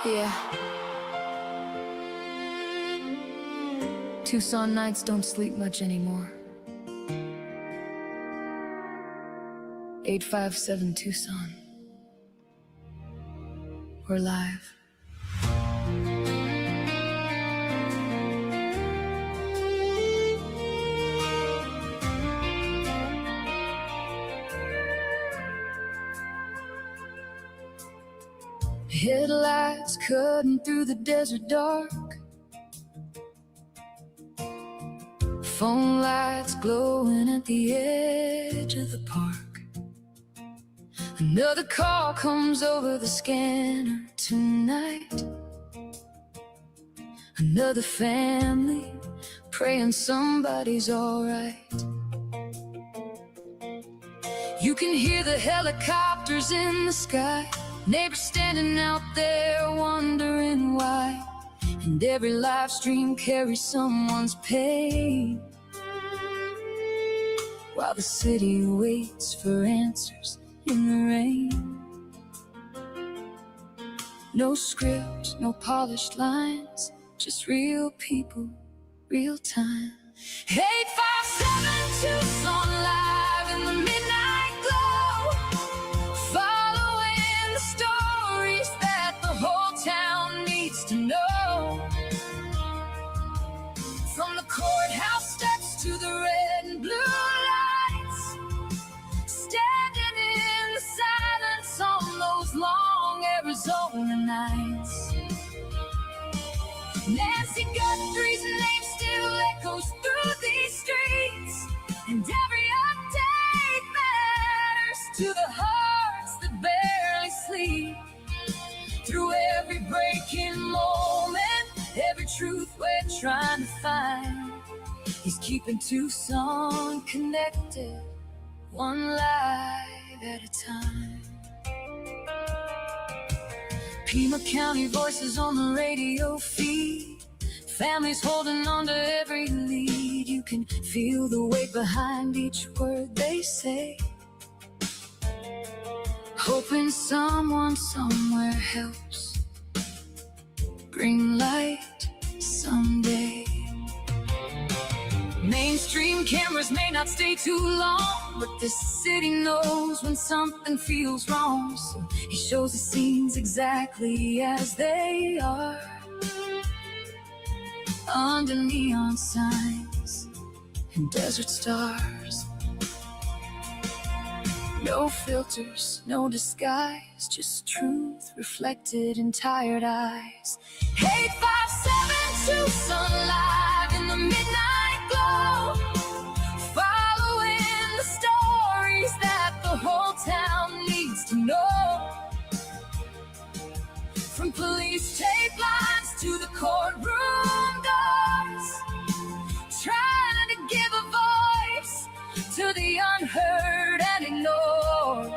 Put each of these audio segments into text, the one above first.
Yeah. Tucson nights don't sleep much anymore. 857 Tucson. We're live. Headlights cutting through the desert dark. Phone lights glowing at the edge of the park. Another call comes over the scanner tonight. Another family praying somebody's alright. You can hear the helicopters in the sky, neighbors standing out there wondering why. And every live stream carries someone's pain, while the city waits for answers in the rain. No scripts, no polished lines, just real people, real time. 857 Tucson live in the midnight glow, following the stories that the whole town needs to know. From the courthouse steps to the red and blue lights, standing in the silence on those long Arizona nights. Nancy Guthrie's name still echoes through these streets, and every update matters to the hearts that barely sleep. Through every breaking moment, every truth we're trying to find, he's keeping Tucson connected, one life at a time. Pima County voices on the radio feed, families holding on to every lead. You can feel the weight behind each word they say, hoping someone somewhere helps bring light someday. Mainstream cameras may not stay too long, but this city knows when something feels wrong. So he shows the scenes exactly as they are, under neon signs and desert stars. No filters, no disguise, just truth reflected in tired eyes. 857 Tucson live in the midnight glow, following the stories that the whole town needs to know. From police tape lines to the courtroom doors, trying to give a voice to the unheard and ignored.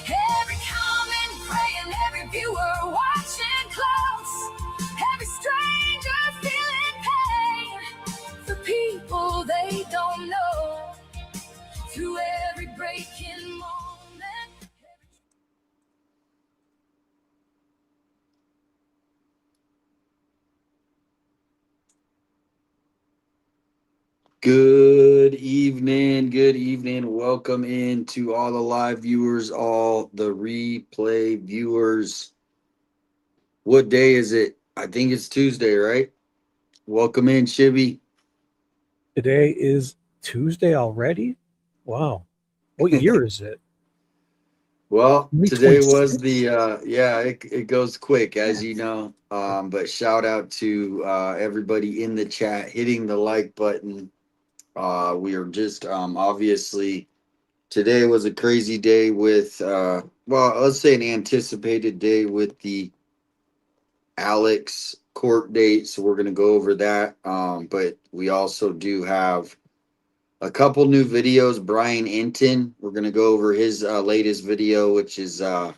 Every comment praying, every viewer watching close, every stranger feeling pain for people they don't know. Through every breaking moment. Good evening. Welcome in to all the live viewers, all the replay viewers. What day is it? I think it's Tuesday, right? Welcome in, Shibby. Today is Tuesday already? Wow. What year is it? Well, today was the it goes quick, as you know. But shout out to everybody in the chat hitting the like button. We are just obviously today was a crazy day with let's say an anticipated day with the Alex court date, so we're going to go over that. But we also do have a couple new videos. Brian Inton, we're going to go over his latest video, which is I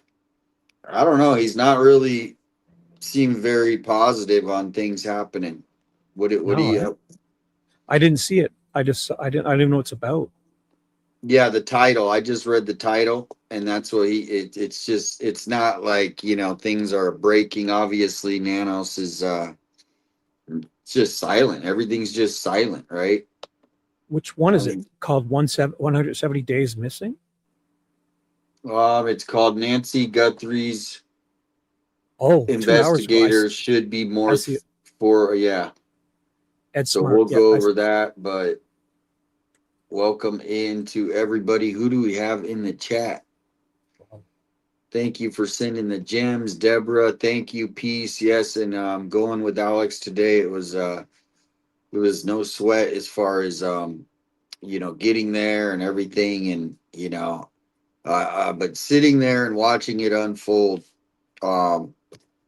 don't know, he's not really seemed very positive on things happening. What do you I didn't see it. I didn't know what it's about. Yeah, the title. I just read the title, and that's what it's just, it's not like, things are breaking. Obviously, Nanos is it's just silent. Everything's just silent, right? Which one I is it mean, called? 170 Days Missing? it's called Nancy Guthrie's Oh, 2 hours ago. investigators should be I more see it. for, yeah. Ed So Smart. we'll Yeah, go over that, but welcome into everybody. Who do we have in the chat? Thank you for sending the gems, Deborah. Thank you, peace. Yes, and going with Alex today. It was no sweat as far as getting there and everything, and but sitting there and watching it unfold, um,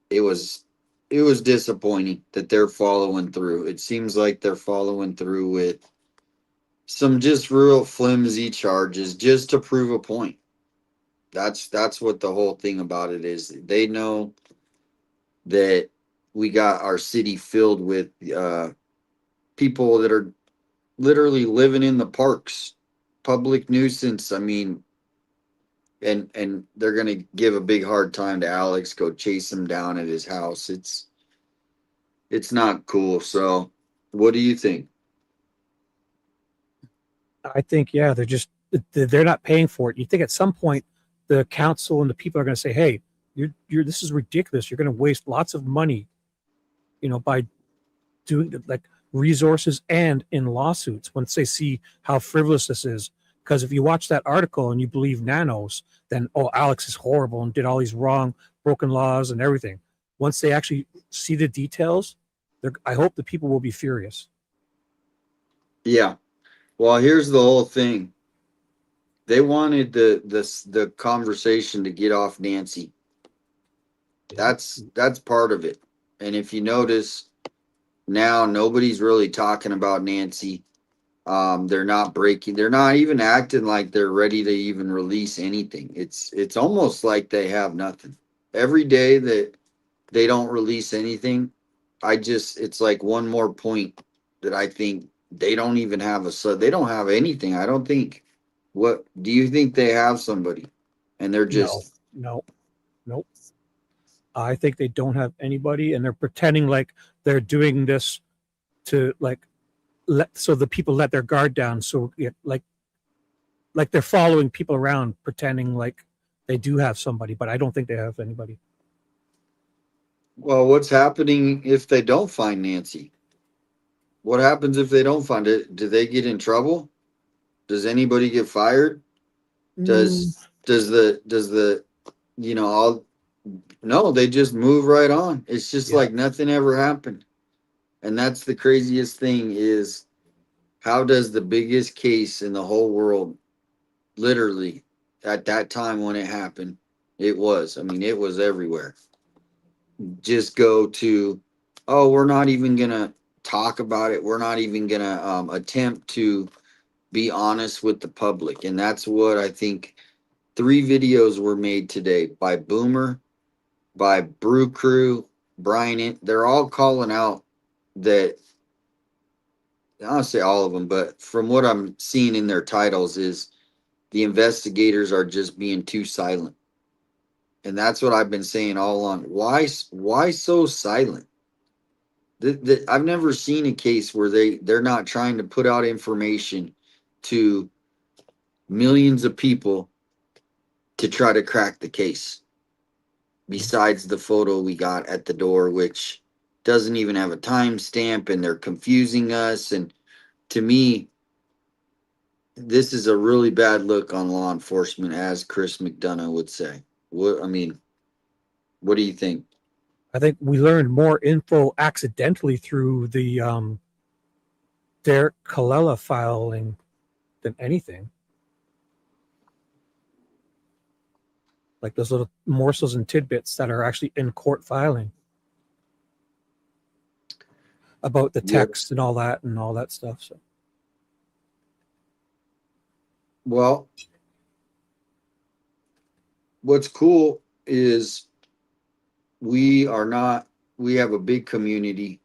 it was it was disappointing that they're following through. It seems like they're following through with some just real flimsy charges just to prove a point. That's what the whole thing about it is. They know that we got our city filled with people that are literally living in the parks, public nuisance. I mean, and they're gonna give a big hard time to Alex. Go chase him down at his house. It's not cool. So, what do you think? I think, yeah, they're not paying for it. You think at some point the council and the people are going to say, "Hey, you're this is ridiculous. You're going to waste lots of money, by doing like resources and in lawsuits once they see how frivolous this is." Because if you watch that article and you believe Nanos, then Alex is horrible and did all these wrong, broken laws and everything. Once they actually see the details, I hope the people will be furious. Yeah. Well, here's the whole thing. They wanted the conversation to get off Nancy. That's part of it. And if you notice, now nobody's really talking about Nancy. They're not even acting like they're ready to even release anything. It's almost like they have nothing. Every day that they don't release anything, it's like one more point that I think they don't even have they don't have anything. I don't think. What do you think they have somebody? And they're No, just no, nope. I think they don't have anybody, and they're pretending like they're doing this to so the people let their guard down. So like they're following people around, pretending like they do have somebody, but I don't think they have anybody. well, what's happening if they don't find Nancy? What happens if they don't find it? Do they get in trouble? Does anybody get fired? Mm, Does the all no, they just move right on. It's just yeah, like nothing ever happened. And that's the craziest thing is how does the biggest case in the whole world, literally at that time when it happened, I mean, it was everywhere. Just go to, oh, we're not even gonna talk about it. We're not even gonna attempt to be honest with the public. And that's what I think. 3 videos were made today by Boomer, by Brew Crew, Brian. They're all calling out that, I'll say all of them, but from what I'm seeing in their titles is the investigators are just being too silent. And that's what I've been saying all along. Why so silent? I've never seen a case where they're not trying to put out information to millions of people to try to crack the case. Besides the photo we got at the door, which doesn't even have a timestamp, and they're confusing us. And to me, this is a really bad look on law enforcement, as Chris McDonough would say. What do you think? I think we learned more info accidentally through the Derek Colella filing than anything. Like those little morsels and tidbits that are actually in court filing about the Yep. text and all that stuff. So Well, what's cool is we are not, we have a big community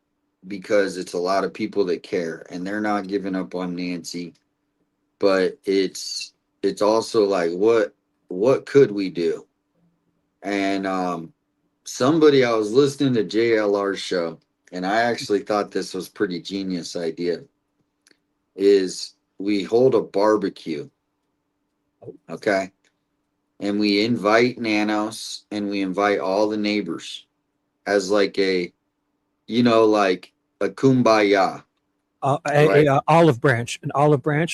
because it's a lot of people that care, and they're not giving up on Nancy. But it's it's also like what could we do? And somebody, I was listening to JLR's show, and I actually thought this was pretty genius idea. Is we hold a barbecue, okay, and we invite Nanos and we invite all the neighbors as like a, like a kumbaya, right? An olive branch,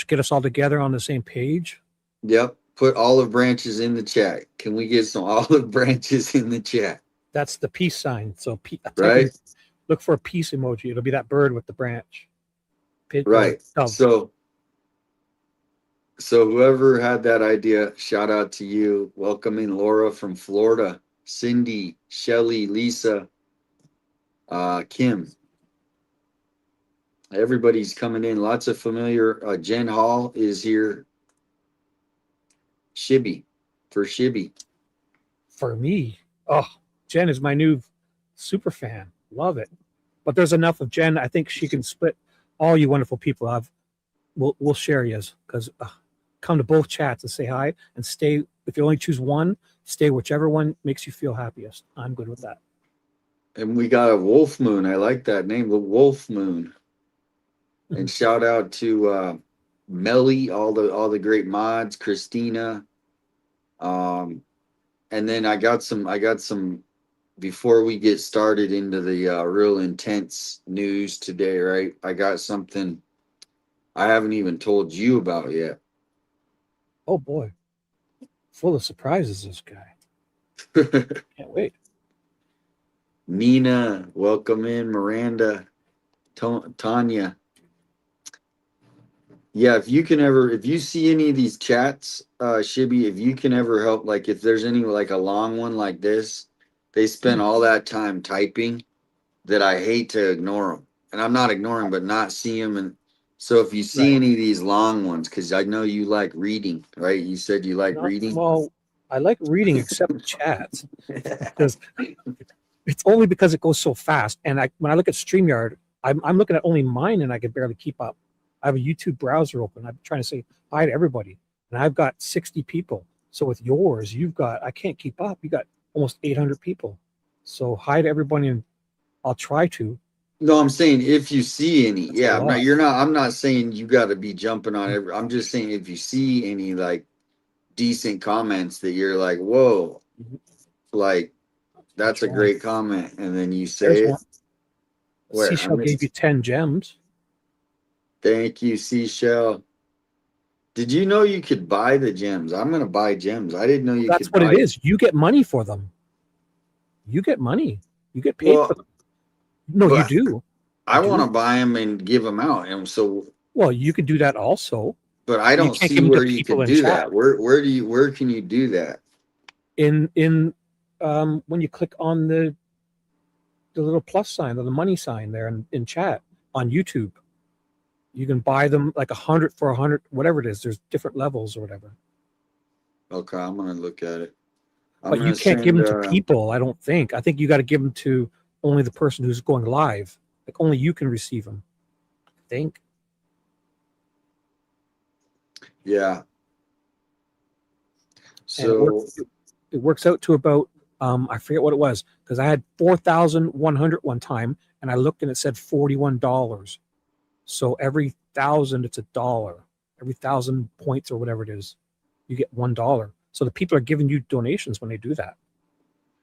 get us all together on the same page. Yep. Put olive branches in the chat. Can we get some olive branches in the chat? That's the peace sign. So Right. Look for a peace emoji. It'll be that bird with the branch. Right. Dove. So whoever had that idea, shout out to you. Welcoming Laura from Florida, Cindy, Shelly, Lisa, Kim. Everybody's coming in. Lots of familiar. Jen Hall is here. SHIBBY for SHIBBY. For me, Jen is my new super fan. Love it. But there's enough of Jen. I think she can split all you wonderful people. We'll share yous because come to both chats and say hi and stay. If you only choose one, stay whichever one makes you feel happiest. I'm good with that. And we got a Wolf Moon. I like that name, the Wolf Moon. And shout out to Melly, all the great mods, Christina. And then I got some before we get started into the real intense news today, right? I got something I haven't even told you about yet. Oh boy. Full of surprises, this guy. Can't wait. Nina, welcome in. Miranda, Tanya. Yeah, if you see any of these chats, Shibby, if you can ever help, like if there's any like a long one like this, they spend all that time typing that I hate to ignore them. And I'm not ignoring, but not see them. And so if you see any of these long ones, because I know you like reading, right? You said you like reading. Well, I like reading except chats. Because it's only because it goes so fast. And when I look at StreamYard, I'm looking at only mine and I can barely keep up. I have a YouTube browser open. I'm trying to say hi to everybody. And I've got 60 people. So with yours, I can't keep up. You got almost 800 people. So hi to everybody, and I'll try to. No, I'm saying if you see any, That's a lot. I'm not saying you got to be jumping on every, I'm just saying if you see any like decent comments that you're like, whoa, like that's a great comment. And then you say it. Where? Seashell gave you 10 gems. Thank you, Seashell. Did you know you could buy the gems? I'm going to buy gems. I didn't know you could buy. That's what it is. You get money for them. You get money. You get paid for them. No, you do. I want to buy them and give them out. And so. Well, you could do that also. But I don't see where you can do that. Where can you do that? In when you click on the little plus sign or the money sign there in chat on YouTube. You can buy them like 100 for 100, whatever it is. There's different levels or whatever. Okay, I'm gonna look at it. But you can't give them to people, I don't think. I think you got to give them to only the person who's going live. Like only you can receive them. I think. Yeah. So it works out to about I forget what it was because I had 4,100 one time and I looked and it said $41. So every 1,000 it's $1. Every 1,000 points or whatever it is, you get $1. So the people are giving you donations when they do that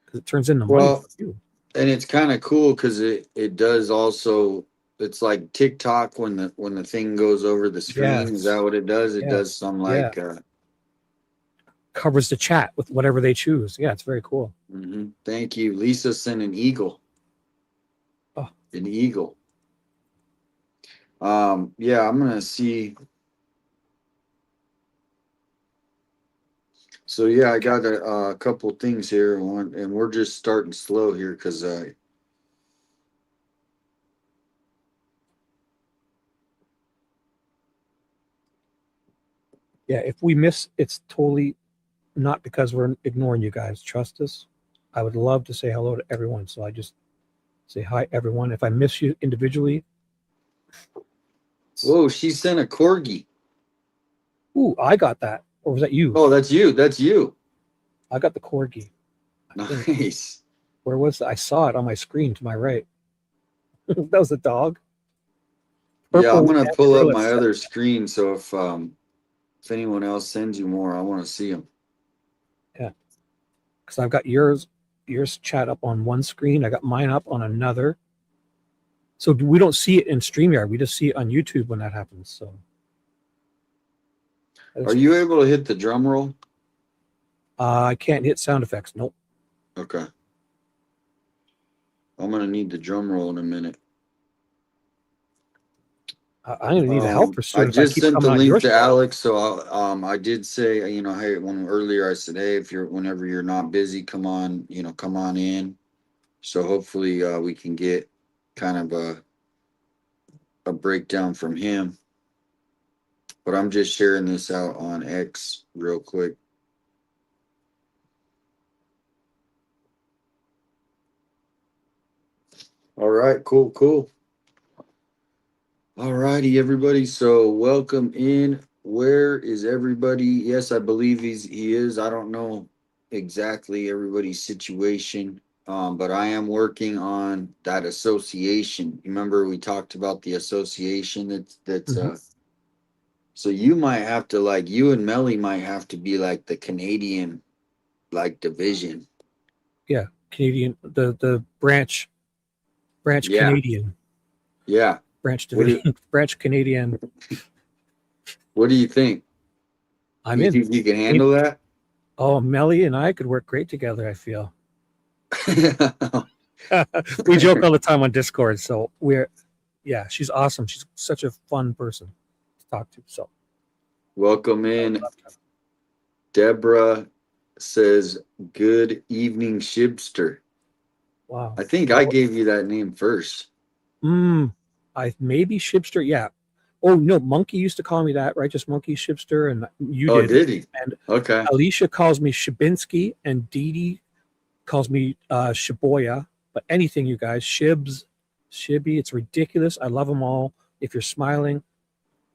because it turns into money for you. And it's kind of cool because it does also. It's like TikTok when the thing goes over the screen. Yes. Is that what it does? It does some like covers the chat with whatever they choose. Yeah, it's very cool. Mm-hmm. Thank you. Lisa sent an eagle. Oh, an eagle. Yeah, I'm gonna see. So yeah, I got a couple things here, and we're just starting slow here because yeah, if we miss, it's totally not because we're ignoring you guys. Trust us. I would love to say hello to everyone, so I just say hi, everyone. If I miss you individually. Whoa, she sent a corgi. Ooh, I got that. Or was that you? Oh, that's you. That's you. I got the corgi. I think. Nice. Where was I saw it on my screen to my right. That was a dog. Yeah, I'm Purple gonna pull up Angora my set. other screen, so if anyone else sends you more, I want to see them. Yeah, because I've got yours chat up on one screen. I got mine up on another. So we don't see it in StreamYard. We just see it on YouTube when that happens. So, Are you able to hit the drum roll? I can't hit sound effects. Nope. Okay. I'm gonna need the drum roll in a minute. I'm gonna need a helper I soon if I just keep sent the coming on your link to show. Alex, so I did say, you know, hey, when earlier I said, hey, whenever you're not busy, come on, come on in. So hopefully we can get kind of a breakdown from him. But I'm just sharing this out on X real quick. All right, cool. All righty, everybody. So welcome in. Where is everybody? Yes, I believe he is. I don't know exactly everybody's situation. But I am working on that association. Remember we talked about the association that's so you might have to, like, you and Melly might have to be like the Canadian, like, division. Yeah, Canadian, the branch Yeah. Canadian, Yeah. branch What do division, branch Canadian. what do you think? I'm You in. think you can handle that? Oh, Melly and I could work great together, I feel. We joke all the time on Discord, so yeah, she's awesome. She's such a fun person to talk to. So Welcome in. Deborah says, good evening, Shibster. wow. I think I gave you that name first. I maybe Shibster, yeah. Oh no, Monkey used to call me that, right? Just Monkey Shibster, and you Oh, did. did he? And Okay. Alicia calls me Shibinsky, and Dee Dee calls me Shiboya. But anything, you guys, Shibs, Shibby, it's ridiculous. I love them all. If you're smiling,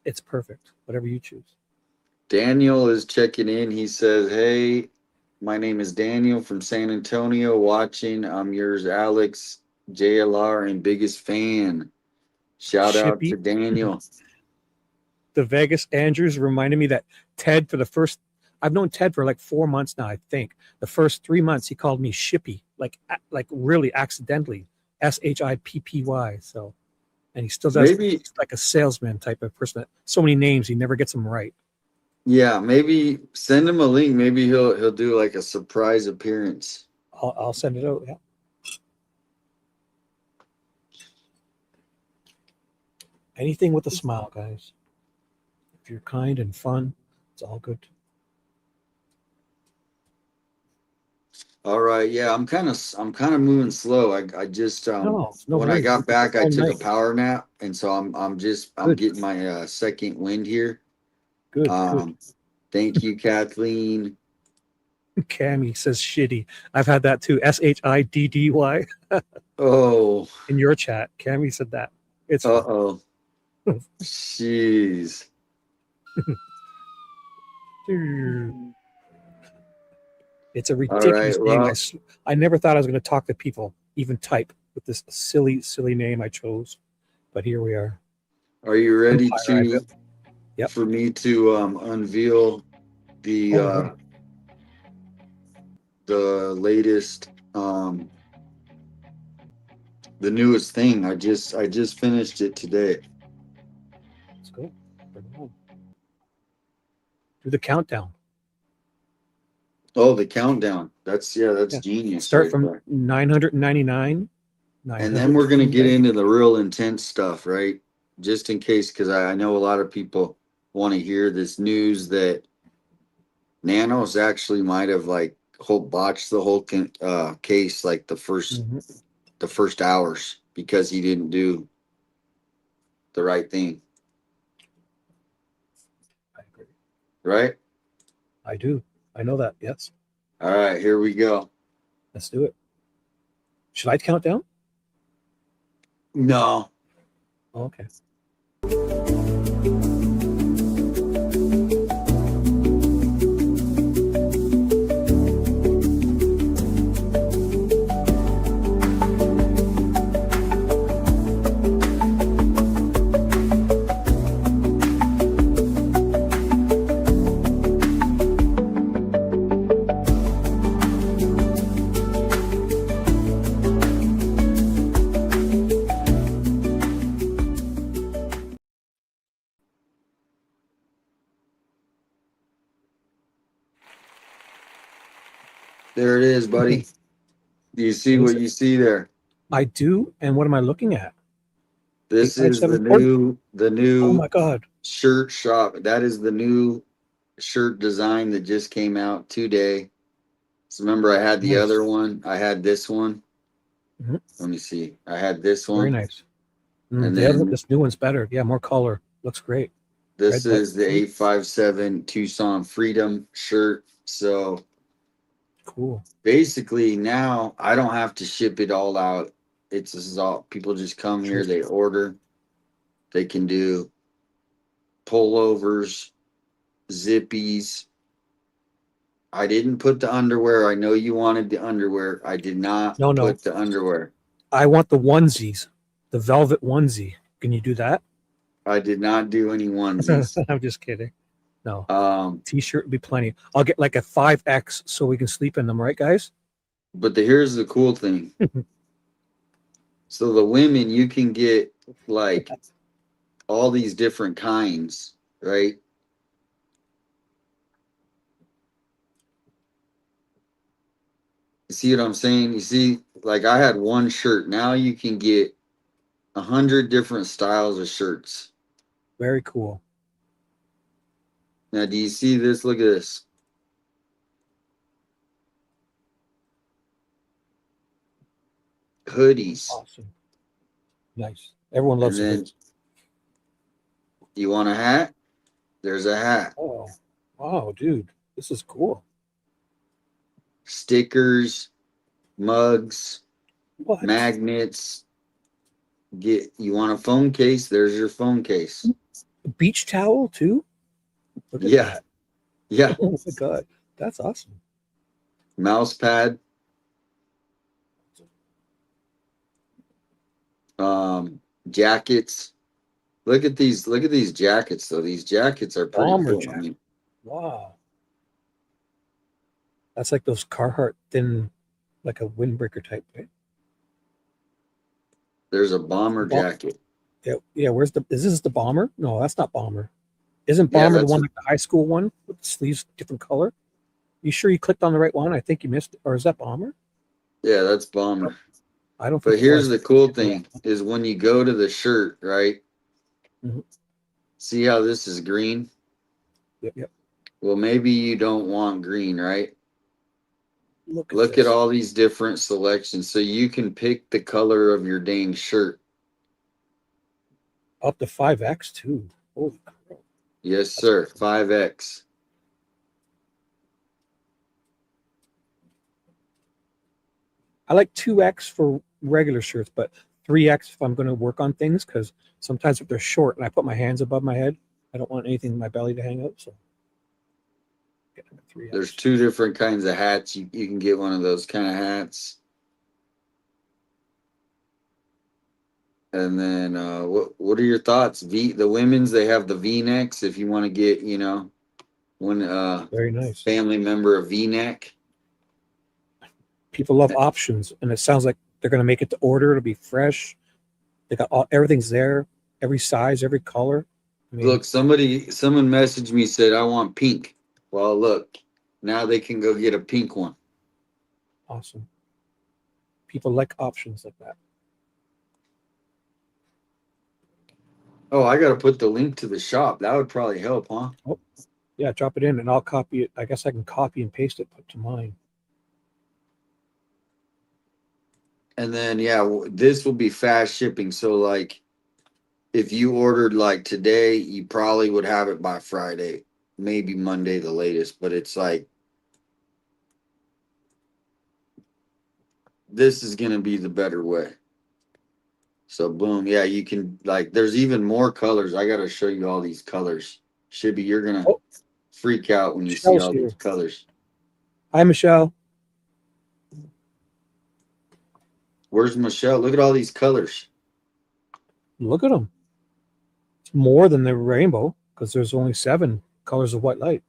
it's perfect. Whatever you choose. Daniel is checking in. He says, hey, my name is Daniel from San Antonio watching. I'm yours, Alex, JLR, and biggest fan. Shout out to Shippy. Daniel. The Vegas Andrews reminded me that Ted, for the first, I've known Ted for like 4 months now, I think. The first 3 months he called me Shippy, like really accidentally, SHIPPY. So, and he still does. Maybe, He's like a salesman type of person. So many names, he never gets them right. yeah, maybe send him a link. Maybe he'll do like a surprise appearance. I'll send it out. Yeah. Anything with a smile, guys. If you're kind and fun, it's all good. All right, yeah, I'm kind of moving slow. I just No when I worries. got back, I All took a night. power nap, and so I'm Good. getting my second wind here. Good. Thank you, Kathleen. Cammy says shitty. I've had that too. SHIDDY. Oh, In your chat, Cammy said that. It's oh, jeez. It's a All ridiculous right, name. well, I never thought I was going to talk to people, even type, with this silly name I chose. But here we are. are you ready Empire, Yep. for me to unveil the Oh, the latest the newest thing? I just finished it today. let's go. Bring it on. Do the countdown. Oh, the countdown. That's genius. Start Right from there. 999. And then we're going to get 999. into the real intense stuff, right? Just in case, because I know a lot of people want to hear this news that Nanos actually might have like botched the whole case, like the first hours, because he didn't do the right thing, I agree. right? I do. I know that. Yes. All right, here we go. Let's do it. Should I count down? No. Oh, okay. There it is, buddy. Do you see what you see there? I do. And what am I looking at? This is the 857 new Oh my God. shirt shop. That is the new shirt design that just came out today. So remember, I had the Nice. other one. I had this one. Mhm. Let me see. I had this Very one. nice. And The other, then this new one's better. Yeah, more color. Looks great. this Red is the 857 Tucson Freedom shirt. So Cool. basically now I don't have to ship it all out. This is all people just come here, they order. They can do pullovers, zippies. I didn't put the underwear. I know you wanted the underwear. I did not No. put the underwear. I want the onesies, the velvet onesie. Can you do that? I did not do any onesies. I'm just kidding. No. Um, T-shirt would be plenty. I'll get like a 5X so we can sleep in them, right, guys? but here's the cool thing. So the women, you can get like all these different kinds, right? You see what I'm saying? You see, like I had one shirt. Now you can get 100 different styles of shirts. Very cool. Now, do you see this? Look at this. Hoodies. Awesome. Nice. Everyone And loves then hoodies. you want a hat? There's a hat. Oh, wow, dude. This is cool. Stickers, mugs, What? magnets. You want a phone case? There's your phone case. A beach towel too? Look at Yeah. that. Yeah. Oh my God. That's awesome. Mouse pad. Jackets. Look at these jackets though. These jackets are pretty Bomber cool. I jacket. mean, Wow. That's like those Carhartt thin, like a windbreaker type, right? there's a bomber Bom- jacket. Yeah, is this the bomber? No, that's not bomber. Isn't Yeah, bomber the that's one like the high school one with the sleeves different color? You sure you clicked on the right one? I think you missed it. Or is that bomber? that's bomber. I don't think But it here's was. the cool thing is when you go to the shirt, right? Mhm. See how this is green? Yep. Well, maybe you don't want green, right? Look Look at this. all these different selections. So you can pick the color of your dang shirt. Up to 5X too. Holy crap. Yes, sir. 5X. I like 2X for regular shirts, but 3X if I'm going to work on things because sometimes if they're short and I put my hands above my head, I don't want anything in my belly to hang out. So get a 3X. There's two different kinds of hats. You can get one of those kind of hats. And then what are your thoughts? The women's, they have the V-necks if you want to get, one Very nice. family member a V-neck. People love options, and it sounds like they're going to make it to order. It'll be fresh. They got everything's there, every size, every color. I mean, Look, someone messaged me, said I want pink. Well, look, now they can go get a pink one. awesome. People like options like that. Oh, I got to put the link to the shop. That would probably help, huh? Oh, yeah, drop it in, and I'll copy it. I guess I can copy and paste it to mine. And then, this will be fast shipping. So, like, if you ordered like today, you probably would have it by Friday, maybe Monday the latest. But it's like, this is going to be the better way. So, boom. Yeah, you can, like, there's even more colors. I got to show you all these colors. Shibby, you're going to freak out when you see Michelle's all here. these colors. Hi, Michelle. Where's Michelle? Look at all these colors. Look at them. It's more than the rainbow because there's only 7 colors of white light.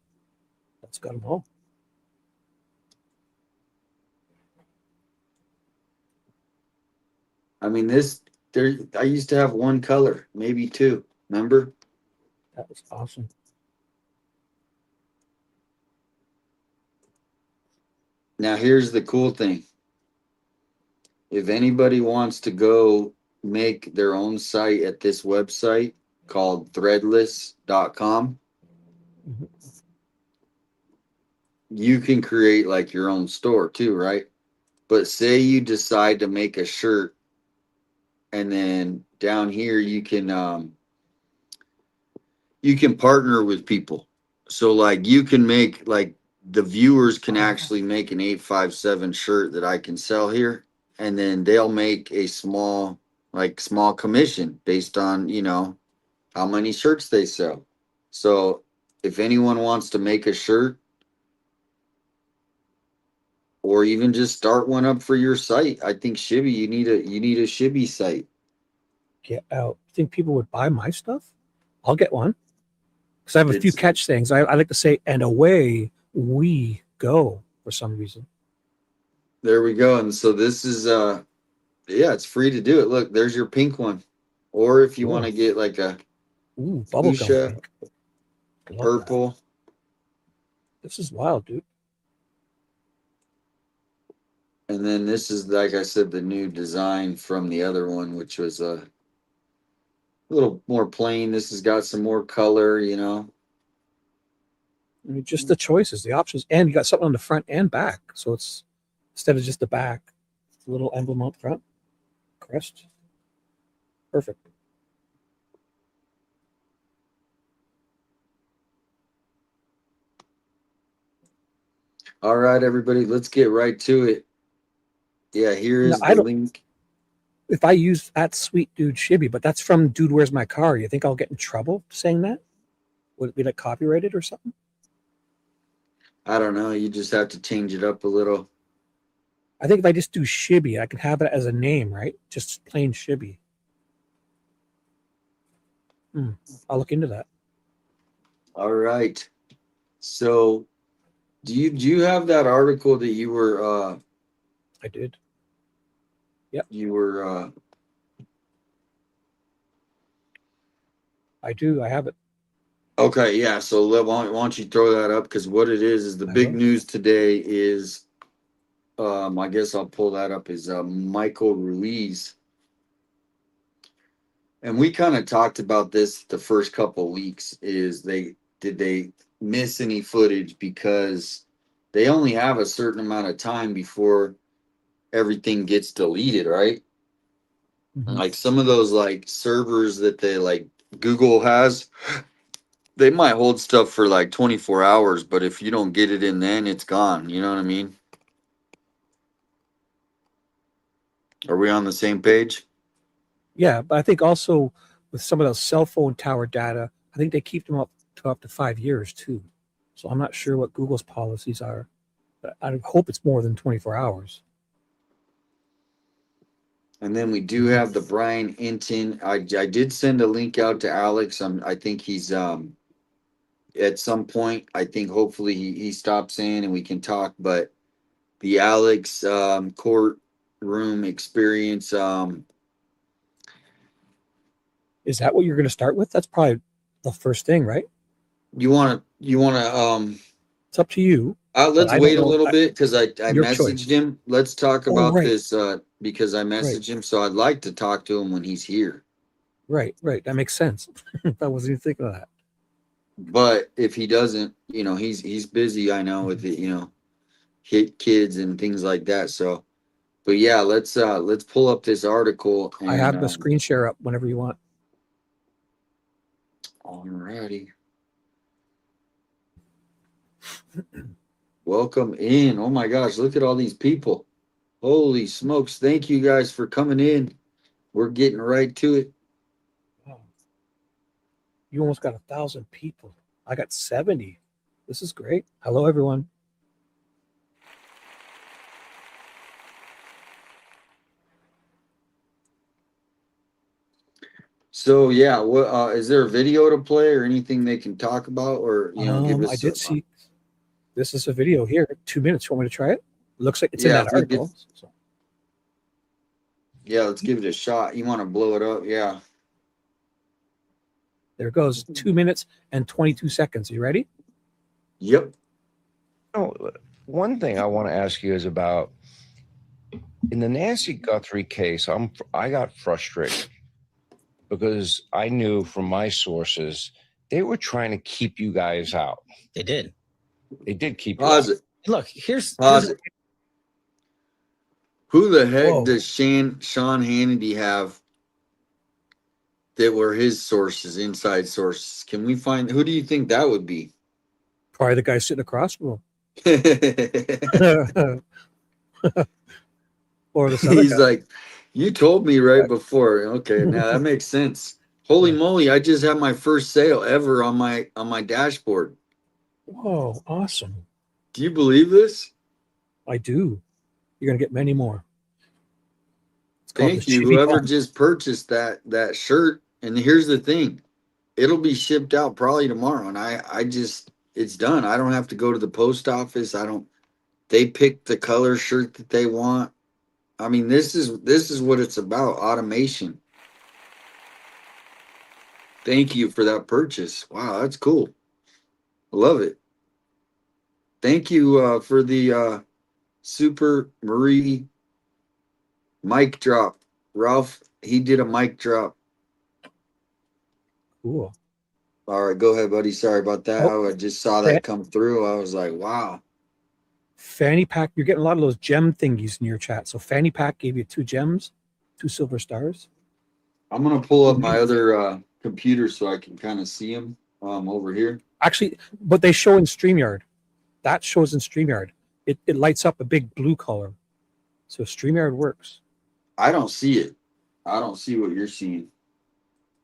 That's got them all. I mean, I used to have one color, maybe 2. Remember? That was awesome. Now here's the cool thing. If anybody wants to go make their own site at this website called threadless.com, Mhm. you can create like your own store too, right? But say you decide to make a shirt, and then down here you can partner with people. So like you can make like the viewers can actually make an 857 shirt that I can sell here, and then they'll make a small commission based on, how many shirts they sell. So if anyone wants to make a shirt or even just start one up for your site, I think Shibby, you need a Shibby site. Get out. Think people would buy my stuff? I'll get one. Because I have a few It's catch things. I like to say, and away we go for some reason. There we go. And so this is yeah, it's free to do it. Look, there's your pink one. Or if you want Cool. to get like a Ooh, bubblegum fuchsia, pink. Love that. purple. This is wild, dude. And then this is, like I said, the new design from the other one, which was a little more plain. This has got some more color. I mean, just the choices, the options, and you got something on the front and back. So it's instead of just the back, a little emblem up front, crest. Perfect. All right, everybody, let's get right to it. Yeah, here No, is the link. if I use that sweet dude Shibby, but that's from Dude Where's My Car. You think I'll get in trouble saying that? Would it be like copyrighted or something? I don't know. You just have to change it up a little. I think if I just do Shibby, I can have it as a name, right? Just plain Shibby. I'll look into that. All right. So do you have that article that you were I did. you were I do. I have it. okay, yeah. So why don't you throw that up? Because what it is the I big will. news today is, I guess I'll pull that up, is Michael Ruiz. And we kind of talked about this the first couple weeks. Is they miss any footage because they only have a certain amount of time before everything gets deleted, right? Mhm. Like some of those like servers that they like Google has, they might hold stuff for like 24 hours, but if you don't get it in then, it's gone. You know what I mean? Are we on the same page? Yeah, but I think also with some of those cell phone tower data, I think they keep them up to 5 years too. So I'm not sure what Google's policies are, but I hope it's more than 24 hours. And then we do have the Brian Inton. I did send a link out to Alex. I think he's at some point. I think hopefully he stops in and we can talk. But the Alex courtroom experience. Is that what you're going to start with? That's probably the first thing, right? You wanna It's up to you, but let's I don't wait a know. little bit because I Your messaged choice. him. Let's talk Oh, about right, this because I right, messaged him. So I'd like to talk to him when he's here. right. That makes sense. I wasn't even thinking of that. But if he doesn't, he's busy. I know with it, hit kids and things like that. So, but yeah, let's pull up this article I and have the screen share up whenever you want. alrighty. Welcome in. Oh my gosh, look at all these people. Holy smokes. Thank you guys for coming in. We're getting right to it. Wow. You almost got 1,000 people. I got 70. This is great. Hello, everyone. So yeah, what is there a video to play or anything they can talk about or give I us did see this is a video here. 2 minutes. You want me to try it? Looks like it's in yeah, that if we could, article. So, yeah, let's give it a shot. You want to blow it up? Yeah. there it goes. 2 minutes and 22 seconds. You ready? Yep. Oh, one thing I want to ask you is about in the Nancy Guthrie case. I got frustrated because I knew from my sources they were trying to keep you guys out. They did. They did keep you Pause out. it. Look, here's Pause it. Who the heck Whoa. does Sean Hannity have that were his sources, inside sources? Can we find, who do you think that would be? Probably the guy sitting across from He's him. Or this other guy. like, you told me right before. Okay, now that makes sense. Holy moly, I just had my first sale ever on my dashboard. Whoa, awesome. Do you believe this? I do. You're going to get many more. It's called Thank the you, SHIBBY whoever bomb. just purchased that shirt. And here's the thing, it'll be shipped out probably tomorrow, and I just, it's done. I don't have to go to the post office. They pick the color shirt that they want. I mean, this is what it's about, automation. Thank you for that purchase. Wow, that's cool. I love it. Thank you for the Super Marie mic drop. Ralph, he did a mic drop. Cool. All right, go ahead, buddy. Sorry about that. Oh, I just saw that come through. I was like, wow. Fanny Pack, you're getting a lot of those gem thingies in your chat. So Fanny Pack gave you 2 gems, 2 silver stars. I'm going to pull up my other computer so I can kind of see them over here. Actually, but they show in StreamYard. That shows in StreamYard. It lights up a big blue color. So StreamYard works. I don't see it. I don't see what you're seeing.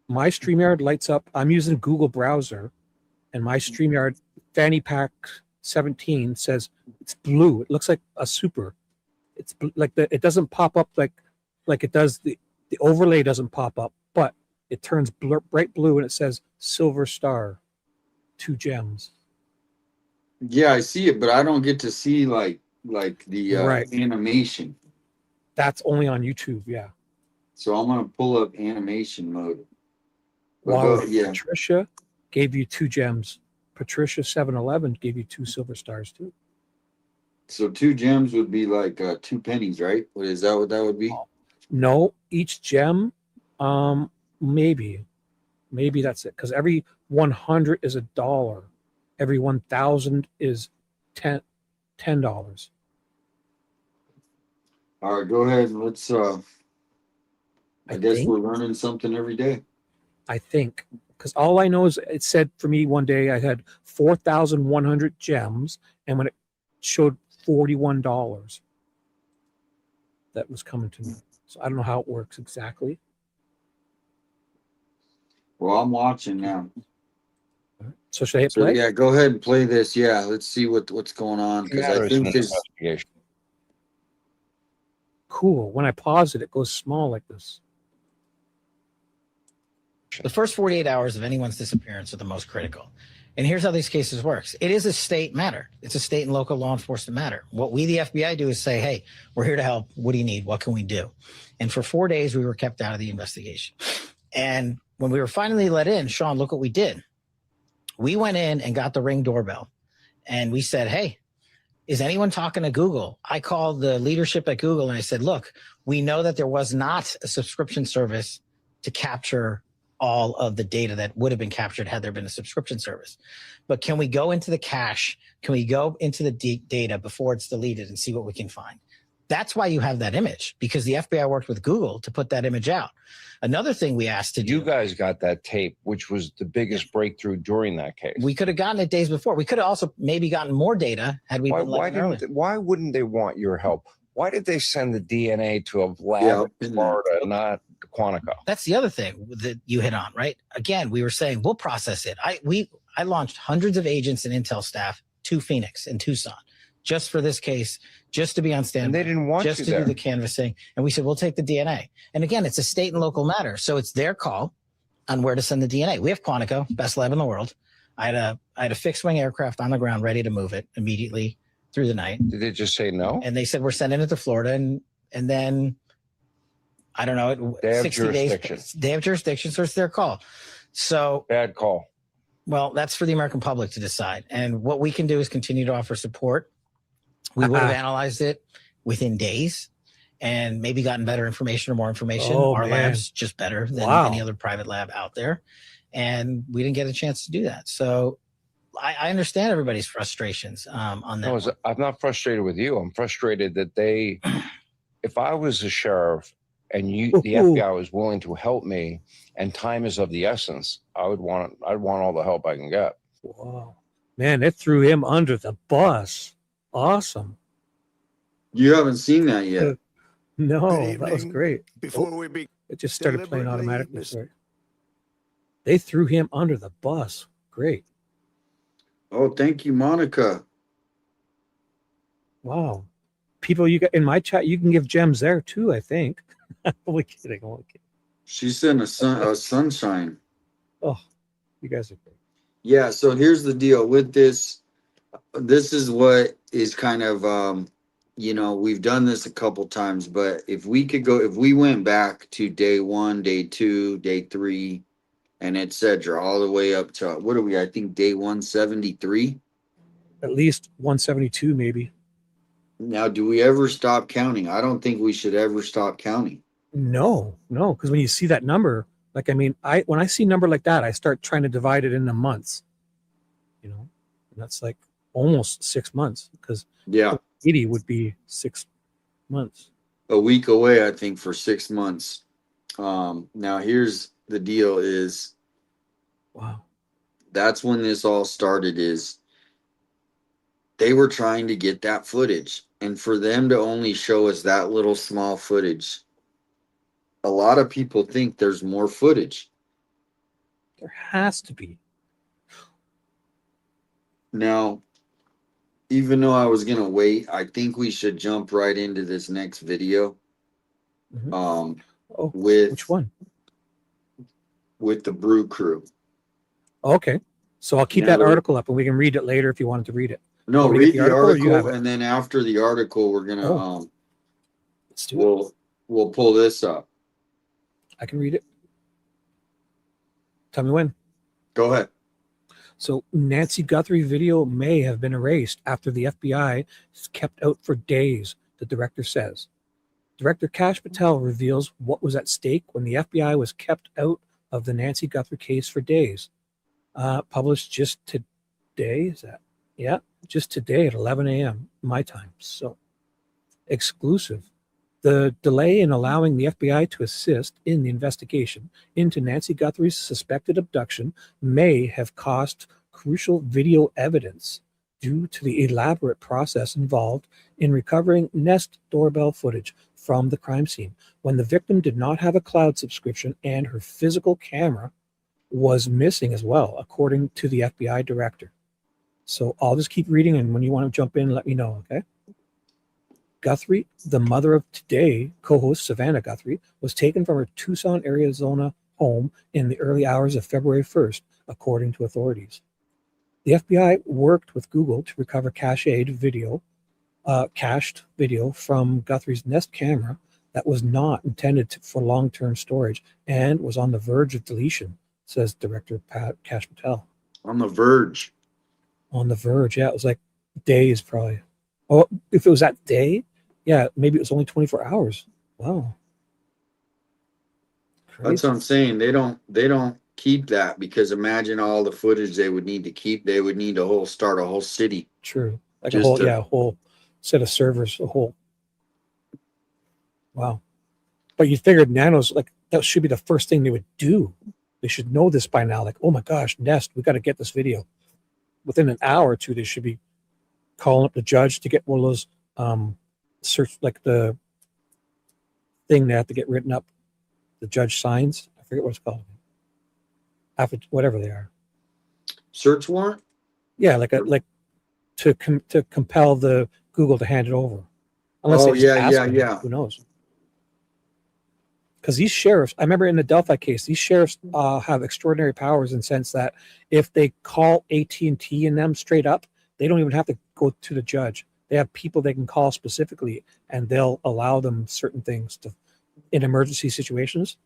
My StreamYard lights up. I'm using Google browser, and my StreamYard Fanny Pack 17 says it's blue. It looks like a super. It's like it doesn't pop up like it does the overlay doesn't pop up, but it turns bright blue and it says silver star, 2 gems. Yeah, I see it, but I don't get to see like the Right. animation. That's only on YouTube, yeah. So I'm gonna pull up animation mode. While Yeah. Patricia gave you 2 gems. Patricia 711 gave you 2 silver stars too. So 2 gems would be like 2 pennies, right? Is that what that would be? No, each gem, maybe that's it. Because every 100 is $1. Every 1,000 is $10. All right, go ahead and let's. I guess think- we're learning something every day. I think, because all I know is it said for me one day I had 4,100 gems, and when it showed $41, that was coming to me. So I don't know how it works exactly. Well, I'm watching now. So should I hit So play? yeah, go ahead and play this. Yeah, let's see what's going on, because I Matters in think an this. investigation. Cool. When I pause it, it goes small like this. the first 48 hours of anyone's disappearance are the most critical. And here's how these cases works. It is a state matter. It's a state and local law enforcement matter. What we, the FBI, do is say, hey, we're here to help. What do you need? What can we do? And for 4 days, we were kept out of the investigation. And when we were finally let in, Sean, look what we did. We went in and got the Ring doorbell. And we said, hey, is anyone talking to Google? I called the leadership at Google and I said, look, we know that there was not a subscription service to capture all of the data that would have been captured had there been a subscription service. But can we go into the cache? Can we go into the data before it's deleted and see what we can find? That's why you have that image, because the FBI worked with Google to put that image out. Another thing we asked to do. You guys got that tape, which was the biggest breakthrough during that case. We could have gotten it days before. We could have also maybe gotten more data had we been let in earlier. Why wouldn't they want your help? Why did they send the DNA to a lab in Florida, not Quantico? That's the other thing that you hit on, right? Again, we were saying we'll process it. I launched hundreds of agents and intel staff to Phoenix and Tucson just for this case, just to be on standby. And they didn't want just you to there. do the canvassing. And we said, we'll take the DNA. And again, it's a state and local matter. So it's their call on where to send the DNA. We have Quantico, best lab in the world. I had a fixed wing aircraft on the ground ready to move it immediately through the night. Did they just say no? And they said, we're sending it to Florida. And then, I don't know, They have 60 jurisdiction. days. They have jurisdiction, so it's their call. So, Bad call. well, that's for the American public to decide. And what we can do is continue to offer support We would have analyzed it within days and maybe gotten better information or more information. Oh, Our man. lab's just better than Wow. any other private lab out there. And we didn't get a chance to do that. So I understand everybody's frustrations on that. No, I'm not frustrated with you. I'm frustrated that they, if I was a sheriff and the FBI was willing to help me and time is of the essence, I'd want all the help I can get. Wow. Man, it threw him under the bus. Awesome. You haven't seen that yet. No, that was great. Before we begin, It just started playing deliberately automatically. mis- Sorry. They threw him under the bus. Great. Oh, thank you, Monica. Wow. People you got in my chat, you can give gems there too, I think. I'm only kidding. I'm only kidding. She sent a sunshine. Oh, you guys are great. Yeah, so here's the deal with this. This is what is kind of you know, we've done this a couple times, but if we went back to day 1, day 2, day 3, and etc., all the way up to what are we? I think day 173. At least 172, maybe. Now, do we ever stop counting? I don't think we should ever stop counting. No, because when you see that number, like, I mean, when I see a number like that, I start trying to divide it into months, you know, and that's like almost 6 months, because Yeah, 80 would be 6 months. a week away, I think, for 6 months. Now here's the deal: is Wow. that's when this all started. Is they were trying to get that footage, and for them to only show us that little small footage, a lot of people think there's more footage. There has to be. Now, even though I was gonna wait, I think we should jump right into this next video. Mhm. Oh, With which one? With the Brew Crew. Okay. So I'll keep Now, that article up and we can read it later if you wanted to read it. No, Want me to read get the or you have article, it? and then after the article, we're gonna Oh. Let's do it. we'll pull this up. I can read it. Tell me when. Go ahead. So Nancy Guthrie video may have been erased after the FBI is kept out for days, the director says. Director Kash Patel reveals what was at stake when the FBI was kept out of the Nancy Guthrie case for days. Published just today, is that? Yeah, just today at 11 a.m. my time. So exclusive. The delay in allowing the FBI to assist in the investigation into Nancy Guthrie's suspected abduction may have cost crucial video evidence due to the elaborate process involved in recovering Nest doorbell footage from the crime scene when the victim did not have a cloud subscription and her physical camera was missing as well, according to the FBI director. So I'll just keep reading, and when you want to jump in, let me know, okay? Guthrie, the mother of Today co-host Savannah Guthrie, was taken from her Tucson, Arizona home in the early hours of February 1st, according to authorities. The FBI worked with Google to recover cached video from Guthrie's Nest camera that was not intended for long-term storage and was on the verge of deletion, says Director Kash Patel. On the verge. On the verge, yeah, it was like days probably. Oh, if it was that day, yeah, maybe it was only 24 hours. Wow. Crazy. That's what I'm saying. They don't keep that, because imagine all the footage they would need to keep. They would need to start a whole city. True. Like Just a whole set of servers, wow. But you figured Nanos, like, that should be the first thing they would do. They should know this by now. Like, oh my gosh, Nest, we got to get this video. Within an hour or two, they should be calling up the judge to get one of those search, like the thing they have to get written up. The judge signs. I forget what it's called. After whatever they are. Search warrant? Yeah, like to compel the Google to hand it over. Unless they just ask them, yeah. Who knows? Because these sheriffs, I remember in the Delphi case, these sheriffs have extraordinary powers in the sense that if they call AT&T and them straight up, they don't even have to go to the judge. They have people they can call specifically, and they'll allow them certain things to, in emergency situations,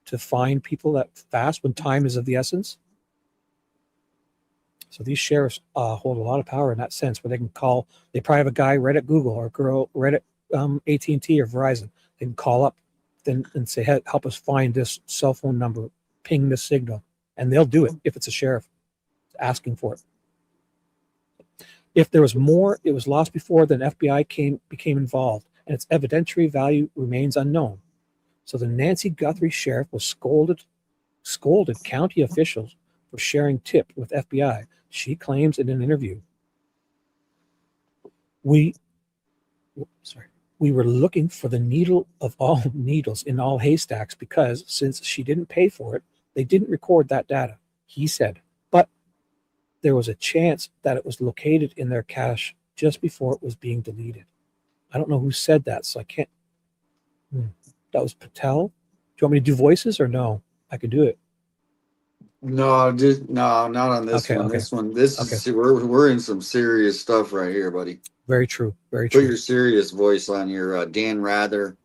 to find people that fast when time is of the essence. So these sheriffs hold a lot of power in that sense, where they can call. They probably have a guy right at Google or a girl right at AT&T or Verizon. They can call up then and say, hey, help us find this cell phone number, ping this signal, and they'll do it if it's a sheriff asking for it. If there was more, it was lost before then FBI became involved, and its evidentiary value remains unknown. So the Nancy Guthrie sheriff was scolded county officials for sharing tip with FBI. She claims in an interview, we were looking for the needle of all needles in all haystacks because since she didn't pay for it, they didn't record that data, he said. But there was a chance that it was located in their cache just before it was being deleted. I don't know who said that, so I can't. That was Patel. Do you want me to do voices or no? I could do it. No, not on this one. Okay. This is we're in some serious stuff right here, buddy. Very true. Put your serious voice on your Dan Rather,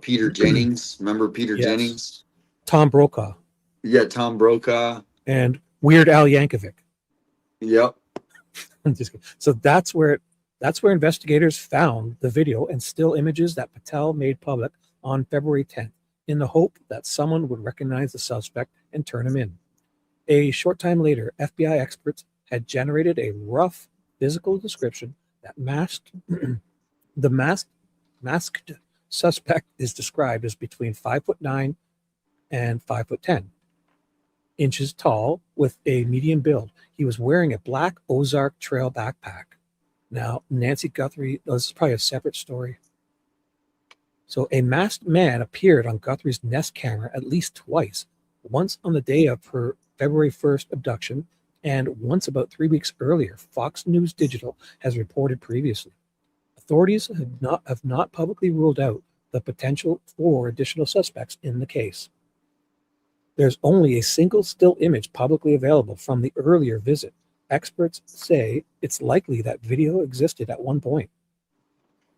Peter Jennings. Remember Peter Jennings? Tom Brokaw. Yeah, Tom Brokaw. And Weird Al Yankovic. Yep. So that's where investigators found the video and still images that Patel made public on February 10th in the hope that someone would recognize the suspect and turn him in. A short time later, FBI experts had generated a rough physical description that the masked suspect is described as between 5'9" and 5'10" inches tall with a medium build. He was wearing a black Ozark Trail backpack. Now, Nancy Guthrie, this is probably a separate story. So a masked man appeared on Guthrie's Nest camera at least twice, once on the day of her February 1st abduction, and once about 3 weeks earlier, Fox News Digital has reported previously. Authorities have not publicly ruled out the potential for additional suspects in the case. There's only a single still image publicly available from the earlier visit. Experts say it's likely that video existed at one point.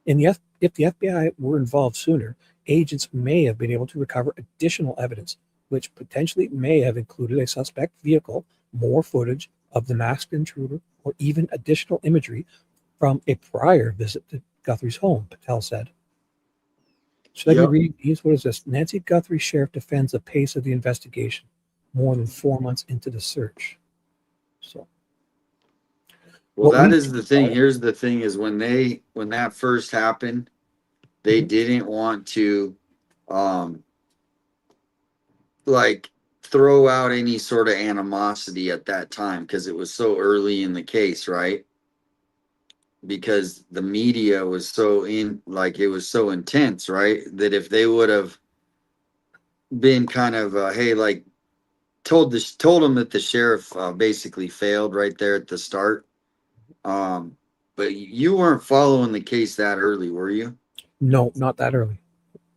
If the FBI were involved sooner, agents may have been able to recover additional evidence, which potentially may have included a suspect vehicle, more footage of the masked intruder, or even additional imagery from a prior visit to Guthrie's home, Patel said. Should I be reading these? What is this? Nancy Guthrie sheriff defends the pace of the investigation more than 4 months into the search. So, well, that is the thing. Here's the thing: is when that first happened, they didn't want to, like throw out any sort of animosity at that time because it was so early in the case, right? Because the media was so it was so intense, right? That if they would have been kind of, hey, like told them that the sheriff basically failed right there at the start. But you weren't following the case that early, were you? No, not that early.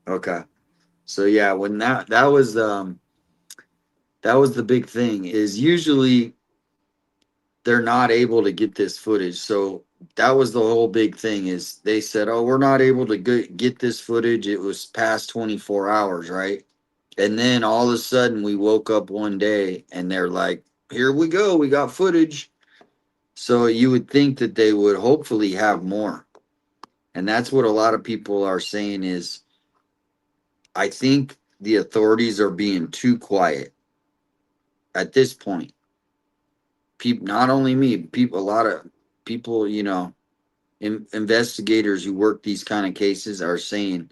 Okay. So yeah, when that was the big thing, is usually they're not able to get this footage. So that was the whole big thing, is they said, oh, we're not able to get this footage. It was past 24 hours, right? And then all of a sudden we woke up one day and they're like, here we go, we got footage. So you would think that they would hopefully have more. And that's what a lot of people are saying is, I think the authorities are being too quiet at this point. People, not only me, a lot of people, investigators who work these kind of cases are saying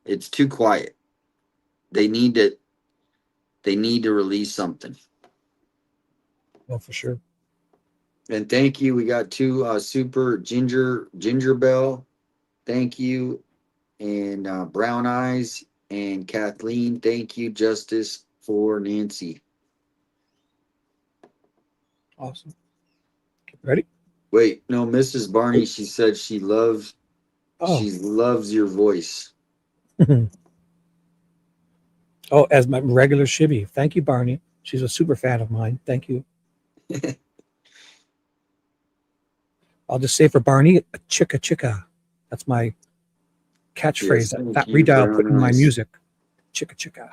it's too quiet. They need to release something. Well, for sure. And thank you. We got two super Ginger Bell. Thank you. And Brown Eyes and Kathleen. Thank you. Justice for Nancy. Awesome. Ready? Wait, no, Mrs. Barney, she said she loves your voice. Oh, as my regular Shibby. Thank you, Barney. She's a super fan of mine. Thank you. I'll just say for Barney, a chicka chicka. That's my catchphrase. Yes, that redial put in my music. Chicka chicka.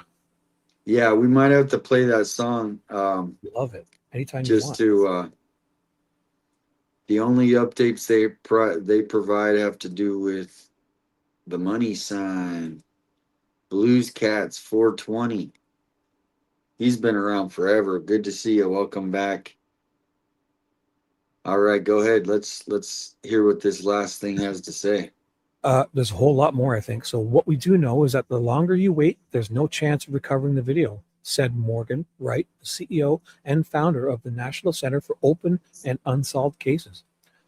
Yeah, we might have to play that song. Love it. Anytime just you want. The only updates they provide have to do with the money sign. Blues Cats 420. He's been around forever. Good to see you. Welcome back. All right, go ahead. Let's hear what this last thing has to say. There's a whole lot more, I think. So what we do know is that the longer you wait, there's no chance of recovering the video, said Morgan Wright, the CEO and founder of the National Center for Open and Unsolved Cases.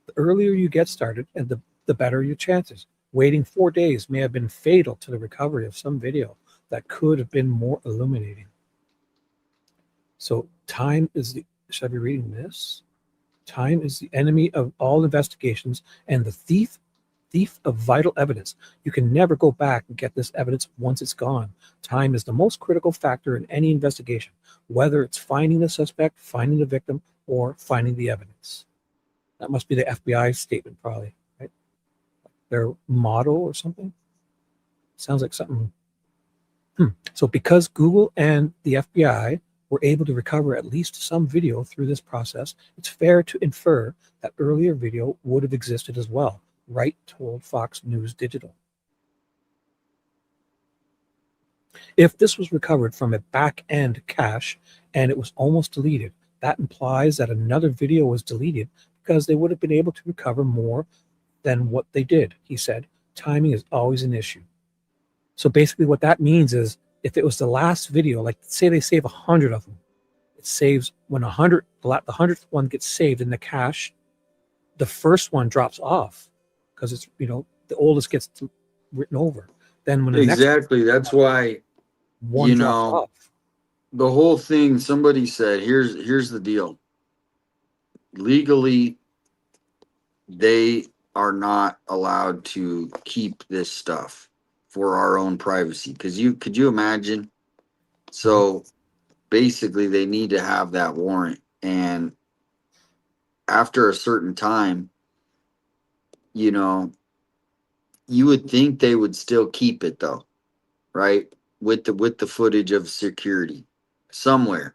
The earlier you get started, and the better your chances. Waiting 4 days may have been fatal to the recovery of some video that could have been more illuminating. So time is the, should I be reading this? Time is the enemy of all investigations and the thief of vital evidence. You can never go back and get this evidence once it's gone. Time is the most critical factor in any investigation, whether it's finding the suspect, finding the victim, or finding the evidence. That must be the FBI statement, probably, right? Their motto or something. Sounds like something. So because Google and the FBI were able to recover at least some video through this process, it's fair to infer that earlier video would have existed as well, Wright told Fox News Digital. If this was recovered from a back-end cache and it was almost deleted, that implies that another video was deleted because they would have been able to recover more than what they did, he said. Timing is always an issue. So basically what that means is if it was the last video, like say they save 100 of them, it saves when the 100th one gets saved in the cache, the first one drops off because it's, the oldest gets written over. Then when the Exactly. That's why, one drops off. the whole thing, somebody said, here's the deal. Legally, they are not allowed to keep this stuff for our own privacy. Could you imagine? So basically they need to have that warrant. And after a certain time, you would think they would still keep it though, right? With the footage of security somewhere.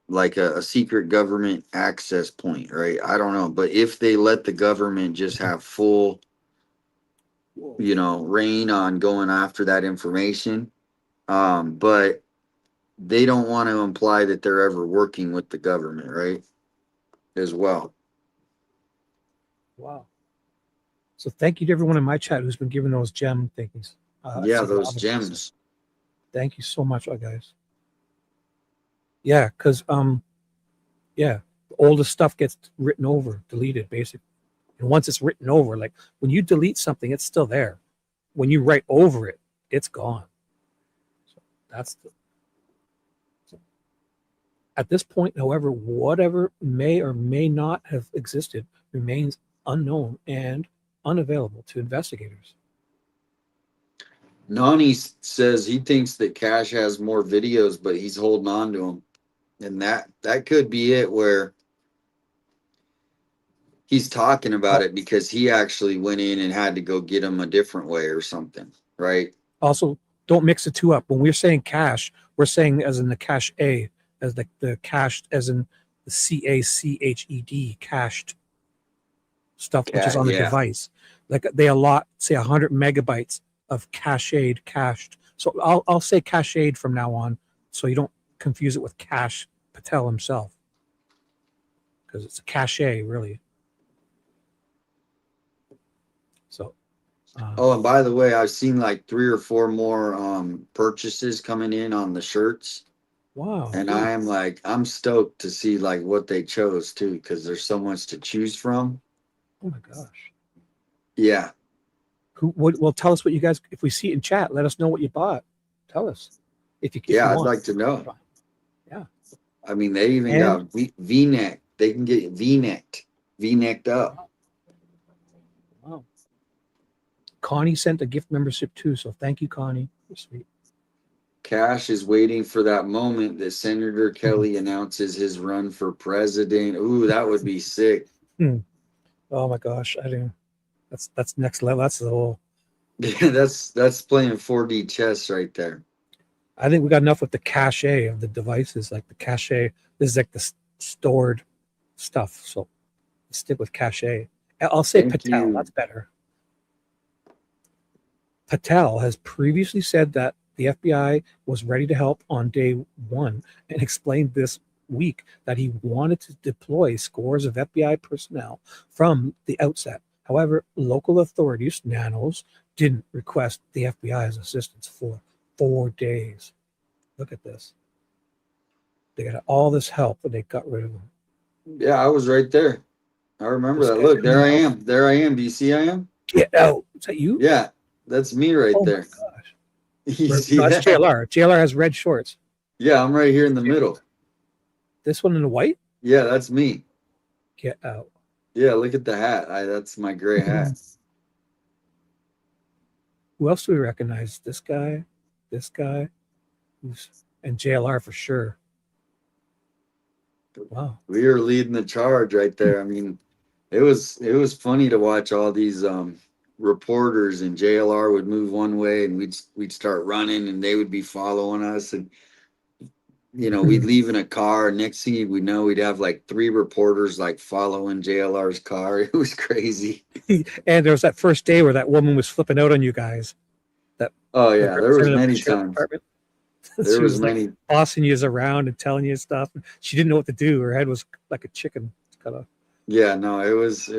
Like a secret government access point, right? I don't know. But if they let the government just have full, reign on going after that information, but they don't want to imply that they're ever working with the government, right? As well. Wow. So thank you to everyone in my chat who's been giving those gem things. Those gems. Thank you so much, guys. Yeah, because the oldest stuff gets written over, deleted, basically. And once it's written over, like when you delete something, it's still there. When you write over it, it's gone. So that's at this point, however, whatever may or may not have existed remains unknown and unavailable to investigators. Nani says he thinks that Cash has more videos, but he's holding on to them. And that could be it, where he's talking about it because he actually went in and had to go get them a different way or something, right? Also, don't mix the two up. When we're saying cache, we're saying as in the cache A, as the cached, as in the CACHED, cached stuff, which is on the device. Like they allot, say, 100 megabytes of cached. So I'll say cached from now on, so you don't confuse it with Cash Patel himself, because it's a cache, really. So. And by the way, I've seen like 3 or 4 more purchases coming in on the shirts. Wow. And I'm stoked to see like what they chose too, because there's so much to choose from. Oh my gosh. Yeah. Well, tell us what you guys, if we see it in chat, let us know what you bought. Tell us. If you I'd want. like to know. Yeah. I mean, they even got V-neck. They can get V-necked up. Wow. Connie sent a gift membership too, so thank you, Connie. You're sweet. Cash is waiting for that moment that Senator Kelly announces his run for president. Ooh, that would be sick. Oh my gosh, I didn't. That's next level. That's the whole. that's playing 4D chess right there. I think we got enough with the cache of the devices, like the cache. This is like the stored stuff. So stick with Cachet. I'll say Thank Patel. you. That's better. Patel has previously said that the FBI was ready to help on day one and explained this week that he wanted to deploy scores of FBI personnel from the outset. However, local authorities, Nanos, didn't request the FBI's assistance for 4 days. Look at this. They got all this help and they got rid of him. Yeah, I was right there. I remember This that. guy Look, there I coming out. am. There I am. Do you see I am? Get out. Is that you? Yeah, that's me right Oh there. my gosh. You see No, that's that? JLR. JLR has red shorts. Yeah, I'm right here in the middle. This one in the white? Yeah, that's me. Get out. Yeah, look at the hat. That's my gray hat. Who else do we recognize? This guy, and JLR for sure. Wow. We are leading the charge right there. I mean, it was funny to watch all these reporters, and JLR would move one way and we'd start running and they would be following us, and we'd leave in a car. Next thing we know, we'd have like 3 reporters like following JLR's car. It was crazy. And there was that first day where that woman was flipping out on you guys. Oh The yeah, there was representative of the many sheriff's times. department. There She was like many. bossing you around and telling you stuff. She didn't know what to do. Her head was like a chicken. Kind of. Yeah, no, it was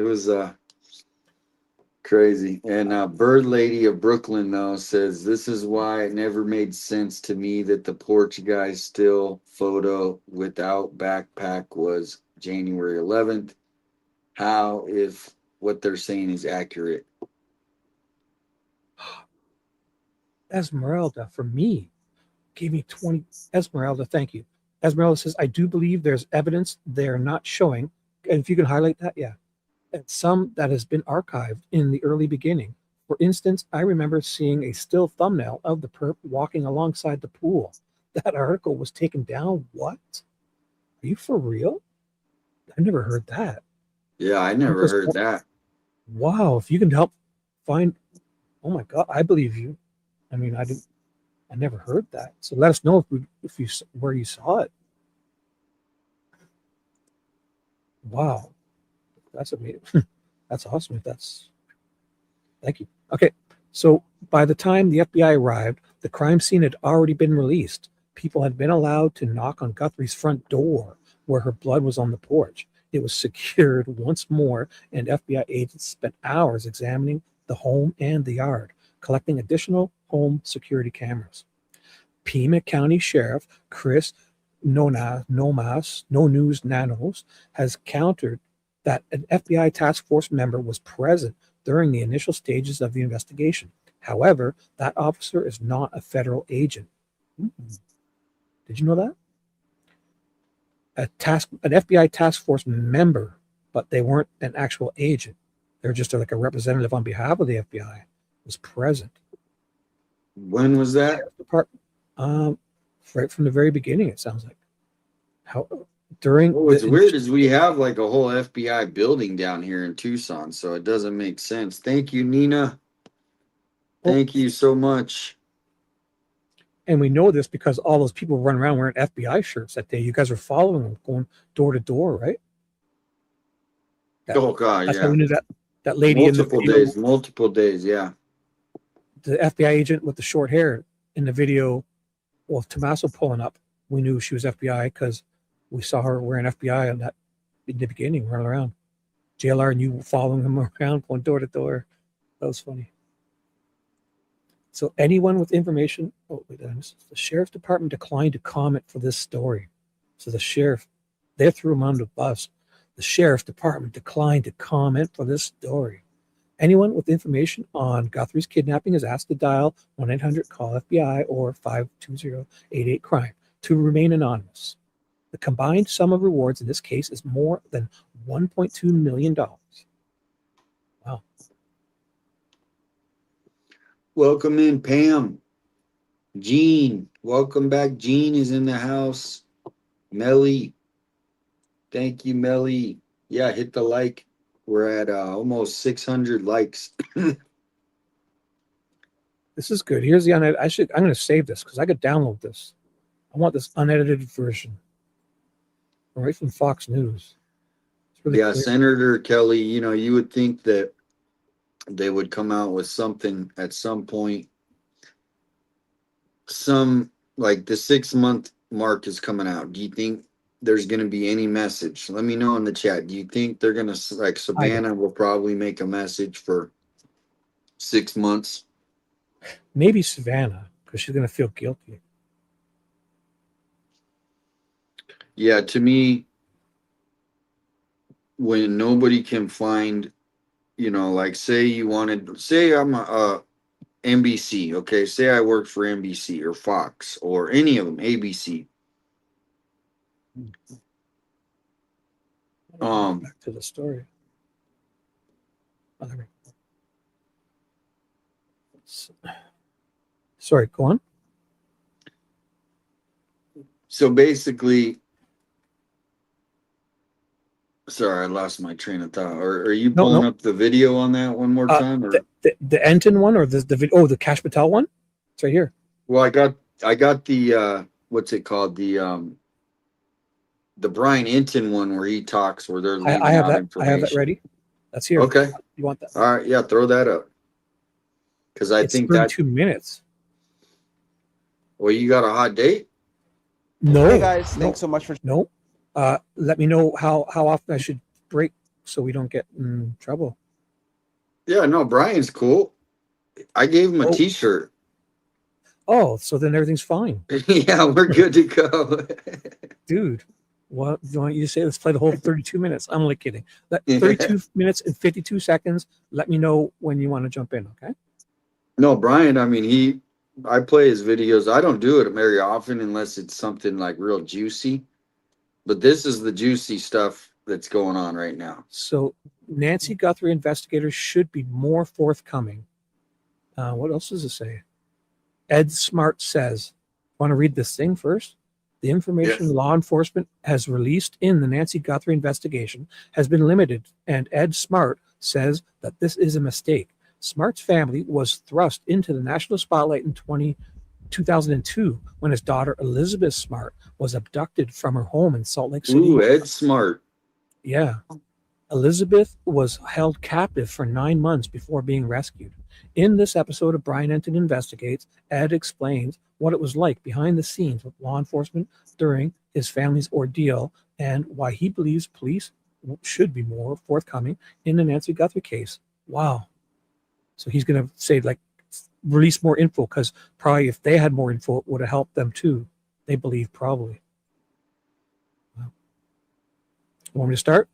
crazy. And Bird Lady of Brooklyn though says this is why it never made sense to me that the Portuguese still photo without backpack was January 11th. How if what they're saying is accurate? Esmeralda, for me, gave me 20. Esmeralda, thank you. Esmeralda says, I do believe there's evidence they're not showing. And if you can highlight that, yeah. And some that has been archived in the early beginning. For instance, I remember seeing a still thumbnail of the perp walking alongside the pool. That article was taken down. What? Are you for real? I've never heard that. Yeah, I never heard that. Wow, if you can help find, oh my God, I believe you. I mean, I never heard that. So let us know where you saw it. Wow, that's amazing. That's awesome. Thank you. Okay, so by the time the FBI arrived, the crime scene had already been released. People had been allowed to knock on Guthrie's front door where her blood was on the porch. It was secured once more, and FBI agents spent hours examining the home and the yard, collecting additional home security cameras. Pima County Sheriff Chris Nanos has countered that an FBI task force member was present during the initial stages of the investigation. However, that officer is not a federal agent. Did you know that? An FBI task force member, but they weren't an actual agent. They're just like a representative on behalf of the FBI was present. When was that? Right from the very beginning, it sounds like. What's weird is we have like a whole FBI building down here in Tucson, so it doesn't make sense. Thank you, Nina. Thank you so much. And we know this because all those people run around wearing FBI shirts that day. You guys are following them, going door to door, right? Oh God, that's yeah. How we knew that lady multiple days, yeah. The FBI agent with the short hair in the video, well, Tommaso pulling up, we knew she was FBI because we saw her wearing FBI on that in the beginning, running around. JLR and you following him around, going door to door. That was funny. So anyone with information, the sheriff's department declined to comment for this story. So the sheriff, they threw him under the bus. The sheriff's department declined to comment for this story. Anyone with information on Guthrie's kidnapping is asked to dial 1-800-CALL-FBI or 520-88-CRIME to remain anonymous. The combined sum of rewards in this case is more than $1.2 million. Wow. Welcome in, Pam. Gene, welcome back. Gene is in the house. Melly, thank you, Melly. Yeah, hit the like. We're at almost 600 likes. This is good. Here's the unedited. I'm going to save this because I could download this. I want this unedited version right from Fox News. really Yeah, clear. Senator Kelly, you know, you would think that they would come out with something at some point. Some like the 6 month mark is coming out. Do you think there's going to be any message? Let me know in the chat. Do you think they're going to, like, Savannah will probably make a message for 6 months? Maybe Savannah, because she's going to feel guilty. Yeah, to me, when nobody can find, you know, like, say I'm a NBC, okay? Say I work for NBC or Fox or any of them, ABC. Back to the story. Sorry, go on. So basically, sorry, I lost my train of thought. Are you pulling up the video on that one more time? Or the Enton one, or the video? Oh, the Cash Patel one. It's right here. Well, I got the what's it called, the Brian Enton one where he talks, where they're leaving out information. I have that ready. That's here. Okay. You want that? All right, yeah, throw that up. Because I think that 32 minutes. Well, you got a hot date? No. Hey guys, thanks so much for. No. Let me know how often I should break so we don't get in trouble. Yeah, no, Brian's cool. I gave him a T-shirt. Oh, so then everything's fine. Yeah, we're good to go. Dude, what do you want you to say? Let's play the whole 32 minutes. I'm only kidding. 32 minutes and 52 seconds. Let me know when you want to jump in, okay? No, Brian, I mean, I play his videos. I don't do it very often unless it's something like real juicy. But this is the juicy stuff that's going on right now. So Nancy Guthrie investigators should be more forthcoming. What else does it say? Ed Smart says, want to read this thing first? The information law enforcement has released in the Nancy Guthrie investigation has been limited, and Ed Smart says that this is a mistake. Smart's family was thrust into the national spotlight in 2002 when his daughter Elizabeth Smart was abducted from her home in Salt Lake City. Ooh, Ed Smart. Yeah. Elizabeth was held captive for 9 months before being rescued. In this episode of Brian Enton Investigates, Ed explains what it was like behind the scenes with law enforcement during his family's ordeal and why he believes police should be more forthcoming in the Nancy Guthrie case. Wow. So he's going to say, like, release more info, because probably if they had more info, it would have helped them too. They believe probably. Wow. Want me to start?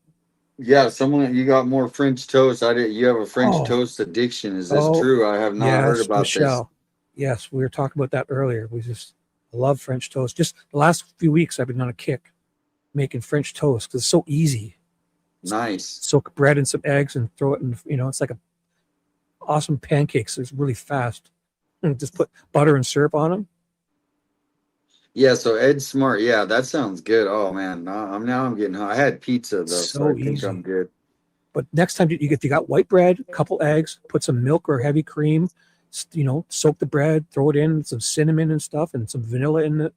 Yeah, you got more French toast. You have a French toast addiction. Is this true? I have not heard about Michelle. This. Yes, we were talking about that earlier. I love French toast. Just the last few weeks, I've been on a kick making French toast because it's so easy. Nice. Soak bread and some eggs and throw it in, it's like a awesome pancakes. It's really fast. And just put butter and syrup on them. Yeah, so Ed Smart, yeah, that sounds good. Oh man, I'm getting high. I had pizza though, so I think I'm good. But next time you got white bread, a couple eggs, put some milk or heavy cream, soak the bread, throw it in, some cinnamon and stuff, and some vanilla in it,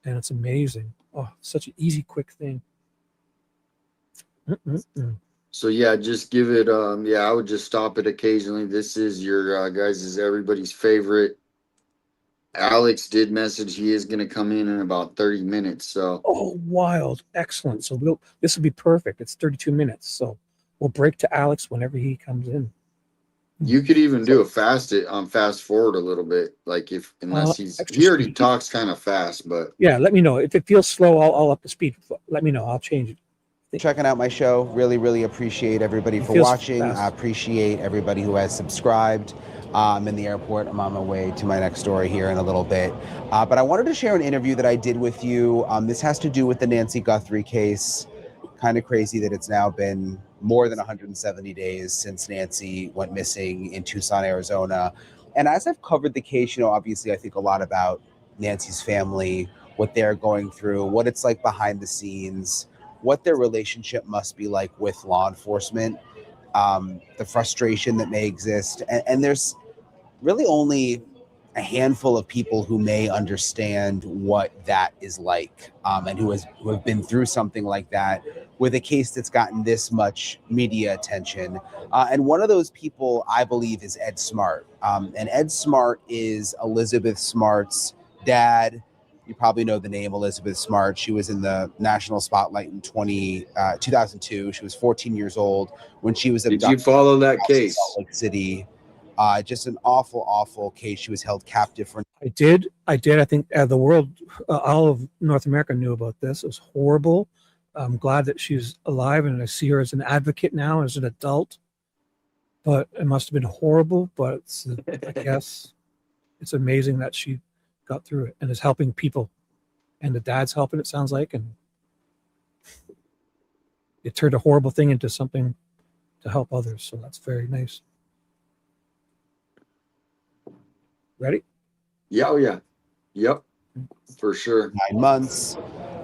and it's amazing. Oh, such an easy, quick thing. So yeah, just give it. I would just stop it occasionally. This is your everybody's favorite. Alex did message he is going to come in about 30 minutes. So wild, excellent. So this will be perfect. It's 32 minutes, so we'll break to Alex whenever he comes in. You could even do a fast forward a little bit, like unless he already talks kind of fast, but yeah, let me know if it feels slow. I'll up the speed. Let me know. I'll change it. Checking out my show. Really appreciate everybody for watching. Fast. I appreciate everybody who has subscribed. I'm in the airport. I'm on my way to my next story here in a little bit. But I wanted to share an interview that I did with you. This has to do with the Nancy Guthrie case. Kind of crazy that it's now been more than 170 days since Nancy went missing in Tucson, Arizona. And as I've covered the case, obviously I think a lot about Nancy's family, what they're going through, what it's like behind the scenes, what their relationship must be like with law enforcement, the frustration that may exist. And there's really only a handful of people who may understand what that is like, and who have been through something like that with a case that's gotten this much media attention. And one of those people, I believe, is Ed Smart. And Ed Smart is Elizabeth Smart's dad. You probably know the name Elizabeth Smart. She was in the national spotlight in 2002. She was 14 years old when she was abducted. Did you follow that case? Salt Lake City. Just an awful, awful case. She was held captive for. I did. I think the world, all of North America knew about this. It was horrible. I'm glad that she's alive, and I see her as an advocate now, as an adult. But it must have been horrible. But it's, I guess it's amazing that she got through it and is helping people. And the dad's helping, it sounds like. And it turned a horrible thing into something to help others. So that's very nice. Ready? Yeah, oh yeah. Yep, for sure. 9 months.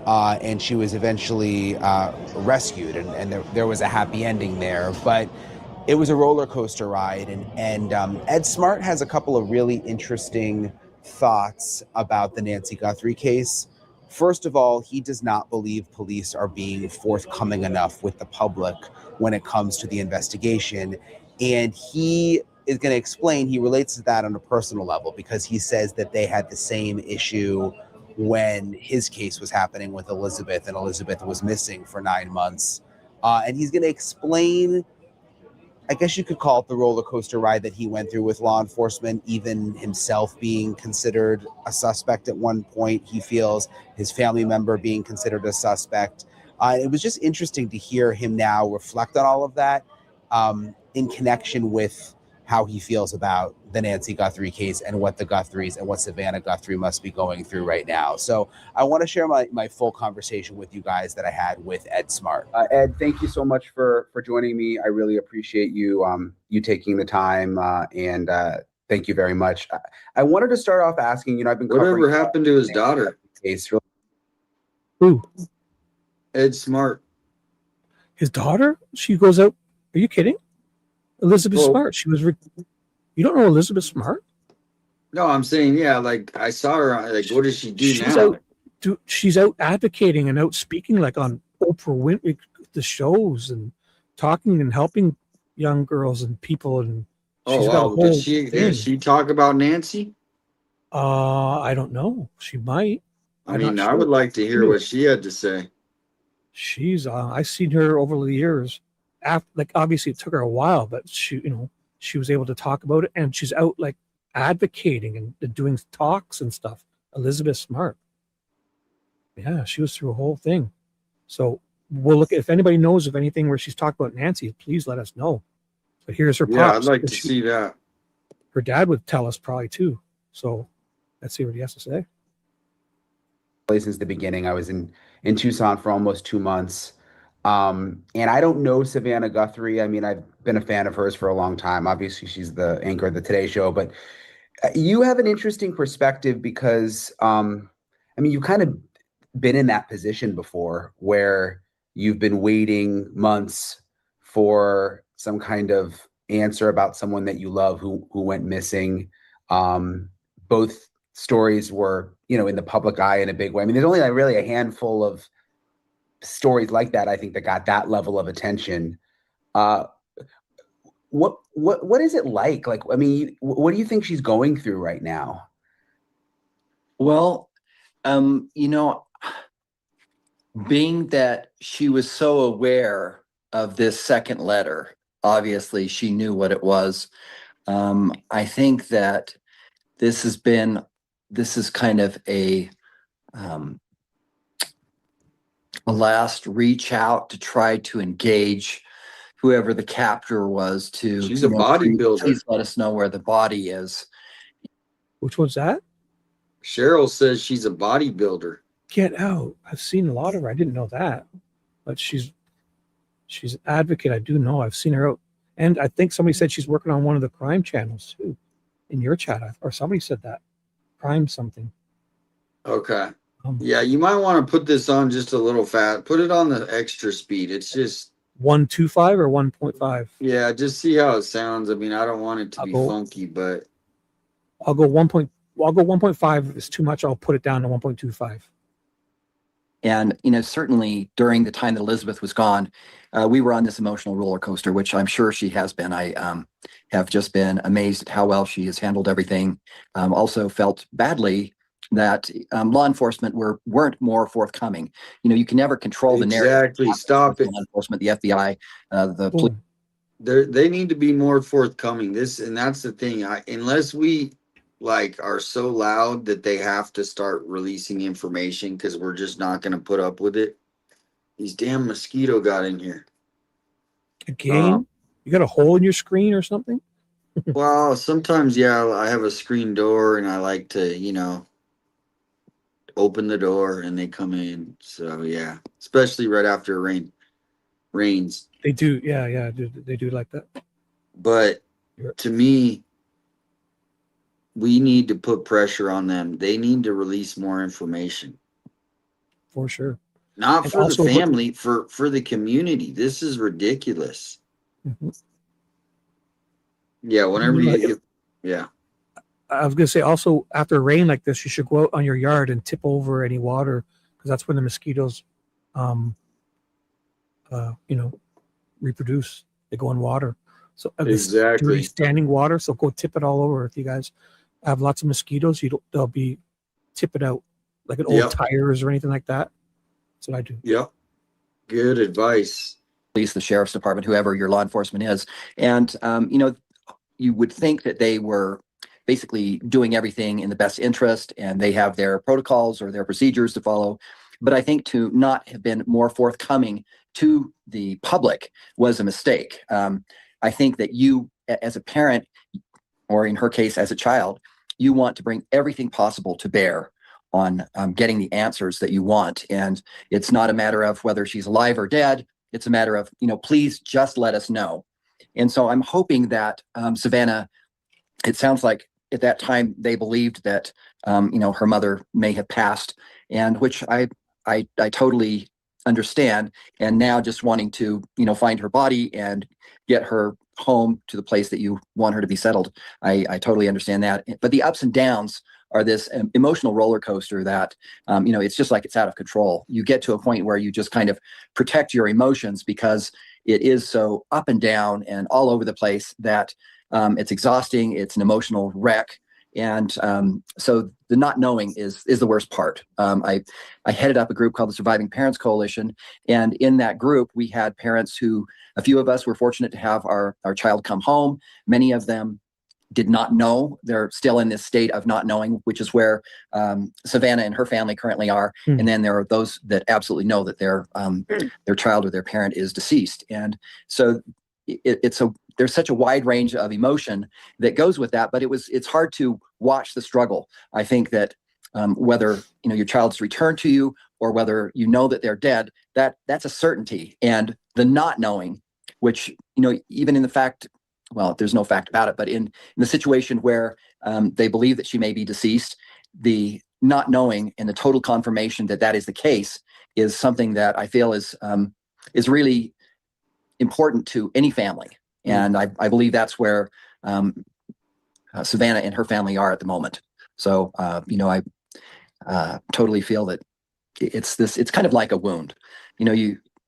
And she was eventually rescued, and there was a happy ending there. But it was a roller coaster ride. And Ed Smart has a couple of really interesting thoughts about the Nancy Guthrie case. First of all, he does not believe police are being forthcoming enough with the public when it comes to the investigation. And he is going to explain, he relates to that on a personal level, because he says that they had the same issue when his case was happening with Elizabeth, and Elizabeth was missing for 9 months. And he's going to explain, I guess you could call it the roller coaster ride that he went through with law enforcement, even himself being considered a suspect at one point. He feels his family member being considered a suspect. It was just interesting to hear him now reflect on all of that in connection with how he feels about the Nancy Guthrie case and what the Guthries and what Savannah Guthrie must be going through right now. So I want to share my full conversation with you guys that I had with Ed Smart. Ed, thank you so much for joining me. I really appreciate you you taking the time and thank you very much. I wanted to start off asking, I've been covering Whatever happened to his daughter? Case. Who? Ed Smart. His daughter? She goes out. Are you kidding? Elizabeth Smart. She was. You don't know Elizabeth Smart? No, I'm saying, yeah. Like I saw her. Like, what does she do now? She's out advocating and out speaking, like on Oprah Winfrey, the shows, and talking and helping young girls and people. And she's got a whole did she talk about Nancy? I don't know. She might. I mean, I would like to hear what she had to say. She's. I've seen her over the years. Like obviously it took her a while, but she was able to talk about it, and she's out like advocating and doing talks and stuff. Elizabeth Smart. Yeah, she was through a whole thing. So we'll look at, if anybody knows of anything where she's talked about Nancy, please let us know. But here's her pops. Yeah, I'd like to see that. Her dad would tell us probably too. So let's see what he has to say. Since the beginning, I was in Tucson for almost 2 months. And I don't know Savannah Guthrie. I mean, I've been a fan of hers for a long time. Obviously, she's the anchor of the Today Show, but you have an interesting perspective because, I mean, you've kind of been in that position before where you've been waiting months for some kind of answer about someone that you love who went missing. Both stories were, in the public eye in a big way. I mean, there's only really a handful of stories like that, I think, that got that level of attention. What is it like? Like, I mean, what do you think she's going through right now? Well, being that she was so aware of this second letter, obviously she knew what it was. I think that this is kind of a last reach out to try to engage whoever the captor was to. She's a bodybuilder. Please let us know where the body is. Which one's that? Cheryl says she's a bodybuilder. Get out. I've seen a lot of her. I didn't know that. But she's an advocate. I do know. I've seen her out. And I think somebody said she's working on one of the crime channels too. In your chat. Or somebody said that. Crime something. Okay. Yeah, you might want to put this on just a little fast. Put it on the extra speed. It's just 1.25 or 1.5. Yeah, just see how it sounds. I mean, I don't want it to be funky, but I'll go 1.5. If it's too much, I'll put it down to 1.25. And, certainly during the time that Elizabeth was gone, we were on this emotional roller coaster, which I'm sure she has been. I have just been amazed at how well she has handled everything. Also felt badly that law enforcement weren't more forthcoming. You can never control the narrative. Exactly. Stop it. Law enforcement, the FBI, the police. They need to be more forthcoming. And that's the thing. Unless we are so loud that they have to start releasing information, because we're just not going to put up with it. These damn mosquito got in here. Again, you got a hole in your screen or something? Well, sometimes, yeah, I have a screen door and I like to, open the door and they come in. So yeah, especially right after rains. They do, yeah, they do like that. But to me, we need to put pressure on them. They need to release more information. For sure. Not And for the also, family, for the community. This is ridiculous. Mhm. Yeah, whenever yeah. I was gonna say also, after rain like this, you should go out on your yard and tip over any water, because that's when the mosquitoes, reproduce. They go in water. So Exactly. dirty standing water. So go tip it all over. If you guys have lots of mosquitoes, they'll be tip it out, like an old tires or anything like that. That's what I do. Yep. Good advice. Police, the sheriff's department, whoever your law enforcement is. And, you would think that they were basically doing everything in the best interest and they have their protocols or their procedures to follow. But I think to not have been more forthcoming to the public was a mistake. I think that you, as a parent, or in her case, as a child, you want to bring everything possible to bear on getting the answers that you want. And it's not a matter of whether she's alive or dead. It's a matter of, please just let us know. And so I'm hoping that Savannah, it sounds like at that time they believed that, her mother may have passed, and which I totally understand. And now just wanting to, find her body and get her home to the place that you want her to be settled. I totally understand that. But the ups and downs are this emotional roller coaster that, it's just like it's out of control. You get to a point where you just kind of protect your emotions because it is so up and down and all over the place that it's exhausting. It's an emotional wreck. And so the not knowing is the worst part. I headed up a group called the Surviving Parents Coalition. And in that group, we had parents who, a few of us were fortunate to have our child come home. Many of them did not know. They're still in this state of not knowing, which is where Savannah and her family currently are. And then there are those that absolutely know that their child or their parent is deceased. And so there's such a wide range of emotion that goes with that, but it's hard to watch the struggle. I think that whether your child's returned to you or whether you know that they're dead, that's a certainty. And the not knowing, which even in the fact, well, there's no fact about it, but in the situation where they believe that she may be deceased, the not knowing and the total confirmation that that is the case is something that I feel is really important to any family. And I believe that's where Savannah and her family are at the moment. So, I totally feel that it's kind of like a wound.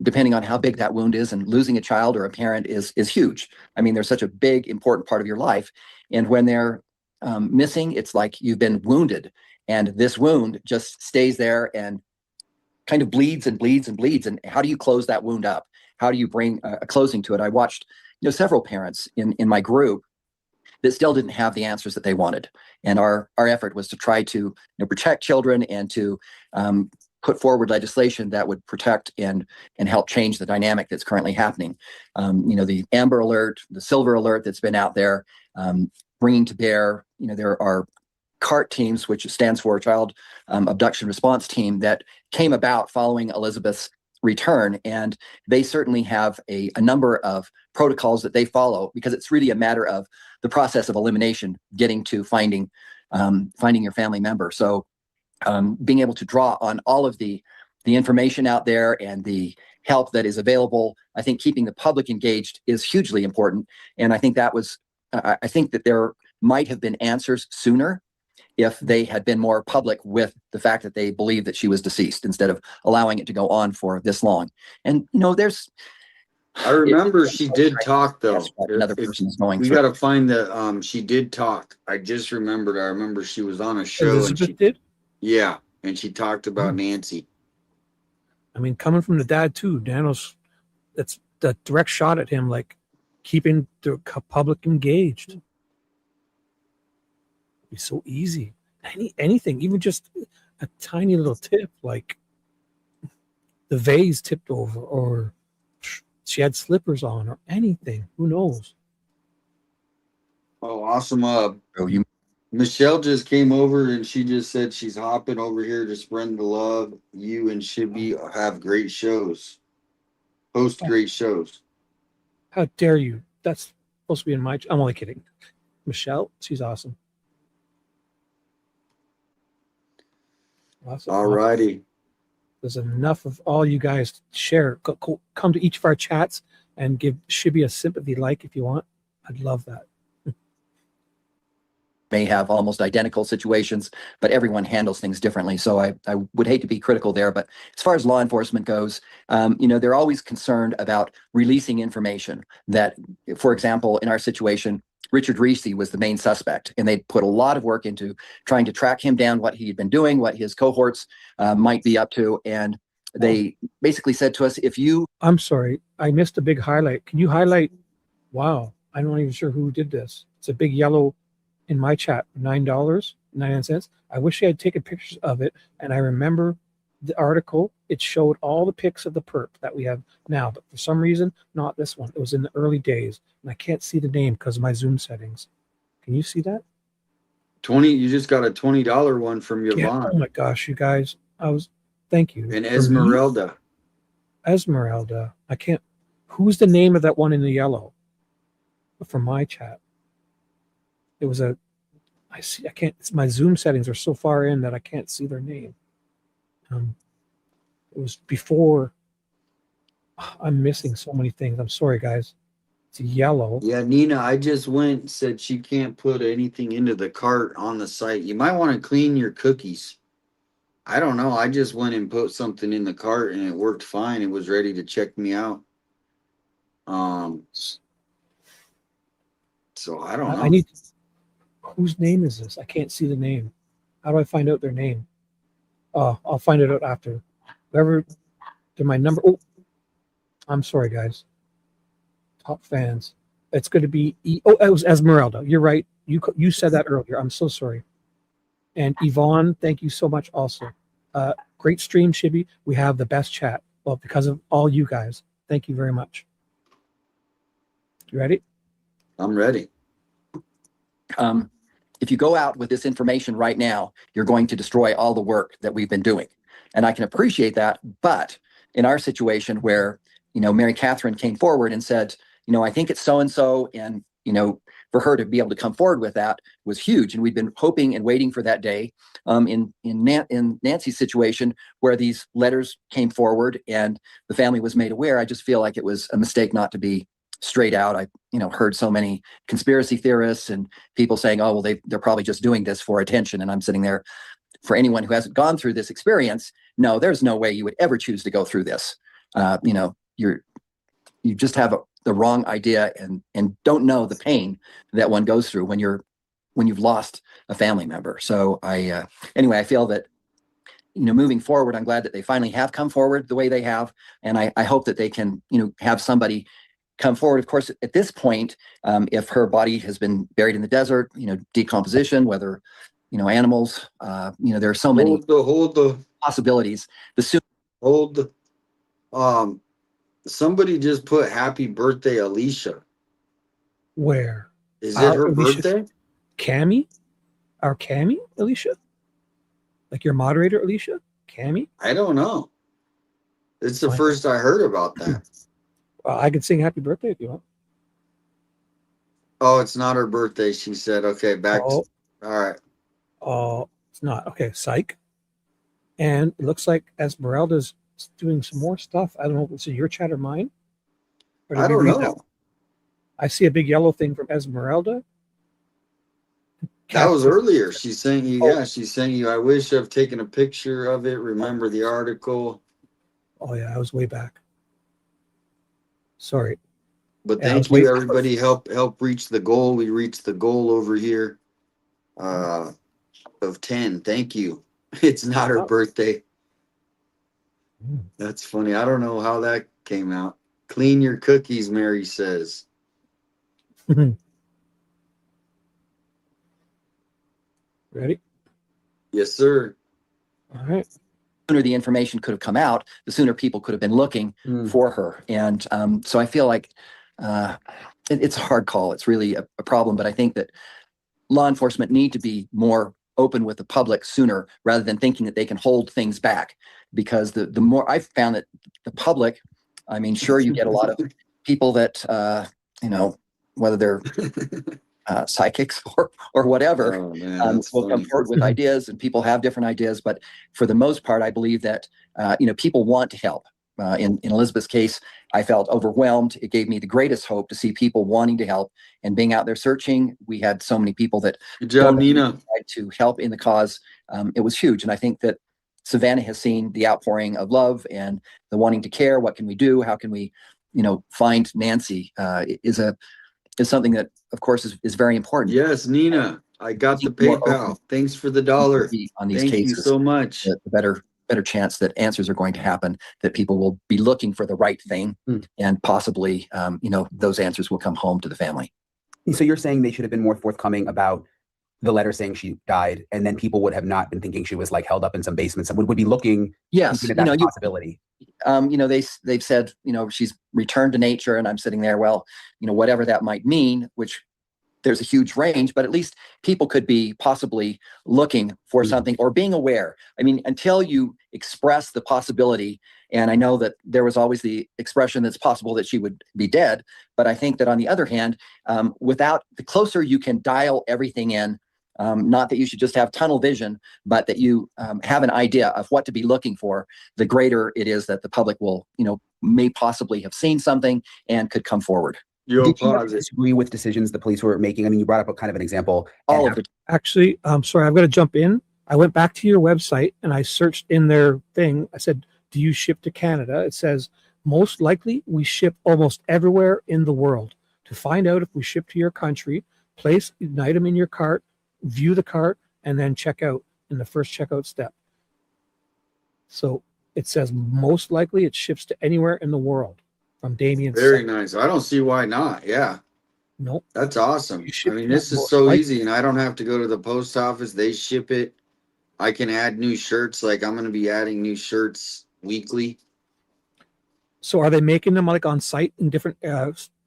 Depending on how big that wound is, and losing a child or a parent is huge. I mean, they're such a big, important part of your life. And when they're missing, it's like you've been wounded. And this wound just stays there and kind of bleeds and bleeds and bleeds. And how do you close that wound up? How do you bring a closing to it? I watched several parents in my group that still didn't have the answers that they wanted. And our effort was to try to protect children and to put forward legislation that would protect and help change the dynamic that's currently happening. The Amber Alert, the Silver Alert that's been out there, bringing to bear, there are CART teams, which stands for Child Abduction Response Team, that came about following Elizabeth's return. And they certainly have a number of protocols that they follow, because it's really a matter of the process of elimination, getting to finding your family member. So being able to draw on all of the information out there and the help that is available, I think keeping the public engaged is hugely important. And I think I think that there might have been answers sooner if they had been more public with the fact that they believed that she was deceased instead of allowing it to go on for this long. And, you know, I remember she did talk though. Another person is going We through. got to find the, she did talk. I just remembered. I remember she was on a show. Elizabeth and she did? Yeah. And she talked about Nancy. I mean, coming from the dad too, Nanos, that's the direct shot at him, like keeping the public engaged. It'd be so easy. Anything, even just a tiny little tip, like the vase tipped over, or she had slippers on, or anything. Who knows? Oh, awesome. Michelle just came over and she just said she's hopping over here to spread the love. You and Shibby have great shows. Host great shows. How dare you? That's supposed to be in my. I'm only kidding. Michelle, she's awesome. Awesome. All righty. There's enough of all you guys to share. Come to each of our chats and give Shibby a sympathy like if you want. I'd love that. May have almost identical situations, but everyone handles things differently. So I would hate to be critical there, but as far as law enforcement goes, you know, they're always concerned about releasing information that, for example, in our situation, Richard Reese was the main suspect, and they put a lot of work into trying to track him down, what he had been doing, what his cohorts might be up to. And they basically said to us, if you... I'm sorry, I missed a big highlight. Can you highlight? Wow, I'm not even sure who did this. It's a big yellow in my chat, $9.99. I wish I had taken pictures of it, and I remember the article. It showed all the pics of the perp that we have now, but for some reason, not this one. It was in the early days, and I can't see the name because of my Zoom settings. Can you see that? 20. You just got a $20 one from Yvonne. Yeah, oh my gosh, you guys! Thank you. And Esmeralda. Esmeralda. I can't. Who's the name of that one in the yellow? From my chat. It was I can't, my Zoom settings are so far in that I can't see their name. It was before. I'm missing so many things. I'm sorry, guys. It's yellow. Yeah, Nina, I just went and said she can't put anything into the cart on the site. You might want to clean your cookies. I don't know. I just went and put something in the cart and it worked fine. It was ready to check me out. So I don't know. I need. Whose name is this? I can't see the name. How do I find out their name? I'll find it out after. Whoever did my number. Oh, I'm sorry, guys. Top fans. It's going to be. Oh, it was Esmeralda. You're right. You said that earlier. I'm so sorry. And Yvonne, thank you so much. Also, great stream, Shibby. We have the best chat. Well, because of all you guys. Thank you very much. You ready? I'm ready. If you go out with this information right now, you're going to destroy all the work that we've been doing. And I can appreciate that. But in our situation where, you know, Mary Catherine came forward and said, you know, I think it's so-and-so, and, you know, for her to be able to come forward with that was huge. And we'd been hoping and waiting for that day. In Nancy's situation, where these letters came forward and the family was made aware, I just feel like it was a mistake not to be straight out. I, you know, heard so many conspiracy theorists and people saying, oh, well, they're probably just doing this for attention. And I'm sitting there, for anyone who hasn't gone through this experience, no, there's no way you would ever choose to go through this. You know, you just have the wrong idea and don't know the pain that one goes through when you've lost a family member. So anyway, I feel that, you know, moving forward, I'm glad that they finally have come forward the way they have. And I hope that they can, you know, have somebody come forward. Of course, at this point, if her body has been buried in the desert, you know, decomposition, whether, you know, animals, you know, there are so many possibilities. Somebody just put happy birthday, Alicia. Where? Is it her birthday? Cammy? Our Cammy, Alicia? Like your moderator, Alicia? Cammy? I don't know. It's the first I heard about that. I could sing happy birthday if you want. Oh, it's not her birthday, she said. Okay, all right. Oh, it's not. Okay, psych. And it looks like Esmeralda's doing some more stuff. I don't know if it's in your chat or mine. Or I don't know. That? I see a big yellow thing from Esmeralda. That was earlier. She's saying you, yeah, she's saying you, I wish I've taken a picture of it. Remember the article. Oh yeah, I was way back. Sorry. But Yeah, thank you, everybody. Help reach the goal. We reached the goal over here of 10. Thank you. It's not her birthday. That's funny. I don't know how that came out. Clean your cookies, Mary says. Ready? Yes, sir. All right. The sooner the information could have come out, the sooner people could have been looking for her. And so I feel like it's a hard call. It's really a problem. But I think that law enforcement need to be more open with the public sooner rather than thinking that they can hold things back. Because the more I've found that the public, I mean, sure, you get a lot of people that, whether they're psychics or whatever, will come forward with ideas, and people have different ideas. But for the most part, I believe that, people want to help. In Elizabeth's case, I felt overwhelmed. It gave me the greatest hope to see people wanting to help and being out there searching. We had so many people that good job, Nina, to help in the cause. It was huge. And I think that Savannah has seen the outpouring of love and the wanting to care. What can we do? How can we, find Nancy is something that, of course, is very important. Yes, Nina, I got the PayPal. Thanks for the $1 on these Thank cases. you so much. The better chance that answers are going to happen, that people will be looking for the right thing, and possibly, those answers will come home to the family. So you're saying they should have been more forthcoming about the letter saying she died, and then people would have not been thinking she was like held up in some basement. Someone would be looking. Yes, at that possibility. They've said, she's returned to nature, and I'm sitting there. Well, whatever that might mean, which there's a huge range, but at least people could be possibly looking for something or being aware. I mean, until you express the possibility, and I know that there was always the expression that's possible that she would be dead, but I think that on the other hand, without the closer you can dial everything in, not that you should just have tunnel vision, but that you have an idea of what to be looking for, the greater it is that the public will, may possibly have seen something and could come forward. Did you disagree with decisions the police were making? I mean, you brought up a kind of an example. All of it. Actually, I'm sorry, I've got to jump in. I went back to your website and I searched in their thing. I said, do you ship to Canada? It says, most likely we ship almost everywhere in the world. To find out if we ship to your country, place an item in your cart, view the cart, and then check out in the first checkout step. So it says most likely it ships to anywhere in the world. From Damien. Very nice. I don't see why not. Yeah. Nope. That's awesome. I mean, this is so easy, and I don't have to go to the post office. They ship it. I can add new shirts. Like, I'm going to be adding new shirts weekly. So are they making them like on site in different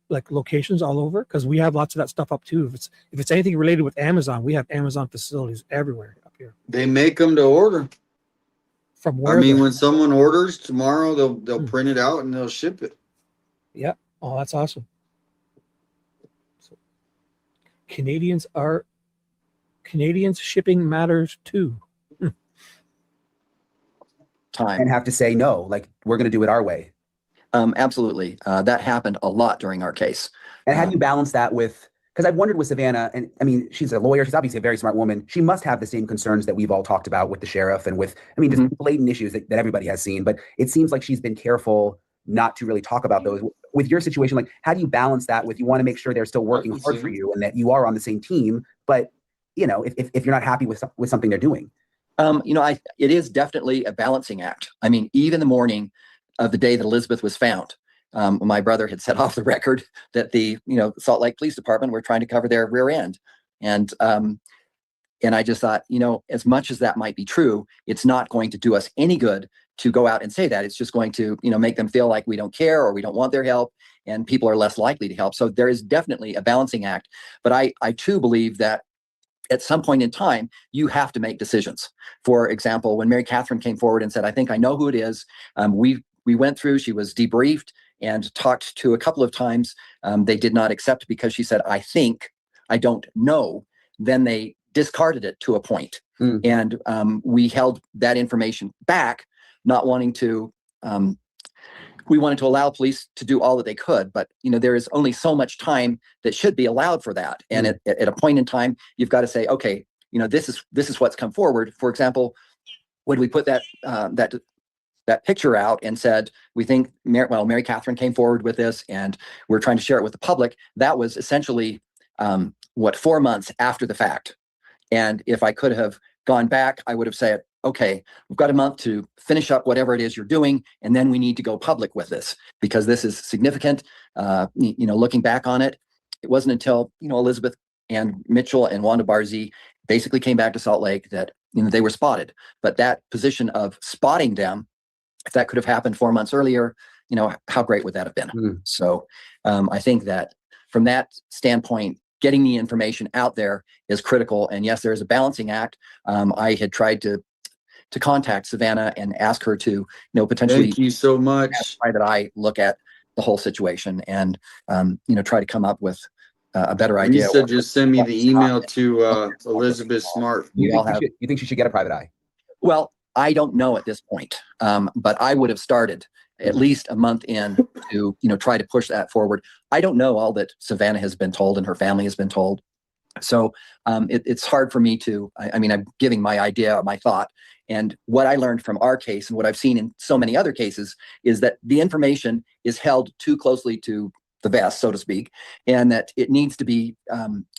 like locations all over? Because we have lots of that stuff up too. If it's anything related with Amazon, we have Amazon facilities everywhere up here. They make them to order. From where? I mean, when someone orders tomorrow, they'll print it out and they'll ship it. Yeah. Oh, that's awesome. So, Canadians shipping matters too. Time. And have to say no, like we're going to do it our way. Absolutely. That happened a lot during our case. And how do you balance that with, because I've wondered with Savannah, and I mean, she's a lawyer. She's obviously a very smart woman. She must have the same concerns that we've all talked about with the sheriff and with, I mean, just blatant issues that everybody has seen. But it seems like she's been careful not to really talk about those. With your situation, like, how do you balance that with, you want to make sure they're still working hard for you and that you are on the same team, but if you're not happy with something they're doing? It is definitely a balancing act. I mean, even the morning of the day that Elizabeth was found, my brother had said off the record that the Salt Lake Police Department were trying to cover their rear end, and I just thought, as much as that might be true, it's not going to do us any good to go out and say that. It's just going to make them feel like we don't care or we don't want their help, and people are less likely to help. So there is definitely a balancing act. But I too believe that at some point in time, you have to make decisions. For example, when Mary Catherine came forward and said, I think I know who it is, we went through, she was debriefed and talked to a couple of times. They did not accept because she said, I think, I don't know. Then they discarded it to a point. And we held that information back, not wanting to we wanted to allow police to do all that they could, but there is only so much time that should be allowed for that. And at a point in time, you've got to say, okay, this is what's come forward. For example, when we put that picture out and said, we think Mary Catherine came forward with this and we're trying to share it with the public, that was essentially 4 months after the fact. And if I could have gone back, I would have said, okay, we've got a month to finish up whatever it is you're doing, and then we need to go public with this because this is significant. Looking back on it, it wasn't until Elizabeth and Mitchell and Wanda Barzee basically came back to Salt Lake that they were spotted. But that position of spotting them, if that could have happened 4 months earlier, how great would that have been? So I think that from that standpoint, getting the information out there is critical. And yes, there is a balancing act. I had tried to contact Savannah and ask her to, potentially. Thank you so much. Try that I look at the whole situation and, try to come up with a better idea. Lisa just send me the email to Elizabeth Smart. You think she should get a private eye? Well, I don't know at this point, but I would have started at least a month in to, try to push that forward. I don't know all that Savannah has been told and her family has been told. So it's hard for me to, I'm giving my idea, my thought. And what I learned from our case and what I've seen in so many other cases is that the information is held too closely to the vest, so to speak, and that it needs to be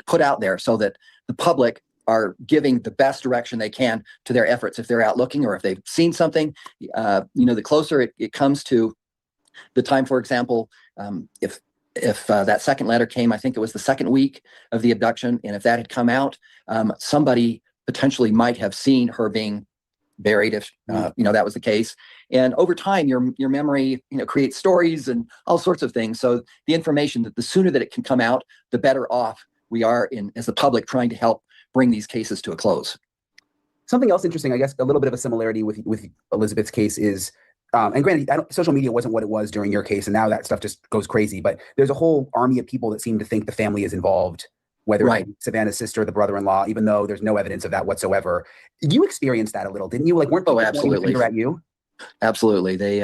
put out there so that the public are giving the best direction they can to their efforts. If they're out looking or if they've seen something, the closer it comes to the time, for example, if that second letter came, I think it was the second week of the abduction. And if that had come out, somebody potentially might have seen her being buried if, that was the case. And over time, your memory, creates stories and all sorts of things. So the information that the sooner that it can come out, the better off we are as the public trying to help bring these cases to a close. Something else interesting, I guess, a little bit of a similarity with Elizabeth's case is, and granted, social media wasn't what it was during your case, and now that stuff just goes crazy. But there's a whole army of people that seem to think the family is involved, whether it's Savannah's sister, the brother-in-law, even though there's no evidence of that whatsoever. You experienced that a little, didn't you? Like, weren't people absolutely pointing the finger at you? Absolutely. They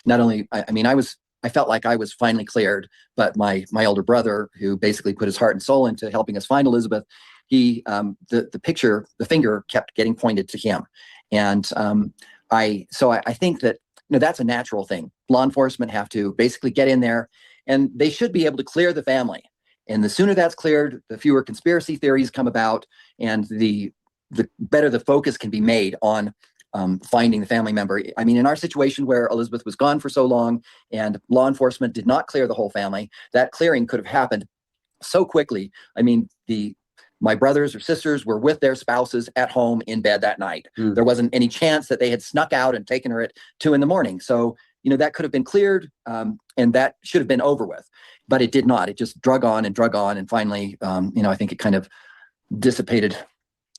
not only. I felt like I was finally cleared, but my older brother, who basically put his heart and soul into helping us find Elizabeth, he the finger kept getting pointed to him, and I think that that's a natural thing. Law enforcement have to basically get in there, and they should be able to clear the family. And the sooner that's cleared, the fewer conspiracy theories come about, and the better the focus can be made on finding the family member. In our situation where Elizabeth was gone for so long and law enforcement did not clear the whole family, that clearing could have happened so quickly. My brothers or sisters were with their spouses at home in bed that night. There wasn't any chance that they had snuck out and taken her at 2 a.m. So, that could have been cleared, and that should have been over with, but it did not. It just drug on. And finally, I think it kind of dissipated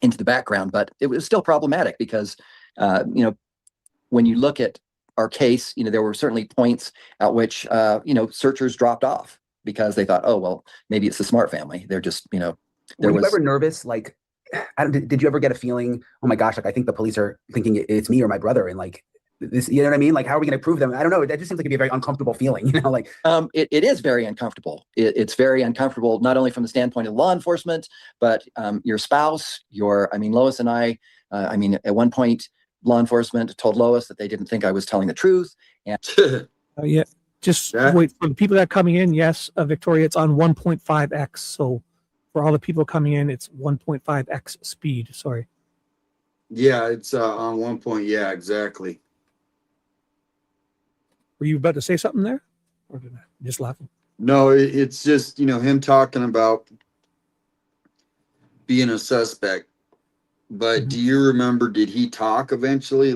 into the background, but it was still problematic because, when you look at our case, there were certainly points at which, searchers dropped off because they thought, oh, well, maybe it's the Smart family. They're just, Were you ever nervous? Like, did you ever get a feeling, oh my gosh, like I think the police are thinking it's me or my brother, and like this, you know what I mean? Like, how are we going to prove them? I don't know. That just seems like it'd be a very uncomfortable feeling, like. It is very uncomfortable. It's very uncomfortable, not only from the standpoint of law enforcement, but your spouse, Lois and I, at one point, law enforcement told Lois that they didn't think I was telling the truth. And yeah, just wait for the people that are coming in. Yes, Victoria, it's on 1.5x. So for all the people coming in, it's 1.5x speed. Sorry. Yeah, it's on 1 point. Yeah, exactly. Were you about to say something there, or did I just laughing? No, it's just him talking about being a suspect. But do you remember? Did he talk eventually,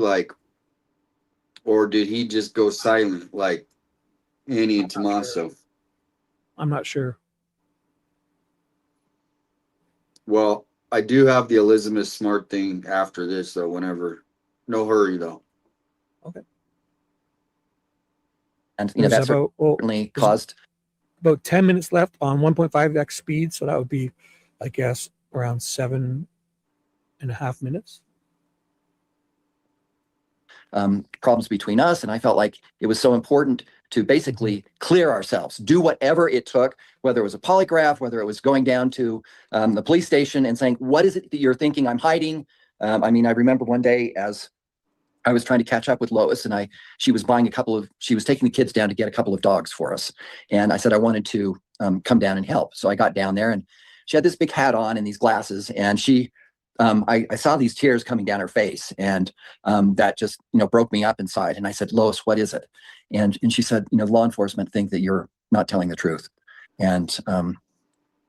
or did he just go silent, like Annie and Tommaso? I'm not sure. Well, I do have the Elizabeth Smart thing after this, though. Whenever, no hurry though. Okay. And that certainly caused about 10 minutes left on 1.5x speed, so that would be, I guess, around 7.5 minutes. problems between us. And I felt like it was so important to basically clear ourselves, do whatever it took, whether it was a polygraph, whether it was going down to the police station and saying, what is it that you're thinking I'm hiding? I mean, I remember one day as I was trying to catch up with Lois, and she was taking the kids down to get a couple of dogs for us. And I said, I wanted to come down and help. So I got down there, and she had this big hat on and these glasses, and I saw these tears coming down her face, and that just, broke me up inside. And I said, Lois, what is it? And she said, law enforcement think that you're not telling the truth. And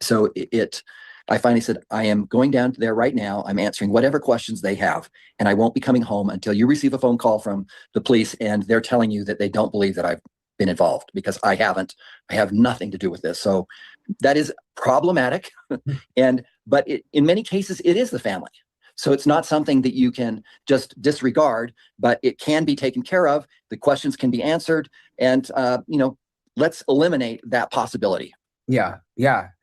so I finally said, I am going down there right now. I'm answering whatever questions they have, and I won't be coming home until you receive a phone call from the police and they're telling you that they don't believe that I've been involved, because I haven't. I have nothing to do with this. So that is problematic. But in many cases, it is the family. So it's not something that you can just disregard, but it can be taken care of. The questions can be answered, and let's eliminate that possibility. Yeah.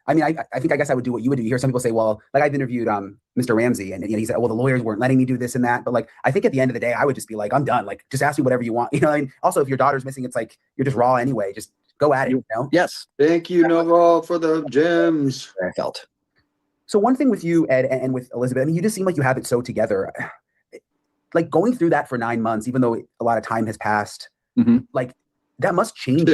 I mean, I think I guess I would do what you would do. You hear some people say, well, like I've interviewed Mr. Ramsey, and he said, well, the lawyers weren't letting me do this and that. But like, I think at the end of the day, I would just be like, I'm done. Like, just ask me whatever you want. And also, if your daughter's missing, it's like you're just raw anyway. Just go at it. Yes. Thank you, Noval, for the gems. I felt. So one thing with you, Ed, and with Elizabeth, I mean, you just seem like you have it so together. Like going through that for 9 months, even though a lot of time has passed, like that must change.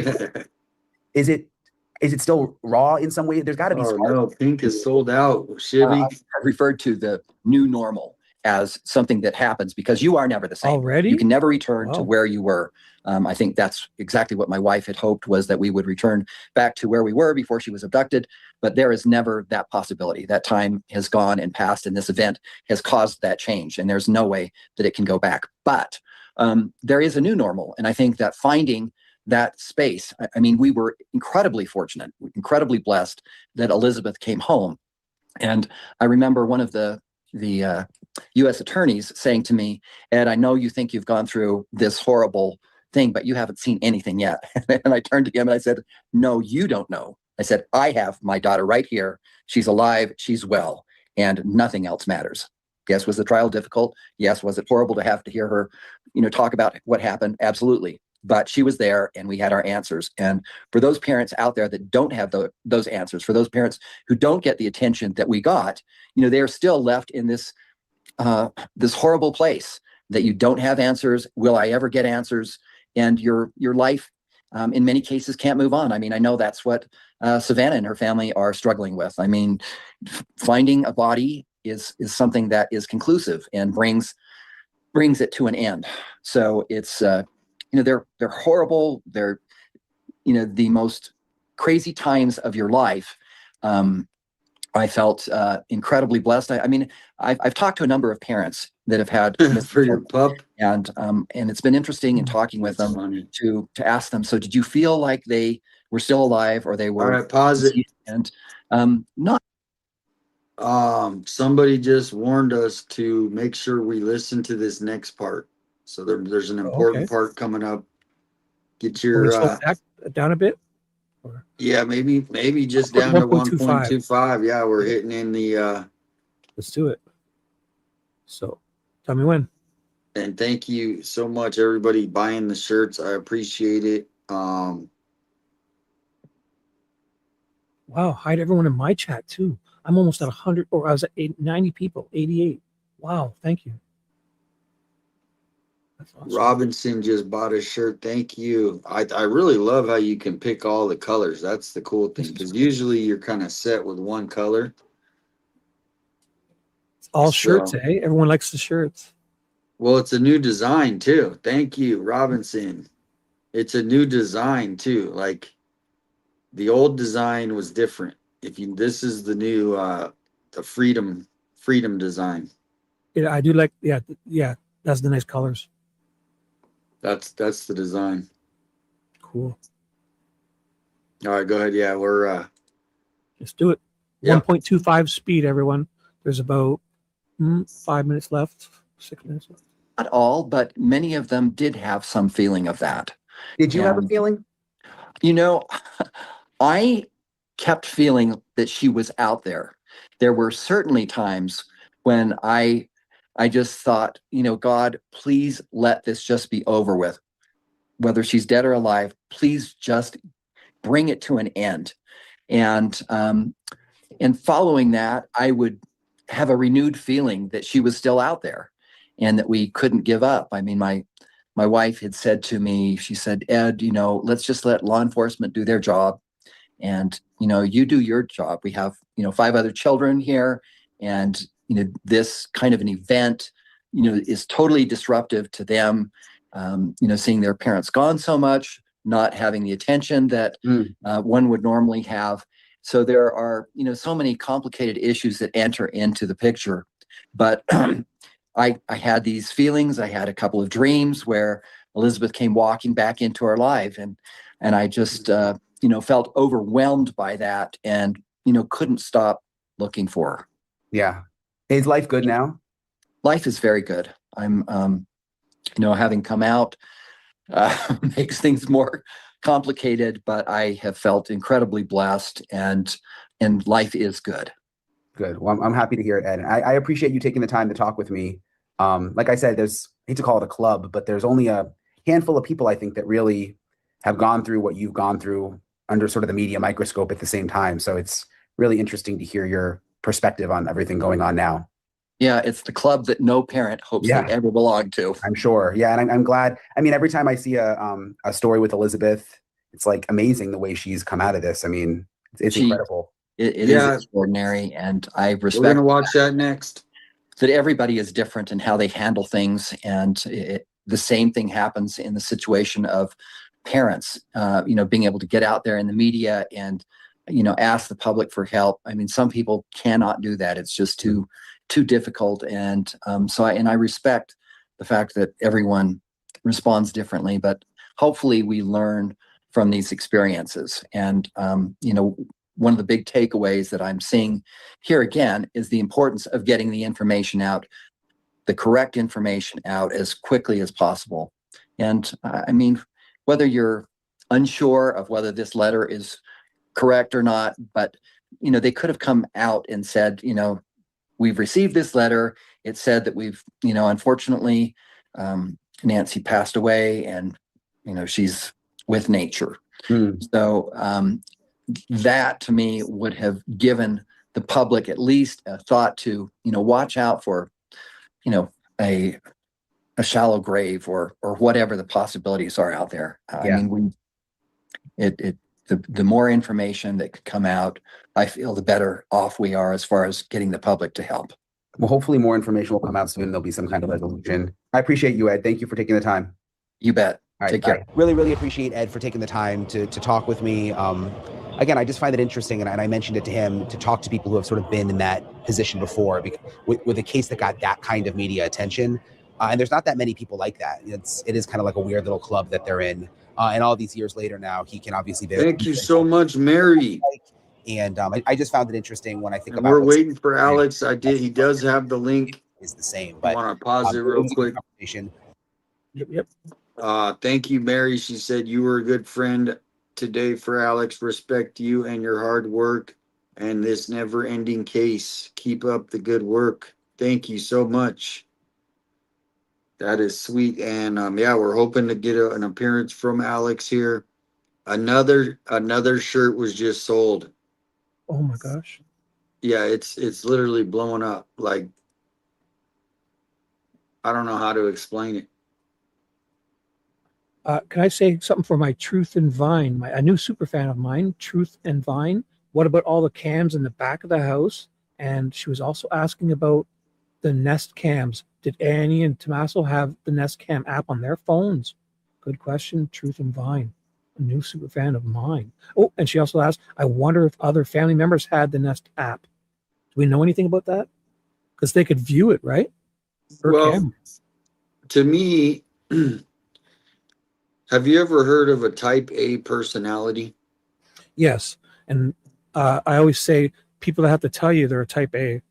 Is it still raw in some way? There's got to be. Oh no, pink is sold out. Shibby. I referred to the new normal as something that happens because you are never the same. Already? You can never return to where you were. I think that's exactly what my wife had hoped, was that we would return back to where we were before she was abducted. But there is never that possibility. That time has gone and passed, and this event has caused that change. And there's no way that it can go back. But there is a new normal. And I think that finding that space, I mean, we were incredibly fortunate, incredibly blessed that Elizabeth came home. And I remember one of the U.S. attorneys saying to me, Ed, I know you think you've gone through this horrible thing, but you haven't seen anything yet. And I turned to him and I said, no, you don't know. I said, I have my daughter right here. She's alive. She's well. And nothing else matters. Yes, was the trial difficult? Yes. Was it horrible to have to hear her, talk about what happened? Absolutely. But she was there and we had our answers. And for those parents out there that don't have those answers, for those parents who don't get the attention that we got, they are still left in this horrible place that you don't have answers. Will I ever get answers? And your life, in many cases, can't move on. I mean, I know that's what Savannah and her family are struggling with. I mean, finding a body is something that is conclusive and brings it to an end. So it's they're horrible. They're the most crazy times of your life. I felt incredibly blessed. I mean, I've talked to a number of parents that have had for your pup, and it's been interesting in talking with them to ask them. So, did you feel like they were still alive, or they were? All right, pause it. And not. Somebody just warned us to make sure we listen to this next part. So there's an important part coming up. Get your back down a bit. Yeah, maybe just down to 1.25. Yeah, we're hitting in the. Let's do it. So, tell me when. And thank you so much, everybody buying the shirts. I appreciate it. Wow, hi to everyone in my chat too. I'm almost at 100, or I was at 90 people, 88. Wow, thank you. That's awesome. Robinson just bought a shirt. Thank you. I really love how you can pick all the colors. That's the cool thing, because usually you're kind of set with one color. It's all shirts, eh? Everyone likes the shirts. Well, it's a new design too. Thank you, Robinson. It's a new design too. Like the old design was different. This is the new the freedom design. Yeah, I do like. Yeah, that's the nice colors. That's the design. Cool. All right, go ahead. Yeah, we're let's do it. Yeah. 1.25 speed, everyone. There's about 5 minutes left, 6 minutes left. Not all, but many of them did have some feeling of that. Did you have a feeling? I kept feeling that she was out there. There were certainly times when I I just thought, God, please let this just be over with. Whether she's dead or alive, please just bring it to an end. And following that, I would have a renewed feeling that she was still out there and that we couldn't give up. I mean, my wife had said to me, she said, Ed, let's just let law enforcement do their job. And, you do your job. We have, 5 other children here. And, this kind of an event, is totally disruptive to them. Seeing their parents gone so much, not having the attention that one would normally have. So there are, so many complicated issues that enter into the picture. But I had these feelings. I had a couple of dreams where Elizabeth came walking back into our life, and I just felt overwhelmed by that, and couldn't stop looking for her. Yeah. Is life good now? Life is very good. I'm having come out makes things more complicated, but I have felt incredibly blessed, and life is good. Good. Well, I'm happy to hear it, Ed. I appreciate you taking the time to talk with me. Like I said, I hate to call it a club, but there's only a handful of people I think that really have gone through what you've gone through under sort of the media microscope at the same time. So it's really interesting to hear your perspective on everything going on now. Yeah, it's the club that no parent hopes they ever belong to. I'm sure. Yeah, and I'm glad. I mean, every time I see a story with Elizabeth, it's like amazing the way she's come out of this. I mean, it's incredible. It is extraordinary, and I respect. We're gonna watch that next. That everybody is different in how they handle things, and the same thing happens in the situation of parents. Being able to get out there in the media and ask the public for help. I mean, some people cannot do that. It's just too difficult, and so I respect the fact that everyone responds differently. But hopefully, we learn from these experiences, and one of the big takeaways that I'm seeing here again is the importance of getting the information out, the correct information out as quickly as possible. And I mean, whether you're unsure of whether this letter is correct or not, but they could have come out and said, we've received this letter. It said that we've, unfortunately, Nancy passed away, and she's with nature. So that to me would have given the public at least a thought to, watch out for, a shallow grave or whatever the possibilities are out there. I mean, the more information that could come out, I feel the better off we are as far as getting the public to help. Well, hopefully more information will come out soon. There'll be some kind of resolution. I appreciate you, Ed. Thank you for taking the time. You bet. All right, take care. Really, really appreciate Ed for taking the time to talk with me. Again, I just find it interesting, and I mentioned it to him, to talk to people who have sort of been in that position before, with a case that got that kind of media attention. And there's not that many people like that. It is kind of like a weird little club that they're in. And all these years later now, he can obviously be. Thank you so much, Mary. And I just found it interesting when I think and about. We're waiting for Alex. He does have the link. Is the same, but I want to pause it real quick. Yep. Thank you, Mary. She said you were a good friend today for Alex. Respect you and your hard work and this never-ending case. Keep up the good work. Thank you so much. That is sweet. And we're hoping to get an appearance from Alex here. Another shirt was just sold. Oh my gosh. Yeah, it's literally blowing up. Like, I don't know how to explain it. Can I say something for my Truth and Vine? A new super fan of mine, Truth and Vine. What about all the cams in the back of the house? And she was also asking about the Nest cams. Did Annie and Tommaso have the Nest Cam app on their phones? Good question, Truth and Vine. A new super fan of mine. Oh, and she also asked, I wonder if other family members had the Nest app. Do we know anything about that? Because they could view it, right? To me, have you ever heard of a type A personality? Yes. And I always say people that have to tell you they're a type A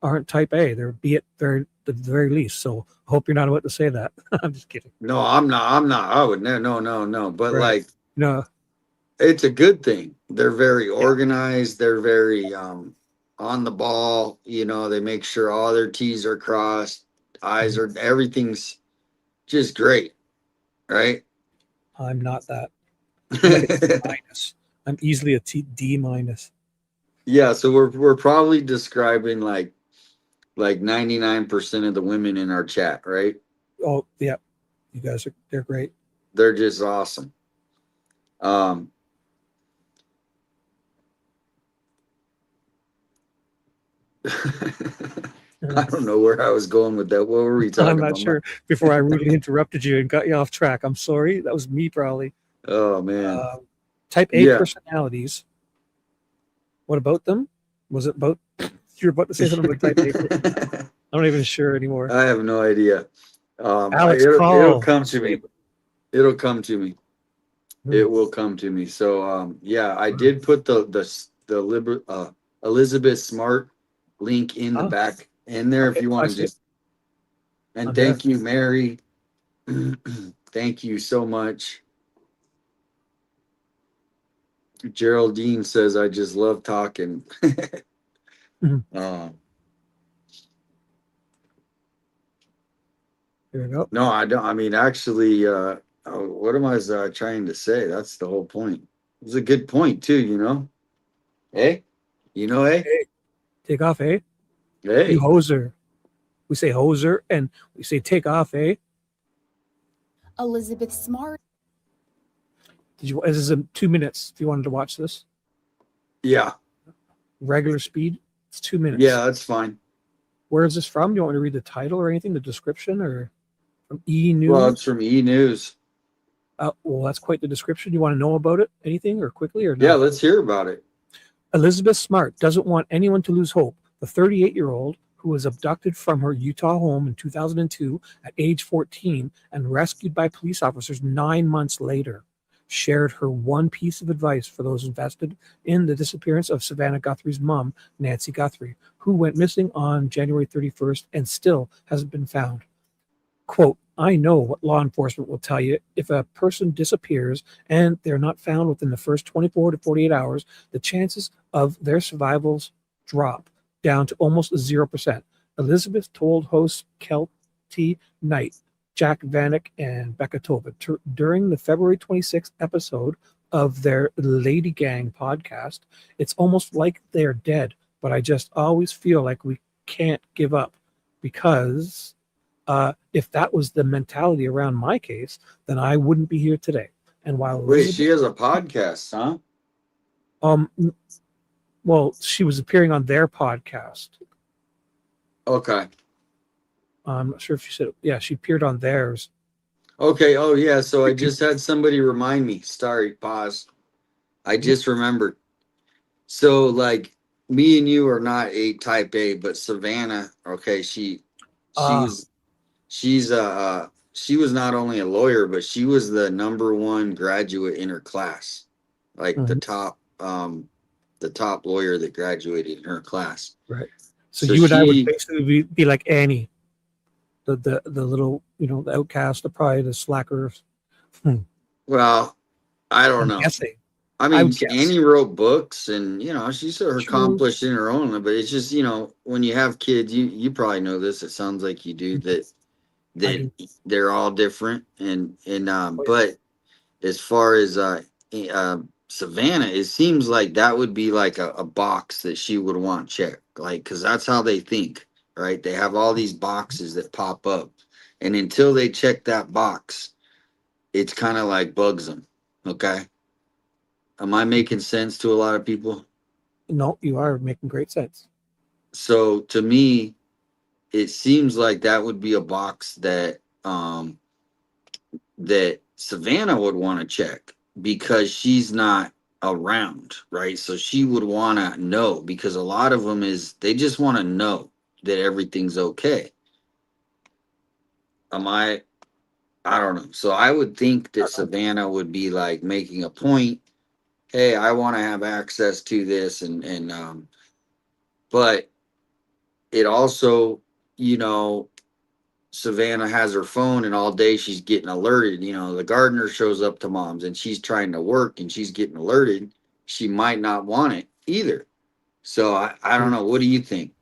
aren't type A. They're B at the very least. So I hope you're not about to say that. I'm just kidding. No, I'm not. I would no. But right. No, it's a good thing. They're very organized. They're very on the ball. They make sure all their T's are crossed. eyes are, everything's just great, right? I'm not that. I'm like a D minus. I'm easily a D minus. Yeah, so we're probably describing like 99% of the women in our chat, right? Oh yeah, you guys they're great. They're just awesome. I don't know where I was going with that. What were we talking I'm not about? sure. Before I really interrupted you and got you off track, I'm sorry. That was me probably. Oh man. Type A Yeah. personalities. What about them? Was it about? You're about to say something about type A. I'm not even sure anymore. I have no idea. Alex it'll Call. come to me. It'll come to me. It will come to me. So yeah, I did put the Elizabeth Smart link in the back in there if you want to just. And thank you, Mary. Thank you so much. Geraldine says, I just love talking. Here we go. No, I don't. I mean, actually, what am I trying to say? That's the whole point. It was a good point, too, you know? Hey? You know, hey? Hey, take off, eh? Hey. You hoser. We say hoser and we say take off, eh? Elizabeth Smart. This is in 2 minutes if you wanted to watch this. Yeah. Regular speed. It's 2 minutes. Yeah, that's fine. Where is this from? Do you want me to read the title or anything, the description, or from E News? Well, it's from E News. Well, that's quite the description. You want to know about it? Anything or quickly or not? Yeah, let's hear about it. Elizabeth Smart doesn't want anyone to lose hope. The 38-year-old who was abducted from her Utah home in 2002 at age 14 and rescued by police officers 9 months later shared her one piece of advice for those invested in the disappearance of Savannah Guthrie's mom, Nancy Guthrie, who went missing on January 31st and still hasn't been found. Quote, I know what law enforcement will tell you. If a person disappears and they're not found within the first 24 to 48 hours, the chances of their survivals drop down to almost 0%. Elizabeth told hosts Kelty Knight, Jack Vanek, and Becca Tova during the February 26th episode of their Lady Gang podcast. It's almost like they're dead, but I just always feel like we can't give up because if that was the mentality around my case, then I wouldn't be here today. And while she has a podcast, huh? Well, she was appearing on their podcast. Okay. I'm not sure if she said, yeah, she appeared on theirs. Okay. Oh, yeah. So I just had somebody remind me. Sorry, pause. I just remembered. So, like, me and you are not a type A, but Savannah, okay, she was not only a lawyer, but she was the #1 graduate in her class, like the top lawyer that graduated in her class. Right. So you and I would basically be like Annie, the little, the outcast, the probably the slacker. Well, I don't know. Guessing. I mean, Annie wrote books, and she's accomplished in her own. But it's just when you have kids, you probably know this. It sounds like you do that they're all different, and but as far as Savannah, it seems like that would be like a box that she would want checked, like because that's how they think, right? They have all these boxes that pop up, and until they check that box, it's kind of like bugs them. Okay. Am I making sense to a lot of people? No, you are making great sense. So to me, it seems like that would be a box that that Savannah would want to check because she's not around, right? So she would want to know, because a lot of them they just want to know that everything's okay. I don't know. So I would think that Savannah would be like making a point. Hey, I want to have access to this, and but it also, Savannah has her phone, and all day she's getting alerted. The gardener shows up to mom's and she's trying to work and she's getting alerted. She might not want it either. So I don't know. What do you think?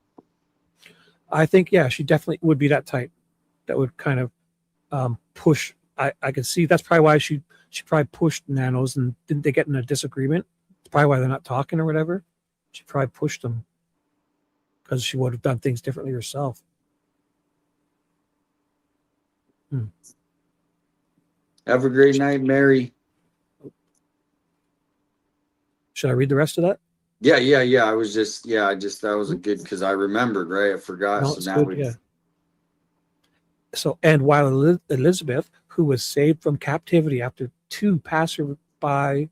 I think, yeah, she definitely would be that type. that would kind of push. I could see that's probably why she probably pushed Nanos, and didn't they get in a disagreement? It's probably why they're not talking or whatever. She probably pushed them because she would have done things differently herself. Have a great night, Mary. Should I read the rest of that? Yeah. I was just, that was a good, because I remembered, right? I forgot. No, So it's now good, yeah. So, and while Elizabeth, who was saved from captivity after two passersby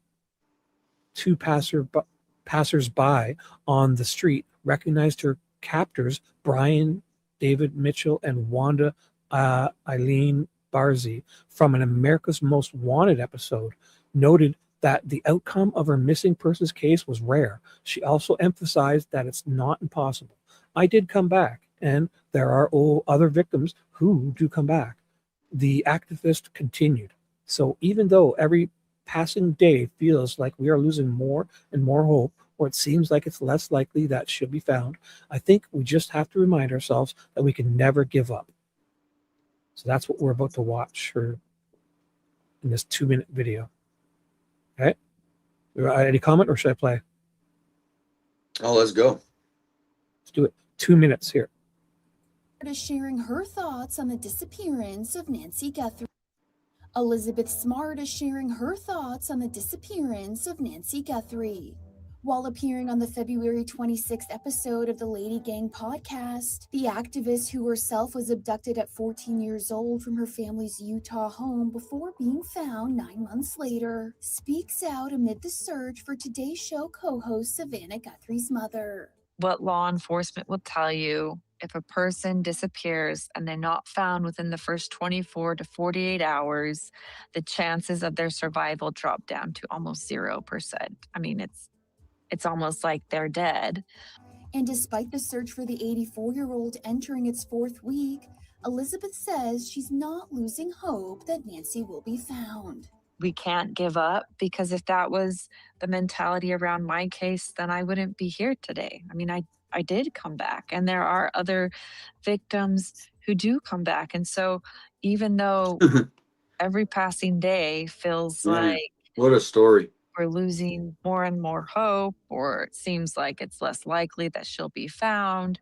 on the street recognized her captors, Brian, David Mitchell, and Wanda Eileen Barzy, from an America's Most Wanted episode, noted that the outcome of her missing persons case was rare. She also emphasized that it's not impossible. I did come back, and there are other victims who do come back. The activist continued. So even though every passing day feels like we are losing more and more hope, or it seems like it's less likely that she'll be found, I think we just have to remind ourselves that we can never give up. So that's what we're about to watch her in this 2-minute video. Okay. Any comment, or should I play? Oh, let's go. Let's do it. 2 minutes here. Is sharing her thoughts on the disappearance of Nancy Guthrie. Elizabeth Smart is sharing her thoughts on the disappearance of Nancy Guthrie. While appearing on the February 26th episode of the Lady Gang podcast, the activist, who herself was abducted at 14 years old from her family's Utah home before being found 9 months later, speaks out amid the search for Today's Show co-host Savannah Guthrie's mother. What law enforcement will tell you: if a person disappears and they're not found within the first 24 to 48 hours, the chances of their survival drop down to almost 0%. I mean, it's almost like they're dead. And despite the search for the 84-year-old entering its 4th week, Elizabeth says she's not losing hope that Nancy will be found. We can't give up, because if that was the mentality around my case, then I wouldn't be here today. I mean, I did come back, and there are other victims who do come back. And so even though every passing day feels like What a story. we're losing more and more hope, or it seems like it's less likely that she'll be found,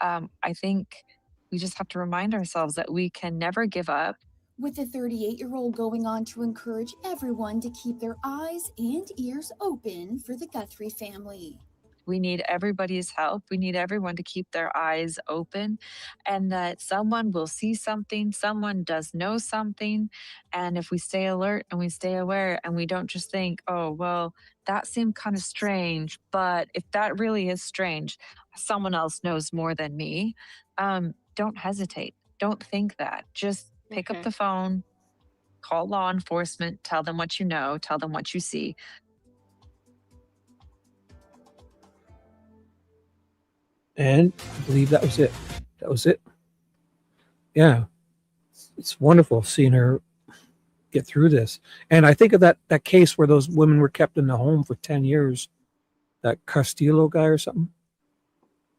I think we just have to remind ourselves that we can never give up. With the 38-year-old going on to encourage everyone to keep their eyes and ears open for the Guthrie family. We need everybody's help. We need everyone to keep their eyes open, and that someone will see something, someone does know something. And if we stay alert and we stay aware, and we don't just think, oh, well, that seemed kind of strange, but if that really is strange, someone else knows more than me. Don't hesitate. Don't think that. Just pick up the phone, call law enforcement, tell them what you know, tell them what you see. And I believe that was it. That was it. Yeah. It's wonderful seeing her get through this. And I think of that case where those women were kept in the home for 10 years, that Castillo guy or something.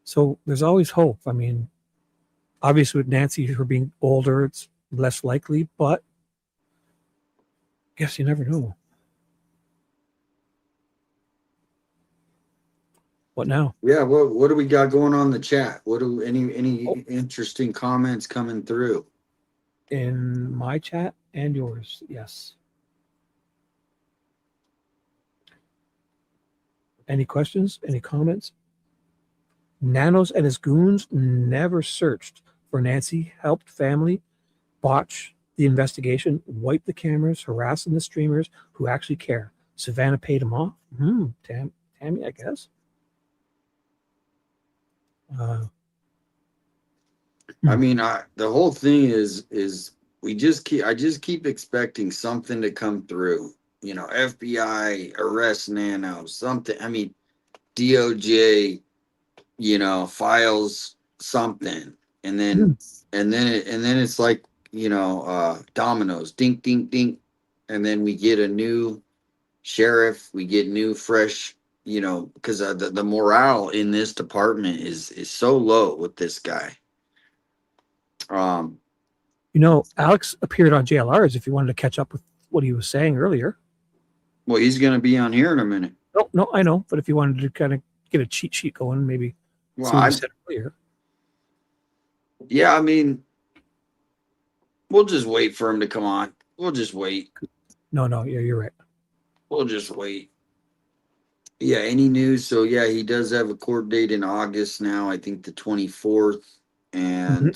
So there's always hope. I mean, obviously with Nancy, her being older, it's less likely, but I guess you never know. What now? Yeah, what do we got going on in the chat? What do any interesting comments coming through? In my chat and yours, yes. Any questions? Any comments? Nanos and his goons never searched for Nancy, helped family botch the investigation, wipe the cameras, harassing the streamers who actually care. Savannah paid him off. Tammy, I guess. I mean, the whole thing is I just keep expecting something to come through. You know, FBI arrest Nanos, something. I mean, DOJ, you know, files something, and then it's like, you know, dominoes, dink, dink, dink, and then we get a new sheriff, we get new, fresh, you know, because the morale in this department is so low with this guy. You know, Alex appeared on JLRs if you wanted to catch up with what he was saying earlier. Well, he's going to be on here in a minute. No, I know. But if you wanted to kind of get a cheat sheet going, maybe Well, see what he said earlier. Yeah, I mean, we'll just wait for him to come on. We'll just wait. No, yeah, you're right. We'll just wait. Yeah, any news? So yeah, he does have a court date in August now. I think the 24th, and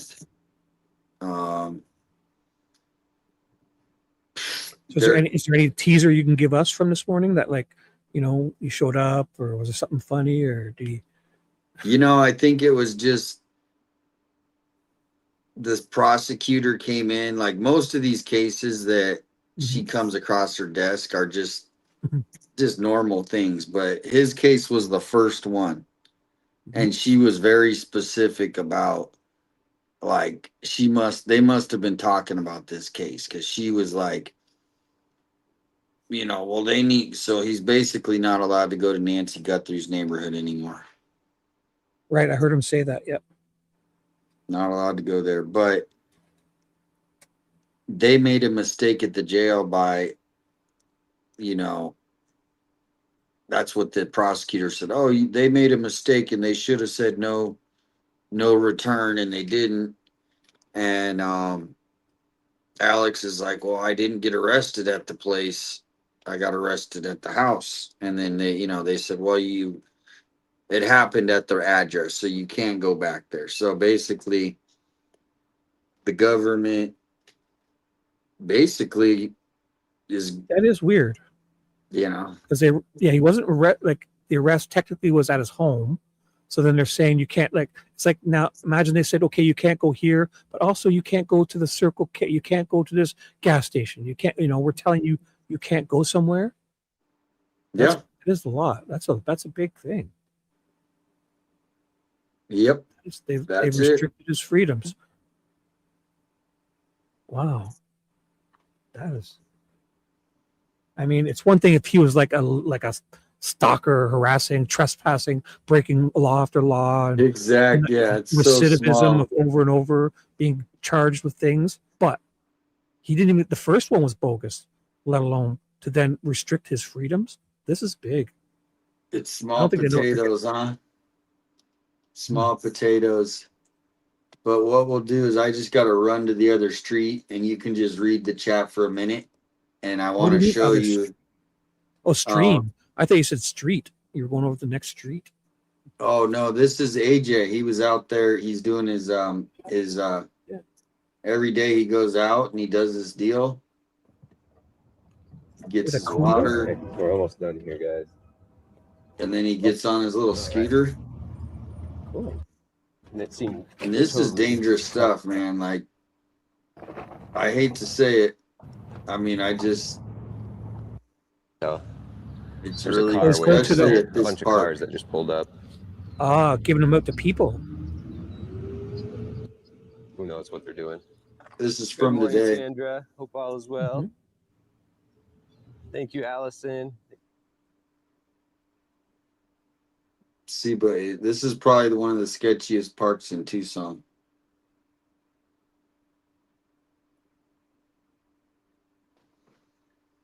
So is there any teaser you can give us from this morning that, like, you know, you showed up, or was there something funny, or did he? You know, I think it was just this prosecutor came in. Like most of these cases that she comes across her desk are just normal things, but his case was the first one, and she was very specific about, like, they must have been talking about this case, because she was like, you know, well, they need, so he's basically not allowed to go to Nancy Guthrie's neighborhood anymore. Right, I heard him say that. Yep. Not allowed to go there, but they made a mistake at the jail by, you know, that's what the prosecutor said. Oh, they made a mistake and they should have said no return, and they didn't. And Alex is like, well, I didn't get arrested at the place. I got arrested at the house. And then they said, well, it happened at their address, so you can't go back there. So basically, the government basically that is weird. You know, because he wasn't like, the arrest technically was at his home. So then they're saying you can't, like, it's like, now imagine they said, okay, you can't go here, but also you can't go to the Circle K, you can't go to this gas station, you can't, we're telling you you can't go somewhere. It is a lot. That's a big thing. Yep. They've restricted his freedoms. Wow. That is, I mean, it's one thing if he was like a stalker, harassing, trespassing, breaking law after law, and exactly. Yeah, it's recidivism so of over and over, being charged with things. But he didn't even, the first one was bogus, let alone to then restrict his freedoms. This is big. It's small potatoes, huh? Small potatoes. But what we'll do is I just got to run to the other street, and you can just read the chat for a minute. And I want to show you. Oh, stream. I thought you said street. You were going over the next street. Oh no, this is AJ. He was out there. He's doing his every day he goes out and he does this deal. Gets his water. We're almost done here, guys. And then he gets on his little scooter. Cool. And this is dangerous stuff, man. Like, I hate to say it. I mean, it's There's really a car especially at a this bunch of park. cars that just pulled up. Giving them out to people. Who knows what they're doing? This is from the day. Sandra, hope all is well. Thank you, Allison. See, but this is probably one of the sketchiest parks in Tucson.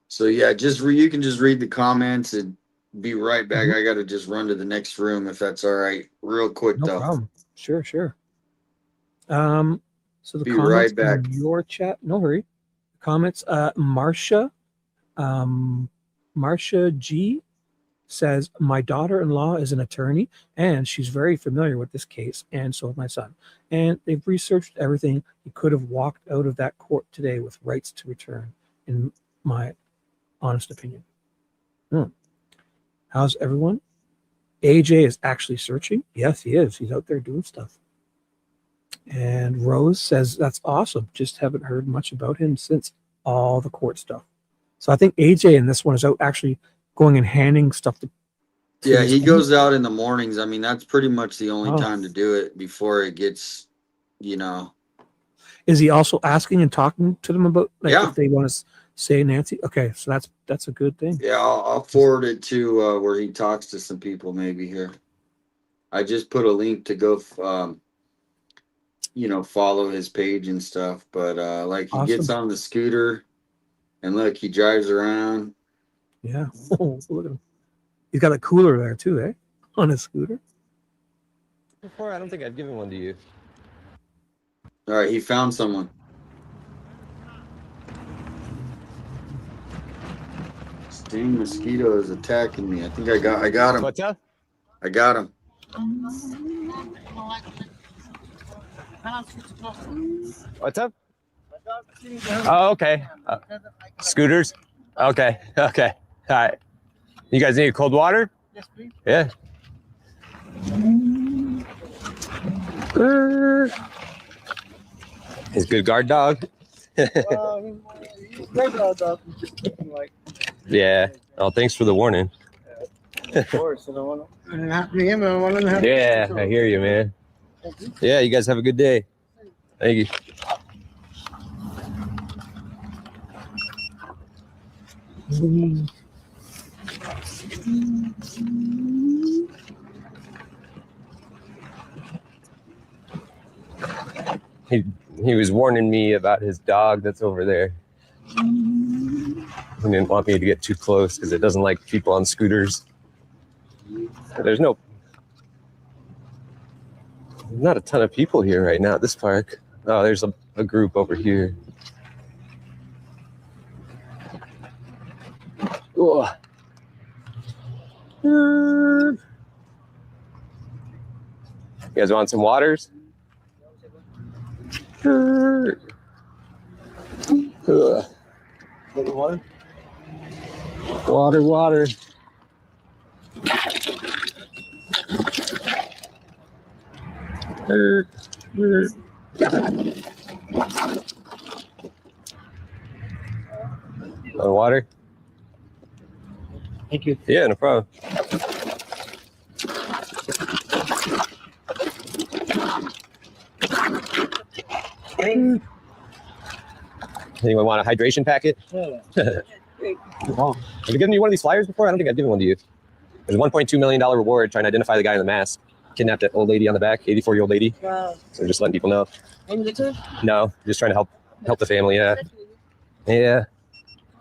So yeah, you can just read the comments and be right back. I got to just run to the next room if that's all right, real quick. No problem. Sure. So the be comments right back. in your chat, no hurry. Comments. Marcia G says, my daughter-in-law is an attorney and she's very familiar with this case, and so is my son. And they've researched everything. He could have walked out of that court today with rights to return, in my honest opinion. How's everyone? AJ is actually searching. Yes, he is. He's out there doing stuff. And Rose says, that's awesome. Just haven't heard much about him since all the court stuff. So I think AJ in this one is out actually going and handing stuff to yeah, he goes out in the mornings. I mean, that's pretty much the only time to do it before it gets, Is he also asking and talking to them about, like, if they want to say Nancy? Okay, so that's a good thing. Yeah, I'll forward it to where he talks to some people maybe here. I just put a link to go, follow his page and stuff. But like he gets Awesome. on the scooter and look, he drives around. Yeah. Oh, look at him. He's got a cooler there too, eh? On his scooter. Before, I don't think I've given one to you. All right, he found someone. Sting mosquito is attacking me. I think I got him. What's up? I got him. What's up? Oh, okay. Scooters? Okay. Okay. All right. You guys need cold water? Yes, please. Yeah. He's a good guard dog. Yeah. Oh, thanks for the warning. Of course. Yeah, I hear you, man. Yeah, you guys have a good day. Thank you. He was warning me about his dog that's over there. He didn't want me to get too close because it doesn't like people on scooters. There's not a ton of people here right now at this park. Oh, there's a group over here. Oh. You guys want some waters? Water? Water. Water? Thank you. Yeah, no problem. Anyone want a hydration packet? Yeah. Have you given you one of these flyers before? I don't think I've given one to you. There's a $1.2 million reward trying to identify the guy in the mask. Kidnapped that old lady on the back, 84-year-old lady. Wow. So just letting people know. And the two? No, just trying to help the family. Yeah. Yeah.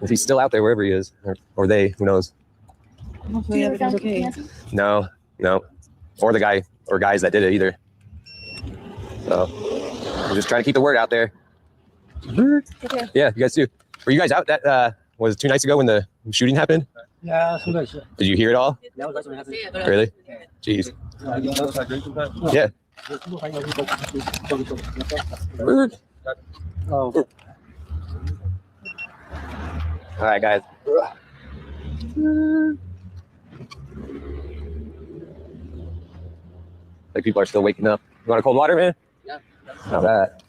If he's still out there, wherever he is, or they, who knows? Hopefully everything's okay. No. Or the guy or guys that did it either. So we're just trying to keep the word out there. Okay. Yeah, you guys too. Were you guys out that was it 2 nights ago when the shooting happened? Yeah, sometimes. Did you hear it all? Yeah, that's what happened. Really? Jeez. Yeah. Oh. All right, guys. Like people are still waking up. You want a cold water, man? Yeah. Not bad.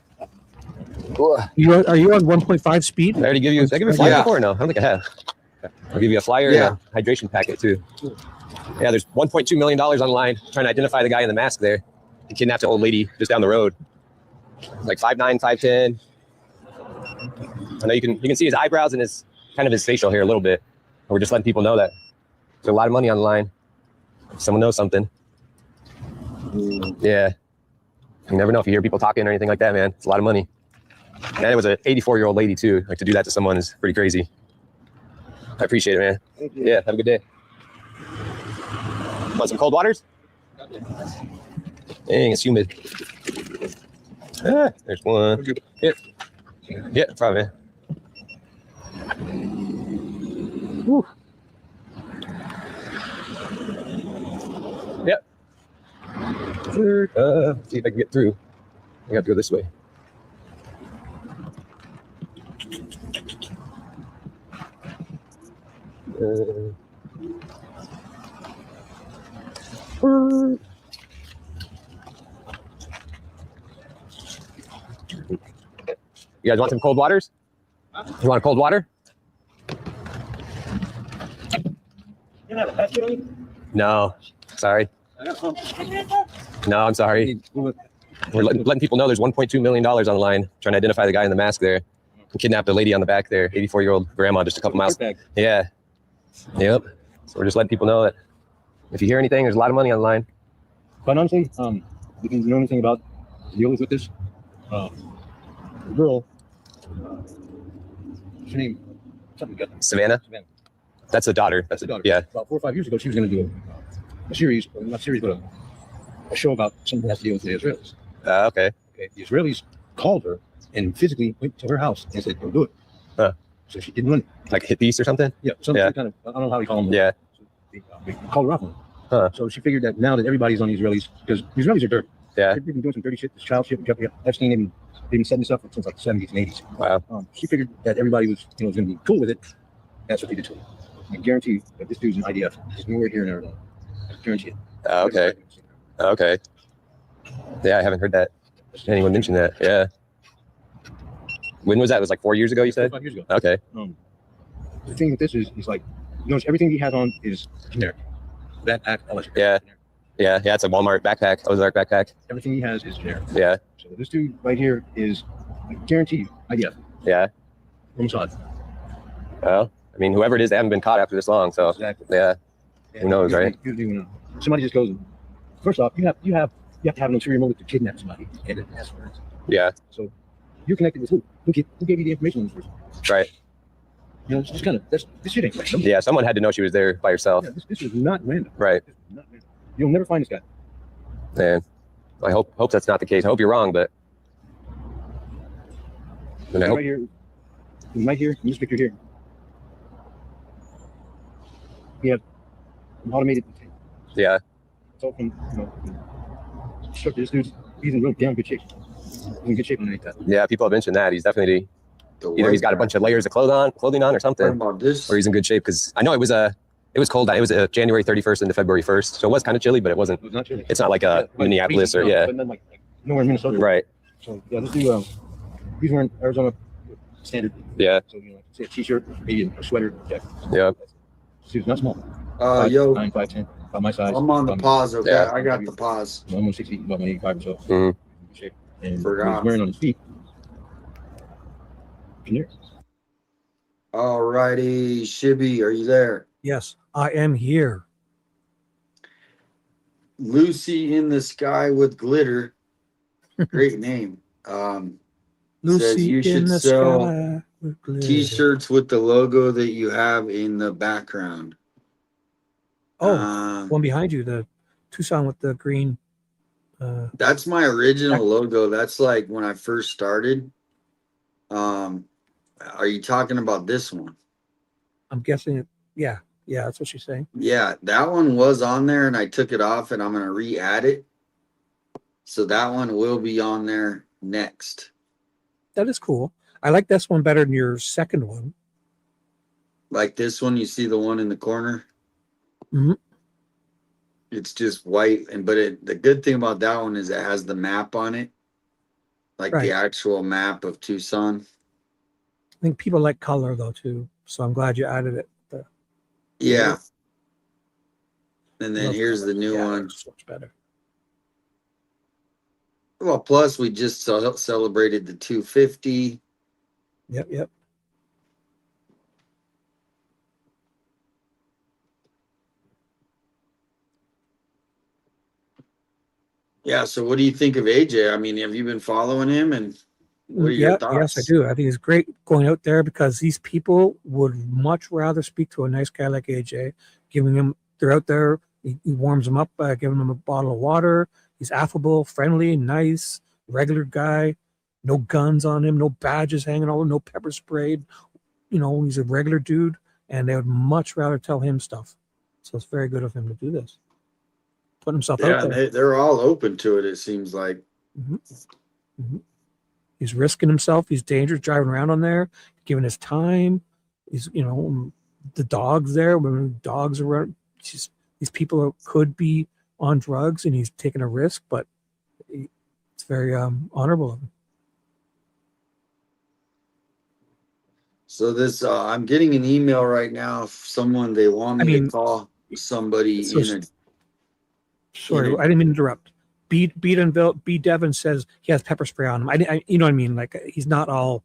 Are you on 1.5 speed? I already give you. Did I give you a flyer before? No, I don't think I have. I'll give you a flyer Yeah. and a hydration packet too. Yeah, there's $1.2 million online trying to identify the guy in the mask there. He kidnapped an old lady just down the road. Like 5'9", 5'10". I know you can see his eyebrows and his facial hair a little bit. We're just letting people know that there's a lot of money online. If someone knows something. Yeah. You never know if you hear people talking or anything like that, man. It's a lot of money. And it was an 84-year-old lady too. Like to do that to someone is pretty crazy. I appreciate it, man. Thank you. Yeah, have a good day. Want some cold waters? Dang, it's humid. Ah, there's one. Yeah, probably. Whew. Yep. See if I can get through. I got to go this way. You guys want some cold waters? You want cold water? No, sorry. No, I'm sorry. We're letting people know there's $1.2 million on the line trying to identify the guy in the mask there. He kidnapped a lady on the back there, 84-year-old grandma, just a couple miles. Yeah. Yep. So we're just letting people know that if you hear anything, there's a lot of money on the line. Quite honestly, do you know anything about dealings with this? The girl, what's her name? Something Guthrie. Savannah? Savannah. That's the daughter. That's the daughter. Yeah. About 4 or 5 years ago, she was going to do a series, or not series, but a show about something that has to deal with the Israelis. Okay. The Israelis called her and physically went to her house and said, "Go do it." So she didn't run it. Like hippies or something? Yeah. Some kind of, I don't know how you call them. Yeah. So they called her off on it. So she figured that now that everybody's on the Israelis, because the Israelis are dirty. Yeah. They've been doing some dirty shit, this child shit. Epstein, they've been setting this up since like the 70s and 80s. Wow. She figured that everybody was going to be cool with it. That's what they did to her. I guarantee you that this dude's an IDF. He's nowhere here in Arizona. I guarantee it. Okay. Okay. Yeah, I haven't heard that. Anyone mention that? Yeah. When was that? It was like 4 years ago, you said? 5 years ago. Okay. The thing with this is like, notice everything he has on is generic. Backpack, electric. Yeah. Yeah, it's a Walmart backpack, Ozark backpack. Everything he has is generic. Yeah. So this dude right here is, I guarantee you, IDF. Yeah. From Mossad. Well, I mean, whoever it is, they haven't been caught after this long, so exactly. Yeah. Who knows, right? Somebody just goes. First off, you have to have an ulterior motive to kidnap somebody and ask for it. Yeah. So you're connected with who? Who gave you the information on this person? Right. You know, it's just kind of this shit ain't random. Yeah, someone had to know she was there by herself. Yeah, this is not random. Right. Not random. You'll never find this guy. Man, I hope that's not the case. I hope you're wrong, but. And I hope... right here, in this picture here. We have an automated. Yeah. It's all from, structure. This dude's, he's in real damn good shape. He's in good shape underneath that. Yeah, people have mentioned that. He's definitely, either he's got a bunch of layers of clothing on or something. About this? Or he's in good shape, because I know it was cold. It was January 31st into February 1st. So it was kind of chilly, but it wasn't. It was not chilly. It's not like Minneapolis or, yeah. But then like nowhere in Minnesota. Right. So, yeah, this dude, he's wearing Arizona standard. Yeah. So, say a t-shirt, maybe a sweater, jacket. Yeah. This dude's not small. 5'9", 5'10", about my size. I'm on the pause, okay? Yeah. I got the pause. I'm 160, about 85 or so. Mm-hmm. And he's wearing on his feet. All righty, Shibby, are you there? Yes, I am here. Lucy in the Sky with Glitter. Great name. Lucy says you should sell t-shirts with the logo that you have in the background. Oh, one behind you, the Tucson with the green. That's my original logo. That's like when I first started. Are you talking about this one? I'm guessing. Yeah, that's what she's saying. Yeah, that one was on there, and I took it off, and I'm gonna re-add it. So that one will be on there next. That is cool. I like this one better than your second one. Like this one, you see the one in the corner? Mm-hmm. It's just white, but the good thing about that one is it has the map on it, like the actual map of Tucson. I think people like color though too, so I'm glad you added it. Yeah. And then here's the new one. It's much better. Well, plus we just celebrated the 250. Yep. Yeah, so what do you think of AJ? I mean, have you been following him, and what are your thoughts? Yes, I do. I think it's great going out there, because these people would much rather speak to a nice guy like AJ, they're out there, he warms them up by giving them a bottle of water. He's affable, friendly, nice, regular guy, no guns on him, no badges hanging over, no pepper sprayed. He's a regular dude, and they would much rather tell him stuff. So it's very good of him to do this. Put himself out there. They're all open to it, it seems like. Mm-hmm. Mm-hmm. He's risking himself. He's dangerous driving around on there, giving his time. He's, the dog's there. When dogs are around, these people could be on drugs, and he's taking a risk, but it's very honorable of him. So this, I'm getting an email right now. Someone, they want me to call somebody Sorry, I didn't mean to interrupt. B. Devin says he has pepper spray on him. You know what I mean? Like, he's not all.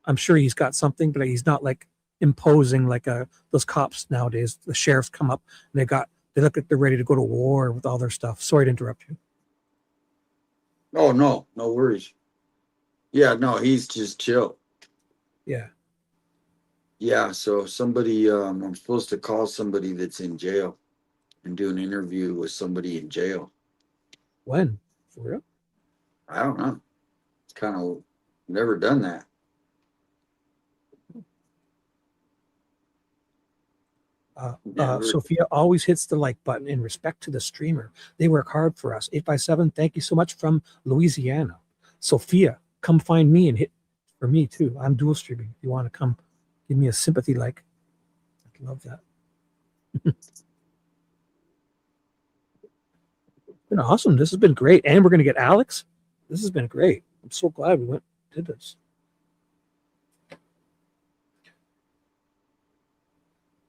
I'm sure he's got something, but he's not like imposing like those cops nowadays. The sheriffs come up and they look like they're ready to go to war with all their stuff. Sorry to interrupt you. Oh no worries. Yeah, no, he's just chill. Yeah. Yeah, so somebody, I'm supposed to call somebody that's in jail and do an interview with somebody in jail. When? For real? I don't know. It's kind of never done that. Sophia always hits the like button in respect to the streamer. They work hard for us. 8x7, thank you so much from Louisiana. Sophia, come find me and hit for me too. I'm dual streaming. If you want to come give me a sympathy like, I'd love that. Been awesome. This has been great. And we're going to get Alex. This has been great. I'm so glad we did this.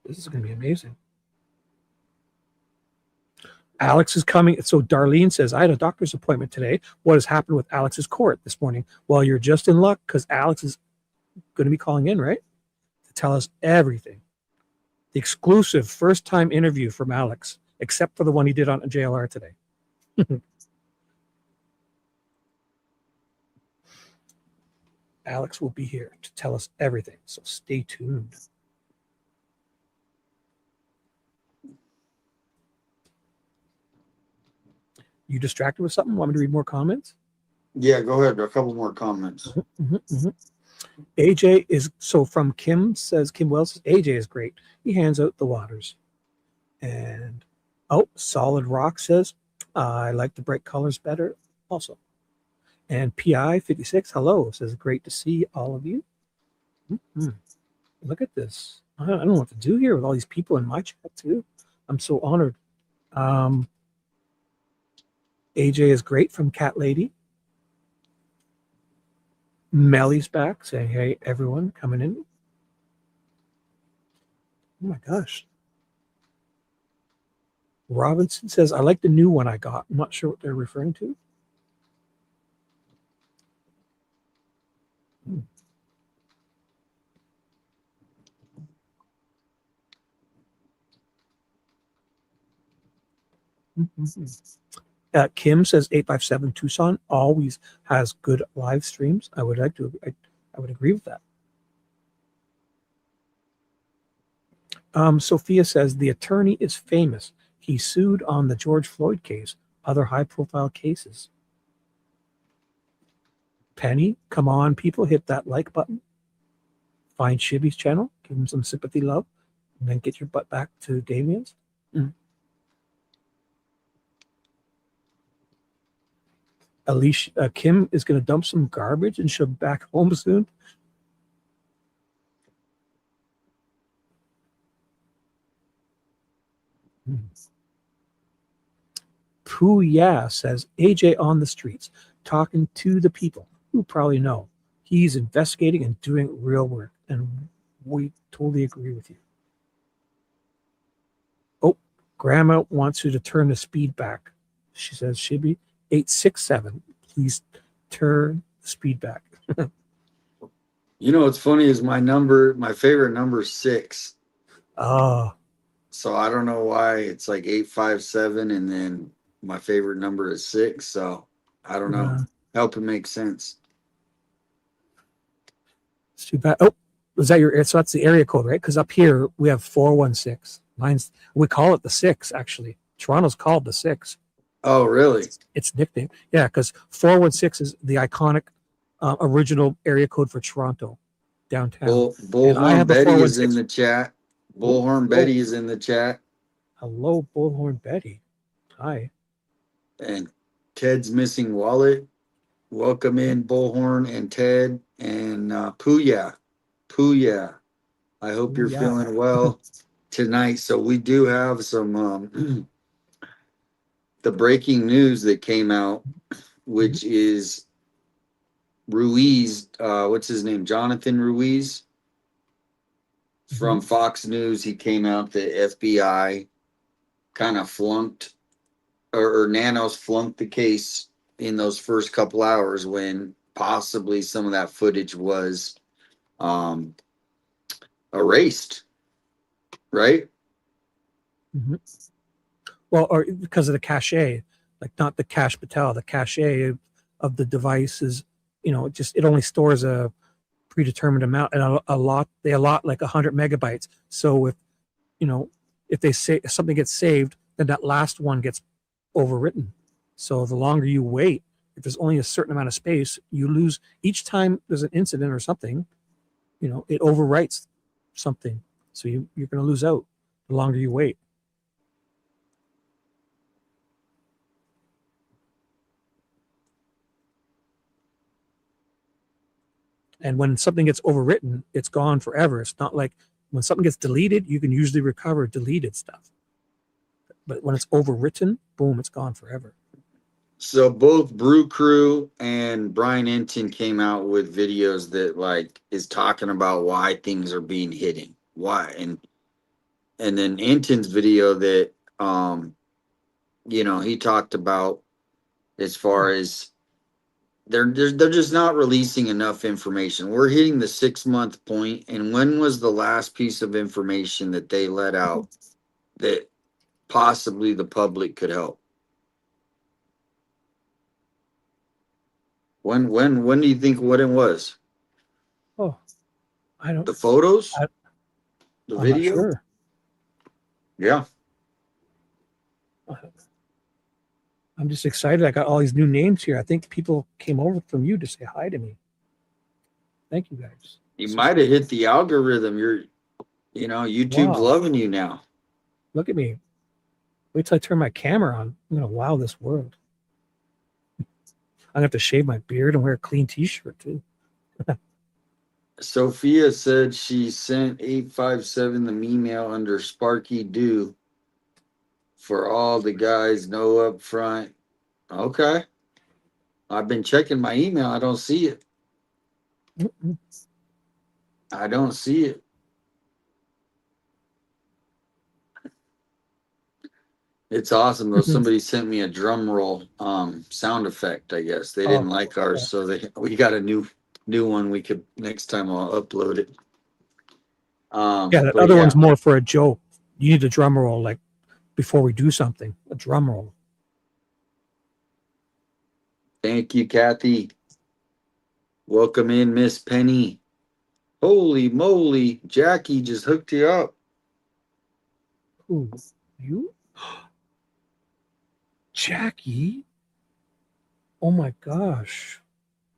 This is going to be amazing. Alex is coming. So Darlene says, I had a doctor's appointment today. What has happened with Alex's court this morning? Well, you're just in luck because Alex is going to be calling in, right? To tell us everything. The exclusive first-time interview from Alex, except for the one he did on JLR today. Alex will be here to tell us everything. So stay tuned. You distracted with something? Want me to read more comments? Yeah, go ahead. A couple more comments. AJ is, so from Kim says, Kim Wells says, AJ is great. He hands out the waters. And, Solid Rock says, I like the bright colors better also. And PI 56, hello, says, great to see all of you. Look at this. I don't know what to do here with all these people in my chat too. I'm so honored. AJ is great from Cat Lady. Melly's back saying, hey, everyone coming in. Oh my gosh. Robinson says, I like the new one I got. I'm not sure what they're referring to. Kim says 857 Tucson always has good live streams. I would agree with that. Sophia says the attorney is famous. He sued on the George Floyd case, other high-profile cases. Penny, come on, people, hit that like button. Find Shibby's channel, give him some sympathy love, and then get your butt back to Damien's. Alicia, Kim is going to dump some garbage and she'll be back home soon. Pooh says, AJ on the streets, talking to the people who probably know. He's investigating and doing real work, and we totally agree with you. Grandma wants you to turn the speed back. She says, Shibby, 867, please turn the speed back. You know what's funny is my favorite number is 6. Oh. So I don't know why it's like 857 and then my favorite number is 6. So I don't know. Help it make sense. It's too bad. Was that your, so that's the area code, right? Because up here we have 416. We call it the 6, actually. Toronto's called the 6. Oh, really? It's nicknamed. Yeah, because 416 is the iconic original area code for Toronto, downtown. Bullhorn Betty is in the chat. Bullhorn Betty is in the chat. Hello, Bullhorn Betty. Hi. And Ted's missing wallet. Welcome in, Bullhorn and Ted and Pooya. I hope you're feeling well tonight. So we do have some the breaking news that came out, which is Ruiz, what's his name? Jonathan Ruiz from Fox News. He came out the FBI kind of flunked, or Nanos flunked the case in those first couple hours when possibly some of that footage was erased, right? Well, or because of the cache, like not the cache patel, the cache of the devices it only stores a predetermined amount, and they allot like 100 megabytes. So if they say if something gets saved, then that last one gets overwritten. So the longer you wait, if there's only a certain amount of space, you lose each time there's an incident or something, it overwrites something. So you're going to lose out the longer you wait. And when something gets overwritten, it's gone forever. It's not like when something gets deleted, you can usually recover deleted stuff. But when it's overwritten, boom, it's gone forever. So both Brew Crew and Brian Enton came out with videos that is talking about why things are being hidden. Why and then Enton's video that he talked about as far as they're just not releasing enough information. We're hitting the 6-month point, and when was the last piece of information that they let out that possibly the public could help? When do you think what it was? Oh, I don't. The photos? The I'm video? not sure. Yeah. I'm just excited. I got all these new names here. I think people came over from you to say hi to me. Thank you, guys. You might have hit the algorithm. YouTube's loving you now. Look at me. Wait till I turn my camera on. I'm going to wow this world. I'm going to have to shave my beard and wear a clean t-shirt too. Sophia said she sent 857 the email under Sparky Do for all the guys, no upfront. Okay. I've been checking my email. I don't see it. I don't see it. It's awesome though. Somebody sent me a drum roll sound effect, I guess. They didn't like ours, so we got a new one. We could next time I'll upload it. That other one's more for a joke. You need a drum roll like before we do something. A drum roll. Thank you, Kathy. Welcome in, Miss Penny. Holy moly, Jackie just hooked you up. Who? You? Jackie? Oh my gosh.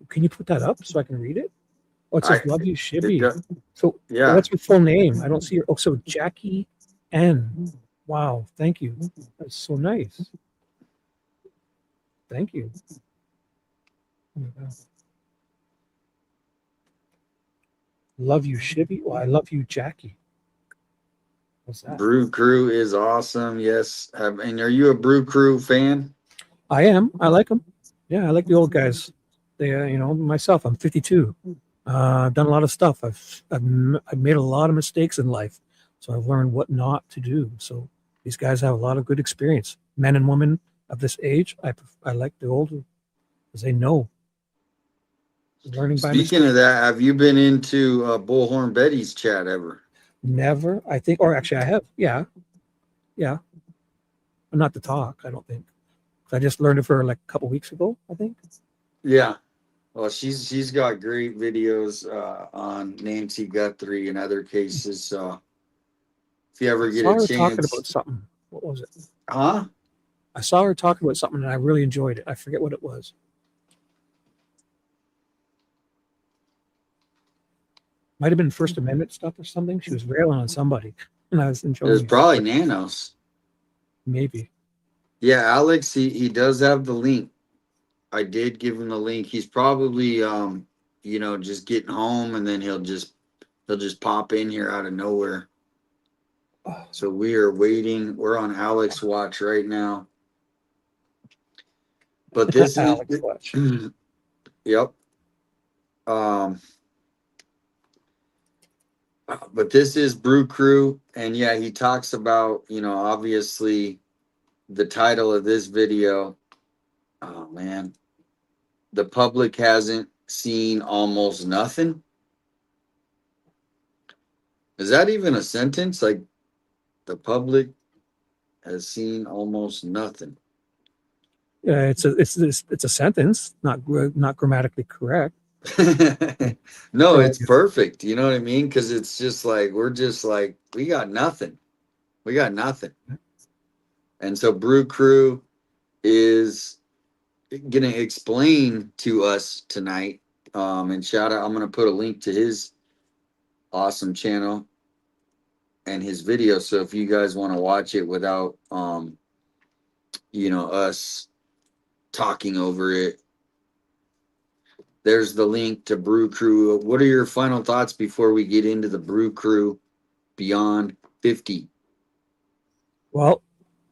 Can you put that up so I can read it? Oh, it says love you, Shibby. So yeah. What's your full name? I don't see your so Jackie N. Wow, thank you. That's so nice. Thank you. Oh my God. Love you, Shibby. Well, I love you, Jackie. What's that? Brew Crew is awesome. Yes. And are you a Brew Crew fan? I am. I like them. Yeah, I like the old guys. They, myself, I'm 52. I've done a lot of stuff. I've made a lot of mistakes in life, so I've learned what not to do. So these guys have a lot of good experience. Men and women of this age, I like the older because they know. Learning by mistake. Speaking of that, have you been into Bullhorn Betty's chat ever? Never, I think, or actually I have. Yeah. But not to talk, I don't think. I just learned it for like a couple weeks ago, I think. Yeah. Well, she's got great videos on Nancy Guthrie and other cases. So if you ever get a chance, talking about something. What was it? Huh? I saw her talking about something and I really enjoyed it. I forget what it was. Might have been First Amendment stuff or something. She was railing on somebody, and I was enjoying it. It was probably Nanos. Maybe. Yeah, Alex, he does have the link. I did give him the link. He's probably just getting home, and then he'll just pop in here out of nowhere. So we are waiting. We're on Alex watch right now. But this Alex watch. Yep. But this is Brew Crew, and yeah, he talks about, obviously the title of this video. Oh man, the public hasn't seen almost nothing. Is that even a sentence? Like, the public has seen almost nothing. Yeah, it's a sentence, not grammatically correct. No, it's perfect. You know what I mean? Because it's just like we're just like we got nothing. We got nothing. And so Brew Crew is gonna explain to us tonight. And shout out, I'm gonna put a link to his awesome channel and his video. So if you guys want to watch it without us talking over it, there's the link to Brew Crew. What are your final thoughts before we get into the Brew Crew Beyond 50? Well,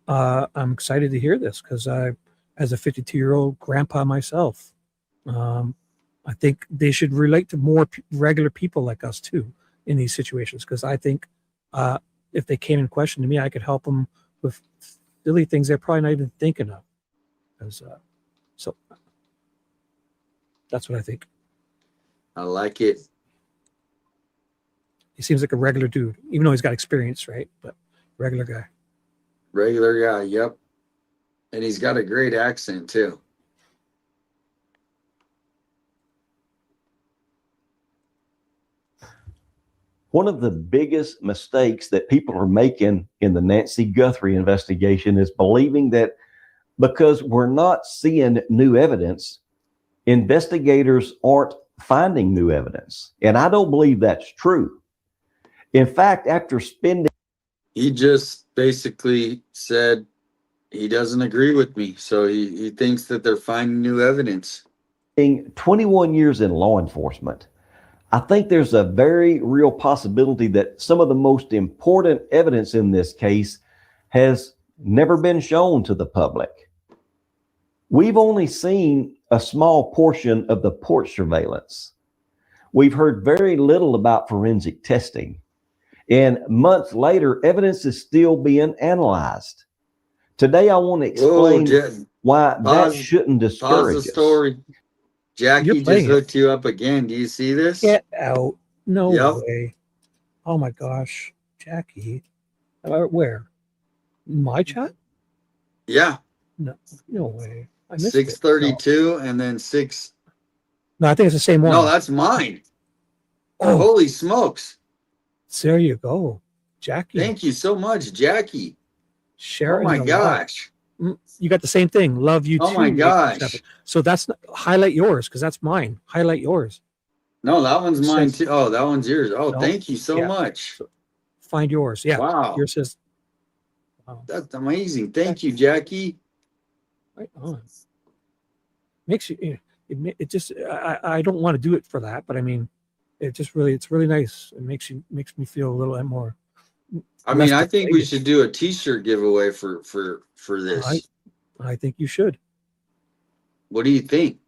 I'm excited to hear this because as a 52-year-old grandpa myself, I think they should relate to more regular people like us too in these situations. Because I think if they came and questioned me, I could help them with silly things they're probably not even thinking of. So that's what I think. I like it. He seems like a regular dude, even though he's got experience, right? But regular guy. Regular guy, yep. And he's got a great accent too. One of the biggest mistakes that people are making in the Nancy Guthrie investigation is believing that because we're not seeing new evidence, investigators aren't finding new evidence. And I don't believe that's true. In fact, after spending... He just basically said he doesn't agree with me. So he thinks that they're finding new evidence. 21 years in law enforcement, I think there's a very real possibility that some of the most important evidence in this case has never been shown to the public. We've only seen a small portion of the porch surveillance. We've heard very little about forensic testing. And months later, evidence is still being analyzed. Today, I want to explain why that shouldn't discourage us. Pause the story. Jackie just hooked you up again. Do you see this? Get out. No way. Oh my gosh. Jackie. Where? My chat? Yeah. No way. I missed 632 and then 6. No, I think it's the same one. No, that's mine. Oh, holy smokes. There you go. Jackie. Thank you so much, Jackie. Sharon. Oh my gosh. You got the same thing. Love you too. Oh my gosh. So that's highlight yours because that's mine. Highlight yours. No, that one's mine too. Oh, that one's yours. Oh, no, thank you so much. So find yours. Yeah. Wow. Yours says. Wow. That's amazing. Thank you, Jackie. Right on. Makes you. It just. I don't want to do it for that, but I mean, it's really nice. It makes me feel a little more. I mean, I think we should do a T-shirt giveaway for this. I think you should. What do you think?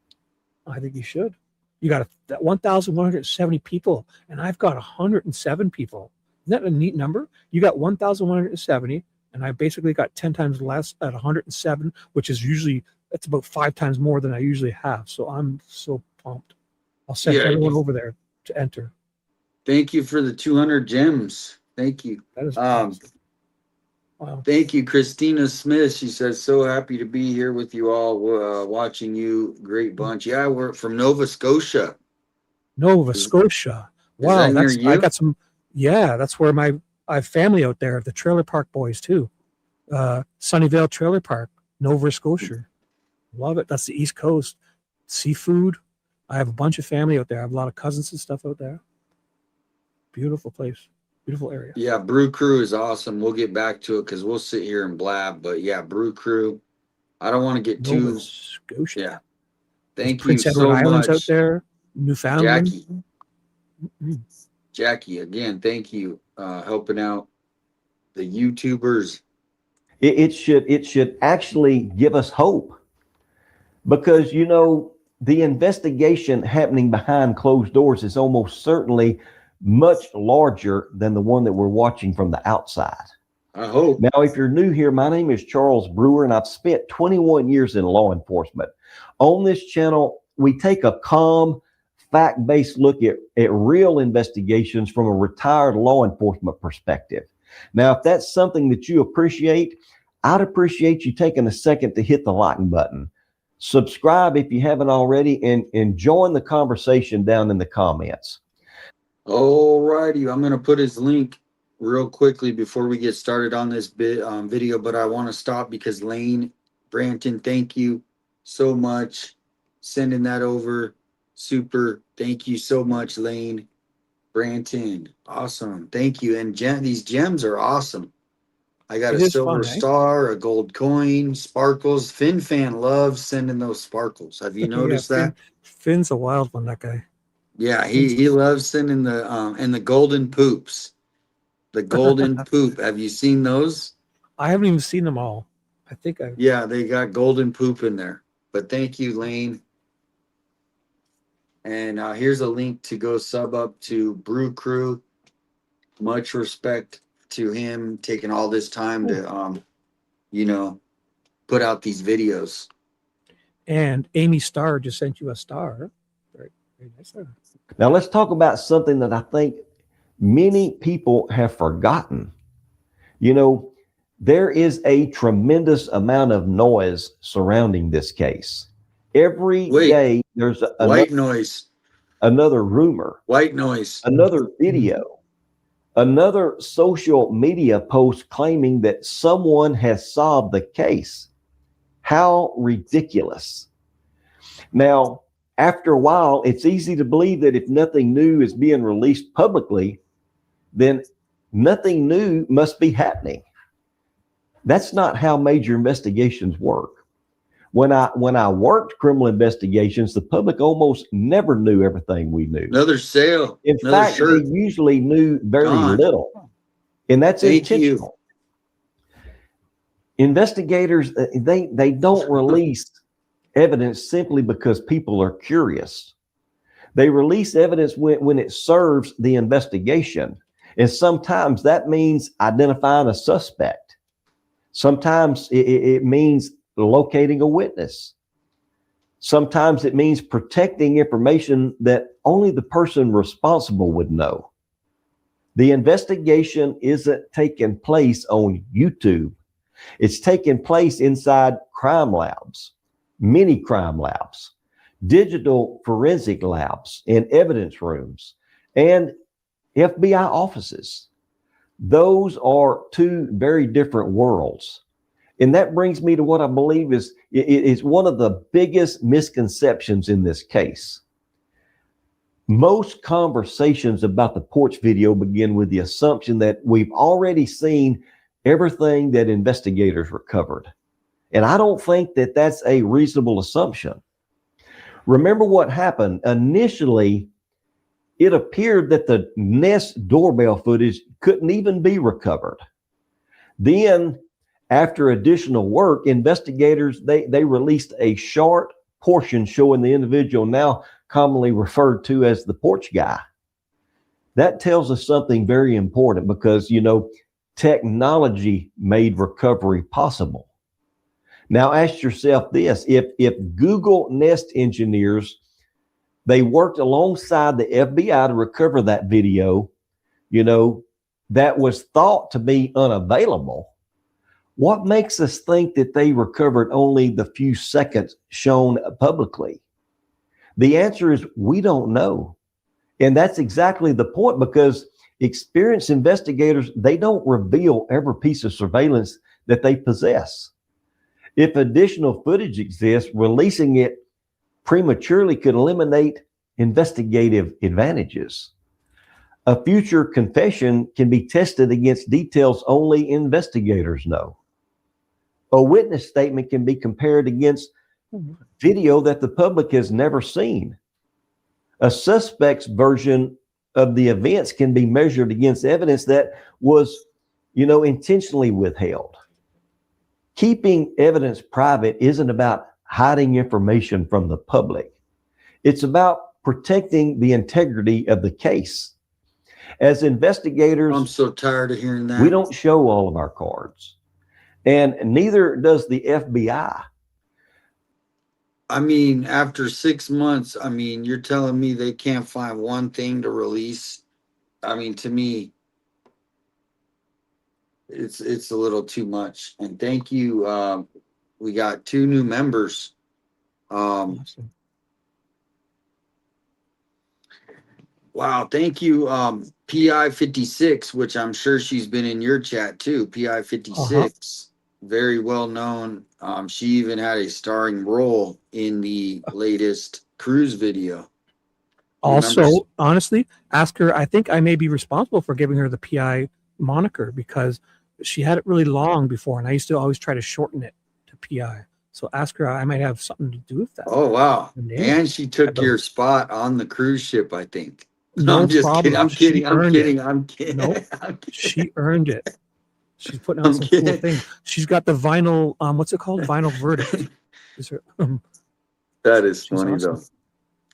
I think you should. You got 1,170 people, and I've got 107 people. Isn't that a neat number? You got 1,170, and I basically got 10 times less at 107, which is usually that's about 5 times more than I usually have. So I'm so pumped. I'll send everyone over there to enter. Thank you for the 200 gems. Thank you. That is awesome. Wow. Thank you, Christina Smith. She says, so happy to be here with you all, watching you. Great bunch. Yeah, we're from Nova Scotia. Nova Scotia. Wow. I got some. Yeah, that's where I have family out there, the Trailer Park Boys too. Sunnyvale Trailer Park, Nova Scotia. Love it. That's the East Coast. Seafood. I have a bunch of family out there. I have a lot of cousins and stuff out there. Beautiful place. Beautiful area. Yeah, Brew Crew is awesome. We'll get back to it because we'll sit here and blab. But yeah, Brew Crew. I don't want to get too. Scotia. Yeah. Thank Prince you Edward so Islands much, out there. Newfoundland. Jackie. Jackie, again, thank you, helping out the YouTubers. It should actually give us hope, because the investigation happening behind closed doors is almost certainly much larger than the one that we're watching from the outside. I hope. Now, if you're new here, my name is Charles Brewer, and I've spent 21 years in law enforcement. On this channel, we take a calm, fact-based look at real investigations from a retired law enforcement perspective. Now, if that's something that you appreciate, I'd appreciate you taking a second to hit the like button. Subscribe if you haven't already, and join the conversation down in the comments. All righty, I'm gonna put his link real quickly before we get started on this video, but I want to stop because Lane Branton, thank you so much, sending that over. Super, thank you so much, Lane Branton. Awesome, thank you. And these gems are awesome. I got It a is silver fun, eh? star, a gold coin, sparkles. FinFan loves sending those sparkles. Have you Yeah, noticed that? Finn's a wild one, that guy. Yeah, he loves sending the and the golden poops. The golden poop. Have you seen those? I haven't even seen them all. I think I. Yeah, they got golden poop in there. But thank you, Lane. And here's a link to go sub up to Brew Crew. Much respect to him taking all this time to you know, put out these videos. And Amy Starr just sent you a star. Very, very nice. Now let's talk about something that I think many people have forgotten. You know, there is a tremendous amount of noise surrounding this case. Every day there's white noise, another rumor, white noise, another video, another social media post claiming that someone has solved the case. How ridiculous. Now, after a while, it's easy to believe that if nothing new is being released publicly, then nothing new must be happening. That's not how major investigations work. When I worked criminal investigations, the public almost never knew everything we knew. Another sale. In another fact, shirt. they usually knew very Gone. little, and that's Thank intentional. Investigators, they don't release evidence simply because people are curious. They release evidence when it serves the investigation. And sometimes that means identifying a suspect. Sometimes it means locating a witness. Sometimes it means protecting information that only the person responsible would know. The investigation isn't taking place on YouTube. It's taking place inside crime labs, many crime labs, digital forensic labs, and evidence rooms, and FBI offices. Those are two very different worlds. And that brings me to what I believe is one of the biggest misconceptions in this case. Most conversations about the porch video begin with the assumption that we've already seen everything that investigators recovered. And I don't think that that's a reasonable assumption. Remember what happened. Initially, it appeared that the Nest doorbell footage couldn't even be recovered. Then, after additional work, investigators, they released a short portion showing the individual now commonly referred to as the porch guy. That tells us something very important because, you know, technology made recovery possible. Now ask yourself this, if Google Nest engineers, they worked alongside the FBI to recover that video, you know, that was thought to be unavailable, what makes us think that they recovered only the few seconds shown publicly? The answer is we don't know. And that's exactly the point, because experienced investigators, they don't reveal every piece of surveillance that they possess. If additional footage exists, releasing it prematurely could eliminate investigative advantages. A future confession can be tested against details only investigators know. A witness statement can be compared against video that the public has never seen. A suspect's version of the events can be measured against evidence that was, you know, intentionally withheld. Keeping evidence private isn't about hiding information from the public. It's about protecting the integrity of the case. As investigators, I'm so tired of hearing that. We don't show all of our cards, and neither does the FBI. I mean, after 6 months, I mean, you're telling me they can't find one thing to release? I mean, to me, it's a little too much. And thank you. We got 2 new members. Awesome. Wow, thank you, PI 56, which I'm sure she's been in your chat too. PI 56, very well known. She even had a starring role in the latest cruise video. Remember? Also, honestly, ask her. I think I may be responsible for giving her the PI moniker because she had it really long before, and I used to always try to shorten it to PI. So ask her. I might have something to do with that. Oh wow! Her name. And she took Zabel. your spot on the cruise ship, I think. No I'm just problem. kidding. I'm She kidding. I'm earned kidding. it. I'm kidding. No, I'm kidding. she earned it. She's putting out I'm some cool kidding. things. She's got the vinyl. What's it called? Vinyl verdict. Is her, That is she's funny awesome.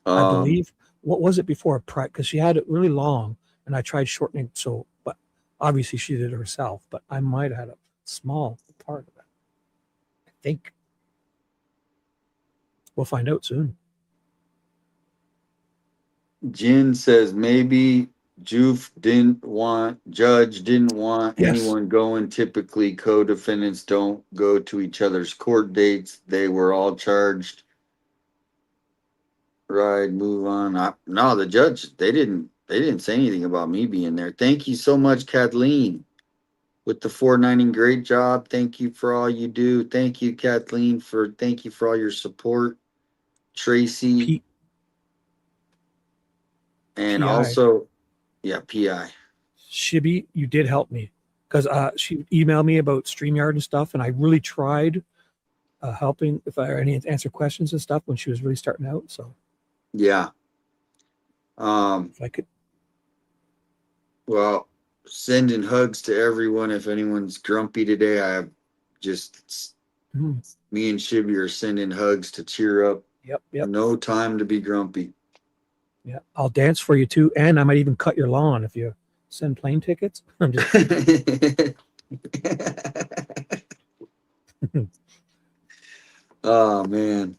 though. I believe. What was it before? Because she had it really long, and I tried shortening. So, but obviously she did it herself. But I might have had a small part of it. I think. We'll find out soon. Jin says maybe Judge didn't want anyone going. Typically, co-defendants don't go to each other's court dates. They were all charged. Right, move on. No, the judge, they didn't say anything about me being there. Thank you so much, Kathleen, with the 490. Great job. Thank you for all you do. Thank you, Kathleen, thank you for all your support. Tracy. And PI. also, yeah, PI. Shibby, you did help me because she emailed me about StreamYard and stuff, and I really tried helping if I answer questions and stuff when she was really starting out. So yeah, if I could. Well, sending hugs to everyone. If anyone's grumpy today, I have just me and Shibby are sending hugs to cheer up. Yep. No time to be grumpy. Yeah, I'll dance for you too, and I might even cut your lawn if you send plane tickets. I'm just Oh man,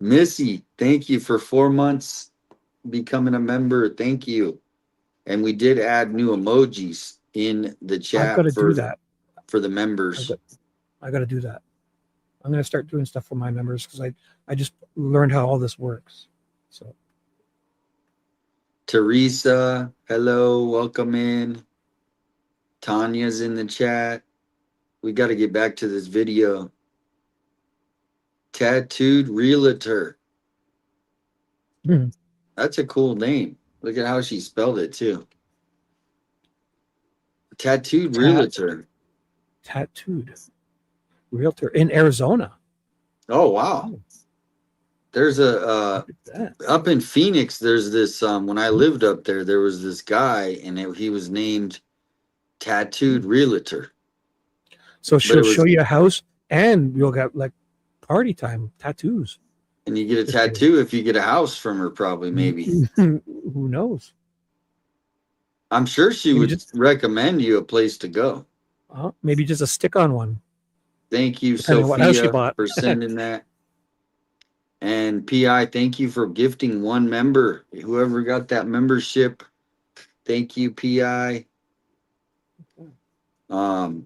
Missy, thank you for 4 months becoming a member. Thank you. And we did add new emojis in the chat. I've got to do that for the members. I got to do that. I'm going to start doing stuff for my members because I just learned how all this works. So. Teresa, hello, welcome in. Tanya's in the chat. We got to get back to this video. Tattooed Realtor. That's a cool name. Look at how she spelled it too. Tattooed Realtor. Tattooed Realtor in Arizona. Oh wow. There's a up in Phoenix. There's this. When I lived up there, there was this guy, and he was named Tattooed Realtor. So she'll show you a house, and you'll get like party time tattoos. And you get a tattoo if you get a house from her, probably, maybe. Who knows? I'm sure she would recommend you a place to go. Maybe just a stick-on one. Thank you, Sophia, for sending that. And PI, thank you for gifting one member. Whoever got that membership, thank you, PI. And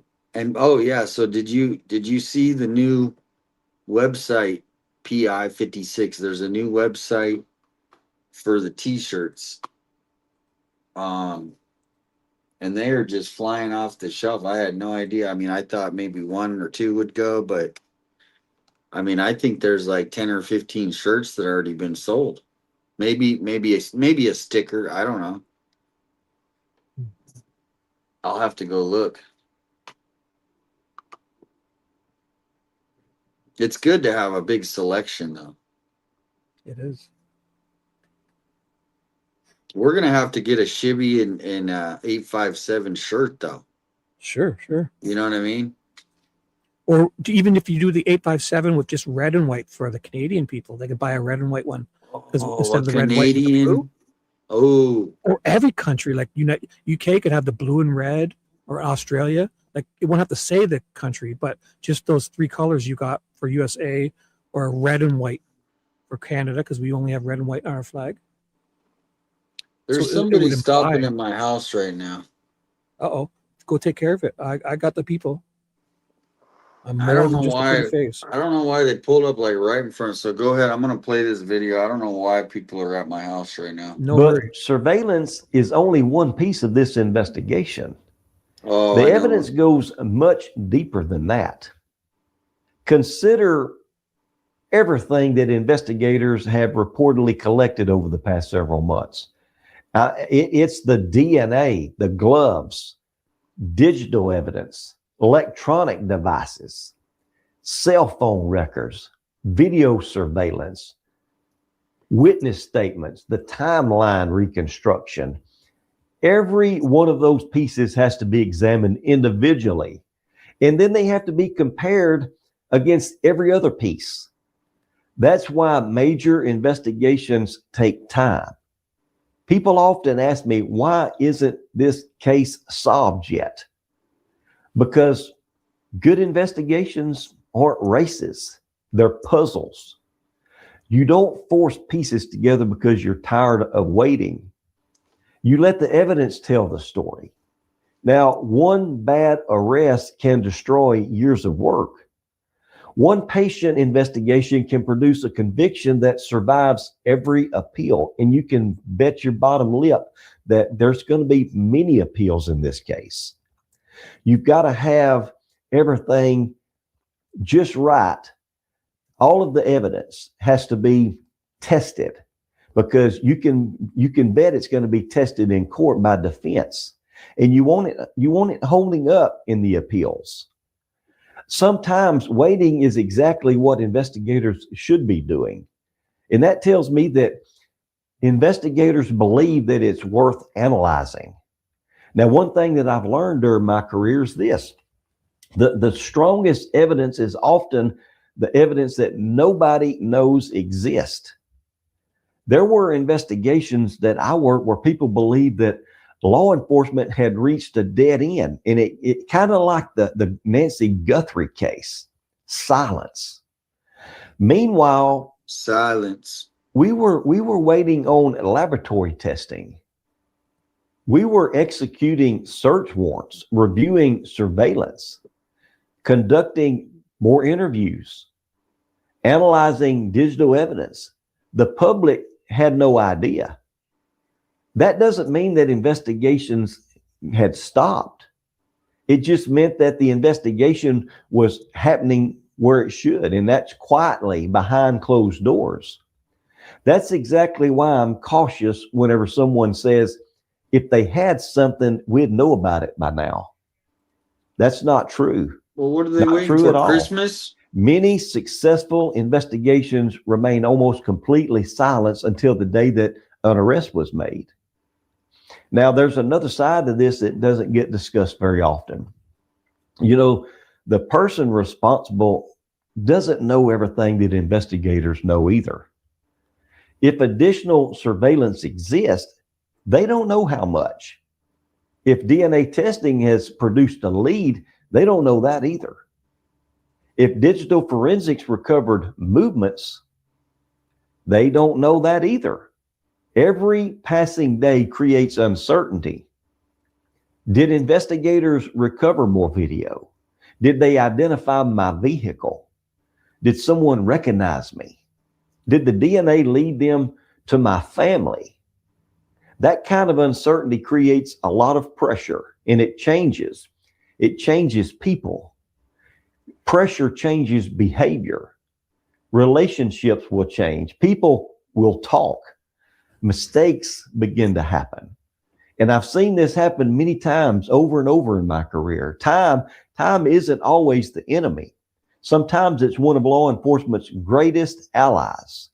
oh yeah, so did you see the new website, PI 56? There's a new website for the t-shirts. And they are just flying off the shelf. I had no idea. I mean, I thought maybe 1 or 2 would go, but I mean, I think there's like 10 or 15 shirts that already been sold. Maybe a sticker. I don't know. I'll have to go look. It's good to have a big selection, though. It is. We're gonna have to get a Shibby and 857 shirt, though. Sure. You know what I mean? Or even if you do the 857 with just red and white for the Canadian people, they could buy a red and white one instead of the red, white, and the blue. Oh. Or every country, like UK could have the blue and red, or Australia. Like it won't have to say the country, but just those 3 colors you got for USA, or red and white for Canada, because we only have red and white on our flag. There's somebody stopping at my house right now. Uh-oh. Go take care of it. I got the people. I'm I more don't than know just a pretty why. face. I don't know why they pulled up like right in front. So go ahead. I'm gonna play this video. I don't know why people are at my house right now. No But hurry. surveillance is only one piece of this investigation. Oh, The I evidence know. goes much deeper than that. Consider everything that investigators have reportedly collected over the past several months. It's the DNA, the gloves, digital evidence, electronic devices, cell phone records, video surveillance, witness statements, the timeline reconstruction. Every one of those pieces has to be examined individually, and then they have to be compared against every other piece. That's why major investigations take time. People often ask me, why isn't this case solved yet? Because good investigations aren't races, they're puzzles. You don't force pieces together because you're tired of waiting. You let the evidence tell the story. Now, one bad arrest can destroy years of work. One patient investigation can produce a conviction that survives every appeal. And you can bet your bottom lip that there's going to be many appeals in this case. You've got to have everything just right. All of the evidence has to be tested, because you can bet it's going to be tested in court by defense. And you want it holding up in the appeals. Sometimes waiting is exactly what investigators should be doing. And that tells me that investigators believe that it's worth analyzing. Now, one thing that I've learned during my career is this: the strongest evidence is often the evidence that nobody knows exists. There were investigations that I worked where people believed that law enforcement had reached a dead end. And it kind of like the Nancy Guthrie case, silence. Meanwhile, Silence. we were waiting on laboratory testing. We were executing search warrants, reviewing surveillance, conducting more interviews, analyzing digital evidence. The public had no idea. That doesn't mean that investigations had stopped. It just meant that the investigation was happening where it should, and that's quietly behind closed doors. That's exactly why I'm cautious whenever someone says, if they had something, we'd know about it by now. That's not true. Well, what are they Not waiting true for? at all. Christmas? Many successful investigations remain almost completely silent until the day that an arrest was made. Now, there's another side to this that doesn't get discussed very often. You know, the person responsible doesn't know everything that investigators know either. If additional surveillance exists, they don't know how much. If DNA testing has produced a lead, they don't know that either. If digital forensics recovered movements, they don't know that either. Every passing day creates uncertainty. Did investigators recover more video? Did they identify my vehicle? Did someone recognize me? Did the DNA lead them to my family? That kind of uncertainty creates a lot of pressure, and it changes. It changes people. Pressure changes behavior. Relationships will change. People will talk. Mistakes begin to happen. And I've seen this happen many times over and over in my career. Time isn't always the enemy. Sometimes it's one of law enforcement's greatest allies.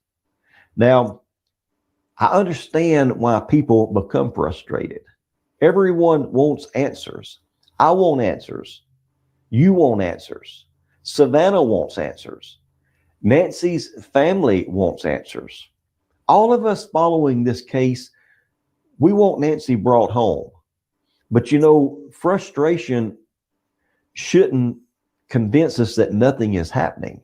Now, I understand why people become frustrated. Everyone wants answers. I want answers. You want answers. Savannah wants answers. Nancy's family wants answers. All of us following this case, we want Nancy brought home. But you know, frustration shouldn't convince us that nothing is happening.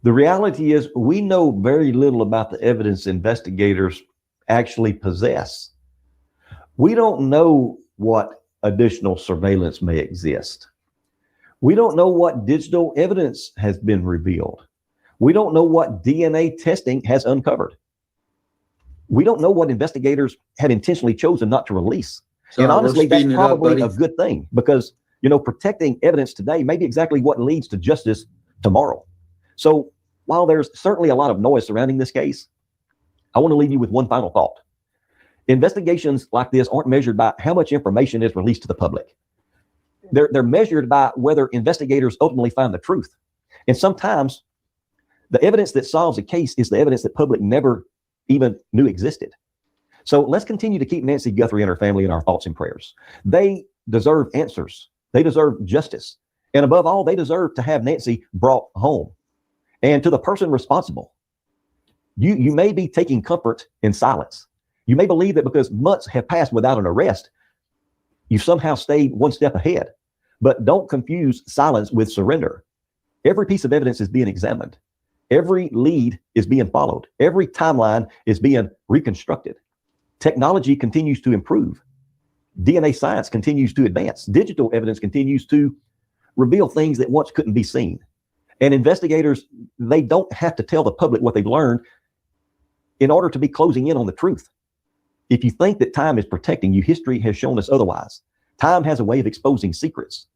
The reality is we know very little about the evidence investigators actually possess. We don't know what additional surveillance may exist. We don't know what digital evidence has been revealed. We don't know what DNA testing has uncovered. We don't know what investigators had intentionally chosen not to release. Sorry, and honestly, that's speeding it up, probably buddy. a good thing because, you know, protecting evidence today may be exactly what leads to justice tomorrow. So while there's certainly a lot of noise surrounding this case, I want to leave you with one final thought. Investigations like this aren't measured by how much information is released to the public. They're measured by whether investigators ultimately find the truth. And sometimes the evidence that solves a case is the evidence that public never even knew existed. So let's continue to keep Nancy Guthrie and her family in our thoughts and prayers. They deserve answers. They deserve justice. And above all, they deserve to have Nancy brought home. And to the person responsible, you may be taking comfort in silence. You may believe that because months have passed without an arrest, you somehow stayed one step ahead. But don't confuse silence with surrender. Every piece of evidence is being examined. Every lead is being followed. Every timeline is being reconstructed. Technology continues to improve. DNA science continues to advance. Digital evidence continues to reveal things that once couldn't be seen. And investigators, they don't have to tell the public what they've learned in order to be closing in on the truth. If you think that time is protecting you, history has shown us otherwise. Time has a way of exposing secrets.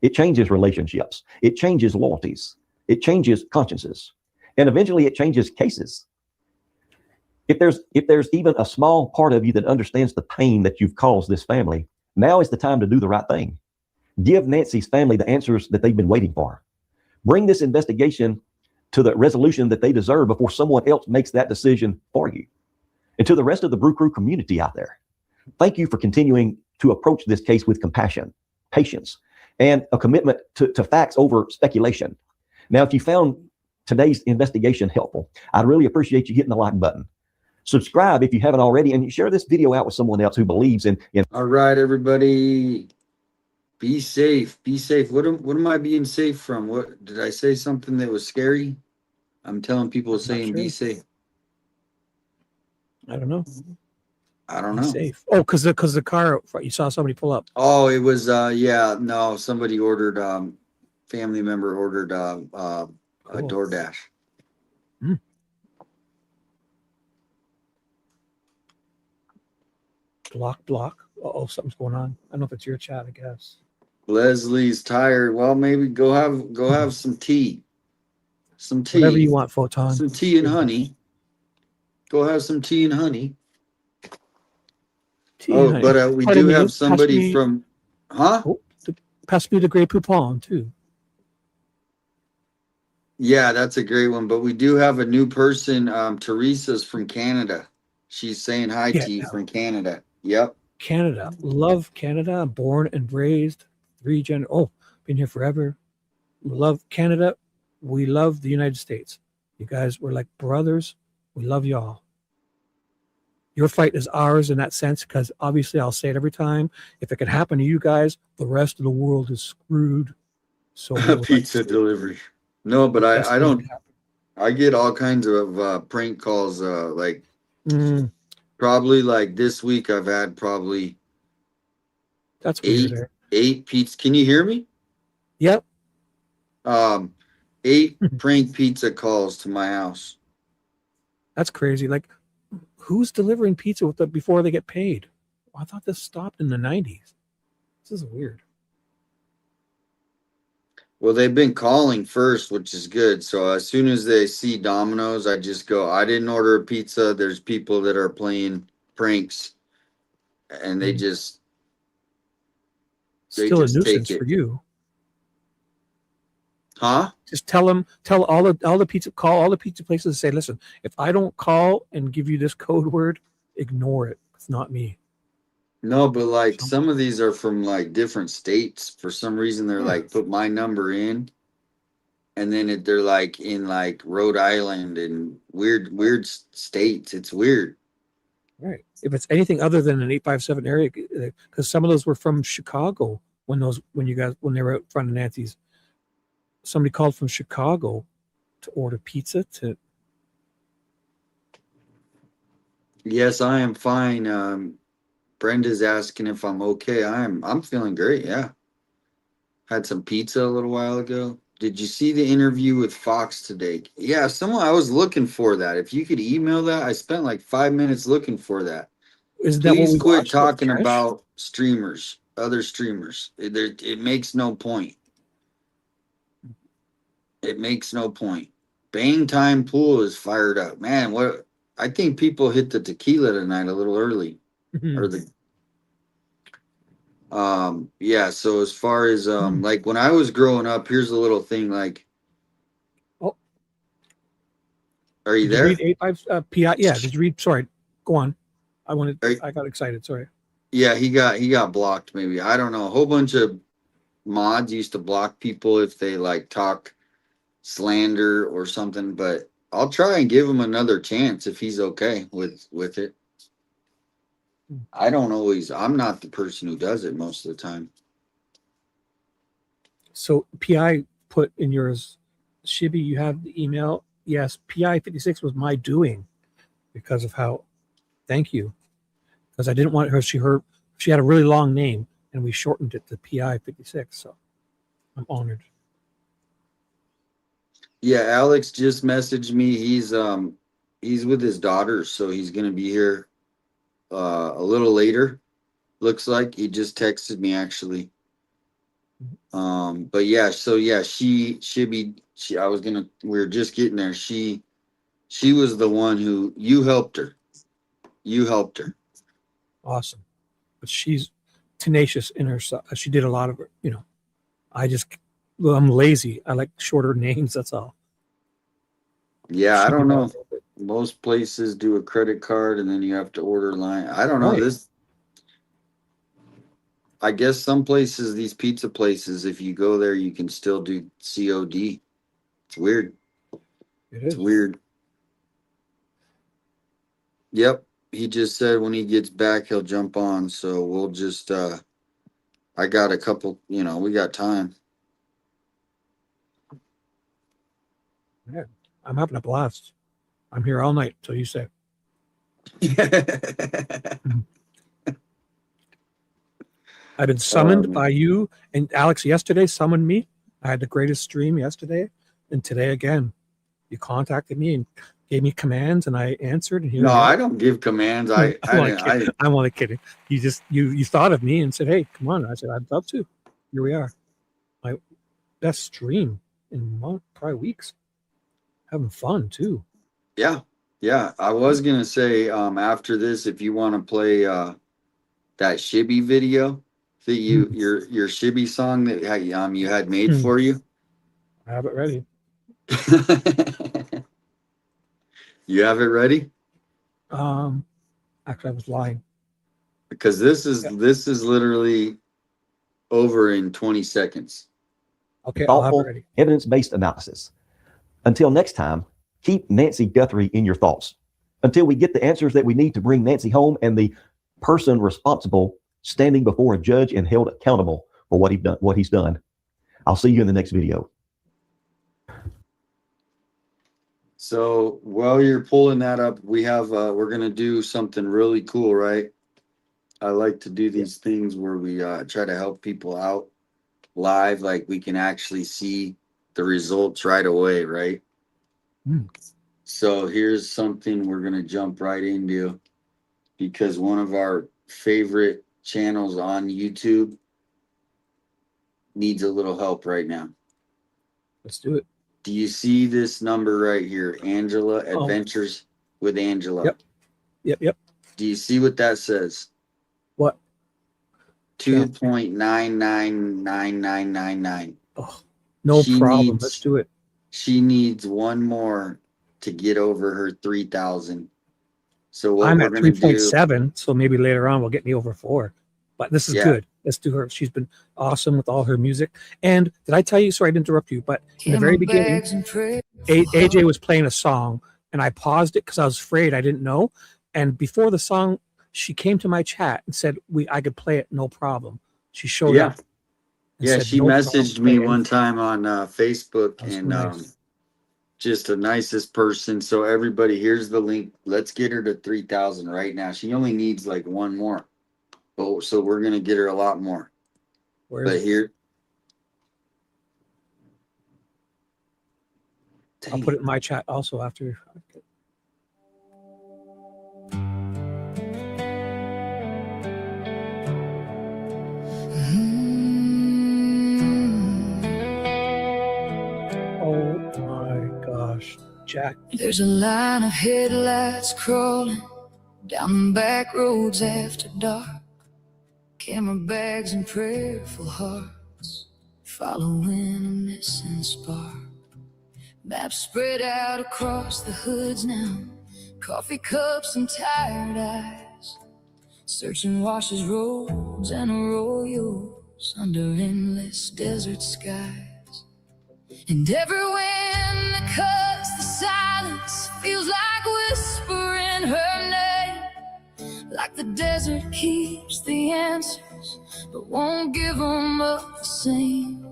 It changes relationships. It changes loyalties. It changes consciences. And eventually it changes cases. If there's even a small part of you that understands the pain that you've caused this family, now is the time to do the right thing. Give Nancy's family the answers that they've been waiting for. Bring this investigation to the resolution that they deserve before someone else makes that decision for you. And to the rest of the Brew Crew community out there, thank you for continuing to approach this case with compassion, patience, and a commitment to facts over speculation. Now, if you found today's investigation helpful, I'd really appreciate you hitting the like button. Subscribe if you haven't already, and share this video out with someone else who believes in. All right, everybody, be safe. Be safe. What am I being safe from? What did I say? Something that was scary? I'm telling people saying be safe. I don't know. I don't Be know. safe. Oh, because the car, you saw somebody pull up. Oh, it was yeah, no, somebody ordered family member ordered a DoorDash. Block. Oh, something's going on. I don't know if it's your chat, I guess. Leslie's tired. Well, maybe go have some tea. Some tea. Whatever you want, Photon. Some tea and honey. Go have some tea and honey. Honey. But we do have somebody from, huh? Oh, pass me the Grey Poupon too. Yeah, that's a great one. But we do have a new person. Teresa's from Canada. She's saying hi to you from Canada. Yep. Canada. Love Canada. Born and raised. Been here forever. Love Canada. We love the United States. You guys were like brothers. We love y'all. Your fight is ours in that sense, because obviously I'll say it every time. If it can happen to you guys, the rest of the world is screwed. So pizza delivery. No, but I don't. I get all kinds of prank calls. Probably like this week I've had probably that's eight pizza. Can you hear me? Yep. 8 prank pizza calls to my house. That's crazy. Like, who's delivering pizza before they get paid? I thought this stopped in the 90s. This is weird. Well, they've been calling first, which is good. So as soon as they see Domino's, I just go, I didn't order a pizza. There's people that are playing pranks, and they just still a nuisance for you. Huh? Just tell all the pizza, call all the pizza places and say, listen, if I don't call and give you this code word, ignore it. It's not me. No, but like some of these are from like different states. For some reason, they're like, put my number in, and then they're like in like Rhode Island and weird states. It's weird. Right. If it's anything other than an 857 area, because some of those were from Chicago when they were out in front of Nancy's. Somebody called from Chicago to order pizza to. Yes, I am fine. Brenda's asking if I'm okay. I'm feeling great. Yeah. had some pizza a little while ago. Did you see the interview with Fox today? Yeah, someone I was looking for that. If you could email that, I spent like 5 minutes looking for that. Isn't that what Please we quit watched? About talking trash? about streamers, other streamers. It makes no point. It makes no point. Bang Time Pool is fired up. Man, what I think people hit the tequila tonight a little early. Or the yeah, so as far as like when I was growing up, here's a little thing like Oh, are you did you there? read 85 PI? Yeah, did you read? Sorry, go on. I got excited. Sorry. Yeah, he got blocked maybe. I don't know. A whole bunch of mods used to block people if they like talk slander or something, but I'll try and give him another chance if he's okay with it. I'm not the person who does it most of the time. So PI put in yours, Shibby, you have the email. Yes, PI 56 was my doing because of how. Thank you, because I didn't want her. She had a really long name, and we shortened it to PI 56. So I'm honored. Yeah, Alex just messaged me. He's with his daughter, so he's gonna be here a little later. Looks like he just texted me actually. But yeah, so yeah, she we were just getting there. She was the one who you helped her. You helped her. Awesome, but she's tenacious in her. She did a lot of, I'm lazy. I like shorter names. That's all. Yeah, I She don't did that a know. little bit. Most places do a credit card and then you have to order line. I don't know Right. this. I guess some places, these pizza places, if you go there, you can still do COD. It's weird. It is weird. Yep. He just said when he gets back, he'll jump on. So we'll just, I got a couple, we got time. Yeah, I'm having a blast. I'm here all night till you say. I've been summoned by you and Alex yesterday. Summoned me. I had the greatest stream yesterday, and today again. You contacted me and gave me commands, and I answered. And here No, we are. I don't give commands. I'm only kidding. You just you thought of me and said, "Hey, come on." I said, "I'd love to." Here we are. My best stream in probably weeks. Having fun too. Yeah. Yeah. I was gonna say, after this, if you want to play that Shibby video that your Shibby song that you had made for you. I have it ready. You have it ready? Actually I was lying. Because this is literally over in 20 seconds. Okay, I'll have it Thoughtful, ready. evidence-based analysis. Until next time, keep Nancy Guthrie in your thoughts. Until we get the answers that we need to bring Nancy home and the person responsible standing before a judge and held accountable for what he's done. I'll see you in the next video. So while you're pulling that up, we have we're gonna do something really cool, right? I like to do these things where we try to help people out live, like we can actually see the results right away, right? So here's something we're gonna jump right into because one of our favorite channels on YouTube needs a little help right now. Let's do it. Do you see this number right here? Angela Adventures with Angela. Yep. Do you see what that says? What? 2.999999. Oh, no problem. Let's do it. She needs one more to get over her 3,000. So what I'm we're at gonna do? 3.7, so maybe later on will get me over 4. But this is good. Let's do her. She's been awesome with all her music. And did I tell you? Sorry, I didn't interrupt you. But in the very beginning, AJ was playing a song, and I paused it because I was afraid I didn't know. And before the song, she came to my chat and said I could play it, no problem. She showed up. Yeah, said, she "No messaged problem, me play one anything." time on Facebook, That was and nice. just the nicest person. So everybody, here's the link. Let's get her to 3,000 right now. She only needs like one more. Oh, so we're gonna get her a lot more. Where is it? Here, I'll put it in my chat also after. Oh my gosh, Jack. There's a line of headlights crawling down the back roads after dark. Camera bags and prayerful hearts following a missing spark. Maps spread out across the hoods now, coffee cups and tired eyes, searching washes, roads, and arroyos under endless desert skies. And every wind that cuts the silence feels like whispering her name, like the desert keeps the answers but won't give them up the same.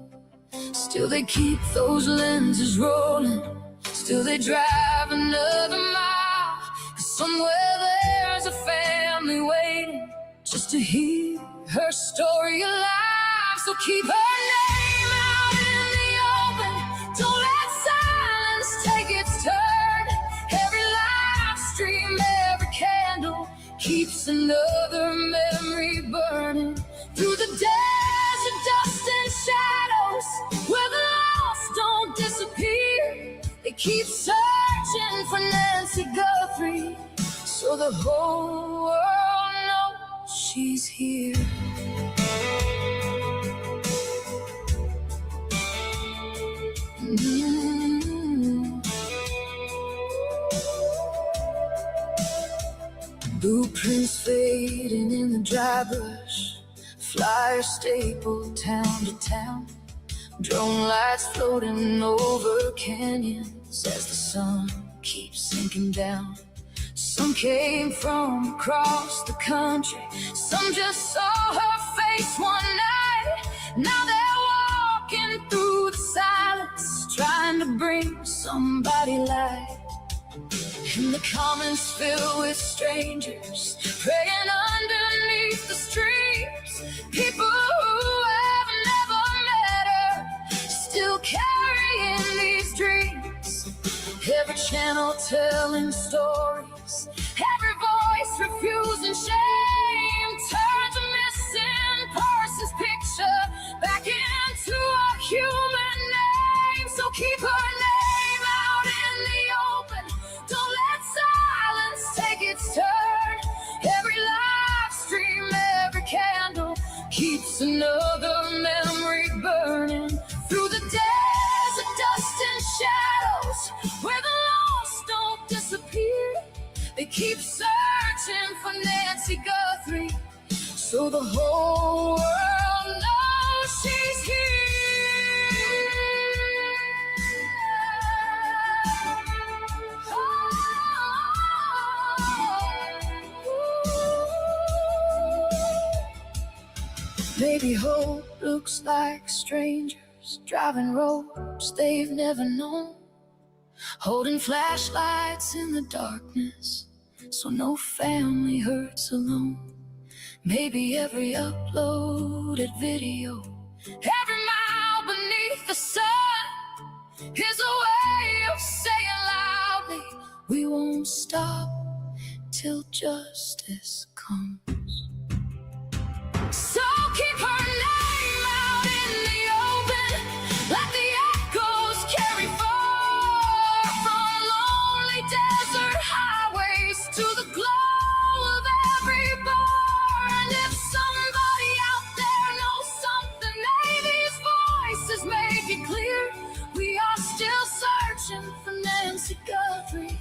Still they keep those lenses rolling, still they drive another mile, 'cause somewhere there's a family waiting just to hear her story alive. So keep her name out in the open, don't let silence take its turn. Every live stream, every candle keeps another memory burning through the desert, dust and shadows, where the lost don't disappear. They keep searching for Nancy Guthrie, so the whole world knows she's here. Blueprints fading in the dry brush, flyers stapled town to town, drone lights floating over canyons as the sun keeps sinking down. Some came from across the country, some just saw her face one night. Now they're walking through the silence, trying to bring somebody light. And the commons filled with strangers, praying underneath the streets. People who have never met her, still carrying these dreams. Every channel telling stories, every voice refusing shame. Turns a missing person's picture back into a human name. So keep her name out in the open, don't let silence take its turn. Every live stream, every candle keeps another memory burning through the desert, dust and shadows, where the lost don't disappear. They keep searching for Nancy Guthrie, so the whole world knows she's here. Maybe hope looks like strangers driving roads they've never known, holding flashlights in the darkness so no family hurts alone. Maybe every uploaded video, every mile beneath the sun, is a way of saying loudly, we won't stop till justice comes. So keep her name out in the open, let the echoes carry far from lonely desert highways to the glow of every bar. And if somebody out there knows something, may these voices make it clear, we are still searching for Nancy Guthrie,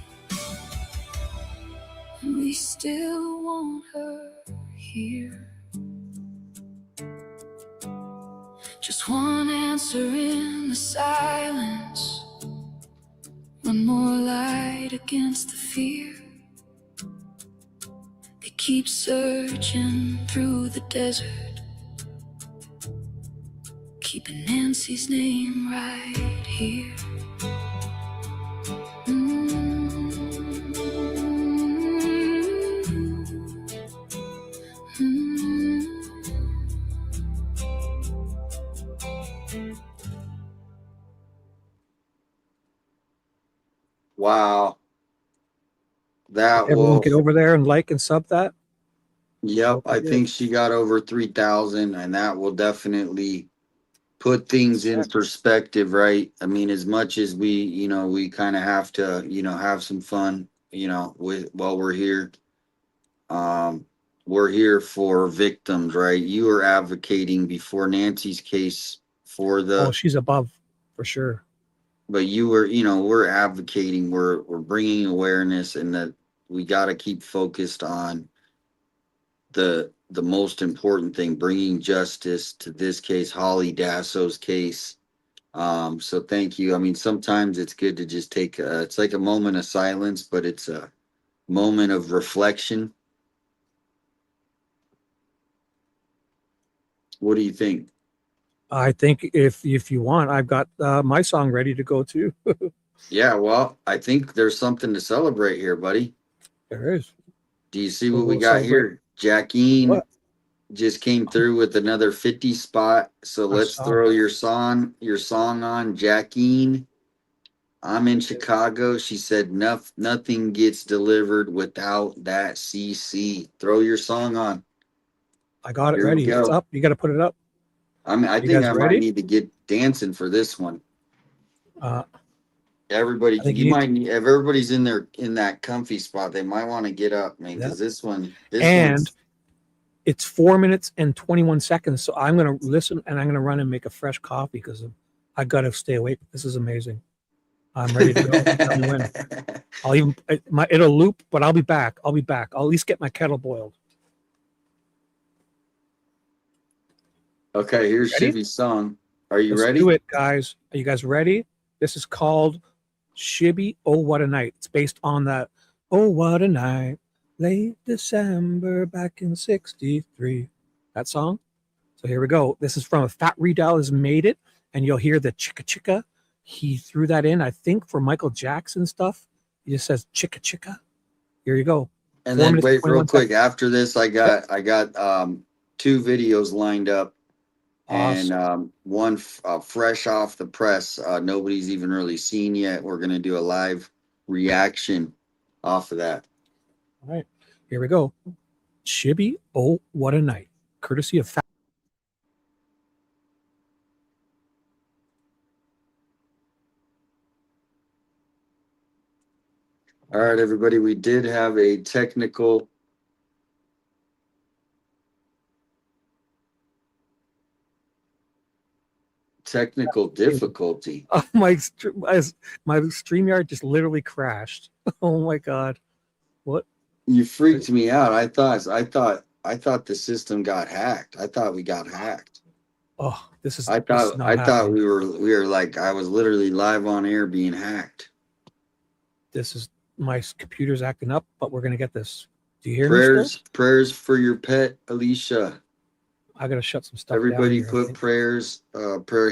and we still want her here. Just one answer in the silence, one more light against the fear. They keep searching through the desert, keeping Nancy's name right here. Wow. That Everyone will. get over there and like and sub that. Yep, I think she got over 3,000, and that will definitely put things in perspective, right? I mean, as much as we kind of have to, have some fun, while we're here. We're here for victims, right? You were advocating before Nancy's case for Oh, she's above for sure. but you were, we're advocating, we're bringing awareness, and that we got to keep focused on the most important thing, bringing justice to this case, Holly Dasso's case. So thank you. I mean, sometimes it's good to just take it's like a moment of silence, but it's a moment of reflection. What do you think? I think if you want, I've got my song ready to go too. Yeah, well, I think there's something to celebrate here, buddy. There is. Do you see what we got here? Jacqueline just came through with another 50 spot. So let's throw your song on, Jacqueline. I'm in Chicago. She said nothing gets delivered without that CC. Throw your song on. I got it ready. It's up. You got to put it up. I mean, I think I might need to get dancing for this one. Everybody, if everybody's in that comfy spot, they might want to get up, man, because this one. It's 4 minutes and 21 seconds. So I'm going to listen and I'm going to run and make a fresh coffee because I got to stay awake. This is amazing. I'm ready to go. Tell me when. It'll loop, but I'll be back. I'll at least get my kettle boiled. Okay, here's Shibby's song. Are you ready? Let's do it, guys. Are you guys ready? This is called Shibby, Oh What a Night. It's based on that Oh What a Night, late December back in 63. That song. So here we go. This is from a Fat Redell has made it, and you'll hear the chicka chicka. He threw that in, I think, for Michael Jackson stuff. He just says chicka chicka. Here you go. And then wait, real quick. After this, I got 2 videos lined up. Awesome. And one fresh off the press, nobody's even really seen yet. We're going to do a live reaction off of that. All right, here we go. Shibby, Oh What a Night, courtesy of Fat. All right, everybody, we did have a technical difficulty. Oh, my StreamYard just literally crashed. Oh my God. What? You freaked me out. I thought the system got hacked. I thought we got hacked. Oh, this is I thought we were like, I was literally live on air being hacked. This is my computer's acting up, but we're gonna get this. Do you hear me? Prayers for your pet, Alicia. I gotta shut some stuff. Everybody down put prayer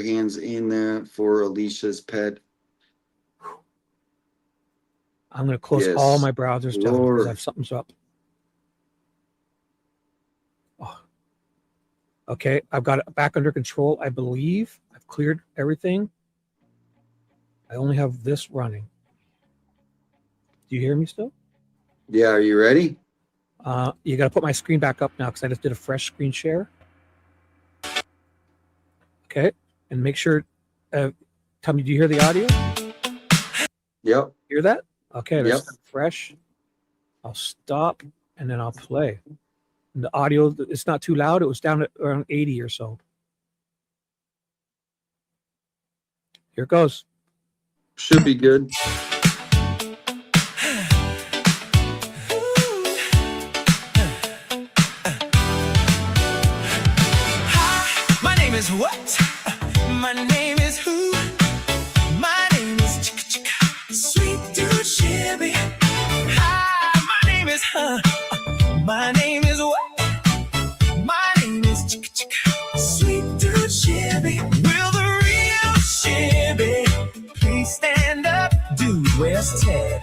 hands in there for Alicia's pet. I'm gonna close all my browsers down because I have something's up. Oh. Okay, I've got it back under control. I believe I've cleared everything. I only have this running. Do you hear me still? Yeah, are you ready? You got to put my screen back up now because I just did a fresh screen share. Okay, and make sure. Tell me, do you hear the audio? Yep. Hear that? Okay, that's fresh. I'll stop and then I'll play. And the audio, it's not too loud. It was down at around 80 or so. Here it goes. Should be good. Is what? My name is who? My name is Chicka Chicka, sweet dude Shibby. Hi, my name is my name is what? My name is Chicka Chicka, sweet dude Shibby. Will the real Shibby please stand up? Dude, where's Ted?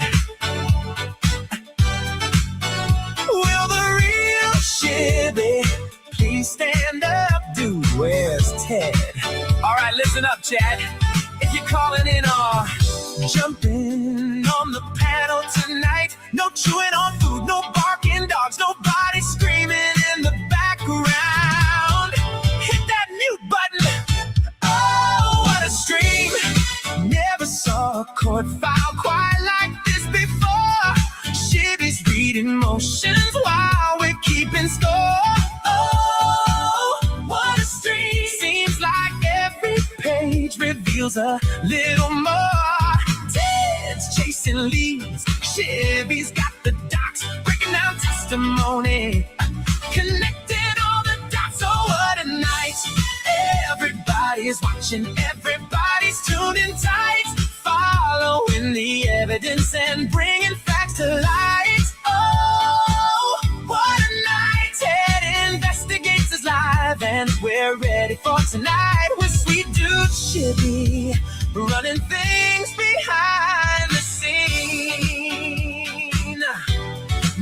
Will the real Shibby please stand up? Dude, where's Ted? All right, listen up, Chad. If you're calling in or jumping on the panel tonight. No chewing on food, no barking dogs, nobody screaming in the background. Hit that mute button. Oh, what a stream. Never saw a court file quite like this before. Shibby's reading motions while we're keeping score. Oh, what a stream. Seems like every page reveals a little more. Ted's chasing leads. Shibby's got the docs, breaking down testimony, connecting all the dots. Oh, what a night. Everybody's watching, everybody's tuned in tight, following the evidence and bringing facts to light. Oh, what a night. Ted Investigates is live, and we're ready for tonight with sweet dude Shibby, running things behind the scene.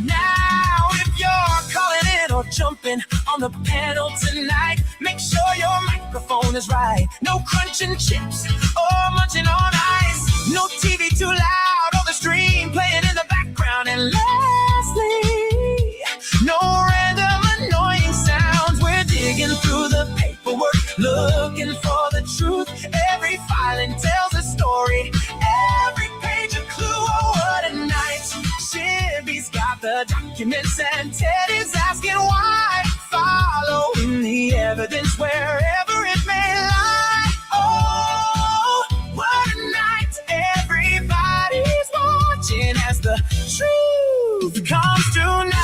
Now, if you're calling in or jumping on the panel tonight, make sure your microphone is right. No crunching chips or munching on ice. No TV too loud or the stream playing in the background. And lastly, no random annoying sounds. We're digging through the paperwork, looking for the truth. Every filing tells a story, every page a clue. Oh, what a night. Shibby's got the documents and Ted is asking why, following the evidence wherever it may lie. Oh, what a night. Everybody's watching as the truth comes to light.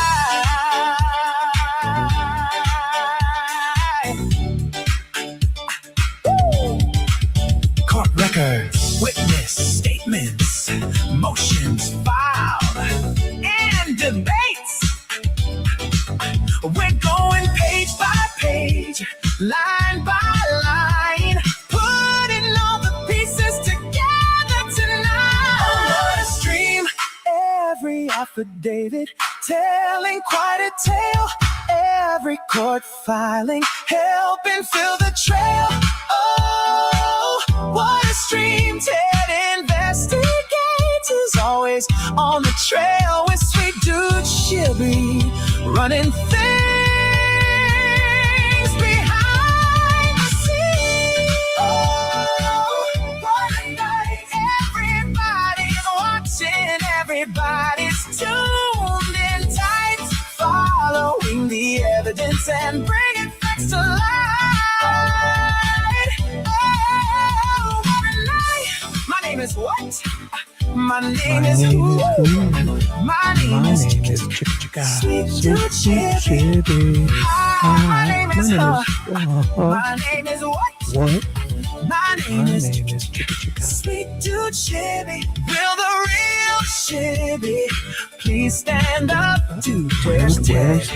Court records, witness statements, motions filed, and debates. We're going page by page, line by line, putting all the pieces together tonight. Oh, what a stream. Every affidavit telling quite a tale. Every court filing helping fill the trail. Oh, what a stream. Ted Investigates is always on the trail with sweet dude Shibby, running things behind the scenes. Oh, what a night. Everybody's watching, everybody's tuned in tight, following the evidence and bringing facts to light. Oh, what a night. My name is what? My name is who? My name is Sweet Dude Shibby. My name is My name is what? What? My name is Sweet Dude Shibby. Will the real Shibby please stand up? Dude, where's Ted?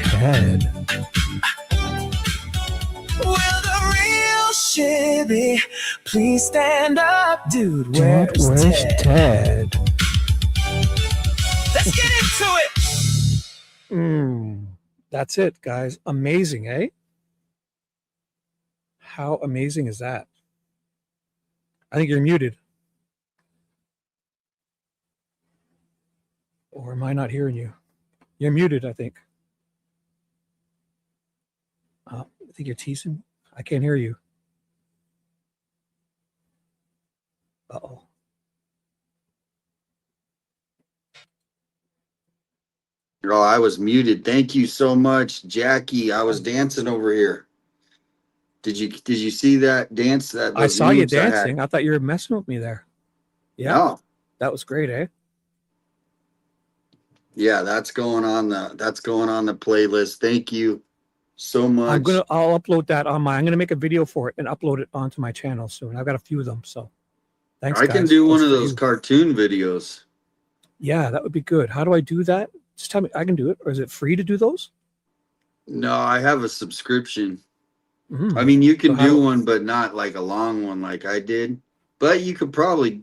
Will the real Shibby please stand up? Dude, where's Ted? Let's get into it. That's it, guys. Amazing, eh? How amazing is that? I think you're muted. Or am I not hearing you? You're muted, I think. I think you're teasing. I can't hear you. Uh-oh. Oh, I was muted. Thank you so much, Jackie. I was dancing over here. Did you see that dance? I saw you dancing. I thought you were messing with me there. Yeah. No. That was great, eh? Yeah, that's going on the playlist. Thank you so much. I'll upload that on I'm gonna make a video for it and upload it onto my channel soon. I've got a few of them, so thanks. I can do one of those cartoon videos. Yeah, that would be good. How do I do that? Just tell me. I can do it. Or is it free to do those? No, I have a subscription. I mean, you can do one, but not like a long one like I did. But you probably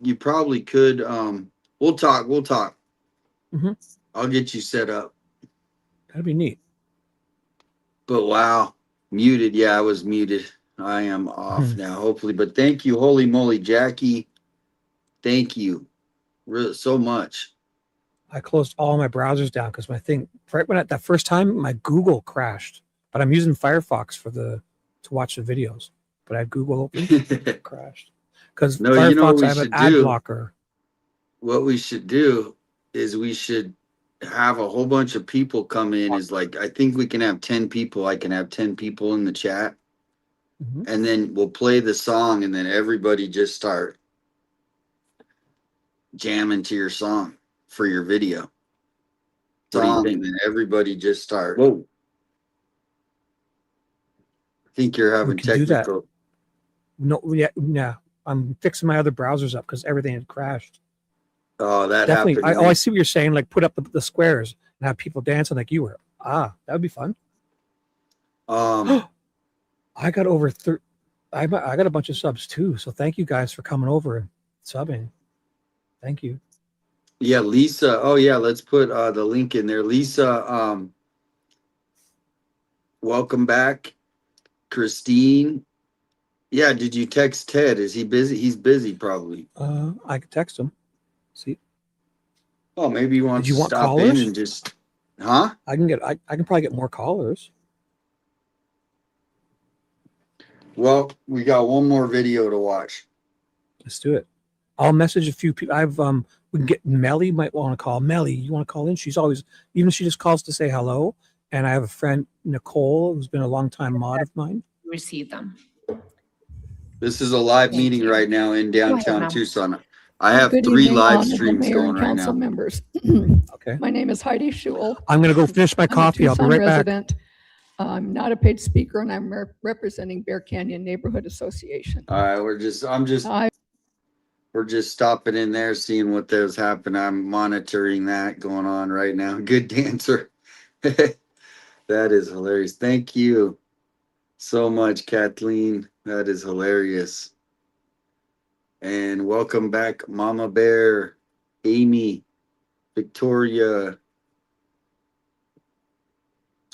could. We'll talk. I'll get you set up. That'd be neat. But wow, muted. Yeah, I was muted. I am off now, hopefully. But thank you, holy moly, Jackie. Thank you. really so much. I closed all my browsers down because my thing right when that first time my Google crashed, but I'm using Firefox to watch the videos. But I had Google open, it crashed because No, you know what Firefox we I have an should ad do? blocker. What we should do is we should have a whole bunch of people come in. Is like I think we can have 10 people. I can have 10 people in the chat, and then we'll play the song, and then everybody just start jamming to your song for your video. Song, and then everybody just start. Whoa. I think you're having technical. No, yeah. I'm fixing my other browsers up because everything had crashed. Oh, that Definitely. happened. I see what you're saying. Like put up the squares and have people dancing like you were. That would be fun. I got over I got a bunch of subs too. So thank you guys for coming over and subbing. Thank you. Yeah, Lisa. Oh yeah, let's put the link in there. Lisa, welcome back. Christine. Yeah, did you text Ted? Is he busy? He's busy probably. I could text him. See. Oh, maybe he wants Did you to want stop callers? in and just I can probably get more callers. Well, we got one more video to watch. Let's do it. I'll message a few people. We can get Melly might want to call. Melly, you want to call in? She's always, even if she just calls to say hello. And I have a friend, Nicole, who's been a long time mod of mine. Receive them. This is a live meeting right now in downtown Tucson. I have Good 3 evening, live honorable streams mayor going and right council now. members. Okay. My name is Heidi Schul. I'm going to go finish my coffee. I'll be right resident. Back. I'm not a paid speaker, and I'm representing Bear Canyon Neighborhood Association. All right, we're just stopping in there, seeing what there's happening. I'm monitoring that going on right now. Good dancer. That is hilarious. Thank you so much, Kathleen. That is hilarious. And welcome back, Mama Bear, Amy, Victoria.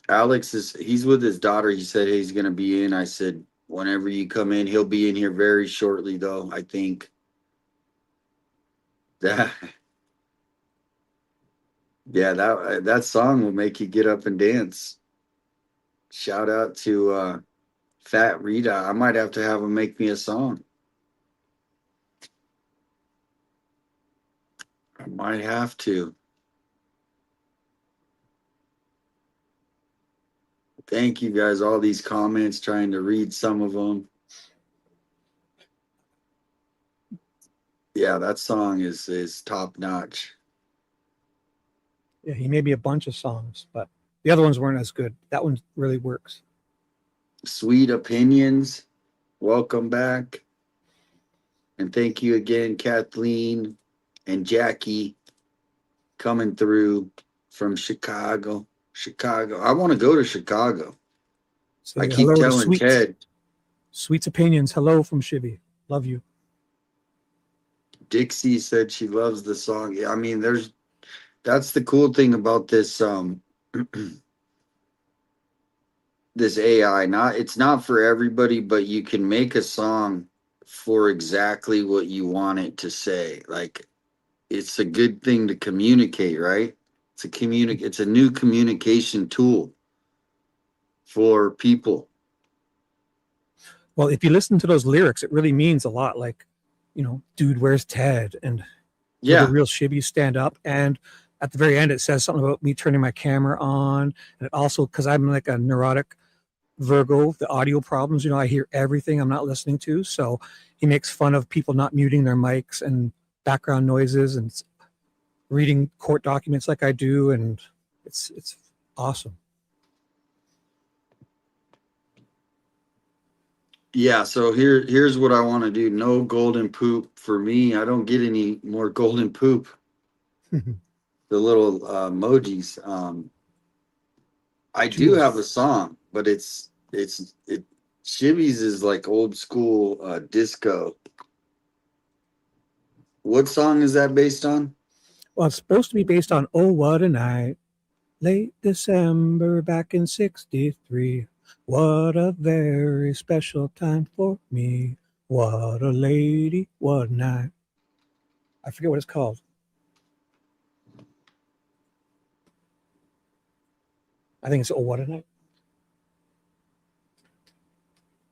Alex he's with his daughter. He said hey, he's going to be in. I said, whenever you come in, he'll be in here very shortly, though, I think. Yeah, that song will make you get up and dance. Shout out to Fat Rita. I might have to have him make me a song. I might have to. Thank you guys. All these comments, trying to read some of them. Yeah, that song is top notch. Yeah, he made me a bunch of songs, but the other ones weren't as good. That one really works. Sweet Opinions. Welcome back. And thank you again, Kathleen and Jackie, coming through from Chicago. I want to go to Chicago. I keep telling Ted. Sweet's Opinions. Hello from SHIBBY. Love you. Dixie said she loves the song. Yeah, I mean, that's the cool thing about this this AI. It's not for everybody, but you can make a song for exactly what you want it to say. Like, it's a good thing to communicate, right? It's a new communication tool for people. Well, if you listen to those lyrics, it really means a lot. Like, dude, where's Ted? And yeah, the real SHIBBY stand up. And at the very end, it says something about me turning my camera on. And it also, because I'm like a neurotic Virgo, the audio problems, I hear everything I'm not listening to. So he makes fun of people not muting their mics and background noises and reading court documents like I do. And it's awesome. Yeah, so here's what I want to do. No golden poop for me. I don't get any more golden poop. The little emojis. I do have a song, but it's SHIBBY's is like old school disco. What song is that based on? Well, it's supposed to be based on Oh What a Night, late December back in '63. What a very special time for me. What a lady, what a night. I forget what it's called. I think it's Oh What a Night.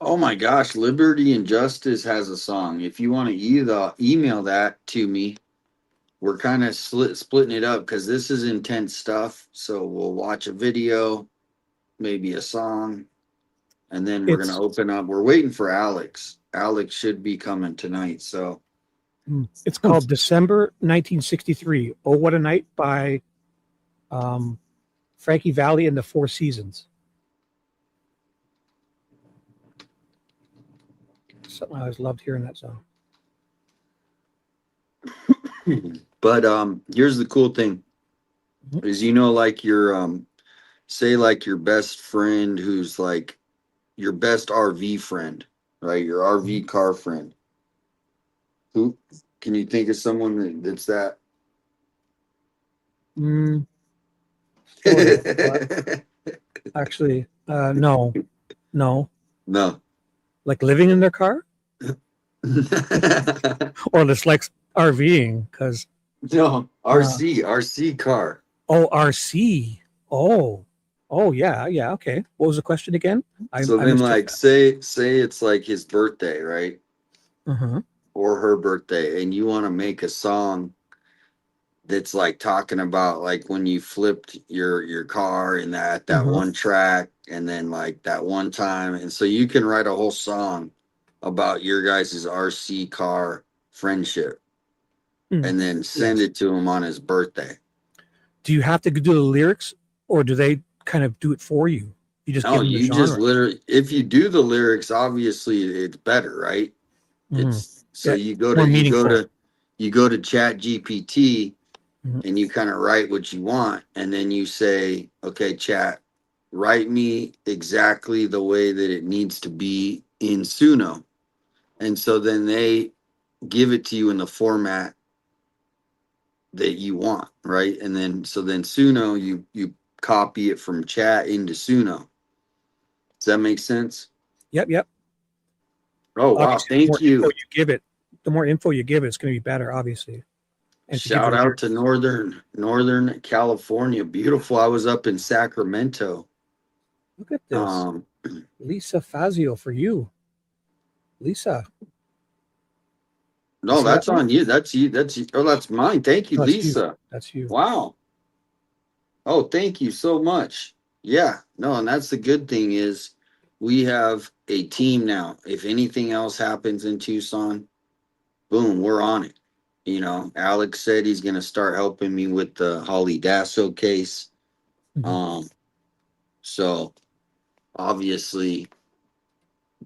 Oh my gosh, Liberty and Justice has a song. If you want to either email that to me, we're kind of splitting it up because this is intense stuff. So we'll watch a video, maybe a song, and then we're going to open up. We're waiting for Alex. Alex should be coming tonight. So it's called December 1963. Oh What a Night by Frankie Valli and the Four Seasons. Something I always loved hearing that song. But here's the cool thing is, you know, like your say like your best friend who's like your best RV friend, right? Your RV car friend. Who can you think of someone that's that? Sort of, actually, no. No. Like living in their car? Or just like RVing, because no, RC car. Oh, RC. Oh yeah, okay. What was the question again? So then like say it's like his birthday, right? Or her birthday, and you want to make a song that's like talking about like when you flipped your car and that one track, and then like that one time, and so you can write a whole song about your guys' RC car friendship and then send it to him on his birthday. Do you have to do the lyrics, or do they kind of do it for you? You just give them the genre. Just literally, if you do the lyrics, obviously it's better, right? It's so you go to Chat GPT and you kind of write what you want, and then you say, okay, Chat, write me exactly the way that it needs to be in Suno. And so then they give it to you in the format that you want, right? And then Suno, you copy it from Chat into Suno. Does that make sense? Yep. Oh wow, thank you. The more info you give it, it's going to be better, obviously. And shout out to Northern California. Beautiful. I was up in Sacramento. Look at this. Lisa Fazio for you. Lisa. No, that's on you. That's you. That's mine. Thank you, no, Lisa. That's you. Wow. Oh, thank you so much. Yeah. No, and that's the good thing is we have a team now. If anything else happens in Tucson, boom, we're on it. You know, Alex said he's going to start helping me with the Holly Dasso case. So obviously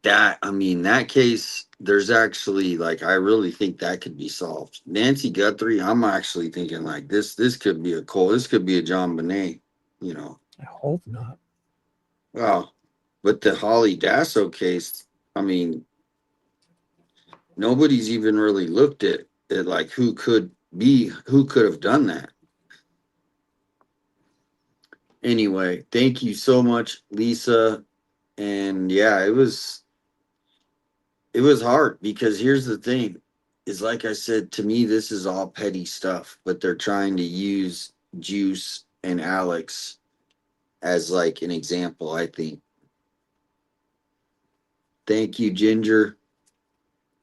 that case, there's actually like, I really think that could be solved. Nancy Guthrie, I'm actually thinking like this could be this could be a John Bonet, you know. I hope not. Well, but the Holly Dasso case, I mean, nobody's even really looked at like who could have done that. Anyway, thank you so much, Lisa. And yeah, it was hard because here's the thing is, like I said, to me, this is all petty stuff, but they're trying to use Juice and Alex as like an example, I think. Thank you, Ginger.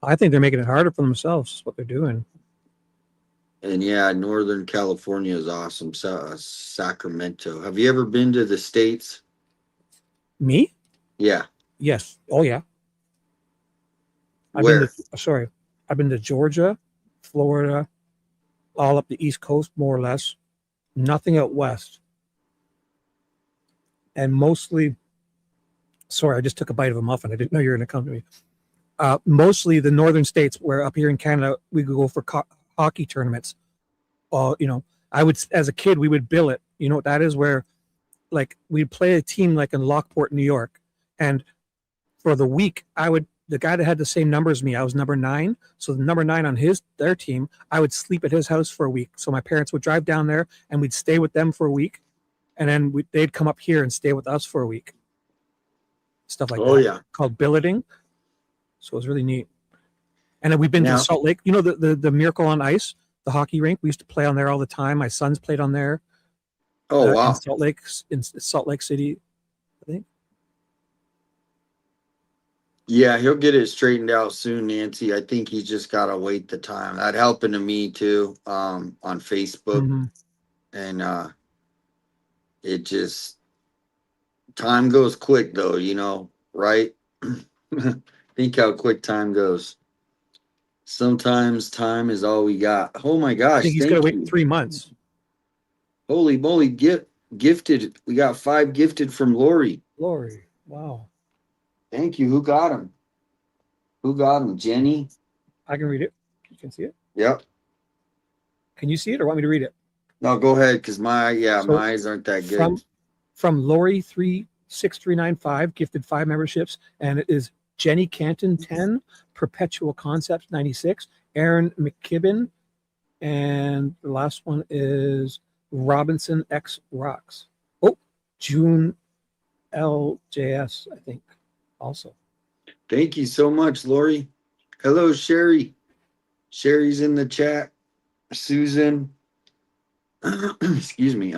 I think they're making it harder for themselves. Is what they're doing. And yeah, Northern California is awesome. Sacramento. Have you ever been to the States? Me? Yeah. Yes. Oh yeah. I've been to Georgia, Florida, all up the East Coast, more or less. Nothing out west. And mostly, sorry, I just took a bite of a muffin. I didn't know you were going to come to me. Mostly the northern states, where up here in Canada, we could go for hockey tournaments. You know, as a kid, we would bill it. You know what that is? Where like we'd play a team like in Lockport, New York. And for the week, the guy that had the same number as me, I was number 9. So the number 9 on their team, I would sleep at his house for a week. So my parents would drive down there and we'd stay with them for a week. And then they'd come up here and stay with us for a week. Stuff like that. Oh, yeah. Called billeting. So it was really neat. And then we've been to Salt Lake. You know, the Miracle on Ice, the hockey rink. We used to play on there all the time. My sons played on there. Oh, wow. In Salt Lake City, I think. Yeah, he'll get it straightened out soon, Nancy. I think he's just gotta wait the time. That happened to me too, on Facebook. Mhm. And it just time goes quick though, right? Think how quick time goes. Sometimes time is all we got. Oh my I gosh, think he's got to thank wait you. 3 months. Holy moly, gifted. We got 5 gifted from Lori. Lori, wow. Thank you. Who got them? Who got them? Jenny? I can read it. You can see it. Yep. Can you see it or want me to read it? No, go ahead, because my So, eyes aren't that from good. from Lori 36395 gifted 5 memberships, and it is Jenny Canton 10, Perpetual Concepts 96, Aaron McKibben, and the last one is Robinson X Rocks. Oh, June LJS, I think, also. Thank you so much, Lori. Hello, Sherry. Sherry's in the chat. Susan. Excuse me.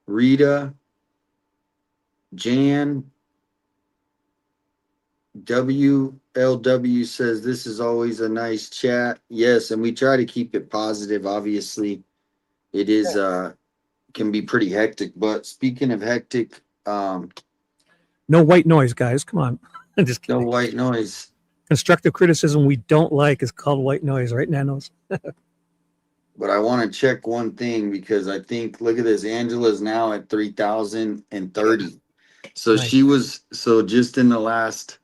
Rita. Jan. WLW says this is always a nice chat. Yes, and we try to keep it positive. Obviously, it is can be pretty hectic. But speaking of hectic, No white noise, guys. Come on. I'm just kidding. no white noise. Constructive criticism we don't like is called white noise, right, Nanos? But I want to check one thing because I think look at this. Angela's now at 3,030. So Nice. she was just in the last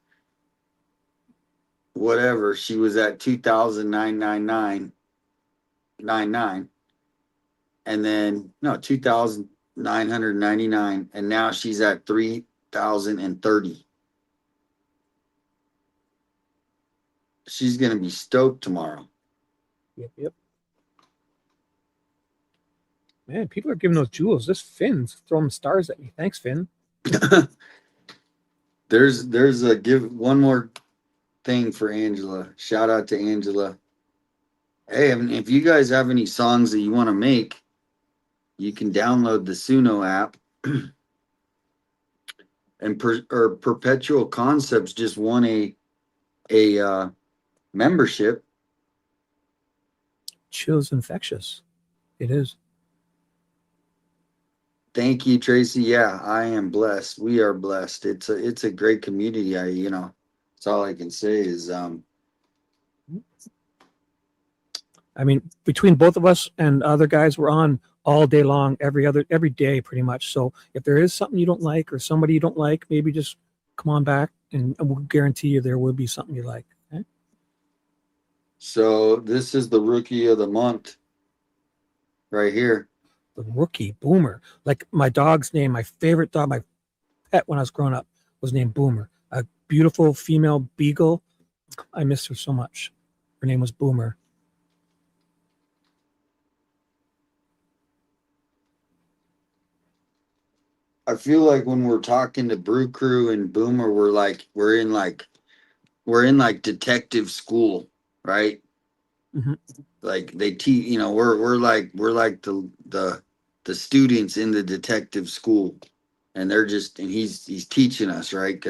whatever, she was at 2,999.99. And then no, 2,999, and now she's at 3,030. She's gonna be stoked tomorrow. Yep. Man, people are giving those jewels. This Finn's throwing stars at me. Thanks, Finn. There's a give one more thing for Angela. Shout out to Angela. Hey, if you guys have any songs that you want to make, you can download the Suno app. And Perpetual Concepts just won a membership. Chill's infectious. It is. Thank you, Tracy. Yeah, I am blessed. We are blessed. It's a great community. That's all I can say is I mean, between both of us and other guys, we're on all day long, every day, pretty much. So if there is something you don't like or somebody you don't like, maybe just come on back, and we'll guarantee you there will be something you like. Okay? So this is the rookie of the month, right here. The rookie Boomer, like my dog's name, my favorite dog, my pet when I was growing up was named Boomer. A beautiful female beagle. I missed her so much. Her name was Boomer. I feel like when we're talking to Brew Crew and Boomer, we're in detective school, right? Mm-hmm. Like they teach, we're like the students in the detective school, and he's teaching us, right?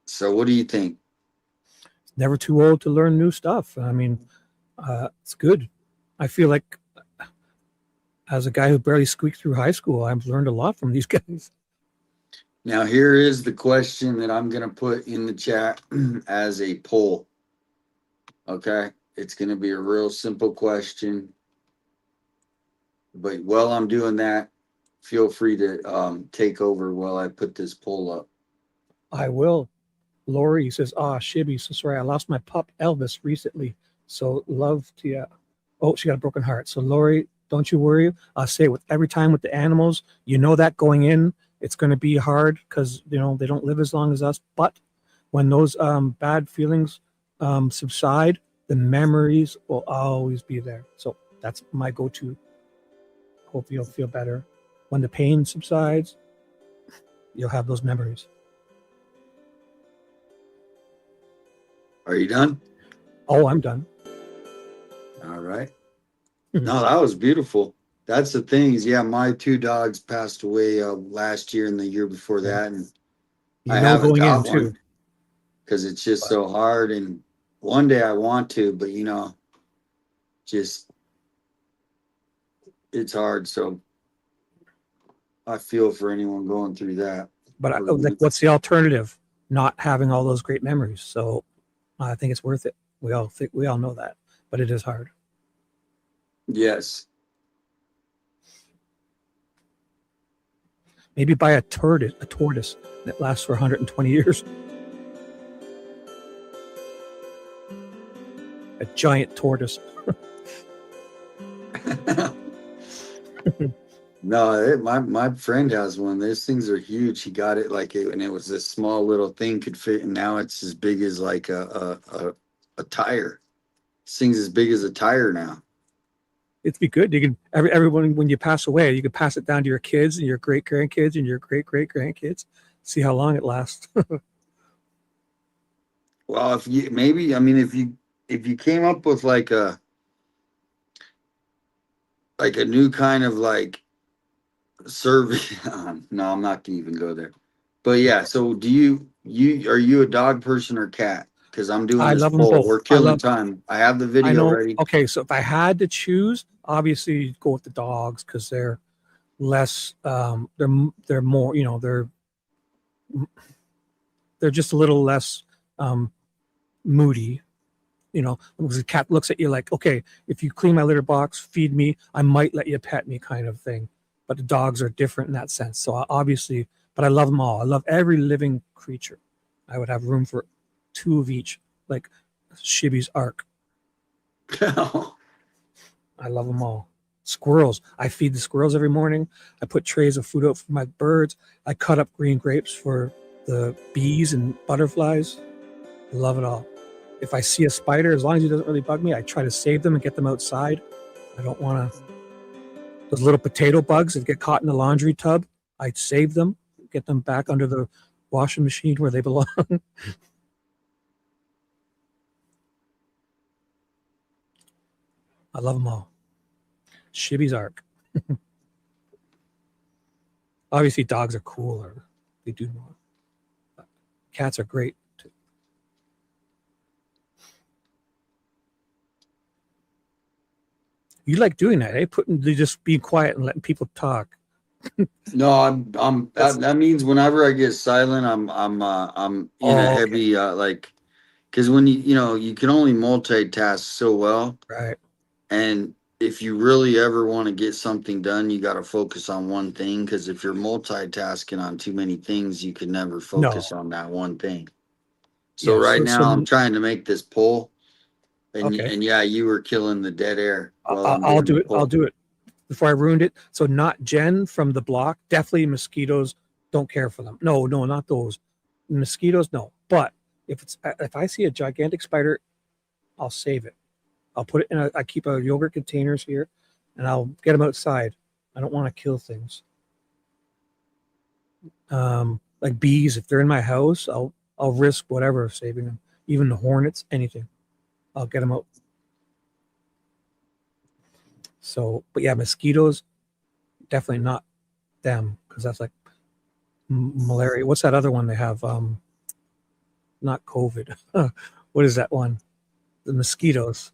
So what do you think? Never too old to learn new stuff. I mean, it's good. I feel like as a guy who barely squeaked through high school, I've learned a lot from these guys. Now, here is the question that I'm going to put in the chat as a poll. Okay. It's going to be a real simple question. But while I'm doing that, feel free to take over while I put this poll up. I will. Lori says, Shibby, so sorry. I lost my pup Elvis recently. So love to you. Oh, she got a broken heart. So Lori, don't you worry. I'll say it with every time with the animals, that going in, it's going to be hard because, they don't live as long as us. But when those bad feelings subside, the memories will always be there. So that's my go-to. Hope you'll feel better. When the pain subsides, you'll have those memories. Are you done? Oh, I'm done. All right. No, that was beautiful. That's the thing is, yeah, my 2 dogs passed away last year and the year before that, and I haven't going in got too. one because it's just so hard. And one day I want to, but just it's hard. So I feel for anyone going through that. But like, what's the alternative? Not having all those great memories. So I think it's worth it. We all know that, but it is hard. Yes. Maybe buy a tortoise that lasts for 120 years. A giant tortoise. No, my friend has one. Those things are huge. He got it and it was a small little thing could fit, and now it's as big as like a tire. This thing's as big as a tire now. It'd be good. You can everyone when you pass away, you can pass it down to your kids and your great grandkids and your great great grandkids. See how long it lasts. Well, if you came up with like a new kind of like service. No, I'm not gonna even go there. But yeah, so are you a dog person or cat? Because I'm doing I this love them poll. both. We're killing time. I have the I video know. ready. Okay, so if I had to choose, obviously you'd go with the dogs because they're less. They're more. They're just a little less moody. Because the cat looks at you like, okay, if you clean my litter box, feed me, I might let you pet me, kind of thing. But the dogs are different in that sense. So obviously, but I love them all. I love every living creature. I would have room for 2 of each, like Shibby's Ark. I love them all. Squirrels. I feed the squirrels every morning. I put trays of food out for my birds. I cut up green grapes for the bees and butterflies. I love it all. If I see a spider, as long as he doesn't really bug me, I try to save them and get them outside. I don't want to. Those little potato bugs that get caught in the laundry tub, I save them, get them back under the washing machine where they belong. I love them all. Shibby's Ark. Obviously, dogs are cooler. They do more. But cats are great too. You like doing that, eh? Just being quiet and letting people talk. No, that means whenever I get silent, I'm in a heavy because when you can only multitask so well. Right. And if you really ever want to get something done, you got to focus on one thing. Because if you're multitasking on too many things, you can never focus on that one thing. So Yeah, now I'm trying to make this poll, and Okay. and yeah, you were killing the dead air. I'll do it. I'll do it before I ruined it. So not Jen from the block. Definitely mosquitoes. Don't care for them. No, not those. Mosquitoes, no. But if I see a gigantic spider, I'll save it. I'll put it in I keep a yogurt containers here, and I'll get them outside. I don't want to kill things. Like bees, if they're in my house, I'll risk whatever saving them. Even the hornets, anything. I'll get them out. So, but yeah, mosquitoes, definitely not them, because that's like malaria. What's that other one they have? Not COVID. What is that one? The mosquitoes.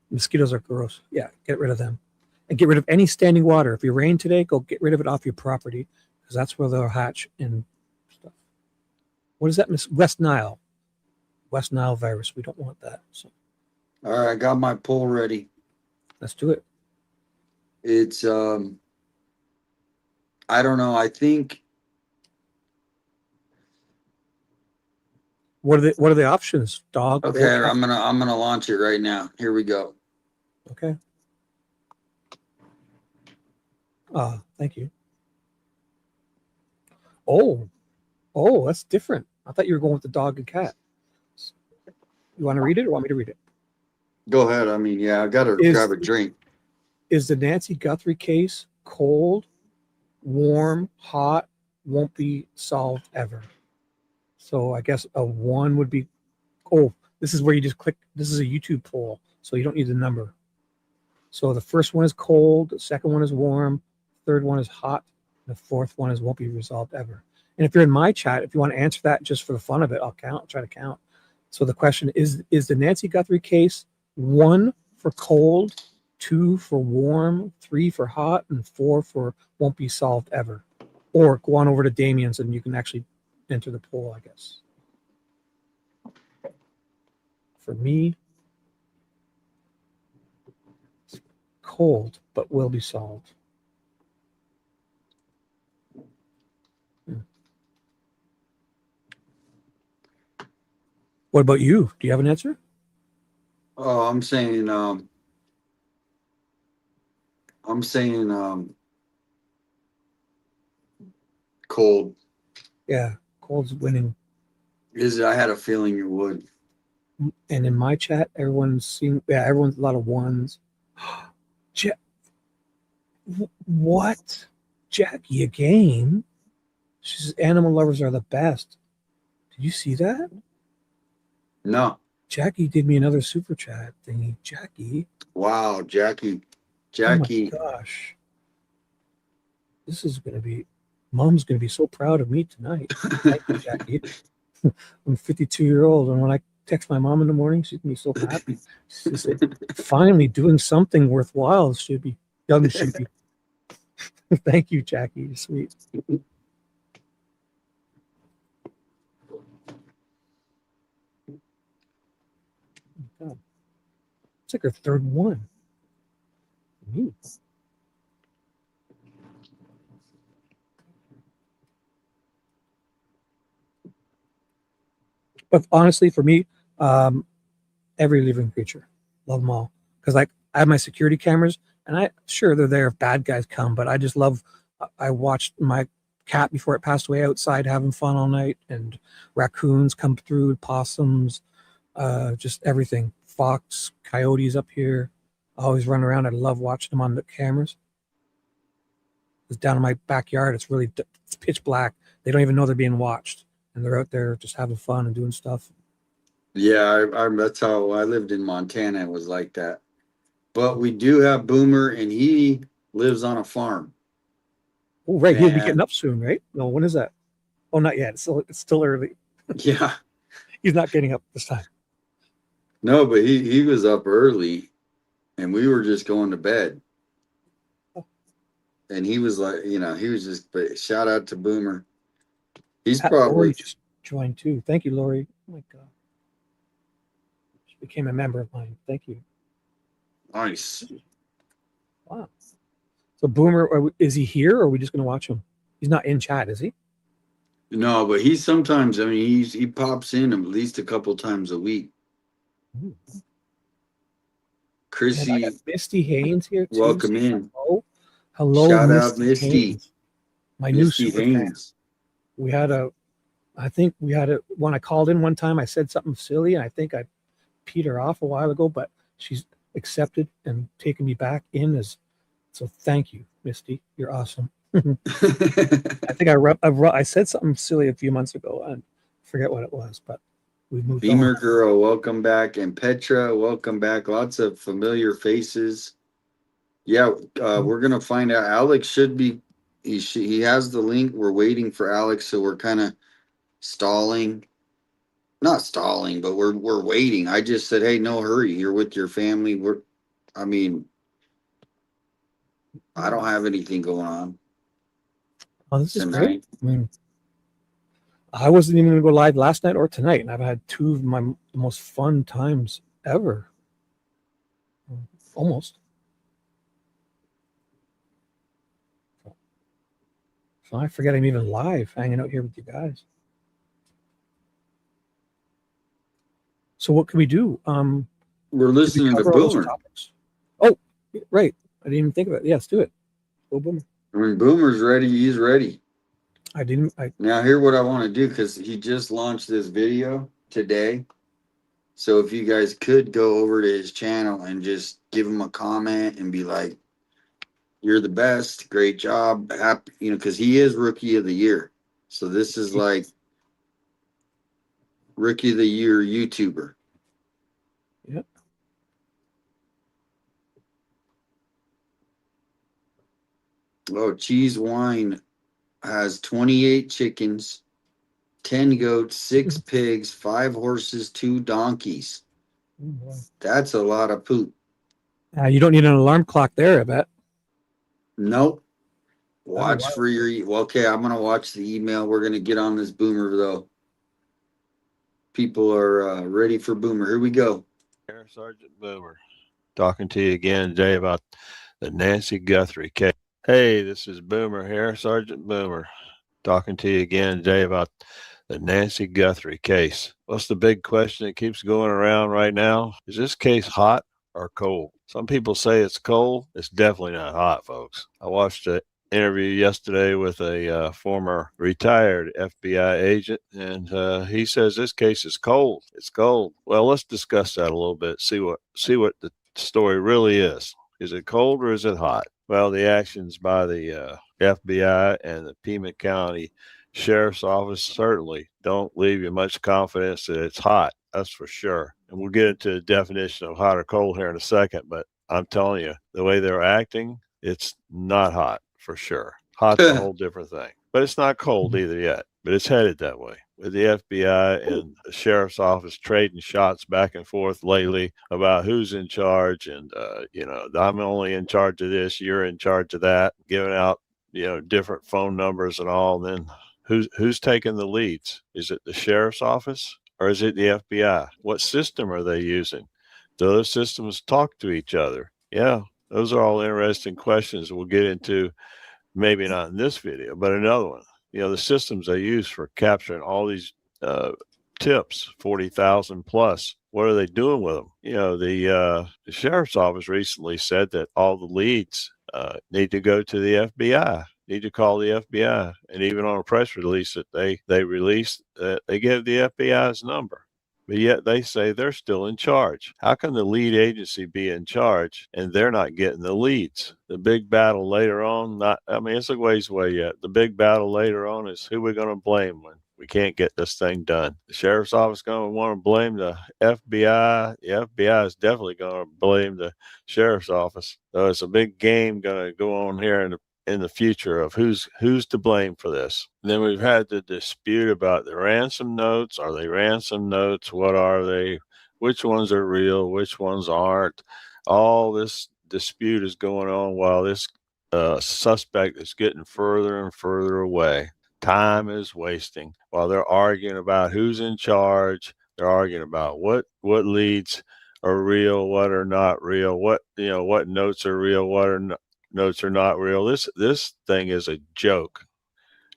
Mosquitoes are gross. Yeah, get rid of them. And get rid of any standing water. If you rain today, go get rid of it off your property, because that's where they'll hatch and stuff. What is that? West Nile. West Nile virus. We don't want that. So. All right, I got my poll ready. Let's do it. It's I don't know. I think. What are the options? Dog. Okay, I'm gonna launch it right now. Here we go. Okay. Thank you. Oh, that's different. I thought you were going with the dog and cat. You want to read it or want me to read it? Go ahead. I mean, yeah, I gotta grab a drink. Is the Nancy Guthrie case cold, warm, hot, won't be solved ever? So I guess a 1 would be, this is where you just click. This is a YouTube poll, so you don't need the number. So the first one is cold, the second one is warm, third one is hot, and the fourth one is won't be resolved ever. And if you're in my chat, if you want to answer that just for the fun of it, I'll try to count. So the question is the Nancy Guthrie case 1 for cold, 2 for warm, 3 for hot, and 4 for won't be solved ever? Or go on over to Damien's and you can actually enter the poll, I guess. For me, it's cold, but will be solved. What about you? Do you have an answer? Oh, I'm saying cold. Yeah, cold's winning. I had a feeling you would. And in my chat, everyone's a lot of ones. What? Jackie again? She says animal lovers are the best. Did you see that? No. Jackie did me another super chat thingy. Jackie. Wow, Jackie. Oh my gosh. This is going to be, Mom's going to be so proud of me tonight. Thank you, Jackie. I'm 52-year-old, and when I text my mom in the morning, she's going to be so happy. She's finally doing something worthwhile, Shibby. Young Shibby. Thank you, Jackie. You're sweet. God. It's like her third one. Me. But honestly, for me, every living creature, love them all. Because like I have my security cameras, and sure they're there if bad guys come, but I just love. I watched my cat before it passed away outside having fun all night, and raccoons come through, possums, just everything. Fox, coyotes up here, I always run around. I love watching them on the cameras. It's down in my backyard. It's pitch black. They don't even know they're being watched, and they're out there just having fun and doing stuff. Yeah, that's how I lived in Montana. It was like that. But we do have Boomer, and he lives on a farm. Oh, right. He'll be getting up soon, right? No, when is that? Oh, not yet. It's still early. Yeah. He's not getting up this time. No, but he was up early, and we were just going to bed. And he was like, he was just. But shout out to Boomer. He's probably Lori just joined too. Thank you, Lori. Oh my God. She became a member of mine. Thank you. Nice. Wow. So Boomer, is he here, or are we just going to watch him? He's not in chat, is he? No, but he's sometimes. I mean, he pops in at least a couple times a week. Ooh. Chrissy, I got Misty Haynes here too. welcome in. Hello, shout Misty out Misty. Haynes, my Misty new super Haynes. Fan. I think we had when I called in one time, I said something silly, and I think I peed her off a while ago, but she's accepted and taken me back in so thank you, Misty. You're awesome. I think I said something silly a few months ago and forget what it was, but we moved Beamer on. Girl, welcome back. And Petra, welcome back. Lots of familiar faces. Yeah, we're going to find out. Alex should be, he has the link. We're waiting for Alex, so we're kind of stalling. Not stalling, but we're waiting. I just said, hey, no hurry. You're with your family. I don't have anything going on. Oh, this is great. I mean, I wasn't even going to go live last night or tonight, and I've had two of the most fun times ever. Almost. So I forget I'm even live, hanging out here with you guys. So what can we do? We're listening to Boomer. Oh, right. I didn't even think of it. Yes, do it. Go Boomer. I mean, Boomer's ready. He's ready. Now, here's what I want to do, because he just launched this video today. So if you guys could go over to his channel and just give him a comment and be like, you're the best. Great job. Happy, because he is Rookie of the Year. So this is like Rookie of the Year YouTuber. Yep. Oh, Cheese Wine has 28 chickens, 10 goats, 6 pigs, 5 horses, 2 donkeys. That's a lot of poop. You don't need an alarm clock there, I bet. Nope. Watch for your. Okay, I'm gonna watch the email. We're gonna get on this Boomer though. People are ready for Boomer. Here we go. Air Sergeant Boomer, talking to you again today about the Nancy Guthrie case. Hey, this is Boomer here, Sergeant Boomer, talking to you again today about the Nancy Guthrie case. What's the big question that keeps going around right now? Is this case hot or cold? Some people say it's cold. It's definitely not hot, folks. I watched an interview yesterday with a former retired FBI agent, and he says this case is cold. It's cold. Well, let's discuss that a little bit. See what the story really is. Is it cold or is it hot? Well, the actions by the FBI and the Pima County Sheriff's Office certainly don't leave you much confidence that it's hot. That's for sure. And we'll get into the definition of hot or cold here in a second, but I'm telling you, the way they're acting, it's not hot for sure. Hot's a whole different thing. But it's not cold either yet, but it's headed that way. With the FBI and the Sheriff's Office trading shots back and forth lately about who's in charge and, I'm only in charge of this, you're in charge of that, giving out, different phone numbers and all. Then who's taking the leads? Is it the Sheriff's Office or is it the FBI? What system are they using? Do those systems talk to each other? Yeah, those are all interesting questions we'll get into, maybe not in this video, but another one. The systems they use for capturing all these tips, 40,000 plus. What are they doing with them? The Sheriff's Office recently said that all the leads need to go to the FBI, need to call the FBI. And even on a press release that they released, they gave the FBI's number. But yet they say they're still in charge. How can the lead agency be in charge and they're not getting the leads? The big battle later on, it's a ways away yet. The big battle later on is who we're going to blame when we can't get this thing done. The Sheriff's Office going to want to blame the FBI. The FBI is definitely going to blame the Sheriff's Office. So it's a big game going to go on here in the future of who's to blame for this. And then we've had the dispute about the ransom notes. Are they ransom notes? What are they? Which ones are real? Which ones aren't? All this dispute is going on while this suspect is getting further and further away. Time is wasting while they're arguing about who's in charge. They're arguing about what leads are real, what are not real, what notes are real, what are notes are not real. This thing is a joke.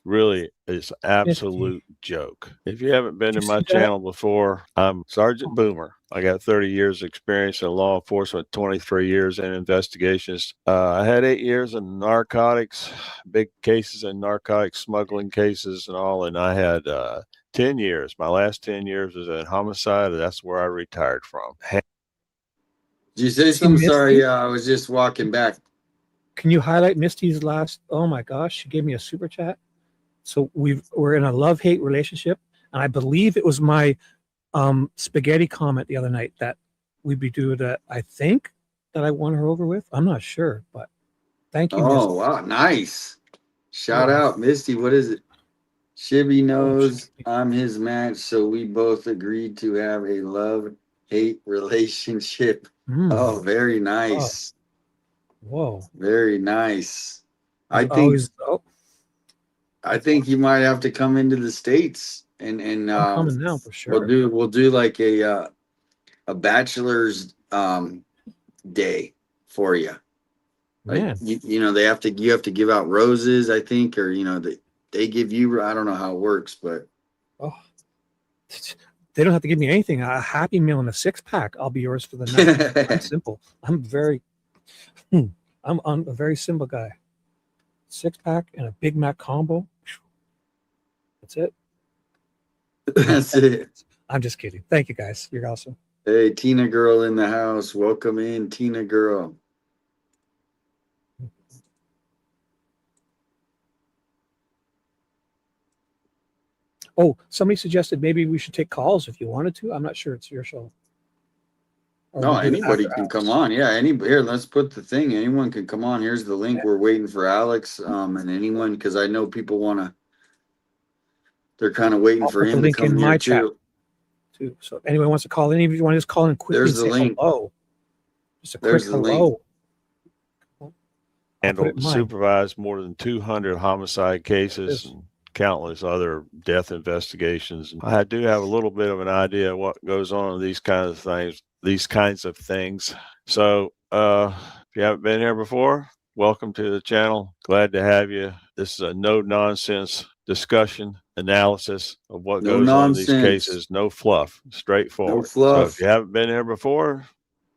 Really, it's an absolute joke. If you haven't been to my channel before, I'm Sergeant Boomer. I got 30 years experience in law enforcement, 23 years in investigations. I had 8 years in narcotics, big cases in narcotics, smuggling cases and all. And I had 10 years. My last 10 years was in homicide. And that's where I retired from. Did you say something? Sorry, I was just walking back. Can you highlight Misty's last? Oh my gosh, she gave me a super chat. So we're in a love-hate relationship, and I believe it was my spaghetti comment the other night that we'd be doing that. I think that I won her over with. I'm not sure, but thank you. Oh, Misty. wow, nice. Shout out, Misty. What is it? Shibby knows I'm his match, so we both agreed to have a love-hate relationship. Oh, very nice. Whoa. Very nice. I think you might have to come into the States and I'm coming now for sure. We'll do like a bachelor's day for you. Like you have to give out roses, I think, or they give you, I don't know how it works, but they don't have to give me anything. A Happy Meal and a 6-pack. I'll be yours for the night. I'm simple. I'm a very simple guy. 6-pack and a Big Mac combo. That's it. That's it. I'm just kidding. Thank you, guys. You're awesome. Hey, Tina Girl in the house. Welcome in, Tina Girl. Oh, somebody suggested maybe we should take calls if you wanted to. I'm not sure. It's your show. Or No, we'll do it anybody after can come hours. on. Yeah, here, let's put the thing. Anyone can come on. Here's the link. We're waiting for Alex. And anyone, because I know people they're kind of waiting I'll for put the him to link in come here my chat too. too. So if anyone wants to call in, if you want to just call in quickly There's and the say link. hello. Just a quick There's the link. hello. Handled, supervised more than 200 homicide cases and countless other death investigations. I do have a little bit of an idea of what goes on in these kinds of things. So if you haven't been here before, welcome to the channel. Glad to have you. This is a no nonsense discussion, analysis of what goes on in these cases. No fluff, straightforward. No fluff. So if you haven't been here before,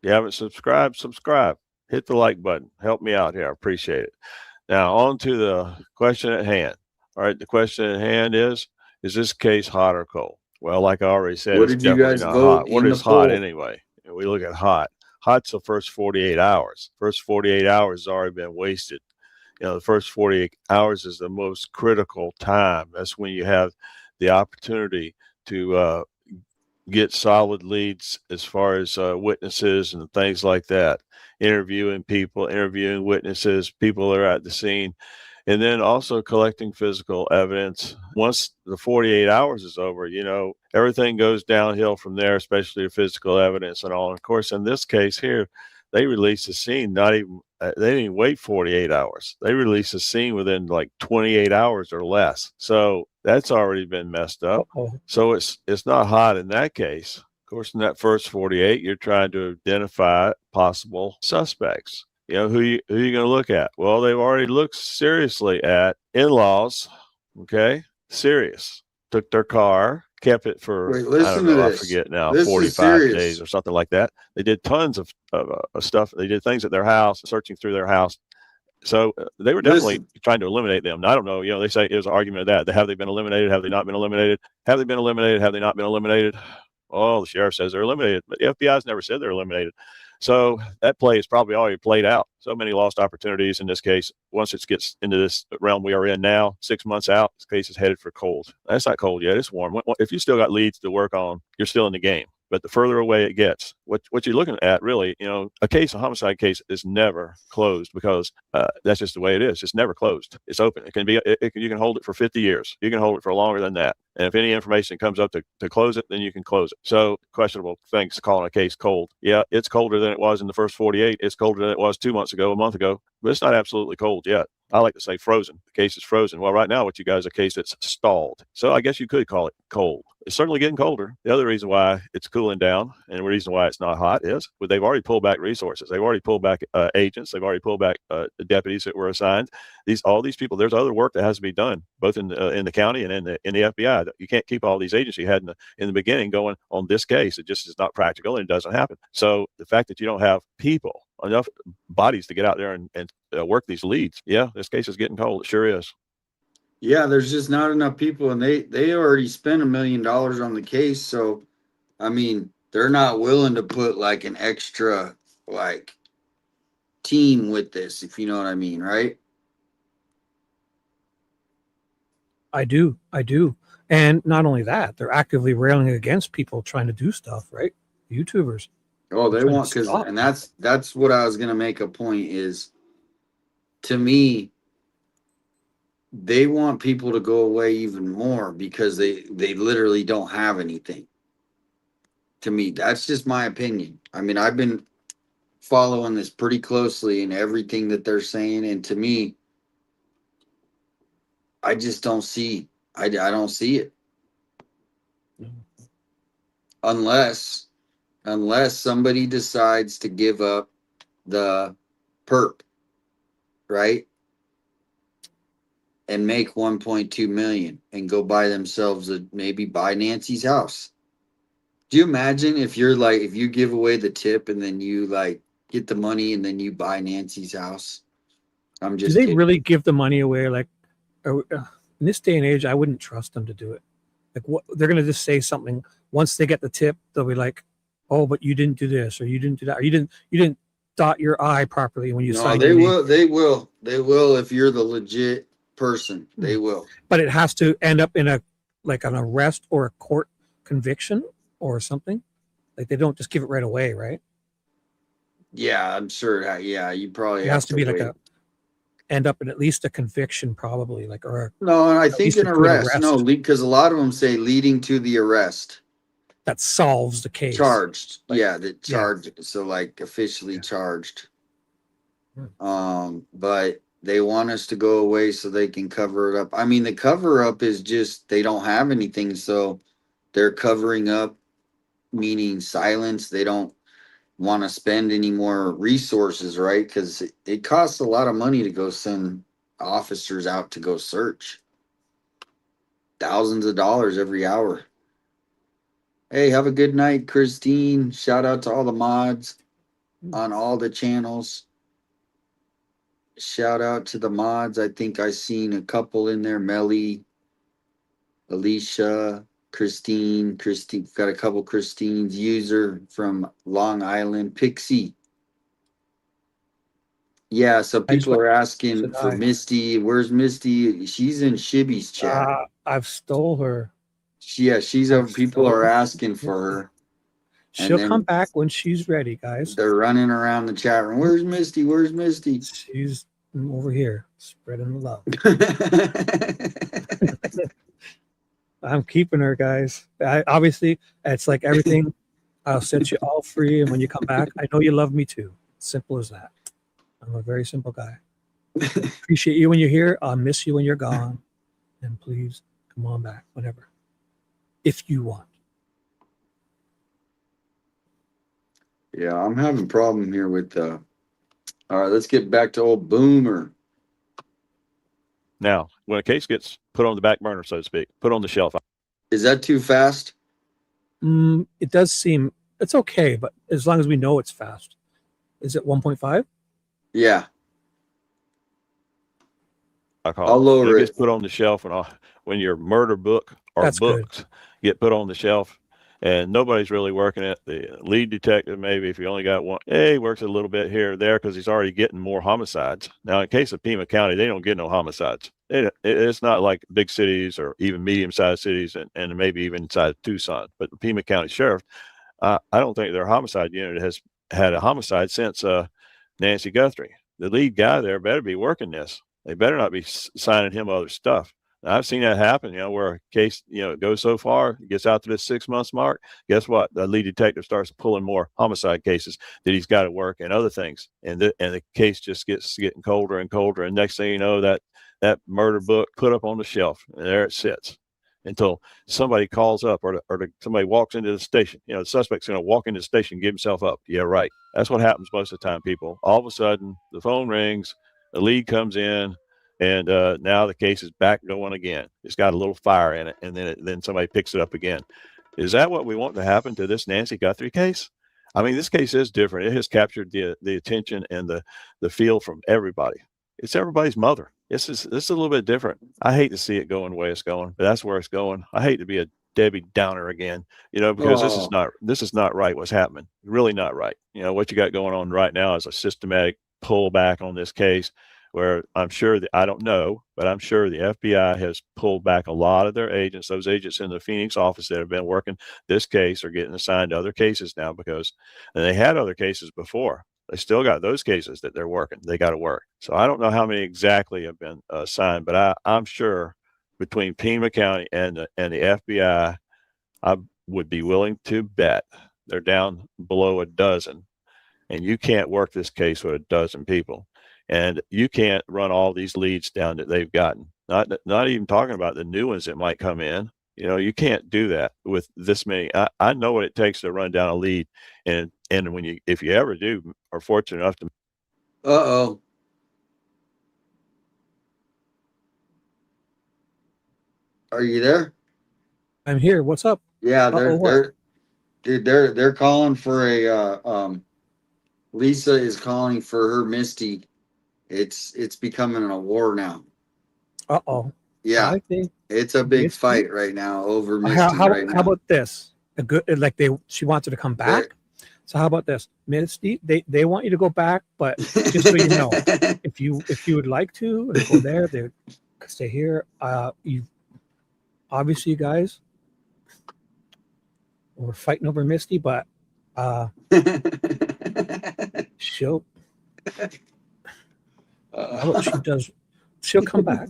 you haven't subscribed, subscribe. Hit the like button. Help me out here. I appreciate it. Now, on to the question at hand. All right, the question at hand is this case hot or cold? Well, like I already said, What it's did you definitely guys not vote hot. What in is the hot poll? anyway? And we look at hot. Hot's the first 48 hours. First 48 hours has already been wasted. You know, the first 48 hours is the most critical time. That's when you have the opportunity to get solid leads as far as witnesses and things like that, interviewing people, interviewing witnesses, people that are at the scene, and then also collecting physical evidence. Once the 48 hours is over, you know, everything goes downhill from there, especially the physical evidence and all. And of course, in this case here, they released the scene, they didn't even wait 48 hours. They released the scene within like 28 hours or less. So that's already been messed up. So it's not hot in that case. Of course, in that first 48, you're trying to identify possible suspects. You know, who you going to look at? Well, they've already looked seriously at in-laws. Okay. Serious. Took their car, kept it for, Wait, I listen don't to know, I this. forget now, This is 45 serious. days or something like that. They did tons of stuff. They did things at their house, searching through their house. So they were definitely trying to eliminate them. Now, I don't know. You know, they say it was an argument of that. Have they been eliminated? Have they not been eliminated? Have they been eliminated? Have they not been eliminated? Oh, the sheriff says they're eliminated, but the FBI's never said they're eliminated. So that play is probably already played out. So many lost opportunities in this case. Once it gets into this realm we are in now, 6 months out, this case is headed for cold. That's not cold yet. It's warm. If you still got leads to work on, you're still in the game. But the further away it gets, what you're looking at really, you know, a homicide case is never closed because that's just the way it is. It's never closed. It's open. It can be, you can hold it for 50 years. You can hold it for longer than that. And if any information comes up to close it, then you can close it. So questionable things calling a case cold. Yeah, it's colder than it was in the first 48. It's colder than it was 2 months ago, a month ago, but it's not absolutely cold yet. I like to say frozen. The case is frozen. Well, right now, what you guys are a case that's stalled. So I guess you could call it cold. It's certainly getting colder. The other reason why it's cooling down and the reason why it's not hot is they've already pulled back resources. They've already pulled back agents. They've already pulled back the deputies that were assigned. All these people, there's other work that has to be done, both in the county and in the FBI. You can't keep all these agents you had in the beginning going on this case. It just is not practical and it doesn't happen. So the fact that you don't have people, enough bodies to get out there and work these leads. Yeah, this case is getting cold. It sure is. Yeah, there's just not enough people, and they already spent $1 million on the case. So, I mean, they're not willing to put like an extra like team with this, if you know what I mean, right? I do. And not only that, they're actively railing against people trying to do stuff, right? YouTubers. Oh, they want, because, and that's what I was gonna make a point is, to me, they want people to go away even more because they literally don't have anything. To me, that's just my opinion. I mean, I've been following this pretty closely and everything that they're saying, and to me, I just don't see. I don't see it unless somebody decides to give up the perp, right? And make 1.2 million and go buy themselves maybe buy Nancy's house. Do you imagine if you give away the tip and then you like get the money and then you buy Nancy's house? I'm just do they kidding. really give the money away? Like in this day and age, I wouldn't trust them to do it. Like what they're gonna just say something once they get the tip, they'll be like, "Oh, but you didn't do this, or you didn't do that, or you didn't dot your I properly when you signed." They will if you're the legit person. They will. But it has to end up in an arrest or a court conviction or something. Like they don't just give it right away, right? Yeah, I'm sure. Yeah, you probably It have has to be like wait. a end up in at least a conviction, probably like or No, and I at think least an to an arrest. No, arrest because a lot of them say leading to the arrest. that solves the case. Charged. Like, Yeah, that yeah. charged. So like officially Yeah. charged. Hmm. But they want us to go away so they can cover it up. I mean, the cover up is just they don't have anything, so they're covering up, meaning silence. They don't want to spend any more resources, right? Because it costs a lot of money to go send officers out to go search. Thousands of dollars every hour. Hey, have a good night, Christine. Shout out to all the mods on all the channels. Shout out to the mods. I think I seen a couple in there. Melly, Alicia, Christine. Got a couple Christines. User from Long Island. Pixie. Yeah, so people are asking for Misty. Where's Misty? She's in Shibby's chat. I've stole her. She's over. People are asking for her. She'll come back when she's ready, guys. They're running around the chat room. Where's Misty? Where's Misty? She's over here, spreading the love. I'm keeping her, guys. Obviously, it's like everything. I'll set you all free, and when you come back, I know you love me too. Simple as that. I'm a very simple guy. Appreciate you when you're here. I'll miss you when you're gone. And please come on back whenever, if you want. Yeah, I'm having a problem here with all right, let's get back to old Boomer. Now, when a case gets put on the back burner, so to speak, put on the shelf. Is that too fast? It does seem it's okay, but as long as we know it's fast. Is it 1.5? Yeah. I'll lower it. It gets put on the shelf when your murder book or That's books get put on the shelf and nobody's really working it. The lead detective, maybe if you only got one, he works a little bit here or there because he's already getting more homicides. Now, in case of Pima County, they don't get no homicides. It's not like big cities or even medium-sized cities and maybe even inside Tucson. But the Pima County Sheriff, I don't think their homicide unit has had a homicide since Nancy Guthrie. The lead guy there better be working this. They better not be signing him other stuff. Now, I've seen that happen, where a case, it goes so far, gets out to the 6 months mark. Guess what? The lead detective starts pulling more homicide cases that he's got to work and other things. And the case just getting colder and colder. And next thing you know, that murder book put up on the shelf and there it sits until somebody calls up or somebody walks into the station. The suspect's going to walk into the station and give himself up. Yeah, right. That's what happens most of the time, people. All of a sudden, the phone rings, the lead comes in, and now the case is back going again. It's got a little fire in it, and then somebody picks it up again. Is that what we want to happen to this Nancy Guthrie case? I mean, this case is different. It has captured the attention and the feel from everybody. It's everybody's mother. This is a little bit different. I hate to see it going the way it's going, but that's where it's going. I hate to be a Debbie Downer again, because this is not right. What's happening? Really not right. What you got going on right now is a systematic pullback on this case, where I'm sure I don't know, but I'm sure the FBI has pulled back a lot of their agents. Those agents in the Phoenix office that have been working this case are getting assigned to other cases now and they had other cases before. They still got those cases that they're working. They got to work. So I don't know how many exactly have been assigned, but I'm sure between Pima County and the FBI, I would be willing to bet they're down below a dozen. And you can't work this case with a dozen people. And you can't run all these leads down that they've gotten. Not even talking about the new ones that might come in. You can't do that with this many. I know what it takes to run down a lead, and if you ever are fortunate enough to. Are you there? I'm here. What's up? Yeah, they're calling for a Lisa is calling for her Misty. It's becoming a war now. Yeah, it's a big fight right now over Misty. How about this? She wanted to come back. So how about this, Misty? They want you to go back, but just so you know, if you would like to go there, they stay here. You obviously, you guys, we're fighting over Misty, but She'll. What she does, she'll come back.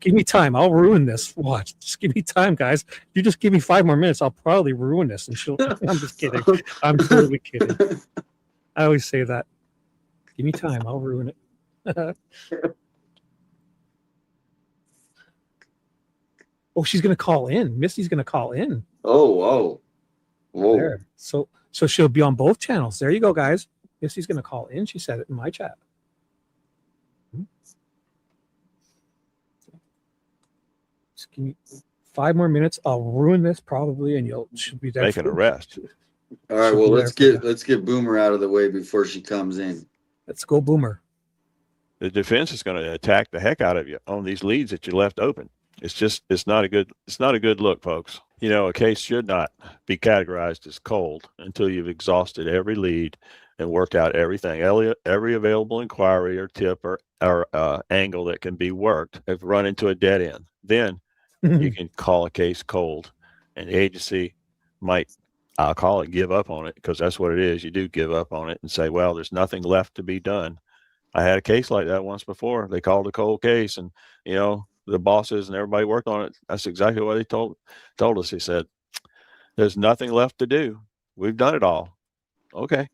Give me time. I'll ruin this. Watch. Just give me time, guys. You just give me 5 more minutes. I'll probably ruin this. And she'll. I'm just kidding. I'm totally kidding. I always say that. Give me time. I'll ruin it. Oh, she's gonna call in. Misty's gonna call in. Oh, whoa. Whoa. There. So she'll be on both channels. There you go, guys. Misty's gonna call in. She said it in my chat. Just give me 5 more minutes. I'll ruin this probably, and she'll be there. Make an arrest. All right. Well, let's get Boomer out of the way before she comes in. Let's go, Boomer. The defense is going to attack the heck out of you on these leads that you left open. It's not a good look, folks. You know, a case should not be categorized as cold until you've exhausted every lead and worked out everything, every available inquiry or tip or angle that can be worked. Have run into a dead end, then you can call a case cold, and the agency might, I'll call it, give up on it, because that's what it is. You do give up on it and say, well, there's nothing left to be done. I had a case like that once before. They called a cold case, and the bosses and everybody worked on it. That's exactly what he told us. He said, there's nothing left to do. We've done it all. Okay.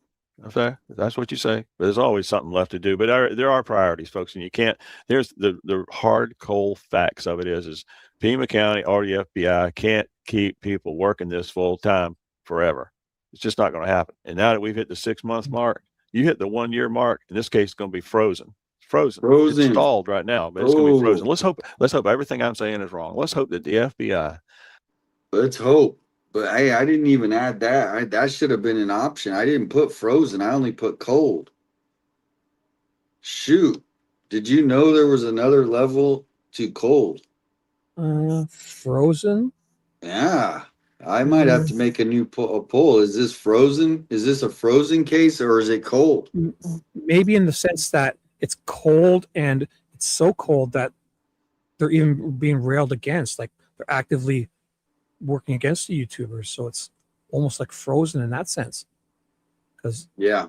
That's what you say. But there's always something left to do. But there are priorities, folks, and you can't. There's the hard, cold facts of it is Pima County or the FBI can't keep people working this full time forever. It's just not going to happen. And now that we've hit the 6-month mark, you hit the 1-year mark, in this case, it's going to be frozen. Frozen. It's stalled right now, but it's going to be frozen. Let's hope everything I'm saying is wrong. Let's hope that the FBI. Let's hope. But hey, I didn't even add that. That should have been an option. I didn't put frozen. I only put cold. Shoot. Did you know there was another level to cold? Frozen? Yeah. I might have to make a new poll. Is this frozen? Is this a frozen case, or is it cold? Maybe in the sense that it's cold, and it's so cold that they're even being railed against. Like they're actively working against the YouTubers. So it's almost like frozen in that sense. Because they're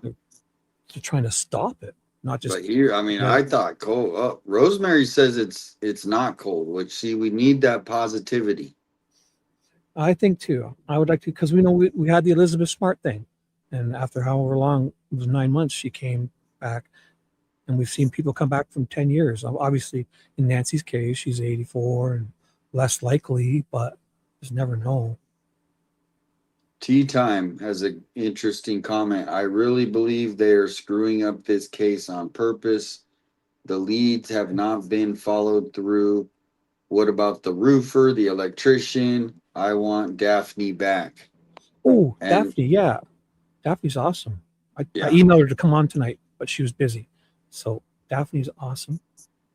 trying to stop it. Not just. But here, I mean, I thought cold. Rosemary says it's not cold, which, see, we need that positivity. I think too. I would like to, because we know we had the Elizabeth Smart thing, and after however long, it was 9 months, she came back, and we've seen people come back from 10 years. Obviously, in Nancy's case, she's 84 and less likely, but just never know. Tea Time has an interesting comment. I really believe they are screwing up this case on purpose. The leads have not been followed through. What about the roofer, the electrician? I want Daphne back. Oh, Daphne, yeah. Daphne's awesome. I emailed her to come on tonight, but she was busy. So Daphne's awesome.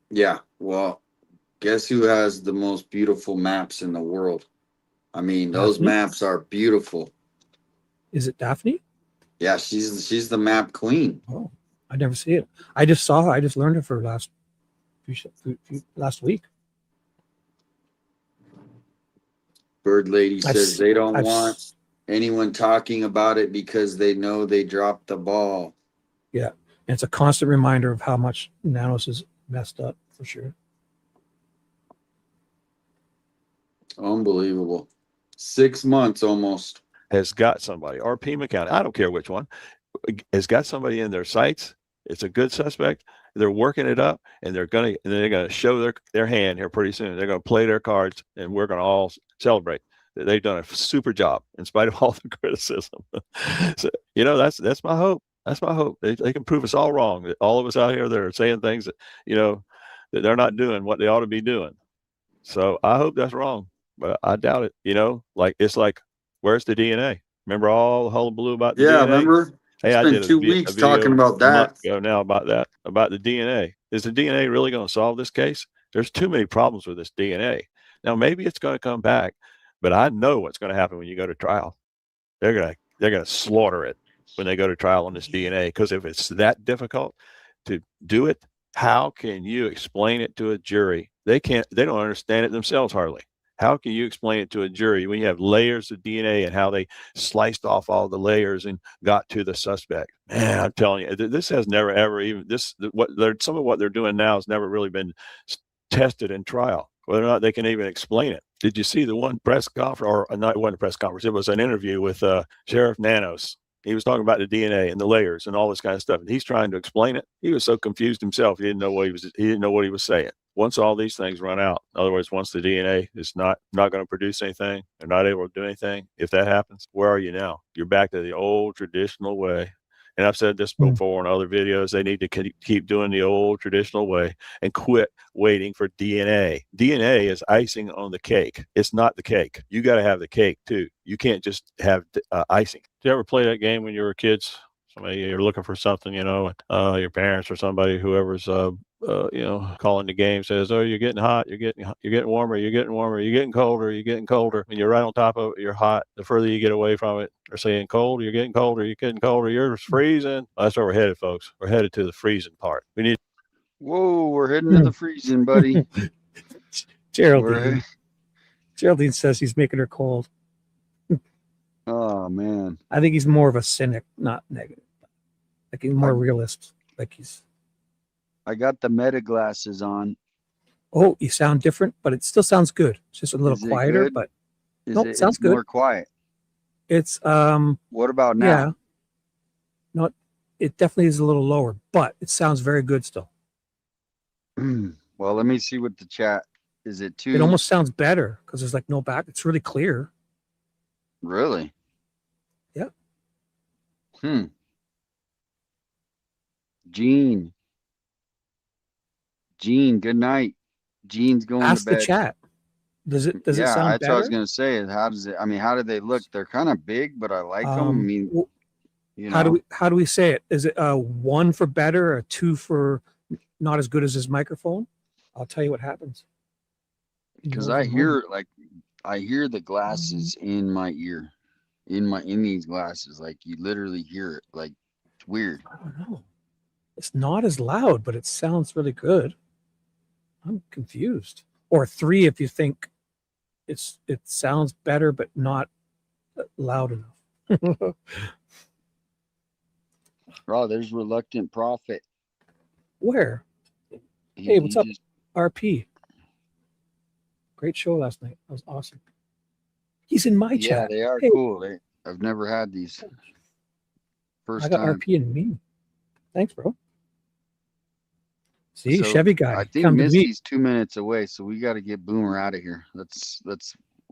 Yeah, well, guess who has the most beautiful maps in the world? I mean, those maps are beautiful. Is it Daphne? Yeah, she's the map queen. Oh, I never see it. I just saw her. I just learned of her last week. Bird Lady says they don't want anyone talking about it because they know they dropped the ball. Yeah, and it's a constant reminder of how much Nanos is messed up, for sure. Unbelievable. 6 months almost. Has got somebody, or Pima County, I don't care which one, has got somebody in their sights. It's a good suspect. They're working it up, and they're gonna show their hand here pretty soon. They're gonna play their cards, and we're gonna all celebrate. They've done a super job in spite of all the criticism. So, that's my hope. That's my hope. They can prove us all wrong. That all of us out here that are saying things that that they're not doing what they ought to be doing. So I hope that's wrong, but I doubt it. It's like, where's the DNA? Remember all the hullabaloo about the DNA? Yeah, remember? Hey, I did 2 weeks talking about that. Now about the DNA. Is the DNA really going to solve this case? There's too many problems with this DNA. Now maybe it's going to come back, but I know what's going to happen when you go to trial. They're gonna slaughter it when they go to trial on this DNA, because if it's that difficult to do it, how can you explain it to a jury? They don't understand it themselves hardly. How can you explain it to a jury when you have layers of DNA and how they sliced off all the layers and got to the suspect? Man, I'm telling you, this has never ever even some of what they're doing now has never really been tested in trial, whether or not they can even explain it. Did you see the one press conference, or not? It wasn't a press conference. It was an interview with Sheriff Nanos. He was talking about the DNA and the layers and all this kind of stuff, and he's trying to explain it. He was so confused himself. He didn't know what he was saying. Once all these things run out, in other words, once the DNA is not going to produce anything, they're not able to do anything. If that happens, where are you now? You're back to the old traditional way. And I've said this before in other videos. They need to keep doing the old traditional way and quit waiting for DNA. DNA is icing on the cake. It's not the cake. You got to have the cake too. You can't just have icing. Did you ever play that game when you were kids? Somebody, you're looking for something, your parents or somebody, whoever's calling the game says, "Oh, you're getting hot, you're getting warmer, you're getting warmer, you're getting colder, you're getting colder." When you're right on top of it, you're hot. The further you get away from it, they're saying cold, you're getting colder, you're getting colder, you're freezing. That's where we're headed, folks. We're headed to the freezing part. We need. Whoa, we're heading to the freezing, buddy. Geraldine says he's making her cold. Oh man, I think he's more of a cynic, not negative. Like he's more realist. Like I got the meta glasses on. Oh, you sound different, but it still sounds good. It's just a little quieter, good? but It sounds good. More quiet. It's What about now? Yeah. No, it definitely is a little lower, but it sounds very good still. Well, let me see what the chat. Is it too? It almost sounds better because there's like no back. It's really clear. Really? Yeah. Gene, good night. Gene's going Ask to bed. the chat. Does it sound better? Yeah, that's what I was gonna say. How does it? I mean, how do they look? They're kind of big, but I like them. I mean, how do we say it? Is it a 1 for better, or a 2 for not as good as his microphone? I'll tell you what happens. Because I hear the glasses in my ear, in these glasses. Like you literally hear it. Like it's weird. I don't know. It's not as loud, but it sounds really good. I'm confused. Or 3 if you think it sounds better, but not loud enough. Oh, there's Reluctant Prophet. Where? Hey, what's up, RP? Great show last night. That was awesome. He's in my chat. Yeah, they are cool. I've never had these. I got RP and me. Thanks, bro. See, So, Chevy guy. I think Misty's 2 minutes away, so we got to get Boomer out of here.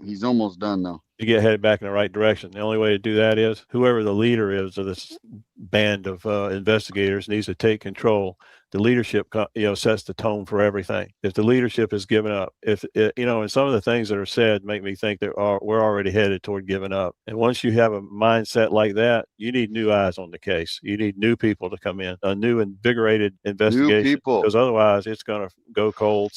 He's almost done though. To get headed back in the right direction. The only way to do that is whoever the leader is of this band of investigators needs to take control. The leadership, sets the tone for everything. If the leadership is given up, and some of the things that are said make me think that we're already headed toward giving up. And once you have a mindset like that, you need new eyes on the case. You need new people to come in, a new invigorated investigation. New people. Because otherwise it's going to go cold,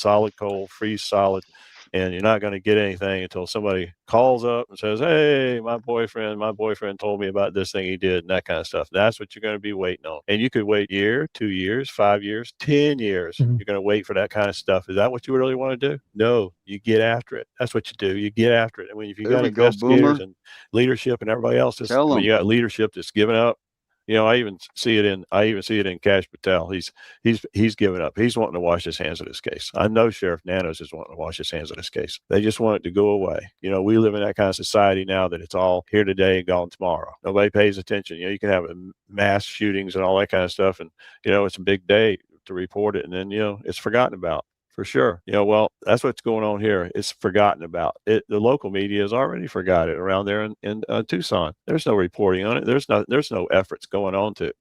freeze solid. And you're not going to get anything until somebody calls up and says, "Hey, my boyfriend told me about this thing he did," and that kind of stuff. That's what you're going to be waiting on. And you could wait a year, 2 years, 5 years, 10 years. Mm-hmm. You're going to wait for that kind of stuff. Is that what you really want to do? No, you get after it. That's what you do. You get after it. I mean, if you got investigators and leadership and everybody else, you got leadership that's giving up. I even see it in Cash Patel. He's given up. He's wanting to wash his hands of this case. I know Sheriff Nanos is wanting to wash his hands of this case. They just want it to go away. We live in that kind of society now that it's all here today and gone tomorrow. Nobody pays attention. You can have mass shootings and all that kind of stuff, and it's a big day to report it, and then it's forgotten about. For sure. Well, that's what's going on here. It's forgotten about. The local media has already forgot it around there in Tucson. There's no reporting on it. There's no efforts going on to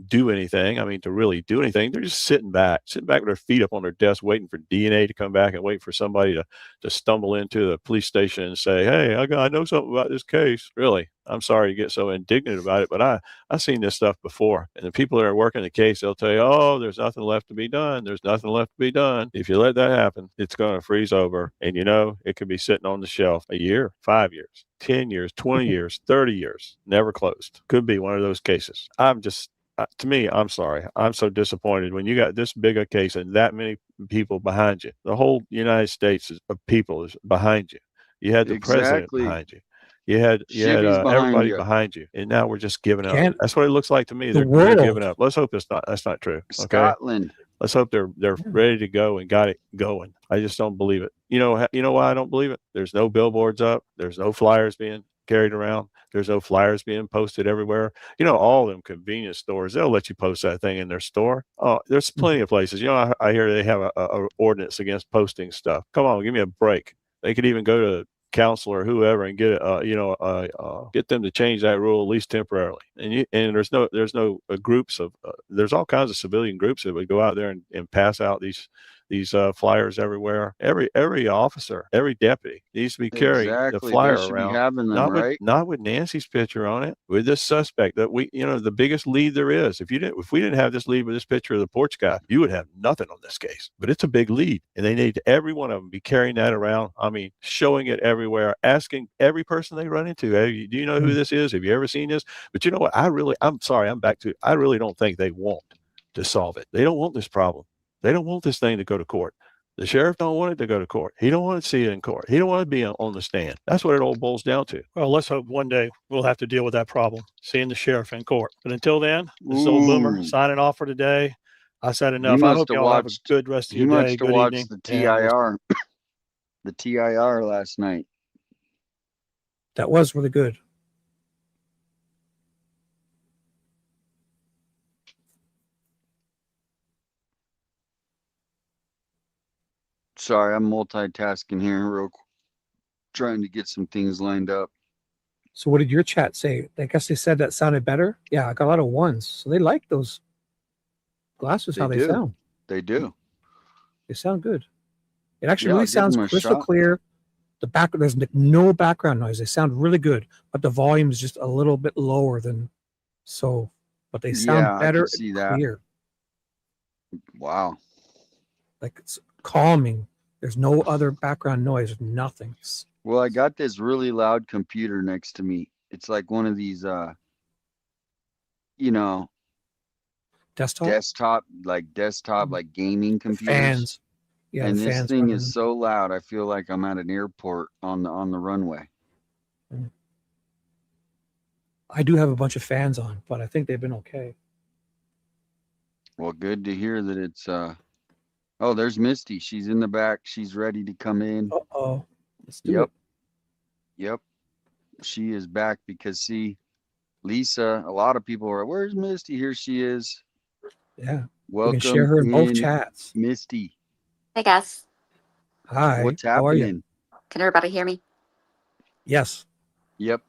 do anything. I mean, to really do anything. They're just sitting back with their feet up on their desk, waiting for DNA to come back and wait for somebody to stumble into the police station and say, "Hey, I know something about this case." Really? I'm sorry you get so indignant about it, but I've seen this stuff before. And the people that are working the case, they'll tell you, "Oh, there's nothing left to be done. There's nothing left to be done." If you let that happen, it's going to freeze over. And it could be sitting on the shelf a year, 5 years, 10 years, 20 years, 30 years, never closed. Could be one of those cases. I'm just to me, I'm sorry. I'm so disappointed when you got this big a case and that many people behind you. The whole United States of people is behind you. You had the president behind you. You had everybody behind you, and now we're just giving up. That's what it looks like to me. They're giving up. Let's hope that's not true. Okay? Scotland. Let's hope they're ready to go and got it going. I just don't believe it. You know why I don't believe it? There's no billboards up. There's no flyers being carried around. There's no flyers being posted everywhere. All them convenience stores, they'll let you post that thing in their store. Oh, there's plenty of places. I hear they have a ordinance against posting stuff. Come on, give me a break. They could even go to council or whoever and get get them to change that rule at least temporarily. And there's no groups of there's all kinds of civilian groups that would go out there and pass out these flyers everywhere. Every officer, every deputy needs to be carrying the flyer around. Having them, not with Nancy's picture on it, with this suspect that the biggest lead there is. If we didn't have this lead with this picture of the porch guy, you would have nothing on this case. But it's a big lead, and they need every one of them be carrying that around. I mean, showing it everywhere, asking every person they run into, hey, do you know who this is? Have you ever seen this? But you know what? I'm sorry. I really don't think they want to solve it. They don't want this problem. They don't want this thing to go to court. The sheriff don't want it to go to court. He don't want to see it in court. He don't want to be on the stand. That's what it all boils down to. Well, let's hope one day we'll have to deal with that problem, seeing the sheriff in court. But until then, this is Old Boomer signing off for today. I said enough. I hope y'all have a good rest of your day. Good evening. The TIR, the TIR last night. That was really good. Sorry, I'm multitasking here, trying to get some things lined up. So what did your chat say? I guess they said that sounded better. Yeah, I got a lot of ones. So they like those glasses, how they sound. They do. They sound good. It actually really sounds crystal clear. There's no background noise. They sound really good, but the volume is just a little bit lower but they sound better and clear. Wow. Like it's calming. There's no other background noise, nothing. Well, I got this really loud computer next to me. It's like one of these desktop like gaming computers. Fans. Yeah, and this thing is so loud, I feel like I'm at an airport on the runway. I do have a bunch of fans on, but I think they've been okay. Well, good to hear that it's oh, there's Misty. She's in the back. She's ready to come in. Uh-oh. Let's do it. Yep. She is back because Lisa, a lot of people are, where's Misty? Here she is. Yeah. Welcome. We can share her in both chats. Misty. Hey guys. Hi. What's happening? How are you? Can everybody hear me? Yes. Yep.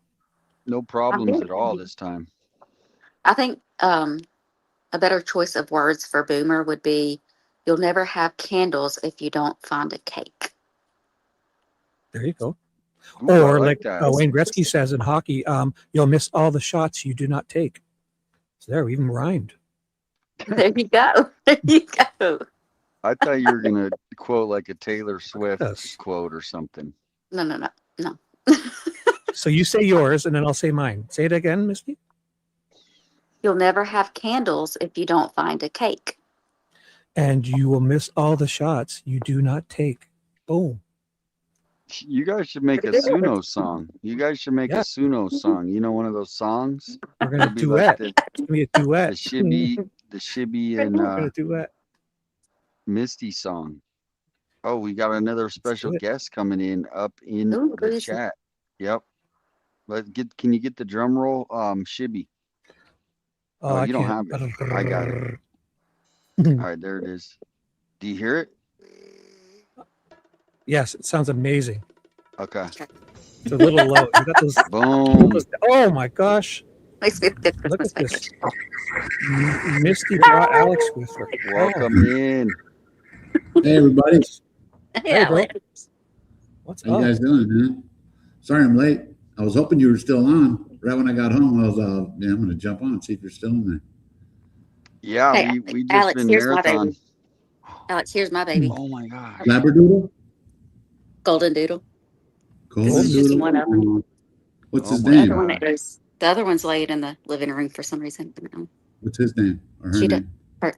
No problems at all this time. I think a better choice of words for Boomer would be, you'll never have candles if you don't find a cake. There you go. Ooh, or like Wayne Gretzky says in hockey, you'll miss all the shots you do not take. So there, we even rhymed. There you go. There you go. I thought you were going to quote like a Taylor Swift quote or something. No. So you say yours and then I'll say mine. Say it again, Misty. You'll never have candles if you don't find a cake. And you will miss all the shots you do not take. Boom. You guys should make a Suno song. You guys should make a Suno song. You know, one of those songs. We're gonna duet. Like It's gonna be a duet. The Shibby and We're gonna duet. Misty song. Oh, we got another special guest coming in up in the chat. Yep. Can you get the drum roll, Shibby? Oh, you don't have it. I got it. All right, there it is. Do you hear it? Yes, it sounds amazing. Okay. It's a little low. You got those. Boom. Oh my gosh. Makes me good Look Christmas at this. package. Misty brought Alex with her. Welcome in. Hey, everybody. Hey, bro. Alex. What's How up? you guys doing, man? Sorry I'm late. I was hoping you were still on. Right when I got home, I was, I'm going to jump on and see if you're still in there. Yeah, Hey, we just Alex, been here's my marathon. baby. Alex, here's my baby. Oh my God. Labradoodle? Golden Doodle. Golden This is just Doodle? one of them. What's his The name? other one is the other one's laid in the living room for some reason. What's his name or her She name?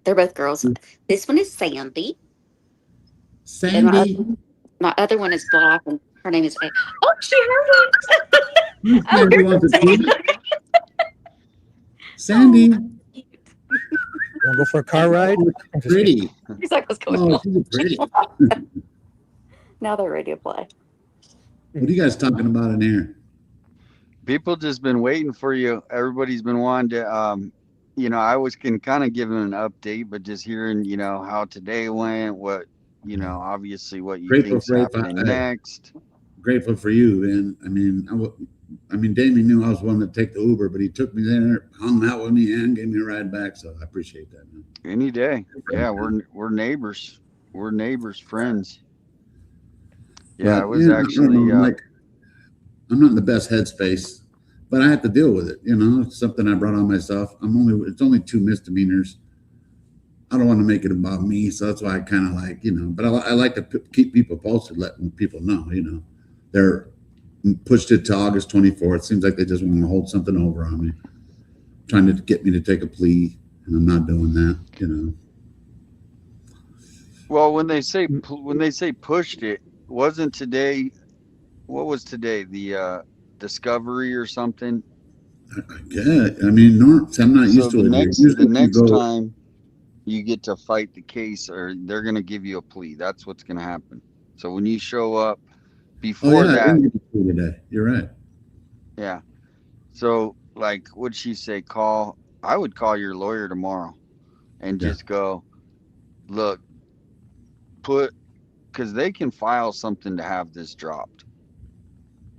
they're both girls. This one is Sandy. Sandy. And my other one is black, and her name is. Oh, she heard it. Sandy wants to see it. Sandy. Want to go for a car ride? Pretty. He's like, what's going Oh, on? she's pretty. Now they're ready to play. What are you guys talking about in here? People just been waiting for you. Everybody's been wanting to, I was can kind of give them an update, but just hearing, how today went, what, obviously what you Grateful think's for happening next. Grateful for you, and I mean, Damien knew I was one to take the Uber, but he took me there, hung out with me, and gave me a ride back. So I appreciate that, man. Any day, yeah, we're neighbors, friends. Yeah, But, I was actually. I'm not in the best headspace, but I have to deal with it. It's something I brought on myself. It's only 2 misdemeanors. I don't want to make it about me, so that's why I kind of like, but I like to keep people posted, letting people know, they're pushed it to August 24th. Seems like they just want to hold something over on me, trying to get me to take a plea, and I'm not doing that, Well, when they say pushed it, wasn't today. What was today? The discovery or something? Yeah, I mean, I'm not used to it. The next time you get to fight the case, or they're going to give you a plea. That's what's going to happen. So when you show up before I that, didn't get to plea today. You're right. Yeah. So like, what'd she say? I would call your lawyer tomorrow and just go, look, because they can file something to have this dropped.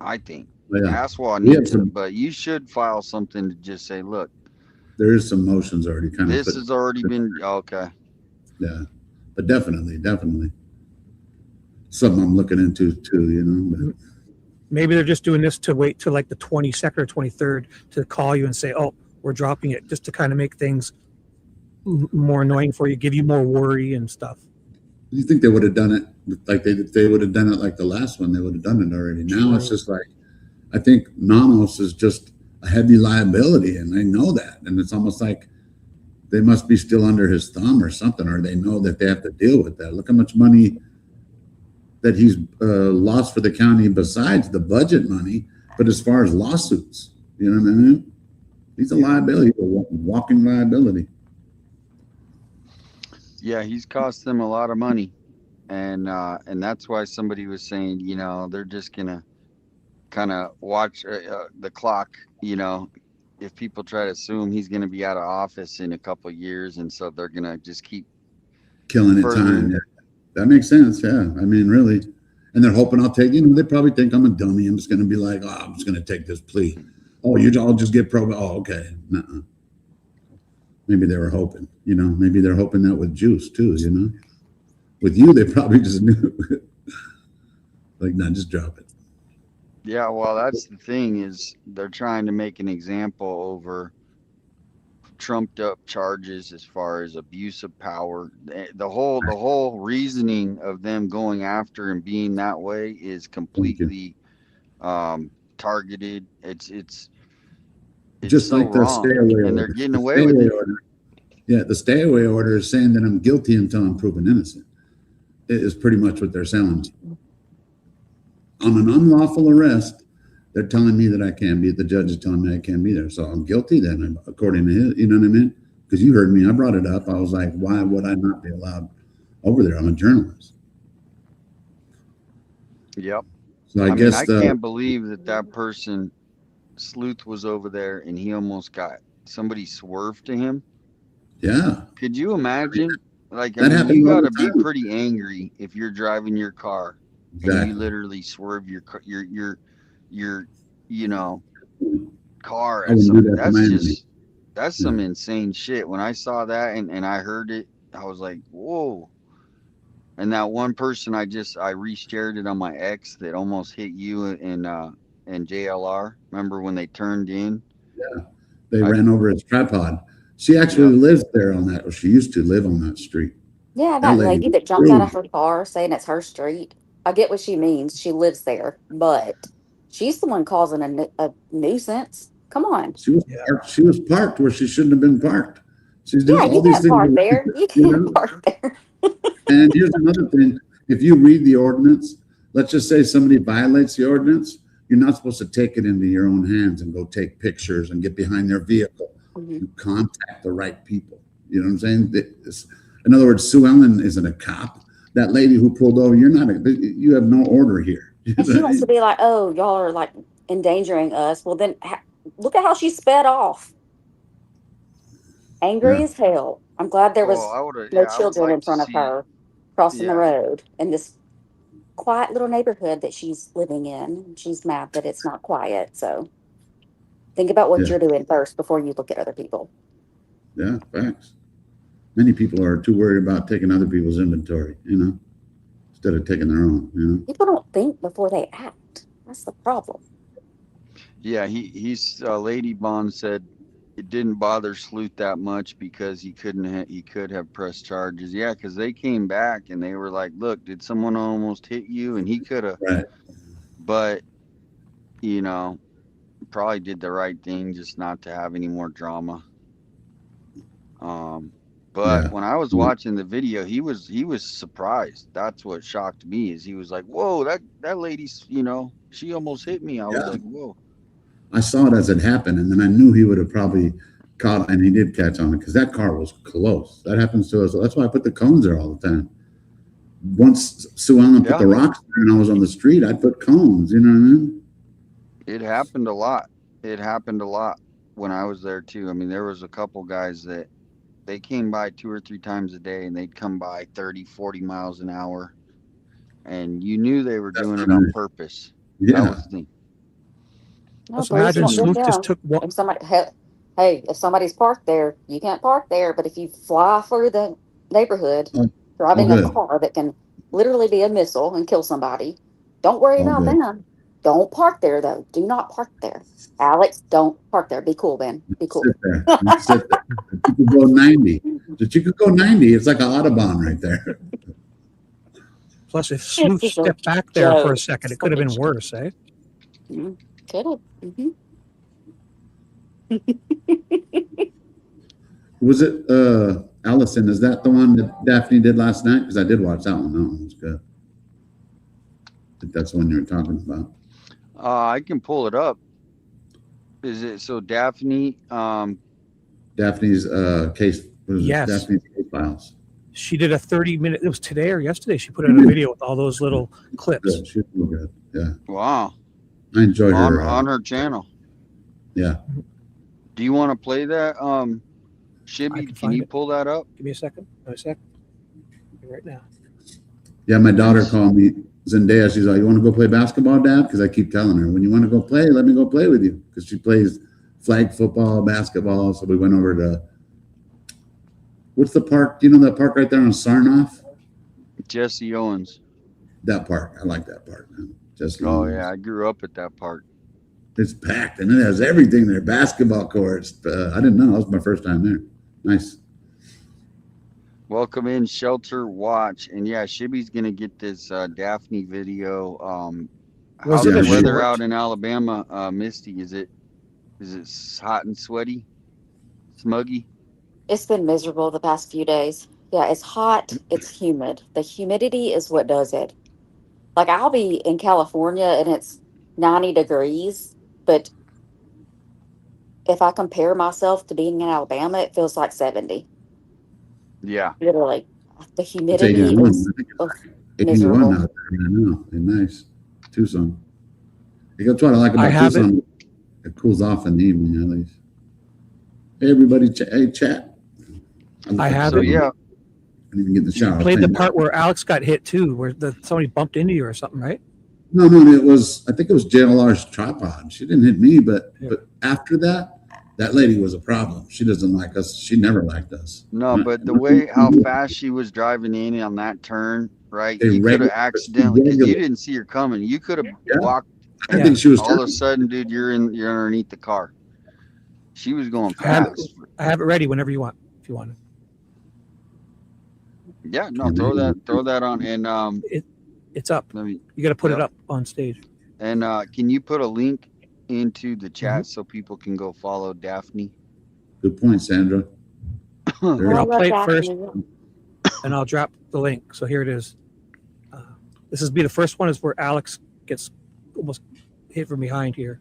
I think. Aswell needs it, but you should file something to just say, look, there is some motions already kind of. This has already been okay. Yeah, but definitely, something I'm looking into too. But. Maybe they're just doing this to wait till like the 22nd or 23rd to call you and say, "Oh, we're dropping it," just to kind of make things more annoying for you, give you more worry and stuff. You think they would have done it like they would have done it like the last one? They would have done it already. Now it's just like, I think Nanos is just a heavy liability, and they know that, and it's almost like they must be still under his thumb or something, or they know that they have to deal with that. Look how much money that he's lost for the county besides the budget money, but as far as lawsuits, you know what I mean? He's a liability, a walking liability. Yeah, he's cost them a lot of money, and that's why somebody was saying, they're just gonna kind of watch the clock. If people try to assume he's gonna be out of office in a couple of years, and so they're gonna just keep killing it time. Yeah. That makes sense. Yeah, I mean, really, and they're hoping I'll take. They probably think I'm a dummy. I'm just gonna be like, oh, I'm just gonna take this plea. Oh, I'll just get pro. Oh, okay. Nuh-uh. Maybe they were hoping, maybe they're hoping that with Juice too, with you, they probably just knew like, no, just drop it. Yeah. Well, that's the thing, is they're trying to make an example over trumped up charges as far as abuse of power. The whole reasoning of them going after and being that way is completely targeted. It's just so like the wrong, stay away and order. they're getting away with it. Yeah, the stay away order is saying that I'm guilty until I'm proven innocent. It is pretty much what they're selling. On an unlawful arrest, they're telling me that I can't be. The judge is telling me I can't be there, so I'm guilty then, according to his. You know what I mean? Because you heard me, I brought it up. I was like, why would I not be allowed over there? I'm a journalist. Yep. So I guess I can't believe that person, Sleuth, was over there and he almost got somebody swerved to him. Yeah. Could you imagine? Like, you got to be pretty angry if you're driving your car and you literally swerve your car at something. That's some insane shit. When I saw that and I heard it, I was like, whoa. And that one person, I reshared it on my ex that almost hit you and JLR. Remember when they turned in? Yeah. They ran over his tripod. She actually lives there on that, or she used to live on that street. Yeah, that lady that jumped out of her car saying it's her street. I get what she means. She lives there, but she's the one causing a nuisance. Come on. She was parked where she shouldn't have been parked. She's doing all these things. Park there. You can't park there. And here's another thing. If you read the ordinance, let's just say somebody violates the ordinance, you're not supposed to take it into your own hands and go take pictures and get behind their vehicle. You contact the right people. You know what I'm saying? In other words, Sue Ellen isn't a cop. That lady who pulled over, you have no order here. And she wants to be like, oh, y'all are like endangering us. Well, then look at how she sped off. Angry as hell. I'm glad there was no children in front of her crossing the road in this quiet little neighborhood that she's living in. She's mad that it's not quiet. So think about what you're doing first before you look at other people. Yeah, facts. Many people are too worried about taking other people's inventory, instead of taking their own, People don't think before they act. That's the problem. Yeah, Lady Bond said it didn't bother Sleuth that much because he could have pressed charges. Yeah, because they came back and they were like, look, did someone almost hit you? And he could have, but probably did the right thing just not to have any more drama. But when I was watching the video, he was surprised. That's what shocked me is he was like, whoa, that lady's, she almost hit me. I was like, whoa. I saw it as it happened, and then I knew he would have probably caught, and he did catch on it because that car was close. That happens to us. That's why I put the cones there all the time. Once Sue Ellen put the rocks there and I was on the street, I'd put cones, you know what I mean? It happened a lot. It happened a lot when I was there too. I mean, there was a couple guys that they came by 2 or 3 times a day and they'd come by 30, 40 miles an hour. And you knew they were doing it on purpose. Yeah. That was the thing. Well, imagine Sleuth just took one. If somebody's parked there, you can't park there. But if you fly through the neighborhood, driving a car that can literally be a missile and kill somebody, don't worry about them. Don't park there, though. Do not park there. Alex, don't park there. Be cool, Ben. Be cool. Sit there. Sit there. You could go 90. But you could go 90. It's like an Autobahn right there. Plus, if Sleuth stepped back there for a second, it could have been worse, eh? Could have. Was it Allison? Is that the one that Daphne did last night? Because I did watch that one. That one was good. I think that's the one you were talking about. I can pull it up. Is it so Daphne? Daphne's case. Yes. Daphne's case files. She did a 30-minute. It was today or yesterday. She put out a video with all those little clips. Good. She's real good. Yeah. Wow. I enjoyed her on her channel. Yeah. Do you want to play that? Shibby, can you pull that up? Give me a second. Right now. Yeah, my daughter called me. Zendaya, she's like, you want to go play basketball, Dad? Because I keep telling her, when you want to go play, let me go play with you. Because she plays flag football, basketball. So we went over to, what's the park? Do you know that park right there on Sarnoff? Jesse Owens. That park. I like that park, man. Jesse Owens. Yeah, I grew up at that park. It's packed, and it has everything there. Basketball courts. I didn't know. That was my first time there. Nice. Welcome in, Shelter Watch. And yeah, Shibby's going to get this Daphne video. How's the weather out in Alabama, Misty? Is it hot and sweaty? Smuggy? It's been miserable the past few days. Yeah, it's hot. It's humid. The humidity is what does it. Like, I'll be in California and it's 90 degrees, but if I compare myself to being in Alabama, it feels like 70. Yeah. Literally. The humidity is miserable. 81 out there right now. Nice. Tucson. That's what I like about Tucson. It cools off in the evening at least. Hey, everybody. Hey, chat. I have it. Yeah. I didn't even get in the shower. You played the part where Alex got hit too, where somebody bumped into you or something, right? No, I think it was JLR's tripod. She didn't hit me, but after that lady was a problem. She doesn't like us. She never liked us. No, but the way how fast she was driving in on that turn, right? You could have accidentally, because you didn't see her coming. You could have walked. I think she was. All of a sudden, dude, you're underneath the car. She was going fast. I have it ready whenever you want, if you want it. Yeah, no, throw that on, and it's up. You got to put it up on stage. And can you put a link into the chat so people can go follow Daphne? Good point, Sandra. I'll play it first, and I'll drop the link. So here it is. This is be the first one is where Alex gets almost hit from behind here.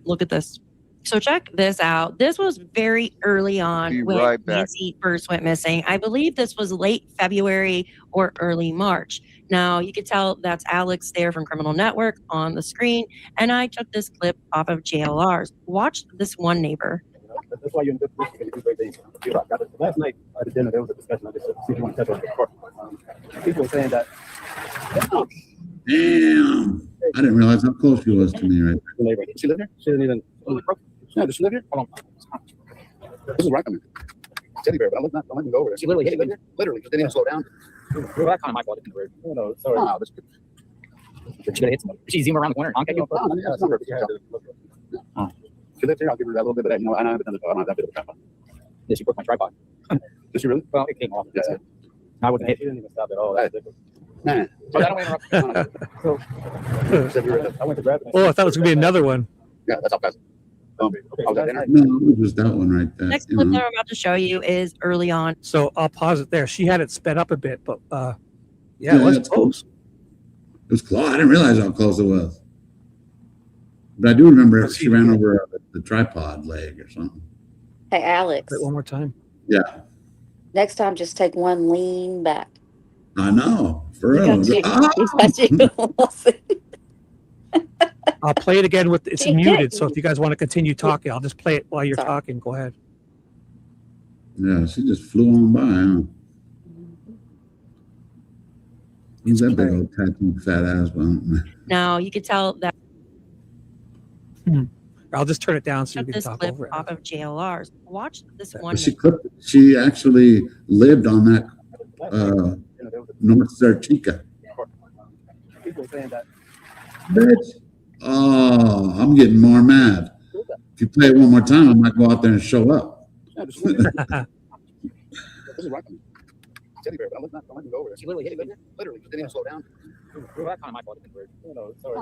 Look at this. So check this out. This was very early on when Nancy first went missing. I believe this was late February or early March. Now you could tell that's Alex there from Criminal Network on the screen. And I took this clip off of JLR's. Watch this one neighbor. That's why you're in good position to do great things. Last night at the dinner, there was a discussion. I just see if you want to touch on the court. People were saying that. Damn. I didn't realize how close she was to me right there. She live here? She didn't even. No, does she live here? Hold on. This is right on me. Teddy bear, but don't let me go over there. She literally hit me. Literally, because they didn't slow down. Well, that's kind of my fault. No, no, sorry. No, she could have hit somebody. Did she zoom around the corner? She lives here. I'll give her that little bit of that. You know, I don't have that bit of a tripod. Yeah, she broke my tripod. Did she really? Well, it came off. Yeah. I wasn't hit. She didn't even stop at all. That's different. Nah. So I don't interrupt. So, I went to grab it. Oh, I thought it was going to be another one. Yeah, that's how fast. No, it was that one right there. Next clip that I'm about to show you is early on. So I'll pause it there. She had it sped up a bit, but yeah, it was close. It was close. I didn't realize how close it was. But I do remember she ran over the tripod leg or something. Hey, Alex. Wait, one more time. Yeah. Next time, just take one lean back. I know. For real. I'll play it again with it's muted. So if you guys want to continue talking, I'll just play it while you're talking. Go ahead. Yeah, she just flew on by. Huh? Who's that big old tattooed fat ass bump? Now you could tell that. I'll just turn it down so you can this talk clip over it. off of JLR's. Watch this one. She actually lived on that North Zarchica. Bitch. Oh, I'm getting more mad. If you play it one more time, I might go out there and show up. This is right on me. Teddy bear, but don't let me go over there. She literally hit me. Literally, because they didn't slow down. Well, that's kind of my fault. No, sorry.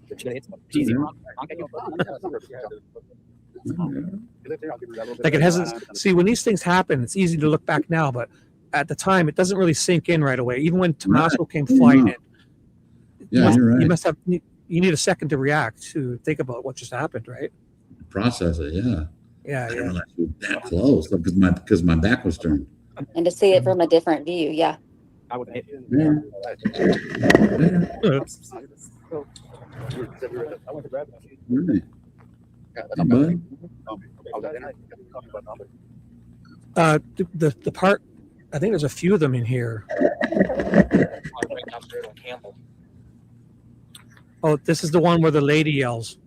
She could have hit somebody. She's even like it hasn't. See, when these things happen, it's easy to look back now, but at the time, it doesn't really sink in right away. Even when Tomasco came flying in, you're right. You must have. You need a second to react, to think about what just happened, right? Process it, yeah. Yeah, I didn't realize we were that close because my back was turned. And to see it from a different view, yeah. I would hit you. I went to grab it. Really? The part, I think there's a few of them in here. Oh, this is the one where the lady yells.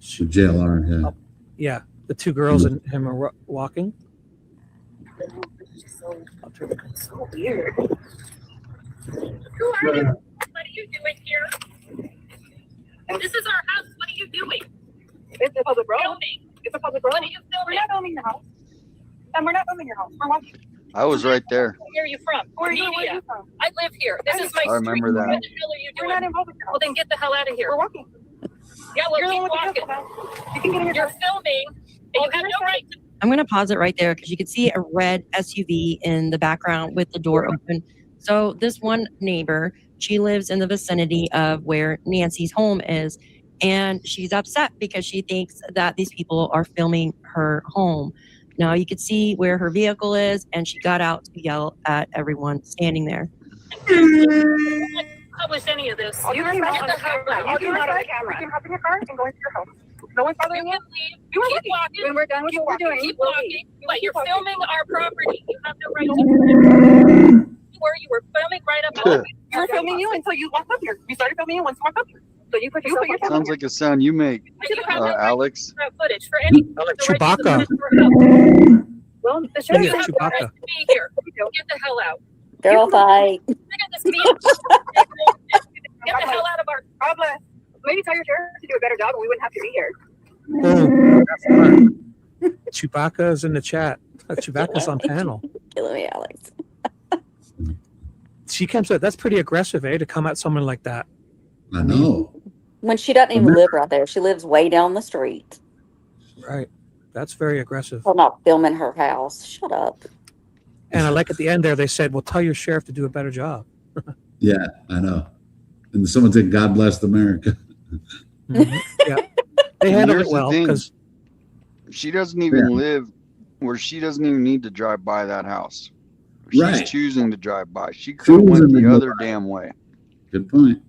JLR, yeah. Yeah, the two girls and him are walking. So weird. Who are you? What are you doing here? This is our house. What are you doing? It's a public road. Filming. It's a public road. What are you filming? We're not filming your house. And we're not filming your house. We're walking. I was right there. Where are you from? Where are you from? I live here. This is my I remember that. What the hell are you doing? We're not involved with your house. Well, then get the hell out of here. We're walking. Yeah, well, keep walking. You can get in your You're filming, and you have no right to. I'm going to pause it right there because you can see a red SUV in the background with the door open. So this one neighbor, she lives in the vicinity of where Nancy's home is, and she's upset because she thinks that these people are filming her home. Now you could see where her vehicle is, and she got out to yell at everyone standing there. Publish any of this. You can get the hell out. You can hop in your car and go into your home. No one's bothering you. You keep walking. When we're done with what we're doing, keep walking. But you're filming our property. You have no right to. You were filming right up. You were filming you until you walked up here. You started filming you once you walked up here. So you put yourself. Sounds like a sound you make, Alex. Footage for any. Chewbacca. Well, the sheriff Yeah, has the right Chewbacca. to be here. Get the hell out. Girl fight. Look at this meeting. Get the hell out of our. God bless. Maybe tell your sheriff to do a better job and we wouldn't have to be here. Oh, that's fun. Chewbacca's in the chat. Chewbacca's on panel. Killing me, Alex. She comes out. That's pretty aggressive, to come at someone like that. I know. When she doesn't even live right there. She lives way down the street. Right. That's very aggressive. We're not filming her house. Shut up. And I like at the end there, they said, well, tell your sheriff to do a better job. Yeah, I know. And someone said, God bless America. Mm-hmm. Yeah. They handled it well because she doesn't even live where she doesn't even need to drive by that house. She's choosing to drive by. She could have went the other damn way. Good point.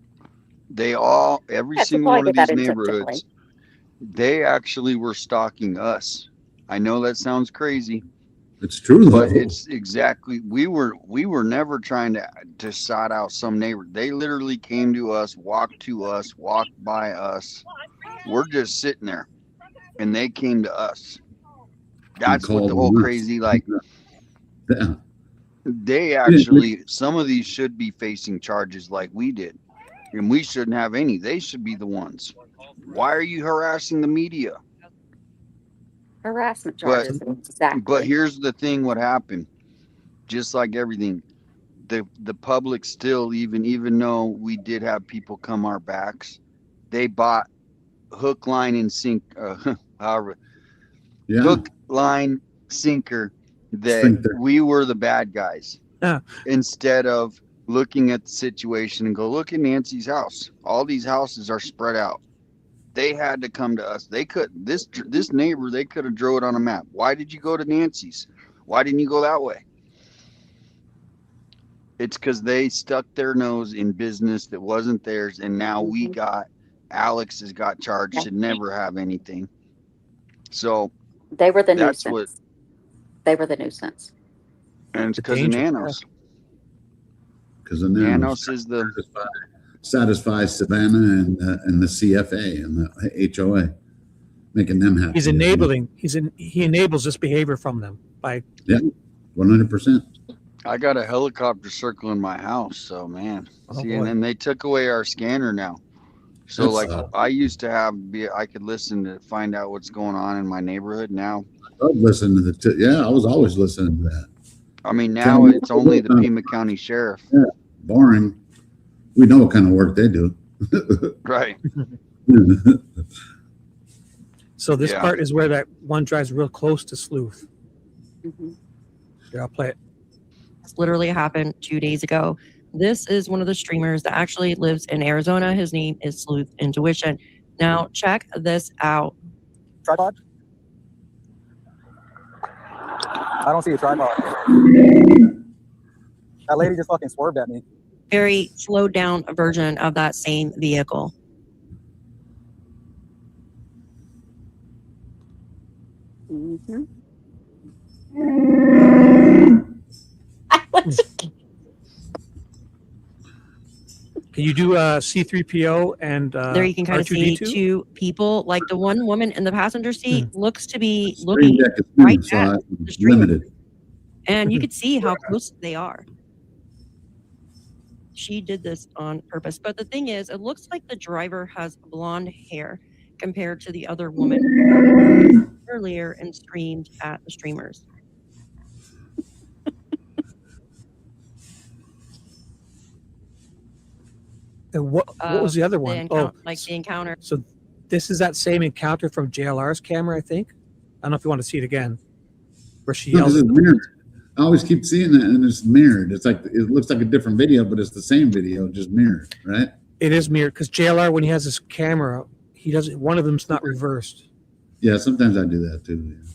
They all, every single one of these neighborhoods, they actually were stalking us. I know that sounds crazy. It's true, but though. it's exactly, we were never trying to side out some neighbor. They literally came to us, walked by us. We're just sitting there, and they came to us. That's what the whole crazy, like, they actually, some of these should be facing charges like we did, and we shouldn't have any. They should be the ones. Why are you harassing the media? Harassment charges. Exactly. But here's the thing: what happened? Just like everything, the public still, even though we did have people come our backs, they bought hook, line, and sink. Hook, line, sinker. That we were the bad guys. Instead of looking at the situation and go, look at Nancy's house. All these houses are spread out. They had to come to us. They could, this neighbor, they could have drew it on a map. Why did you go to Nancy's? Why didn't you go that way? It's because they stuck their nose in business that wasn't theirs. And now Alex has got charged, should never have anything. So they were the nuisance. They were the nuisance. And it's because of Nanos. Because of Nanos. Nanos is the... Satisfies Savannah and the CFA and the HOA, making them happy. He's enabling. He enables this behavior from them by. Yeah, 100%. I got a helicopter circling my house, so man. And then they took away our scanner now. So I used to I could listen to find out what's going on in my neighborhood. Now I love listening to I was always listening to that. I mean, now it's only the Pima County Sheriff. Yeah, boring. We know what kind of work they do. Right. So this part is where that one drives real close to Sleuth. Here, I'll play it. This literally happened 2 days ago. This is one of the streamers that actually lives in Arizona. His name is Sleuth Intuition. Now, check this out. Tripod? I don't see a tripod. That lady just fucking swerved at me. Very slowed down version of that same vehicle. Can you do C-3PO and there you can kind of see R2-D2? two people. Like the one woman in the passenger seat looks to be looking right at the stream. And you could see how close they are. She did this on purpose. But the thing is, it looks like the driver has blonde hair compared to the other woman earlier and streamed at the streamers. And what was the other one? Like the encounter. So this is that same encounter from JLR's camera, I think. I don't know if you want to see it again. Where she yells. It's mirrored. I always keep seeing that, and it's mirrored. It's like it looks like a different video, but it's the same video, just mirrored, right? It is mirrored because JLR, when he has his camera, he doesn't. One of them's not reversed. Yeah, sometimes I do that too. Yeah.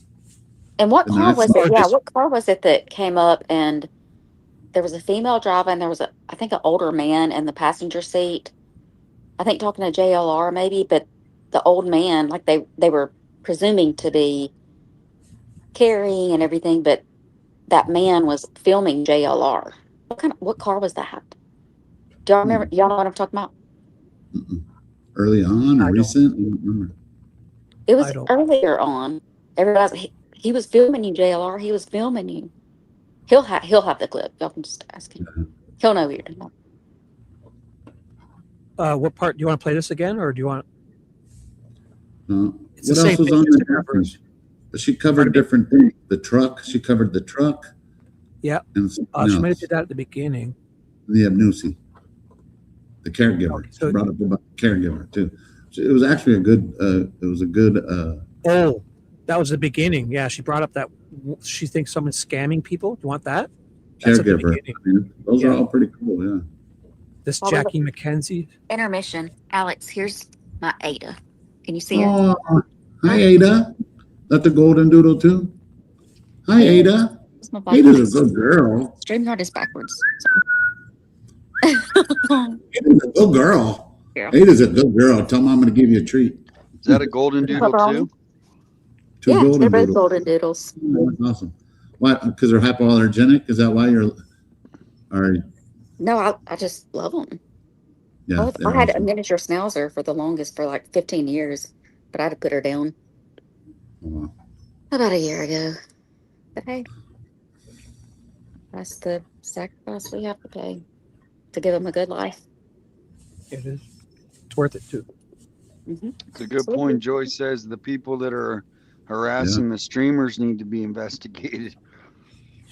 And what car was it? Yeah, what car was it that came up and there was a female driving? There was I think an older man in the passenger seat. I think talking to JLR maybe, but the old man, like they were presuming to be carrying and everything, but that man was filming JLR. What car was that? Do y'all remember? Y'all know what I'm talking about? Early on or recent? I don't remember. It was earlier on. Everybody's he was filming you, JLR. He was filming you. He'll have the clip. Y'all can just ask him. He'll know who you're talking about. What part do you want to play this again, or do you want? What else was on the reference? She covered different things. The truck. She covered the truck. Yeah. And she might have did that at the beginning. The Abnusi, the caregiver. She brought up about the caregiver too. It was actually a good. It was a good. That was the beginning. Yeah, she brought up that she thinks someone's scamming people. You want that? That's at the Caregiver. beginning. I mean, those are all pretty cool. Yeah. This Jackie McKenzie. Intermission. Alex, here's my Ada. Can you see her? Oh, hi Ada. That the golden doodle too. Hi Ada. Ada's a good girl. StreamYard is backwards. Ada's a good girl. Ada's a good girl. Tell mom I'm going to give you a treat. Is that a golden doodle too? Yeah, golden they're both doodles. golden doodles. Oh, that's awesome. Why? Because they're hypoallergenic? Is that why you're? Are No, I just love them. yeah? I had a miniature schnauzer for the longest, for like 15 years, but I had to put her down about a year ago. But hey, that's the sacrifice we have to pay to give them a good life. It is. It's worth it too. It's a good point. Joy says the people that are harassing the streamers need to be investigated.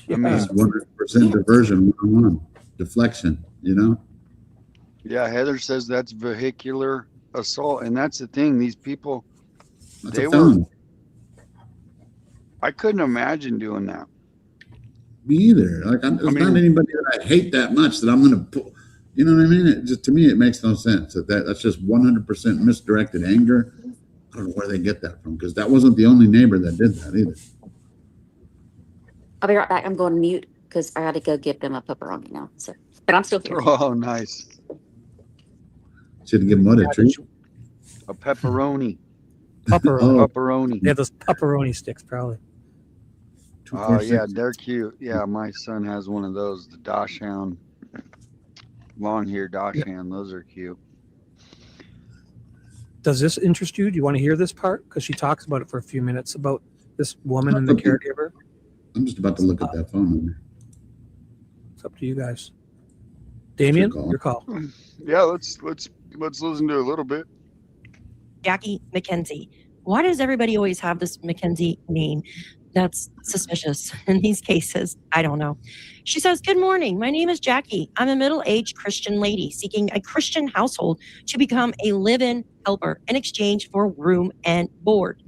I mean, 100% diversion 101, deflection. You know. Yeah, Heather says that's vehicular assault, and that's the thing. These people, That's they a were. felony. I couldn't imagine doing that. Me either. Like, there's not anybody that I hate that much that I'm going to put. You know what I mean? It just, to me, it makes no sense. That's just 100% misdirected anger. I don't know where they get that from, because that wasn't the only neighbor that did that either. I'll be right back. I'm going mute because I got to go give them a pepperoni now. So, but I'm still here. Oh, nice. Should give them what, a treat? A pepperoni. Pepperoni. Pepperoni. They have those pepperoni sticks, probably. Oh, yeah, they're cute. Yeah, my son has one of those, the Dachshund. Long hair Dachshund. Those are cute. Does this interest you? Do you want to hear this part? Because she talks about it for a few minutes about this woman and the caregiver. I'm just about to look at that phone number. It's up to you guys. Damien, your call. Yeah, let's listen to a little bit. Jackie McKenzie. Why does everybody always have this McKenzie name? That's suspicious in these cases. I don't know. She says, good morning. My name is Jackie. I'm a middle-aged Christian lady seeking a Christian household to become a live-in helper in exchange for room and board.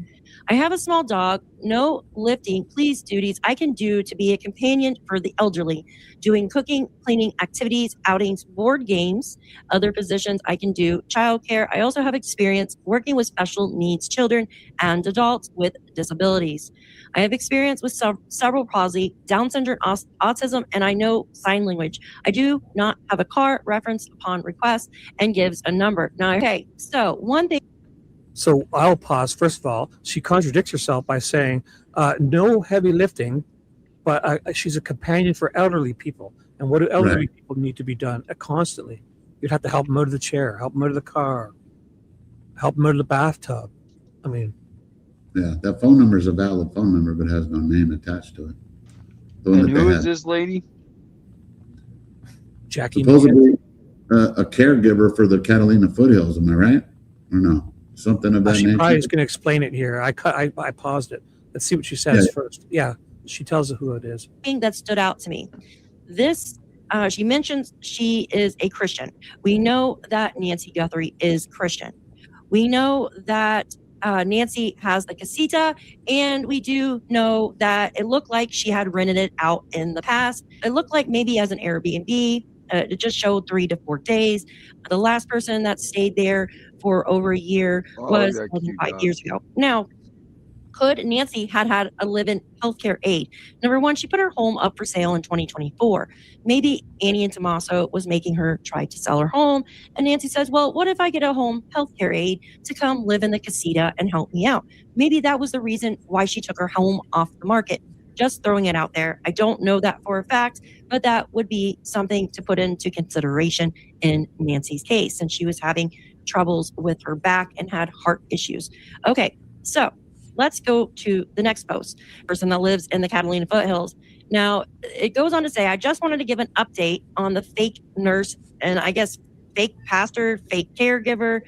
I have a small dog, no lifting, please duties I can do to be a companion for the elderly, doing cooking, cleaning activities, outings, board games, other positions I can do, childcare. I also have experience working with special needs children and adults with disabilities. I have experience with cerebral palsy, Down syndrome, autism, and I know sign language. I do not have a car reference upon request, and gives a number. Now, okay, so one thing. So I'll pause. First of all, she contradicts herself by saying no heavy lifting, but she's a companion for elderly people. And what do elderly people need to be done constantly? You'd have to help them out of the chair, help them out of the car, help them out of the bathtub. I mean, yeah, that phone number is a valid phone number, but has no name attached to it. And who is this lady? Jackie. Supposedly a caregiver for the Catalina foothills. Am I right? Or no? Something of that she nature. probably is going to explain it here. I paused it. Let's see what she says first. Yeah, she tells us who it is. Thing that stood out to me. This, she mentions she is a Christian. We know that Nancy Guthrie is Christian. We know that Nancy has the casita, and we do know that it looked like she had rented it out in the past. It looked like maybe as an Airbnb. It just showed 3 to 4 days. The last person that stayed there for over a year was 5 years ago. Now, could Nancy had a live-in healthcare aide? Number one, she put her home up for sale in 2024. Maybe Annie and Tommaso was making her try to sell her home. And Nancy says, well, what if I get a home healthcare aide to come live in the casita and help me out? Maybe that was the reason why she took her home off the market. Just throwing it out there. I don't know that for a fact, but that would be something to put into consideration in Nancy's case, since she was having troubles with her back and had heart issues. Okay, so let's go to the next post. Person that lives in the Catalina foothills. Now, it goes on to say, I just wanted to give an update on the fake nurse and I guess fake pastor, fake caregiver,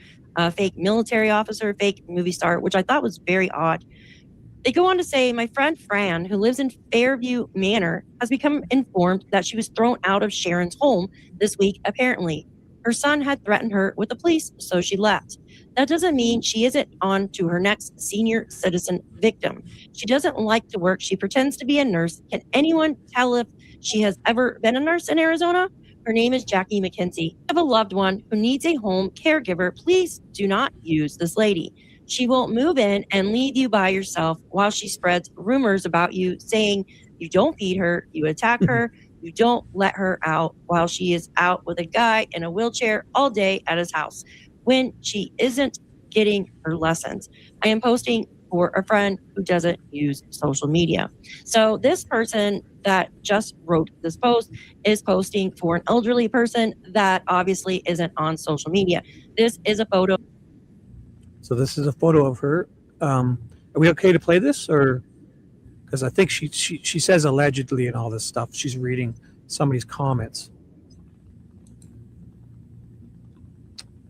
fake military officer, fake movie star, which I thought was very odd. They go on to say, my friend Fran, who lives in Fairview Manor, has become informed that she was thrown out of Sharon's home this week, apparently. Her son had threatened her with the police, so she left. That doesn't mean she isn't on to her next senior citizen victim. She doesn't like to work. She pretends to be a nurse. Can anyone tell if she has ever been a nurse in Arizona? Her name is Jackie McKenzie. If you have a loved one who needs a home caregiver, please do not use this lady. She will move in and leave you by yourself while she spreads rumors about you, saying you don't feed her, you attack her, you don't let her out while she is out with a guy in a wheelchair all day at his house when she isn't getting her lessons. I am posting for a friend who doesn't use social media. So this person that just wrote this post is posting for an elderly person that obviously isn't on social media. This is a photo. So this is a photo of her. Are we okay to play this, or because I think she says allegedly and all this stuff. She's reading somebody's comments.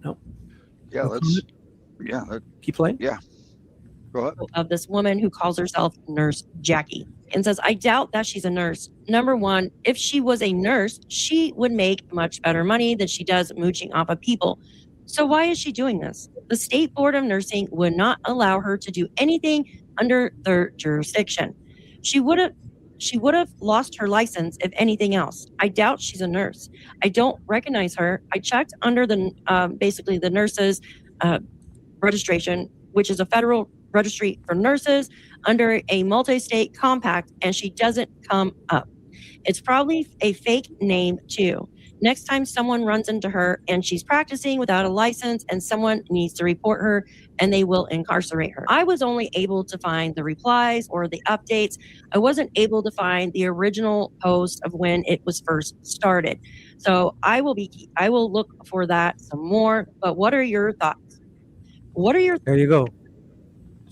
No. Yeah, no let's. comment? Yeah. Keep playing. Yeah. Go ahead. Of this woman who calls herself Nurse Jackie and says, I doubt that she's a nurse. Number one, if she was a nurse, she would make much better money than she does mooching off of people. So why is she doing this? The State Board of Nursing would not allow her to do anything under their jurisdiction. She would have lost her license if anything else. I doubt she's a nurse. I don't recognize her. I checked under the basically the nurses registration, which is a federal registry for nurses under a multi-state compact, and she doesn't come up. It's probably a fake name too. Next time someone runs into her and she's practicing without a license and someone needs to report her, and they will incarcerate her. I was only able to find the replies or the updates. I wasn't able to find the original post of when it was first started. So I will look for that some more. But what are your thoughts? There you go.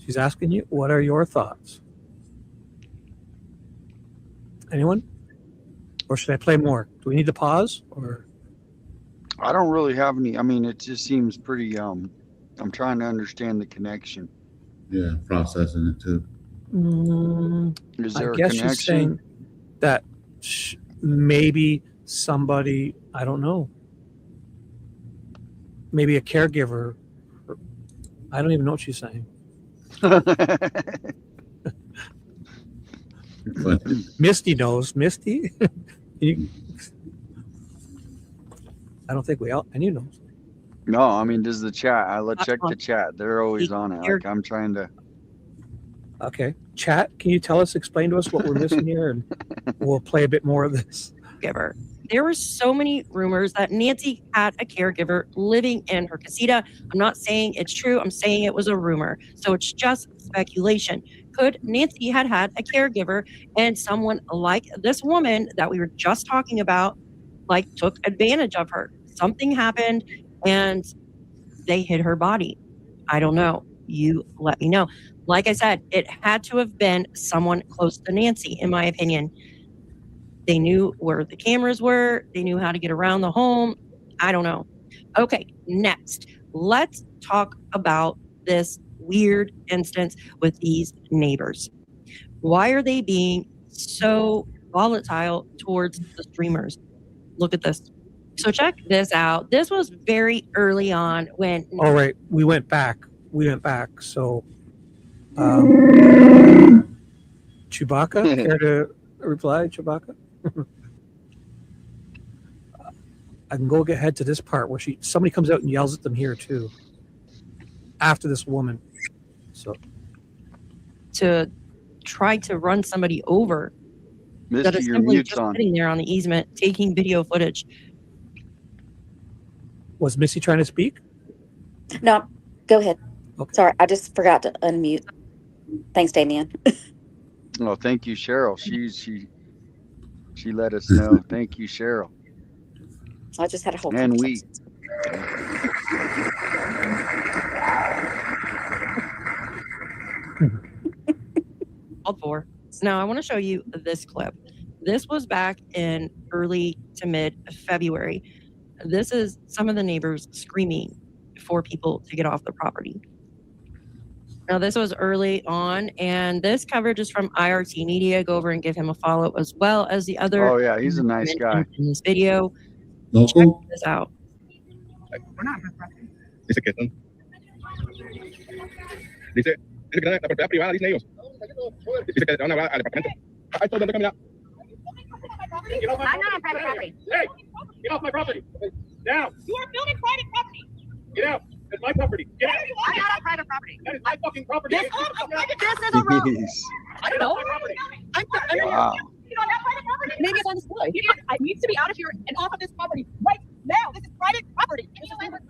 She's asking you, what are your thoughts? Anyone? Or should I play more? Do we need to pause, or? I don't really have any. I mean, it just seems pretty. I'm trying to understand the connection. Yeah, processing it too. Is there I guess a connection? she's saying that maybe somebody, I don't know, maybe a caregiver. I don't even know what she's saying. Misty knows. Misty? I don't think any knows. No, I mean, does the chat? Let's check the chat. They're always on it. Like, I'm trying to. Okay. Chat, can you explain to us what we're missing here? And we'll play a bit more of this. Giver. There were so many rumors that Nancy had a caregiver living in her casita. I'm not saying it's true. I'm saying it was a rumor. So it's just speculation. Could Nancy had a caregiver and someone like this woman that we were just talking about, like, took advantage of her? Something happened and they hid her body. I don't know. You let me know. Like I said, it had to have been someone close to Nancy, in my opinion. They knew where the cameras were. They knew how to get around the home. I don't know. Okay, next, let's talk about this weird instance with these neighbors. Why are they being so volatile towards the streamers? Look at this. So check this out. This was very early on when... All right, we went back. So, Chewbacca, care to reply, Chewbacca? I can go ahead to this part where somebody comes out and yells at them here too. After this woman, so to try to run somebody over. Misty, that is your simply mute's just on. sitting there on the easement taking video footage. Was Missy trying to speak? No, go ahead. Okay. Sorry, I just forgot to unmute. Thanks, Damien. Oh, thank you, Cheryl. She let us know. Thank you, Cheryl. I just had a whole And we. Called for. Now I want to show you this clip. This was back in early to mid February. This is some of the neighbors screaming for people to get off the property. Now this was early on, and this coverage is from IRT Media. Go over and give him a follow, as well as the other. Oh yeah, he's a nice guy. In this video, local. check this out. We're not private property. Dice que son. Dice que dan la propiedad privada, dicen ellos. Dice que van a hablar al departamento. I told them to come out. I'm not on private property. Hey, get off my property. Down. You are building private property. Get out. That's my property. Get out. I'm not on private property. That is my fucking property. This is a road. I don't know. Wow. On that private property. Maybe it's on display. I need to be out of here and off of this property right now. This is private property.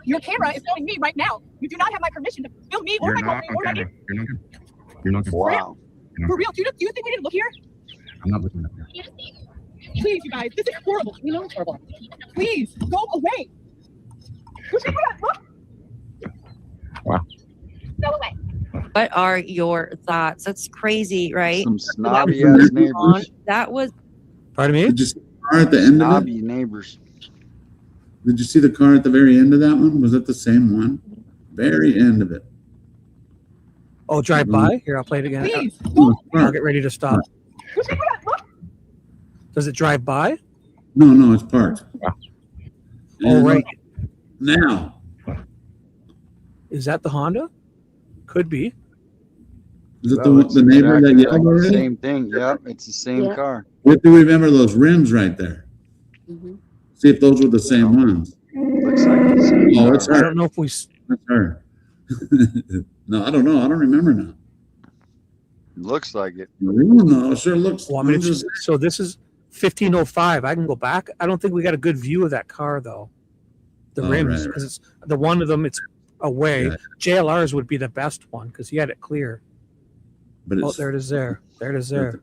Your camera is filming me right now. You do not have my permission to film me or my property or my name. You're not. Wow. For real, do you think we didn't look here? I'm not looking at that. Please, you guys, this is horrible. We know it's horrible. Please, go away. Look. Wow. Go away. What are your thoughts? That's crazy, right? Some snobby ass neighbors. That was. Pardon me? Did you see the car at the end of it? Snobby neighbors. Did you see the car at the very end of that one? Was it the same one? Very end of it. Oh, drive by? Here, I'll play it again. Please, I'll get ready to stop. Does it drive by? No, it's parked. Oh, right. Now. Is that the Honda? Could be. Is it the neighbor that yelled already? Same thing. Yep, it's the same car. You have to remember those rims right there. See if those were the same ones. Looks like the same. Oh, it's her. I don't know if we. That's her. No, I don't know. I don't remember now. Looks like it. No, it sure looks. Well, I mean, so this is 1505. I can go back. I don't think we got a good view of that car though. The rims, because it's the one of them. It's away. Yeah. JLR's would be the best one because he had it clear. But Oh, there it is. There it is. There.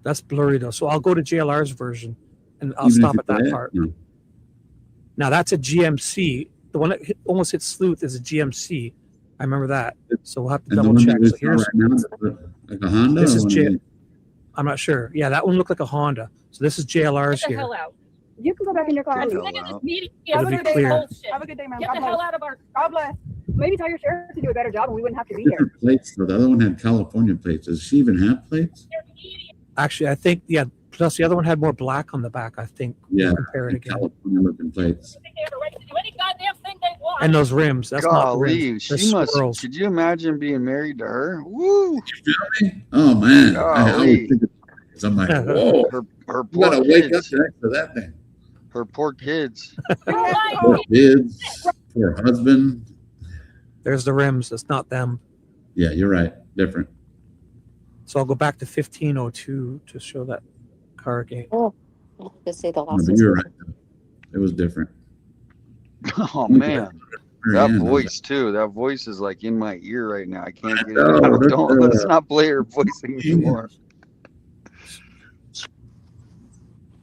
That's blurry though. So I'll go to JLR's version, and I'll stop at that part. No. Now that's a GMC. The one that almost hit Sleuth is a GMC. I remember that. So we'll have to And the double one check. that we So saw here's right now, like a Honda. this is or one of J. these? I'm not sure. Yeah, that one looked like a Honda. So this is JLR's Get the here. hell out. You can go back in your car. Get the Look hell at this out. meeting. It'll Have a be good day, clear. bullshit. Have a good day, man. Get the hell out of our. God bless. Maybe tell your sheriff to do a better job, and we wouldn't have to be here. Different plates though. The other one had California plates. Does she even have plates? Actually, I think plus the other one had more black on the back. I think. Yeah, We'll compare it again. California looking plates. They have a right to do any goddamn thing they want. And those rims. That's not the Golly, rims. They're she must. squirrels. Could you imagine being married to her? Woo! Oh man, I Golly. always think it's, I'm like, whoa, Her you poor gotta wake up kids. next to that thing. Her poor kids. Poor kids, poor husband. There's the rims. That's not them. Yeah, you're right. Different. So I'll go back to 1502 to show that car again. Oh, to see the No, but losses. you're right. It was different. Oh man, Very that end, voice too. That voice is like in my ear right now. I can't get it No, out. that's, Don't let's not play her voice anymore.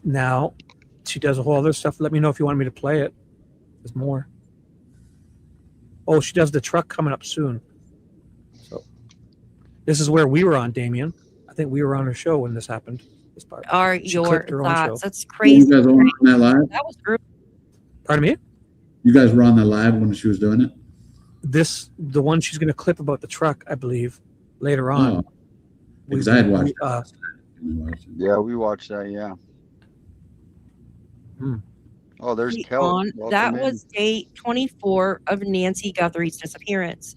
Now, she does a whole other stuff. Let me know if you want me to play it. There's more. Oh, she does the truck coming up soon. So this is where we were on, Damien. I think we were on her show when this happened. This part. Are She your clipped her own show. thoughts? That's crazy. You guys were on that live? That was early. Pardon me? You guys were on that live when she was doing it? The one she's going to clip about the truck, I believe, later on. Oh, because I had watched Yeah, we watched that. Yeah. Oh, there's Kelly. On. That was day 24 of Nancy Guthrie's disappearance.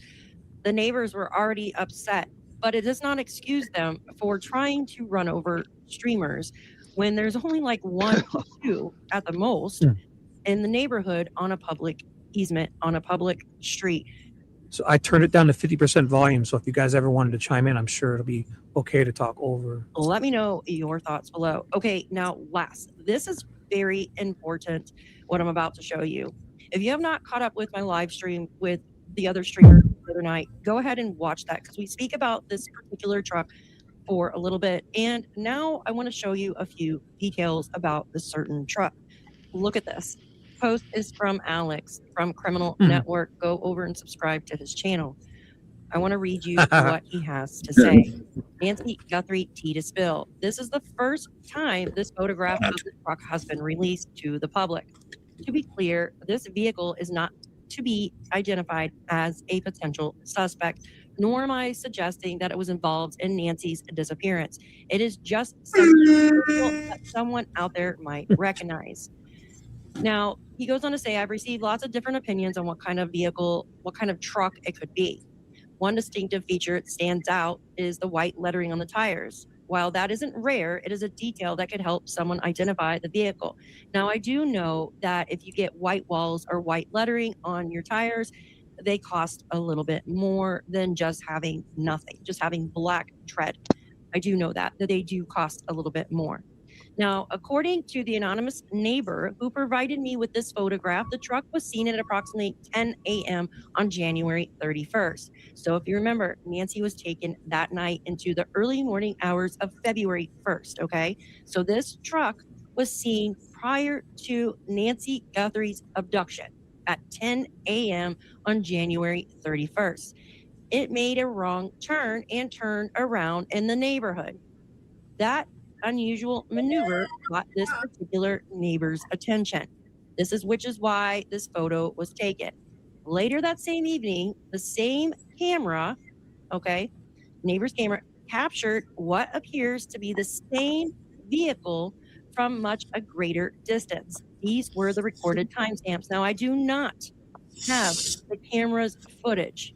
The neighbors were already upset, but it does not excuse them for trying to run over streamers when there's only like one or two at the most in the neighborhood on a public easement on a public street. So I turned it down to 50% volume. So if you guys ever wanted to chime in, I'm sure it'll be okay to talk over. Let me know your thoughts below. Okay, now last, this is very important, what I'm about to show you. If you have not caught up with my live stream with the other streamer the other night, go ahead and watch that because we speak about this particular truck for a little bit. And now I want to show you a few details about this certain truck. Look at this. Post is from Alex from Criminal Network. Go over and subscribe to his channel. I want to read you what he has to say. Nancy Guthrie T to spill. This is the first time this photograph of the truck has been released to the public. To be clear, this vehicle is not to be identified as a potential suspect, nor am I suggesting that it was involved in Nancy's disappearance. It is just something that someone out there might recognize. Now, he goes on to say, I've received lots of different opinions on what kind of vehicle, what kind of truck it could be. One distinctive feature that stands out is the white lettering on the tires. While that isn't rare, it is a detail that could help someone identify the vehicle. Now, I do know that if you get white walls or white lettering on your tires, they cost a little bit more than just having nothing, just having black tread. I do know that they do cost a little bit more. Now, according to the anonymous neighbor who provided me with this photograph, the truck was seen at approximately 10 a.m. on January 31st. So if you remember, Nancy was taken that night into the early morning hours of February 1st, okay? So this truck was seen prior to Nancy Guthrie's abduction at 10 a.m. on January 31st. It made a wrong turn and turned around in the neighborhood. That unusual maneuver caught this particular neighbor's attention. Which is why this photo was taken. Later that same evening, the same camera, okay, neighbor's camera, captured what appears to be the same vehicle from much a greater distance. These were the recorded timestamps. Now, I do not have the camera's footage.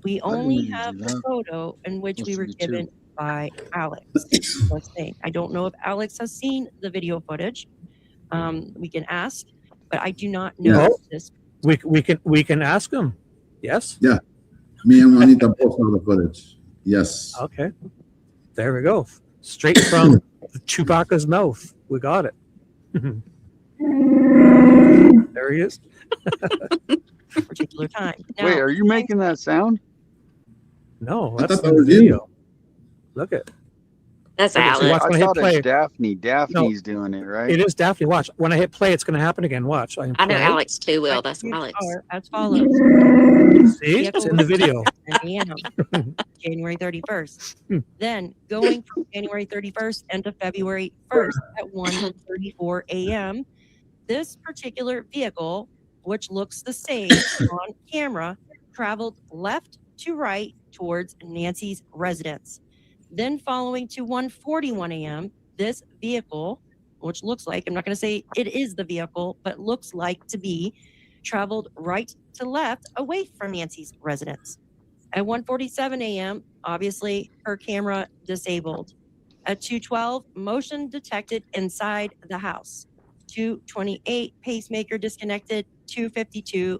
We only have the photo in which we were given by Alex. Let's see. I don't know if Alex has seen the video footage. We can ask, but I do not know this. We can ask him. Yes. Yeah. Me and Juanita both saw the footage. Yes. Okay. There we go. Straight from Chewbacca's mouth. We got it. There he is. Particular time. Now, wait, are you making that sound? No, that's the video. Look at. That's Alex. I thought it's Daphne. Daphne's doing it, right? It is Daphne. Watch. When I hit play, it's going to happen again. Watch. I know Alex too well. That's Alex. As follows. See? It's in the video. January 31st. Then going from January 31st into February 1st at 1:34 a.m., this particular vehicle, which looks the same on camera, traveled left to right towards Nancy's residence. Then following to 1:41 a.m., this vehicle, which looks like, I'm not going to say it is the vehicle, but looks like to be, traveled right to left away from Nancy's residence. At 1:47 a.m., obviously her camera disabled. At 2:12, motion detected inside the house. 2:28, pacemaker disconnected. 2:52,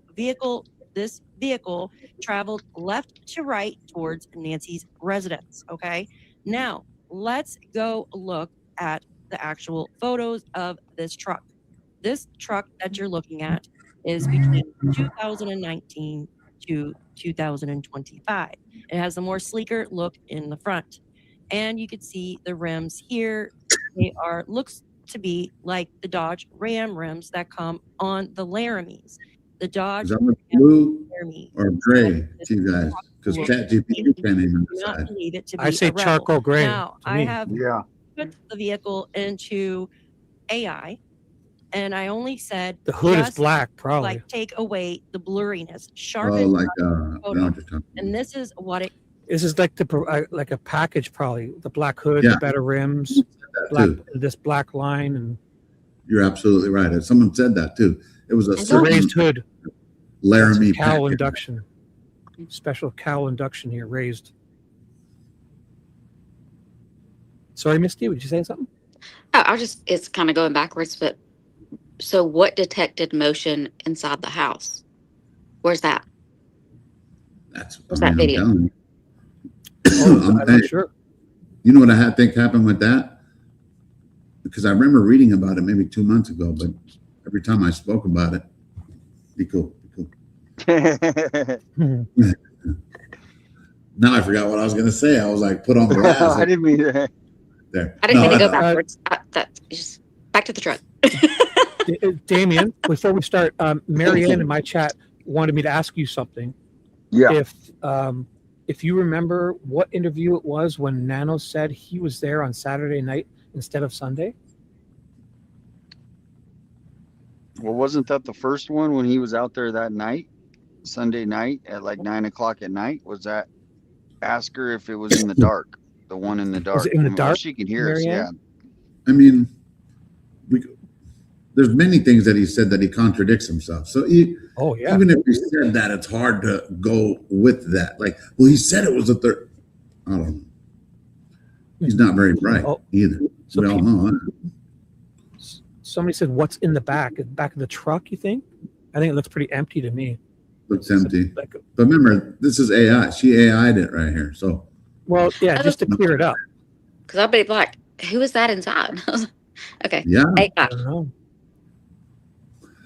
this vehicle traveled left to right towards Nancy's residence. Okay. Now let's go look at the actual photos of this truck. This truck that you're looking at is between 2019 to 2025. It has a more sleeker look in the front. And you can see the rims here. They looks to be like the Dodge Ram rims that come on the Laramies. The Dodge Ram blue or gray to you guys, because ChatGPT can't even decide. I say charcoal gray. Now I have put the vehicle into AI, and I only said the hood is black, probably. Like take away the blurriness, sharpen. And this is what it. This is like like a package, probably the black hood, the better rims, this black line, and. You're absolutely right. Someone said that too. It was a raised hood. Laramie cowl induction. Special cowl induction here, raised. Sorry, Misty, were you saying something? Oh, it's kind of going backwards, but so what detected motion inside the house? Where's that? Where's that video? I'm not sure. You know what I think happened with that? Because I remember reading about it maybe 2 months ago, but every time I spoke about it, be cool. Now I forgot what I was going to say. I was like, put on blast. I didn't mean that. There. I didn't mean to go backwards. Just back to the truck. Damien, before we start, Marianne in my chat wanted me to ask you something. Yeah. If you remember what interview it was when Nanos said he was there on Saturday night instead of Sunday? Well, wasn't that the first one when he was out there that night, Sunday night at like 9 o'clock at night? Was that? Ask her if it was in the dark. The one in the dark. Was it in the dark? She can hear us. Yeah. I mean, there's many things that he said that he contradicts himself. So even if he said that, it's hard to go with that. Like, well, he said it was a third. I don't know. He's not very bright either. So we all know that. Somebody said, "What's in the back? The back of the truck?" You think? I think it looks pretty empty to me. Looks empty. But remember, this is AI. She AI'd it right here. So. Well, yeah, just to clear it up. Because I'll be like, who is that inside? Okay. Yeah. I don't know.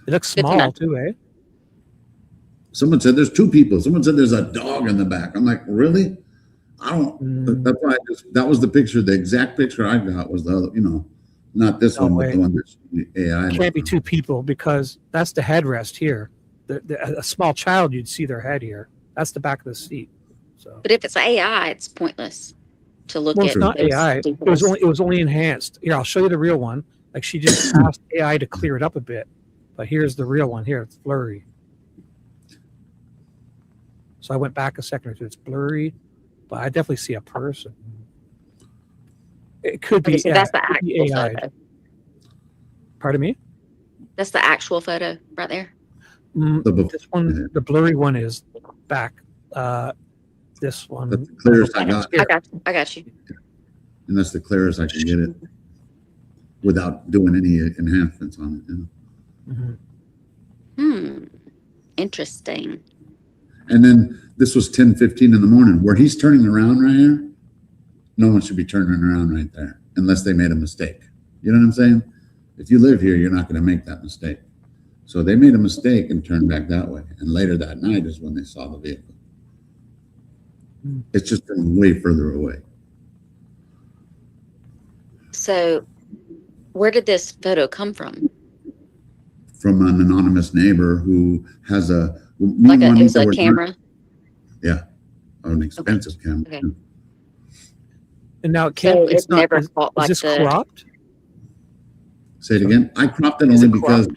It looks small too, eh? Someone said there's two people. Someone said there's a dog in the back. I'm like, really? I don't. That's why that was the picture. The exact picture I got was the other, not this one, but the one that's AI. It can't be two people because that's the headrest here. A small child, you'd see their head here. That's the back of the seat. So. But if it's AI, it's pointless to look at. It's not AI. It was only enhanced. Here, I'll show you the real one. Like she just asked AI to clear it up a bit. But here's the real one. Here, it's blurry. So I went back a second or two. It's blurry, but I definitely see a person. It could be. So that's the actual AI. photo. Pardon me? That's the actual photo right there. This one, the blurry one is back. This one. That's the clearest I got. I got you. And that's the clearest I can get it without doing any enhancements on it. Interesting. And then this was 10:15 in the morning. Where he's turning around right here, no one should be turning around right there unless they made a mistake. You know what I'm saying? If you live here, you're not going to make that mistake. So they made a mistake and turned back that way. And later that night is when they saw the vehicle. It's just from way further away. So where did this photo come from? From an anonymous neighbor who has a camera. Yeah, an expensive camera. Okay. And now it can't. So it's not, never is, caught is this cropped? Say it again. I cropped it only because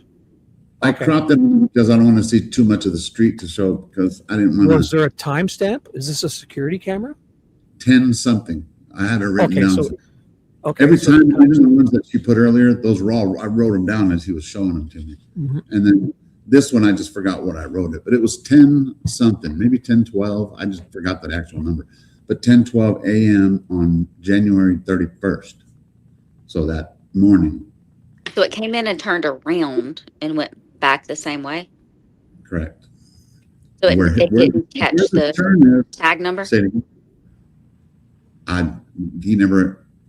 I cropped it because I don't want to see too much of the street to show because I didn't want to. Was there a timestamp? Is this a security camera? 10 something. I had it written down. So, every time the ones that she put earlier, those were all I wrote them down as he was showing them to me. And then this one I just forgot what I wrote it, but it was 10 something, maybe 10:12. I just forgot that actual number. But 10:12 a.m. on January 31st. So that morning. So it came in and turned around and went back the same way? Correct. So it didn't catch the tag number? Say it again.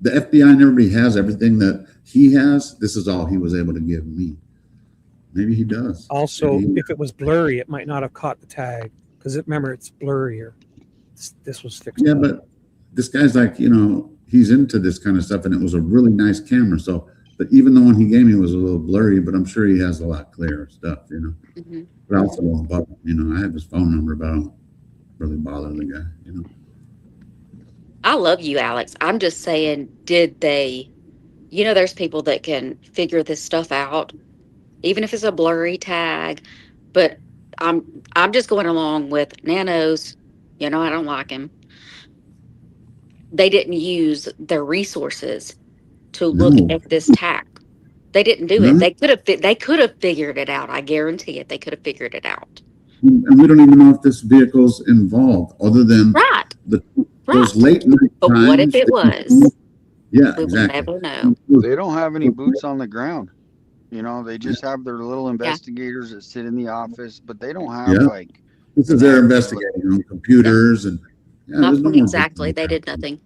The FBI never has everything that he has. This is all he was able to give me. Maybe he does. Also, if it was blurry, it might not have caught the tag because remember, it's blurrier. This was fixed. Yeah, but this guy's like, he's into this kind of stuff, and it was a really nice camera. So, but even the one he gave me was a little blurry, but I'm sure he has a lot clearer stuff, But I also won't bother him. I have his phone number, but I don't really bother the guy, I love you, Alex. I'm just saying, did they, there's people that can figure this stuff out, even if it's a blurry tag. But I'm just going along with Nanos. I don't like him. They didn't use their resources to look at this tag. They didn't do it. They could have figured it out. I guarantee it. They could have figured it out. And we don't even know if this vehicle's involved, other than those late night But times. what if it was? Yeah, We exactly. will never know. They don't have any boots on the ground. They just have their little investigators that sit in the office, but they don't have This is their investigating on computers and there's no more Exactly. They did nothing.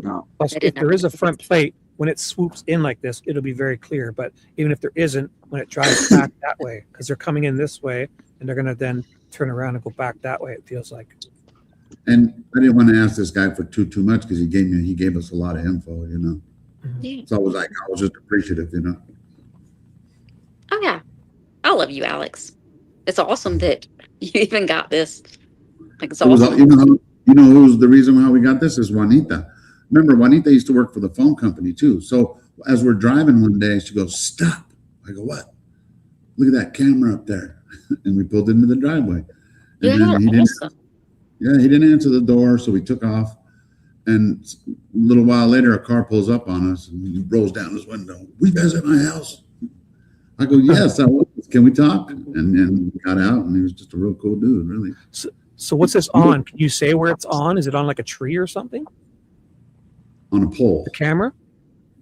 No. Plus, if there is a front plate, when it swoops in like this, it'll be very clear. But even if there isn't, when it drives back that way, because they're coming in this way and they're going to then turn around and go back that way, it feels like. And I didn't want to ask this guy for too much because he gave us a lot of info, Yeah. So I was just appreciative, Oh yeah. I love you, Alex. It's awesome that you even got this. It's awesome. Who was the reason how we got this is Juanita. Remember, Juanita used to work for the phone company too. So as we're driving one day, she goes, "Stop." I go, "What?" "Look at that camera up there." And we pulled into the driveway. And then he didn't answer the door, so we took off. And a little while later, a car pulls up on us and he rolls down his window. "We guys at my house?" I go, yes, I was. Can we talk? And then we got out, and he was just a real cool dude, really. So what's this on? Can you say where it's on? Is it on like a tree or something? On a pole. The camera?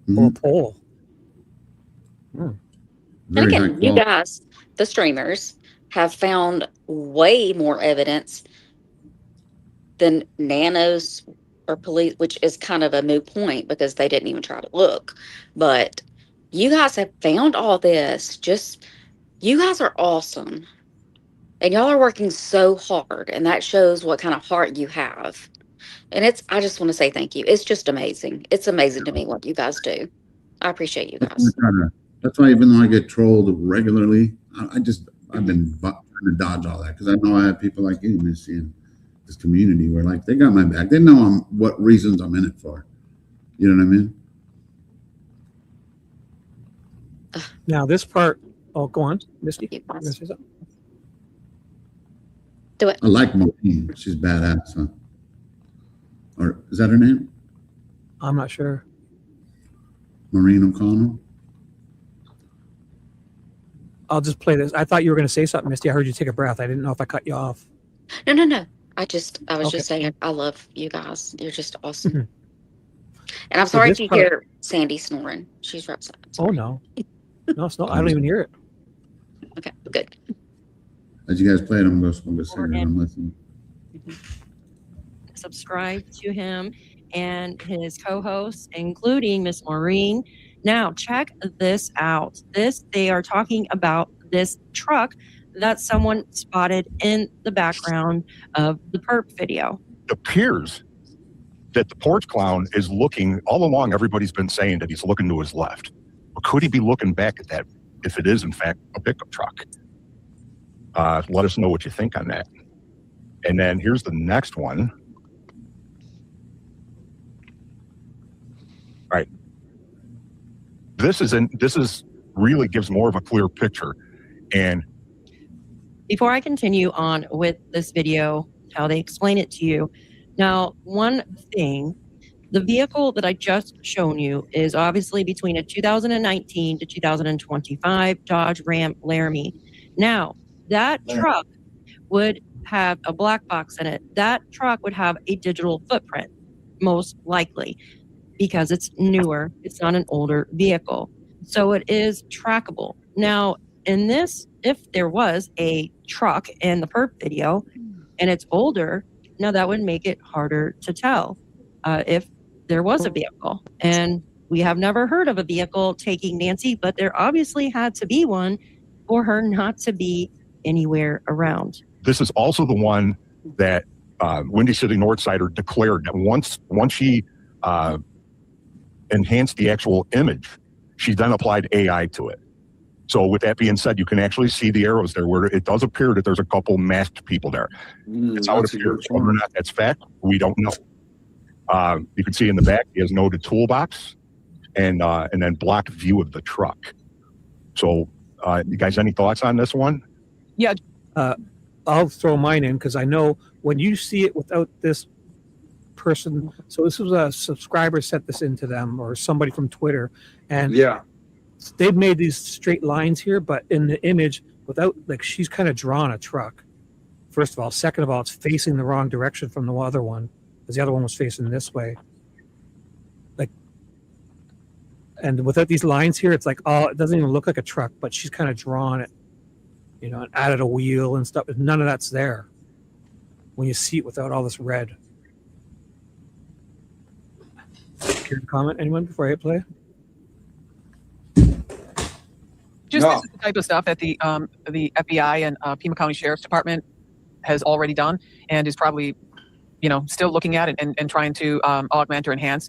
Mhm. Or a pole? And again, you guys, the streamers, have found way more evidence than Nanos or police, which is kind of a moot point because they didn't even try to look. But you guys have found all this. Just, you guys are awesome. And y'all are working so hard, and that shows what kind of heart you have. And I just want to say thank you. It's just amazing. It's amazing to me what you guys do. I appreciate you guys. That's why even though I get trolled regularly, I've been trying to dodge all that because I know I have people like you, Missy, in this community where like they got my back. They know what reasons I'm in it for. You know what I mean? Now this part. Oh, go on, Misty. You gonna say something? Do it. I like Maureen. She's badass, huh? Or is that her name? I'm not sure. Maureen O'Connell? I'll just play this. I thought you were going to say something, Misty. I heard you take a breath. I didn't know if I cut you off. No. I was just saying, I love you guys. You're just awesome. And I'm sorry if you hear Sandy snoring. She's right outside. Oh, no. No, it's not. I don't even hear it. Okay, good. As you guys play it, I'm going to sit here and I'm listening. Subscribe to him and his co-hosts, including Miss Maureen. Now, check this out. They are talking about this truck that someone spotted in the background of the perp video. It appears that the porch clown is looking all along. Everybody's been saying that he's looking to his left. Or could he be looking back at that if it is, in fact, a pickup truck? Let us know what you think on that. And then here's the next one. All right. This is really gives more of a clear picture. And before I continue on with this video, how they explain it to you. Now, one thing, the vehicle that I just shown you is obviously between a 2019 to 2025 Dodge Ram Laramie. Now, that truck would have a black box in it. That truck would have a digital footprint, most likely, because it's newer. It's not an older vehicle. So it is trackable. Now, in this, if there was a truck in the perp video and it's older, now that would make it harder to tell if there was a vehicle. And we have never heard of a vehicle taking Nancy, but there obviously had to be one for her not to be anywhere around. this is also the one that Windy City Northsider declared that once she enhanced the actual image, she then applied AI to it. So with that being said, you can actually see the arrows there where it does appear that there's a couple masked people there. That's how it appears. Whether or not that's fact, we don't know. You can see in the back, he has noted toolbox and then blocked view of the truck. So you guys, any thoughts on this one? Yeah. I'll throw mine in because I know when you see it without this person. So this was a subscriber sent this into them or somebody from Twitter. And yeah, they've made these straight lines here, but in the image without, like, she's kind of drawn a truck. First of all. Second of all, it's facing the wrong direction from the other one because the other one was facing this way. Like, and without these lines here, it's like, oh, it doesn't even look like a truck, but she's kind of drawn it, you know, and added a wheel and stuff. None of that's there when you see it without all this red. Care to comment, anyone, before I hit play? Just this is the type of stuff that the FBI and Pima County Sheriff's Department has already done and is probably, you know, still looking at it and trying to augment or enhance.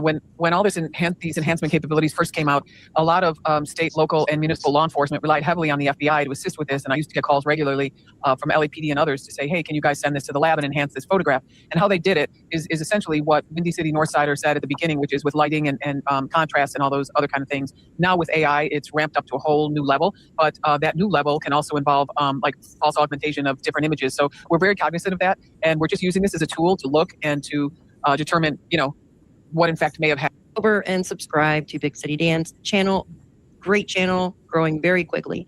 When all these enhancement capabilities first came out, a lot of state, local, and municipal law enforcement relied heavily on the FBI to assist with this. And I used to get calls regularly from LAPD and others to say, hey, can you guys send this to the lab and enhance this photograph? And how they did it is essentially what Windy City Northsider said at the beginning, which is with lighting and contrast and all those other kind of things. Now with AI, it's ramped up to a whole new level, but that new level can also involve like false augmentation of different images. So we're very cognizant of that. And we're just using this as a tool to look and to determine, you know, what in fact may have happened. Over and subscribe to Big City Dan's channel. Great channel, growing very quickly.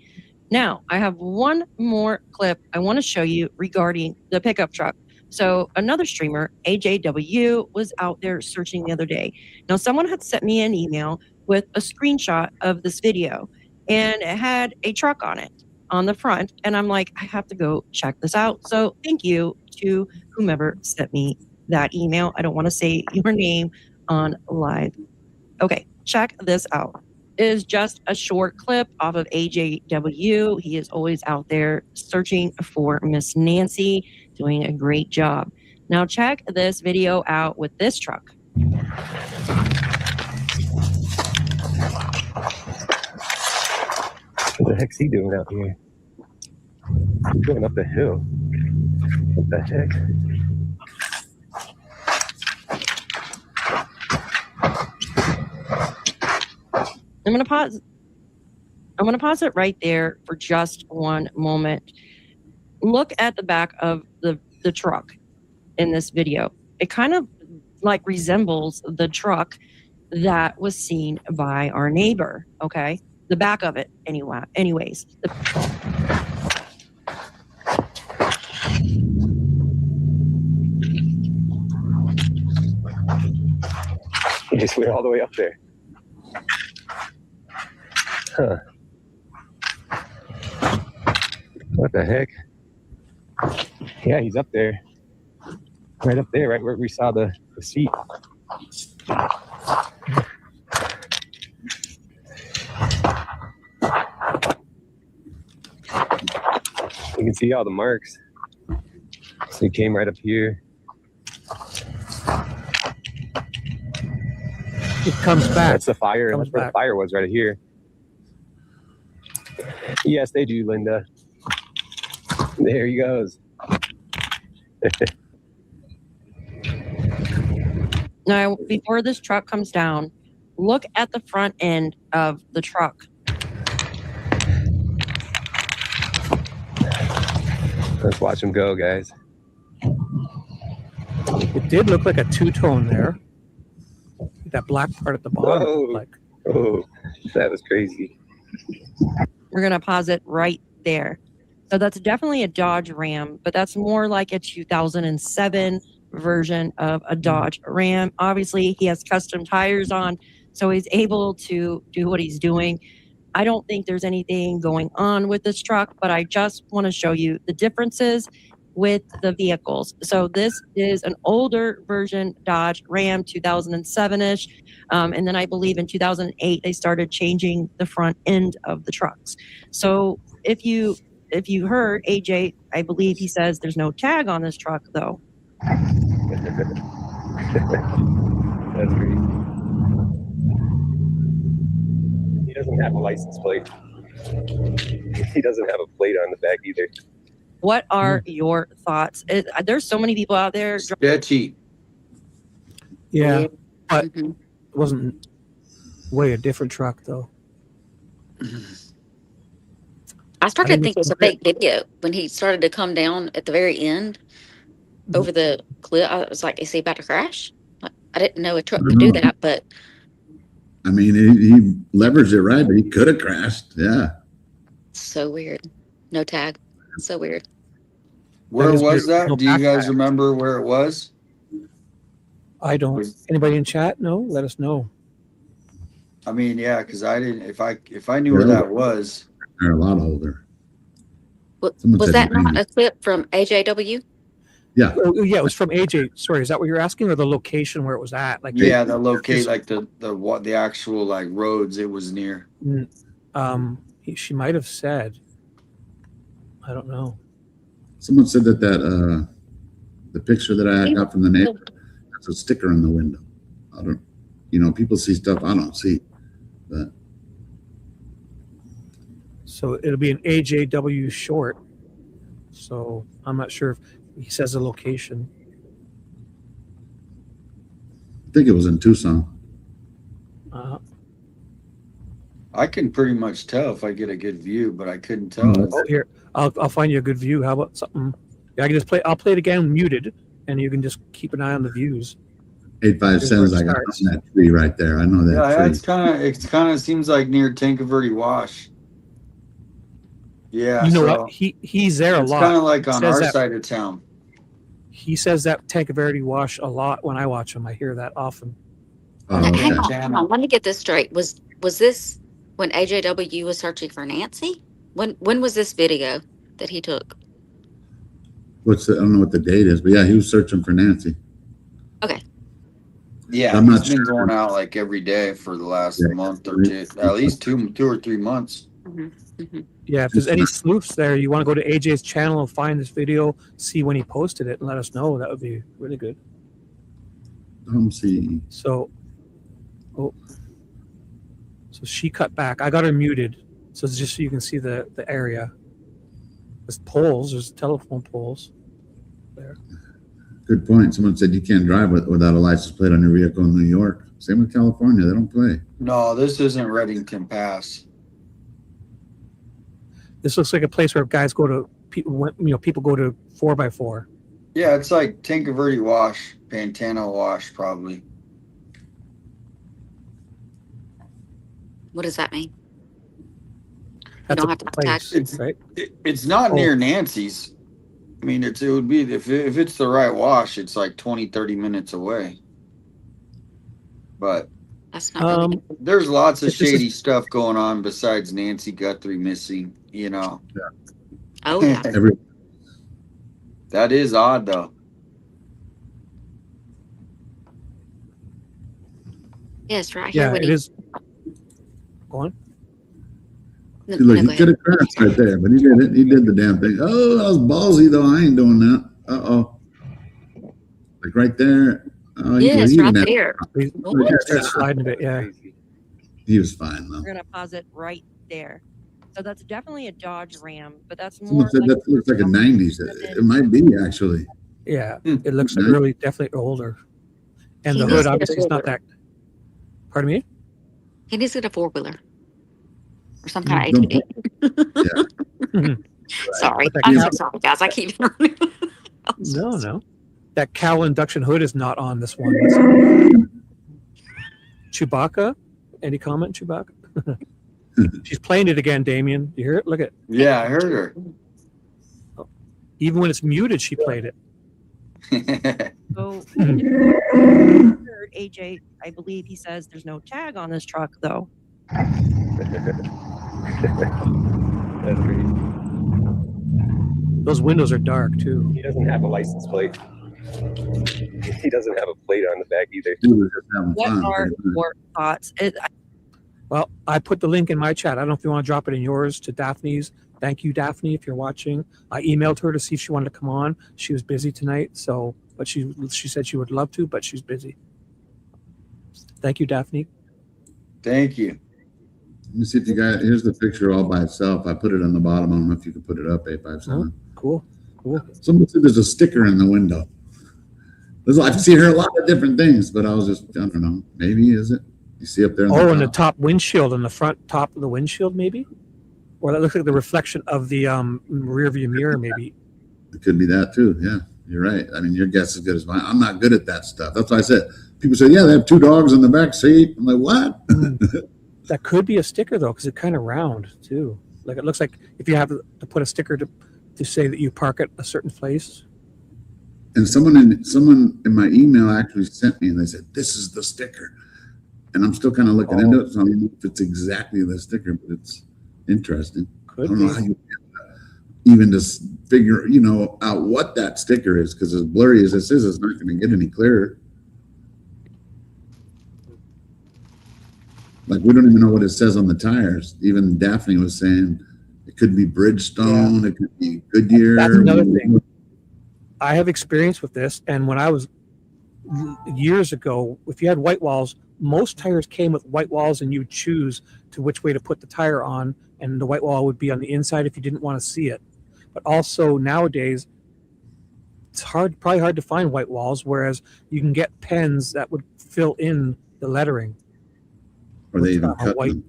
Now, I have one more clip I want to show you regarding the pickup truck. So another streamer, AJW, was out there searching the other day. Now, someone had sent me an email with a screenshot of this video, and it had a truck on it on the front. And I'm like, I have to go check this out. So thank you to whomever sent me that email. I don't want to say your name on live. Okay, check this out. It is just a short clip off of AJW. He is always out there searching for Miss Nancy, doing a great job. Now check this video out with this truck. What the heck's he doing out here? He's going up the hill. What the heck? I'm gonna pause it right there for just one moment. Look at the back of the truck in this video. It kind of like resembles the truck that was seen by our neighbor. Okay, the back of it anyways. He just went all the way up there. Huh. What the heck? Yeah, he's up there. Right up there, right where we saw the seat. You can see all the marks. So he came right up here. It comes back. That's the fire. That's where the fire was, right here. Yes, they do, Linda. There he goes. Now, before this truck comes down, look at the front end of the truck. Let's watch him go, guys. It did look like a two-tone there. That black part at the bottom. Oh, that was crazy. We're going to pause it right there. So that's definitely a Dodge Ram, but that's more like a 2007 version of a Dodge Ram. Obviously, he has custom tires on, so he's able to do what he's doing. I don't think there's anything going on with this truck, but I just want to show you the differences with the vehicles. So this is an older version Dodge Ram, 2007-ish. And then I believe in 2008, they started changing the front end of the trucks. So if you heard AJ, I believe he says there's no tag on this truck though. That's great. He doesn't have a license plate. He doesn't have a plate on the back either. What are your thoughts? There's so many people out there. Sketchy. Yeah, but it wasn't way a different truck though. I started to think it was a fake video when he started to come down at the very end over the cliff. I was like, is he about to crash? I didn't know a truck could do that, but I mean, he leveraged it right, but he could have crashed. Yeah. So weird. No tag. So weird. Where was that? Do you guys remember where it was? I don't. Anybody in chat? No, let us know. I mean, yeah, because I didn't. If I knew where that was, they're a lot older. Was that not a clip from AJW? Yeah. Oh, yeah, it was from AJ. Sorry, is that what you're asking, or the location where it was at? Like, yeah, the locate, like the actual like roads it was near. She might have said. I don't know. Someone said that the picture that I got from the neighbor has a sticker in the window. I don't, people see stuff I don't see. But so it'll be an AJW short. So I'm not sure if he says a location. I think it was in Tucson. I can pretty much tell if I get a good view, but I couldn't tell. Oh, here, I'll find you a good view. How about something? I can just play. I'll play it again muted, and you can just keep an eye on the views. 857 is like on that tree right there. I know that Yeah, tree. it's kind of seems like near Tanque Verde Wash. Yeah, You know so what? He's there a lot. It's kind of like He on says our that- side of town. He says that Tanque Verde Wash a lot when I watch him. I hear that often. Hang on. Let me get this straight. Was this when AJW was searching for Nancy? When was this video that he took? I don't know what the date is, but yeah, he was searching for Nancy. Okay. Yeah, I'm he's not been sure. going out like every day for the last month or two, at least two or 3 months. Yeah, if there's any sleuths there, you want to go to AJ's channel, find this video, see when he posted it, and let us know. That would be really good. See. So she cut back. I got her muted, so it's just so you can see the area. There's poles. There's telephone poles there. Good point. Someone said you can't drive without a license plate on your vehicle in New York. Same with California. They don't play. No, this isn't Reddington Pass. This looks like a place where guys go to people go to 4x4. Yeah, it's like Tanque Verde Wash, Pantano Wash, probably. What does that mean? That's don't a have to place, It's right? It's not near Nancy's. I mean, it would be if it's the right wash, it's like 20-30 minutes away. But that's not there's lots of shady stuff going on besides Nancy Guthrie missing. You know. Yeah. Oh yeah. That is odd though. Yes, right here. Yeah, it is. Go on. No, See, look, go he could have crashed right there, but he did it. He did the damn thing. Oh, that was ballsy though. I ain't doing that. Like right there. Oh, yes, right there. Started sliding a bit. Yeah. He was fine though. We're gonna pause it right there. So that's definitely a Dodge Ram, but that's Someone more. said that looks like a 90s. It might be actually. Yeah, it looks really definitely older. And the hood obviously is not that. Pardon me? He needs to get a 4-wheeler or some kind of ATV. Sorry, I'm so sorry, guys. I keep. No. That cowl induction hood is not on this one. Chewbacca? Any comment, Chewbacca? She's playing it again, Damien. You hear it? Look at it. Yeah, I heard her. Even when it's muted, she played it. So, heard AJ, I believe he says there's no tag on this truck, though. That's great. Those windows are dark too. He doesn't have a license plate. He doesn't have a plate on the back either. What are your thoughts? Well, I put the link in my chat. I don't know if you want to drop it in yours to Daphne's. Thank you, Daphne, if you're watching. I emailed her to see if she wanted to come on. She was busy tonight, but she said she would love to, but she's busy. Thank you, Daphne. Thank you. Let me see if you got. Here's the picture all by itself. I put it on the bottom. I don't know if you could put it up. 857. Cool. Someone said there's a sticker in the window. I've seen her a lot of different things, but I was just, I don't know. Maybe is it? You see up there? In the top windshield, in the front top of the windshield, maybe, or that looks like the reflection of the rear view mirror, maybe. It could be that too. Yeah, you're right. I mean, your guess is as good as mine. I'm not good at that stuff. That's why I said. People say, yeah, they have 2 dogs in the back seat. I'm like, what? That could be a sticker though, because it's kind of round too. Like it looks like if you have to put a sticker to say that you park at a certain place. And someone in my email actually sent me, and they said, this is the sticker. And I'm still kind of looking into it, so I don't know if it's exactly the sticker, but it's interesting. I don't know how you even just figure, out what that sticker is, because as blurry as this is, it's not going to get any clearer. Like, we don't even know what it says on the tires. Even Daphne was saying it could be Bridgestone, it could be Goodyear. That's another thing. I have experience with this, and when I was years ago, if you had white walls, most tires came with white walls, and you would choose to which way to put the tire on, and the white wall would be on the inside if you didn't want to see it. But also nowadays, it's probably hard to find white walls, whereas you can get pens that would fill in the lettering. Or they even cut white. them.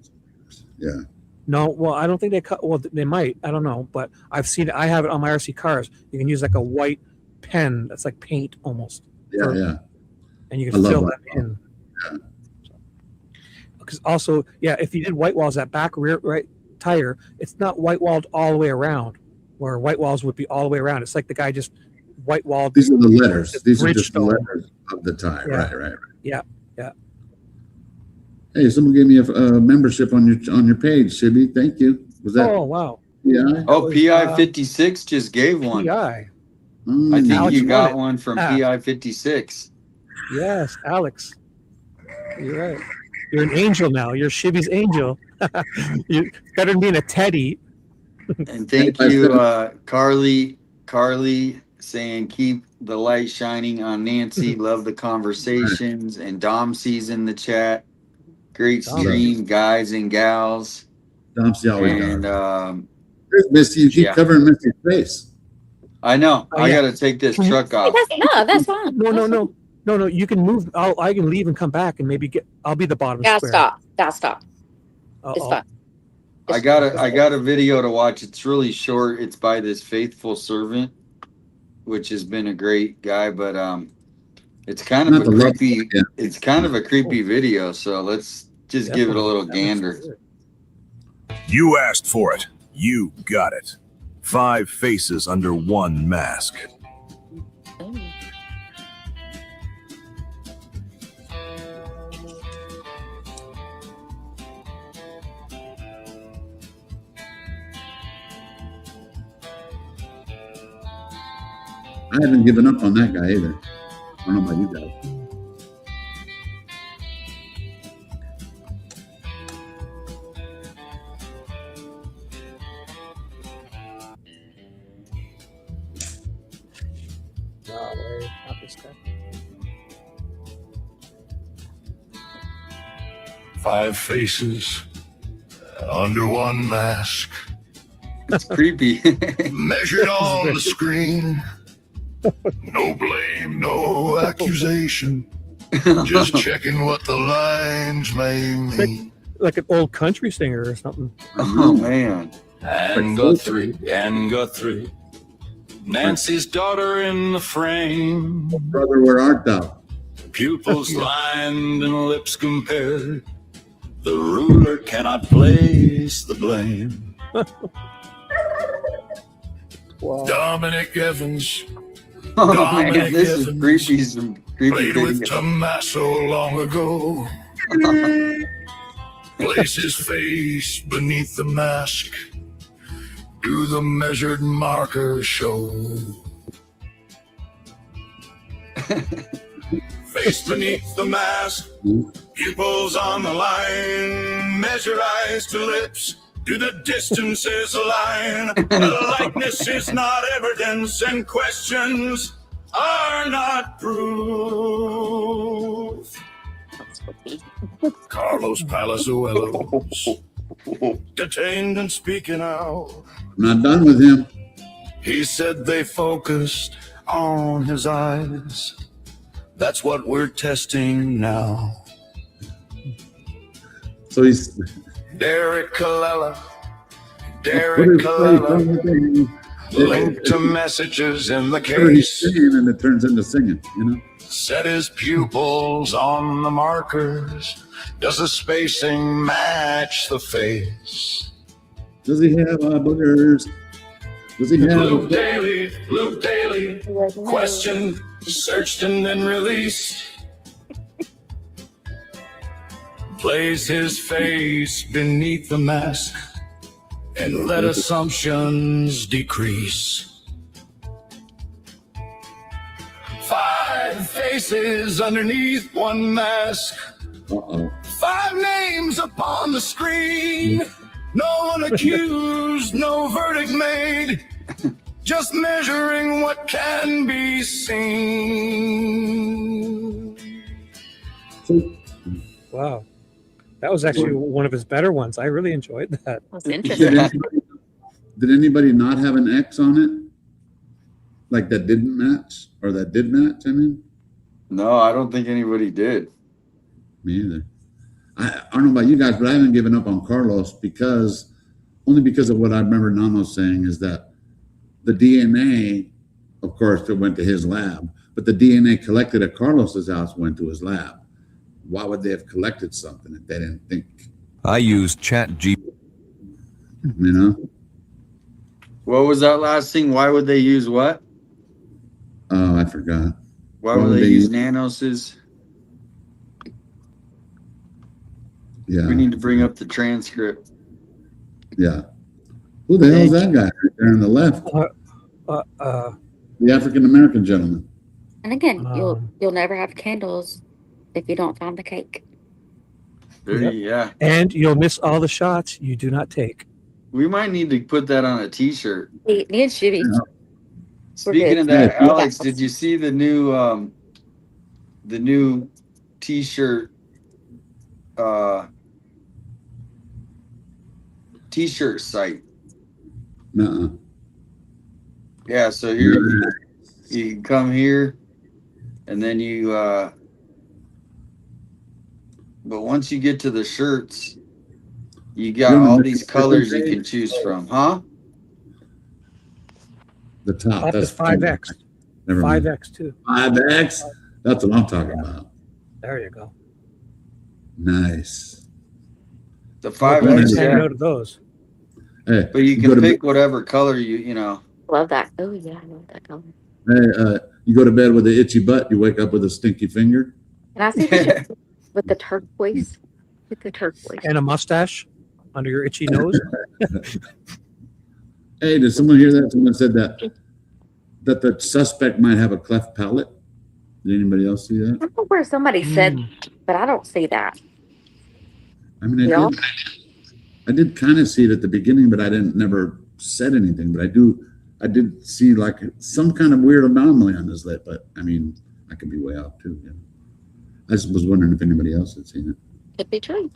Yeah. No, well, I don't think they cut. Well, they might. I don't know, but I've seen it. I have it on my RC cars. You can use like a white pen that's like paint almost. Yeah. and you can fill them in. Yeah. Because also, yeah, if you did white walls, that back rear right tire, it's not white walled all the way around, where white walls would be all the way around. It's like the guy just white walled. These are the letters. These are just the letters of the tire. Yeah. Right. Yeah. Hey, someone gave me a membership on your page, Shibby. Thank you. Was that? Oh wow. Yeah. Oh, PI 56 just gave one. PI. I think Alex you got won it. one from PI 56. Yes, Alex. You're right. You're an angel now. You're Shibby's angel. You're better than being a Teddy. And thank you, Carly, saying keep the light shining on Nancy. Love the conversations. And Dom sees in the chat. Great stream, guys and gals. Dom's always and there's Misty. You keep covering Misty's face. I know. I got to take this truck off. That's fine. No. You can move. I can leave and come back and maybe I'll be the bottom square. Stop. It's fine. I got a video to watch. It's really short. It's by this faithful servant, which has been a great guy, but it's kind of a creepy. It's kind of a creepy video. So let's just give it a little gander. You asked for it. You got it. 5 faces under one mask. I haven't given up on that guy either. I don't know about you guys. Not this guy. 5 faces under one mask. It's creepy. Measured on the screen. No blame, no accusation. Just checking what the lines may mean. Like an old country singer or something. Oh man. And Guthrie. Nancy's daughter in the frame. Brother, where art thou? Pupils lined and lips compared. The ruler cannot place the blame. Wow. Dominic Evans. Oh man, this is creepy. Some creepy Played with video. Tommaso long ago. Place his face beneath the mask. Do the measured marker show? Face beneath the mask, pupils on the line, measure eyes to lips, do the distances align? The likeness is not evidence and questions are not proof. Carlos Palazuelos, detained and speaking out. I'm not done with him. He said they focused on his eyes. That's what we're testing now. So he's Derek Colella. What Linked to messages in the whatever he's case. saying, and it turns into singing, you know? Set his pupils on the markers. Does the spacing match the face? Does he have boogers? Does he have Luke Daly, questioned, searched, and then released. Plays his face beneath the mask and let assumptions decrease. 5 faces underneath one mask. 5 names upon the screen. No one accused, no verdict made. Just measuring what can be seen. Wow. That was actually one of his better ones. I really enjoyed that. That's Did anybody not have an X on it? Like that didn't match? Or that did match, I mean? No, I don't think anybody did. Me either. I don't know about you guys, but I haven't given up on Carlos only because of what I remember Nanos saying is that the DNA, of course, that went to his lab, but the DNA collected at Carlos's house went to his lab. Why would they have collected something if they didn't think? I use ChatGPT. You know? What was that last thing? Why would they use what? Oh, I forgot. Why would they use Nanos's? Yeah. We need to bring up the transcript. Yeah. Who the hell is that guy right there on the left? The African American gentleman. And again, you'll never have candles if you don't find the cake. Yeah. And you'll miss all the shots you do not take. We might need to put that on a t-shirt. Me and Shibby. Speaking of that, Alex, did you see the new t-shirt t-shirt site? Nuh-uh. Yeah, so here you can come here and then you but once you get to the shirts, you got all these colors you can choose from, huh? The top. That's 5X. Never mind. 5X too. 5X? That's what I'm talking about. There you go. Nice. The 5X, yeah. Note of those. Hey, but you can pick whatever color you know. Love that. Oh yeah, I love that color. Hey, you go to bed with an itchy butt, you wake up with a stinky finger. Can I see the with the turquoise? With the turquoise. And a mustache under your itchy nose. Hey, did someone hear that? Someone said that the suspect might have a cleft palate. Did anybody else see that? I don't know where somebody said, but I don't see that. I mean, I did kind of see it at the beginning, but I never said anything. But I did see like some kind of weird anomaly on his lip. But I mean, I could be way off too. Yeah. I just was wondering if anybody else had seen it. Could be true.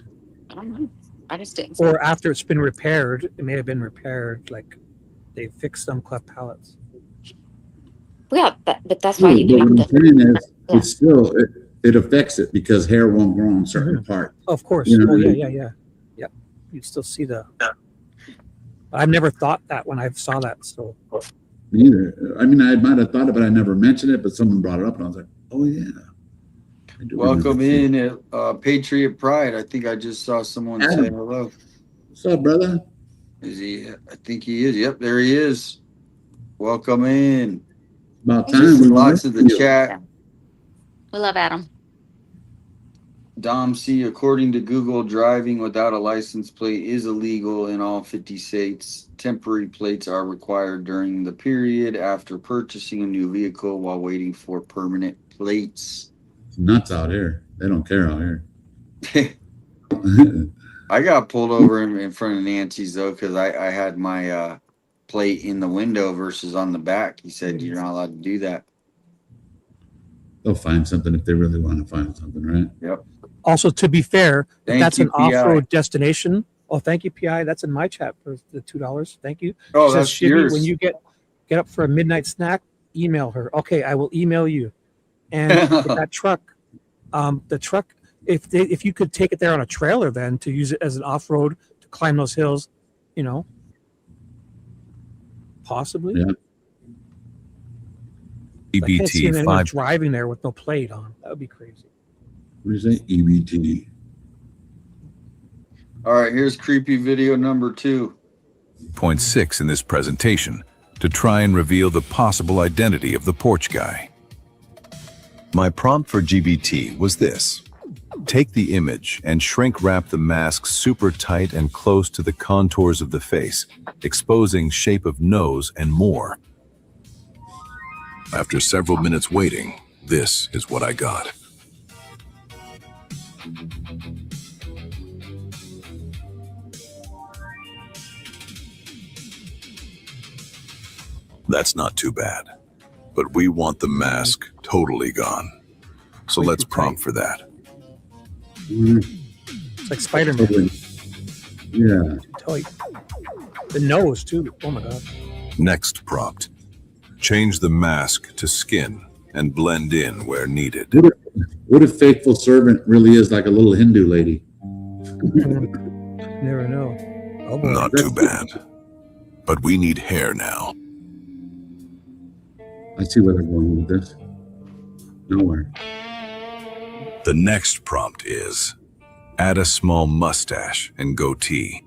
I don't know. I just didn't. Or after it's been repaired, it may have been repaired. Like they fixed some cleft palates. Yeah, but that's why you What have I'm to. saying is, it's still it affects it because hair won't grow on certain parts. Of course. You know what I mean? Yeah. You'd still see the. I've never thought that when I saw that. So. Me either. I mean, I might have thought it, but I never mentioned it. But someone brought it up, and I was like, "Oh yeah." Welcome in at Patriot Pride. I think I just saw someone say hello. What's up, brother? Is he? I think he is. Yep, there he is. Welcome in. About time. Lots of the chat. We love Adam. Dom C, according to Google, driving without a license plate is illegal in all 50 states. Temporary plates are required during the period after purchasing a new vehicle while waiting for permanent plates. It's nuts out here. They don't care out here. I got pulled over in front of Nancy's, though, because I had my plate in the window versus on the back. He said, you're not allowed to do that. They'll find something if they really want to find something, right? Yep. Also, to be fair, if that's an PI. off-road destination. Oh, thank you, PI. That's in my chat for the $2. Thank you. Oh, She that's says, Shibby, yours. when you get up for a midnight snack, email her. Okay, I will email you. And with that truck, the truck, if you could take it there on a trailer, then to use it as an off-road to climb those hills, you know, possibly. Yeah. I can't see EBT anyone 5. driving there with no plate on. That would be crazy. What do you say? EBT. All right, here's creepy video number 2. 0.6 in this presentation to try and reveal the possible identity of the porch guy. My prompt for GBT was this. Take the image and shrink wrap the mask super tight and close to the contours of the face, exposing shape of nose and more. After several minutes waiting, this is what I got. That's not too bad, but we want the mask totally gone. So let's prompt for that. It's like Spider-Man. Yeah. Tight. The nose, too. Oh, my God. Next prompt. Change the mask to skin and blend in where needed. What if faithful servant really is like a little Hindu lady? Never know. Oh, boy. Not too bad. But we need hair now. I see where they're going with this. Nowhere. The next prompt is, add a small mustache and goatee.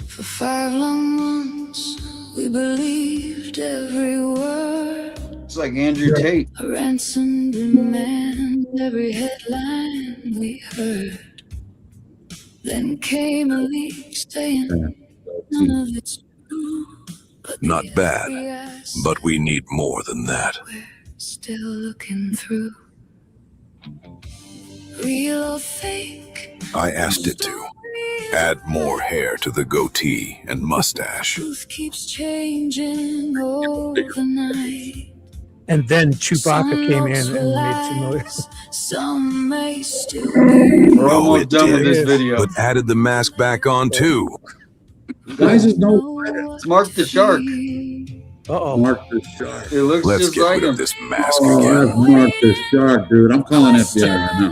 For 5 long months, we believed every word. It's like Andrew Tate. A ransom demand every headline we heard. Then came a leak saying none of it's true. Not bad, but we need more than that. Still looking through. Real or fake? I asked it to add more hair to the goatee and mustache. Truth keeps changing overnight. And then Chewbacca came in and made some noise. Some may still be. We're almost done with this video. But added the mask back on too. Guys, there's no. It's Mark the Shark. Uh-oh. Mark the Shark. It looks Let's just get like rid him. of this mask Oh, again. that's Mark the Shark, dude. I'm calling FBI right now.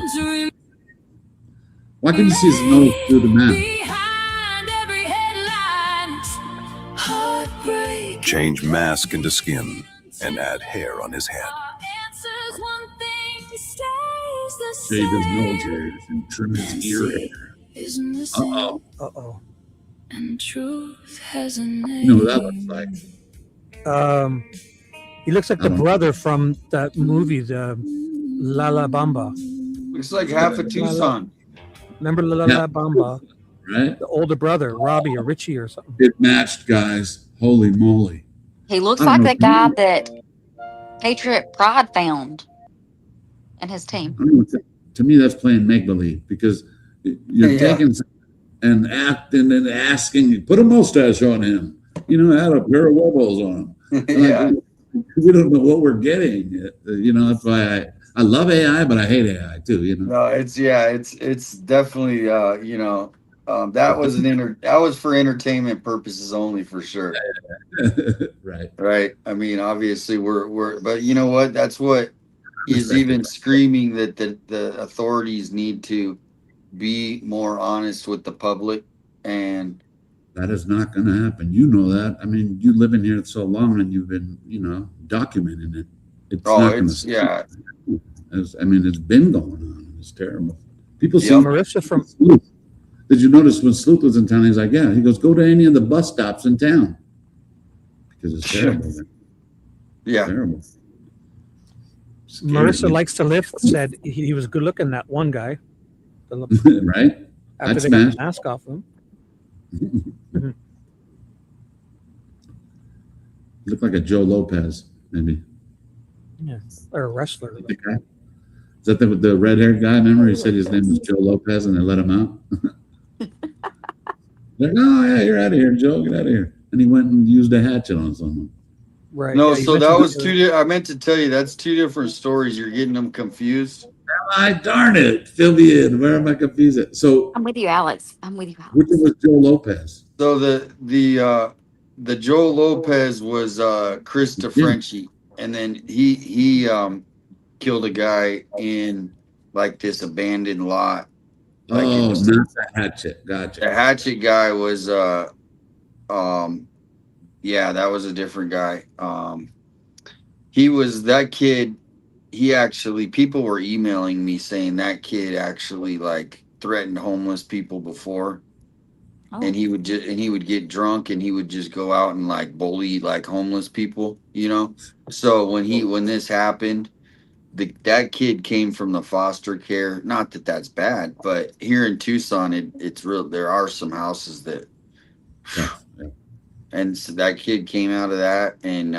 Why can you see his nose through the mask? Change mask into skin and add hair on his head. Shave his nose hairs and trim his ear hair. Uh-oh. Uh-oh. And truth has a name. You know what that looks like? He looks like the brother from that movie, the La La Bamba. Looks like half of Tucson. Remember La La Bamba? Right? The older brother, Robbie or Richie or something. It matched, guys. Holy moly. He looks I don't like know. that guy that Patriot Pride found and his team. I don't know, to me, that's playing make-believe because you're taking and acting and asking, put a mustache on him. You know, add a pair of wobbles on him. Yeah. We don't know what we're getting. You know, that's why I love AI, but I hate AI too. You know. No, it's definitely you know, that was for entertainment purposes only for sure. Right. Right. I mean, obviously we're but you know what? That's what he's even screaming that the authorities need to be more honest with the public, and that is not going to happen. You know that. I mean, you live in here so long and you've been, you know, documenting it. It's not going to stop. I mean, it's been going on. It's terrible. People see Marissa from Sleuth. Did you notice when Sleuth was in town? He's like, yeah. He goes, go to any of the bus stops in town because it's terrible. Yeah, terrible. Marissa likes to lift said he was good looking, that one guy. Right? After they got the mask off him. Looked like a Joe Lopez, maybe. Yeah, or a wrestler. The guy? Is that the red-haired guy? Remember, he said his name was Joe Lopez, and they let him out. They're like, oh yeah, you're out of here, Joe. Get out of here. And he went and used a hatchet on someone. Right. No, yeah, so that was two. I meant to tell you that's two different stories. You're getting them confused. Darn it! Fill me in. Where am I confused? So I'm with you, Alex. I'm with you, Alex. which one was Joe Lopez? So the Joe Lopez was Chris DeFrenchie, and then he killed a guy in like this abandoned lot. Like not the hatchet. Gotcha. The hatchet guy was yeah, that was a different guy. He was that kid. He actually, people were emailing me saying that kid actually like threatened homeless people before. Oh. And he would get drunk and he would just go out and like bully like homeless people, you know? So when this happened, that kid came from the foster care. Not that that's bad, but here in Tucson, it's real. There are some houses that, and so that kid came out of that, and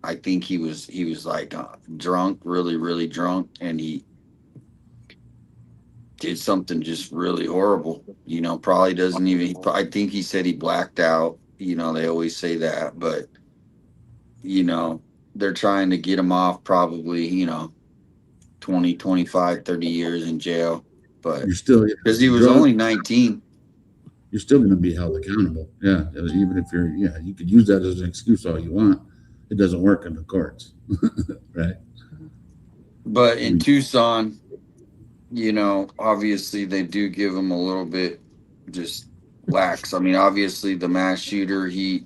I think he was like drunk, really, really drunk, and he did something just really horrible. You know, probably doesn't even. I think he said he blacked out. You know, they always say that, but you know, they're trying to get him off probably, you know, 20, 25, 30 years in jail. But you're still, because he was only 19. You're still going to be held accountable. Yeah. Even if you're, you could use that as an excuse all you want. It doesn't work in the courts. Right. But in Tucson, you know, obviously they do give him a little bit just lax. I mean, obviously the mass shooter, he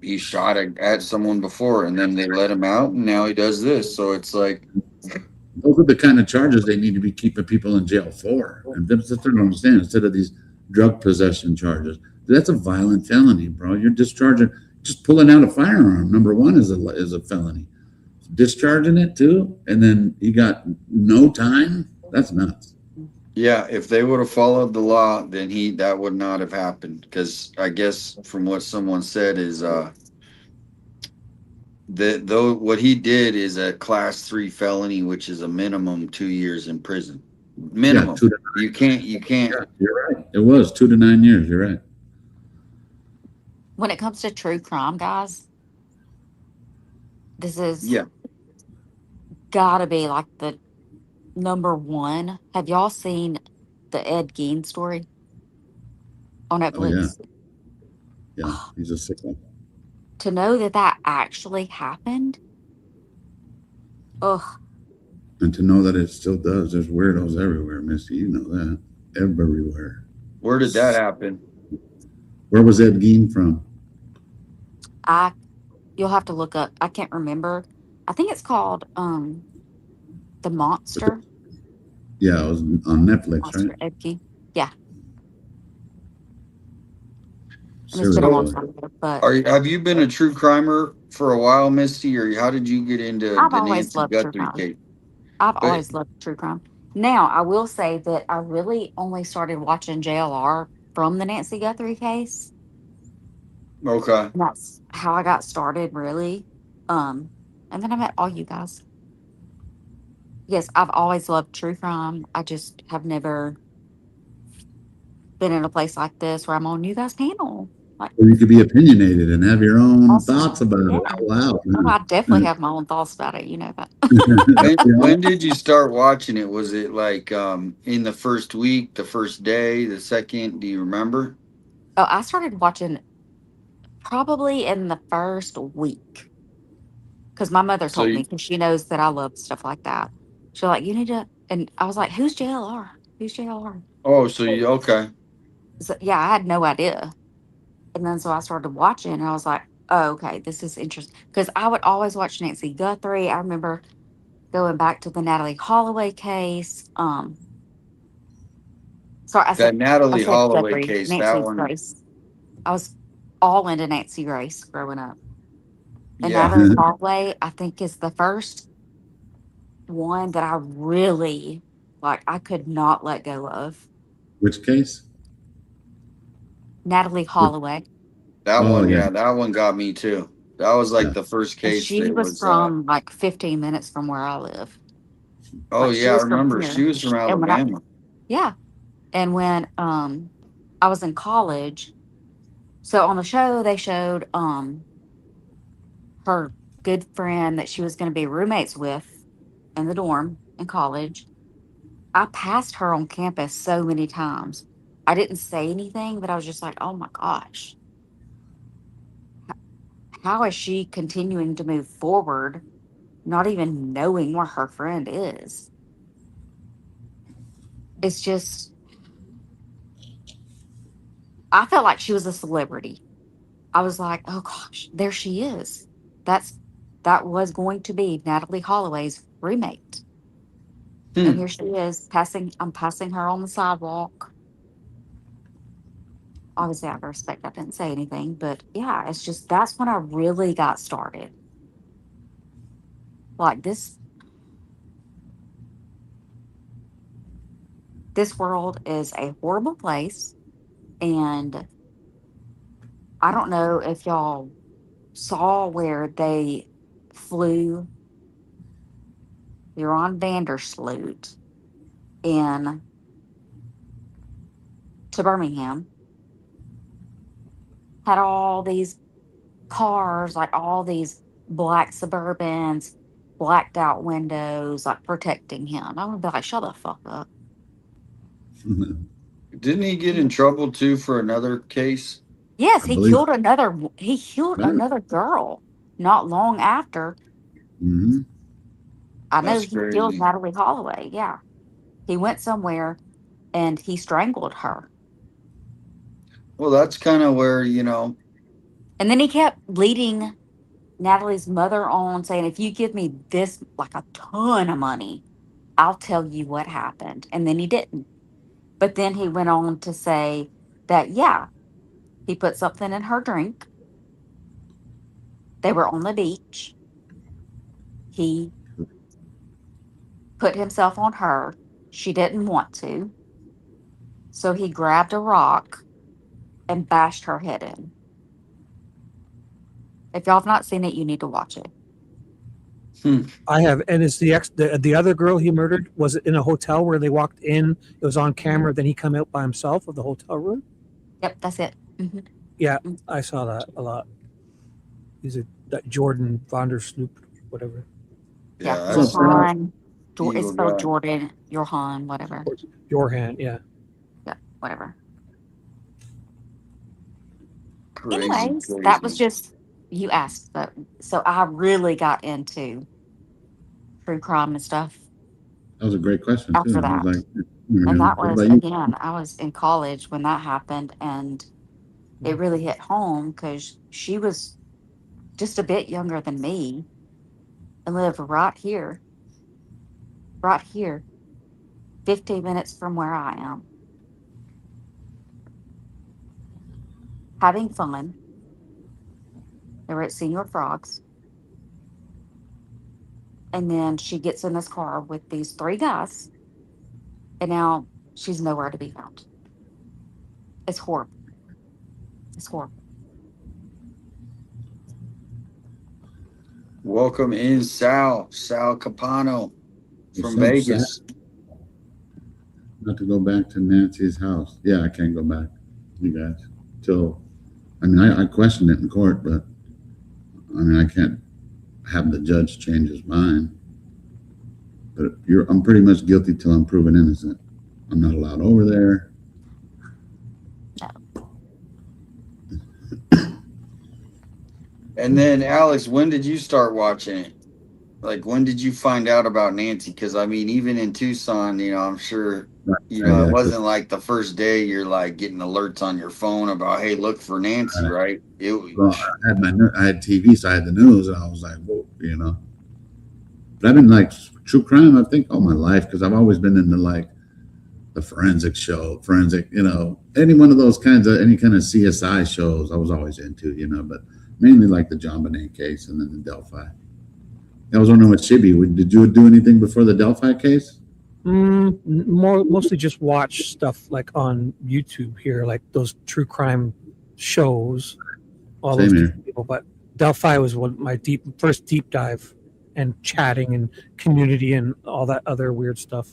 he shot at someone before, and then they let him out, and now he does this. So it's like, those are the kind of charges they need to be keeping people in jail for. And that's what they don't understand. Instead of these drug possession charges, that's a violent felony, bro. You're discharging, just pulling out a firearm. Number one is a felony. Discharging it too, and then he got no time. That's nuts. yeah, if they would have followed the law, then that would not have happened. Because I guess from what someone said is that though what he did is a class 3 felony, which is a minimum 2 years in prison. Minimum. Yeah, you can't. Yeah, you're right. It was 2 to 9 years. You're right. When it comes to true crime, guys, this is gotta be like the number one. Have y'all seen the Ed Gein story on Netflix? Oh, yeah, he's a sick one. To know that actually happened, ugh. And to know that it still does. There's weirdos everywhere, Missy. You know that. Everywhere. Where did that happen? Where was Ed Gein from? You'll have to look up. I can't remember. I think it's called The Monster. Yeah, it was on Netflix, Monster right? Ed Gein. Yeah. So, have you been a true crimer for a while, Misty, or how did you get into I've the always Nancy loved true Guthrie crime. case? I've always loved true crime. Now, I will say that I really only started watching JLR from the Nancy Guthrie case. Okay. And that's how I got started, really. And then I met all you guys. Yes, I've always loved true crime. I just have never been in a place like this where I'm on you guys' panel. Like, Where you could be opinionated and have your own thoughts about it out loud. oh, I definitely have my own thoughts about it. You know that. When did you start watching it? Was it like in the first week, the first day, the second? Do you remember? Oh, I started watching probably in the first week because my mother told me, because she knows that I love stuff like that. She's like, you need to, and I was like, who's JLR? Who's JLR? Oh, so you okay? So, yeah, I had no idea. And then so I started watching, and I was like, oh, okay, this is interesting. Because I would always watch Nancy Guthrie. I remember going back to the Natalie Holloway case. Sorry, I said Natalie Holloway Guthrie, case. Nancy That one. Grace. I was all into Nancy Grace growing up. And Yeah. Natalie Holloway, I think, is the first one that I really like. I could not let go of. Which case? Natalie Holloway. That one, yeah, that one got me too. That was like the first And case. she that was from like 15 minutes from where I live. Oh Like, yeah, I from remember. here. She was from And when Alabama. yeah. And when I was in college, so on the show they showed her good friend that she was going to be roommates with in the dorm in college. I passed her on campus so many times. I didn't say anything, but I was just like, oh my gosh. How is she continuing to move forward, not even knowing where her friend is? It's just, I felt like she was a celebrity. I was like, oh gosh, there she is. That was going to be Natalie Holloway's roommate. And here she is I'm passing her on the sidewalk. Obviously, out of respect, I didn't say anything, but yeah, it's just, that's when I really got started. Like this world is a horrible place. And I don't know if y'all saw where they flew Joran Vandersloot in to Birmingham. Had all these cars, like all these black Suburbans, blacked out windows, like protecting him. I would be like, shut the fuck up. Didn't he get in trouble too for another case? Yes, he killed another girl not long after. Mm-hmm. I know That's he killed crazy. Natalie Holloway. Yeah. He went somewhere and he strangled her. Well, that's kind of where, And then he kept leading Natalie's mother on, saying, if you give me this, like a ton of money, I'll tell you what happened. And then he didn't. But then he went on to say that, yeah, he put something in her drink. They were on the beach. He put himself on her. She didn't want to. So he grabbed a rock and bashed her head in. If y'all have not seen it, you need to watch it. I have, and is the other girl he murdered, was it in a hotel where they walked in? It was on camera. Then he come out by himself of the hotel room. Yep, that's it. Yeah, I saw that a lot. He's that Jordan Vondersloop, whatever. Yeah, Johan. It's spelled Jordan, Johan, whatever. Johan, yeah. Yeah, whatever. Crazy, Anyways, crazy. that was just, you asked, but so I really got into true crime and stuff That was a great question after too. that. I was like, And that what was, about you? again, I was in college when that happened, and it really hit home because she was just a bit younger than me and lived right here, 15 minutes from where I am, having fun. They were at Senior Frogs. And then she gets in this car with these 3 guys, and now she's nowhere to be found. It's horrible. It's horrible. Welcome in, Sal Capano from Vegas. Not to go back to Nancy's house. Yeah, I can't go back, you guys. Till, I mean, I questioned it in court, but I mean, I can't have the judge change his mind. But I'm pretty much guilty till I'm proven innocent. I'm not allowed over there. And then, Alex, when did you start watching it? Like, when did you find out about Nancy? Because, I mean, even in Tucson, you know, I'm sure, you know, it wasn't like the first day you're, like, getting alerts on your phone about, hey, look for Nancy, right? Well, I had TV, so I had the news, and I was like, whoa, you know. But I've been, like, true crime, I think, all my life, because I've always been into, like, the forensic, you know, any one of those kinds of, any kind of CSI shows I was always into, you know, but mainly like the John Bonet case and then the Delphi. I was wondering with Shibby, did you do anything before the Delphi case? Mostly just watch stuff like on YouTube here, like those true crime shows, all Same those here. different people. But Delphi was one of my first deep dive, and chatting and community and all that other weird stuff.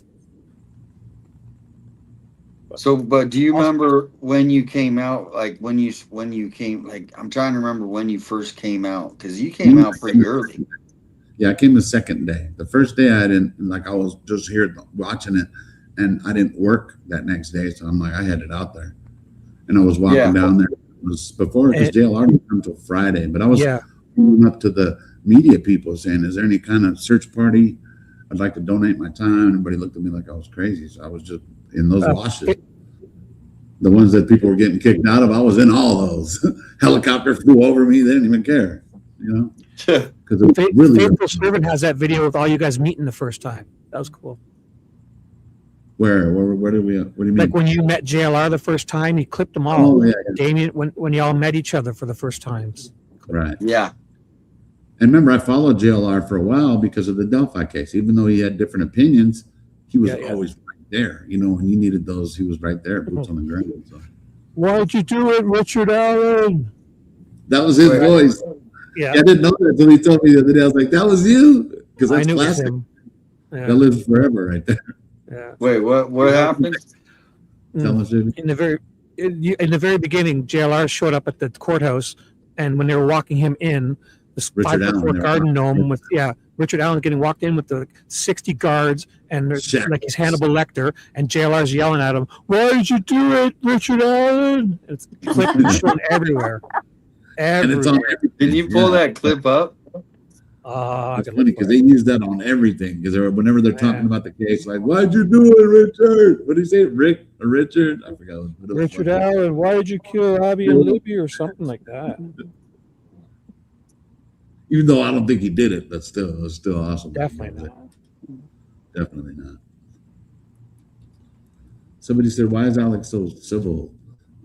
So, but do you remember when you came out? Like when you came? Like, I'm trying to remember when you first came out, because you came out pretty early. Yeah, I came the second day. The first day I didn't, like, I was just here watching it, and I didn't work that next day, so I'm like, I headed out there, and I was walking down there. It was before, because JLR didn't come until Friday, but I was going up to the media people saying, is there any kind of search party? I'd like to donate my time. Everybody looked at me like I was crazy, so I was just in those washes. The ones that people were getting kicked out of, I was in all those. Helicopter flew over me. They didn't even care, you know? Because it really Faithful Servant has that video with all you guys meeting the first time. That was cool. Where did we, what do you mean? Like when you met JLR the first time, he clipped them all. Oh, yeah. Damien, when y'all met each other for the first times. Right. Yeah. And remember, I followed JLR for a while because of the Delphi case. Even though he had different opinions, he was always right there. You know, when you needed those, he was right there, boots on the ground. So. Why'd you do it, Richard Allen? That was his voice. Yeah. I didn't know that until he told me the other day. I was like, that was you? Because that's classic. That lives forever right there. Yeah. Wait, what happened? Tell us, in the very beginning, JLR showed up at the courthouse, and when they were walking him in, this Richard 5-foot Allen, garden gnome with Richard Allen getting walked in with the 60 guards, and like he's Hannibal Lecter, and JLR's yelling at him, "Why did you do it, Richard Allen?" It's clipped and shown everywhere. And it's on everything. Did you pull that clip up? It's funny because they use that on everything. Because whenever they're talking about the case, like, "Why'd you do it, Richard?" What did he say, Rick or Richard? I forgot. Richard Allen, why did you kill Abby and Libby or something like that? Even though I don't think he did it, but still, it was still awesome. Definitely not. Definitely not. Somebody said, "Why is Alex so civil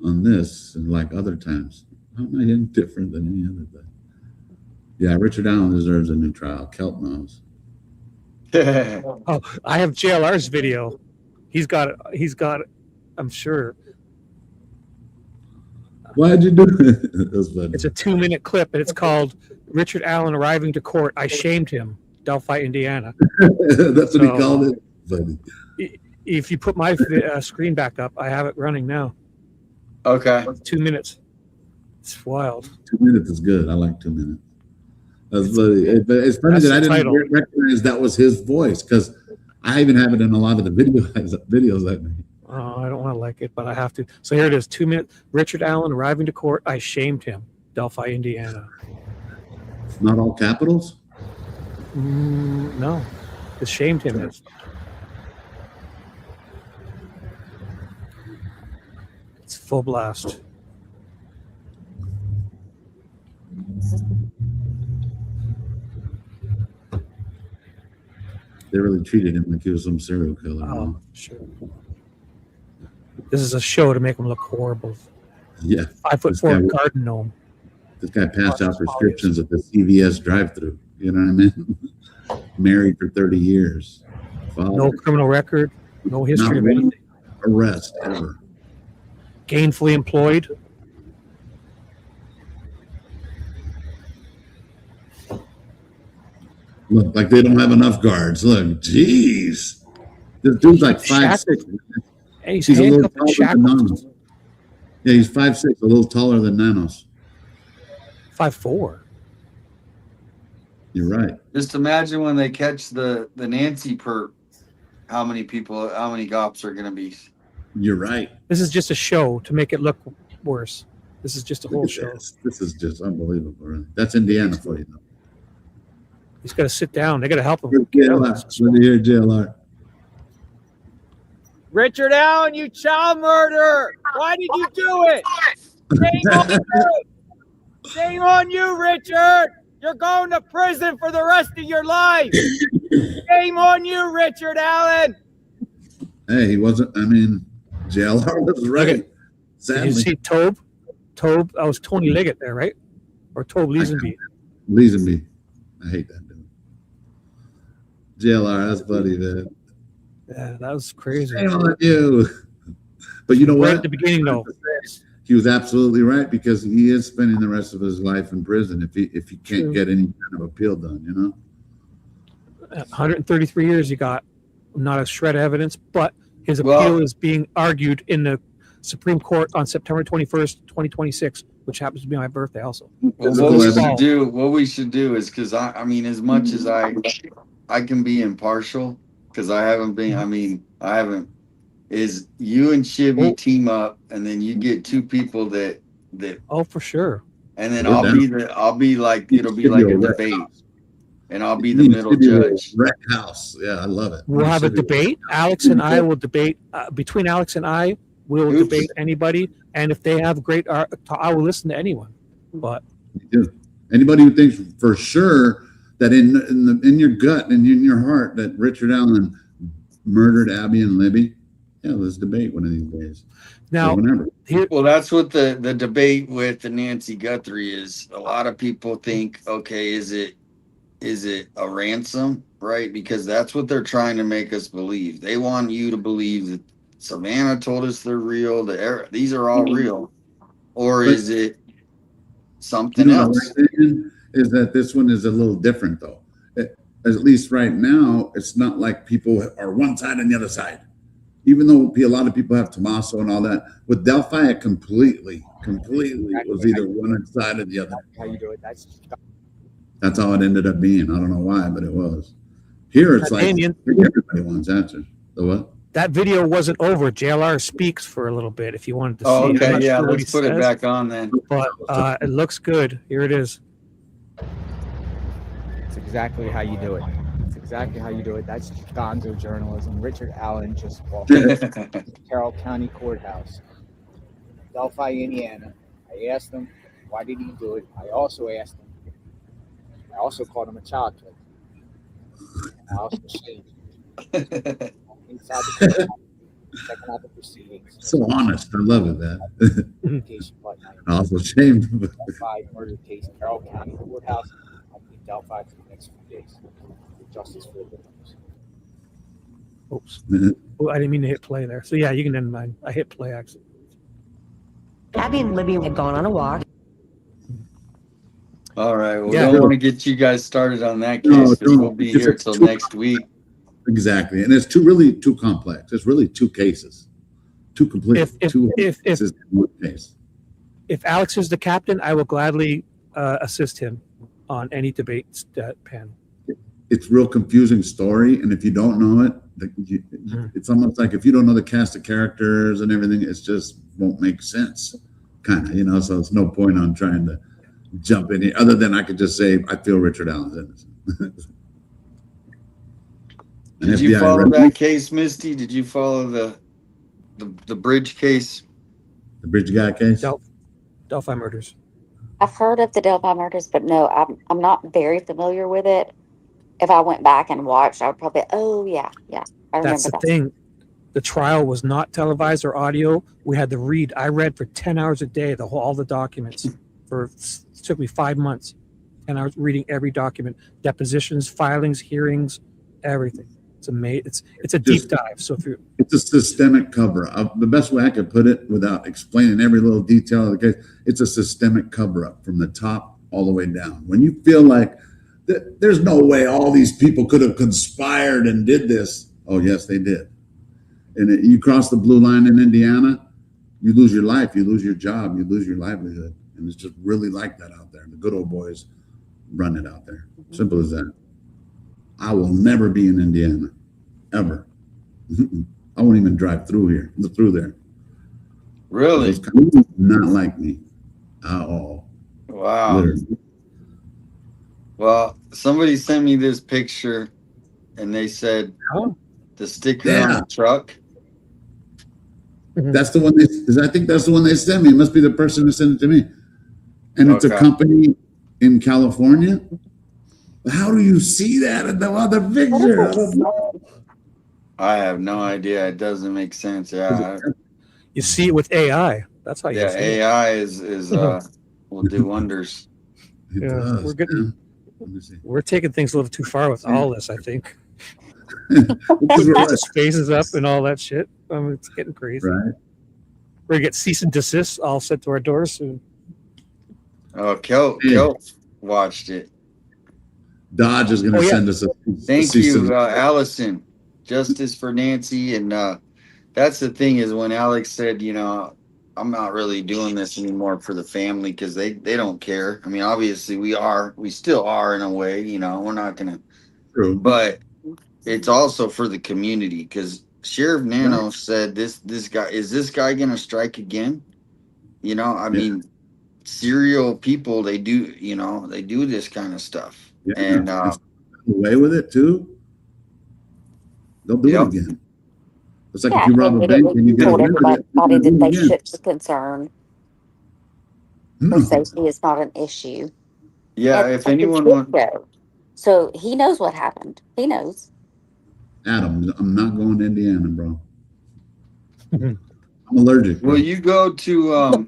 on this and like other times?" How am I any different than any other thing? Yeah, Richard Allen deserves a new trial. Kelp knows. Oh, I have JLR's video. He's got it. I'm sure. Why'd you do it? It's a 2-minute clip, and it's called "Richard Allen Arriving to Court. I Shamed Him, Delphi, Indiana." That's what he called it. Funny. If you put my screen back up, I have it running now. Okay. 2 minutes. It's wild. 2 minutes is good. I like 2 minutes. That's funny. But it's funny that I didn't recognize that was his voice, because I even have it in a lot of the videos I made. Oh, I don't want to like it, but I have to. So here it is, 2 minutes. Richard Allen arriving to court. I shamed him. Delphi, Indiana. Not all capitals? No. It shamed him. It's full blast. They really treated him like he was some serial killer. Oh, sure. This is a show to make him look horrible. Yeah. 5'4" garden gnome. This guy passed out prescriptions at the CVS drive-thru. You know what I mean? Married for 30 years. Father. No criminal record. No history of anything. Arrest ever. Gainfully employed. Look, like they don't have enough guards. Look, jeez. This dude's like 5'6". He's a little taller than Nanos. Yeah, he's 5'6", a little taller than Nanos. 5'4". You're right. Just imagine when they catch the Nancy perp, how many cops are going to be. You're right. This is just a show to make it look worse. This is just a whole show. This is just unbelievable. Really. That's Indiana for you, though. He's got to sit down. They got to help him. Let me hear JLR. Richard Allen, you child murderer! Why did you do it? Shame on you! Shame on you, Richard! You're going to prison for the rest of your life! Shame on you, Richard Allen! Hey, he wasn't. I mean, JLR was right. Sadly. Did you see Tobe? Tobe, that was Tony Liggett there, right? Or Tobe Leesenby? Leesenby. I hate that dude. JLR, that's funny, man. Yeah, that was crazy. Shame on you. But you know what? Right at the beginning, though. He was absolutely right, because he is spending the rest of his life in prison if he can't get any kind of appeal done, you know? 133 years he got, not a shred of evidence, but his appeal is being argued in the Supreme Court on September 21st, 2026, which happens to be my birthday also. Well, what we should do is, because I mean, as much as I can be impartial, because I haven't, is you and Shibby team up, and then you get two people that. Oh, for sure. And then I'll be like, it'll be like a debate, and I'll be the middle judge. Wreck house. Yeah, I love it. We'll have a debate. Alex and I will debate. Between Alex and I, we'll debate anybody. And if they have great art, I will listen to anyone. But anybody who thinks for sure that in your gut and in your heart that Richard Allen murdered Abby and Libby, yeah, let's debate one of these days. Now, well, that's what the debate with the Nancy Guthrie is. A lot of people think, okay, is it a ransom, right? Because that's what they're trying to make us believe. They want you to believe that Savannah told us they're real. These are all real, or is it something else? My opinion is that this one is a little different, though. At least right now, it's not like people are one side and the other side. Even though a lot of people have Tommaso and all that, with Delphi, it completely was either one side or the other. How you do it? That's how it ended up being. I don't know why, but it was. Here, it's like everybody wants answers. The what? That video wasn't over. JLR speaks for a little bit if you wanted to see. Okay, yeah, let's put it back on then. But it looks good. Here it is. It's exactly how you do it. It's exactly how you do it. That's gonzo journalism. Richard Allen just walked into Carroll County Courthouse, Delphi, Indiana. I asked him, why did he do it? I also asked him, I also called him a child killer. I also shamed him. Inside the courthouse, checking out the proceedings. So honest. I love it, man. I also shamed him. Delphi murder case, Carroll County Courthouse. I'll be in Delphi for the next few days. Justice for the victims. Oops. Oh, I didn't mean to hit play there. So yeah, you can end mine. I hit play actually. Abby and Libby had gone on a walk. All right. Well, Yeah. don't want to get you guys started on that case No, because don't. we'll be It's here a till two- next week. Exactly. And it's really too complex. It's really two cases. Two complete cases in one case. If Alex is the captain, I will gladly assist him on any debate panel. It's real confusing story, and if you don't know it, it's almost like if you don't know the cast of characters and everything, it just won't make sense, kind of, you know. So it's no point on trying to jump in here, other than I could just say I feel Richard Allen's innocent. Did you follow that case, Misty? Did you follow the bridge case? The bridge guy case? Delphi murders. I've heard of the Delphi murders, but no, I'm not very familiar with it. If I went back and watched, I would probably, oh yeah, I remember That's the that. thing. The trial was not televised or audio. We had to read. I read for 10 hours a day, all the documents. It took me 5 months. 10 hours reading every document, depositions, filings, hearings, everything. It's amazing. It's a deep dive. So if you, it's a systemic cover up. The best way I could put it, without explaining every little detail of the case, it's a systemic cover up from the top all the way down. When you feel like there's no way all these people could have conspired and did this. Oh, yes, they did. And you cross the blue line in Indiana, you lose your life, you lose your job, you lose your livelihood. And it's just really like that out there. The good old boys run it out there. Simple as that. I will never be in Indiana, ever. I won't even drive through there. Really? Those communities not like me at all. Wow. Literally. Well, somebody sent me this picture, and they said the sticker on the truck. That's the one I think that's the one they sent me. It must be the person who sent it to me. And it's a company in California. How do you see that in the other picture? I don't know. I have no idea. It doesn't make sense. Yeah. you see it with AI. That's how you see it. AI is will do wonders. Yeah, we're taking things a little too far with all this, I think. Spaces up and all that shit. It's getting crazy. Right. We're gonna get cease and desist all sent to our doors soon. Oh, Kel watched it. Dodge is going to send us a thank you, Allison. Justice for Nancy. And that's the thing is when Alex said, you know, I'm not really doing this anymore for the family because they don't care. I mean, obviously we still are in a way, you know, we're not going to, but it's also for the community because Sheriff Nanos said this guy going to strike again? You know, I mean, serial people, they do this kind of stuff. Yeah, and away with it too. They'll do it again. It's like if you rob a bank and you get told away with it. everybody that they should be concerned. For safety is not an issue. Yeah, if anyone wants. So he knows what happened. He knows. Adam, I'm not going to Indiana, bro. I'm allergic. Bro. Will you go to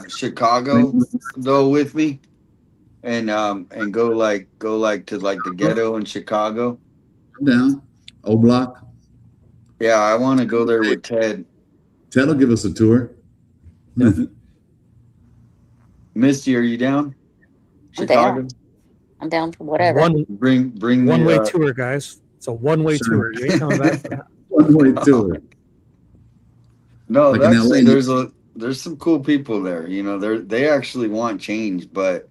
Chicago though with me? And go like to like the ghetto in Chicago. I'm down. O Block. Yeah, I want to go there with Ted. Ted will give us a tour. Misty, are you down? Chicago? I'm down for whatever. Bring one-way tour, guys. It's a one-way tour. You ain't coming back. One-way tour. No, like actually, there's some cool people there. You know, they actually want change, but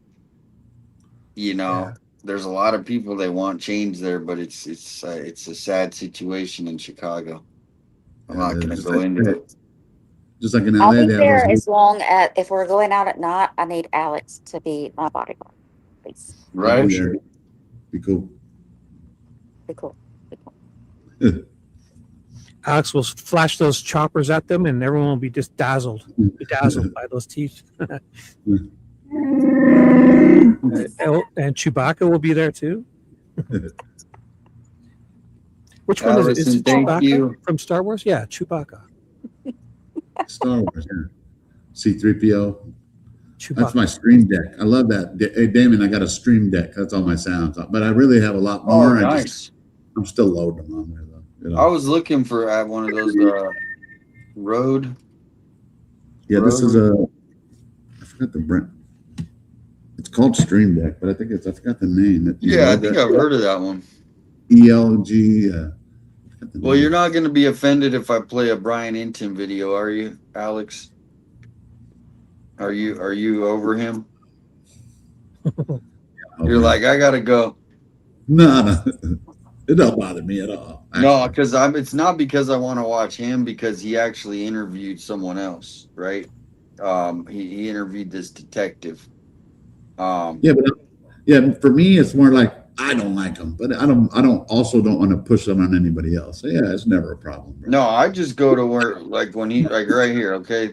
you know, there's a lot of people that want change there, but it's a sad situation in Chicago. I'm not going to go into it. Just like in LA, I'll be there as long as if we're going out at night. I need Alex to be my bodyguard, please. Right? Be cool. Be cool. Alex will flash those choppers at them, and everyone will be just bedazzled by those teeth. And Chewbacca will be there too. Which one is it? Is Allison, it thank Chewbacca you. from Star Wars? Yeah, Chewbacca. Star Wars, yeah. C-3PO. Chewbacca. That's my stream deck. I love that. Hey, Damon, I got a stream deck. That's all my sounds. But I really have a lot more. Oh, nice. I'm still loading them on there, though. You know? I was looking for at one of those Rode. Yeah, this is I forgot the brand. It's called Stream Deck, but I forgot the name. Yeah, I think I've heard of that one. ELG. Well, you're not going to be offended if I play a Brian Inton video, are you, Alex? Are you over him? You're like, I gotta go. No, it don't bother me at all. Actually. No, because it's not because I want to watch him, because he actually interviewed someone else, right? He interviewed this detective. Yeah, for me, it's more like I don't like him, but I don't want to push them on anybody else. So yeah, it's never a problem. Bro. No, I just go to where, like when he, like right here, okay,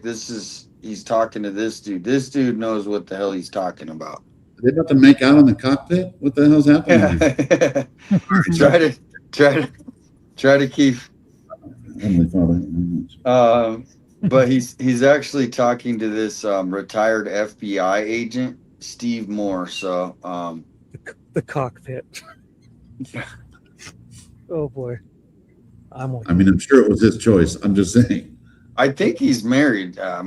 he's talking to this dude. This dude knows what the hell he's talking about. Are they about to make out in the cockpit? What the hell's happening? try to keep. But he's actually talking to this retired FBI agent, Steve Moore. So the cockpit. Oh boy, I'm sure it was his choice. I'm just saying. I think he's married. I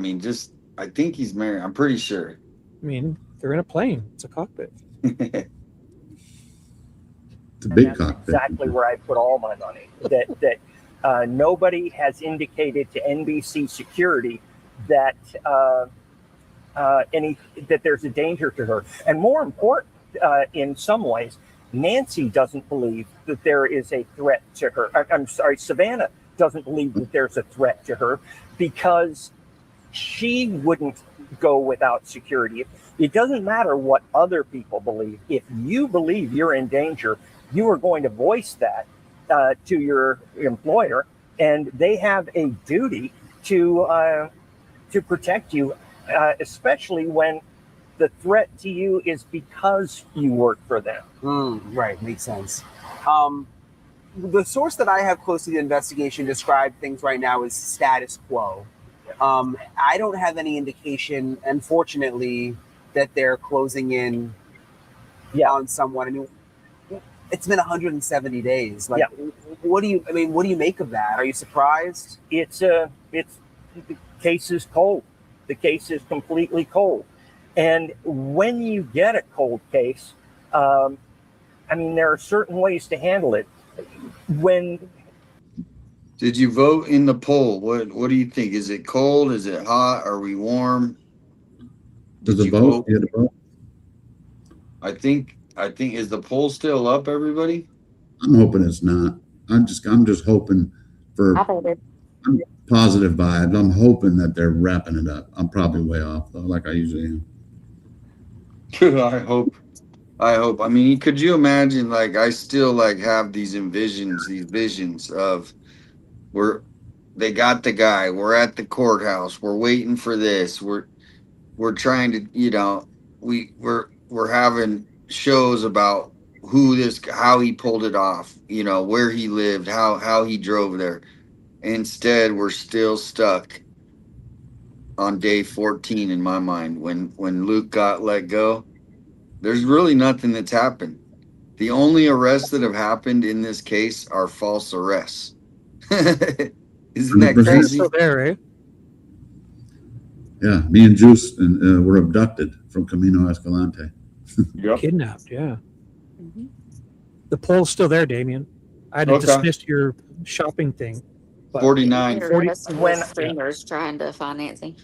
think he's married. I'm pretty sure. I mean, they're in a plane. It's a cockpit. It's a big cockpit. Exactly where I put all my money. That nobody has indicated to NBC security that that there's a danger to her, and more important, in some ways, Nancy doesn't believe that there is a threat to her. I'm sorry, Savannah doesn't believe that there's a threat to her because she wouldn't go without security. It doesn't matter what other people believe. If you believe you're in danger, you are going to voice that to your employer, and they have a duty to protect you, especially when the threat to you is because you work for them. Right, makes sense. The source that I have close to the investigation described things right now as status quo. I don't have any indication, unfortunately, that they're closing in on someone. I mean, it's been 170 days. Like, what do you make of that? Are you surprised? The case is cold. The case is completely cold. And when you get a cold case, there are certain ways to handle it. Did you vote in the poll? What do you think? Is it cold? Is it hot? Are we warm? Does it vote? You had to vote? I think is the poll still up, everybody? I'm hoping it's not. I'm just hoping for positive vibes. I'm hoping that they're wrapping it up. I'm probably way off though, like I usually am. I hope. I mean, could you imagine? Like, I still have these visions of they got the guy. We're at the courthouse. We're waiting for this. We're trying to, we're having shows about how he pulled it off, where he lived, how he drove there. Instead, we're still stuck on day 14 in my mind when Luke got let go. There's really nothing that's happened. The only arrests that have happened in this case are false arrests. Isn't that crazy? Still there, eh? Yeah, me and Juice were abducted from Camino Escalante. Kidnapped, yeah. The poll's still there, Damien. I had to dismiss your shopping thing. 49. When streamers trying to find Nancy.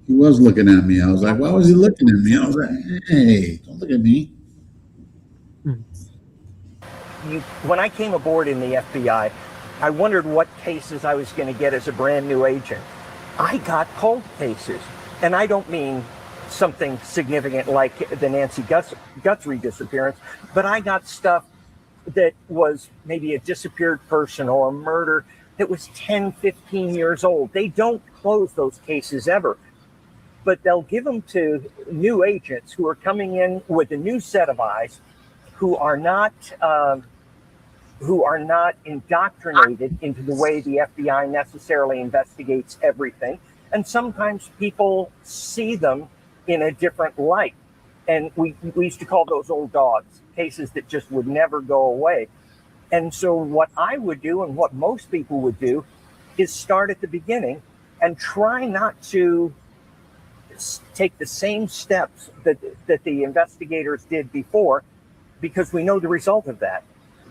He was looking at me. I was like, why was he looking at me? I was like, hey, don't look at me. When I came aboard in the FBI, I wondered what cases I was going to get as a brand new agent. I got cold cases. And I don't mean something significant like the Nancy Guthrie disappearance, but I got stuff that was maybe a disappeared person or a murder that was 10, 15 years old. They don't close those cases ever. but they'll give them to new agents who are coming in with a new set of eyes, who are not indoctrinated into the way the FBI necessarily investigates everything. And sometimes people see them in a different light. And we used to call those old dogs, cases that just would never go away. And so what I would do, and what most people would do, is start at the beginning and try not to take the same steps that the investigators did before, because we know the result of that.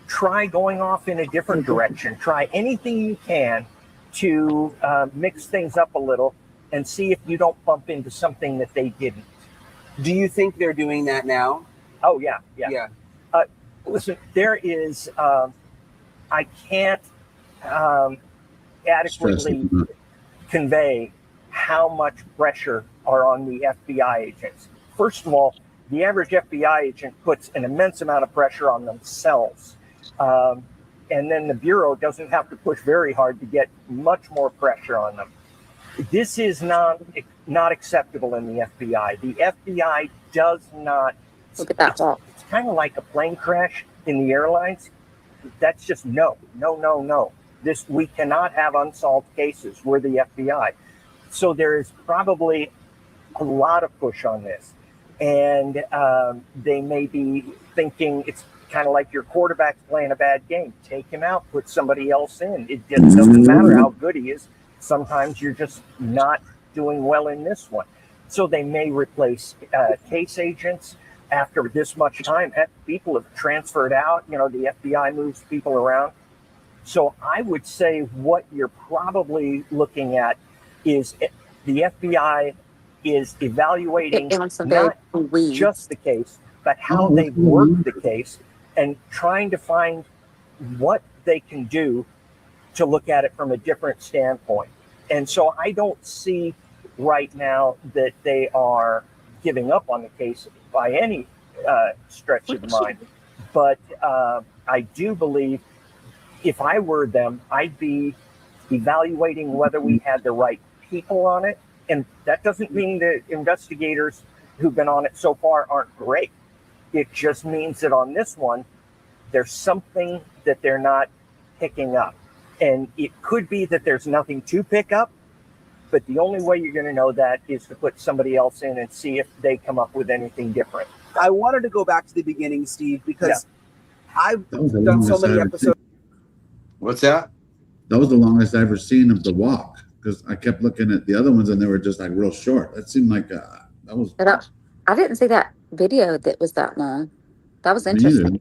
Try going off in a different direction. Try anything you can to mix things up a little and see if you don't bump into something that they didn't. Do you think they're doing that now? Oh, yeah. Listen, there is, I can't adequately convey how much pressure are on the FBI agents. First of all, the average FBI agent puts an immense amount of pressure on themselves. And then the Bureau doesn't have to push very hard to get much more pressure on them. This is not acceptable in the FBI. The FBI does not. Look at that. It's kind of like a plane crash in the airlines. That's just no. We cannot have unsolved cases. We're the FBI. So there is probably a lot of push on this. And they may be thinking it's kind of like your quarterback's playing a bad game. Take him out, put somebody else in. It doesn't matter how good he is. Sometimes you're just not doing well in this one. So they may replace case agents after this much time. People have transferred out. The FBI moves people around. So I would say what you're probably looking at is the FBI is evaluating not just the case, but how they work the case and trying to find what they can do to look at it from a different standpoint. And so I don't see right now that they are giving up on the case by any stretch of the mind. But I do believe if I were them, I'd be evaluating whether we had the right people on it. And that doesn't mean that investigators who've been on it so far aren't great. It just means that on this one, there's something that they're not picking up. And it could be that there's nothing to pick up, but the only way you're going to know that is to put somebody else in and see if they come up with anything different. I wanted to go back to the beginning, Steve, because I've done so many episodes. What's that? That was the longest I've ever seen of the walk, because I kept looking at the other ones and they were just like real short. That seemed like that was. I didn't see that video that was that long. That was interesting.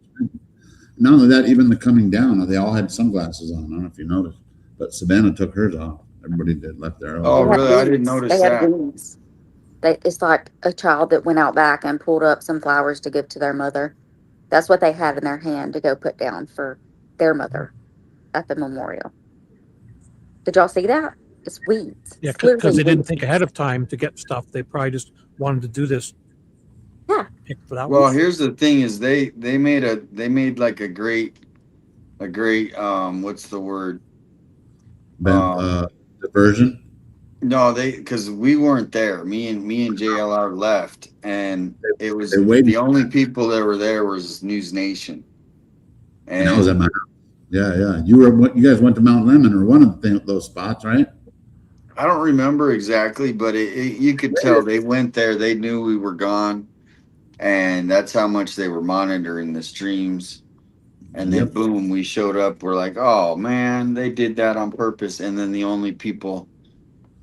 Not only that, even the coming down, they all had sunglasses on. I don't know if you noticed, but Savannah took hers off. Everybody did, left their own. Oh, really? I didn't notice that. It's like a child that went out back and pulled up some flowers to give to their mother. That's what they had in their hand to go put down for their mother at the memorial. Did y'all see that? It's weeds. Yeah, because they didn't think ahead of time to get stuff. They probably just wanted to do this. Yeah. Well, here's the thing: is they made like a great what's the word? Diversion. No, because we weren't there. Me and JLR left, and it was the only people that were there was News Nation. And I was at my house. Yeah. You guys went to Mount Lemmon or one of those spots, right? I don't remember exactly, but you could tell they went there. They knew we were gone, and that's how much they were monitoring the streams. And then boom, we showed up. We're like, oh man, they did that on purpose. And then the only people,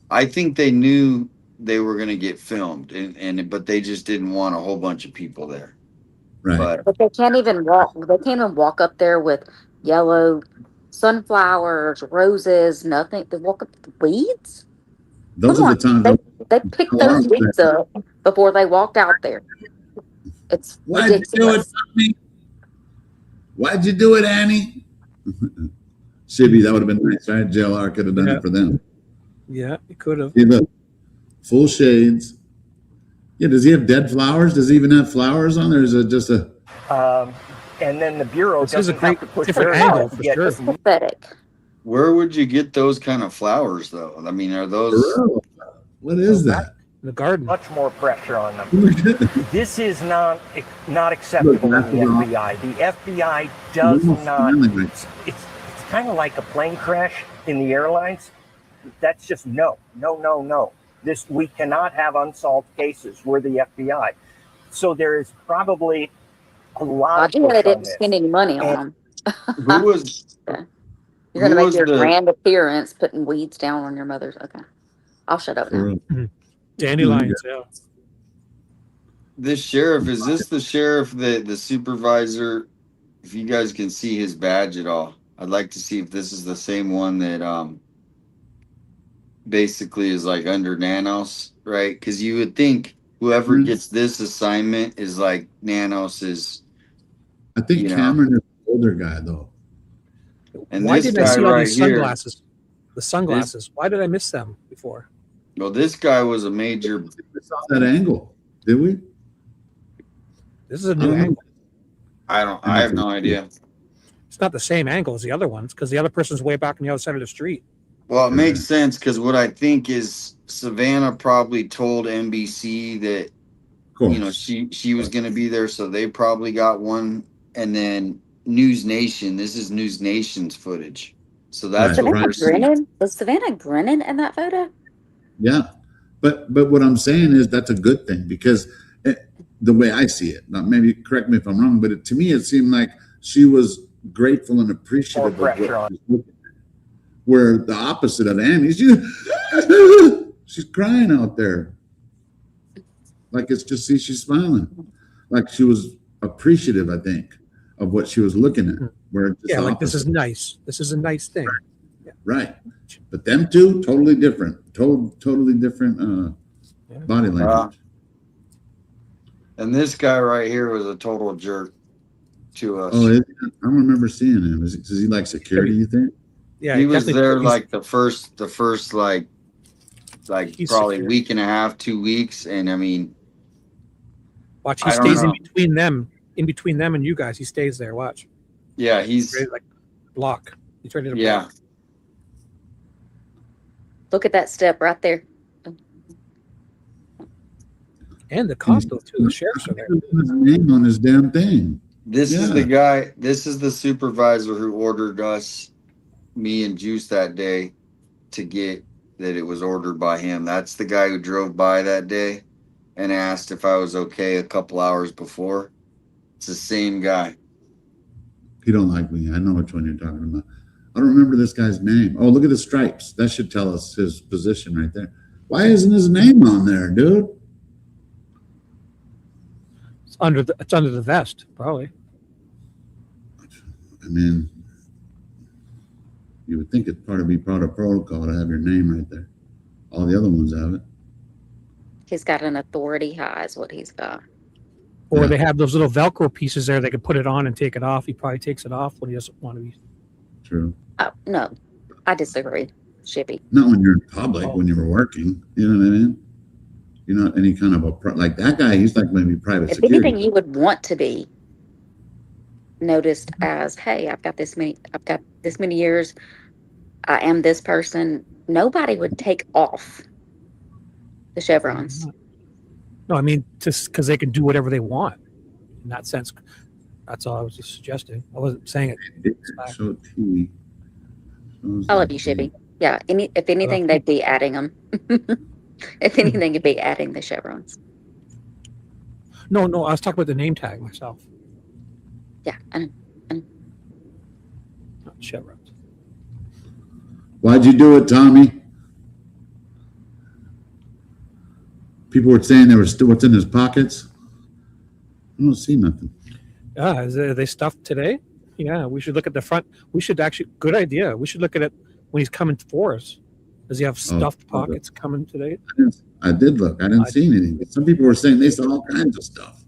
I think they knew they were going to get filmed, but they just didn't want a whole bunch of people there. Right. But they can't even walk. They can't even walk up there with yellow sunflowers, roses, nothing. They walk up the weeds. Those are the times they picked those weeds up before they walked out there. It's ridiculous. Why'd you do it, Annie? Shibby, that would have been nice, right? JLR could have done it for them. Yeah, it could have. See, look, full shades. Yeah, does he have dead flowers? Does he even have flowers on there? Or is it just a? And then the Bureau doesn't have to push different very angle hard for to get sure. Pathetic. Where would you get those kind of flowers, though? I mean, are those? What is that? in the garden. Much more pressure on them. This is not acceptable in the FBI. The FBI does not. It's kind of like a plane crash in the airlines. That's just no. We cannot have unsolved cases. We're the FBI. So there is probably a lot of push they on didn't this. spend any money on them. Who was? You're gonna who make was your the- grand appearance putting weeds down on your mother's. Okay, I'll shut up now. Dandelions, yeah. This sheriff, is this the sheriff that the supervisor? If you guys can see his badge at all, I'd like to see if this is the same one that basically is like under Nanos, right? Because you would think whoever gets this assignment is like Nanos is. I think Cameron is the older guy though. And Why this didn't I guy see all right these here, sunglasses? The sunglasses. Why did I miss them before? well, this guy was a major. We saw that angle, did we? This is a new angle. I have no idea. It's not the same angle as the other ones because the other person's way back on the other side of the street. Well, it makes sense because what I think is Savannah probably told NBC that she was going to be there, so they probably got one. And then News Nation, this is News Nation's footage, so that's what we're seeing. Was Savannah grinning in that photo? Yeah, but what I'm saying is that's a good thing because the way I see it, now maybe correct me if I'm wrong, but to me it seemed like she was grateful and appreciative of what she was looking at. Where the opposite of Annie, she's crying out there. Like it's just she's smiling, like she was appreciative, I think, of what she was looking at. Where like this is nice. This is a nice thing. Right, but them two totally different, totally different body language. And this guy right here was a total jerk to us. Oh, I don't remember seeing him. Is he like security? You think? Yeah, he was there like the first like probably a week and a half, 2 weeks, and I mean, watch. He stays in between them and you guys. He stays there. Watch. Yeah, he's ready to, like block. He's ready to block. Look at that step right there. And the Costco too. The sheriffs are there. His name on his damn thing. This is the guy. This is the supervisor who ordered me and Juice that day to get that it was ordered by him. That's the guy who drove by that day and asked if I was okay a couple hours before. It's the same guy. You don't like me. I know which one you're talking about. I don't remember this guy's name. Oh, look at the stripes. That should tell us his position right there. Why isn't his name on there, dude? It's under the vest, probably. I mean, you would think it's part of protocol to have your name right there. All the other ones have it. He's got an authority high is what he's got. Or they have those little Velcro pieces there. They can put it on and take it off. He probably takes it off when he doesn't want to be. True. Oh, no, I disagree. Shibby. Not when you're in public, when you were working. You know what I mean? You're not any kind of like that guy. He's like maybe private If security. anything, you would want to be noticed as, hey, I've got this many years. I am this person. Nobody would take off the chevrons. No, I mean, just because they can do whatever they want. In that sense, that's all I was just suggesting. I wasn't saying it. I love you, Shibby. Yeah. If anything, they'd be adding them. If anything, it'd be adding the chevrons. No, I was talking about the name tag myself. Yeah, I know. Not chevrons. Why'd you do it, Tommy? People were saying there was still what's in his pockets. I don't see nothing. Are they stuffed today? Yeah, we should look at the front. We should actually, good idea. We should look at it when he's coming for us. Does he have stuffed pockets coming today? I did look. I didn't see anything. But some people were saying they saw all kinds of stuff.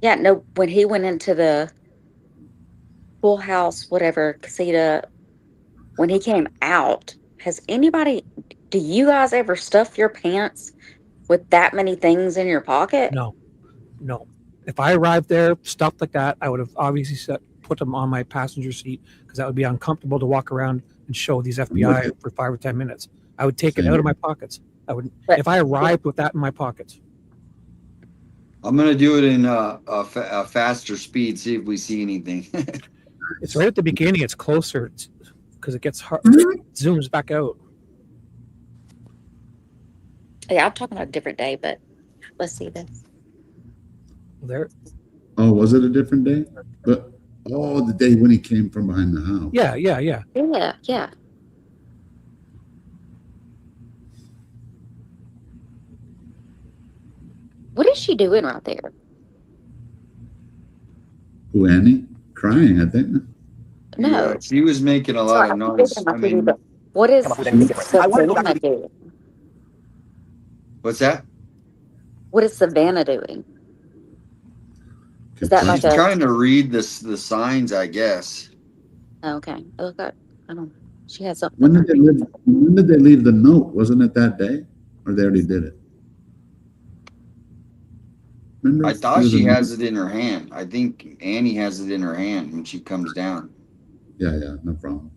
Yeah, no, when he went into the Full House, whatever, casita, when he came out, do you guys ever stuff your pants with that many things in your pocket? No. If I arrived there stuffed like that, I would have obviously put them on my passenger seat because that would be uncomfortable to walk around and show these FBI for 5 or 10 minutes. I would take it out of my pockets. I would, if I arrived with that in my pocket. I'm gonna do it in a faster speed. See if we see anything. It's right at the beginning. It's closer because it gets hard. Zooms back out. Yeah, I'm talking about a different day, but let's see this. There. Oh, was it a different day? But the day when he came from behind the house. Yeah. Yeah. What is she doing right there? Who, Annie? Crying, I think. No. Yeah, she was making a lot of noise. I mean, what is Savannah doing? what's that? What is Savannah doing? Is that She's like trying to read the signs, I guess. Okay. Okay. I don't. She has something. When did they leave the note? Wasn't it that day, or they already did it? Remember? I thought she has it in her hand. I think Annie has it in her hand when she comes down. Yeah, no problem.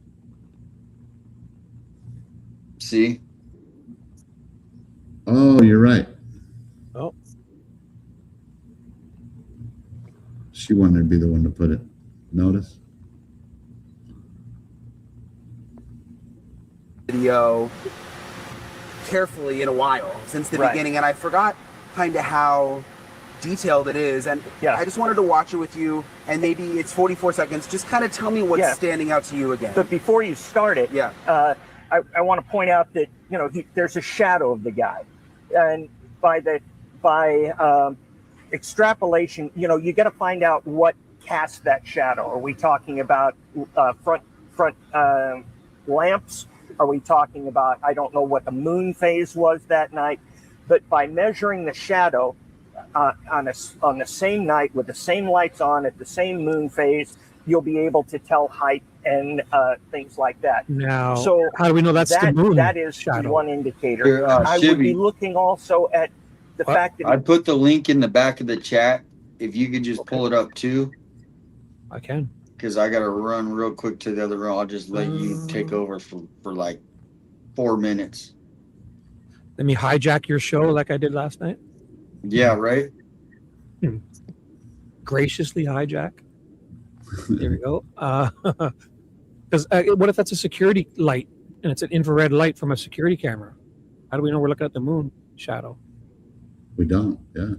See? Oh, you're right. Oh. She wanted to be the one to put it. Notice? Video carefully in a while since the beginning, and I forgot kind of how detailed it is, and I just wanted to watch it with you, and maybe it's 44 seconds. Just kind of tell me what's standing out to you again. But before you start it, I want to point out that there's a shadow of the guy, and by extrapolation, you got to find out what cast that shadow. Are we talking about front lamps? Are we talking about, I don't know what the moon phase was that night, but by measuring the shadow on the same night with the same lights on at the same moon phase, you'll be able to tell height and things like that. Now, so how do we know that's the moon? That is shadow? one indicator. Here, I would be Shibby. looking also at the fact that I put the link in the back of the chat. If you could just pull it up too. I can. Because I got to run real quick to the other room. I'll just let you take over for like 4 minutes. Let me hijack your show like I did last night. Yeah, right? Graciously hijack. There we go. Because what if that's a security light and it's an infrared light from a security camera? How do we know we're looking at the moon shadow? We don't. Yeah.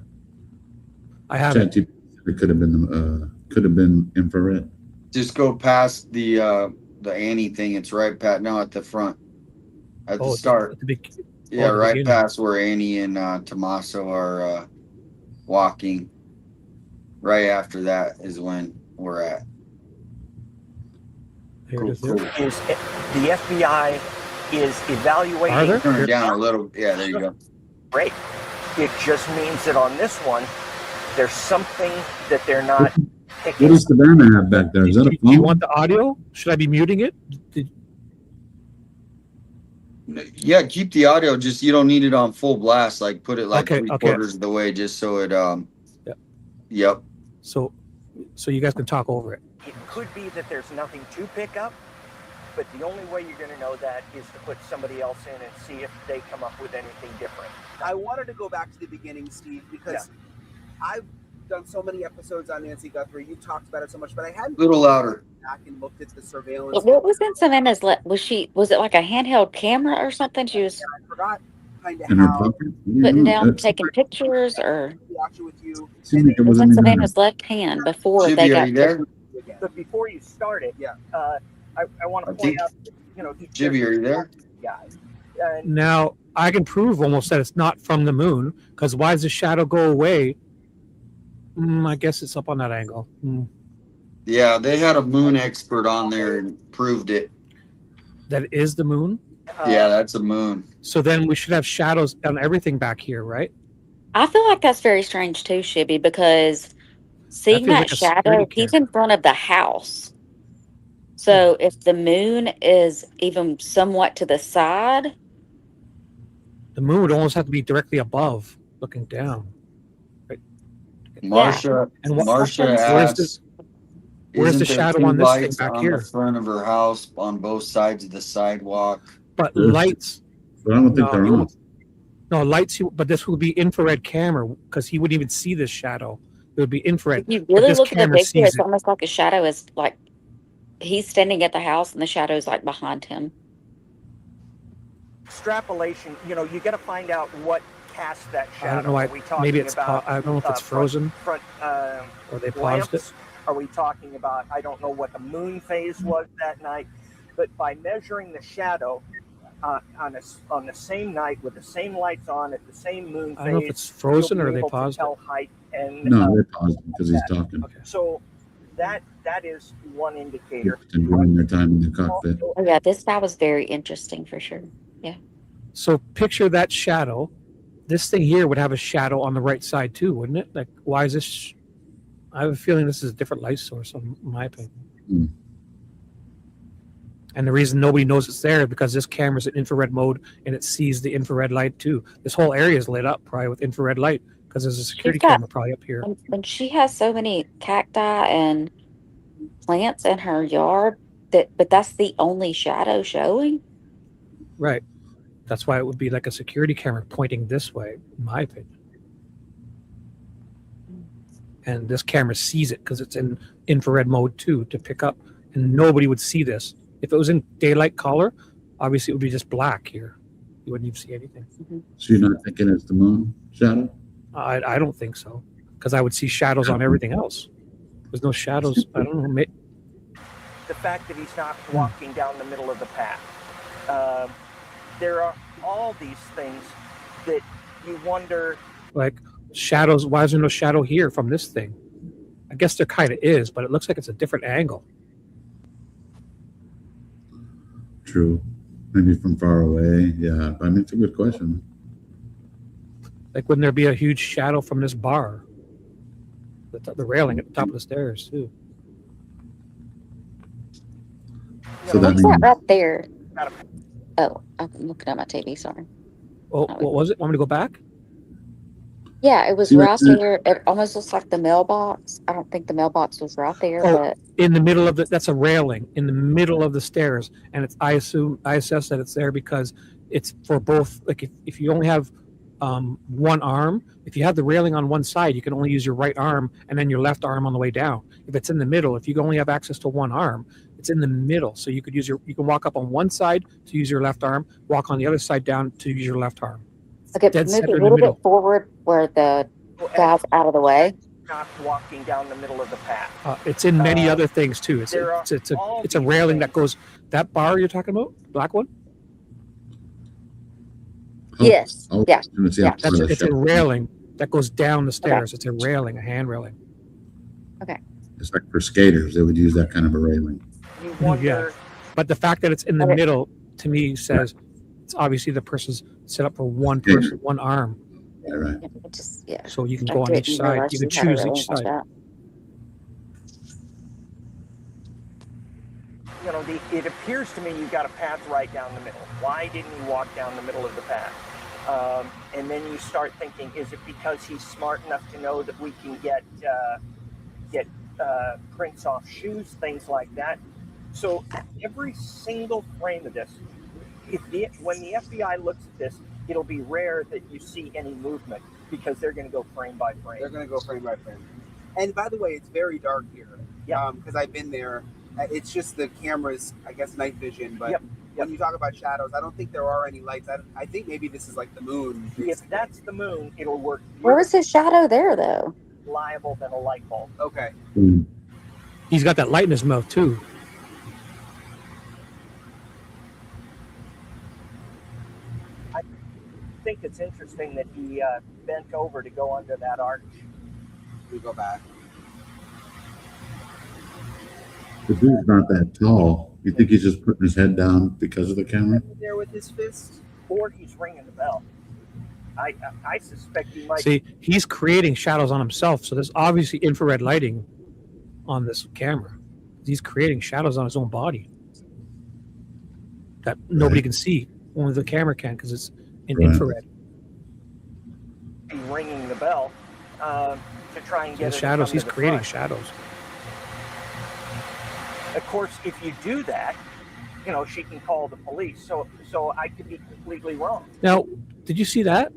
I have it. It could have been infrared. Just go past the Annie thing. It's right at the front. At the start. At the right beginning. past where Annie and Tommaso are walking. Right after that is when we're at. Here it is. Cool. is the FBI is evaluating. Are there? Turn it down a little. Yeah, there you go. Great. It just means that on this one, there's something that they're not picking. What does Savannah have back there? Is that a Do phone? you want the audio? Should I be muting it? Yeah, keep the audio. Just you don't need it on full blast. Like put it like Okay, 3/4 of the way, just so it. Yep. Yep. So you guys can talk over it. It could be that there's nothing to pick up, but the only way you're going to know that is to put somebody else in and see if they come up with anything different. I wanted to go back to the beginning, Steve, because I've done so many episodes on Nancy Guthrie. You talked about it so much, but I hadn't A little louder. back and looked at the surveillance. What was in Savannah's? Was it like a handheld camera or something? She was I forgot kind of In her how pocket? putting down, taking pictures, or watch it with you. Seemed like it it was wasn't in even Savannah's left hand before Shibby, they are got. you there? But before you start it, I want to I point think- out, that, Shibby, are you there? guy. Now I can prove almost that it's not from the moon. Because why does the shadow go away? I guess it's up on that angle. Yeah, they had a moon expert on there and proved it. That is the moon. Yeah, that's a moon. So then we should have shadows on everything back here, right? I feel like that's very strange too, Shibby, because seeing feels that like a shadow, security he's in front of the house. So if the moon is even somewhat to the side, The moon would almost have to be directly above, looking down. Right? Marsha, And what- Marsha Where's asks, where's the isn't there shadow two on this thing lights back on here? the front of her house on both sides of the sidewalk? But lights. But I don't think No, they're you on. won't- No, lights, but this would be infrared camera because he wouldn't even see this shadow. It would be infrared. If you but really this look at the camera picture, sees it's it. almost like a shadow is like he's standing at the house and the shadow is like behind him. Extrapolation, you know, you got to find out what cast that shadow. I don't know why. Are we talking Maybe it's. about, I don't know if it's frozen. Front, or they paused lamps? it. Are we talking about, I don't know what the moon phase was that night, but by measuring the shadow on the same night with the same lights on at the same moon phase, I don't know if it's frozen you'll or be they able to paused tell it. height and No, they paused it because he's talking. so that is one indicator. Enjoying their time in the cockpit. Oh yeah, this guy was very interesting for sure. Yeah. So picture that shadow. This thing here would have a shadow on the right side too, wouldn't it? Like, why is this? I have a feeling this is a different light source, in my opinion. Mm. And the reason nobody knows it's there is because this camera's in infrared mode and it sees the infrared light too. This whole area is lit up probably with infrared light because there's a security camera probably up here. And she has so many cacti and plants in her yard but that's the only shadow showing. Right. That's why it would be like a security camera pointing this way, in my opinion. And this camera sees it because it's in infrared mode too to pick up, and nobody would see this. If it was in daylight color, obviously it would be just black here. You wouldn't even see anything. So you're not thinking it's the moon shadow? I don't think so, because I would see shadows on everything else. There's no shadows. I don't know. The fact that he's not walking down the middle of the path. There are all these things that you wonder. Like shadows. Why is there no shadow here from this thing? I guess there kind of is, but it looks like it's a different angle. True. Maybe from far away. Yeah. I mean, it's a good question. Like, wouldn't there be a huge shadow from this bar? The railing at the top of the stairs, too. So that What's means that right there? Oh, I'm looking at my TV, sorry. Oh, what was it? Want me to go back? Yeah, it was See, right that's it. there. It almost looks like the mailbox. I don't think the mailbox was right there, Oh, but in the middle of that's a railing in the middle of the stairs, and I assess that it's there because it's for both. Like if you only have one arm, if you have the railing on one side, you can only use your right arm and then your left arm on the way down. If it's in the middle, if you only have access to one arm, it's in the middle. So you could you can walk up on one side to use your left arm, walk on the other side down to use your left arm. okay, Dead move it center a in the little middle. bit forward where the guy's out of the way. Not walking down the middle of the path. It's in many other things too. It's there are it's a railing that goes that bar you're talking about, black one. Yes. Oh, Yeah. Yeah. It's a railing that goes down the stairs. It's a railing, a hand railing. Okay. It's like for skaters, they would use that kind of a railing. You wonder. Yeah, but the fact that it's in the middle to me says it's obviously the person's set up for one person, one arm. Yeah, right. Yeah. So you can I go on didn't each side. realize You can you had a choose railing each like side. that. You know, it appears to me you've got a path right down the middle. Why didn't he walk down the middle of the path? And then you start thinking, is it because he's smart enough to know that we can get prints off shoes, things like that? So every single frame of this, when the FBI looks at this, it'll be rare that you see any movement because they're going to go frame by frame. They're going to go frame by frame. And by the way, it's very dark here. Yeah. Because I've been there. It's just the camera's, I guess, night vision. But Yep. when you talk about shadows, I don't think there are any lights. I think maybe this is like the moon. If that's the moon, it'll work Where was his shadow there, though? reliable than a light bulb. Okay. He's got that light in his mouth too. I think it's interesting that he bent over to go under that arch. We go back. The dude's not that tall. You think he's just putting his head down because of the camera? There with his fist. Or he's ringing the bell. I suspect he might. See, he's creating shadows on himself. So there's obviously infrared lighting on this camera. He's creating shadows on his own body that nobody can see. Only the camera can because it's in infrared. Be ringing the bell to try and get The it shadows. to come He's to the creating front. shadows. Of course, if you do that, you know, she can call the police. So I could be completely wrong. Now, did you see that?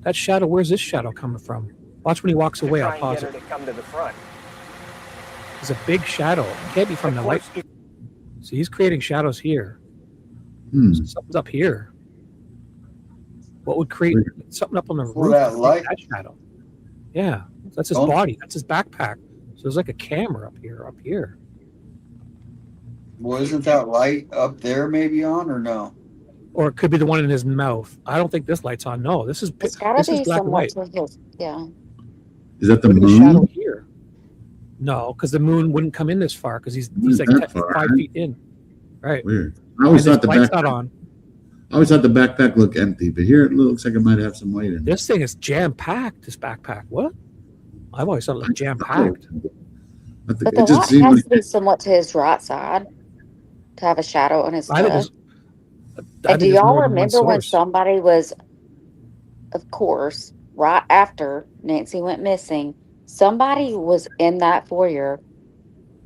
That shadow, where's this shadow coming from? Watch when he walks away, I'll Try and pause get her it. to come to the front. There's a big shadow. It can't be from the light. So he's creating shadows here. So something's up here. What would create something up on the roof that to light? that shadow? Yeah, that's his Oh. body. That's his backpack. So there's like a camera up here. Well, isn't that light up there maybe on or no? Or it could be the one in his mouth. I don't think this light's on. No, this is It's gotta this is be black and somewhat white. to his, yeah. Is that the Look at the shadow moon? here. No, because the moon wouldn't come in this far because he's like that far, 5 right? feet in. Right. Weird. I always And thought the his light's backpack. not on. I always thought the backpack looked empty, but here it looks like it might have some weight in it. This thing is jam packed. This backpack. What? I've always thought it looked jam packed. But the light has to be somewhat to his right side to have a shadow on his I think left. I And think do there's y'all more than one remember when source. somebody was, of course, right after Nancy went missing, somebody was in that foyer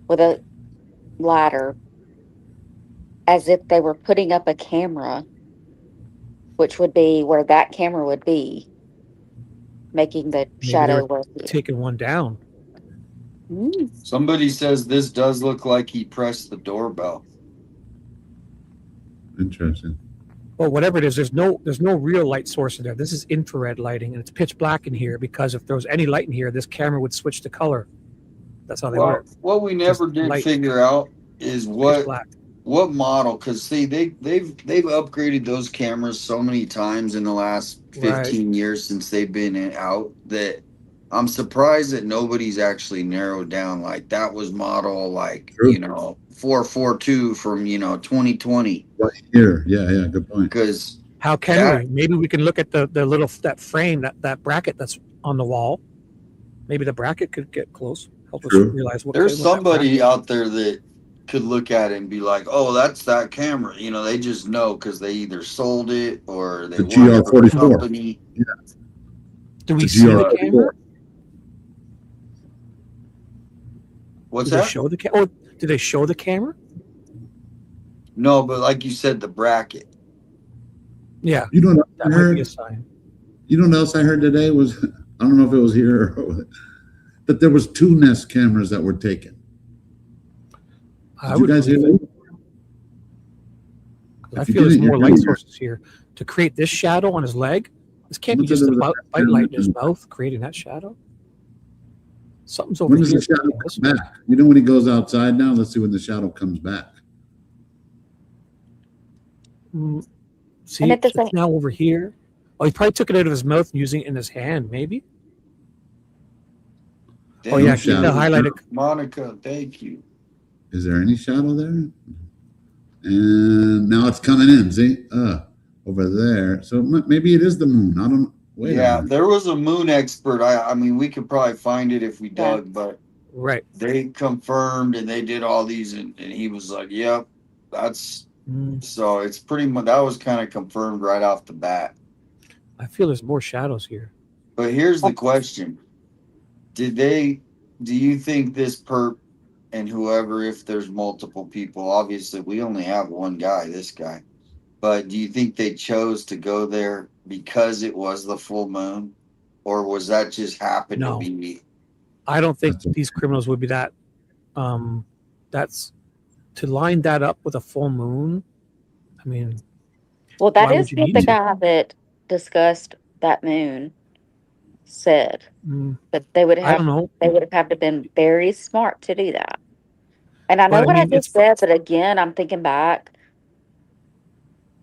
with a ladder as if they were putting up a camera, which would be where that camera would be, making the Maybe they shadow were work. taking one down. Somebody says this does look like he pressed the doorbell. Interesting. Well, whatever it is, there's no real light source in there. This is infrared lighting, and it's pitch black in here because if there was any light in here, this camera would switch to color. That's how they Well, work. what we never did light. figure out is Pitch black. what model, because see they've upgraded those cameras so many times in the last 15 years since they've been out that I'm surprised that nobody's actually narrowed down like that was model 442 from 2020. Right here, yeah, good point. Because How can we? Maybe we can look at the little that frame that bracket that's on the wall. Maybe the bracket could get close. Help us realize what. There's what that somebody bracket- out there that could look at it and be like, "Oh, that's that camera." They just know because they either sold it or they The work for the GR44. company. Yeah. Do we The see the GR44. camera? What's Did that? They show the camera? Oh, did they show the camera? No, but like you said, the bracket. Yeah. You know what That I might heard? be a sign. You know what else I heard today was, I don't know if it was here or that there was 2 Nest cameras that were taken. Did you guys hear that? I If you feel there's didn't, more you're light here. sources here to create this shadow on his leg. This can't be Someone said just there the was a bite light in his camera. mouth creating that shadow. Something's over When does here. the shadow come back? You know when he goes outside now? Let's see when the shadow comes back. See, And at the it's same- now over here. Oh, he probably took it out of his mouth and using it in his hand, maybe. Oh yeah, keep the highlighted. Monica, thank you. Is there any shadow there? And now it's coming in. See, over there. So maybe it is the moon. I don't. Wait. Yeah, there was a moon expert. I mean, we could probably find it if we dug, but right. They confirmed and they did all these, and he was like, "Yep, that's." So it's pretty much that was kind of confirmed right off the bat. I feel there's more shadows here. But here's the question: do you think this perp and whoever, if there's multiple people, obviously we only have one guy, this guy, but do you think they chose to go there because it was the full moon, or was that just happened No. to be? I don't think these criminals would be that. That's to line that up with a full moon. I mean, Well, that why is would you what need the to? guy that discussed that moon said. Mm, But they would I have don't know. they would have had to been very smart to do that. And I know But I what I mean, just said, but again, I'm thinking back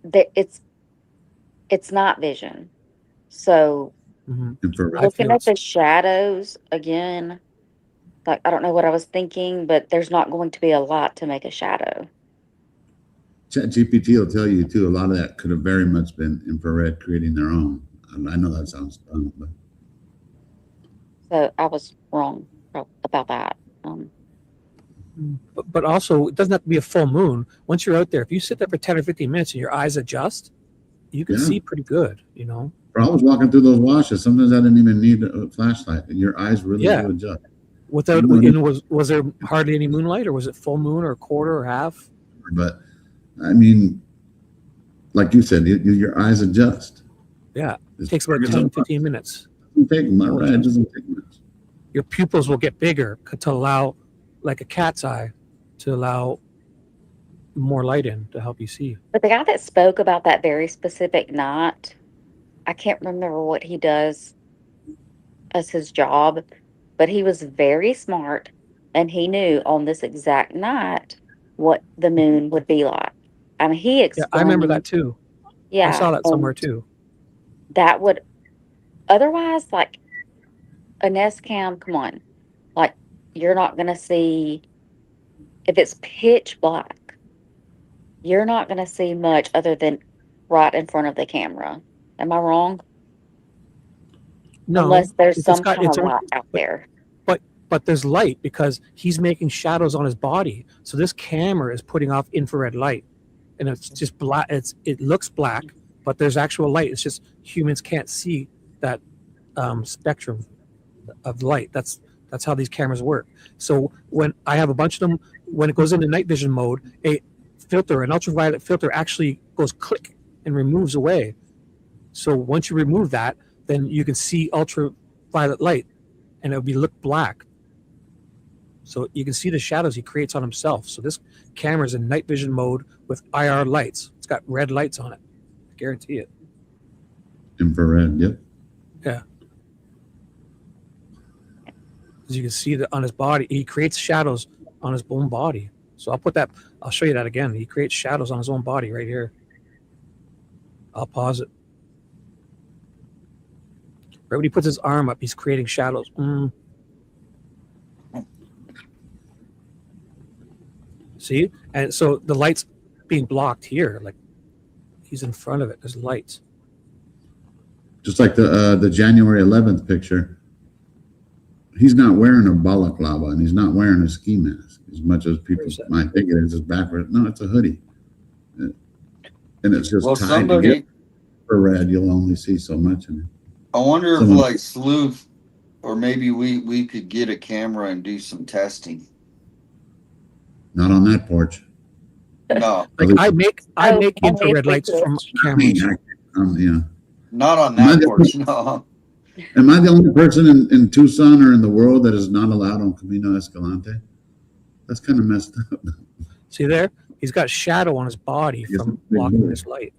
that it's not vision. So looking at the shadows again, like I don't know what I was thinking, but there's not going to be a lot to make a shadow. ChatGPT will tell you too. A lot of that could have very much been infrared creating their own. I know that sounds dumb, but So I was wrong about that. But also, it doesn't have to be a full moon. Once you're out there, if you sit there for 10 or 15 minutes and your eyes adjust, you can Yeah. see pretty good, I was walking through those washes. Sometimes I didn't even need a flashlight, and your eyes really Yeah. do adjust. Without, You know, and was there hardly any moonlight, or was it full moon, or a quarter, or half? But I mean, like you said, your eyes adjust. Yeah, it takes about 10, 15 minutes. It doesn't take much. Your pupils will get bigger to allow, like a cat's eye, to allow more light in to help you see. But the guy that spoke about that very specific night, I can't remember what he does as his job, but he was very smart and he knew on this exact night what the moon would be like. I mean, he explained. Yeah, I remember that too. Yeah. I saw that somewhere too. That would, otherwise, like a Nest Cam, come on. Like, you're not going to see, if it's pitch black, you're not going to see much other than right in front of the camera. Am I wrong? No, unless there's it's some got- kind it's of a- light out there. But there's light because he's making shadows on his body. So this camera is putting off infrared light, and it's just black. It looks black, but there's actual light. It's just humans can't see that spectrum of light. That's how these cameras work. So when I have a bunch of them, when it goes into night vision mode, an ultraviolet filter actually goes click and removes away. So once you remove that, then you can see ultraviolet light, and it'll look black. So you can see the shadows he creates on himself. So this camera is in night vision mode with IR lights. It's got red lights on it. I guarantee it. Infrared, yep. Yeah. As you can see that on his body, he creates shadows on his own body. So I'll show you that again. He creates shadows on his own body right here. I'll pause it. Right when he puts his arm up, he's creating shadows. See? And so the light's being blocked here. Like he's in front of it. There's lights. Just like the January 11th picture. He's not wearing a balaclava and he's not wearing a ski mask as much as people might think it is. Just backwards. No, it's a hoodie. And it's just tied together. For red, you'll only see so much in it. I wonder if like Sleuth, or maybe we could get a camera and do some testing. Not on that porch. No. Like I make infrared lights from cameras. Yeah. Not on that porch, no. Am I the only person in Tucson or in the world that is not allowed on Camino Escalante? That's kind of messed up. See there? He's got shadow on his body from blocking this light.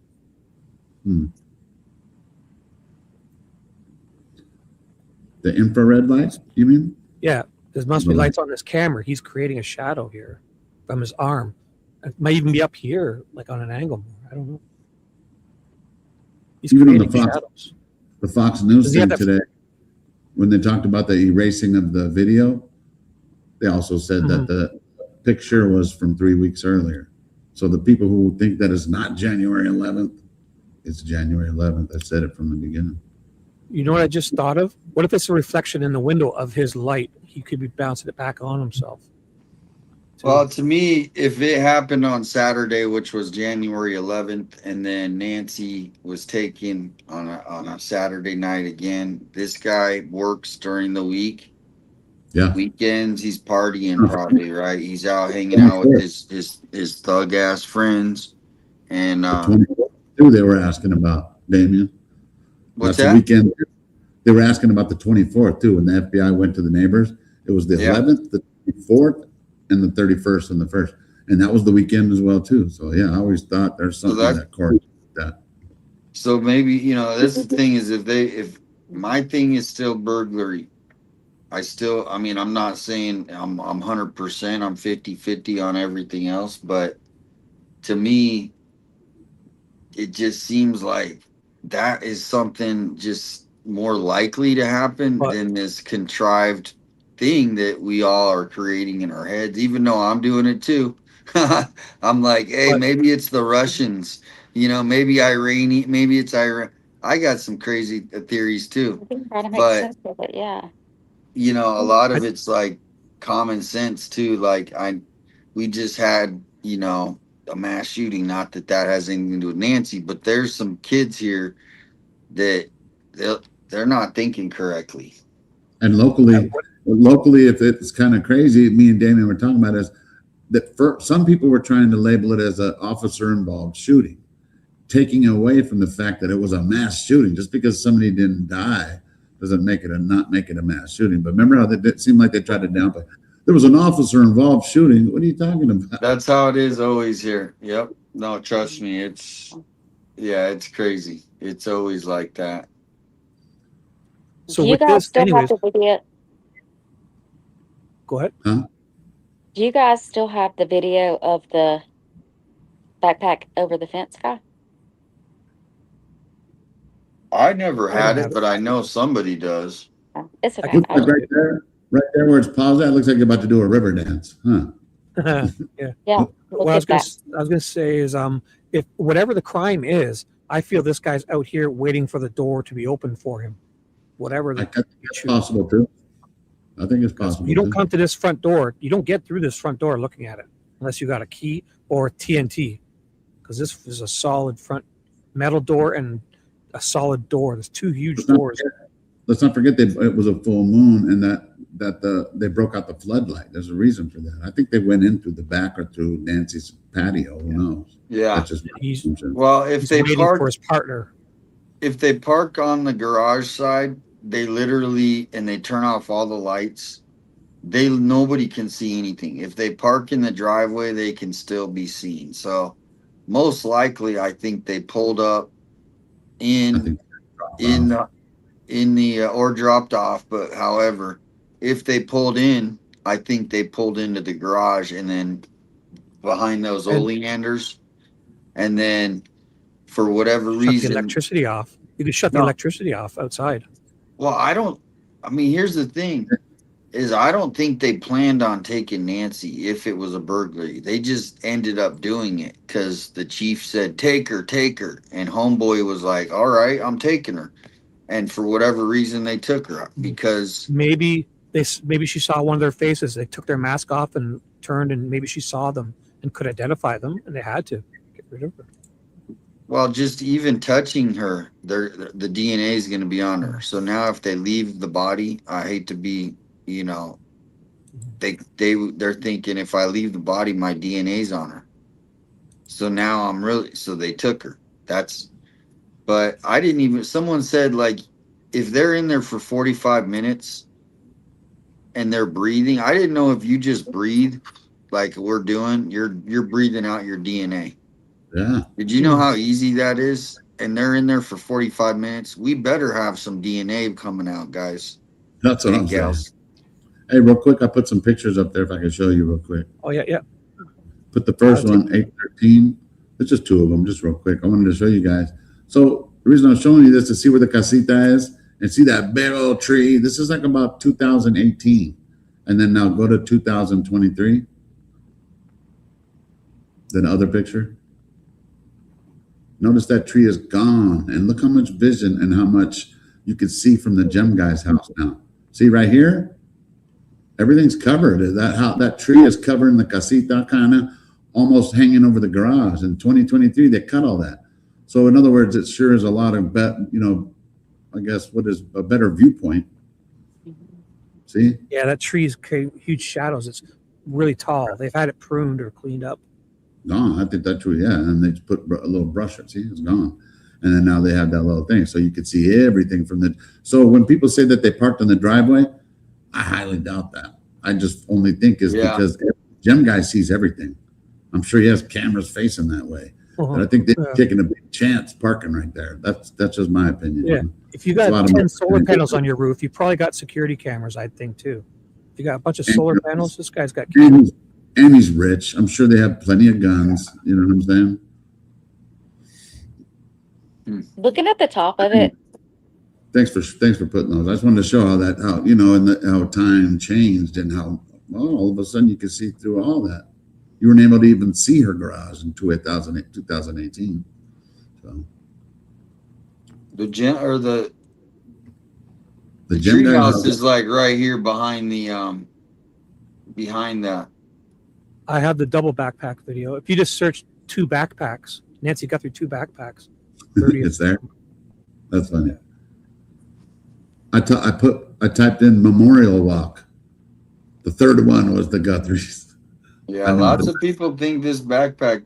The infrared lights, you mean? Yeah, there must be lights on this camera. He's creating a shadow here from his arm. It might even be up here, like on an angle. I don't know. He's Even on creating shadows. The Fox News Does he thing have today, when they talked about the erasing of the video, they also said that the picture was from 3 weeks earlier. So the people who think that it's not January 11th, it's January 11th. I said it from the beginning. You know what I just thought of? What if it's a reflection in the window of his light? He could be bouncing it back on himself. Well, to me, if it happened on Saturday, which was January 11th, and then Nancy was taken on a Saturday night again, this guy works during the week. Yeah. Weekends, he's partying probably, right? He's out hanging out with his thug ass friends. And who they were asking about, Damien. What's That's that? the weekend. They were asking about the 24th too. When the FBI went to the neighbors, it was the 11th, the 24th, and the 31st and the 1st. And that was the weekend as well too. So yeah, I always thought there's something that correlates with that. So maybe, that's the thing is if my thing is still burglary, I'm not saying I'm 100%, I'm 50-50 on everything else, but to me, it just seems like that is something just more likely to happen than this contrived thing that we all are creating in our heads, even though I'm doing it too. I'm like, hey, maybe it's the Russians, maybe maybe it's Iran. I got some crazy theories too. Trying to make sense of it, yeah. A lot of it's like common sense too. Like we just had, a mass shooting. Not that has anything to do with Nancy, but there's some kids here that they're not thinking correctly. And locally, if it's kind of crazy, me and Damien were talking about is that some people were trying to label it as an officer involved shooting. taking away from the fact that it was a mass shooting. Just because somebody didn't die doesn't make it not make it a mass shooting. But remember how it seemed like they tried to downplay. There was an officer involved shooting. What are you talking about? That's how it is always here. Yep. No, trust me. It's crazy. It's always like that. So Do you with guys this, still anyways, have the video? go ahead. Huh? Do you guys still have the video of the backpack over the fence guy? I never I don't had it, have it. but I know somebody does. It's I okay. can Looks like right there where it's paused at, looks like you're about to do a river dance, huh? Yeah. Yeah. What Look at I was gonna say is, if whatever the crime is, I feel this guy's out here waiting for the door to be open for him. Whatever I the think it's possible too. I think it's possible. you don't too. come to this front door, you don't get through this front door looking at it unless you got a key or TNT, because this is a solid front metal door and a solid door. There's two huge doors. Let's not forget that it was a full moon and that they broke out the floodlight. There's a reason for that. I think they went in through the back or through Nancy's patio. Who knows? Yeah. That's just Well, if He's they waiting park for his partner. if they park on the garage side, they literally and they turn off all the lights. Nobody can see anything. If they park in the driveway, they can still be seen. So most likely, I think they pulled up in the or dropped off. But however, if they pulled in, I think they pulled into the garage and then behind those oleanders, and then for whatever Shut reason, the electricity off. You could shut the electricity off outside. Well, I mean, here's the thing is I don't think they planned on taking Nancy if it was a burglary. They just ended up doing it because the chief said, take her. And homeboy was like, all right, I'm taking her. And for whatever reason, they took her because maybe she saw one of their faces. They took their mask off and turned, and maybe she saw them and could identify them, and they had to get rid of her. well, just even touching her, the DNA is going to be on her. So now if they leave the body, I hate to be, they're thinking if I leave the body, my DNA's on her. So now so they took her. But I didn't even, someone said like, if they're in there for 45 minutes and they're breathing, I didn't know if you just breathe like we're doing, you're breathing out your DNA. Yeah. Did you know how easy that is? And they're in there for 45 minutes. We better have some DNA coming out, guys. That's what I'm saying. Hey, real quick, I put some pictures up there if I can show you real quick. Oh, yeah. Put the first one, 813. It's just two of them, just real quick. I wanted to show you guys. So the reason I'm showing you this is to see where the casita is and see that big old tree. This is like about 2018. And then now go to 2023. Then other picture. Notice that tree is gone. And look how much vision and how much you can see from the gem guy's house now. See right here? Everything's covered. That tree is covering the casita, kind of almost hanging over the garage. In 2023, they cut all that. So in other words, it sure is a lot of, I guess what is a better viewpoint. See? Yeah, that tree's huge shadows. It's really tall. They've had it pruned or cleaned up. Gone. I think that tree, yeah. And they just put a little brush. See, it's gone. And then now they have that little thing. So you could see everything from the, so when people say that they parked on the driveway, I highly doubt that. I just only think is because Gem guy sees everything. I'm sure he has cameras facing that way. But I think they're taking a big chance parking right there. That's just my opinion. Yeah. If you got 10 solar panels on your roof, you probably got security cameras, I think, too. If you got a bunch of solar panels, this guy's got cameras. And he's rich. I'm sure they have plenty of guns. You know what I'm saying? Looking at the top of it. Thanks for putting those. I just wanted to show how time changed and how all of a sudden you could see through all that. You weren't able to even see her garage in 2018. So the gem tree guy house is like right here behind that. I have the double backpack video. If you just search 2 backpacks, Nancy Guthrie 2 backpacks. It's there. That's funny. I typed in Memorial Walk. The third one was the Guthries. Yeah, lots of people think this backpack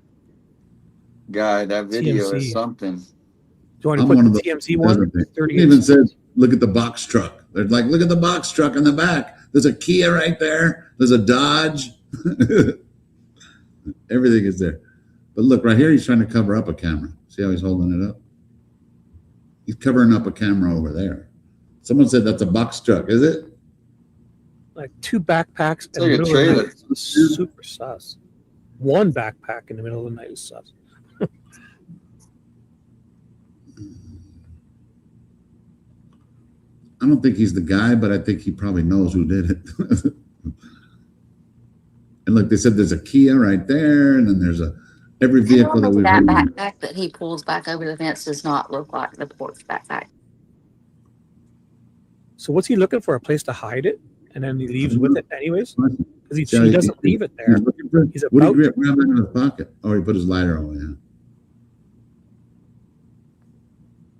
guy. That video is TMZ. something. Do you want to I'm put one of the the TMZ one? It 38 even says, look at the box truck. They're like, look at the box truck in the back. There's a Kia right there. There's a Dodge. Everything is there. But look, right here, he's trying to cover up a camera. See how he's holding it up? He's covering up a camera over there. Someone said that's a box truck, is it? Like 2 backpacks in like the a middle trailer. of the night. Super sus. 1 backpack in the middle of the night is sus. I don't think he's the guy, but I think he probably knows who did it. And look, they said there's a Kia right there, and then there's every vehicle that we've That heard. backpack that he pulls back over the fence does not look like the porch backpack. So what's he looking for? A place to hide it, and then he leaves with it anyways? Because he Yeah, doesn't leave it there. He's What about did he grab in his pocket? Oh, he put his lighter away. Yeah.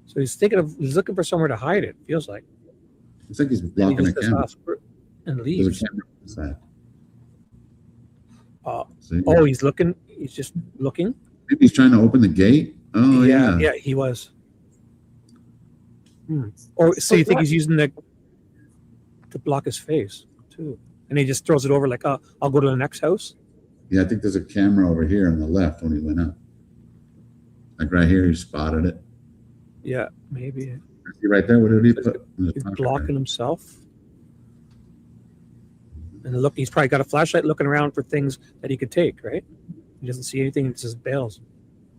So he's looking for somewhere to hide it. Feels like. It's like he's And he blocking just a says, camera. and There's leaves. a camera inside. See? Oh, he's looking. He's just looking. Maybe he's trying to open the gate. Oh, yeah. Yeah, he was. Or so you think he's using the to block his face too, and he just throws it over like, I'll go to the next house. Yeah, I think there's a camera over here on the left when he went up. Like right here, he spotted it. Yeah, maybe. See right there, what did he put? He's blocking himself. And look, he's probably got a flashlight looking around for things that he could take, right? He doesn't see anything, it just bails.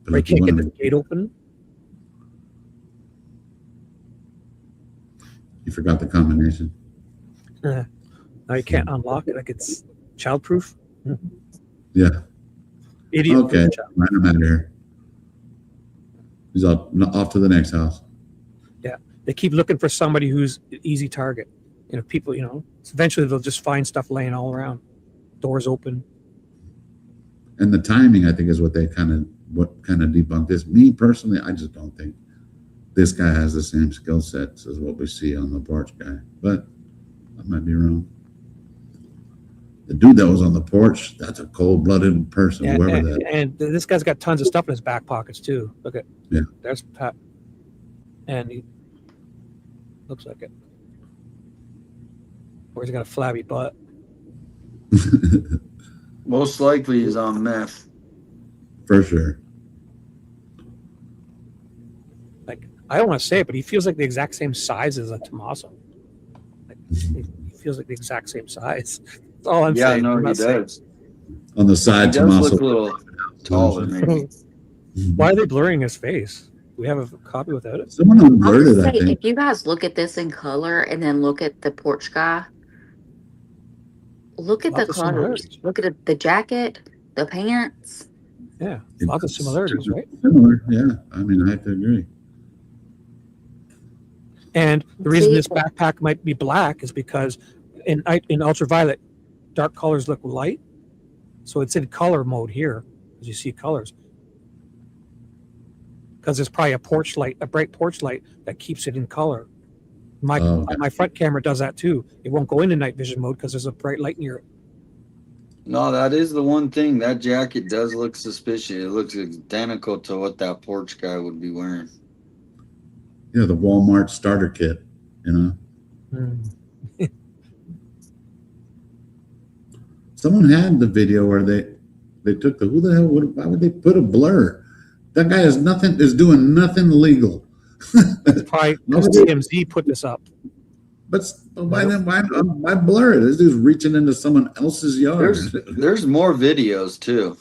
But Or he if you can't get wanna- the gate open. You forgot the combination. Now you can't unlock it, like it's childproof. Yeah. Idiot. Okay, right, I'm out of here. He's off to the next house. Yeah, they keep looking for somebody who's an easy target. People, eventually they'll just find stuff laying all around, doors open. And the timing, I think, is what kind of debunked this. Me personally, I just don't think this guy has the same skill sets as what we see on the porch guy. But I might be wrong. The dude that was on the porch, that's a cold-blooded person, Yeah, whoever and, that. and this guy's got tons of stuff in his back pockets too. Look at, Yeah. there's Pat, and he looks like it. Or he's got a flabby butt. Most likely he's on meth. For sure. Like, I don't want to say it, but he feels like the exact same size as a Tommaso. Like, he feels like the exact same size. That's all I'm saying. No, I'm he not saying- does. On the side, He does Tommaso. look a little taller, maybe. Why are they blurring his face? Do we have a copy without it? Someone I'll unblurred just it, I say, think. if you guys look at this in color and then look at the porch guy, look at the Lots of colors. similarities. Look at the jacket, the pants. Yeah, lots of similarities, right? Similar, yeah. I mean, I have to agree. And the reason See- this backpack might be black is because in ultraviolet, dark colors look light. So it's in color mode here, as you see colors. Because there's probably a bright porch light that keeps it in color. My front camera does that too. It won't go into night vision mode because there's a bright light near it. No, that is the one thing. That jacket does look suspicious. It looks identical to what that porch guy would be wearing. Yeah, the Walmart starter kit, Someone had the video where they took who the hell why would they put a blur? That guy is doing nothing illegal. It's probably because TMZ put this up. But why blur it? This dude's reaching into someone else's yard. There's more videos too.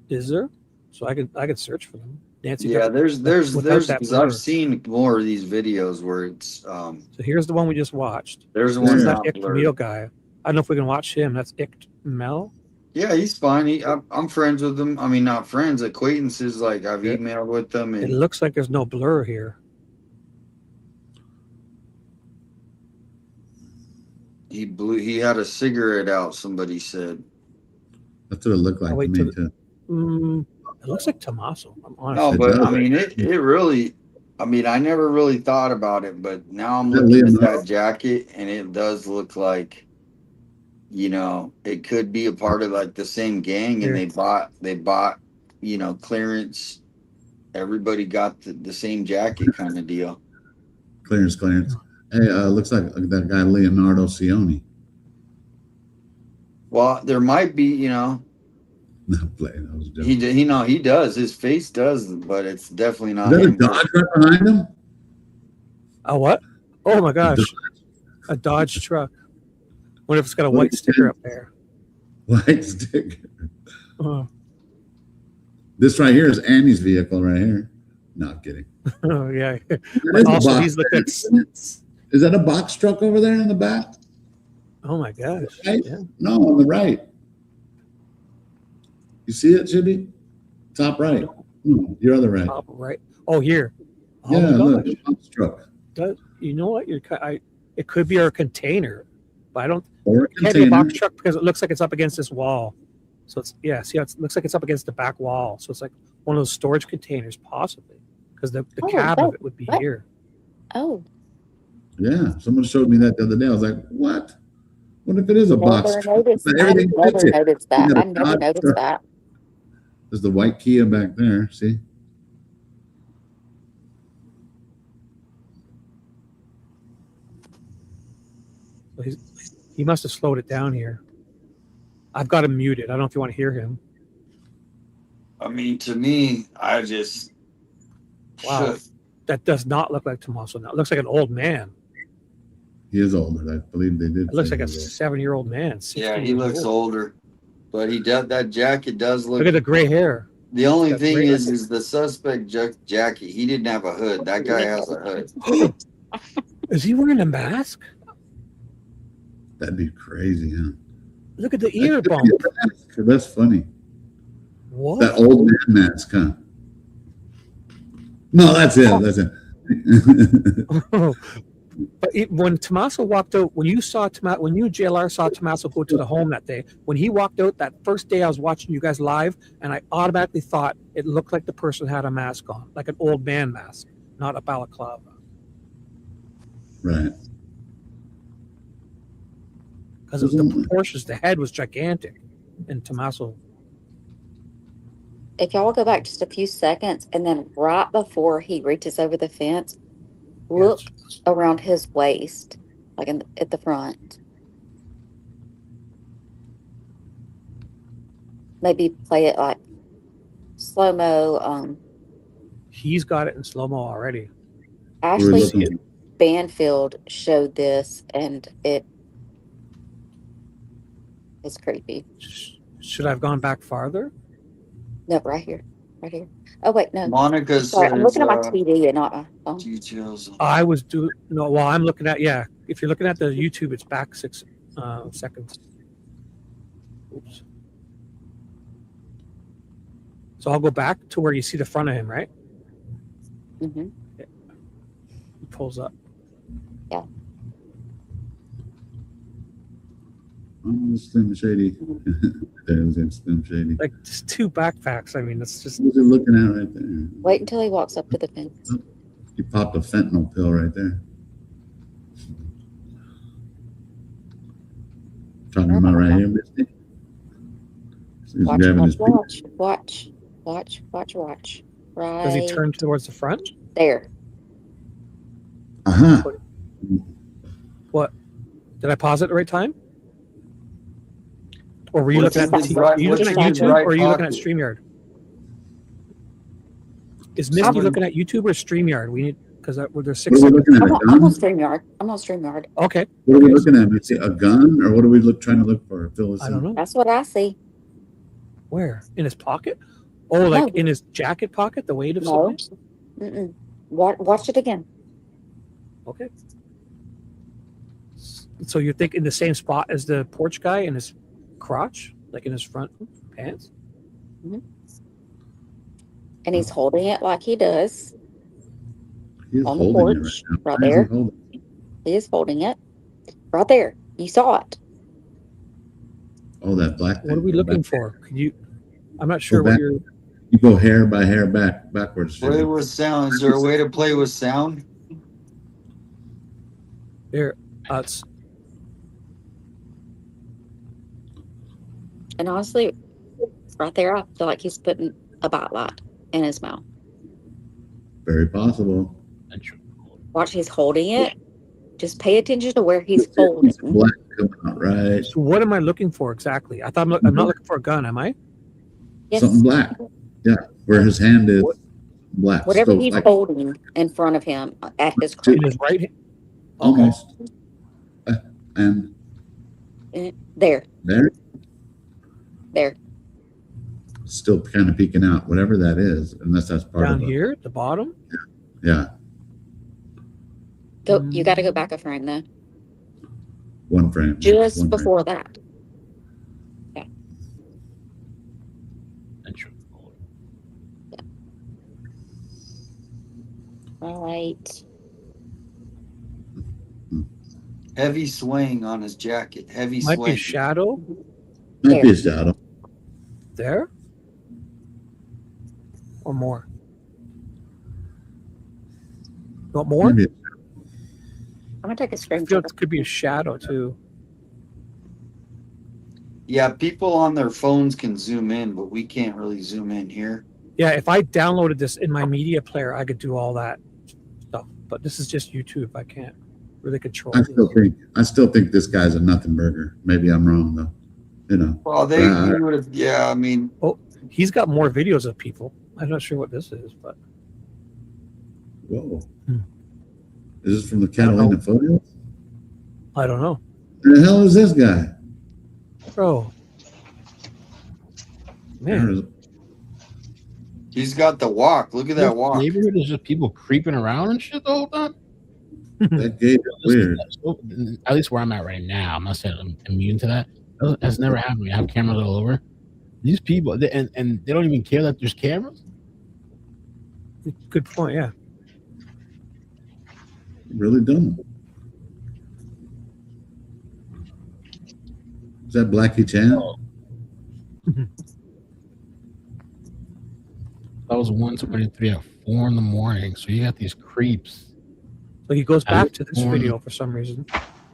Is there? So I could search for them. Nancy. Yeah, Guthrie, there's without that 'cause blur. I've seen more of these videos where it's So here's the one we just watched. There's This one is not that blurred. Ick guy. I don't know if we can watch him. That's Ick Mel. Yeah, he's fine. I'm friends with him. I mean, not friends, acquaintances. Like I've emailed with them. It And looks like there's no blur here. he had a cigarette out. Somebody said. That's what it looked like Oh, wait to me till too. It looks like Tommaso. I'm honest. No, It but does. I mean, it really. I mean, I never really thought about it, but now I'm Yeah, looking at Leonardo. that jacket, and it does look like, it could be a part of like the same gang, and they bought clearance. Everybody got the same jacket kind of deal. Clearance. Hey, looks like that guy Leonardo Cioni. Well, there might be, Not playing. I was he does. His face does, but it's definitely Is not that a him. Dodge right behind him? A what? Oh my gosh, a Dodge truck. What if it's got a white sticker up there? White sticker. Oh, This right here is Annie's vehicle right here. No, I'm kidding. oh yeah. That But is a also, box he's looking at. Is that a box truck over there in the back? Oh my gosh. Right? Yeah. No, on the right. You see it, Shibby? Top right. No, your other right. Top right. Oh, here. Oh Yeah, my look, gosh. box truck. You know what? It could be our container, but I don't. Or a It can't be a container. box truck because it looks like it's up against this wall. So it's see how it looks like it's up against the back wall. So it's like one of those storage containers, possibly, because the cab of it would be here. Oh. Yeah, someone showed me that the other day. I was like, what? What if it is a box Never truck? noticed. But I everything never fits it. noticed You that. got a I never Dodge noticed truck. that. There's the white Kia back there. See? So he must have slowed it down here. I've got him muted. I don't know if you want to hear him. I mean, to me, I just Wow, that does not look like Tommaso now. It looks like an old man. He is older. I believe they did. It looks say like a he was 7-year-old man. Yeah, 16 he looks years old. older, but he does. That jacket does look. Look at the gray hair. The only Got thing gray- is the suspect jacket. He didn't have a hood. That guy has a hood. Is he wearing a mask? That'd be crazy, huh? Look at the ear bump. That's funny. What? That old man mask, huh? No, that's it. That's it. But when Tommaso walked out, when you and JLR saw Tommaso go to the home that day, when he walked out that first day, I was watching you guys live, and I automatically thought it looked like the person had a mask on, like an old man mask, not a balaclava. Right. Because of the proportions, the head was gigantic, and Tommaso. If y'all go back just a few seconds, and then right before he reaches over the fence, look around his waist, like at the front. Maybe play it like slow mo. He's got it in slow mo already. Ashley Banfield showed this, and it's creepy. Should I have gone back farther? No, right here. Oh wait, no. Monica Sorry, I'm says, looking at my TV and not my phone. details. I was doing no. Well, I'm looking at If you're looking at the YouTube, it's back 6 seconds. Oops. So I'll go back to where you see the front of him, right? Mm-hmm. He pulls up. Yeah. Oh, Slim Shady. There was that Slim Shady. Like just 2 backpacks. I mean, it's just. What was he looking at right there? Wait until he walks up to the fence. He popped a fentanyl pill right there. Talking about right here, Misty. He's grabbing his Watch. Right. Does he turn towards the front? There. Uh-huh. What? Did I pause it at the right time? Or were you looking at YouTube, or are you looking at StreamYard? Is Misty looking at YouTube or StreamYard? We need because there's 6 What are we seconds. looking at? I'm on StreamYard. Okay. What are we looking at? Misty? A gun, or what are we trying to look for? Fill us I don't know. That's what I see. Where? In his pocket? Oh, like No. in his jacket pocket? The weight of No. something? Mm-mm. Watch it again. Okay. So you think in the same spot as the porch guy in his crotch, like in his front pants? Mm-hmm. And he's holding it like he does on the porch, right there. He is holding it right there. You saw it. Oh, that black. What are we looking for? Can you? I'm not sure what you're. You go hair by hair backwards. Play with sound. Is there a way to play with sound? Here, And honestly, right there, I feel like he's putting a bite light in his mouth. Very possible. Watch, he's holding it. Just pay attention to where he's holding. Black coming out, right? So what am I looking for exactly? I thought I'm not looking for a gun, am I? Yes. Something black. Yeah, where his hand is black. Whatever So, he's like, holding in front of him at his In his right hand. almost. And there. Still kind of peeking out, whatever that is, unless that's part Down of it. here at the bottom. Yeah, Go. You got to go back a frame though. one frame. Just One before that. Yeah. All right. Heavy swing on his jacket. Heavy Might swing. be a shadow. Might be a shadow. There. Or more. You want more? Maybe. I'm gonna take a I feel screenshot. it could be a shadow too. Yeah, people on their phones can zoom in, but we can't really zoom in here. Yeah, if I downloaded this in my media player, I could do all that stuff. But this is just YouTube. I can't really control I it. still think this guy's a nothing burger. Maybe I'm wrong though. You know. Well, they would have. Yeah, I mean, Oh, he's got more videos of people. I'm not sure what this is, but Whoa. Is this from the Catalina photos? I don't know. Who the hell is this guy? Bro. Man. he's got the walk. Look at that walk. Neighborhood is just people creeping around and shit the whole time. That gate is weird. At least where I'm at right now, I'm not saying I'm immune to that. That's never happened to me. I have cameras all over. These people, and they don't even care that there's cameras. Good point. Yeah. Really dumb. Is that Blackie Chan? That was 1:23 at 4 in the morning. So you got these creeps. So he goes back to this Morning. video for some reason.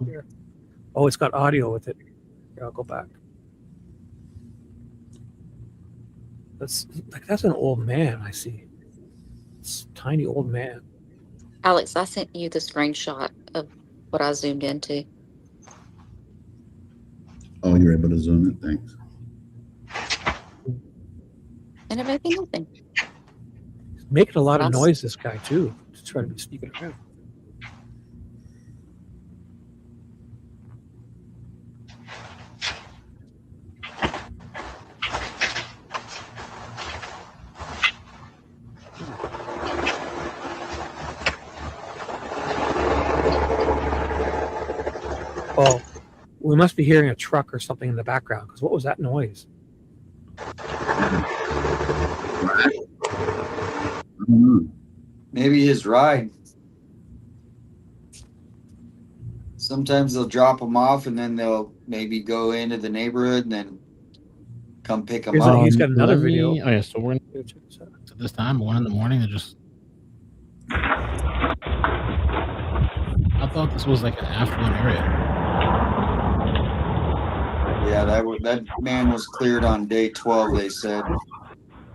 Here. Oh, it's got audio with it. Here, I'll go back. That's an old man I see. It's a tiny old man. Alex, I sent you the screenshot of what I zoomed into. Oh, you're able to zoom it. Thanks. And it may be nothing. He's making a lot of That's- noise, this guy, too. Just trying to be sneaking around. Oh, we must be hearing a truck or something in the background, because what was that noise? Maybe his ride. Sometimes they'll drop them off and then they'll maybe go into the neighborhood and then come pick them up. He's got another Let me- video. Oh yeah, so we're at this time, 1 in the morning. They just. I thought this was like an affluent area. Yeah, that man was cleared on day 12, they said.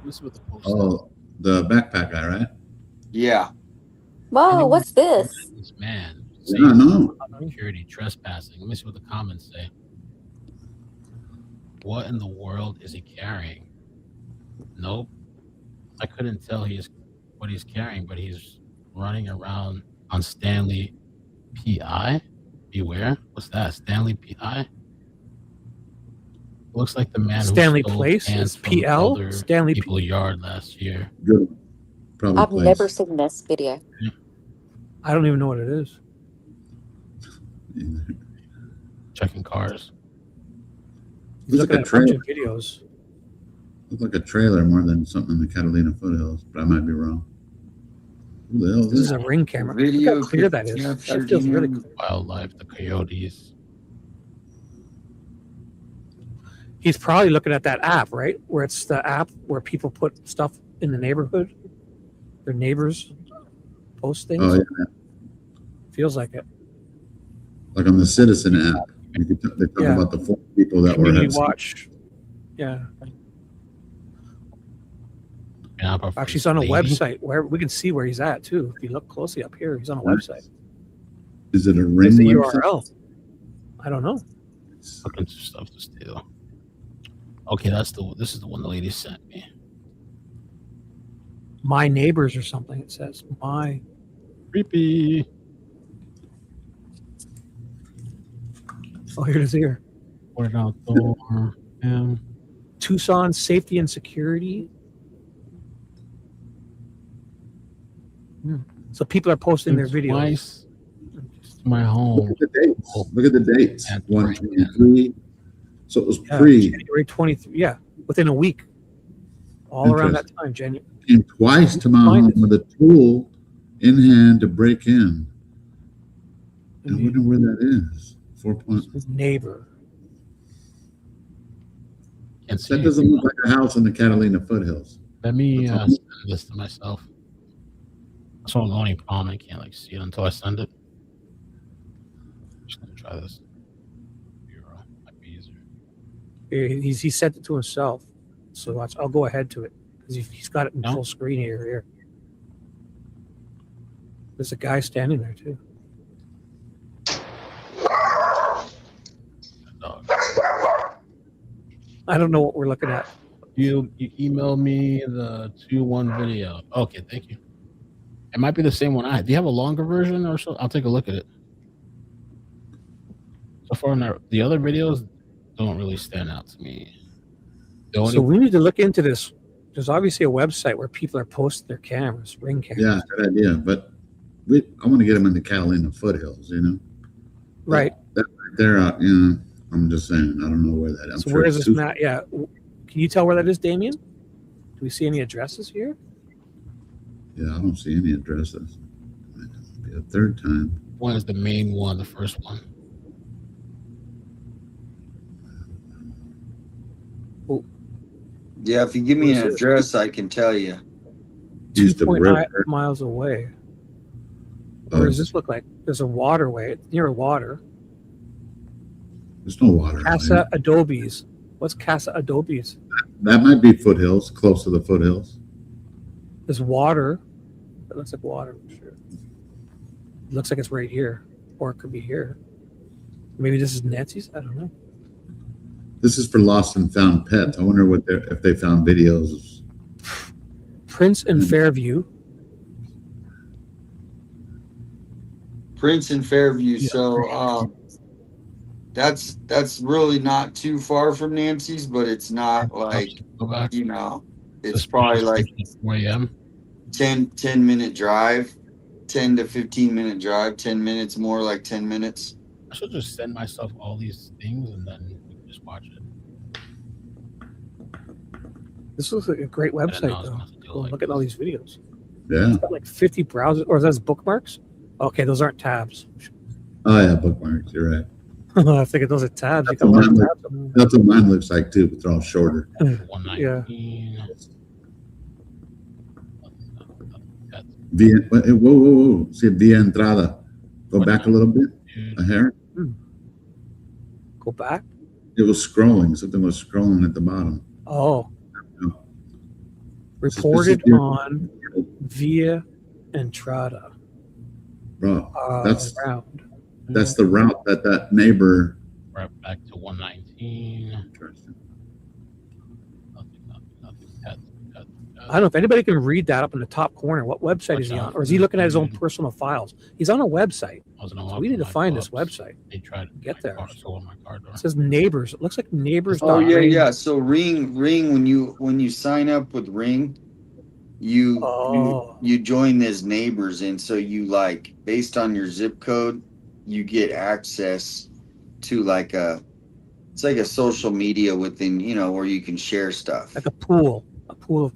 This is what the post. Oh, the backpack guy, right? Yeah. Whoa, what's this? This man. Yeah, I know. Security trespassing. Let me see what the comments say. What in the world is he carrying? Nope. I couldn't tell what he's carrying, but he's running around on Stanley PI. Beware. What's that? Stanley PI? Looks like the man Stanley who stole Place pants is from PL? other Stanley people's yard last year. Good. Probably I've place. never seen this video. I don't even know what it is. Checking cars. He's Looks looking like at a a bunch trailer. of videos. Looks like a trailer more than something in the Catalina foothills, but I might be wrong. Who the hell This is is a this? ring camera. Video Look how clear that is. captured That feels really him. clear. Wildlife, the coyotes. He's probably looking at that app, right? Where it's the app where people put stuff in the neighborhood. Their neighbors post things. Oh, yeah. Feels like it. Like on the Citizen app. They talk Yeah. about the 4 people that were Community at watch. Yeah. Actually, he's on a website where we can see where he's at too. If you look closely up here, he's on a website. Is it a ring? Where's the website? URL? I don't know. Looking for stuff to steal. Okay, this is the one the lady sent me. My neighbors or something. It says my. Creepy. Oh, here it is here. What outdoor? Tucson Safety and Security. So people are posting their videos. Twice. My home. Look at the dates. Look at the dates. 1, 2, 3. So it was pre. January 23. Yeah, within a week. All around that time, January. Came twice to my home with a tool in hand to break in. I wonder where that is. 4 point. His neighbor. That doesn't look like a house in the Catalina foothills. Let me send this to myself. That's the only problem. I can't like see it until I send it. Just gonna try this. Might be easier. He sent it to himself. So I'll go ahead to it because he's got it in full screen here. There's a guy standing there too. I don't know what we're looking at. You emailed me the 2-1 video. Okay, thank you. It might be the same one I had. Do you have a longer version or so? I'll take a look at it. So far, the other videos don't really stand out to me. So we need to look into this. There's obviously a website where people are posting their cameras, ring cameras. Yeah, good idea. But I want to get them in the Catalina foothills, you know? Right. They're out, you know. I'm just saying, I don't know where that is. So where is this map? Yeah. Can you tell where that is, Damien? Do we see any addresses here? Yeah, I don't see any addresses. It'll be a third time. One is the main one, the first one. Yeah, if you give me an address, I can tell you. 2.9 miles away. Where does this look like? There's a waterway near a water. There's no water. Casa Adobes. What's Casa Adobes? That might be foothills, close to the foothills. There's water. It looks like water. Sure. It looks like it's right here, or it could be here. Maybe this is Nancy's. I don't know. This is for lost and found pets. I wonder if they found videos. Prince and Fairview. Prince and Fairview. Yeah. So that's really not too far from Nancy's, but it's not like, you know, it's probably like 10 minute drive, 10 to 15 minute drive, 10 minutes more, like 10 minutes. I should just send myself all these things and then we can just watch it. This looks like a great website, though. Look at all these videos. Yeah. It's got like 50 browsers, or is that bookmarks? Okay, those aren't tabs. Oh, yeah, bookmarks. You're right. I think those are tabs. That's what mine looks like, too, but they're all shorter. Yeah. Whoa. See, via entrada. Go back a little bit. A hair. Go back? It was scrolling. Something was scrolling at the bottom. Oh. Reported on via entrada. Bro, that's the route that neighbor. Right back to 119. Interesting. Nothing. I don't know if anybody can read that up in the top corner. What website is he on? Or is he looking at his own personal files? He's on a website. So we need to find this website. They tried to get there. It says neighbors. It looks like neighbors. Oh yeah. So Ring. When you sign up with Ring, you join this neighbors, and so you like based on your zip code, you get access to it's like a social media within, you know, where you can share stuff. Like a pool of,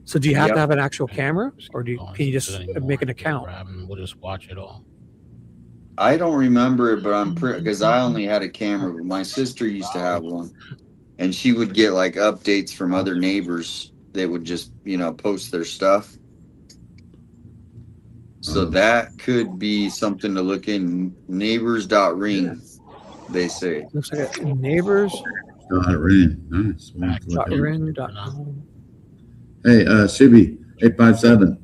so do you have to have an actual camera, or can you just make an account? We'll just watch it all. I don't remember it, but I'm because I only had a camera, but my sister used to have one, and she would get like updates from other neighbors that would just, you know, post their stuff. So that could be something to look in. Neighbors.ring, they say. Looks like a neighbors. .ring. Nice. .ring.com. Hey, Shibby 857.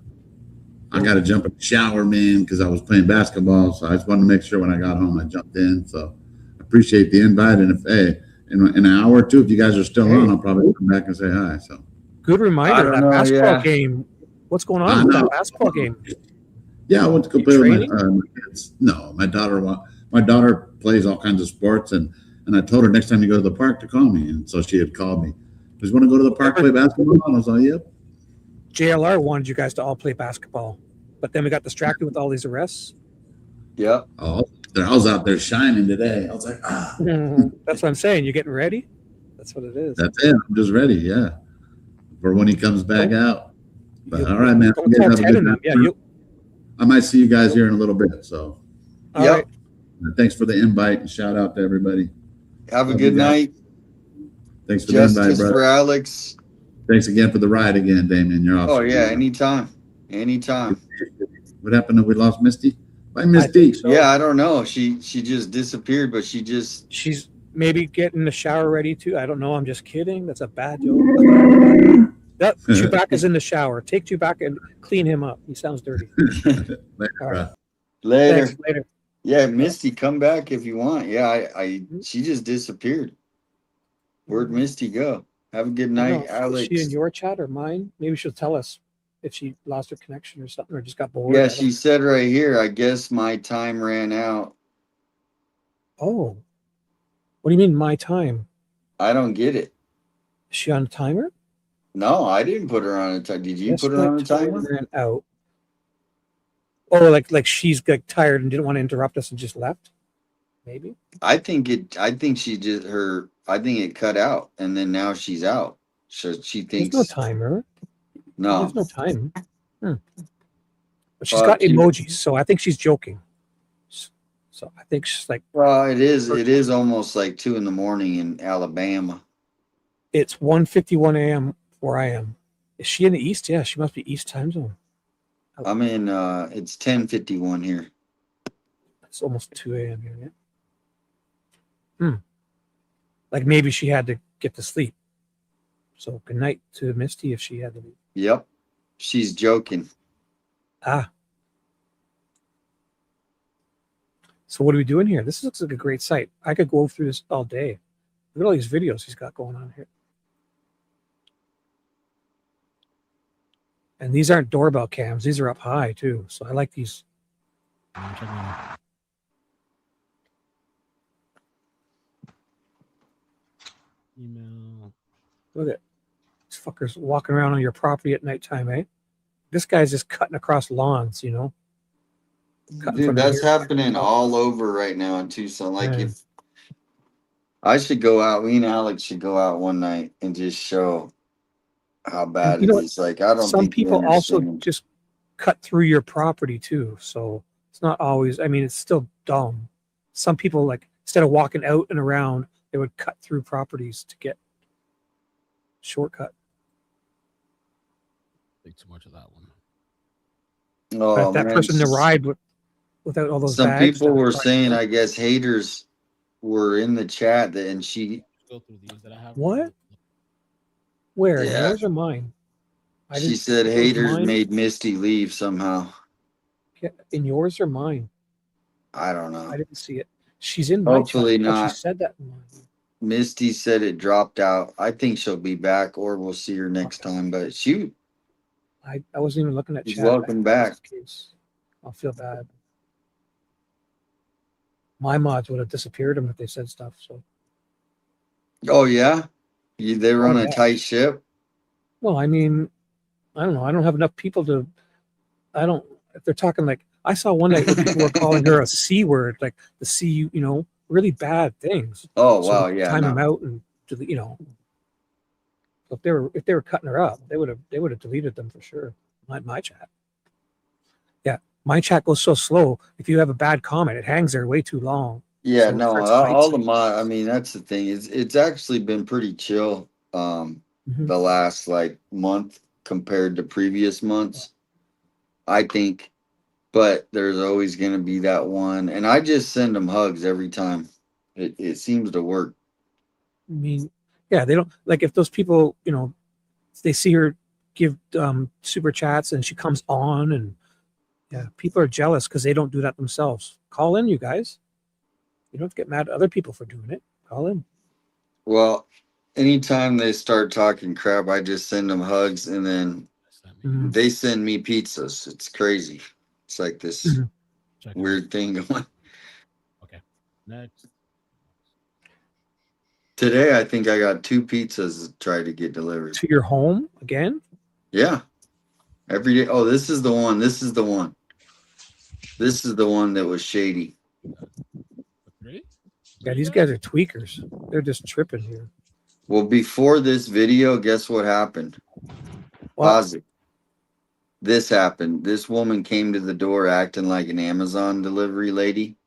I got to jump in the shower, man, because I was playing basketball. So I just wanted to make sure when I got home I jumped in. So I appreciate the invite. And if in an hour or two, if you guys are still on, I'll probably come back and say hi. So good reminder. That basketball game. What's going on with that basketball game? Yeah, I went to go play with my kids. No, my daughter plays all kinds of sports, and I told her next time you go to the park to call me, and so she had called me. Just want to go to the park play basketball? And I was like, yep. JLR wanted you guys to all play basketball, but then we got distracted with all these arrests. Yep. Oh, I was out there shining today. I was like, That's what I'm saying. You getting ready? That's what it is. That's it. I'm just ready. Yeah, for when he comes back out. But all right, man. Don't tell Ted and them. Yeah, I might see you guys here in a little bit. So, all right. Thanks for the invite and shout out to everybody. Have a good night. Thanks for the invite, brother. For Alex. Thanks again for the ride again, Damien. You're awesome. Oh yeah, anytime. What happened? We lost Misty. Bye, Misty. So. Yeah, I don't know. She just disappeared, but she's maybe getting the shower ready too. I don't know. I'm just kidding. That's a bad joke. That Chewbacca's in the shower. Take Chewbacca and clean him up. He sounds dirty. Later. Right. Later. Thanks, later. Yeah, Misty, come back if you want. Yeah, she just disappeared. Where'd Misty go? Have a good night, Alex. Is she in your chat or mine? Maybe she'll tell us if she lost her connection or something, or just got bored. Yeah, she said right here, I guess my time ran out. Oh. What do you mean my time? I don't get it. Is she on a timer? No, I didn't put her on a timer. Did you put her on a timer? Ran out. Oh, like she's like tired and didn't want to interrupt us and just left? Maybe. I think it cut out and then now she's out. So she thinks there's no timer. No. There's no time. But she's got emojis, so I think she's joking. So I think she's like, well, it is almost like 2 a.m. in Alabama. It's 1:51 a.m. where I am. Is she in the East? Yeah, she must be East time zone. I'm in it's 10:51 here. It's almost 2 a.m. here, yeah. Like maybe she had to get to sleep. So good night to Misty if she had to leave. Yep. She's joking. So what are we doing here? This looks like a great site. I could go through this all day. Look at all these videos he's got going on here. And these aren't doorbell cams. These are up high too. So I like these. Email. Look at these fuckers walking around on your property at nighttime, eh? This guy's just cutting across lawns, you know. Dude, that's happening all over right now in Tucson. Like if I should go out, me and Alex should go out one night and just show how bad it is. Like I don't. Some think people also just cut through your property too, so it's not always. I mean, it's still dumb. Some people like instead of walking out and around, they would cut through properties to get shortcut. Think too much of that one. Oh, but if that person to ride without all those. Some bags, people were saying, I guess haters were in the chat and she. Go through these that I have. What? Where? Yeah. Yours or mine? She said haters made Misty leave somehow. In yours or mine? I don't know. I didn't see it. She's in my Hopefully chat. not. She said that in mine. Misty said it dropped out. I think she'll be back or we'll see her next time. But shoot. I wasn't even looking at chat. Welcome back. I'll feel bad. My mods would have disappeared them if they said stuff. So. Oh yeah, they were on a tight ship. Well, I mean, I don't know. I don't have enough people to. I don't. If they're talking like I saw one night where people were calling her a C word, like the C, you know, really bad things. Oh so wow, yeah. Time them out and you know. If they were cutting her up, they would have deleted them for sure. My chat. Yeah, my chat goes so slow. If you have a bad comment, it hangs there way too long. Yeah, so no, all the mod. I mean, that's the thing. It's actually been pretty chill. The last like month compared to previous months, I think. But there's always going to be that one, and I just send them hugs every time. It seems to work. I mean, yeah, they don't like if those people, you know, they see her give super chats, and she comes on, and yeah, people are jealous because they don't do that themselves. Call in, you guys. You don't have to get mad at other people for doing it. Call in. Well, anytime they start talking crap, I just send them hugs, and then they send me pizzas. It's crazy. It's like this weird thing going. Okay. Next. Today, I think I got 2 pizzas to try to get delivered. To your home again? Yeah. Every day. Oh, this is the one. This is the one. This is the one that was shady. Yeah, these guys are tweakers. They're just tripping here. Well, before this video, guess what happened? Pause it. This happened. This woman came to the door acting like an Amazon delivery lady.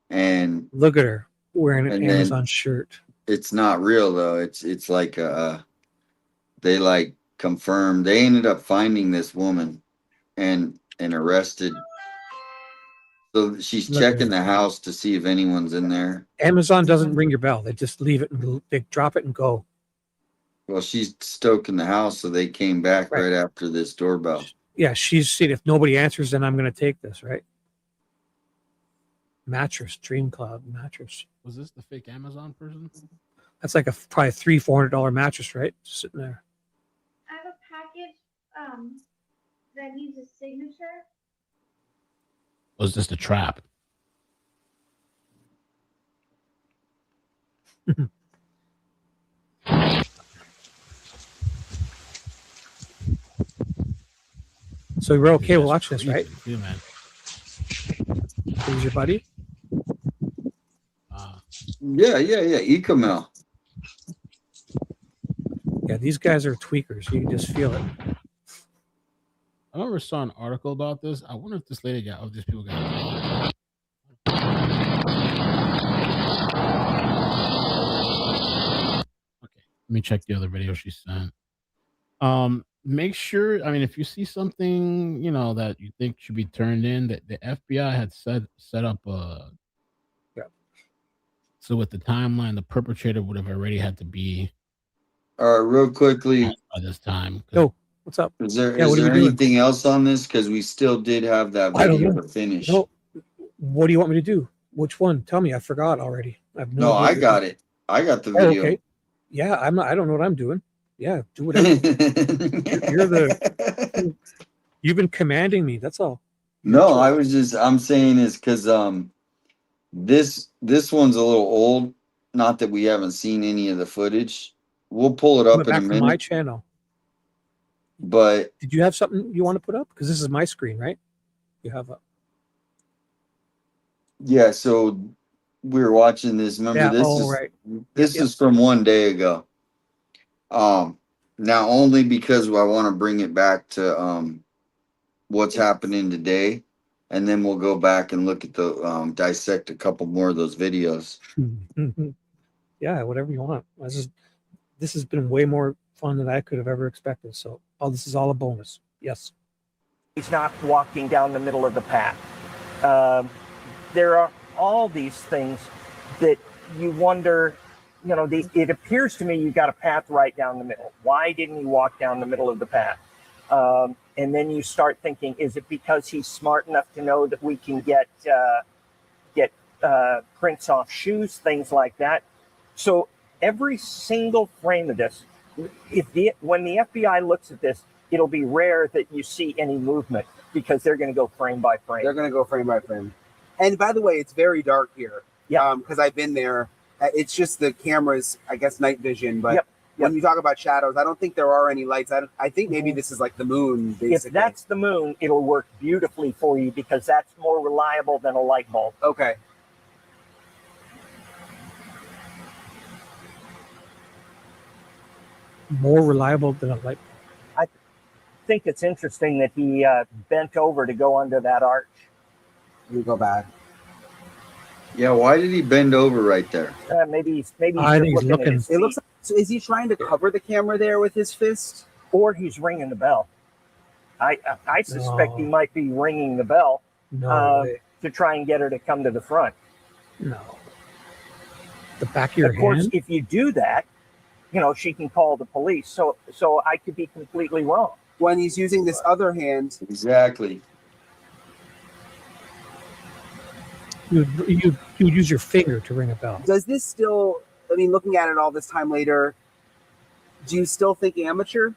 And look at her wearing an Amazon shirt. It's not real though. It's like they like confirmed. They ended up finding this woman and arrested. So she's checking the house to see if anyone's in there. Amazon doesn't ring your bell. They just leave it and they drop it and go. Well, she's stoking the house, so they came back right after this doorbell. Yeah, she's seen if nobody answers, then I'm going to take this, right? Mattress, Dream Cloud mattress. Was this the fake Amazon person? That's like a probably $300-400 mattress, right? Just sitting there. I have a package that needs a signature. Was this the trap? So we're okay with watching this, right? Yeah, man. Who's your buddy? Yeah. Ecomel. Yeah, these guys are tweakers. You can just feel it. I remember saw an article about this. I wonder if this lady got, these people got. Okay, let me check the other video she sent. Make sure, I mean, if you see something, you know, that you think should be turned in, that the FBI had set up a. Yeah. So with the timeline, the perpetrator would have already had to be. All right, real quickly. By this time. Yo, what's up? Is there anything else on this? Because we still did have that video to finish. No. What do you want me to do? Which one? Tell me. I forgot already. No, I got it. I got the video. Okay. Yeah, I'm not. I don't know what I'm doing. Yeah, do whatever. You've been commanding me. That's all. No, I'm saying is because this one's a little old. Not that we haven't seen any of the footage. We'll pull it up in a minute. My channel. But did you have something you want to put up? Because this is my screen, right? You have a. Yeah, so we were watching this. Remember, this is from 1 day ago. Now only because I want to bring it back to what's happening today, and then we'll go back and look at the dissect a couple more of those videos. Yeah, whatever you want. This has been way more fun than I could have ever expected. So, this is all a bonus. Yes. He's not walking down the middle of the path. There are all these things that you wonder, you know, it appears to me you've got a path right down the middle. Why didn't he walk down the middle of the path? And then you start thinking, is it because he's smart enough to know that we can get prints off shoes, things like that? So every single frame of this, when the FBI looks at this, it'll be rare that you see any movement because they're going to go frame by frame. They're going to go frame by frame. And by the way, it's very dark here. Yeah. Because I've been there. It's just the camera's, I guess, night vision. But when you talk about shadows, I don't think there are any lights. I think maybe this is like the moon, basically. If that's the moon, it'll work beautifully for you because that's more reliable than a light bulb. Okay. More reliable than a light bulb. I think it's interesting that he bent over to go under that arch. You go back. Yeah, why did he bend over right there? Maybe he's looking. It looks like, so is he trying to cover the camera there with his fist? Or he's ringing the bell. I suspect he might be ringing the bell to try and get her to come to the front. No. The back of your hand? Of course, if you do that, she can call the police. So I could be completely wrong. When he's using this other hand. Exactly. You use your finger to ring a bell. Does this still, I mean, looking at it all this time later, do you still think amateur?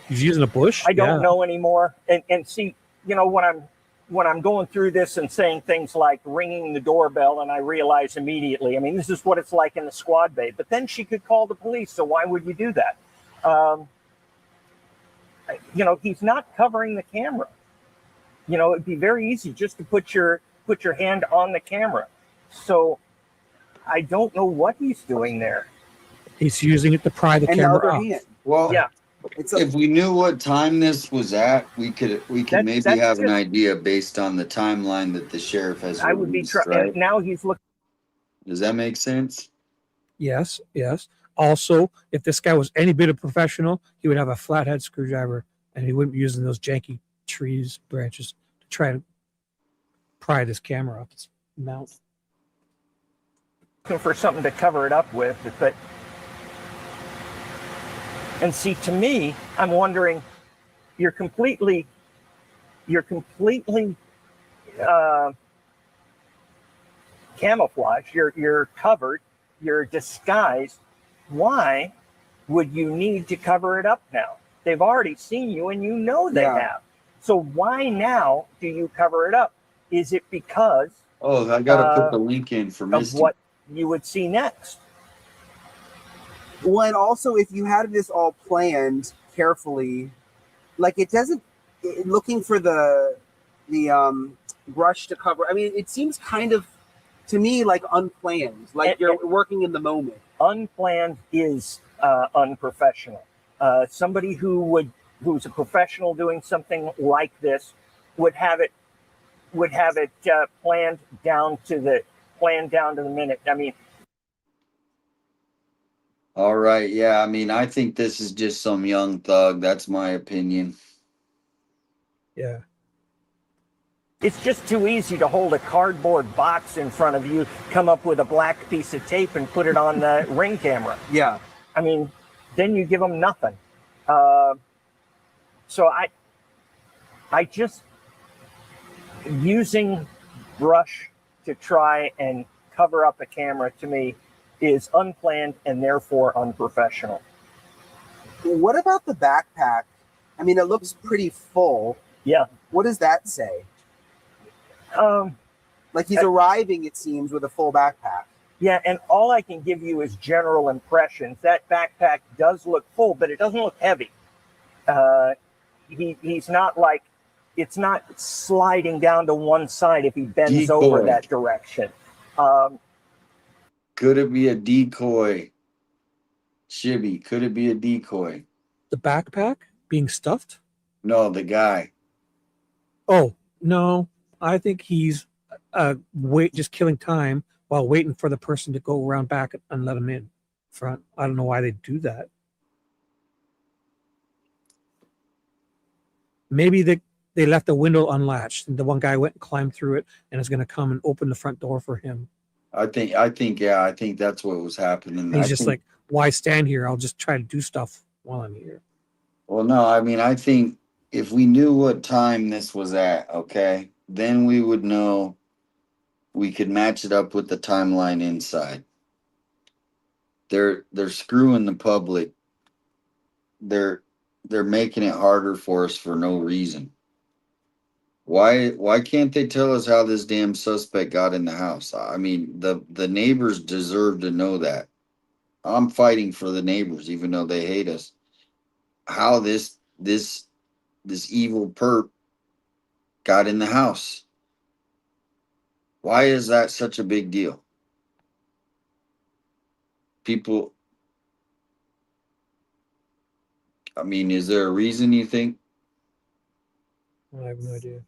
He's using a bush? I don't know anymore. And see, when I'm going through this and saying things like ringing the doorbell, and I realize immediately, I mean, this is what it's like in the squad bay. But then she could call the police, so why would you do that? He's not covering the camera. It'd be very easy just to put your hand on the camera. So I don't know what he's doing there. He's using it to pry the camera off. Well, yeah. If we knew what time this was at, we could maybe have an idea based on the timeline that the sheriff has. I would be trying. Now he's looking. Does that make sense? Yes. Also, if this guy was any bit of professional, he would have a flathead screwdriver, and he wouldn't be using those janky trees branches to try to pry this camera up its mouth. Looking for something to cover it up with, but. And see, to me, I'm wondering, you're completely camouflaged. You're covered. You're disguised. Why would you need to cover it up now? They've already seen you, and they have. So why now do you cover it up? Is it because? Oh, I got to put the link in for Misty. Of what you would see next. Well, and also, if you had this all planned carefully, like looking for the brush to cover. I mean, it seems kind of to me like unplanned, like you're working in the moment. Unplanned is unprofessional. Somebody who's a professional doing something like this would have it planned down to the minute. I mean. All right. Yeah. I mean, I think this is just some young thug. That's my opinion. Yeah. It's just too easy to hold a cardboard box in front of you, come up with a black piece of tape and put it on the ring camera. Yeah. I mean, then you give them nothing. So I just using brush to try and cover up a camera to me is unplanned and therefore unprofessional. What about the backpack? I mean, it looks pretty full. Yeah. What does that say? Like he's arriving, it seems, with a full backpack. Yeah, and all I can give you is general impressions. That backpack does look full, but it doesn't look heavy. He's not like, it's not sliding down to one side if he bends over that direction. Could it be a decoy? Shibby, could it be a decoy? The backpack being stuffed? No, the guy. Oh, no. I think he's just killing time while waiting for the person to go around back and let him in front. I don't know why they do that. Maybe they left the window unlatched and the one guy went and climbed through it and is going to come and open the front door for him. I think that's what was happening. He's just like, why stand here? I'll just try to do stuff while I'm here. Well, no, I mean, I think if we knew what time this was at, okay, then we would know. We could match it up with the timeline inside. They're screwing the public. They're making it harder for us for no reason. Why can't they tell us how this damn suspect got in the house? I mean, the neighbors deserve to know that. I'm fighting for the neighbors, even though they hate us. How this evil perp got in the house. Why is that such a big deal? People, I mean, is there a reason you think? I have no idea.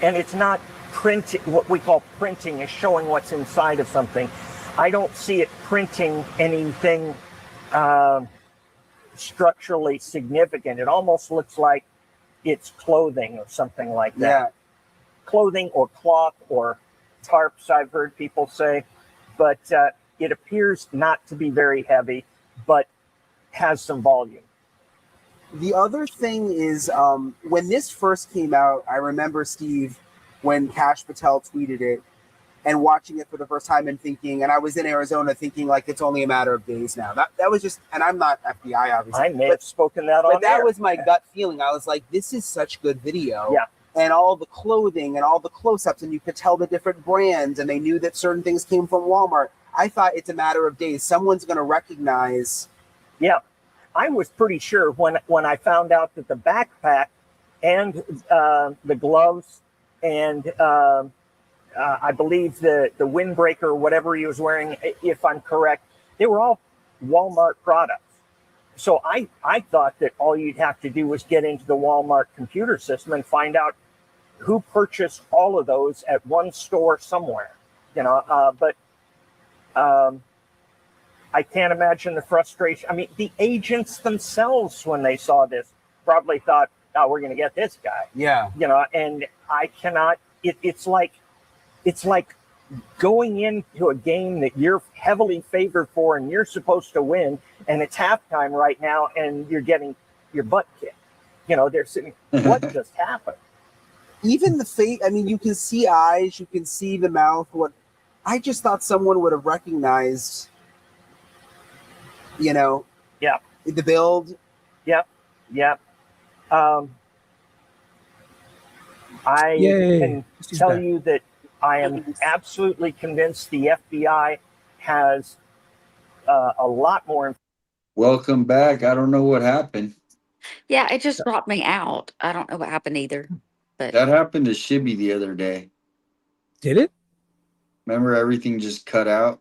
And it's not printing, what we call printing is showing what's inside of something. I don't see it printing anything structurally significant. It almost looks like it's clothing or something like that. clothing or cloth or tarps, I've heard people say, but it appears not to be very heavy, but has some volume. The other thing is, when this first came out, I remember, Steve, when Kash Patel tweeted it and watching it for the first time and thinking, and I was in Arizona thinking like it's only a matter of days now. That was just, and I'm not FBI, obviously. I may have spoken that on but that air. was my gut feeling. I was like, this is such good video. Yeah. And all the clothing and all the close-ups, and you could tell the different brands, and they knew that certain things came from Walmart. I thought it's a matter of days. Someone's going to recognize. Yeah. I was pretty sure when I found out that the backpack and the gloves and I believe the windbreaker or whatever he was wearing, if I'm correct, they were all Walmart products. So I thought that all you'd have to do was get into the Walmart computer system and find out who purchased all of those at one store somewhere, but I can't imagine the frustration. I mean, the agents themselves, when they saw this, probably thought, "Oh, we're going to get this guy." Yeah. And I cannot. It's like going into a game that you're heavily favored for and you're supposed to win, and it's halftime right now, and you're getting your butt kicked. They're sitting. What just happened? Even the face. I mean, you can see eyes, you can see the mouth. What? I just thought someone would have recognized. Yeah. The build. Yep. I Yay. can He's tell back. you that I am absolutely convinced the FBI has a lot more. Welcome back. I don't know what happened. Yeah, it just dropped me out. I don't know what happened either. But That happened to Shibby the other day. Did it? Remember, everything just cut out.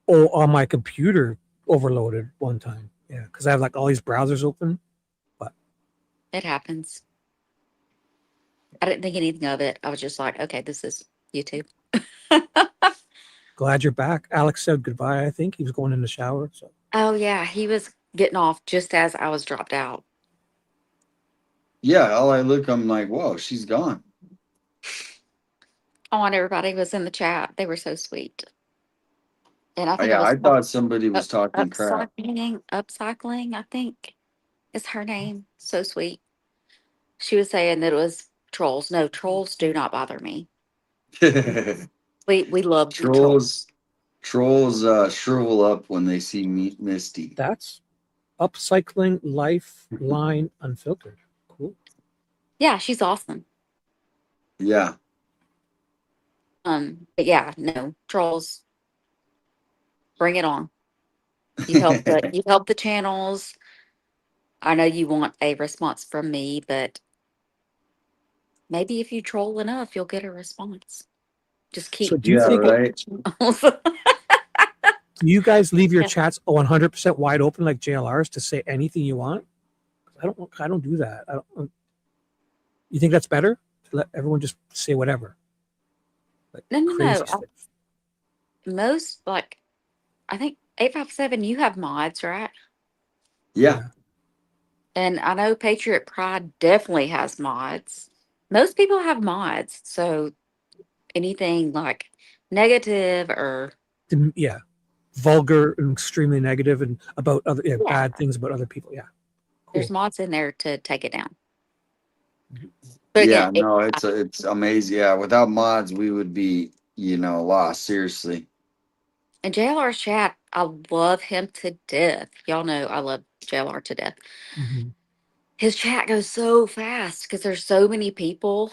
Oh, on my computer overloaded one time. Yeah, because I have like all these browsers open. But it happens. I didn't think anything of it. I was just like, okay, this is YouTube. glad you're back. Alex said goodbye. I think he was going in the shower. So Oh yeah, he was getting off just as I was dropped out. Yeah, all I look, I'm like, whoa, she's gone. Oh, and everybody was in the chat. They were so sweet. And I think Yeah, it was I thought somebody was talking crap. upcycling, I think is her name. So sweet. She was saying that it was trolls. No, trolls do not bother me. We love trolls. Trolls shrivel up when they see Misty. That's Upcycling Lifeline Unfiltered. Cool. Yeah, she's awesome. Yeah. But yeah, no, trolls. Bring it on. You help the channels. I know you want a response from me, but maybe if you troll enough, you'll get a response. Just keep So do you think right? Do you guys leave your chats 100% wide open like JLRs to say anything you want? I don't do that. You think that's better? To let everyone just say whatever. Like No. Most, like, I think 857, you have mods, right? Yeah. And I know Patriot Pride definitely has mods. Most people have mods. So anything like negative or Yeah. Vulgar and extremely negative and about other bad things about other people. Yeah. there's mods in there to take it down. Yeah, no, it's amazing. Yeah, without mods, we would be, lost. Seriously. And JLR's chat, I love him to death. Y'all know I love JLR to death. Mm-hmm. His chat goes so fast because there's so many people.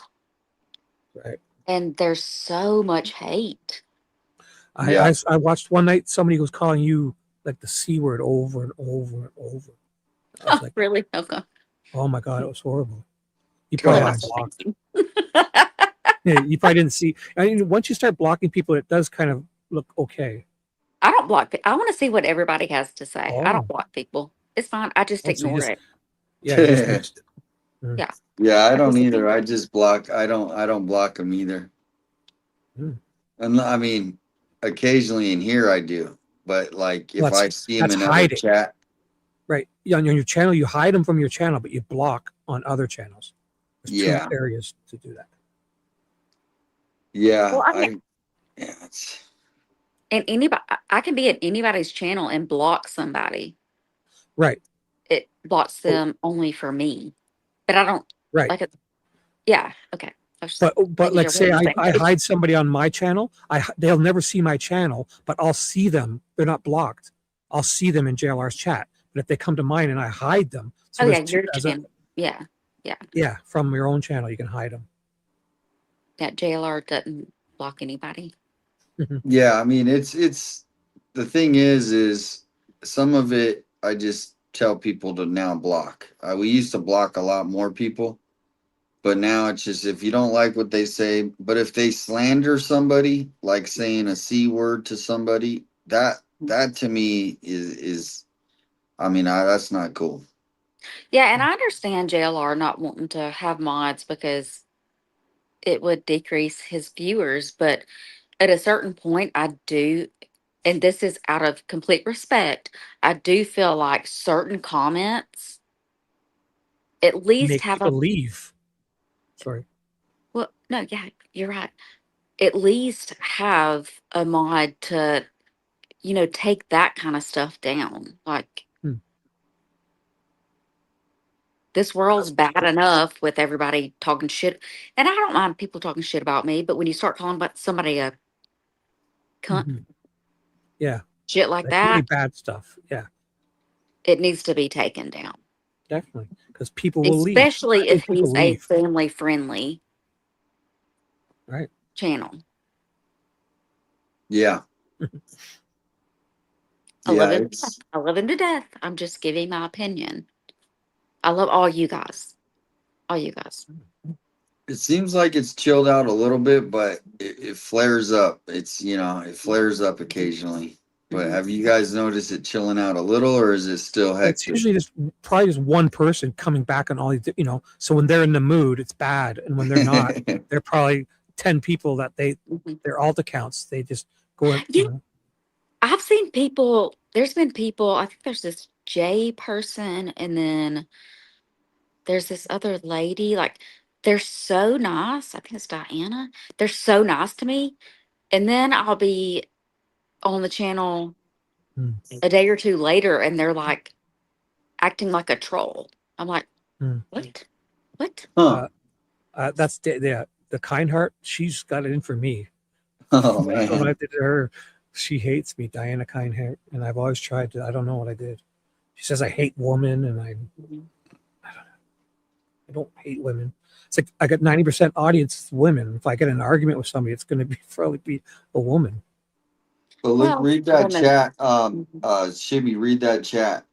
Right. And there's so much hate. I watched one night somebody was calling you like the C word over and over and over. I was like, really? Okay. Oh my God, it was horrible. You probably had blocked. Yeah, you probably didn't see. I mean, once you start blocking people, it does kind of look okay. I don't block. I want to see what everybody has to say. I Oh. don't block people. It's fine. I just ignore it. Yeah. You just missed it. Yeah. Yeah, I don't either. I just block. I don't block them either. And I mean, occasionally in here I do, but like if I see them in another chat. Right. Yeah, on your channel, you hide them from your channel, but you block on other channels. There's Yeah. two areas to do that. Yeah, Well, I mean, yeah, it's and anybody, I can be at anybody's channel and block somebody. Right. It blocks Oh, them only for me, but I don't right. like it. Yeah. Okay. I was just But making like sure we're say on the I same page. hide somebody on my channel, they'll never see my channel, but I'll see them. They're not blocked. I'll see them in JLR's chat. But if they come to mine and I hide them, so Oh there's yeah, two your channel. Yeah. Yeah. yeah, from your own channel you can hide them. That JLR doesn't block anybody. yeah. I mean, it's the thing is some of it I just tell people to now block. We used to block a lot more people, but now it's just if you don't like what they say, but if they slander somebody, like saying a C word to somebody, that to me is I mean, that's not cool. Yeah, and I understand JLR not wanting to have mods because it would decrease his viewers, but at a certain point, I do, and this is out of complete respect, I do feel like certain comments at least Make have a, people leave. Sorry. well, no, yeah, you're right. At least have a mod to, take that kind of stuff down. Like, this world's bad enough with everybody talking shit. And I don't mind people talking shit about me, but when you start calling about somebody a cunt, Yeah. shit like That's really that, bad stuff. Yeah, it needs to be taken down. definitely. Because people will leave. Especially I if think people he's a leave. family friendly Right. channel. Yeah. I love Yeah, him. To death. I love him to death. I'm just giving my opinion. I love all you guys. All you guys. it seems like it's chilled out a little bit, but it flares up. It flares up occasionally. But have you guys noticed it chilling out a little, or is it still It's hectic? usually probably just one person coming back on all these, so when they're in the mood, it's bad. And when they're not, they're probably 10 people that their alt accounts, they just go in, Yeah. I've seen people, there's been people, I think there's this J person, and then there's this other lady. Like, they're so nice. I think it's Diana. They're so nice to me. And then I'll be on the channel a day or two later, and they're like acting like a troll. I'm like, what? What? That's the kind heart. She's got it in for me. Oh When I man. did her, she hates me, Diana Kindheart, and I've always tried to. I don't know what I did. She says I hate women, and I don't hate women. It's like I got 90% audience women. If I get in an argument with somebody, it's going to probably be a woman. But Well, read that woman. chat. Shibby, read that chat.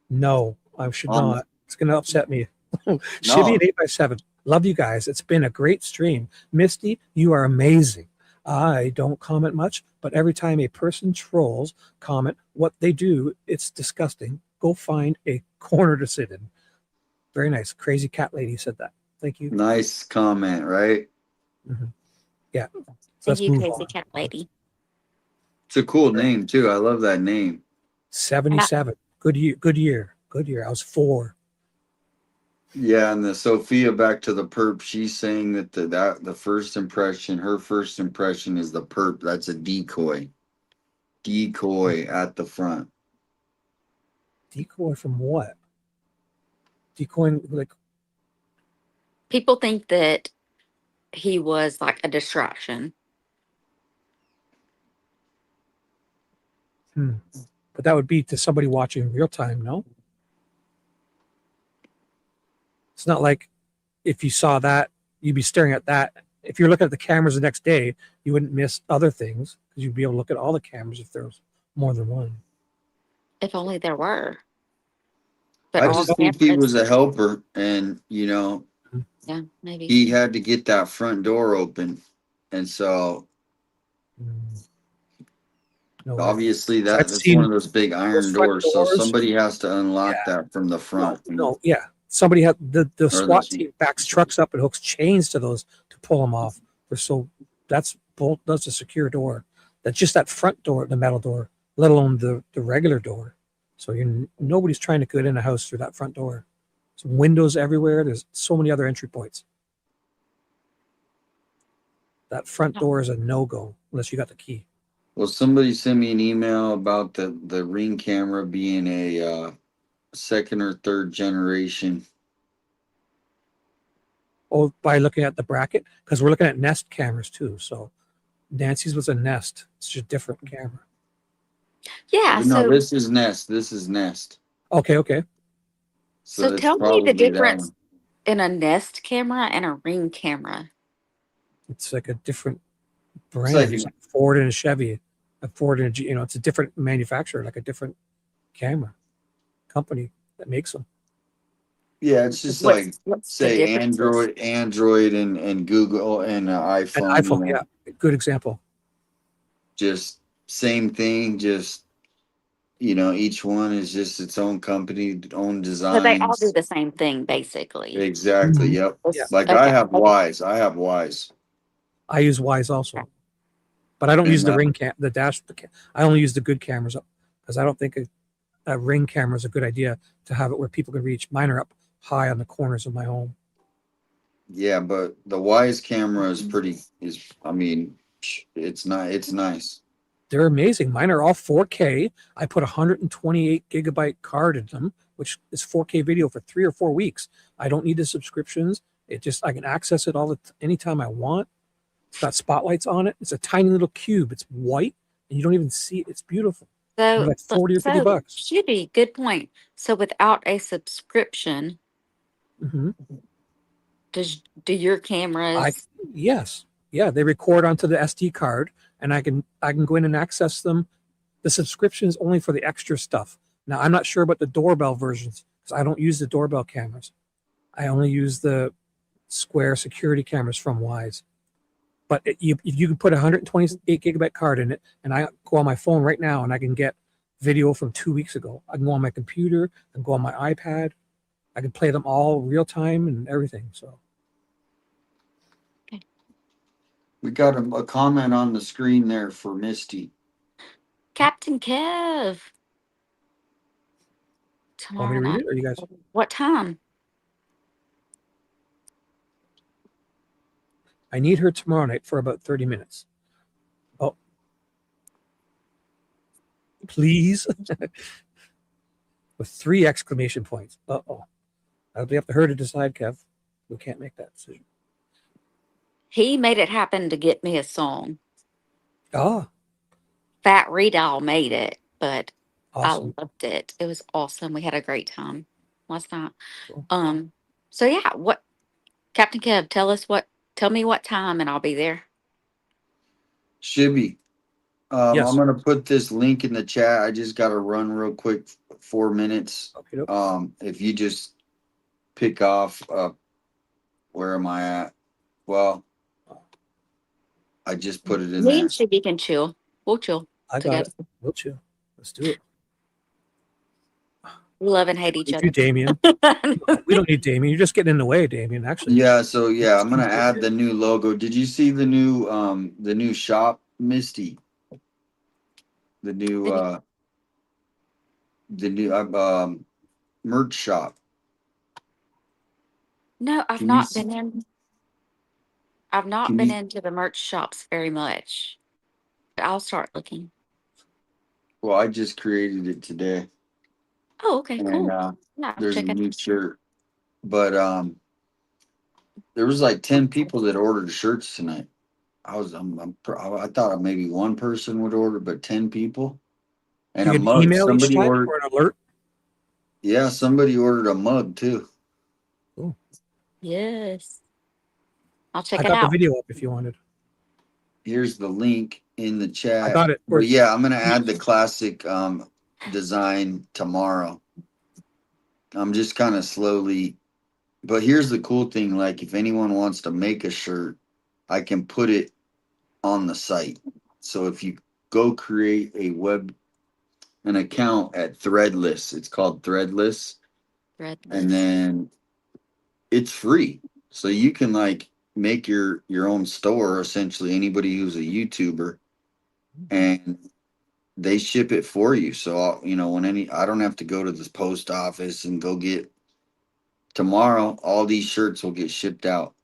No, I should Um, not. It's going to upset me. Shibby at 8x7. Love you guys. It's been a great stream. Misty, you are amazing. I don't comment much, but every time a person trolls comment what they do, it's disgusting. Go find a corner to sit in. Very nice. Crazy cat lady said that. Thank you. Nice comment, right? Yeah. So Thank let's you, move crazy on. cat lady. It's a cool name too. I love that name. 77. Good year. Good year. Good year. I was 4. Yeah, and the Sophia back to the perp. She's saying that the first impression, her first impression is the perp. That's a decoy. Decoy at the front. Decoy from what? Decoying like People think that he was like a distraction. But that would be to somebody watching in real time, no? It's not like if you saw that, you'd be staring at that. If you're looking at the cameras the next day, you wouldn't miss other things because you'd be able to look at all the cameras if there was more than one. If only there were. But I all just think he cameras. was a helper, and Yeah, maybe. he had to get that front door open, and so No, obviously I've that's seen one of those big those iron front doors. So doors. somebody has to unlock Yeah. that from the front. No, yeah. Somebody had the Or SWAT the- team backs trucks up and hooks chains to those to pull them off. That's a secure door. That's just that front door, the metal door, let alone the regular door. So nobody's trying to get in a house through that front door. There's windows everywhere. There's so many other entry points. That front door is a no-go unless you got the key. Well, somebody sent me an email about the Ring camera being a second or third generation. Oh, by looking at the bracket, because we're looking at Nest cameras too. So Nancy's was a Nest. It's just a different camera. Yeah. No, So this is Nest. This is Nest. Okay. Okay. so it's tell me the probably that difference one. in a Nest camera and a Ring camera. It's like a different It's brand. like It's like Ford and a Chevy, a Ford and a G. It's a different manufacturer, like a different camera company that makes them. Yeah, it's just What's like the say differences? Android and Google and An iPhone. iPhone, yeah, good example. Just same thing. Just each one is just its own company, own So they all do designs. the same thing, basically. Exactly. Yep. It's- Like I Okay. have Wise. I have Wise. I use Wise also, but I don't use And the Ring the dash. I only use the good cameras because I don't think a Ring camera is a good idea to have it where people can reach. Mine are up high on the corners of my home. yeah, but the Wise camera is I mean, it's not. It's nice. They're amazing. Mine are all 4K. I put 128 gigabyte card in them, which is 4K video for 3 or 4 weeks. I don't need the subscriptions. I can access it anytime I want. It's got spotlights on it. It's a tiny little cube. It's white and you don't even see it. It's beautiful. They're So, like 40 or 50 bucks. should be good point. So without a subscription, Mm-hmm. do your cameras? Yes. Yeah, they record onto the SD card and I can go in and access them. The subscription is only for the extra stuff. Now, I'm not sure about the doorbell versions because I don't use the doorbell cameras. I only use the Square security cameras from Wise. But if you can put a 128 gigabyte card in it, and I go on my phone right now and I can get video from 2 weeks ago. I can go on my computer and go on my iPad. I can play them all real time and everything. So We got a comment on the screen there for Misty. Captain Kev. want me to read it, or you guys? What time? I need her tomorrow night for about 30 minutes. Oh, please. With 3 exclamation points. Uh-oh. That'll be up to her to decide, Kev. We can't make that decision. He made it happen to get me a song. Oh. Fat Redall made it, but Awesome. I loved it. It was awesome. We had a great time last night. Cool. So yeah, Captain Kev, tell me what time and I'll be there. Shibby. Yes. I'm gonna put this link in the chat. I just gotta run real quick, 4 minutes. Okay. If you just pick off where am I at? Well, I just put it in Me there. and Shibby can chill. We'll chill I together. got it. We'll chill. Let's do it. We love and hate each other. You, Damien. We don't need Damien. You're just getting in the way, Damien, actually. Yeah, so yeah, I'm gonna add the new logo. Did you see the new shop, Misty? The new merch shop. No, I've Can you not s- been in. I've not Can been you- into the merch shops very much. I'll start looking. Well, I just created it today. Oh, okay, And cool. Yeah, there's a check it new out. shirt. But there was like 10 people that ordered shirts tonight. I thought maybe one person would order, but 10 people. And You a get an mug. email each Somebody time ordered. or an alert? Yeah, somebody ordered a mug too. Yes. I'll check I it got the out. video up if you wanted. Here's the link in the chat. I got it. But yeah, I'm gonna add the classic design tomorrow. I'm just kind of slowly, but here's the cool thing, like if anyone wants to make a shirt, I can put it on the site. So if you go create an account at Threadless, it's called Threadless, and then it's free. So you can like make your own store, essentially anybody who's a YouTuber, and they ship it for you. So I don't have to go to the post office and go get. Tomorrow all these shirts will get shipped out,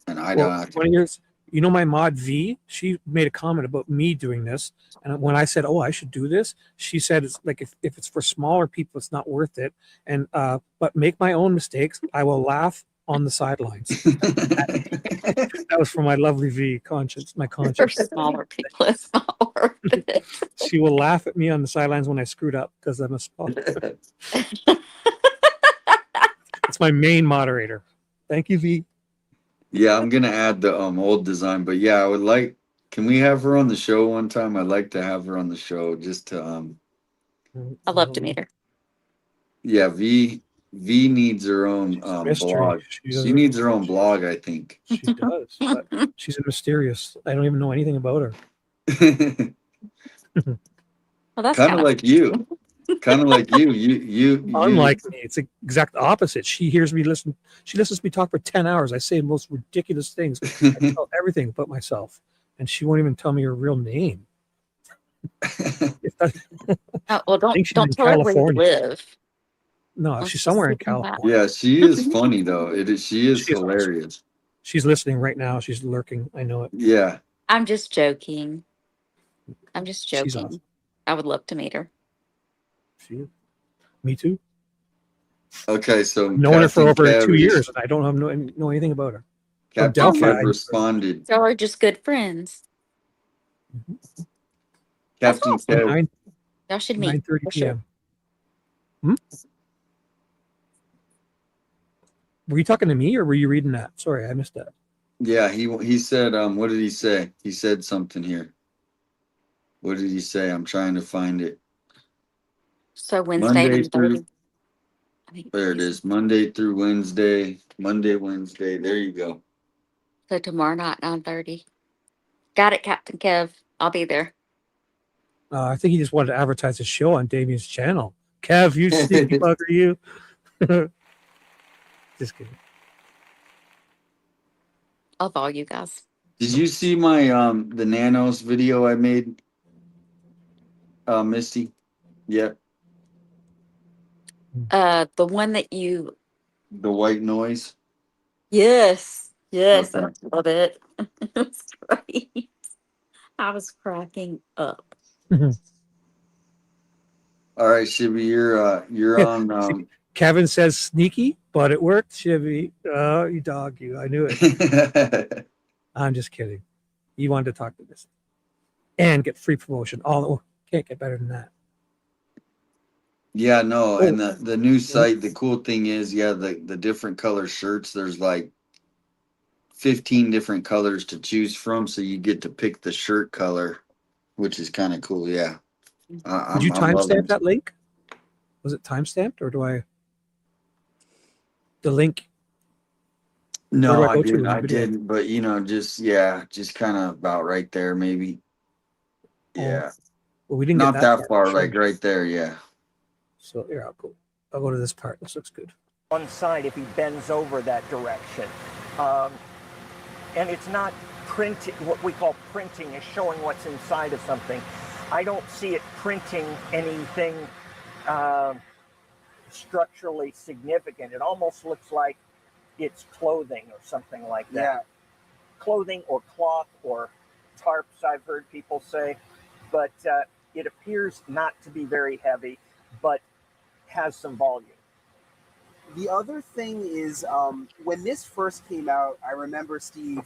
and I don't have to. One of You know, my mod V, she made a comment about me doing this. And when I said, oh, I should do this, she said, it's like, if it's for smaller people, it's not worth it. And, but make my own mistakes. I will laugh on the sidelines. That was for my lovely V conscience, my conscience. For smaller people, it's not worth it. She will laugh at me on the sidelines when I screwed up because I'm a small. It's my main moderator. Thank you, V. Yeah, I'm gonna add the old design, but yeah, I would like. Can we have her on the show one time? I'd like to have her on the show just to I'd love to meet her. Yeah, V needs her own blog. She needs her own blog, I think. She does, but she's a mysterious. I don't even know anything about her. Well, that's kind of like you. Kind of like you. You. Unlike me, it's the exact opposite. She hears me listen. She listens to me talk for 10 hours. I say the most ridiculous things. I tell everything about myself, and she won't even tell me her real name. Well, don't tell her where you live. No, she's somewhere in California. Yeah, she is funny though. She is hilarious. She's listening right now. She's lurking. I know it. Yeah. I'm just joking. She's awesome. I would love to meet her. Me too. Okay, so known her for over 2 years, and I don't know anything about her. Captain Kev responded. So we're just good friends. Captain Kev. Y'all should meet. 9:30 p.m. Were you talking to me, or were you reading that? Sorry, I missed that. Yeah, he said. What did he say? He said something here. What did he say? I'm trying to find it. So Wednesday. There it is. Monday through Wednesday. Monday, Wednesday. There you go. So tomorrow night, 9:30. Got it, Captain Kev. I'll be there. I think he just wanted to advertise his show on Damien's channel. Kev, you sneaky bugger, you. Just kidding. Love all you guys. Did you see my the Nanos video I made, Misty? Yep. The one that you. The white noise. Yes. Okay. I love it. It was great. I was cracking up. All right, Shibby, you're on. Kevin says sneaky, but it worked, Shibby. Oh, you dog, you. I knew it. I'm just kidding. You wanted to talk to this and get free promotion. Can't get better than that. Yeah, no, and the new site, the cool thing is, the different color shirts, there's like 15 different colors to choose from, so you get to pick the shirt color, which is kind of cool. Yeah. Did you timestamp that link? Was it timestamped, or do I? The link. No, I didn't, but just kind of about right there, maybe. Yeah. Well, we didn't not get that far, like right there. Yeah. So here, I'll go to this part. This looks good. One side, if he bends over that direction, and it's not printing. What we call printing is showing what's inside of something. I don't see it printing anything structurally significant. It almost looks like it's clothing or something like that. Yeah. Clothing or cloth or tarps, I've heard people say. But it appears not to be very heavy, but has some volume. The other thing is, when this first came out, I remember, Steve,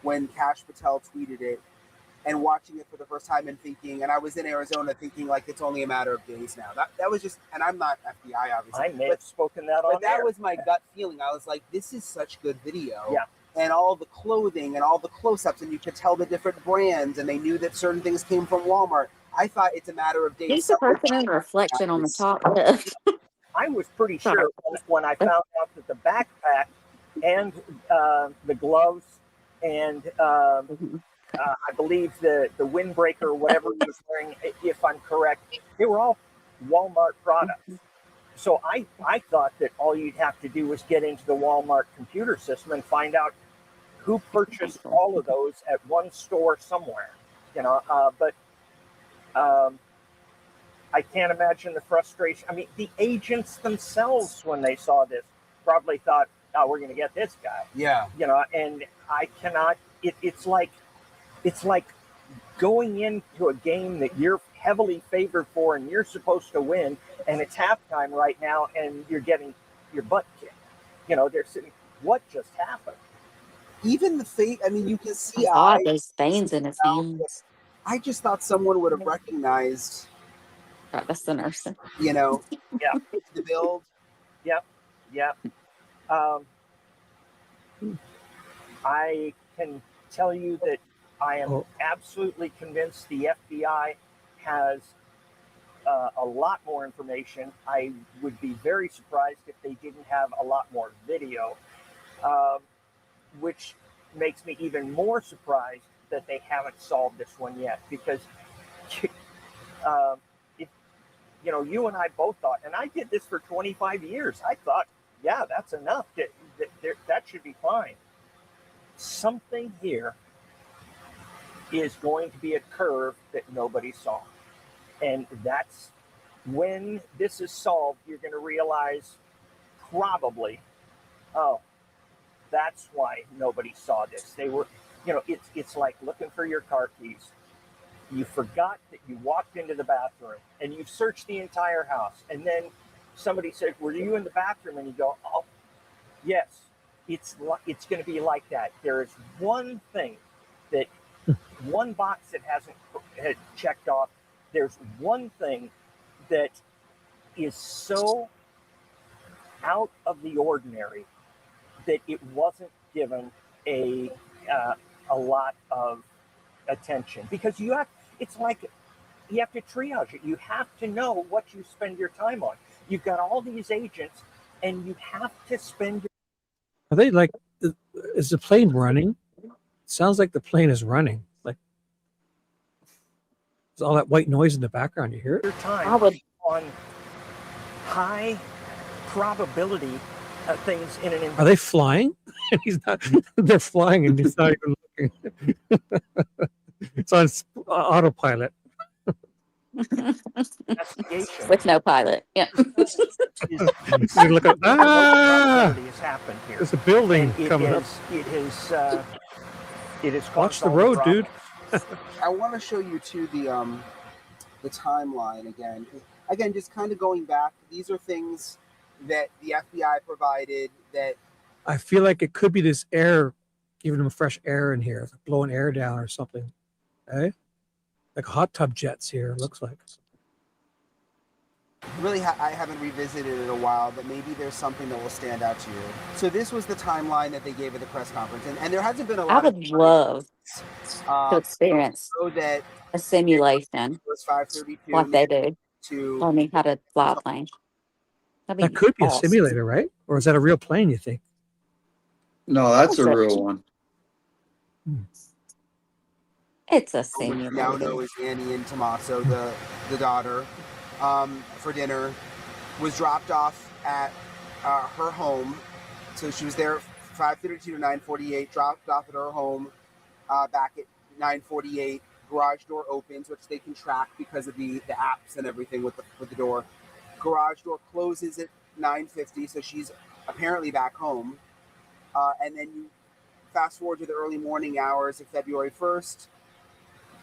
when Kash Patel tweeted it and watching it for the first time and thinking, and I was in Arizona thinking like it's only a matter of days now. That was just, and I'm not FBI, obviously. I may have spoken that on But that air. was my gut feeling. I was like, this is such good video. Yeah. And all the clothing and all the close-ups, and you could tell the different brands, and they knew that certain things came from Walmart. I thought it's a matter of days. He's the person in reflection on the top left. I was pretty sure when I found out that the backpack and the gloves and I believe the windbreaker, whatever he was wearing, if I'm correct, they were all Walmart products. So I thought that all you'd have to do was get into the Walmart computer system and find out who purchased all of those at one store somewhere, but I can't imagine the frustration. I mean, the agents themselves, when they saw this, probably thought, "Oh, we're going to get this guy." Yeah. And I cannot it's like going into a game that you're heavily favored for and you're supposed to win, and it's halftime right now, and you're getting your butt kicked. You know, they're sitting. What just happened? Even the face. I mean, you can see God, eyes. those veins in his hands. I just thought someone would have recognized. Right, that's the nurse. You know, yeah, the build. Yep. I can tell you that I am absolutely convinced the FBI has a lot more information. I would be very surprised if they didn't have a lot more video, which makes me even more surprised that they haven't solved this one yet. Because, if, you know, you and I both thought, and I did this for 25 years, I thought, yeah, that's enough. That should be fine. Something here is going to be a curve that nobody saw. And that's when this is solved, you're going to realize probably, oh, that's why nobody saw this. They were, you know, it's like looking for your car keys. You forgot that you walked into the bathroom and you've searched the entire house. And then somebody said, were you in the bathroom? And you go, oh, yes, it's going to be like that. There is one thing that, one box that hasn't checked off. There's one thing that is so out of the ordinary that it wasn't given a lot of attention, because it's like you have to triage it. You have to know what you spend your time on. You've got all these agents, and you have to spend your. Are they like? Is the plane running? Sounds like the plane is running. Like there's all that white noise in the background. You hear it? Your time on high probability things in an. Are they flying? He's not. They're flying, and he's not even looking. It's on autopilot. With no pilot. Yeah. You look at has happened here. There's a building coming up. It is. Watch the road, dude. I want to show you too the timeline again. Again, just kind of going back. These are things that the FBI provided that. I feel like it could be this air, giving them fresh air in here, blowing air down or something. Eh? Like hot tub jets here, it looks like. Really, I haven't revisited it in a while, but maybe there's something that will stand out to you. So this was the timeline that they gave at the press conference, and there hasn't been a lot. I would love to experience so that a simulation, like they do, to learning how to fly a plane. That could be a simulator, right? Or is that a real plane, you think? No, that's a real one. It's a simulator. Now know is Annie and Tommaso, the daughter, for dinner, was dropped off at her home. So she was there 5:32 to 9:48, dropped off at her home back at 9:48. Garage door opens, which they can track because of the apps and everything with the door. Garage door closes at 9:50, so she's apparently back home. And then you fast forward to the early morning hours of February 1st.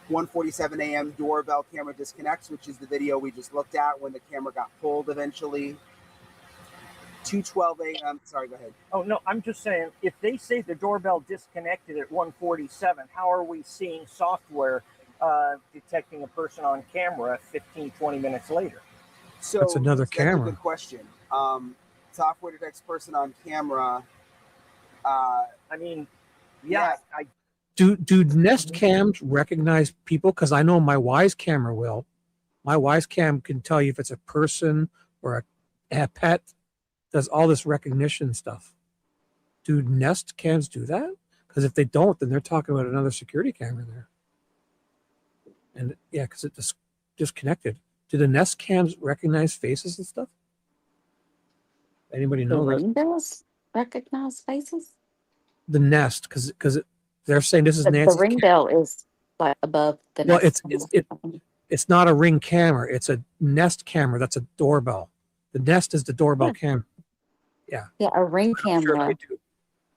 1:47 a.m. doorbell camera disconnects, which is the video we just looked at when the camera got pulled eventually. 2:12 a.m. Sorry, go ahead. Oh, no, I'm just saying, if they say the doorbell disconnected at 1:47, how are we seeing software detecting a person on camera 15, 20 minutes later? So that's another camera. That's a good question. Software detects person on camera. I mean, yeah. Do Nest cams recognize people? Because I know my Wise camera will. My Wise cam can tell you if it's a person or a pet. Does all this recognition stuff. Do Nest cams do that? Because if they don't, then they're talking about another security camera there. And yeah, because it just disconnected. Do the Nest cams recognize faces and stuff? Anybody know the that? Windows recognize faces? The Nest, because they're saying this is Nancy. The ring bell is like above the Nest. Well, it's not a Ring camera. It's a Nest camera. That's a doorbell. The Nest is the doorbell camera. Yeah. Yeah, a Ring camera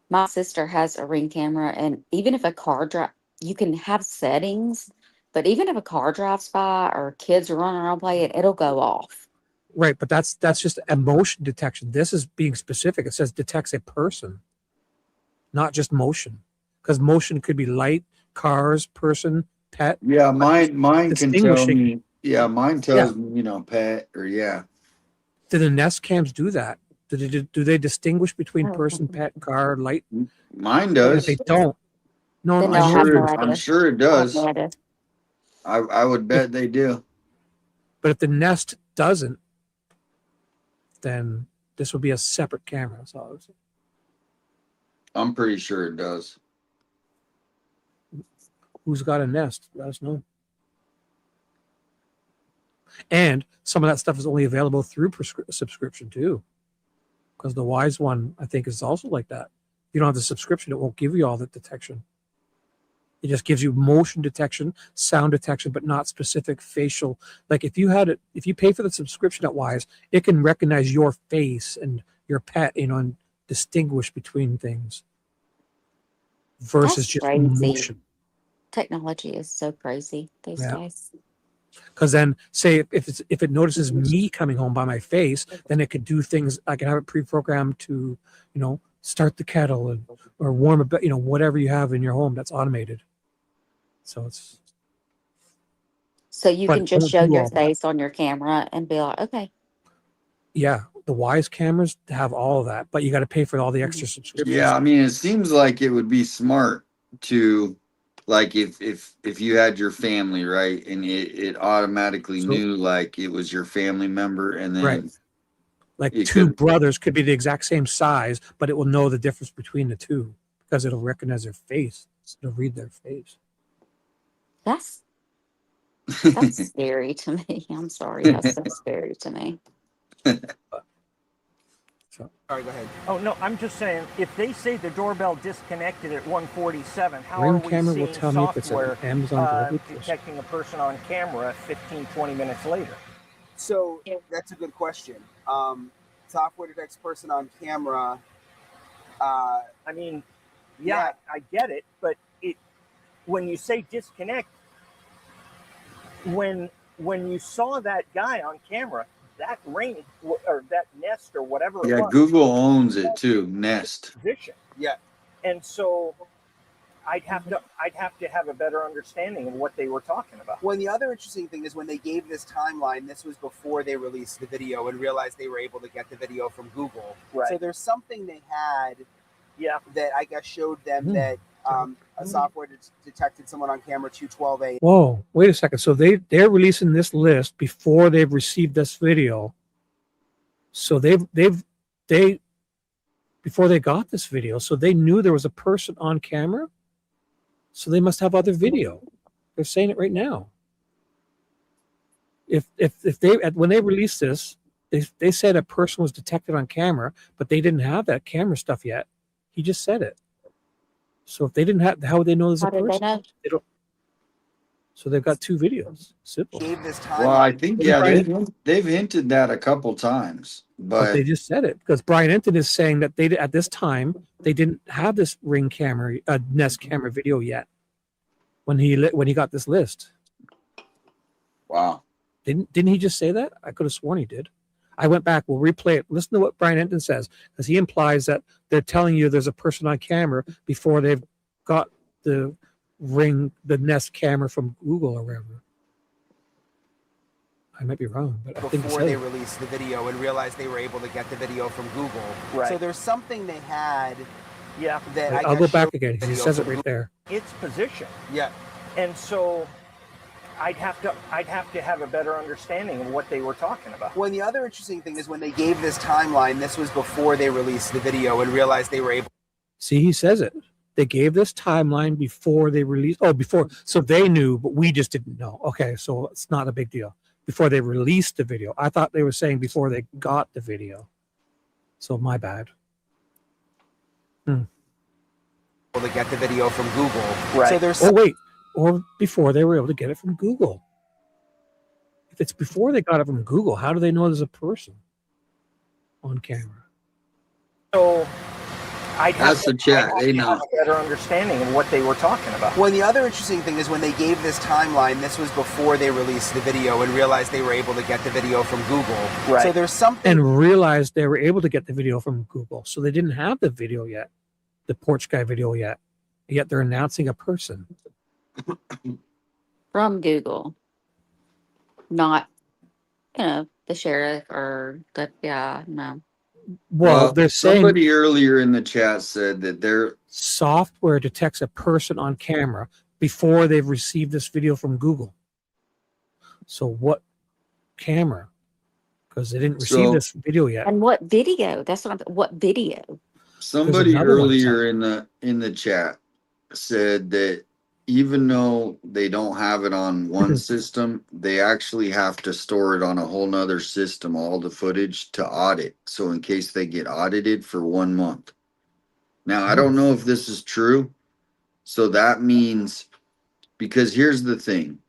My sister has a Ring camera, and even if a car drive, you can have settings, but even if a car drives by or kids are running around playing, it'll go off. Right, but that's just emotion detection. This is being specific. It says detects a person, not just motion, because motion could be light, cars, person, pet. Yeah, mine can tell me. Yeah, mine tells Yeah. me, pet or yeah. Do the Nest cams do that? Do they distinguish between person, pet, car, light? Mine If does. they don't, no, Then I they'll know have it no does. idea. I'm sure it I have does. no idea. I would bet they do. But if the Nest doesn't, then this would be a separate camera. That's all I was saying. I'm pretty sure it does. Who's got a Nest? Let us know. And some of that stuff is only available through subscription too, because the Wise one I think is also like that. If you don't have the subscription, it won't give you all the detection. It just gives you motion detection, sound detection, but not specific facial. Like if you pay for the subscription at Wise, it can recognize your face and your pet, and distinguish between things versus That's just crazy. motion. Technology is so crazy these days. Because then, say if it notices me coming home by my face, then it could do things. I can have it pre-programmed to, start the kettle or warm a bit, whatever you have in your home that's automated. So you can just won't show do your all that. face on your camera and be like, okay. Yeah, the Wise cameras have all of that, but you got to pay for all the extra subscriptions. Yeah, I mean, it seems like it would be smart to, like, if you had your family, right, and it automatically knew like it was your family member, and then Right. Like two brothers could be the exact same size, but it will know the difference between the two because it'll recognize their face. It'll read their face. That's scary to me. I'm sorry. That's so scary to me. Sorry, go ahead. Oh no, I'm just saying if they say the doorbell disconnected at 1:47, how Ring are we camera will seeing tell me if it's an software Amazon delivery person. detecting a person on camera 15, 20 minutes later? So that's a good question. Software detects person on camera. I mean, yeah, I get it, but when you say disconnect, when you saw that guy on camera, that Ring or that Nest or whatever it yeah, was, Google owns it too. Nest. position. Yeah. And so I'd have to have a better understanding of what they were talking about. Well, the other interesting thing is when they gave this timeline, this was before they released the video and realized they were able to get the video from Google. Right. So there's something they had that I guess showed them that a software detected someone on camera 2:12 a.m. Whoa, wait a second. So they're releasing this list before they've received this video. So they before they got this video, so they knew there was a person on camera. So they must have other video. They're saying it right now. If they when they released this, they said a person was detected on camera, but they didn't have that camera stuff yet. He just said it. So if they didn't have, how would they know there's a person? They don't. So they've got two videos. Simple. Well, I think they've hinted that a couple times, but they just said it because Brian Enton is saying that they at this time they didn't have this Ring camera, Nest camera video yet when he got this list. Wow. Didn't he just say that? I could have sworn he did. I went back. We'll replay it. Listen to what Brian Enton says, because he implies that they're telling you there's a person on camera before they've got the Nest camera from Google or wherever. I might be wrong, but I think Before they released the video and realized they were able to get the video from Google. Right. So there's something they had. Yeah. That I'll go back again. He says it right there. Its position. Yeah. And so I'd have to have a better understanding of what they were talking about. Well, the other interesting thing is when they gave this timeline, this was before they released the video and realized they were able. See, he says it. They gave this timeline before they released. Oh, before. So they knew, but we just didn't know. Okay, so it's not a big deal. Before they released the video. I thought they were saying before they got the video. So my bad. To get the video from Google. Right. So there's or before they were able to get it from Google. If it's before they got it from Google, how do they know there's a person on camera? So That's the chat. They know. Have a better understanding of what they were talking about. Well, the other interesting thing is when they gave this timeline, this was before they released the video and realized they were able to get the video from Google. Right. So there's something. And realized they were able to get the video from Google. So they didn't have the video yet, the porch guy video yet. Yet they're announcing a person. From Google. Not, the sheriff or the, no. Well, they're saying somebody earlier in the chat said that their software detects a person on camera before they've received this video from Google. So what camera? Because they didn't receive this video yet. And what video? That's what video? Somebody earlier in the chat said that even though they don't have it on one system, they actually have to store it on a whole nother system, all the footage to audit. So in case they get audited for 1 month. Now, I don't know if this is true. So that means, because here's the thing.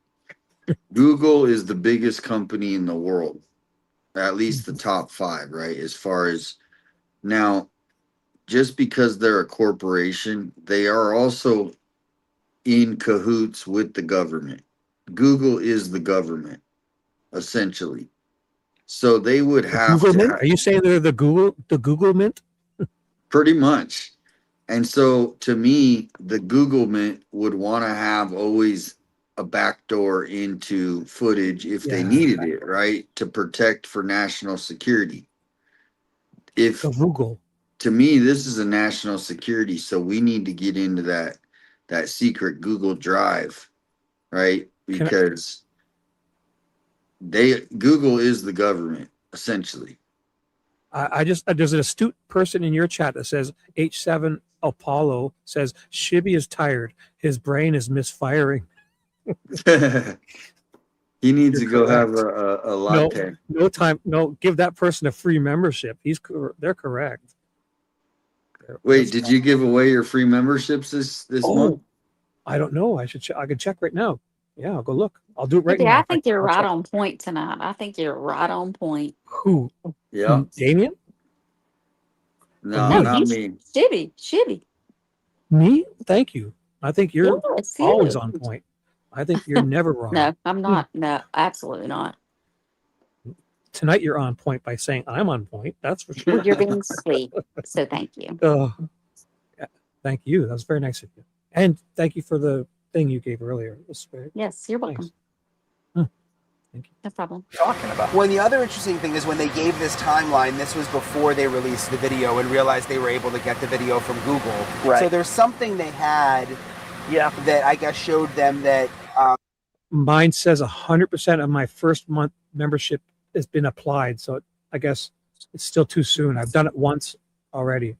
Google is the biggest company in the world, at least the top 5, right? As far as now, just because they're a corporation, they are also in cahoots with the government. Google is the government, essentially. So they would have to. Are you saying they're the Google Mint? Pretty much. And so to me, the Google Mint would want to have always a backdoor into footage if they needed it, right? To protect for national security. If Google. To me, this is a national security, so we need to get into that secret Google Drive, right? Because Google is the government, essentially. There's an astute person in your chat that says H7 Apollo says Shibby is tired. His brain is misfiring. He needs to go have a latte. No time. No, give that person a free membership. They're correct. Wait, did you give away your free memberships this month? I don't know. I could check right now. Yeah, I'll go look. I'll do it right now. I think you're right on point tonight. I think you're right on point. Who? Yeah. Damien? No, not me. Shibby. Me? Thank you. I think you're always on point. I think you're never wrong. No, I'm not. No, absolutely not. Tonight you're on point by saying I'm on point. That's for sure. You're being sweet. So thank you. Thank you. That was very nice of you. And thank you for the thing you gave earlier. Yes, you're welcome. Nice. Thank you. No problem. Talking about. Well, the other interesting thing is when they gave this timeline, this was before they released the video and realized they were able to get the video from Google. Right. So there's something they had that I guess showed them that. Mine says 100% of my first month membership has been applied. So I guess it's still too soon. I've done it once already.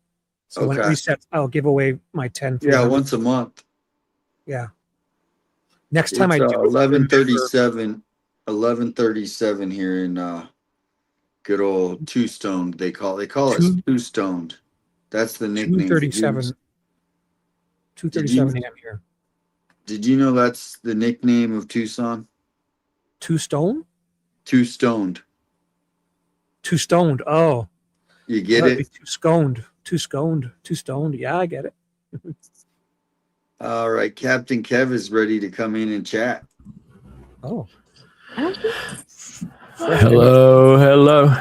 So when it resets, I'll give away my 10. Yeah, once a month. Yeah. Next time I do 11:37 here in good old Tucson. They call us Two-Stoned. That's the nickname. 2:37 a.m. here. Did you know that's the nickname of Tucson? Two-Stone? Two-Stoned. Two-Stoned. Oh. You get it? Two-Stoned. Two-Stoned. Yeah, I get it. All right. Captain Kev is ready to come in and chat. Oh. Hello.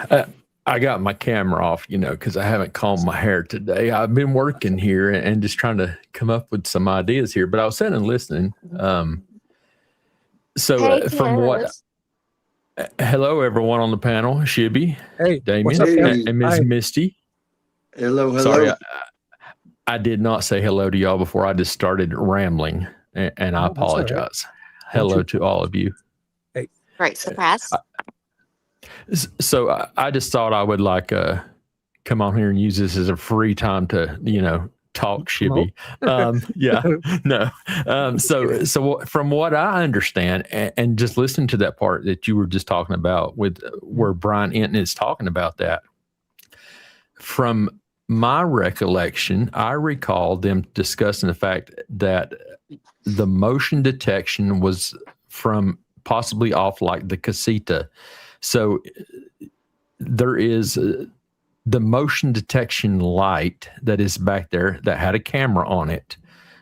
I got my camera off, because I haven't combed my hair today. I've been working here and just trying to come up with some ideas here, but I was sitting and listening. Hello, everyone on the panel. Shibby, Damien, and Miss Misty. Hello. Sorry, I did not say hello to y'all before I just started rambling, and I apologize. Right. Hello to all of you. Hey. Great surprise. So I just thought I would come on here and use this as a free time to, talk Shibby. So from what I understand, and just listen to that part that you were just talking about with where Brian Enton is talking about that. From my recollection, I recall them discussing the fact that the motion detection was from possibly off like the casita. So there is the motion detection light that is back there that had a camera on it,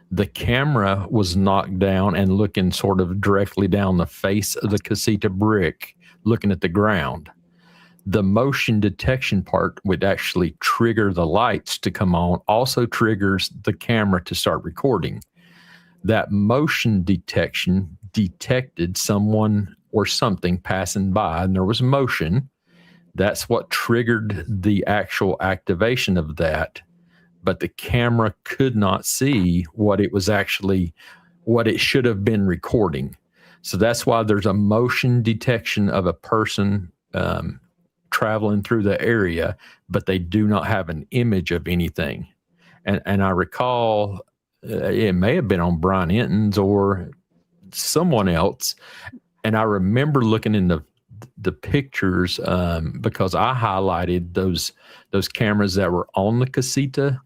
the camera was knocked down and looking sort of directly down the face of the casita brick, looking at the ground. The motion detection part would actually trigger the lights to come on, also triggers the camera to start recording. That motion detection detected someone or something passing by, and there was motion. That's what triggered the actual activation of that. But the camera could not see what it was actually, what it should have been recording. So that's why there's a motion detection of a person traveling through the area, but they do not have an image of anything. And I recall it may have been on Brian Enton's or someone else. And I remember looking in the pictures because I highlighted those cameras that were on the casita.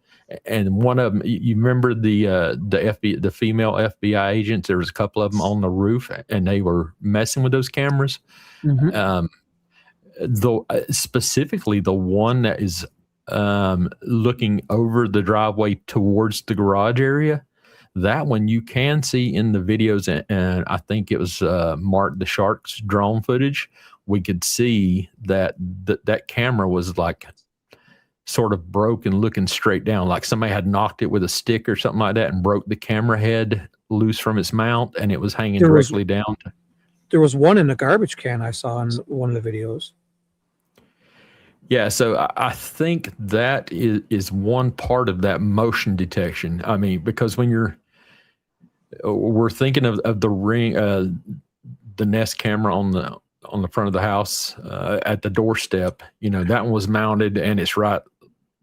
And one of them, you remember the female FBI agents? There was a couple of them on the roof, and they were messing with those cameras. Mm-hmm. Specifically the one that is looking over the driveway towards the garage area. That one you can see in the videos, and I think it was Mark the Shark's drone footage. We could see that camera was like sort of broken, looking straight down, like somebody had knocked it with a stick or something like that and broke the camera head loose from its mount, and it was hanging directly down. There was one in a garbage can I saw in one of the videos. Yeah, so I think that is one part of that motion detection. I mean, because when we're thinking of the Ring, the Nest camera on the front of the house at the doorstep, that one was mounted and it's right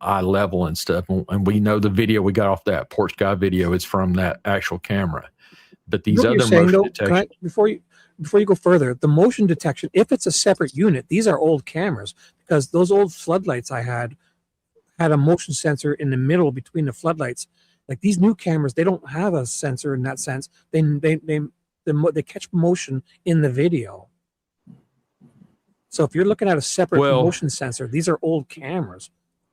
eye level and stuff. And we know the video we got off that porch guy video is from that actual camera. But these other motion detection. Before you go further, the motion detection, if it's a separate unit, these are old cameras, because those old floodlights I had a motion sensor in the middle between the floodlights. Like these new cameras, they don't have a sensor in that sense. They catch motion in the video. So if you're looking at a separate motion sensor, these are old cameras.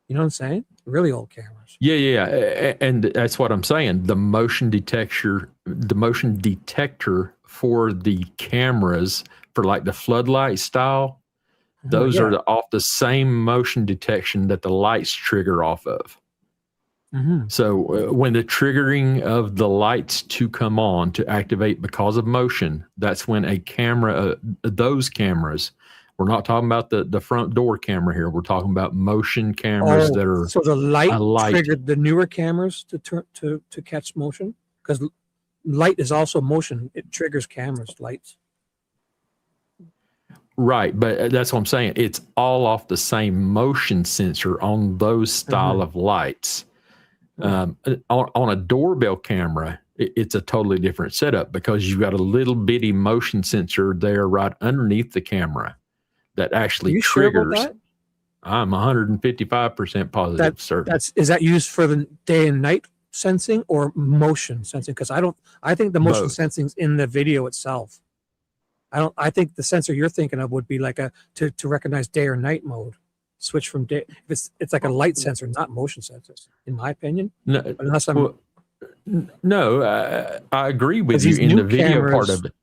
You know what I'm saying? Really old cameras. Yeah. And that's what I'm saying. The motion detector for the cameras for like the floodlight style, those are off the same motion detection that the lights trigger off of. Mm-hmm. So when the triggering of the lights to come on to activate because of motion, that's when a camera, those cameras, we're not talking about the front door camera here. We're talking about motion cameras that are. So the light triggered the newer cameras to catch motion, because light is also motion. It triggers cameras, lights. Right, but that's what I'm saying. It's all off the same motion sensor on those style of lights. On a doorbell camera, it's a totally different setup because you've got a little bitty motion sensor there right underneath the camera that actually triggers. Sure about that? I'm 155% positive, sir. Is that used for the day and night sensing or motion sensing? Because I think the motion sensing's in the video itself. I think the sensor you're thinking of would be like to recognize day or night mode. Switch from day. It's like a light sensor, not motion sensors, in my opinion. No, unless I'm. I agree with you in the video part of it.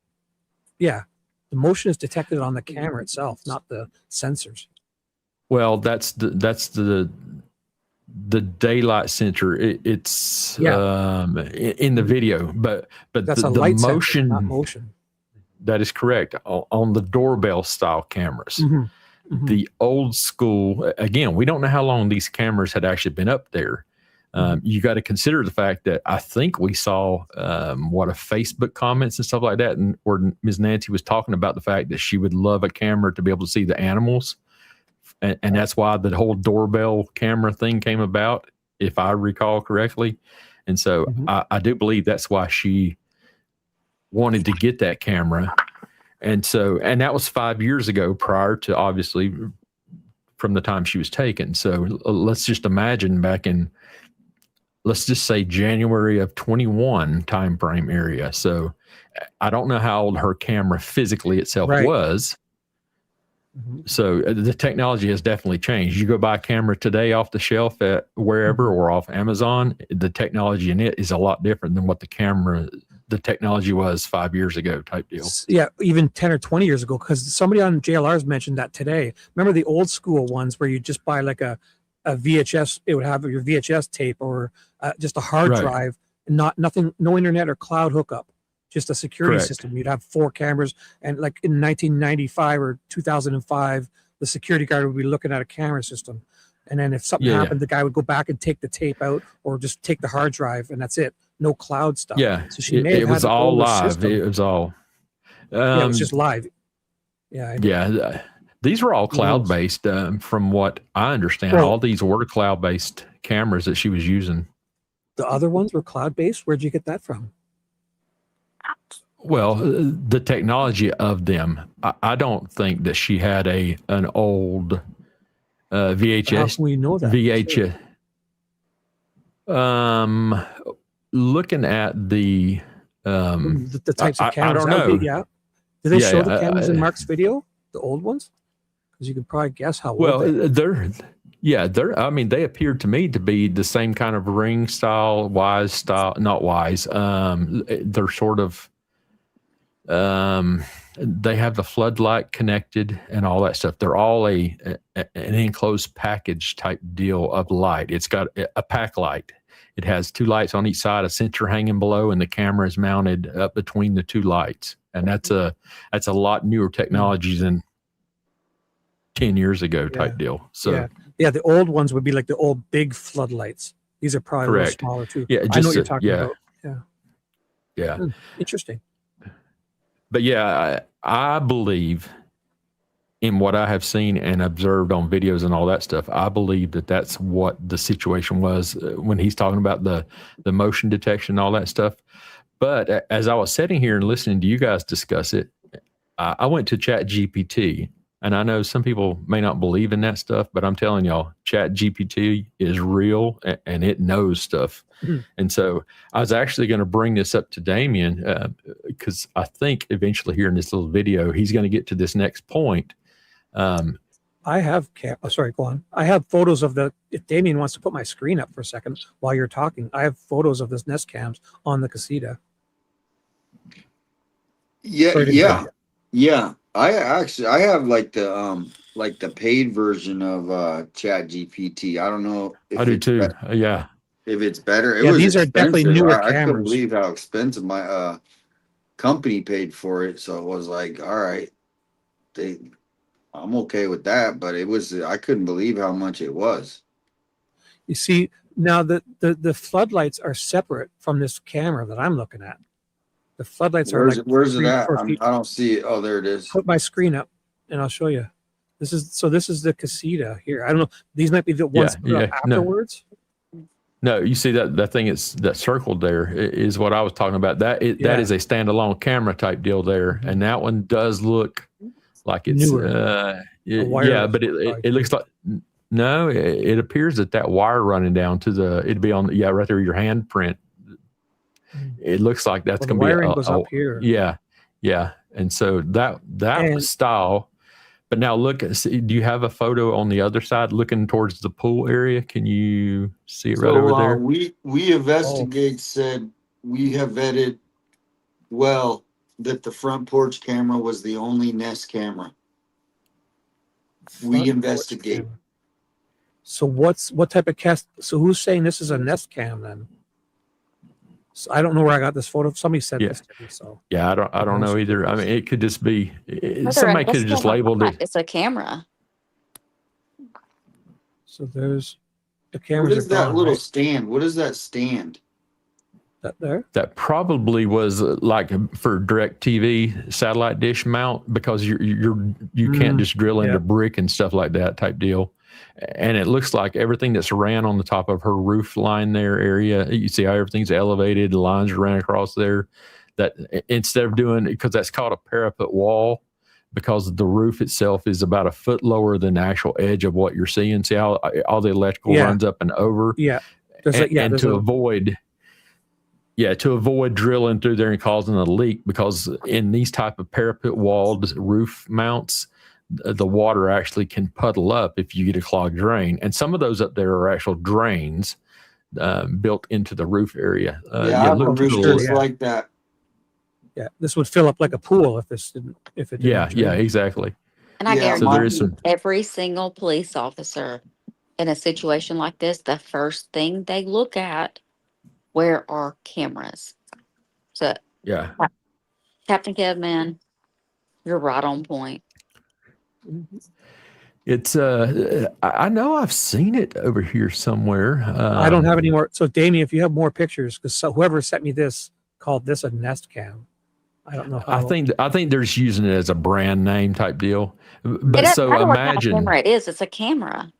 Yeah, the motion is detected on the camera itself, not the sensors. Well, that's the daylight sensor. It's in the video, but that's the light motion, sensor, not motion. That is correct on the doorbell style cameras. Mm-hmm. Mm-hmm. The old school, again, we don't know how long these cameras had actually been up there. You got to consider the fact that I think we saw a Facebook comments and stuff like that, and where Ms. Nancy was talking about the fact that she would love a camera to be able to see the animals, and that's why the whole doorbell camera thing came about, if I recall correctly. And so I do believe that's why she wanted to get that camera. And that was 5 years ago, prior to, obviously, from the time she was taken. So let's just imagine back in, let's just say January of 21 timeframe area. So I don't know how old her camera physically itself was, So the technology has definitely changed. You go buy a camera today off the shelf at wherever or off Amazon, the technology in it is a lot different than what the technology was 5 years ago type deal. Yeah, even 10 or 20 years ago, because somebody on JLR's mentioned that today. Remember the old school ones where you just buy like a VHS, it would have your VHS tape or just a hard drive, nothing, no internet or cloud hookup, just a security system. You'd have 4 cameras, and like in 1995 or 2005, the security guard would be looking at a camera system. And then if something happened, the guy would go back and take the tape out or just take the hard drive, and that's it. No cloud stuff. Yeah. So she may have it had was an all older live. system. It was all. Yeah, it was just live. Yeah. Yeah. These were all cloud-based, from what I understand. Well, all these were cloud-based cameras that she was using. The other ones were cloud-based? Where'd you get that from? Well, the technology of them. I don't think that she had an old VHS. How can we know that? VHS. Looking at the types of cameras. I don't know. Did they show the cameras in Mark's video? The old ones? Because you can probably guess how old they're. I mean, they appeared to me to be the same kind of ring style, wise style, not wise. They're sort of. They have the floodlight connected and all that stuff. They're all an enclosed package type deal of light. It's got a pack light. It has 2 lights on each side, a sensor hanging below, and the camera is mounted up between the 2 lights. And that's a lot newer technology than 10 years ago type deal. So the old ones would be like the old big floodlights. These are probably a little smaller too. Yeah, I know what you're talking about. Yeah. Interesting. But yeah, I believe in what I have seen and observed on videos and all that stuff. I believe that that's what the situation was when he's talking about the motion detection and all that stuff. But as I was sitting here and listening to you guys discuss it, I went to ChatGPT, and I know some people may not believe in that stuff, but I'm telling y'all, ChatGPT is real and it knows stuff. And so I was actually going to bring this up to Damien because I think eventually here in this little video, he's going to get to this next point. I have sorry, go on. I have photos of if Damien wants to put my screen up for a second while you're talking, I have photos of this Nest cams on the casita. Yeah. I have like the paid version of ChatGPT. I don't know if I do too. If it's better. These are definitely newer cameras. I couldn't believe how expensive my company paid for it. So it was like, all right, I'm okay with that, but I couldn't believe how much it was. You see, now the floodlights are separate from this camera that I'm looking at. The floodlights are like where's it at? I don't see it. Oh, there it is. Put my screen up and I'll show you. This is the casita here. I don't know. These might be the ones put up afterwards. No, you see that thing that circled there is what I was talking about. That is a standalone camera type deal there, and that one does look like it's but it looks like it appears that wire running down to it'd be on right there your handprint. It looks like that's going to be wiring goes up here. Yeah, and so that style. But now do you have a photo on the other side looking towards the pool area? Can you see it right over there? We investigate said we have vetted well that the front porch camera was the only Nest camera. We investigate. So what type of cast? So who's saying this is a Nest cam then? So I don't know where I got this photo. Somebody said this to me. So I don't know either. I mean, it could just be somebody could have just labeled it. It's a camera. So there's the camera. What is that little stand? What is that stand? That there? That probably was like for DirecTV satellite dish mount because you can't just drill into brick and stuff like that type deal. And it looks like everything that's ran on the top of her roof line there area, you see how everything's elevated, the lines ran across there, that instead of doing, because that's called a parapet wall, because the roof itself is about a foot lower than the actual edge of what you're seeing. See how all the electrical runs up and over? Yeah. And to avoid drilling through there and causing a leak, because in these type of parapet walled roof mounts, the water actually can puddle up if you get a clogged drain. And some of those up there are actual drains built into the roof area. I have a roof just like that. Yeah, this would fill up like a pool if it didn't. Yeah, exactly. And I So there is guarantee some. every single police officer in a situation like this, the first thing they look at, where are cameras? So Yeah. Captain Kevman, you're right on point. It's I know I've seen it over here somewhere. I don't have any more. So Damien, if you have more pictures, because whoever sent me this called this a Nest Cam. I don't know how. I think they're just using it as a brand name type deal. But It so doesn't matter what kind of imagine. camera it is. It's a camera.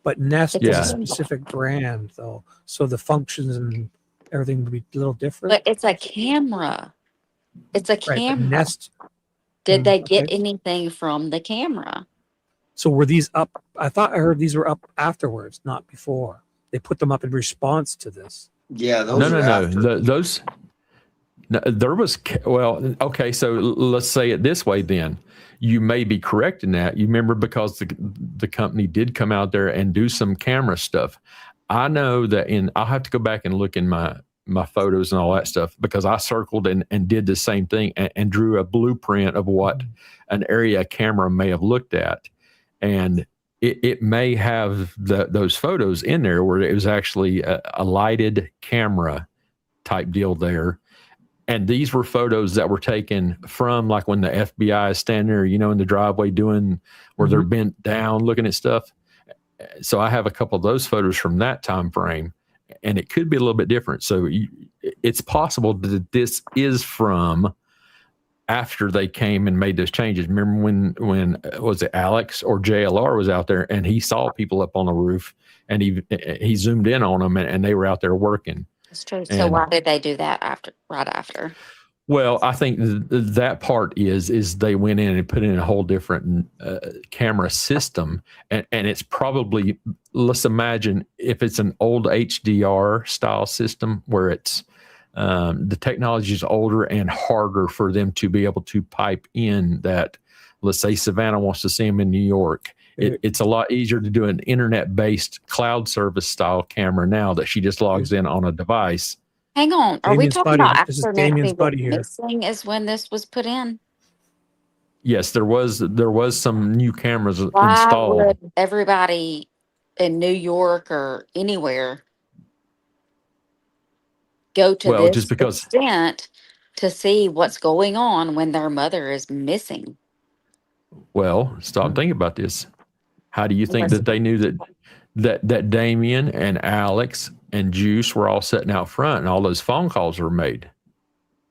But Nest is Yeah. a specific brand, though, so the functions and everything would be a little different. But it's a camera. It's a Right, but camera. Nest. Did they get okay. anything from the camera? So were these up? I thought I heard these were up afterwards, not before. They put them up in response to this. Yeah, those No. Those. No, there was okay. So let's say it this way. Then you may be correct in that. You remember because the company did come out there and do some camera stuff. I know that I'll have to go back and look in my photos and all that stuff because I circled and did the same thing and drew a blueprint of what an area camera may have looked at. And it may have those photos in there where it was actually a lighted camera type deal there. And these were photos that were taken from like when the FBI is standing there, in the driveway doing where they're bent down looking at stuff. So I have a couple of those photos from that time frame, and it could be a little bit different. So it's possible that this is from after they came and made those changes. Remember when was it Alex or JLR was out there and he saw people up on the roof and he zoomed in on them and they were out there working. That's true. So why did they do that right after? Well, I think that part is they went in and put in a whole different camera system, and it's probably, let's imagine if it's an old HDR style system where it's the technology is older and harder for them to be able to pipe in that. Let's say Savannah wants to see them in New York. It's a lot easier to do an internet-based cloud service style camera now that she just logs in on a device. Hang on. Are we talking about after Nancy was here. missing is when this was put in? Yes, there was some new cameras Why installed. would everybody in New York or anywhere go to this just because extent to see what's going on when their mother is missing? Well, stop thinking about this. How do you think that they knew that Damien and Alex and Juice were all sitting out front and all those phone calls were made?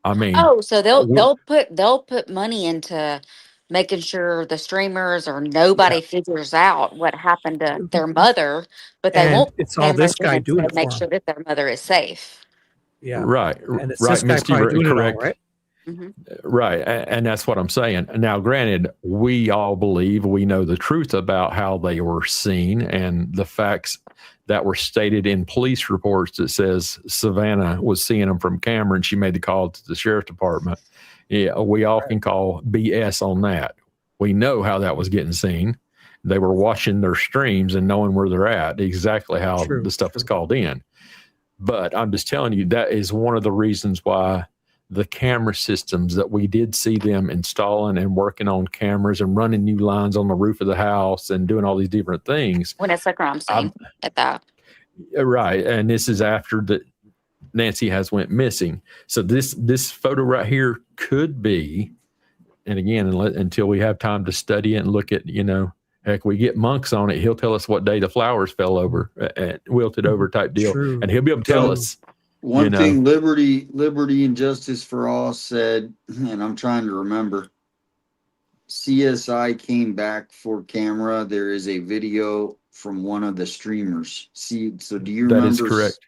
I mean, so they'll put money into making sure the streamers or nobody figures out what happened to their mother, but they won't. It's all this guy doing it make for sure that their mother is safe. Yeah, right, and it's right, this guy Misty, probably doing it all, correct. right? Right. And that's what I'm saying. Now, granted, we all believe we know the truth about how they were seen and the facts that were stated in police reports that says Savannah was seeing them from camera and she made the call to the sheriff's department. Yeah, we all can call BS on that. We know how that was getting seen. They were watching their streams and knowing where they're at, exactly how the stuff is called in. But I'm just telling you, that is one of the reasons why the camera systems that we did see them installing and working on cameras and running new lines on the roof of the house and doing all these different things. When it's a crime scene at that. Right. And this is after that Nancy has went missing. So this photo right here could be, and again, until we have time to study it and look at, heck, we get Monks on it. He'll tell us what day the flowers fell over, wilted over type deal. True. And he'll be able to tell us. One thing Liberty and Justice for All said, and I'm trying to remember, CSI came back for camera. There is a video from one of the streamers. So do you remember? That is correct.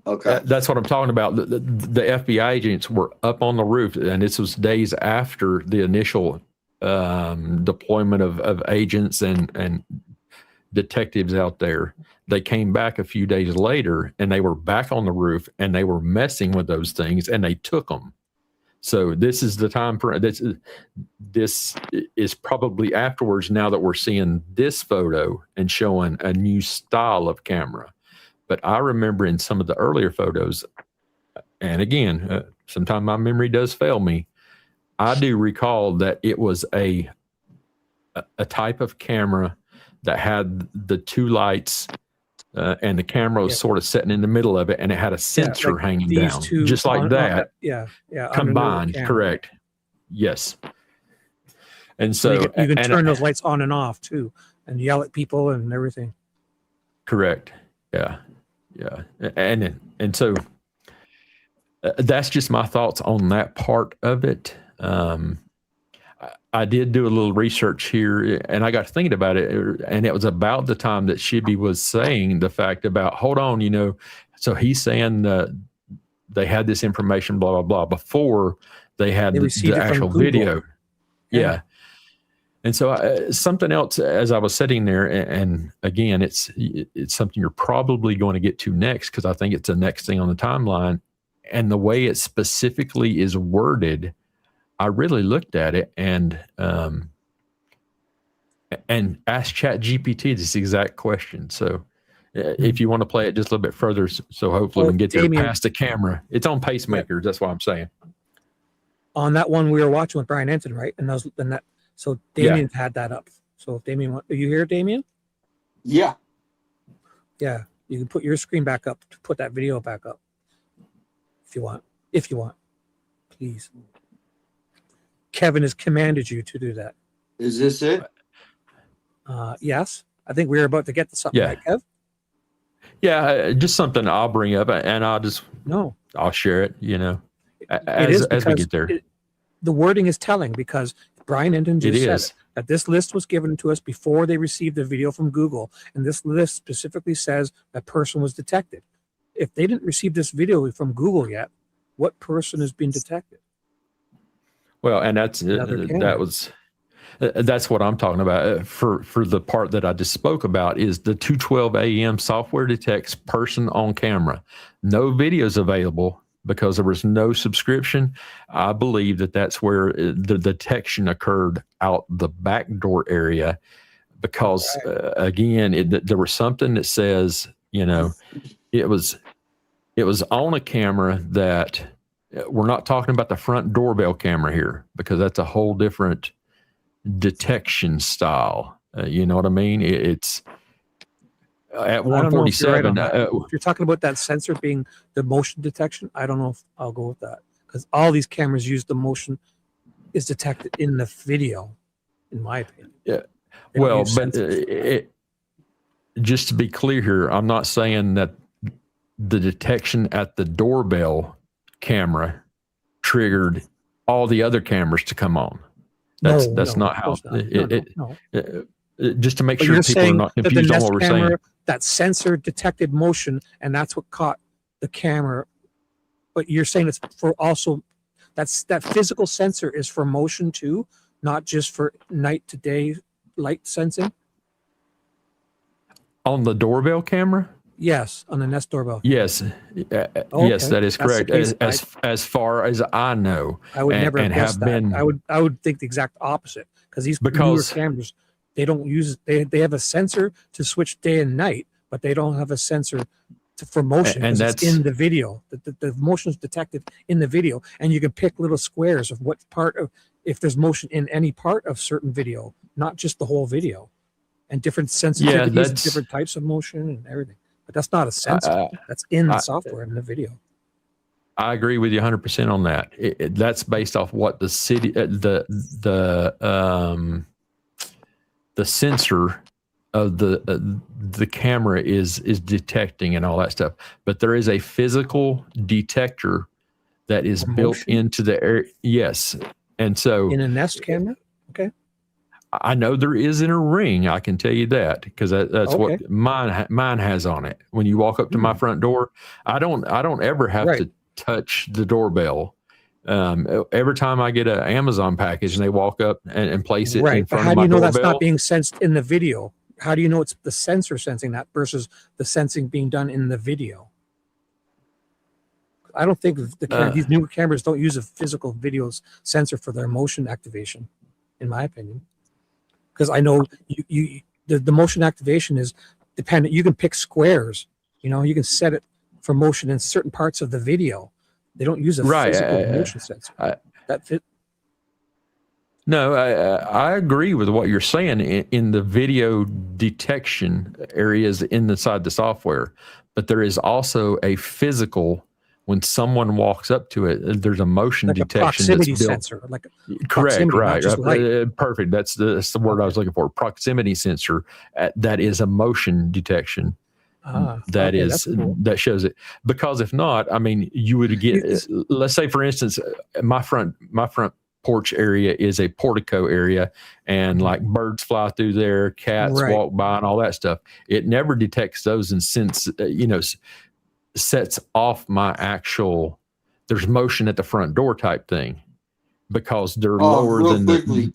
Okay. That's what I'm talking about. The FBI agents were up on the roof, and this was days after the initial deployment of agents and detectives out there. They came back a few days later and they were back on the roof and they were messing with those things and they took them. So this is the time for this. This is probably afterwards. Now that we're seeing this photo and showing a new style of camera, but I remember in some of the earlier photos, and again, sometimes my memory does fail me. I do recall that it was a type of camera that had the two lights. And the camera was sort of sitting in the middle of it, and it had a sensor like hanging these down, two just like that. Yeah. Combined, correct? Yes. And so you can turn those lights on and off too, and yell at people and everything. Correct. Yeah. And so that's just my thoughts on that part of it. I did do a little research here, and I got to thinking about it, and it was about the time that Shibby was saying the fact about, hold on, so he's saying they had this information, blah, blah, blah, before they had the actual video. Yeah. And so something else, as I was sitting there, and again, it's something you're probably going to get to next, because I think it's the next thing on the timeline, and the way it specifically is worded, I really looked at it and asked ChatGPT this exact question. So if you want to play it just a little bit further, so hopefully we can get there past the camera. It's on pacemakers. That's what I'm saying. On that one we were watching with Brian Enton, right? So Damien had that up. So if Damien, are you here, Damien? Yeah. Yeah. You can put your screen back up to put that video back up. If you want, please. Kevin has commanded you to do that. Is this it? Yes. I think we're about to get to something, right, Kev? Yeah, just something I'll bring up, and I'll share it, as we get there. The wording is telling, because Brian Enton just said that this list was given to us before they received the video from Google, and this list specifically says that person was detected. If they didn't receive this video from Google yet, what person has been detected? Well, and that's what I'm talking about. For the part that I just spoke about is the 212 AM software detects person on camera. No videos available because there was no subscription. I believe that's where the detection occurred out the back door area, because again, there was something that says, it was on a camera that. We're not talking about the front doorbell camera here, because that's a whole different detection style. You know what I mean? It's at 147. If you're talking about that sensor being the motion detection, I don't know if I'll go with that, because all these cameras use the motion is detected in the video, in my opinion. Yeah. Well, but just to be clear here, I'm not saying that the detection at the doorbell camera triggered all the other cameras to come on. That's not how just to make sure people are not confused on what we're saying. That sensor detected motion, and that's what caught the camera. But you're saying it's for also that physical sensor is for motion too, not just for night to day light sensing. On the doorbell camera? Yes, on the Nest doorbell. Yes, yes, that is correct. As far as I know, I would never have guessed that. I would think the exact opposite, because these newer cameras, they don't use they have a sensor to switch day and night, but they don't have a sensor for motion, and that's in the video. The motion is detected in the video, and you can pick little squares of what part of, if there's motion in any part of certain video, not just the whole video, and different sensitivities, different types of motion and everything. But that's not a sensor. That's in the software in the video. I agree with you 100% on that. That's based off what the city, the sensor of the camera is detecting and all that stuff. But there is a physical detector that is built into the air. Yes, and so in a Nest camera. Okay. I know there is in a Ring. I can tell you that, because that's what mine has on it. When you walk up to my front door, I don't ever have to touch the doorbell. Every time I get an Amazon package and they walk up and place it in front of my doorbell. How do you know that's not being sensed in the video? How do you know it's the sensor sensing that versus the sensing being done in the video? I don't think these newer cameras don't use a physical video sensor for their motion activation, in my opinion. Because I know the motion activation is dependent. You can pick squares. You can set it for motion in certain parts of the video. They don't use a physical motion sensor. No, I agree with what you're saying in the video detection areas inside the software, but there is also a physical. When someone walks up to it, there's a motion detection. Proximity that's built. sensor, like Correct, right. Perfect. That's the word I was looking for. Proximity sensor that is a motion detection. That shows it. Because if not, I mean, you would get. Let's say, for instance, my front porch area is a portico area, and like birds fly through there, cats walk by, and all that stuff. It never detects those, and since sets off my actual there's motion at the front door type thing because they're lower than quickly,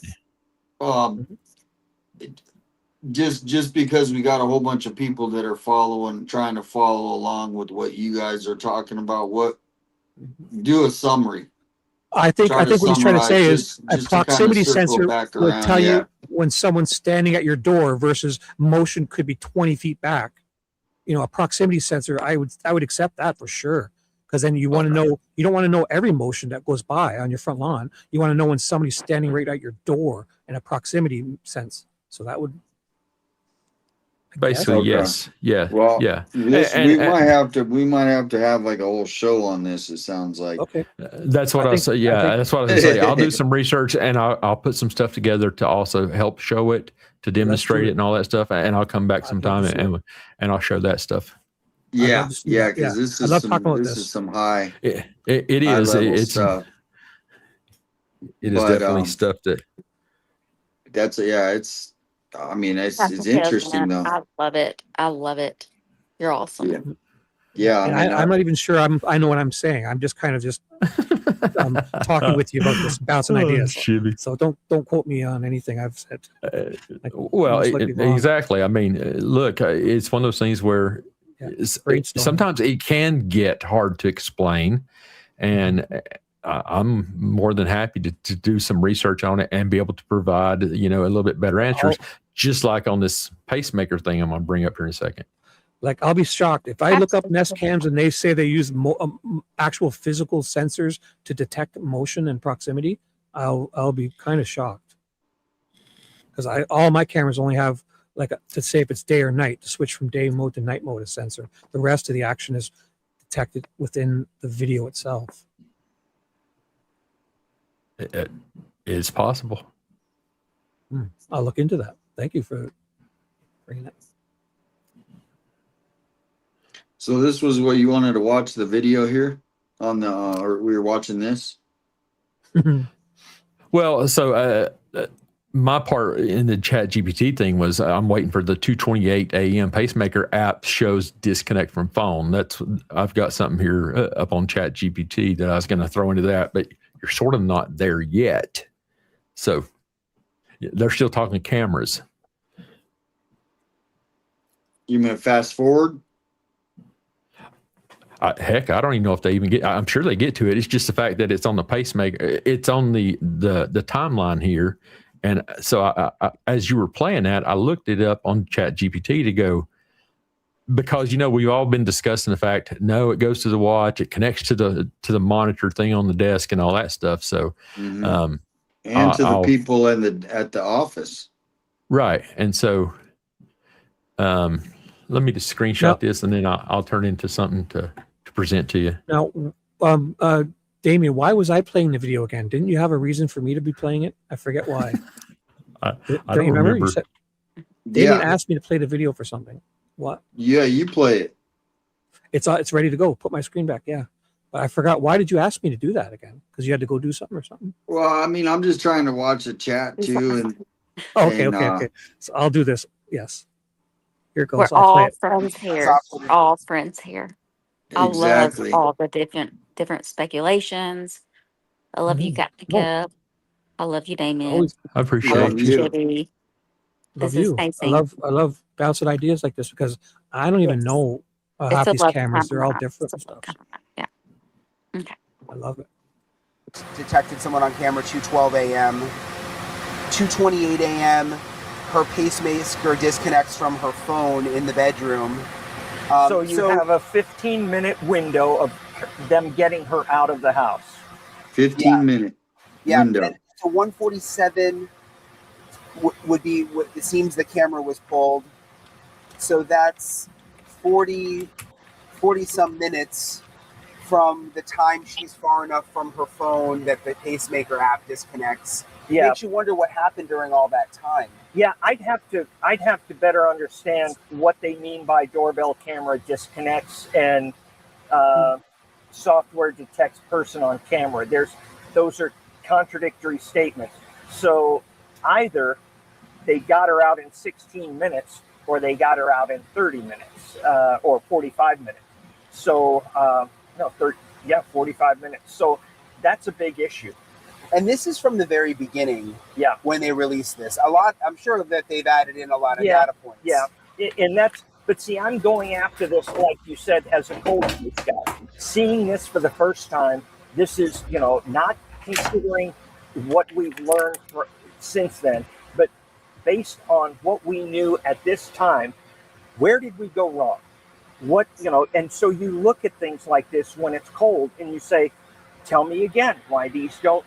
just because we got a whole bunch of people that are trying to follow along with what you guys are talking about, do a summary. I think what he's trying to say is a proximity sensor will tell you when someone's standing at your door versus motion could be 20 feet back. A proximity sensor, I would accept that for sure. Because then you want to know, you don't want to know every motion that goes by on your front lawn. You want to know when somebody's standing right at your door in a proximity sense. So that would basically, yes. Yeah. Well, yeah. We might have to have like a whole show on this. It sounds like. Okay. That's what I was saying. Yeah, that's what I was going to say. I'll do some research and I'll put some stuff together to also help show it, to demonstrate it and all that stuff. And I'll come back sometime and I'll show that stuff. Yeah. Because this is some high. It is. It's stuff. It is definitely stuff that. It's interesting though. I love it. I love it. You're awesome. Yeah. I'm not even sure I know what I'm saying. I'm just kind of talking with you about this, bouncing ideas. So don't quote me on anything I've said. Exactly. I mean, look, it's one of those things where sometimes it can get hard to explain, and I'm more than happy to do some research on it and be able to provide, a little bit better answers, just like on this pacemaker thing I'm going to bring up here in a second. Like, I'll be shocked if I look up Nest cams and they say they use actual physical sensors to detect motion and proximity. I'll be kind of shocked because all my cameras only have to say if it's day or night, to switch from day mode to night mode, a sensor. The rest of the action is detected within the video itself. It is possible. I'll look into that. Thank you for bringing that. So this was what you wanted to watch the video here on the, or we were watching this. Well, so my part in the Chat GPT thing was I'm waiting for the 2:28 a.m. pacemaker app shows disconnect from phone. I've got something here up on Chat GPT that I was going to throw into that, but you're sort of not there yet. So they're still talking cameras. You mean fast forward? Heck, I don't even know if they even get. I'm sure they get to it. It's just the fact that it's on the pacemaker. It's on the timeline here, and so I, as you were playing that, I looked it up on Chat GPT to go because we've all been discussing the fact. No, it goes to the watch. It connects to the monitor thing on the desk and all that stuff. So, and to the people at the office, right? And so, let me just screenshot this, and then I'll turn into something to present to you. Now, Damien, why was I playing the video again? Didn't you have a reason for me to be playing it? I forget why. I don't remember. You said, Damien asked me to play the video for something. What? Yeah, you play it. It's ready to go. Put my screen back. Yeah. But I forgot. Why did you ask me to do that again? Because you had to go do something or something? Well, I mean, I'm just trying to watch the chat too. Okay. So I'll do this. Yes. Here it goes. We're all friends here. All friends here. Exactly. I love all the different speculations. I love you, Gatka. I love you, Damien. I appreciate you. SHIBBY. This is Nancy. I love bouncing ideas like this because I don't even know half these cameras. They're all different and stuff. Yeah. Okay. I love it. Detected someone on camera 2:12 a.m. 2:28 a.m. Her pacemaker disconnects from her phone in the bedroom. So you have a 15-minute window of them getting her out of the house. 15-minute window. And so 1:47 would be what it seems the camera was pulled. So that's 40 some minutes from the time she's far enough from her phone that the pacemaker app disconnects. Yeah. Makes you wonder what happened during all that time. Yeah, I'd have to better understand what they mean by doorbell camera disconnects and software detects person on camera. Those are contradictory statements. So either they got her out in 16 minutes or they got her out in 30 minutes or 45 minutes. So 45 minutes. So that's a big issue. And this is from the very beginning. Yeah. When they released this, I'm sure that they've added in a lot of data points. Yeah, and but see, I'm going after this, like you said, as a cold case guy. Seeing this for the first time, this is, not considering what we've learned since then, but based on what we knew at this time, where did we go wrong? And so you look at things like this when it's cold and you say, tell me again why these don't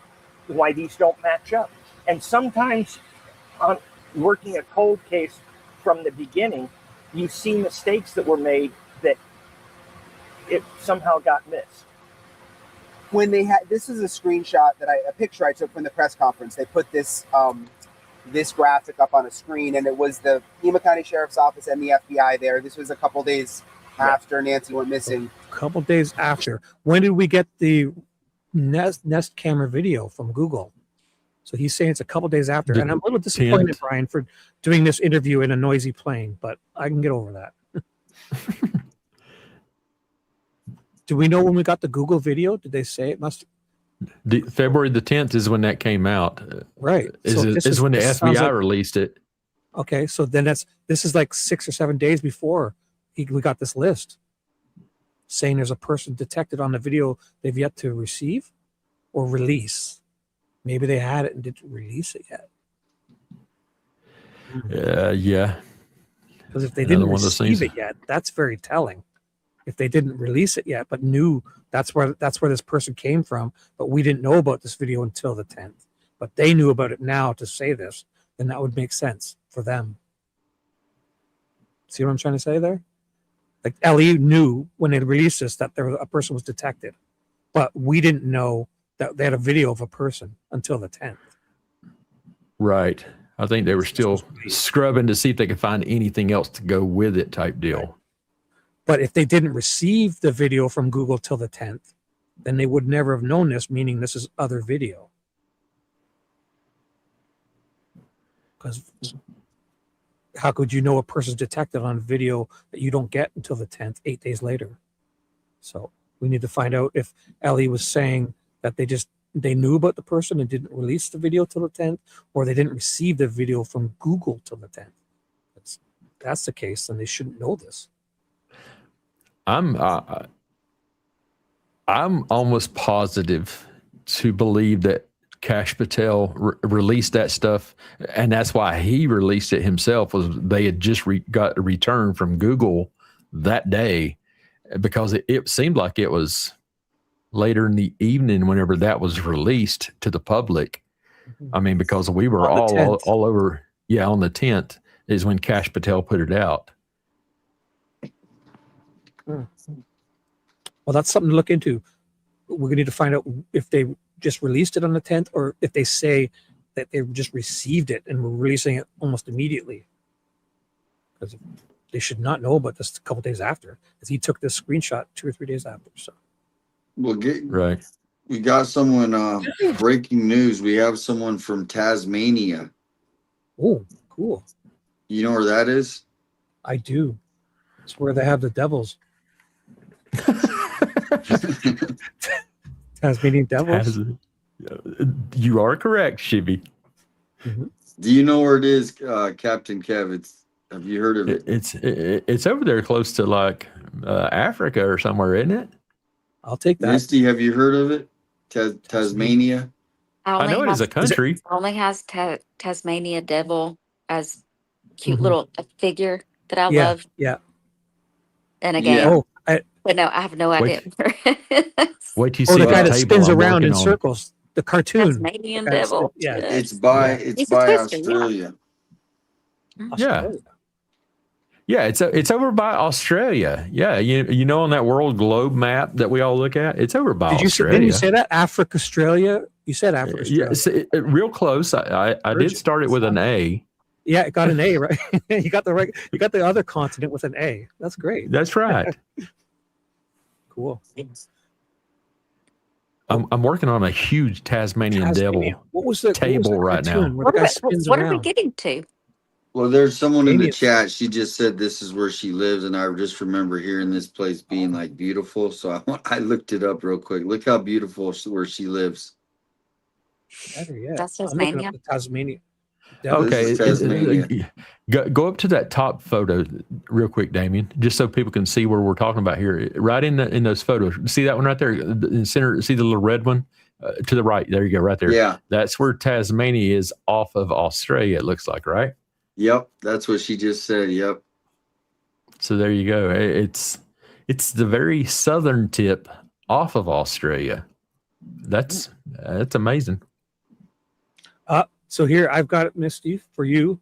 match up. And sometimes on working a cold case from the beginning, you see mistakes that were made that it somehow got missed. When they had, this is a screenshot a picture I took from the press conference. They put this graphic up on a screen, and it was the Pima County Sheriff's Office and the FBI there. This was a couple days after Nancy went missing. A couple days after. When did we get the Nest camera video from Google? So he's saying it's a couple days after. And I'm a little disappointed, Brian, for doing this interview in a noisy plane, but I can get over that. Do we know when we got the Google video? Did they say it must? February the 10th is when that came out. Right. Is when the FBI released it. Okay, so then this is like 6 or 7 days before we got this list saying there's a person detected on the video they've yet to receive or release. Maybe they had it and didn't release it yet. Yeah. Because if they didn't receive it yet, that's very telling. If they didn't release it yet, but knew that's where this person came from, but we didn't know about this video until the 10th, but they knew about it now to say this, then that would make sense for them. See what I'm trying to say there? Like LE knew when they released this that a person was detected, but we didn't know that they had a video of a person until the 10th. Right. I think they were still scrubbing to see if they could find anything else to go with it type deal. Right. But if they didn't receive the video from Google till the 10th, then they would never have known this, meaning this is other video. Because how could you know a person's detected on video that you don't get until the 10th, 8 days later? So we need to find out if Ellie was saying that they knew about the person and didn't release the video till the 10th, or they didn't receive the video from Google till the 10th. That's the case, then they shouldn't know this. I'm almost positive to believe that Kash Patel released that stuff, and that's why he released it himself. Was they had just got a return from Google that day, because it seemed like it was later in the evening whenever that was released to the public. I mean, because we were all over. Yeah, on the 10th is when Kash Patel put it out. Well, that's something to look into. We're going to need to find out if they just released it on the 10th, or if they say that they just received it and were releasing it almost immediately. Because they should not know about this a couple days after, because he took this screenshot 2 or 3 days after. So, right. We got someone, breaking news. We have someone from Tasmania. Oh, cool. You know where that is? I do. It's where they have the devils. Tasmanian devils. You are correct, Shibby. Mm-hmm. Do you know where it is, Captain Kev? Have you heard of it? It's over there close to like Africa or somewhere, isn't it? I'll take that. Misty, have you heard of it? Tasmania. I know it is a country. Only has Tasmania Devil as cute Mhm. little figure that I Yeah, love yeah. in a Yeah. game. Oh, But no, I have no idea. Wait till you oh, see the the guy that table spins I'm around in working on. circles. The cartoon. Tasmanian The guy that Devil. yeah. It's Yes. by Yeah. it's He's a by twister, yeah. Australia. Yeah. Australia. Yeah, it's over by Australia. Yeah, you know on that world globe map that we all look at, it's over by Didn't you Australia. say that? Africa, Australia? You said Africa, Australia. Yeah, real close. I did start it with an A. Yeah, it got an A, right? You got the other continent with an A. That's great. That's right. Cool. I'm working on a huge Tasmanian devil What was the table right now. cartoon where the guy spins What are we around? getting to? Well, there's someone in the Damien's- chat. She just said this is where she lives, and I just remember hearing this place being like beautiful. So I looked it up real quick. Look how beautiful where she lives. Better yet. That's I'm looking Tasmania. up the Tasmania. Devil. Okay, This is Tasmania. Go up to that top photo real quick, Damien, just so people can see where we're talking about here. Right in those photos, see that one right there in the center. See the little red one to the right. There you go, right there. Yeah. That's where Tasmania is off of Australia. It looks like, right? Yep, that's what she just said. Yep. So there you go. It's the very southern tip off of Australia. That's amazing. So here I've got it, Misty, for you.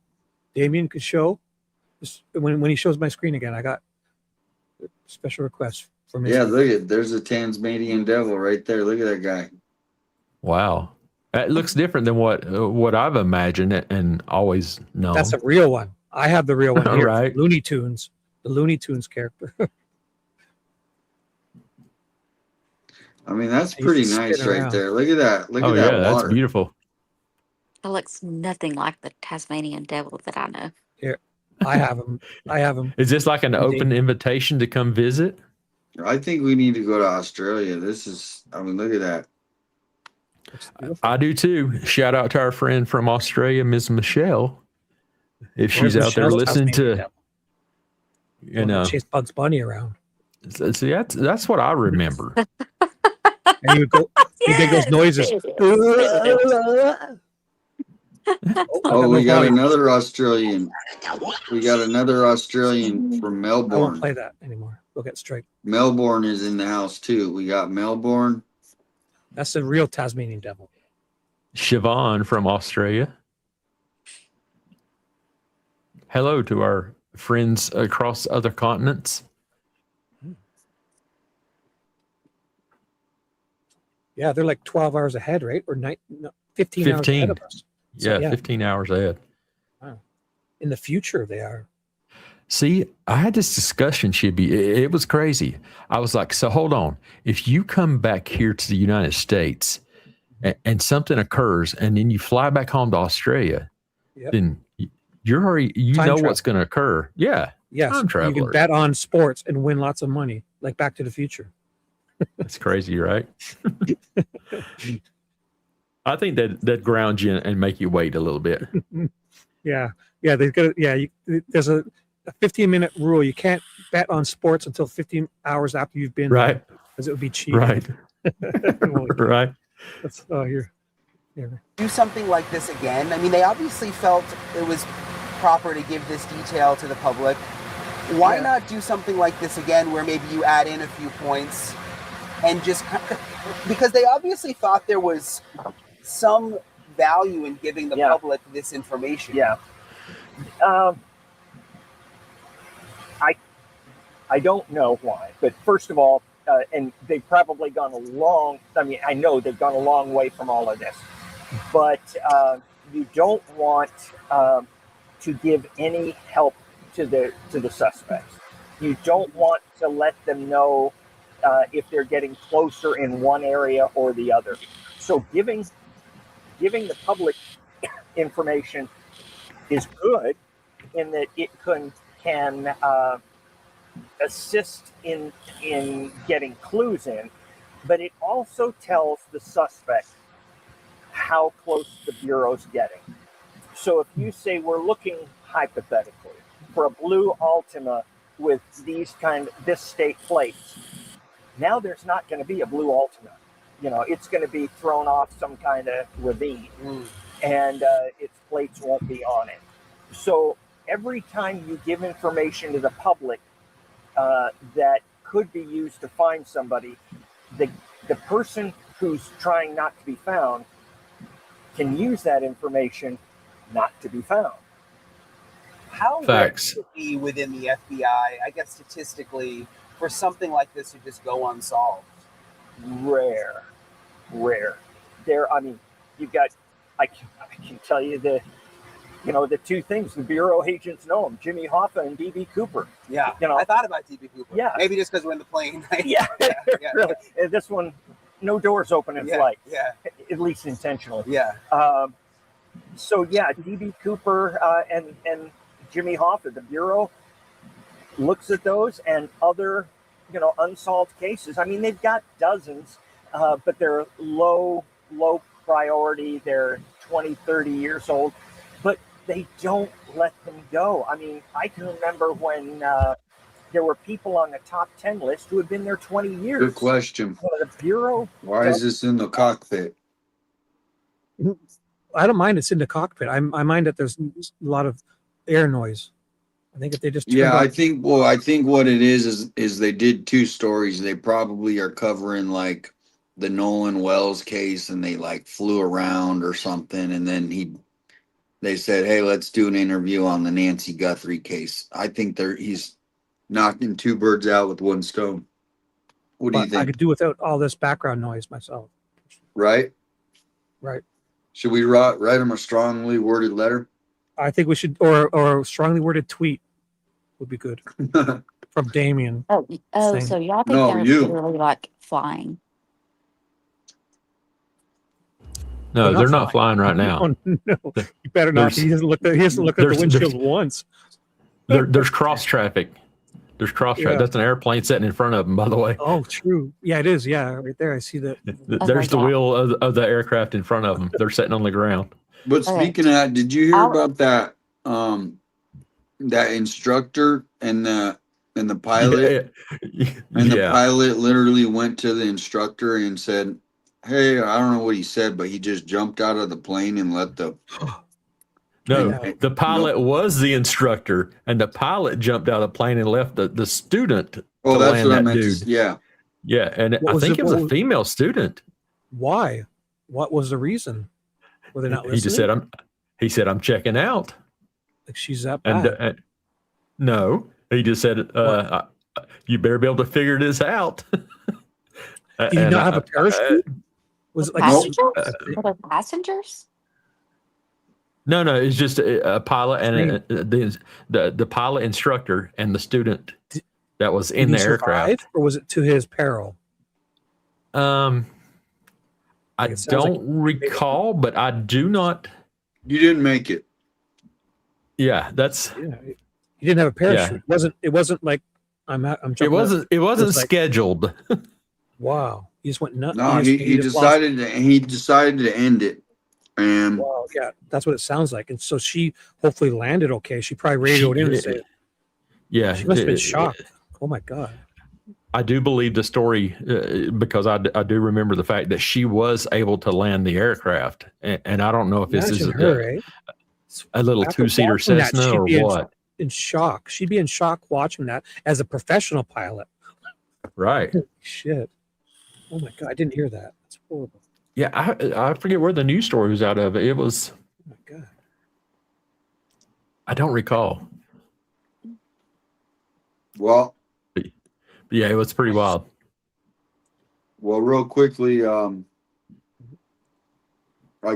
Damien could show. When he shows my screen again, I got a special request for Misty. Yeah, look at there's a Tasmanian devil right there. Look at that guy. Wow. It looks different than what I've imagined and always known. That's a real one. I have the real one here. Right. Looney Tunes. The Looney Tunes character. I mean, that's You pretty can spin nice right around. there. Look at that. Look Oh at that yeah, that's water. beautiful. It looks nothing like the Tasmanian Devil that I know. Here, I have him. I have him. Is this like an open invitation to come visit? I think we need to go to Australia. I mean, look at that. I do too. Shout out to our friend from Australia, Miss Michelle. If she's out there Michelle's listening Tasmanian to, Devil. Chase Bugs Bunny around. See, that's what I remember. And you go, you make those noises. Oh, we got another Australian. We got another Australian from I won't Melbourne. play that anymore. We'll get straight. Melbourne is in the house too. We got Melbourne. That's the real Tasmanian Devil. Siobhan from Australia. Hello to our friends across other continents. Yeah, they're like 12 hours ahead, right? Or 15 hours ahead of us. So, Yeah, 15 hours ahead. Wow. In the future, they are. See, I had this discussion, Shibby. It was crazy. I was like, so hold on. If you come back here to the United States and something occurs and then you fly back home to Australia, then you're already, Time know travel. what's going to occur. Yeah. Yes. Time You traveler. can bet on sports and win lots of money, like Back to the Future. That's crazy, right? I think that grounds you and make you wait a little bit. Yeah. Yeah. They've got. There's a 15-minute rule. You can't bet on sports until 15 hours after you've been Right. because it would be cheating. Right. Right. That's here. Do something like this again. I mean, they obviously felt it was proper to give this detail to the public. Why not do something like this again where maybe you add in a few points and just because they obviously thought there was some value in giving the public this information. Yeah. I don't know why, but first of all, and they've probably gone I know they've gone a long way from all of this, but you don't want to give any help to the suspects. You don't want to let them know if they're getting closer in one area or the other. So giving the public information is good in that it can assist in getting clues in, but it also tells the suspect how close the Bureau's getting. So if you say we're looking hypothetically for a blue Altima with this state plates, Now there's not going to be a blue Altima. You know, it's going to be thrown off some kind of ravine, and its plates won't be on it. So every time you give information to the public that could be used to find somebody, the person who's trying not to be found can use that information not to be found. How Facts. would it be within the FBI, I guess statistically, for something like this to just go unsolved? Rare. I mean, you've got, I can tell you the two things the Bureau agents know them, Jimmy Hoffa and D.B. Cooper. Yeah, you know, I thought about D.B. Cooper. Yeah. Maybe just because we're in the plane. Yeah. Really. And this one, no doors open in flight. Yeah. At least intentionally. Yeah. So yeah, D.B. Cooper and Jimmy Hoffa, the Bureau looks at those and other, unsolved cases. I mean, they've got dozens, but they're low priority. They're 20, 30 years old, but they don't let them go. I mean, I can remember when there were people on the top 10 list who had been there 20 years. Good question. The Bureau. Why is this in the cockpit? I don't mind it's in the cockpit. I mind that there's a lot of air noise. I think if they just I think what it is they did two stories. They probably are covering like the Nolan Wells case, and they like flew around or something, and then they said, hey, let's do an interview on the Nancy Guthrie case. I think he's knocking two birds out with one stone. What do you think? I could do without all this background noise myself. Right. Should we write him a strongly worded letter? I think we should, or a strongly worded tweet would be good from Damien. So y'all think they're literally like flying? No, they're not flying right now. No, you better not. He hasn't looked at the windshield once. There's cross traffic. There's cross traffic. That's an airplane sitting in front of them, by the way. Oh, true. Yeah, it is. Yeah, right there. I see that. There's the wheel of the aircraft in front of them. They're sitting on the ground. But speaking of that, did you hear about that? That instructor and the pilot, the pilot literally went to the instructor and said, "Hey, I don't know what he said, but he just jumped out of the plane and let the." No, the pilot was the instructor, and the pilot jumped out of the plane and left the student. Oh, that's land what I that meant. Dude. Yeah, and I think it was a female student. Why? What was the reason? Were they not listening? He said, I'm checking out. Like she's that bad. And no, he just said, you better be able to figure this out. Did he not have a parachute? Was it like passengers? Were there passengers? No, it's just a pilot and the pilot instructor and the student that was in the aircraft. Or was it to his peril? I don't recall, but I do not. You didn't make it. Yeah, that's. Yeah, he didn't have a parachute. Yeah. It wasn't like I'm jumping. It wasn't scheduled. Wow, he just went nuts. No, he decided to end it, and wow, yeah, that's what it sounds like. And so she hopefully landed okay. She probably radioed in and said, "Yeah." She must have been shocked. Oh my god. I do believe the story because I do remember the fact that she was able to land the aircraft, and I don't know if this is a little two-seater Cessna or what. In shock, she'd be in shock watching that as a professional pilot. Right. Holy shit. Oh my god, I didn't hear that. That's horrible. Yeah, I forget where the news story was out of. It was. Oh my god. I don't recall. Well. Yeah, it was pretty wild. Well, real quickly, I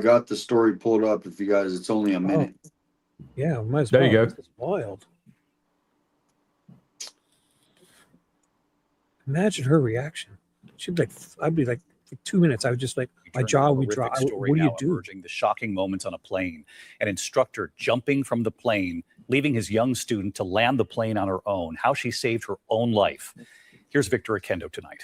got the story pulled up. If you guys, it's only a minute. Oh. Yeah, might as well. There you go. It's wild. Imagine her reaction. She'd be like, I'd be like, for 2 minutes, I would just like, my jaw would drop. What do you do? Emerging the shocking moments on a plane. An instructor jumping from the plane, leaving his young student to land the plane on her own. How she saved her own life. Here's Victor Akendo tonight.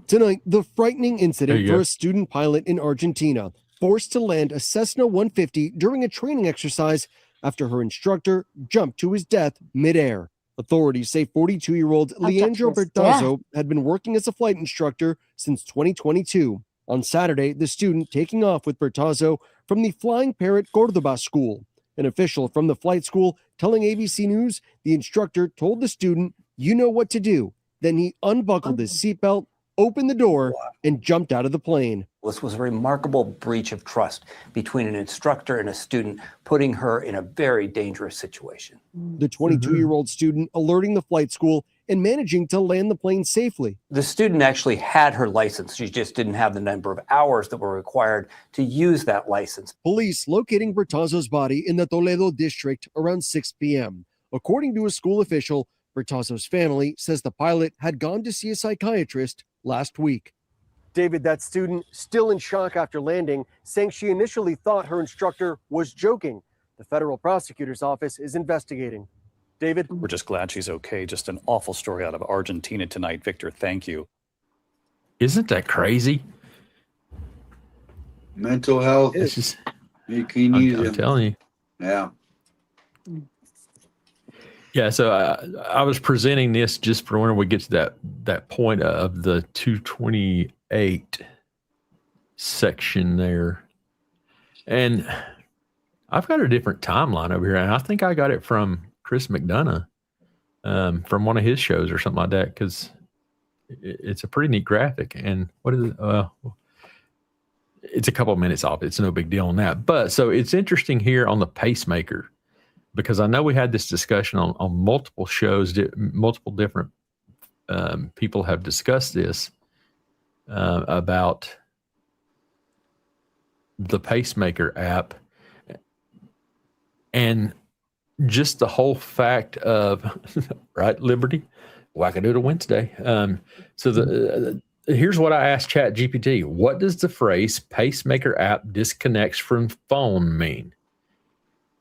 Tonight, the frightening incident for a student pilot in Argentina, forced to land a Cessna 150 during a training exercise after her instructor jumped to his death midair. Authorities say 42-year-old Leandro Bertazzo had been working as a flight instructor since 2022. On Saturday, the student taking off with Bertazzo from the Flying Parrot Cordoba school. An official from the flight school telling ABC News the instructor told the student, "You know what to do." Then he unbuckled his seatbelt, opened the door, and jumped out of the plane. This was a remarkable breach of trust between an instructor and a student, putting her in a very dangerous situation. The 22-year-old student alerting the flight school and managing to land the plane safely. The student actually had her license. She just didn't have the number of hours that were required to use that license. Police locating Bertazzo's body in the Toledo district around 6 p.m. According to a school official, Bertazzo's family says the pilot had gone to see a psychiatrist last week. David, that student still in shock after landing, saying she initially thought her instructor was joking. The federal prosecutor's office is investigating. David? We're just glad she's okay. Just an awful story out of Argentina tonight. Victor, thank you. Isn't that crazy? Mental health. It's just, you can use I'm it. telling you. Yeah. Yeah, so I was presenting this just for when we get to that point of the 228 section there. And I've got a different timeline over here, and I think I got it from Chris McDonough from one of his shows or something like that, because it's a pretty neat graphic. And what is it? It's a couple of minutes off. It's no big deal on that. But so it's interesting here on the pacemaker, because I know we had this discussion on multiple shows, multiple different people have discussed this about the pacemaker app, and just the whole fact of, right, Liberty, Wackadoodle Wednesday. So here's what I asked ChatGPT. What does the phrase pacemaker app disconnects from phone mean?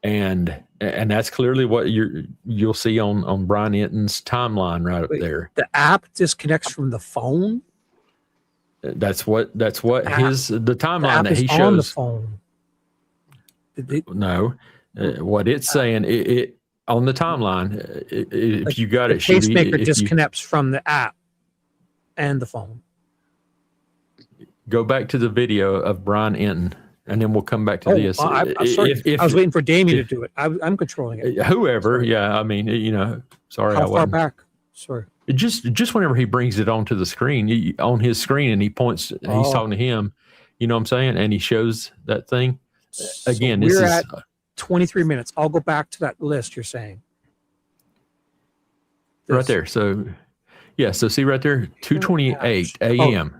And that's clearly what you'll see on Brian Enton's timeline right up there. The app disconnects from the phone. That's what the timeline that he shows on the phone. No, what it's saying it on the timeline. If you got the it, pacemaker disconnects from the app and the phone. Go back to the video of Brian Enton. And then we'll come back to this. I'm sorry. I was waiting for Damien to do it. I'm controlling it. Whoever, yeah. I mean, sorry. How far back? Sorry. Just whenever he brings it onto the screen, on his screen, and he points, he's talking to him. You know what I'm saying? And he shows that thing. Again, so we're at 23 minutes. I'll go back to that list you're saying. Right there. So, yeah. So see right there, 2:28 a.m.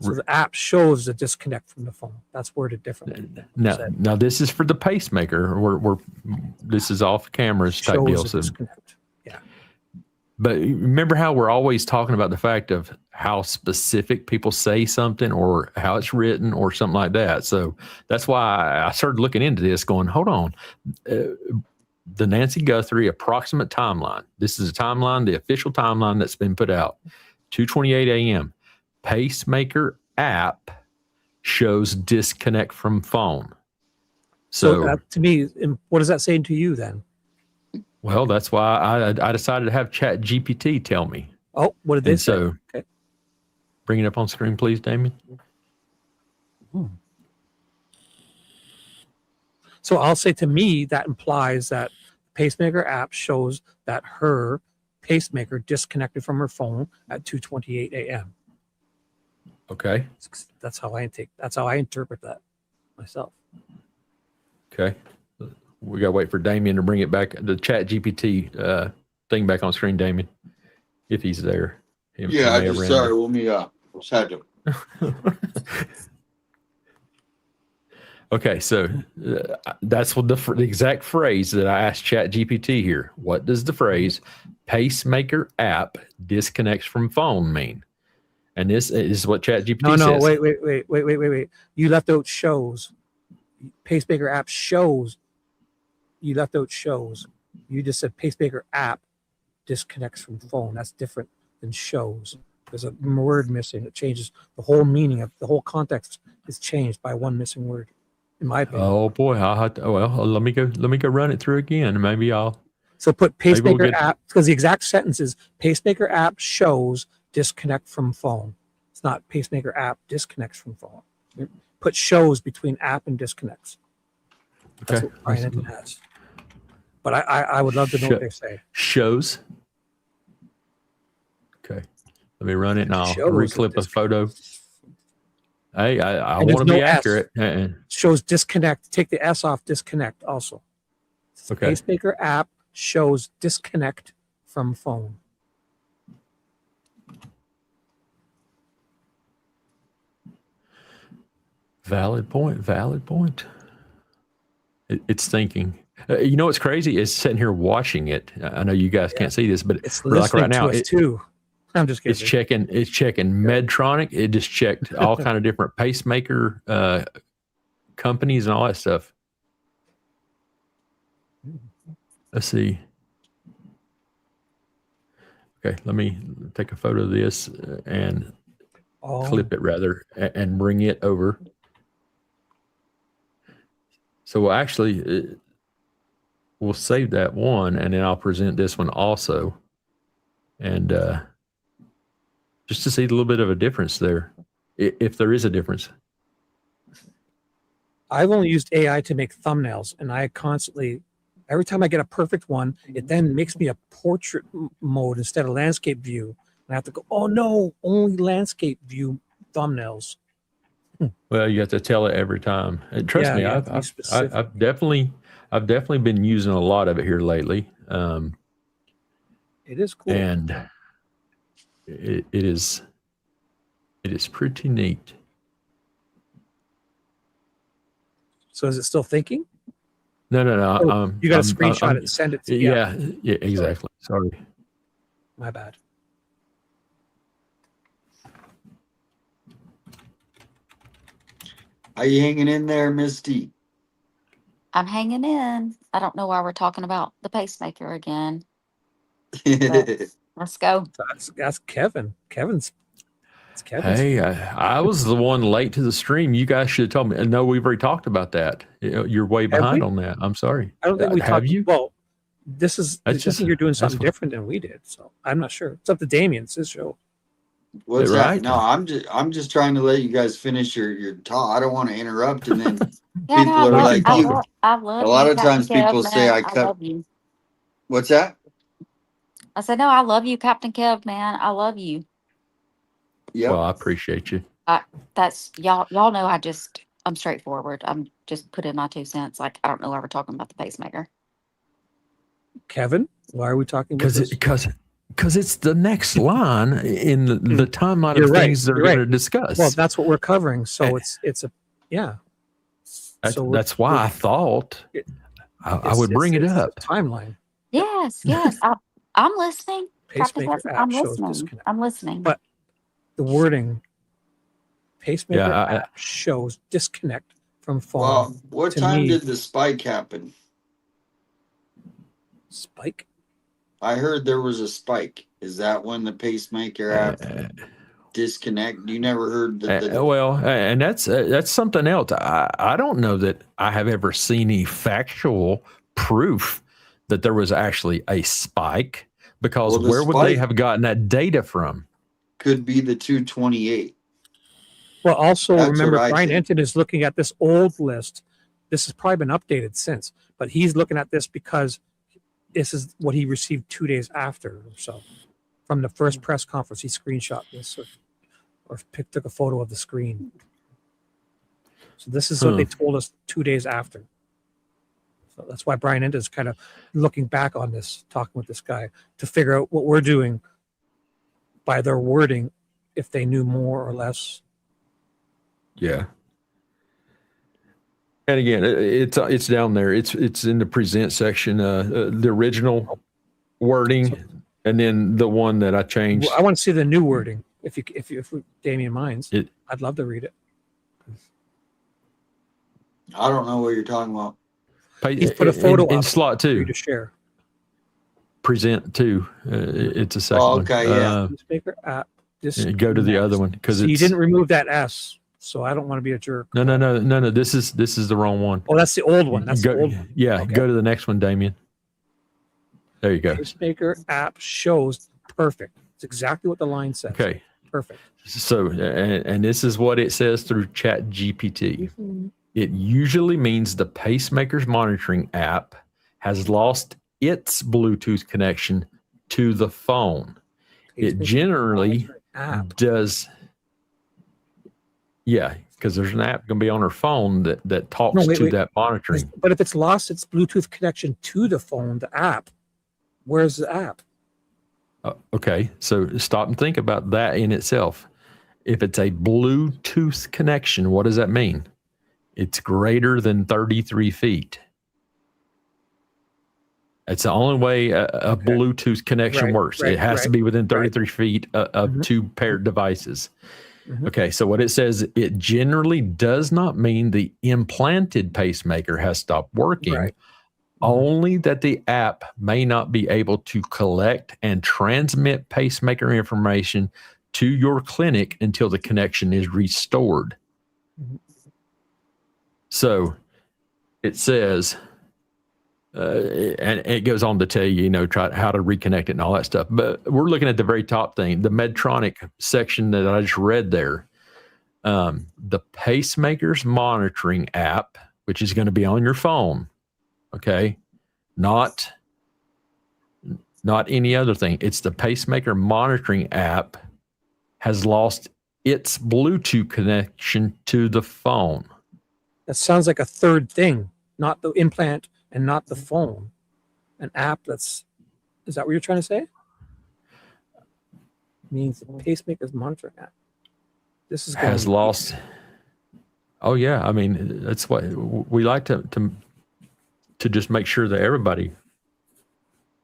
So the app shows the disconnect from the phone. That's worded differently. Now this is for the pacemaker. This is off cameras type deal. So, yeah. But remember how we're always talking about the fact of how specific people say something or how it's written or something like that. So that's why I started looking into this, going, hold on. The Nancy Guthrie approximate timeline. This is a timeline, the official timeline that's been put out. 2:28 a.m. Pacemaker app shows disconnect from phone. So to me, what is that saying to you then? Well, that's why I decided to have ChatGPT tell me. Oh, what did they say? So okay. Bring it up on screen, please, Damien. So I'll say, to me, that implies that pacemaker app shows that her pacemaker disconnected from her phone at 2:28 a.m. Okay. That's how I interpret that myself. Okay. We gotta wait for Damien to bring it back, the ChatGPT thing back on screen, Damien, if he's there. Sorry, let me just had to. Okay, so that's what the exact phrase that I asked ChatGPT here. What does the phrase pacemaker app disconnects from phone mean? And this is what ChatGPT says. No, wait. You left out shows. Pacemaker app shows. You left out shows. You just said pacemaker app disconnects from phone. That's different than shows. There's a word missing. It changes the whole meaning of the whole context is changed by one missing word, in my opinion. Oh boy, I'll have to, let me go run it through again. Maybe I'll So put Maybe we'll pacemaker get- app, because the exact sentence is pacemaker app shows disconnect from phone. It's not pacemaker app disconnects from phone. Put shows between app and disconnects. That's Okay. what Brian Hinton has. But I would love to know what they say. Shows. Okay. Let me run it and I'll Shows reclip a photo. Hey, I And there's want to be no S. accurate. Shows disconnect. Take the S off disconnect also. Okay. Pacemaker app shows disconnect from phone. Valid point. Valid point. It's thinking. You know what's crazy is sitting here watching it. I know you guys can't see this, but It's like listening right now, to us too. I'm just kidding. It's checking Medtronic. It just checked all kind of different pacemaker companies and all that stuff. Let's see. Okay, let me take a photo of this and clip it rather and bring it over. So we'll actually we'll save that one and then I'll present this one also. And just to see a little bit of a difference there, if there is a difference. I've only used AI to make thumbnails, and I constantly, every time I get a perfect one, it then makes me a portrait mode instead of landscape view. And I have to go, oh no, only landscape view thumbnails. Well, you have to tell it every time. And trust Yeah, me, you have to be specific. I've definitely been using a lot of it here lately. It is cool. And it is pretty neat. So is it still thinking? No. Oh, you got to screenshot it and send it to me. Yeah, exactly. Sorry. My bad. Are you hanging in there, Misty? I'm hanging in. I don't know why we're talking about the pacemaker again. But let's go. That's Kevin. It's Kevin's. Hey, I was the one late to the stream. You guys should have told me. No, we've already talked about that. You're way behind on that. I'm sorry. I don't think we have talked. you. Well, this is That's just just- you're doing that's something what- different than we did. So I'm not sure. It's up to Damien. It's his show. What's Right. that? No, I'm just trying to let you guys finish your talk. I don't want to interrupt, and then Yeah, people no, are like, I you. love, I love A lot you, of Captain times people Kev, say man. I I cut. love you. What's that? I said, no, I love you, Captain Kev, man. I love you. Yep. Well, I appreciate you. That's y'all know I'm straightforward. I'm just putting my 2 cents. Like, I don't know why we're talking about the pacemaker. Kevin, why are we talking about this? Because it's the next line in the timeline You're of right. things they're You're going right. to discuss. Well, that's what we're covering. So it's a yeah. That's why I thought I would bring it up. It's a timeline. Yes. I'm listening. Captain Pacemaker Kev, app I'm shows listening. disconnect. I'm listening. But the wording, pacemaker Yeah, app shows disconnect from phone. Well, what To time me- did the spike happen? Spike? I heard there was a spike. Is that when the pacemaker app disconnect? You never heard the Well, and that's something else. I don't know that I have ever seen any factual proof that there was actually a spike, because Well, the where would they spike- have gotten that data from? could be the 228. Well, also That's remember, what I Brian think. Hinton is looking at this old list. This has probably been updated since, but he's looking at this because this is what he received 2 days after or so. From the first press conference, he screenshot this or took a photo of the screen. So this is what they told us 2 days after. So that's why Brian Hinton is kind of looking back on this, talking with this guy to figure out what we're doing by their wording, if they knew more or less. Yeah. And again, it's down there. It's in the present section, the original wording, and then the one that I changed. Well, I want to see the new wording. If Damien minds, It- I'd love to read it. I don't know what you're talking about. He's put a photo in up slot for you 2. to share. Present 2. It's a second Oh, okay, one. yeah. Newspaper app. Go to the other one because So you it's didn't remove that S, so I don't want to be a jerk. no. This is the wrong one. Oh, that's the old one. That's go, the old one. Yeah, Okay. go to the next one, Damien. There you go. Pacemaker app shows perfect. It's exactly what the line says. Okay. Perfect. So, and this is what it says through Chat GPT. It usually means the pacemaker's monitoring app has lost its Bluetooth connection to the phone. It generally does. Yeah, because there's an app going to be on her phone that talks to that monitoring. But if it's lost its Bluetooth connection to the phone, the app, where's the app? Okay, so stop and think about that in itself. If it's a Bluetooth connection, what does that mean? It's greater than 33 feet. It's the only way a Bluetooth connection works. It has to be within 33 feet of two paired devices. Okay, so what it says, it generally does not mean the implanted pacemaker has stopped working, only that the app may not be able to collect and transmit pacemaker information to your clinic until the connection is restored. So it says, and it goes on to tell you, try how to reconnect it and all that stuff. But we're looking at the very top thing, the Medtronic section that I just read there. The pacemaker's monitoring app, which is going to be on your phone. Okay. Not any other thing. It's the pacemaker monitoring app has lost its Bluetooth connection to the phone. That sounds like a third thing, not the implant and not the phone. An app is that what you're trying to say? Means the pacemaker's monitoring app. This is has lost. Oh yeah, I mean that's what we like to just make sure that everybody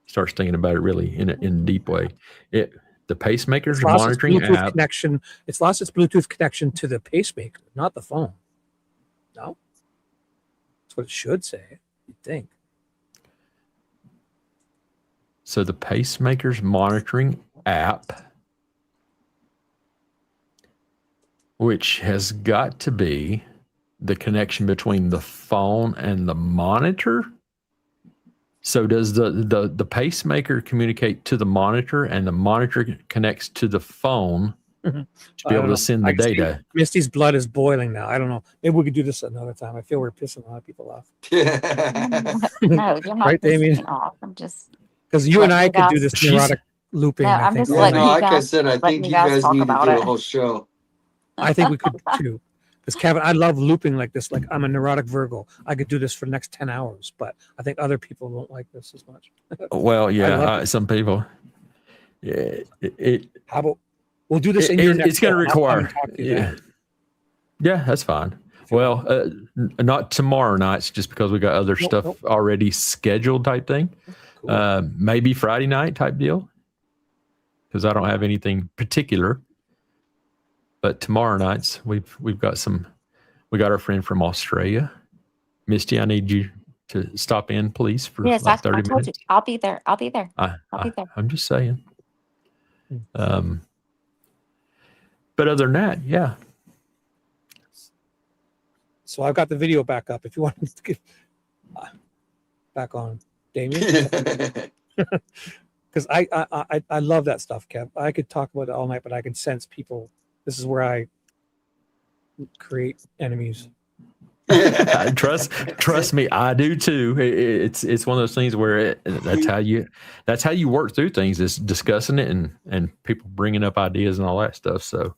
starts thinking about it really in a deep way. The pacemaker's monitoring app connection. It's lost its Bluetooth connection to the pacemaker, not the phone. No, that's what it should say. You'd think. So the pacemaker's monitoring app, which has got to be the connection between the phone and the monitor. So does the pacemaker communicate to the monitor and the monitor connects to the phone to be able to send the data? Misty's blood is boiling now. I don't know. Maybe we could do this another time. I feel we're pissing a lot of people off. No, you're not right, Damien? pissing off. I'm just because you and I could do this neurotic looping. No, I I'm think. just letting you like I guys, said, I think you guys talk need to about do it. a whole show. I think we could too. Because Kevin, I love looping like this. Like I'm a neurotic Virgo. I could do this for the next 10 hours, but I think other people won't like this as much. Well, yeah, some people. Yeah, how about we'll do this in your next it's going to require. Yeah, that's fine. Well, not tomorrow nights, just because we got other stuff already scheduled type thing. Cool. Maybe Friday night type deal, because I don't have anything particular. But tomorrow nights we've got some. We got our friend from Australia, Misty. I need you to stop in, please, for yes, like 30 I told minutes. you. I'll be there. I'll be there. I'll be there. I'm just saying. But other than that, yeah. So I've got the video back up. If you want to get back on, Damien, because I love that stuff, Kev. I could talk about it all night, but I can sense people. This is where I create enemies. Trust me, I do too. It's one of those things where that's how you work through things, is discussing it and people bringing up ideas and all that stuff. So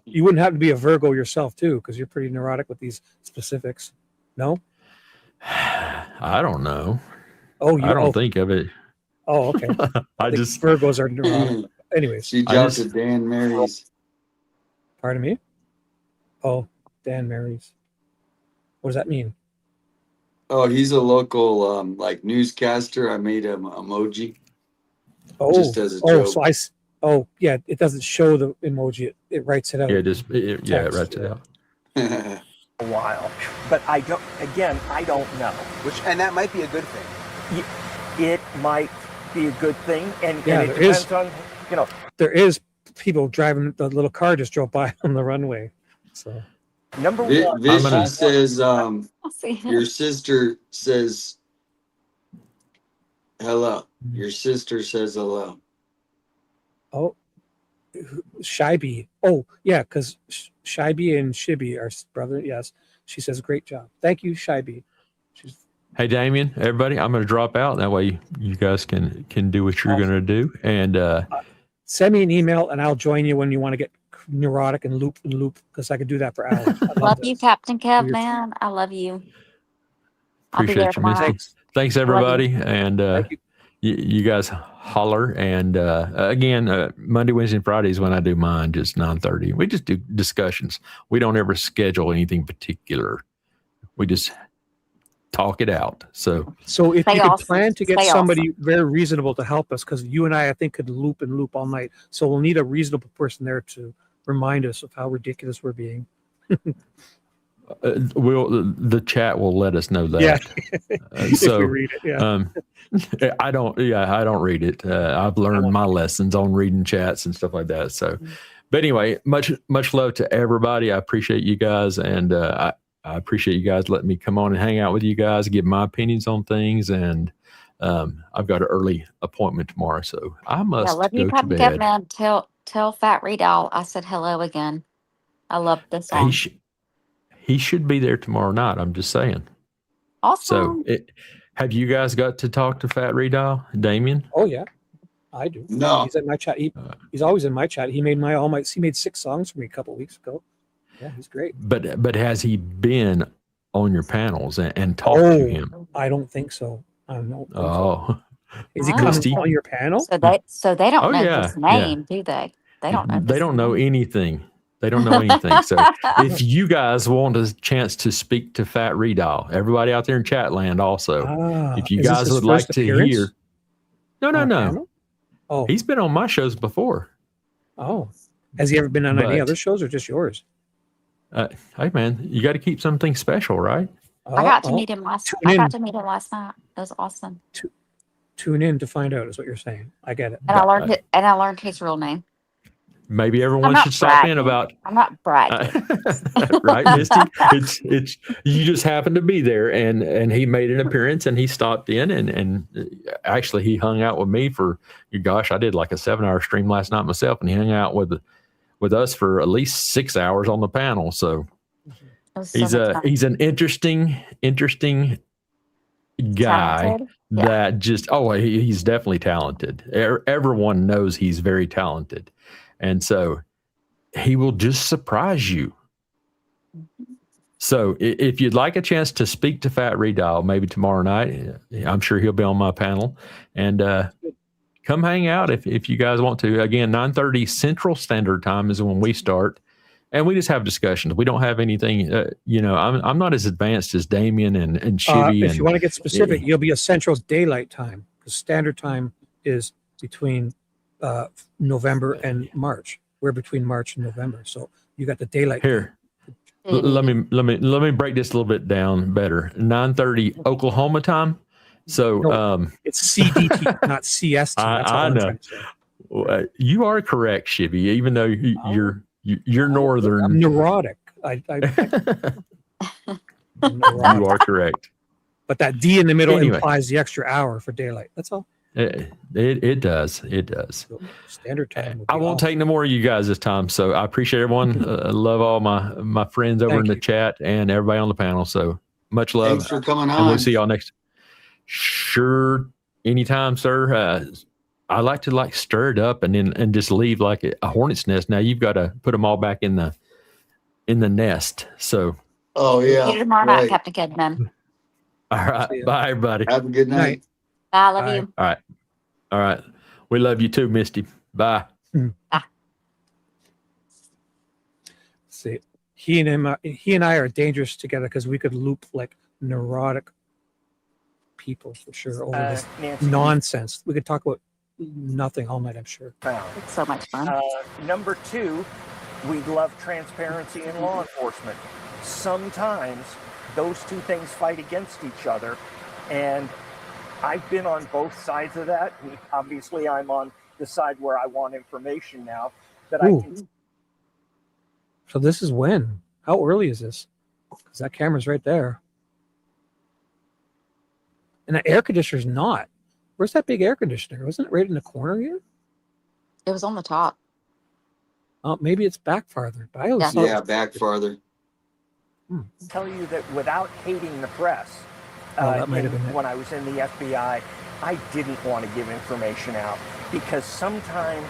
you wouldn't have to be a Virgo yourself too, because you're pretty neurotic with these specifics. No, I don't know. Oh, I don't think of it. Oh, okay. I just Virgos are neurotic. Anyways, she jumped to Dan Mary's. Pardon me? Oh, Dan Mary's. What does that mean? Oh, he's a local like newscaster. I made him emoji. Oh, just as a joke. So yeah, it doesn't show the emoji. It writes it out. Yeah, it writes it out. A while, but I don't know. And that might be a good thing. It might be a good thing, and it depends on There is people driving the little car just drove by on the runway. So number one, Vicky says your sister says Hello. Your sister says hello. Oh, SHIBBY. Oh, yeah, because SHIBBY and SHIBBY are brother. Yes, she says great job. Thank you, SHIBBY. Hey, Damien, everybody, I'm going to drop out. That way you guys can do what you're going to do. And send me an email and I'll join you when you want to get neurotic and loop because I could do that for hours. I Love you, Captain Kev, man. I love you. I'll be there appreciate you, tomorrow. Misty. Thanks, everybody. And you guys holler. And again, Monday, Wednesday, and Fridays when I do mine, just 9:30. We just do discussions. We don't ever schedule anything particular. We just talk it out. So if you could plan to get Stay somebody very reasonable to help us, because you and I think, could loop and loop all night. So we'll need a reasonable person there to remind us of how ridiculous we're being. the chat will let us know that. Yeah. So If we read it, yeah. I don't read it. I've learned my lessons on reading chats and stuff like that. So, but anyway, much love to everybody. I appreciate you guys. And, I appreciate you guys letting me come on and hang out with you guys, give my opinions on things. And, I've got an early appointment tomorrow, so I must love you, go to Captain bed. Kev, man. Tell Fat Redall I said hello again. I love this song. He should be there tomorrow night. I'm just saying. Awesome. So, have you guys got to talk to Fat Redall, Damien? Oh yeah, I do. No, he's in my chat. He's always in my chat. He made he made 6 songs for me a couple of weeks ago. Yeah, he's great. But has he been on your panels and talked to him? I don't think so. I don't know. Oh, is he coming on your panel? So they don't know his name, do they? They don't know. They don't know anything. They don't know anything. So if you guys want a chance to speak to Fat Redall, everybody out there in chat land also, if you guys would like to hear. No. Oh, he's been on my shows before. Oh, has he ever been on any other shows or just yours? Hey man, you got to keep something special, right? I got to meet him last night. It was awesome. Tune in to find out is what you're saying. I get it. And I learned his real name. Maybe everyone should stop in about. I'm not bragging. Right, Misty? It's you just happened to be there, and he made an appearance, and he stopped in, and actually he hung out with me for, gosh, I did like a 7-hour stream last night myself, and he hung out with us for at least 6 hours on the panel. So he's an interesting guy. Talented. That just he's definitely talented. Everyone knows he's very talented. And so he will just surprise you. So if you'd like a chance to speak to Fat Redall, maybe tomorrow night, I'm sure he'll be on my panel. And come hang out if you guys want to. Again, 9:30 Central Standard Time is when we start. And we just have discussions. We don't have anything, I'm not as advanced as Damien and Shibby. If you want to get specific, you'll be a Central Daylight Time, because Standard Time is between November and March. We're between March and November, so you got the daylight. Here, let me break this a little bit down better. 9:30 Oklahoma time. So it's CDT, not CST. That's I know. You are correct, Shibby. Even though you're northern. I'm neurotic. You are correct. But that D in the middle implies the extra hour for daylight. That's all. It does. Standard time. I won't take no more of you guys this time. So I appreciate everyone. I love all my friends over in the chat and everybody on the panel. So much love. Thanks for coming on. And we'll see y'all next. Sure. Anytime, sir. I like to stir it up and just leave like a hornet's nest. Now you've got to put them all back in the nest. So. Oh yeah. See you tomorrow night, Captain Kidman. All right. Bye, everybody. Have a good night. Bye. I love you. All right. We love you too, Misty. Bye. Bye. See, he and I are dangerous together because we could loop like neurotic people for sure over this nonsense. We could talk about nothing all night, I'm sure. It's so much fun. Number 2, we love transparency in law enforcement. Sometimes those two things fight against each other, and I've been on both sides of that. Obviously, I'm on the side where I want information now. That I can. So this is when? How early is this? Because that camera's right there. And the air conditioner's not. Where's that big air conditioner? Wasn't it right in the corner here? It was on the top. Oh, maybe it's back farther. But I always thought Yeah, back farther. Tell you that without hating the press, that might have been it. when I was in the FBI, I didn't want to give information out because sometimes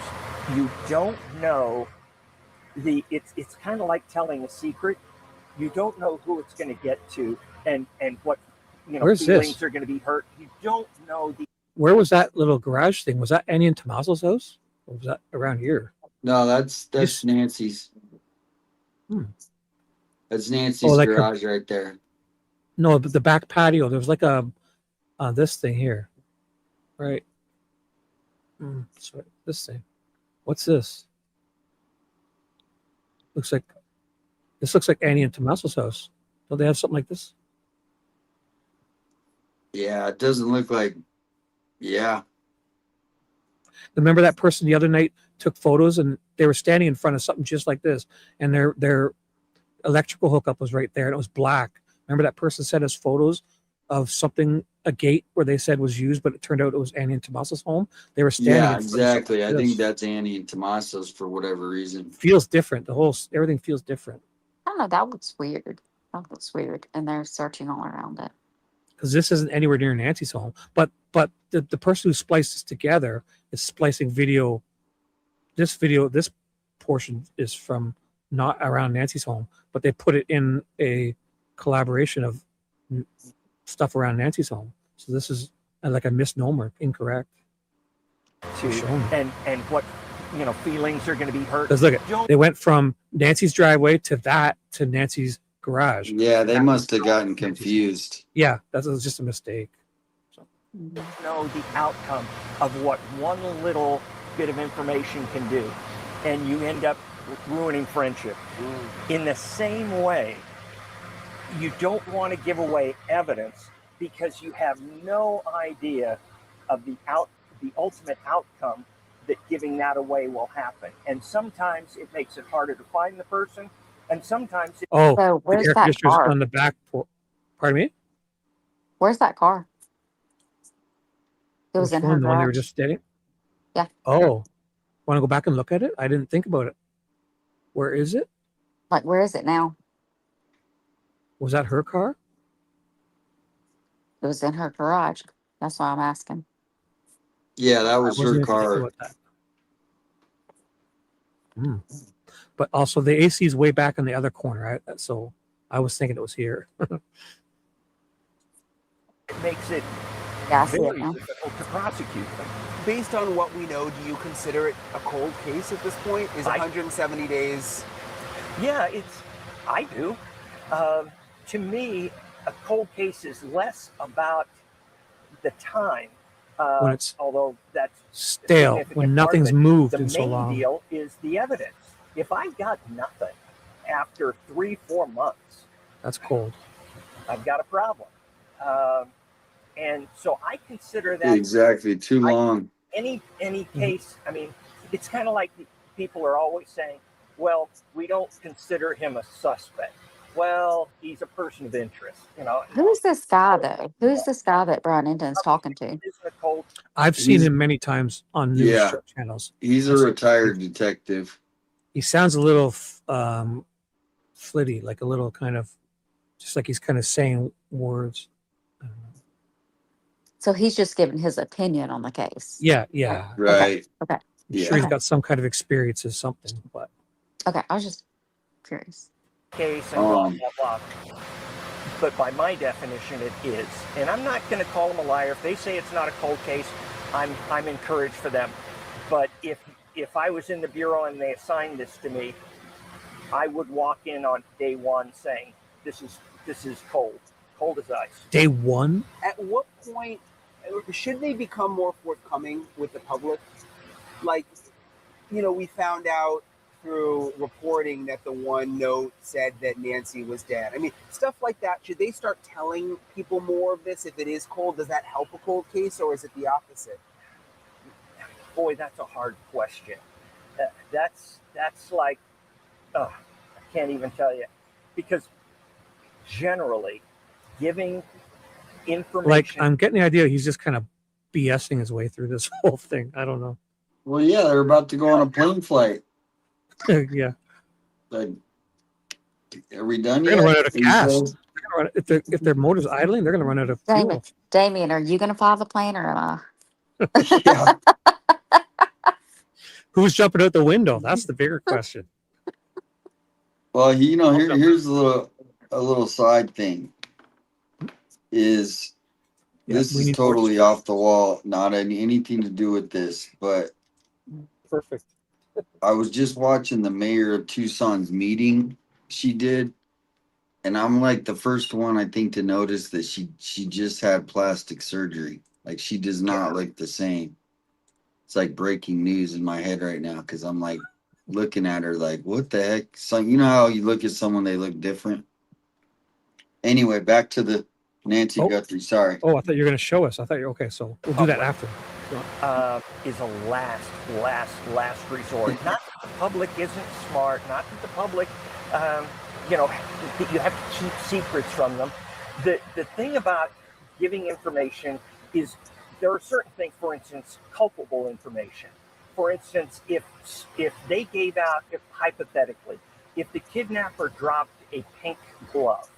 you don't know it's kind of like telling a secret. You don't know who it's going to get to and what Where's feelings this? are going to be hurt. You don't know the. Where was that little garage thing? Was that Annie and Tommaso's house? Or was that around here? No, that's Nancy's. That's Nancy's like her- garage right there. No, but the back patio. There was like a this thing here, right? Sorry, this thing. What's this? This looks like Annie and Tommaso's house. Don't they have something like this? Yeah, it doesn't look like. Yeah. Remember that person the other night took photos and they were standing in front of something just like this, and their electrical hookup was right there and it was black. Remember that person sent us photos of something, a gate where they said was used, but it turned out it was Annie and Tommaso's home. They were standing. Yeah, in front of something exactly. like I think this. that's Annie and Tommaso's for whatever reason. Feels different. Everything feels different. I don't know. That looks weird. That looks weird. And they're searching all around it. Because this isn't anywhere near Nancy's home. But the person who spliced this together is splicing video. This portion is from not around Nancy's home, but they put it in a collaboration of stuff around Nancy's home. So this is like a misnomer, incorrect. And what feelings are going to be hurt. Because look, they went from Nancy's driveway to Nancy's garage. Yeah, they must have gotten confused. Yeah, that was just a mistake. Know the outcome of what one little bit of information can do, and you end up ruining friendship. In the same way, you don't want to give away evidence because you have no idea of the ultimate outcome that giving that away will happen. And sometimes it makes it harder to find the person, and sometimes it the air conditioner's on the back. Pardon me? Where's that car? It was Which in her one? The one they were garage. just standing? Yeah. Oh, want to go back and look at it? I didn't think about it. Where is it? Like, where is it now? Was that her car? It was in her garage. That's why I'm asking. Yeah, that was I wasn't her even thinking car. about that. But also the AC is way back in the other corner. So I was thinking it was here. makes it Yeah, I see it very now. difficult to prosecute them. Based on what we know, do you consider it a cold case at this point? Is 170 days? Yeah, I do. To me, a cold case is less about the time. When it's although that's stale, significant when part of nothing's it. moved the in so main long. deal is the evidence. If I got nothing after 3-4 months, That's cold. I've got a problem. And so I consider that Exactly, too long. any case. I mean, it's kind of like people are always saying, well, we don't consider him a suspect. Well, he's a person of interest, Who's this guy, though? Who's this guy that Brian Enton's talking to? I've seen him many times on news Yeah. channels. He's a retired detective. He sounds a little flitty, like a little kind of, just like he's kind of saying words. So he's just giving his opinion on the case. Yeah. Okay. I'm sure he's got some kind of experience or something, but Okay, I was just curious. Case and blah, blah, blah. But by my definition, it is. And I'm not going to call them a liar. If they say it's not a cold case, I'm encouraged for them. But if I was in the Bureau and they assigned this to me, I would walk in on day one saying, this is cold as ice. Day one? At what point should they become more forthcoming with the public? Like, we found out through reporting that the one note said that Nancy was dead. I mean, stuff like that. Should they start telling people more of this if it is cold? Does that help a cold case, or is it the opposite? Boy, that's a hard question. That's like, I can't even tell you. Because generally, giving information... like I'm getting the idea he's just kind of BSing his way through this whole thing. I don't know. Well, yeah, they're about to go on a plane flight. Yeah. Like, are we done They're yet? gonna run out of Are you gas. guys- They're gonna run, if their motor's idling, they're gonna run out of fuel. Damien, are you going to fly the plane or am I? Yeah. Who's jumping out the window? That's the bigger question. Well, here's a little side thing. Is this we is need totally off the wall, not anything to do with this, but Perfect. I was just watching the mayor of Tucson's meeting she did, and I'm like the first one I think to notice that she just had plastic surgery. Like she does not look the same. It's like breaking news in my head right now because I'm like looking at her like, what the heck? So you know how you look at someone, they look different. Anyway, back to the Nancy Guthrie. Sorry. Oh, I thought you were going to show us. I thought you okay. So we'll do that after. Is a last resort. Not that the public isn't smart, not that the public, you have to keep secrets from them. The thing about giving information is there are certain things, for instance, culpable information. For instance, if they gave out, hypothetically, if the kidnapper dropped a pink glove,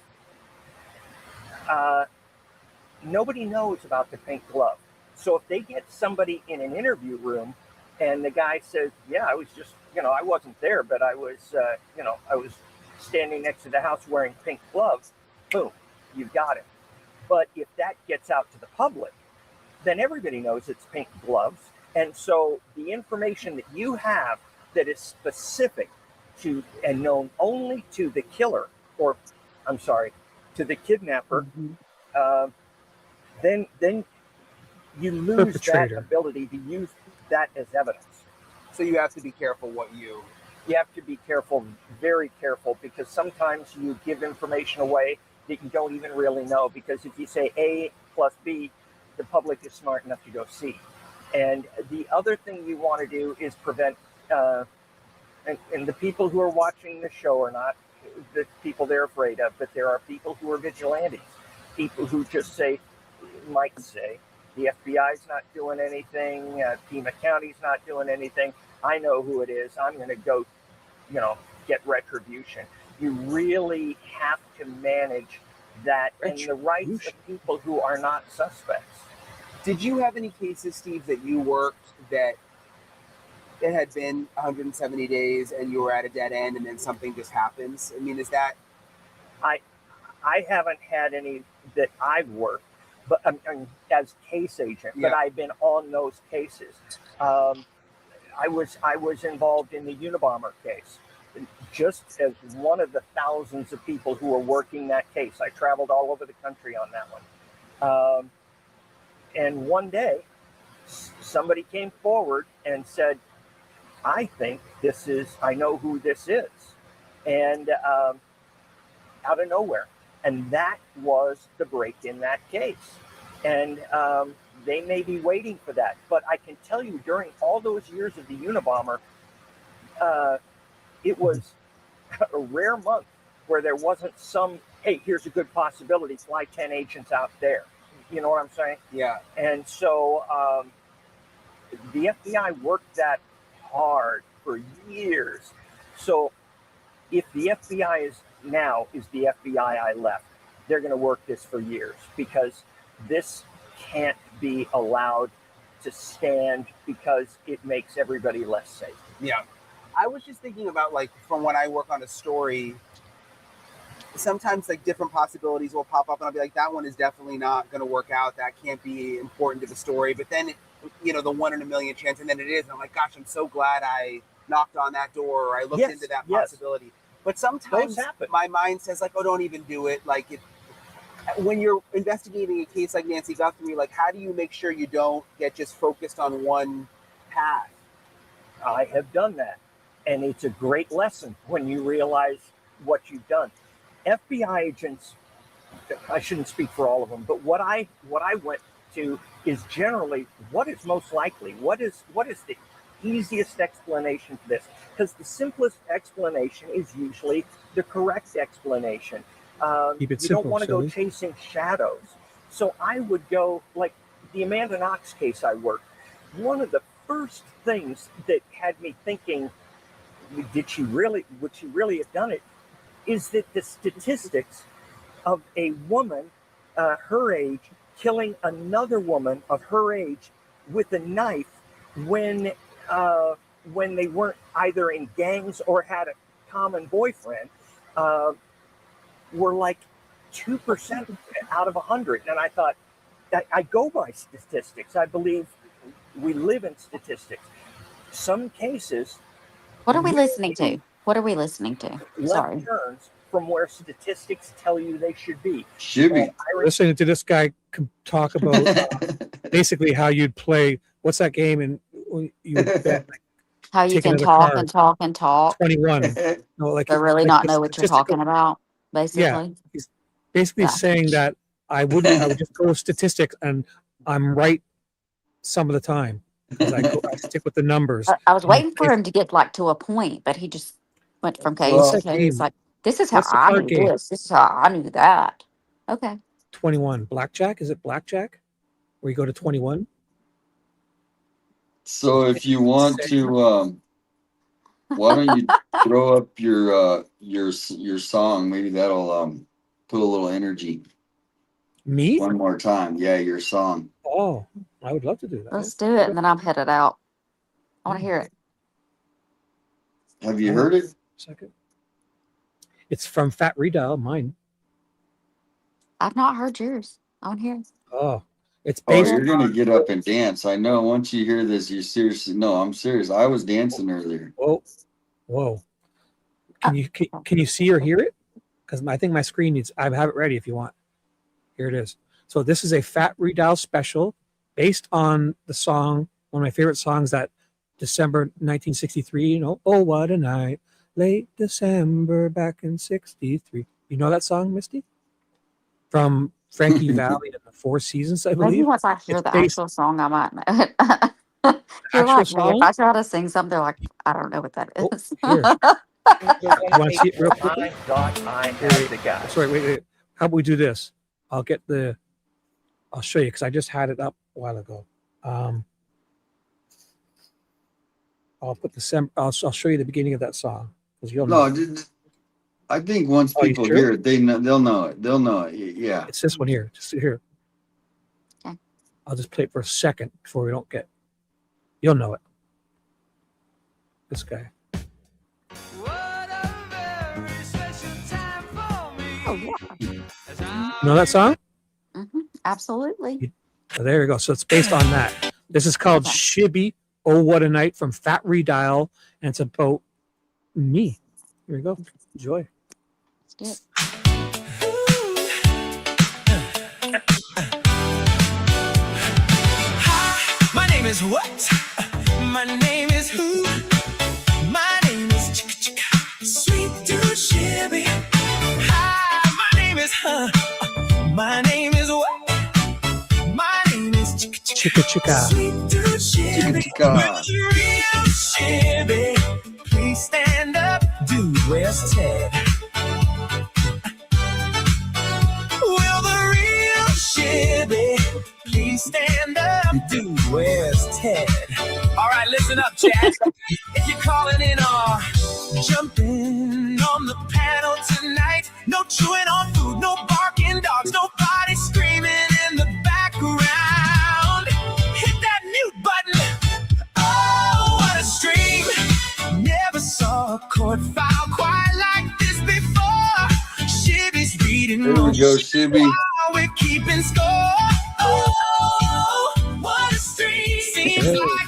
nobody knows about the pink glove. So if they get somebody in an interview room and the guy says, yeah, I was just, I wasn't there, but I was standing next to the house wearing pink gloves, boom, you've got it. But if that gets out to the public, then everybody knows it's pink gloves. And so the information that you have that is specific to and known only to the killer, or I'm sorry, to the kidnapper, then you lose that ability to use that as evidence. So you have to be careful what you have to be careful, very careful, because sometimes you give information away that you don't even really know, because if you say A plus B, the public is smart enough to go C. And the other thing you want to do is prevent, and the people who are watching the show are not the people they're afraid of, but there are people who are vigilantes, people who just might say, the FBI's not doing anything, Pima County's not doing anything, I know who it is, I'm going to go, get retribution. You really have to manage that and the rights of people who are not suspects. Did you have any cases, Steve, that you worked that it had been 170 days and you were at a dead end and then something just happens? I mean, is that... I haven't had any that I've worked, but as case agent, but I've been on those cases. I was involved in the Unabomber case, just as one of the thousands of people who were working that case. I traveled all over the country on that one. And one day, somebody came forward and said, I know who this is. And out of nowhere. And that was the break in that case. And they may be waiting for that. But I can tell you, during all those years of the Unabomber, it was a rare month where there wasn't some, hey, here's a good possibility, fly 10 agents out there. You know what I'm saying? Yeah. And so the FBI worked that hard for years. So if the FBI is the FBI I left, they're going to work this for years, because this can't be allowed to stand, because it makes everybody less safe. Yeah. I was just thinking about, like, from when I work on a story, sometimes like different possibilities will pop up and I'll be like, that one is definitely not going to work out. That can't be important to the story. But then, the 1 in a million chance, and then it is. And I'm like, gosh, I'm so glad I knocked on that door, or I looked into that possibility. But sometimes my mind says, like, oh, don't even do it. Like, when you're investigating a case like Nancy Guthrie, like, how do you make sure you don't get just focused on one path? I have done that. And it's a great lesson when you realize what you've done. FBI agents, I shouldn't speak for all of them, but what I went to is generally what is most likely. What is the easiest explanation for this? Because the simplest explanation is usually the correct explanation. Keep it you simple, don't want to go chasing shadows. So I would go, like, the Amanda Knox case I worked, one of the first things that had me thinking, would she really have done it, is that the statistics of a woman her age killing another woman of her age with a knife when they weren't either in gangs or had a common boyfriend were like 2% out of 100. And I thought, I go by statistics. I believe we live in statistics. Some cases. What are we listening to? What are we listening to? Sorry. Left turns from where statistics tell you they should be. SHIBBY. Listening to this guy talk about basically how you'd play. What's that game? And you would bet, like, How you can taking talk card. and talk and talk. 21. No, like, But really like not the know what you're statistical- talking about, basically. Yeah, he's basically Yeah. saying that I would just go with statistics, and I'm right some of the time because I stick with the numbers. I was waiting for him to get like to a point, but he just went from case Well, to case. Like, this is how what's the I card knew game? this. This is how I knew that. Okay. 21. Blackjack? Is it blackjack? Where you go to 21? So if you want to, why don't you throw up your song? Maybe that'll put a little energy. Me? One more time. Yeah, your song. Oh, I would love to do that. Let's do it, and then I'm headed out. I want to hear it. Have you heard it? Second. It's from Fat Redial, mine. I've not heard yours. I want to hear it. Oh, it's Oh, based. you're gonna get up and dance. I know. Once you hear this, you're seriously. No, I'm serious. I was dancing earlier. Whoa. Can you see or hear it? Because I think my screen needs. I have it ready if you want. Here it is. So this is a Fat Redial special based on the song, one of my favorite songs, that December 1963. You know, oh what a night, late December back in '63. You know that song, Misty? From Frankie Valli and the Four Seasons, I believe. Maybe once I hear It's the based- actual song, I might know it. You're Actual like me. song? If I try to sing something, they're like, I don't know what that is. Here. You want to see it real quick? I thought I had the guy. Sorry, wait. How about we do this? I'll show you because I just had it up a while ago. I'll put I'll show you the beginning of that song because you'll know. No, I think once Oh, you people sure? hear it, they'll know it. They'll know it. Yeah. It's this one here. Just here. Okay. I'll just play it for a second before we don't get. You'll know it. This guy. Oh, yeah. You know that song? Absolutely. Oh, there we go. So it's based on that. This is called Shibby, Oh What a Night from Fat Redial, and it's about me. Here we go. Enjoy. Let's do it. My name is what? My name is who? My name is Chicka Chicka, Sweet Dude Shibby. Hi, my name is my name is what? My name is Chicka Chicka Chicka. Sweet Dude Shibby. Chicka. Will the real Shibby please stand up? Dude, where's Ted? Will the real Shibby please stand up? Dude, where's Ted? All right, listen up, Chad. If you're calling in or jumping on the panel tonight, no chewing on food, no barking dogs, nobody screaming in the background. Hit that mute button. Oh, what a stream. Never saw a court file quite like this before. Shibby's reading There we go, Shibby. while we're keeping score. Oh, what a stream. Seems like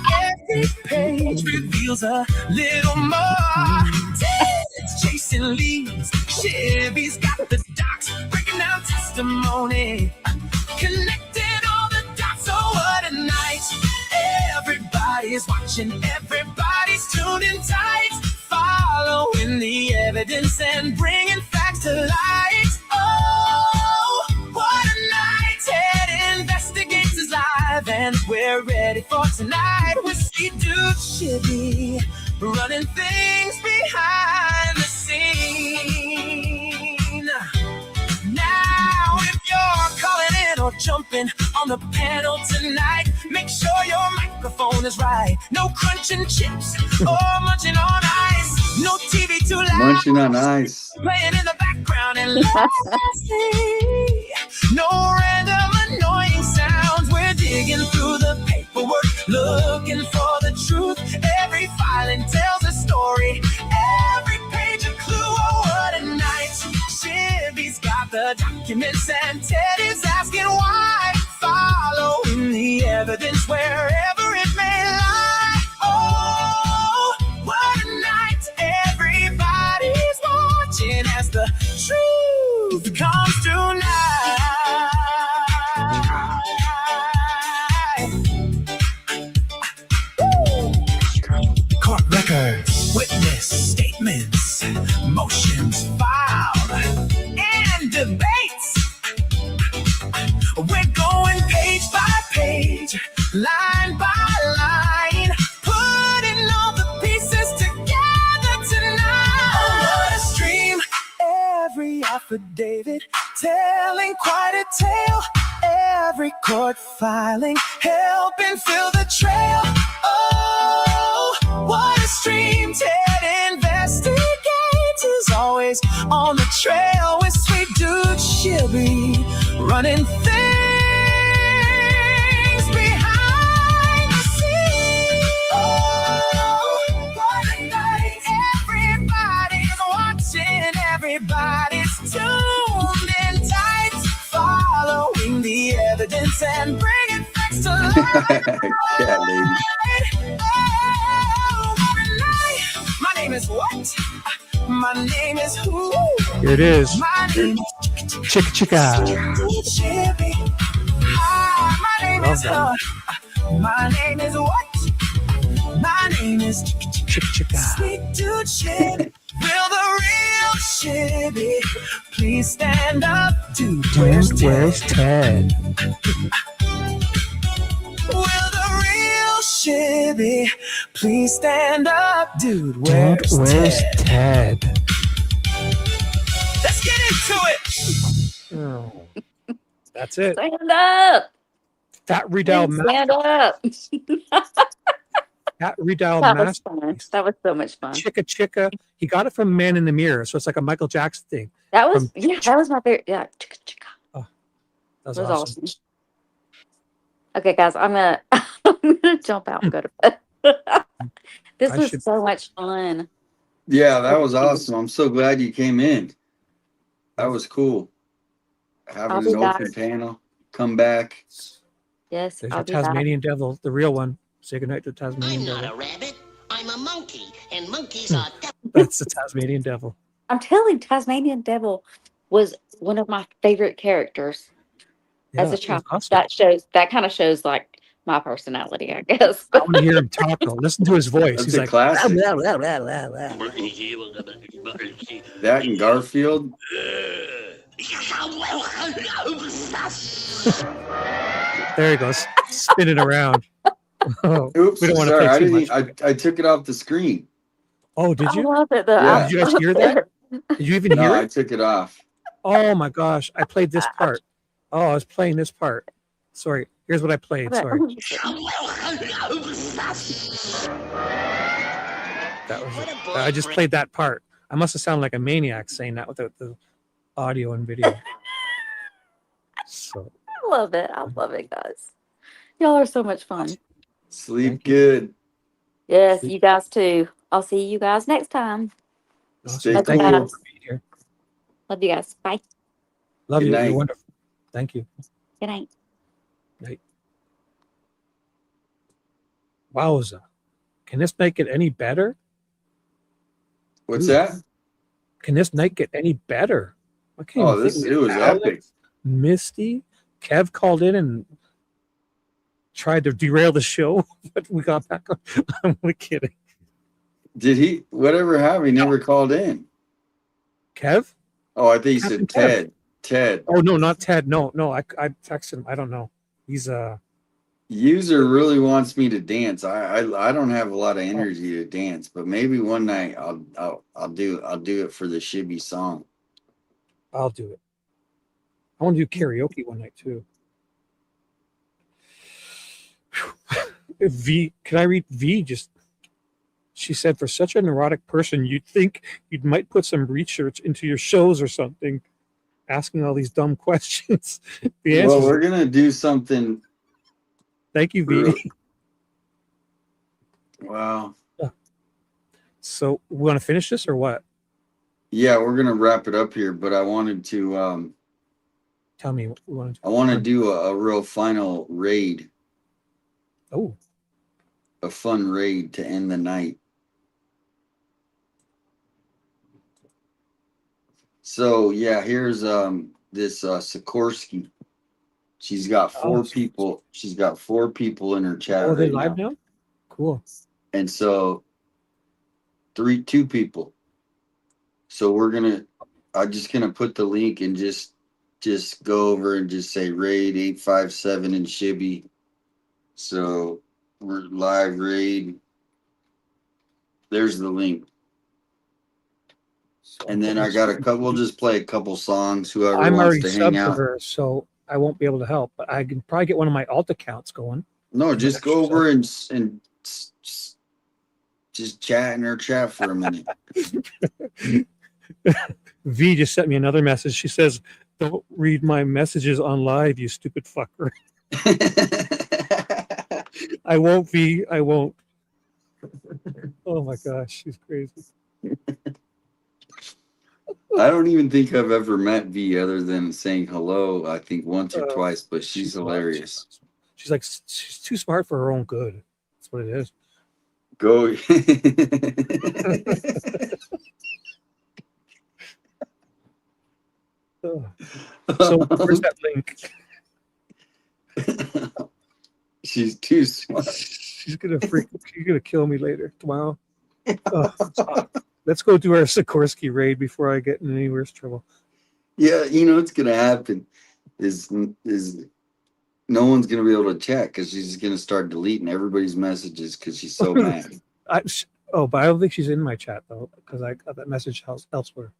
every page reveals a little more. Ted's chasing leads. Shibby's got the docs, breaking down testimony, connecting all the dots. Oh, what a night. Everybody's watching, everybody's tuned in tight, following the evidence and bringing facts to light. Oh, what a night. Ted Investigates is live, and we're ready for tonight with Sweet Dude Shibby, running things behind the scene. Now, if you're calling in or jumping on the panel tonight. Make sure your microphone is right. No crunching chips or munching on ice. No TV too loud. Munching on ice. Playing in the background. And lastly, no random annoying sounds. We're digging through the paperwork, looking for the truth. Every filing tells a story. Every page a clue. Oh, what a night. Shibby's got the documents and Ted is asking why. Following the evidence wherever it may lie. Oh, what a night. Everybody's watching as the truth comes to light. Court records, witness statements, motions filed, and debates. We're going page by page, line by line, putting all the pieces together tonight. Oh, what a stream! Every affidavit telling quite a tale. Every court filing helping fill the trail. Oh, what a stream! Ted investigates is always on the trail with sweet dude Shibby running things behind the scenes. Oh, what a night! Everybody's watching, everybody's tuned in tight, following the evidence and bringing facts to light. Cat lady. Oh, every night. My name is what? My name is who? Here it is. My name is Chicka chicka. Shibby. Hi, my name is that. My name is what? My name is Chicka chicka. Sweet dude Shibby. Will the real Shibby please stand up, dude? Where's Where's Ted? Will the real Shibby please stand up, dude? Where's Ted? Let's get into it. Oh, that's it. Stand up. That redial Stand up. That redial That was master. fun. That was so much fun. Chicka chicka. He got it from Man in the Mirror, so it's like a Michael Jackson thing. That was that was my favorite. Yeah, chicka chicka. That was That was awesome. awesome. Okay, guys, I'm gonna jump out and go to bed. This I was should- so much fun. Yeah, that was awesome. I'm so glad you came in. That was cool. I'll Having be an back. open panel. Come back. Yes, There's I'll your be back. Tasmanian devil, the real one. Say goodnight to the Tasmanian I'm not devil. a rabbit. I'm a monkey, and monkeys are. That's the Tasmanian devil. I'm telling Tasmanian Devil was one of my favorite characters as Yeah, a child. awesome. That kind of shows like my personality, I guess. I want to hear him talk though. Listen to his voice. That's He's a like, classic. "Blah, blah, blah, blah, blah." That and Garfield. There he goes, spinning around. Oh, Oops, we don't want to sorry. play I too didn't. much. I took it off the screen. Oh, did I you? love it. Though. Yeah. Did you guys hear that? Did you even No, hear I it? took it off. Oh my gosh, I played this part. Oh, I was playing this part. Sorry. Here's what I played. Sorry. That was. I just played that part. I must have sounded like a maniac saying that without the audio and video. So I love it. I love it, guys. Y'all are so much fun. Sleep good. Yes, you guys too. I'll see you guys next time. Stay Love you cool. guys. Love you guys. Bye. love Good you. night. You're wonderful. Thank you. Good night. Night. Wowza. Can this night get any better? What's Ooh. that? Can this night get any better? I can't Oh, even this think. it was Alex, epic. Misty, Kev called in and tried to derail the show, but we got back on. I'm only kidding. Did he? Whatever happened? He never called in. Kev? Oh, I think you Captain said Kev. Ted. Ted. Oh no, not Ted. No, I texted him. I don't know. He's User really wants me to dance. I don't have a lot of energy to dance, but maybe one night I'll do it for the Shibby song. I'll do it. I want to do karaoke one night too. V, can I read V? Just, she said, for such a neurotic person, you'd think you might put some research into your shows or something, asking all these dumb questions. The answer. Well, we're gonna do something. Thank you, V. Wow. So we want to finish this or what? Yeah, we're gonna wrap it up here, but I wanted to tell me what you want to do. I want to do a real final raid. Oh. A fun raid to end the night. So yeah, here's this Sikorsky. She's got four people. She's got 4 people in her chat. Oh, are they right live now? Cool. And so 2 people. So I'm just gonna put the link and just go over and just say raid 857 and SHIBBY. So we're live raid. There's the link. And then I got a couple. We'll just play a couple songs. Whoever I'm wants already to hang subbed to out. her, so I won't be able to help. But I can probably get one of my alt accounts going. No, just go over and just chat in her chat for a minute. V just sent me another message. She says, "Don't read my messages on live, you stupid fucker." I won't, V. I won't. Oh my gosh, she's crazy. I don't even think I've ever met V other than saying hello, I think once or twice, but she's hilarious. She's like, she's too smart for her own good. That's what it is. Go. So where's that link? She's too smart. She's gonna kill me later tomorrow. Let's go do our Sikorsky raid before I get in any worse trouble. Yeah, you know what's gonna happen is no one's gonna be able to chat because she's just gonna start deleting everybody's messages because she's so mad. But I don't think she's in my chat though because I got that message elsewhere.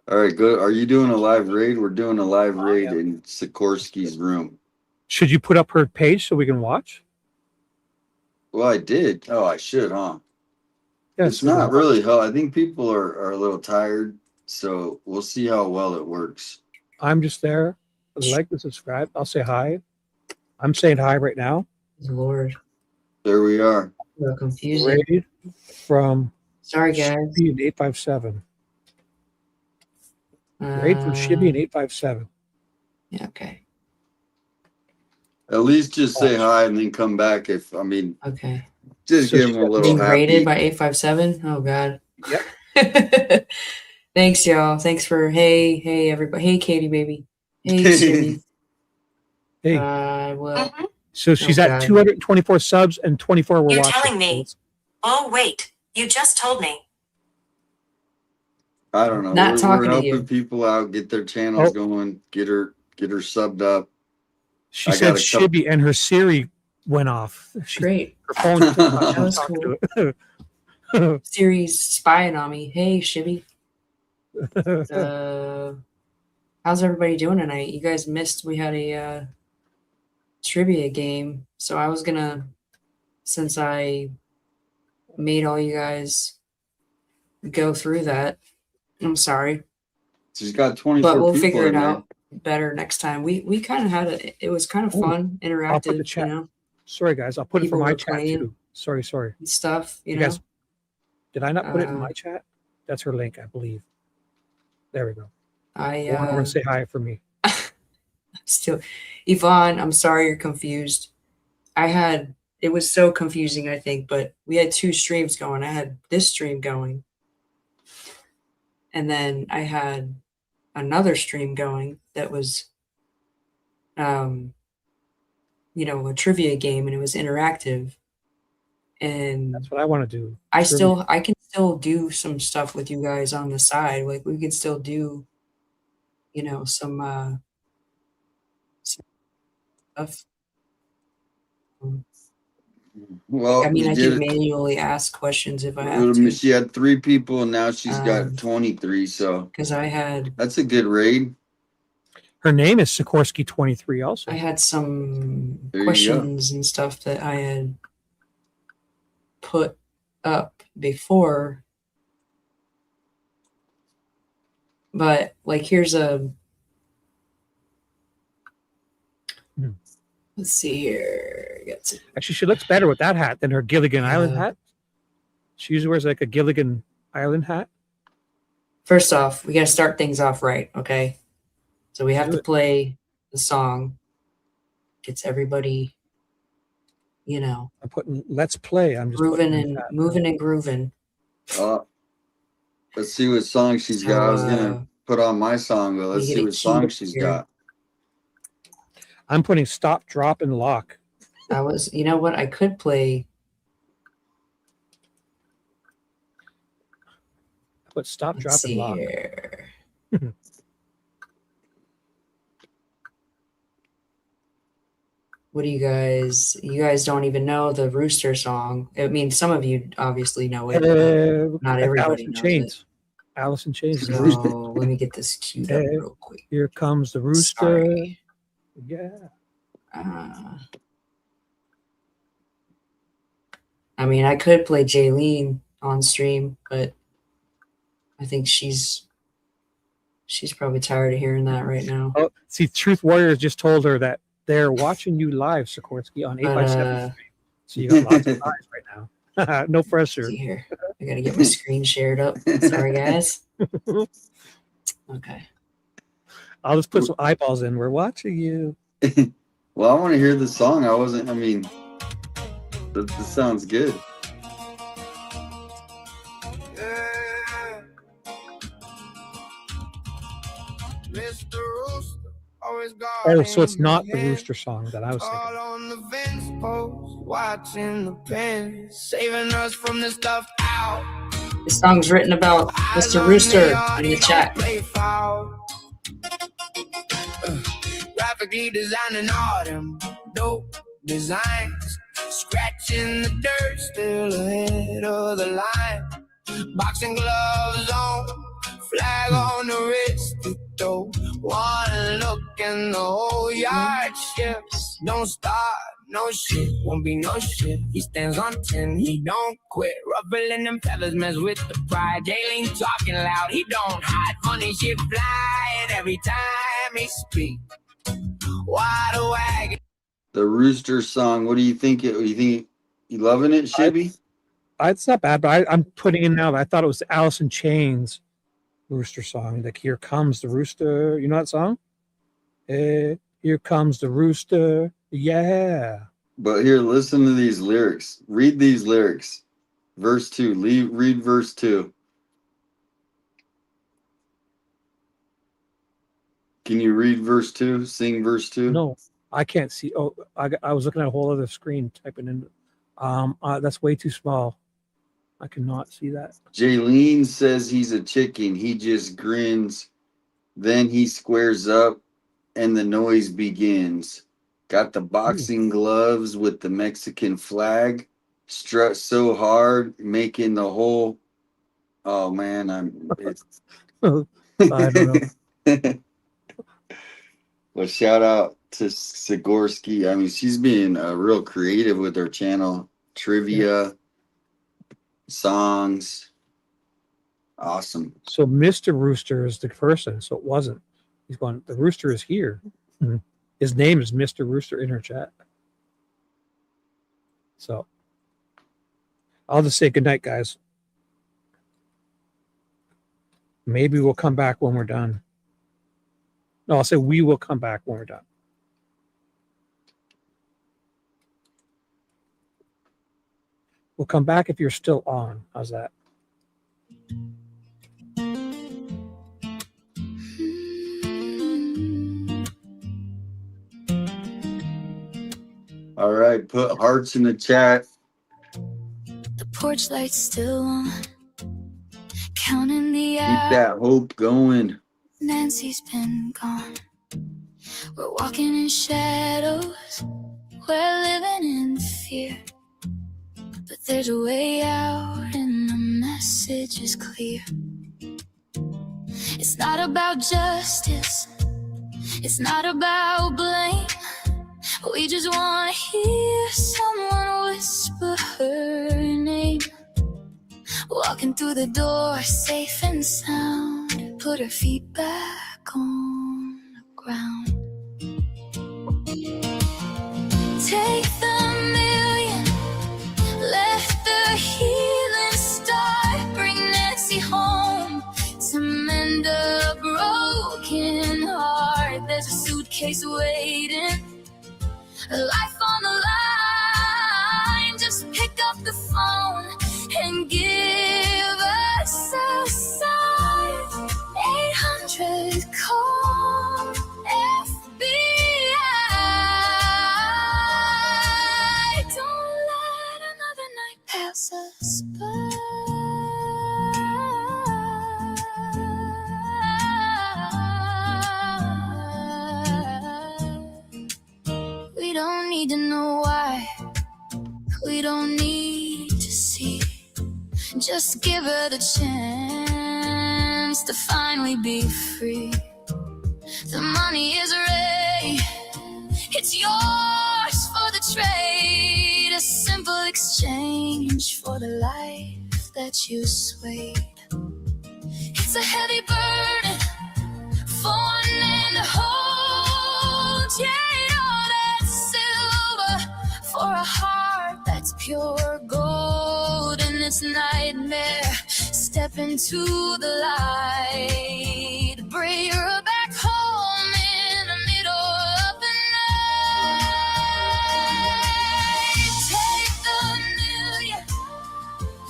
All right, good. Are you doing a live raid? We're doing a live raid in Sikorsky's room. Should you put up her page so we can watch? Well, I did. Oh, I should, huh? Yes. It's not really hell. I think people are a little tired, so we'll see how well it works. I'm just there. Like and subscribe. I'll say hi. I'm saying hi right now. Lord. There we are. So confusing. Raid from Sorry, guys. SHIBBY and 857. Raid from SHIBBY and 857. Yeah, okay. At least just say hi and then come back if, okay. Just give them a little Being happy. rated by 857. Oh God. Yep. Thanks, y'all. Thanks for hey everybody. Hey Katie baby. Hey SHIBBY. Hey. Well. So she's at 224 subs and 24 were You're watching. telling me. Oh wait, you just told me. I don't know. Not we're talking to helping you. people out, get their channels going, get her subbed up. She said SHIBBY and her Siri went off. Great. Her phone. That was cool. Siri's spying on me. Hey SHIBBY. How's everybody doing tonight? You guys missed we had a trivia game, so I was gonna, since I made all you guys go through that, I'm sorry. She's got 24 but we'll people figure it in there. out better next time. We kind of had it was kind of fun, interactive. I'll put the chat. You know, Sorry guys, I'll put it for People my were chat playing too. Sorry. and stuff. You know, guys, did I not put it in my chat? That's her link, I believe. There we go. I want to say hi for me. still, Yvonne, I'm sorry you're confused. It was so confusing, I think, but we had 2 streams going. I had this stream going, and then I had another stream going that was, you know, a trivia game, and it was interactive. And that's what I want to do. I can still do some stuff with you guys on the side. Like we can still do, you know, some stuff. Well, I mean, you I did can it. manually ask questions if I have to. She had 3 people and now she's got 23. So because I had that's a good raid. Her name is Sikorsky23 also. I had some There you questions and stuff that I had put up before. But like here's a let's see here. Actually, she looks better with that hat than her Gilligan Island hat. She usually wears like a Gilligan Island hat. First off, we got to start things off right, okay? So we have to play the song. Gets everybody, you know. I'm putting let's play. I'm just moving and grooving. Let's see what song she's got. I was gonna put on my song, but let's see what song she's got. I'm putting stop, drop, and lock. You know what? I could play. Put stop, drop, and lock. What do you guys don't even know the Rooster song. I mean, some of you obviously know it. Not everybody knows it. Alice in Chains. So let me get this queued up real quick. Here comes the rooster. Sorry. Yeah. I mean, I could play Jaylene on stream, but I think she's probably tired of hearing that right now. Oh, see, Truth Warriors just told her that they're watching you live, Sikorsky, on 8x7 stream. So you got lots of eyes right now. No pressure. See here. I gotta get my screen shared up. Sorry, guys. Okay. I'll just put some eyeballs in. We're watching you. Well, I want to hear the song. This sounds good. Oh, so it's not the Rooster song that I was thinking. On the fence post, watching the pen, saving us from the stuff out. This song's written about Mr. Rooster in the chat. Graphically designing all them dope designs, scratching the dirt, still ahead of the line. Boxing gloves on, flag on the wrist, to throw one look and the whole yard shifts. Don't start, no shit, won't be no shit. He stands on 10, he don't quit. Ruffling them feathers, mess with the pride. Jaylene talking loud, he don't hide. Funny shit flying every time he speak. Wide wagon. The Rooster song. What do you think? You loving it, Shibby? It's not bad, but I'm putting in now. I thought it was the Alice in Chains Rooster song. Like, here comes the rooster. You know that song? Here comes the rooster. Yeah. But here, listen to these lyrics. Read these lyrics. Verse 2. Read verse 2. Can you read verse 2? Sing verse 2? No, I can't see. Oh, I was looking at a whole other screen typing in. That's way too small. I cannot see that. Jaylene says he's a chicken. He just grins. Then he squares up and the noise begins. Got the boxing gloves with the Mexican flag. Strut so hard, making the whole. Oh, man. I don't know. Well, shout out to Sikorsky. I mean, she's being real creative with her channel. Trivia, songs. Awesome. So Mr. Rooster is the person. So it wasn't. He's going, the rooster is here. His name is Mr. Rooster in her chat. So I'll just say goodnight, guys. Maybe we'll come back when we're done. No, I'll say we will come back when we're done. We'll come back if you're still on. How's that? All right, put hearts in the chat. The porch light's still on. Counting the Keep hours. that hope going. Nancy's been gone. We're walking in shadows. We're living in fear. But there's a way out and the message is clear. It's not about justice. It's not about blame. We just want to hear someone whisper her name. Walking through the door, safe and sound. Put her feet back on the ground. Take the million, let the healing start. Bring Nancy home to mend a broken heart. There's a suitcase waiting, a life on the line. Just pick up the phone and give us a sign. 800 call FBI. Don't let another night pass us by. We don't need to know why. We don't need to see. Just give her the chance to finally be free. The money is ready, it's yours for the trade. A simple exchange for the life that you swayed. It's a heavy burden for one man to hold. Yeah, all that silver for a heart that's pure gold. In this nightmare, step into the light. Bring her back home in the middle of the night. Take the million,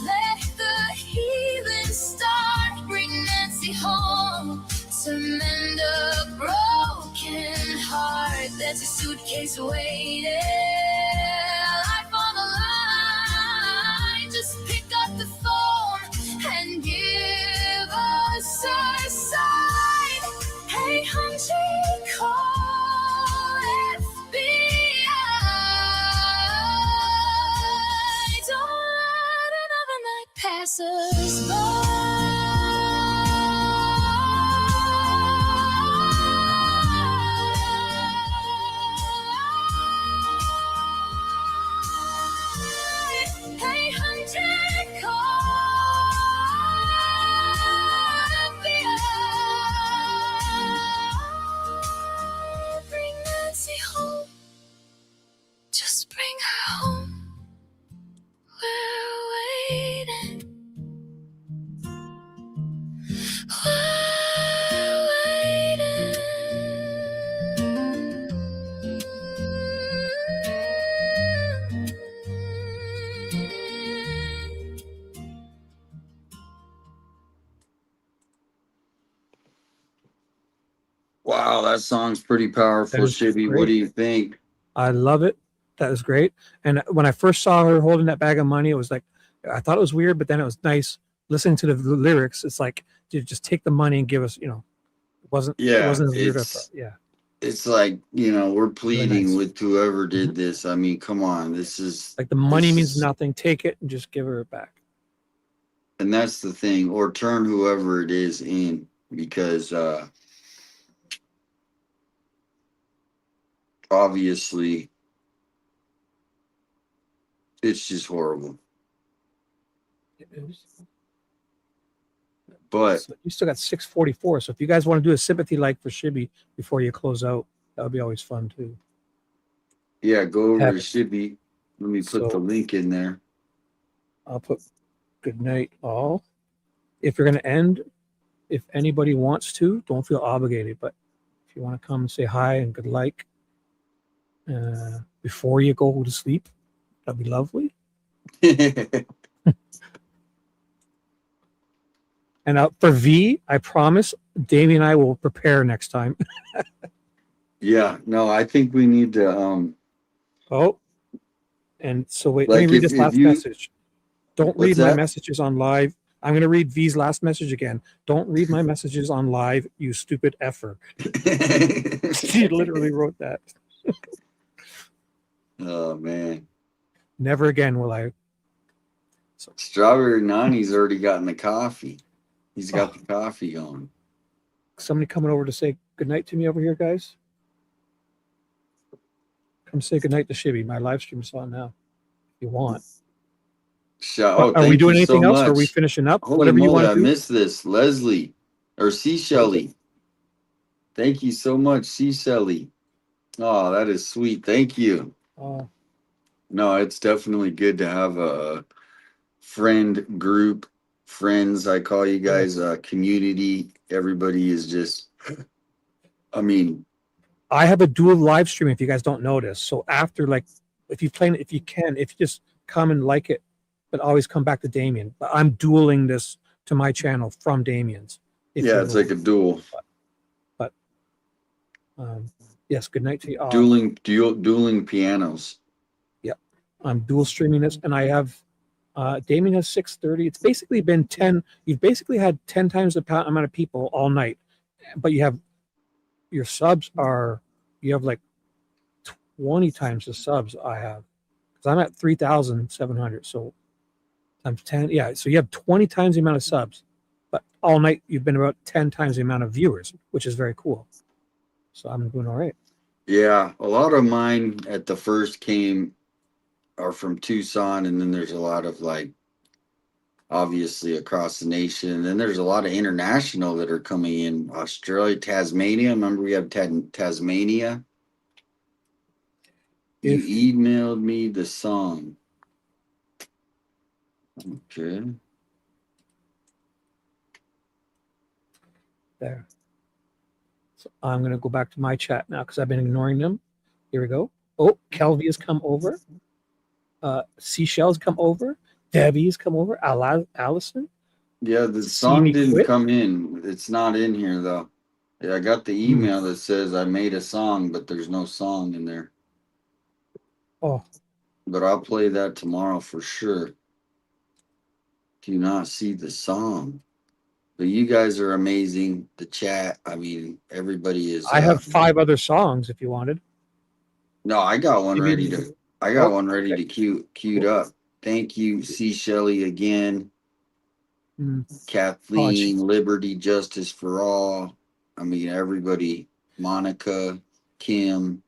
let the healing start. Bring Nancy home to mend a broken heart. There's a suitcase waiting, life on the line. Just pick up the phone and give us a sign. 800 call FBI. Don't let another night pass us by. 800 call FBI. Bring Nancy home. Just bring her home. We're waiting. We're waiting. Wow, that song's pretty powerful, That is Shibby. What great. do you think? I love it. That was great. And when I first saw her holding that bag of money, it was like, I thought it was weird, but then it was nice listening to the lyrics. It's like, dude, just take the money and give us, it wasn't as weird. It's like, we're pleading nice. with whoever did this. I mean, come on. This is Like the money means nothing. Take it and just give her it back. And that's the thing, or turn whoever it is in, because obviously it's just horrible. It is. But so you still got 6:44. So if you guys want to do a sympathy like for Shibby before you close out, that would be always fun too. Yeah, go over to Shibby. Let me put the link in there. I'll put good night all. If you're going to end, if anybody wants to, don't feel obligated. But if you want to come and say hi and good like before you go to sleep, that'd be lovely. And for V, I promise Davey and I will prepare next time. Yeah, no, I think we need to and so wait, let me read this last message. Don't read my messages on live. I'm going to read V's last message again. Don't read my messages on live, you stupid effer. She literally wrote that. Oh, man. Never again will I. Strawberry Nani's already gotten the coffee. He's got the coffee going. Somebody coming over to say good night to me over here, guys? Come say good night to Shibby. My live stream's on now. If you want. Oh, are we thank doing you anything so else? much. Or are we finishing up? Holy Whatever you moly, want I to do. missed this. Leslie or C. Shelley. Thank you so much, C. Shelley. Oh, that is sweet. Thank you. No, it's definitely good to have a friend group, friends. I call you guys community. Everybody is just, I mean, I have a dual live stream if you guys don't notice. So after, like, if you play, if you just come and like it, but always come back to Damien. But I'm dueling this to my channel from Damien's. yeah, it's like a duel. But yes, good night to you all. Dueling pianos. Yep, I'm dual streaming this, and I have Damien has 6:30. It's basically been 10. You've basically had 10 times the amount of people all night, but you have your subs are you have like 20 times the subs I have, because I'm at 3,700. So times 10, yeah. So you have 20 times the amount of subs, but all night you've been about 10 times the amount of viewers, which is very cool. So I'm doing all right. Yeah, a lot of mine at the first are from Tucson, and then there's a lot of like obviously across the nation. And then there's a lot of international that are coming in. Australia, Tasmania. Remember we have Tasmania. You emailed me the song. Okay. There. So I'm going to go back to my chat now because I've been ignoring them. Here we go. Oh, Kelvy has come over. Seashell's come over. Debbie's come over. Allison. Yeah, the song didn't come in. It's not in here though. Yeah, I got the email that says I made a song, but there's no song in there. Oh. But I'll play that tomorrow for sure. Do not see the song. But you guys are amazing. The chat, I mean, everybody is. I have 5 other songs if you wanted. No, I got one ready to. I got one ready to queued up. Thank you, C. Shelley again. Kathleen, Liberty, Justice for All. I mean, everybody. Monica, Kim.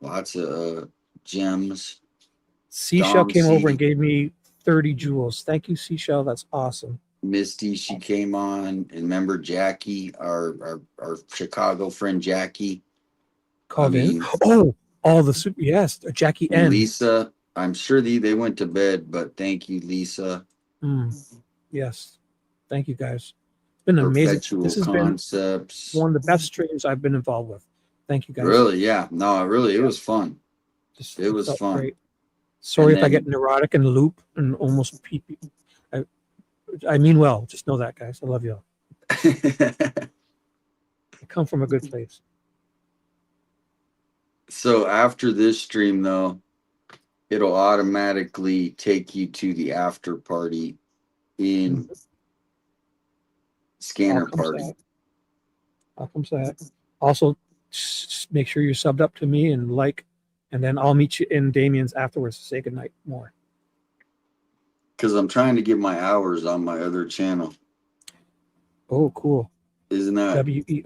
Lots of gems. Seashell came over and gave me 30 jewels. Thank you, Seashell. That's awesome. Misty, she came on, and remember Jackie, our Chicago friend Jackie called in. Oh, all the super, yes, Jackie and Lisa. I'm sure they went to bed, but thank you, Lisa. Yes, thank you guys. It's been amazing. Perpetual This has Concepts. been one of the best streams I've been involved with. Thank you guys. Really? Yeah. No, really, it was fun. It was fun. Great. Sorry if I get neurotic and loop and almost pee. I mean well. Just know that, guys. I love you all. I come from a good place. So after this stream, though, it'll automatically take you to the after party in Scanner Party. How comes that? Also, make sure you're subbed up to me and like, and then I'll meet you in Damien's afterwards to say goodnight more. Because I'm trying to get my hours on my other channel. Oh, cool. Isn't that WEI?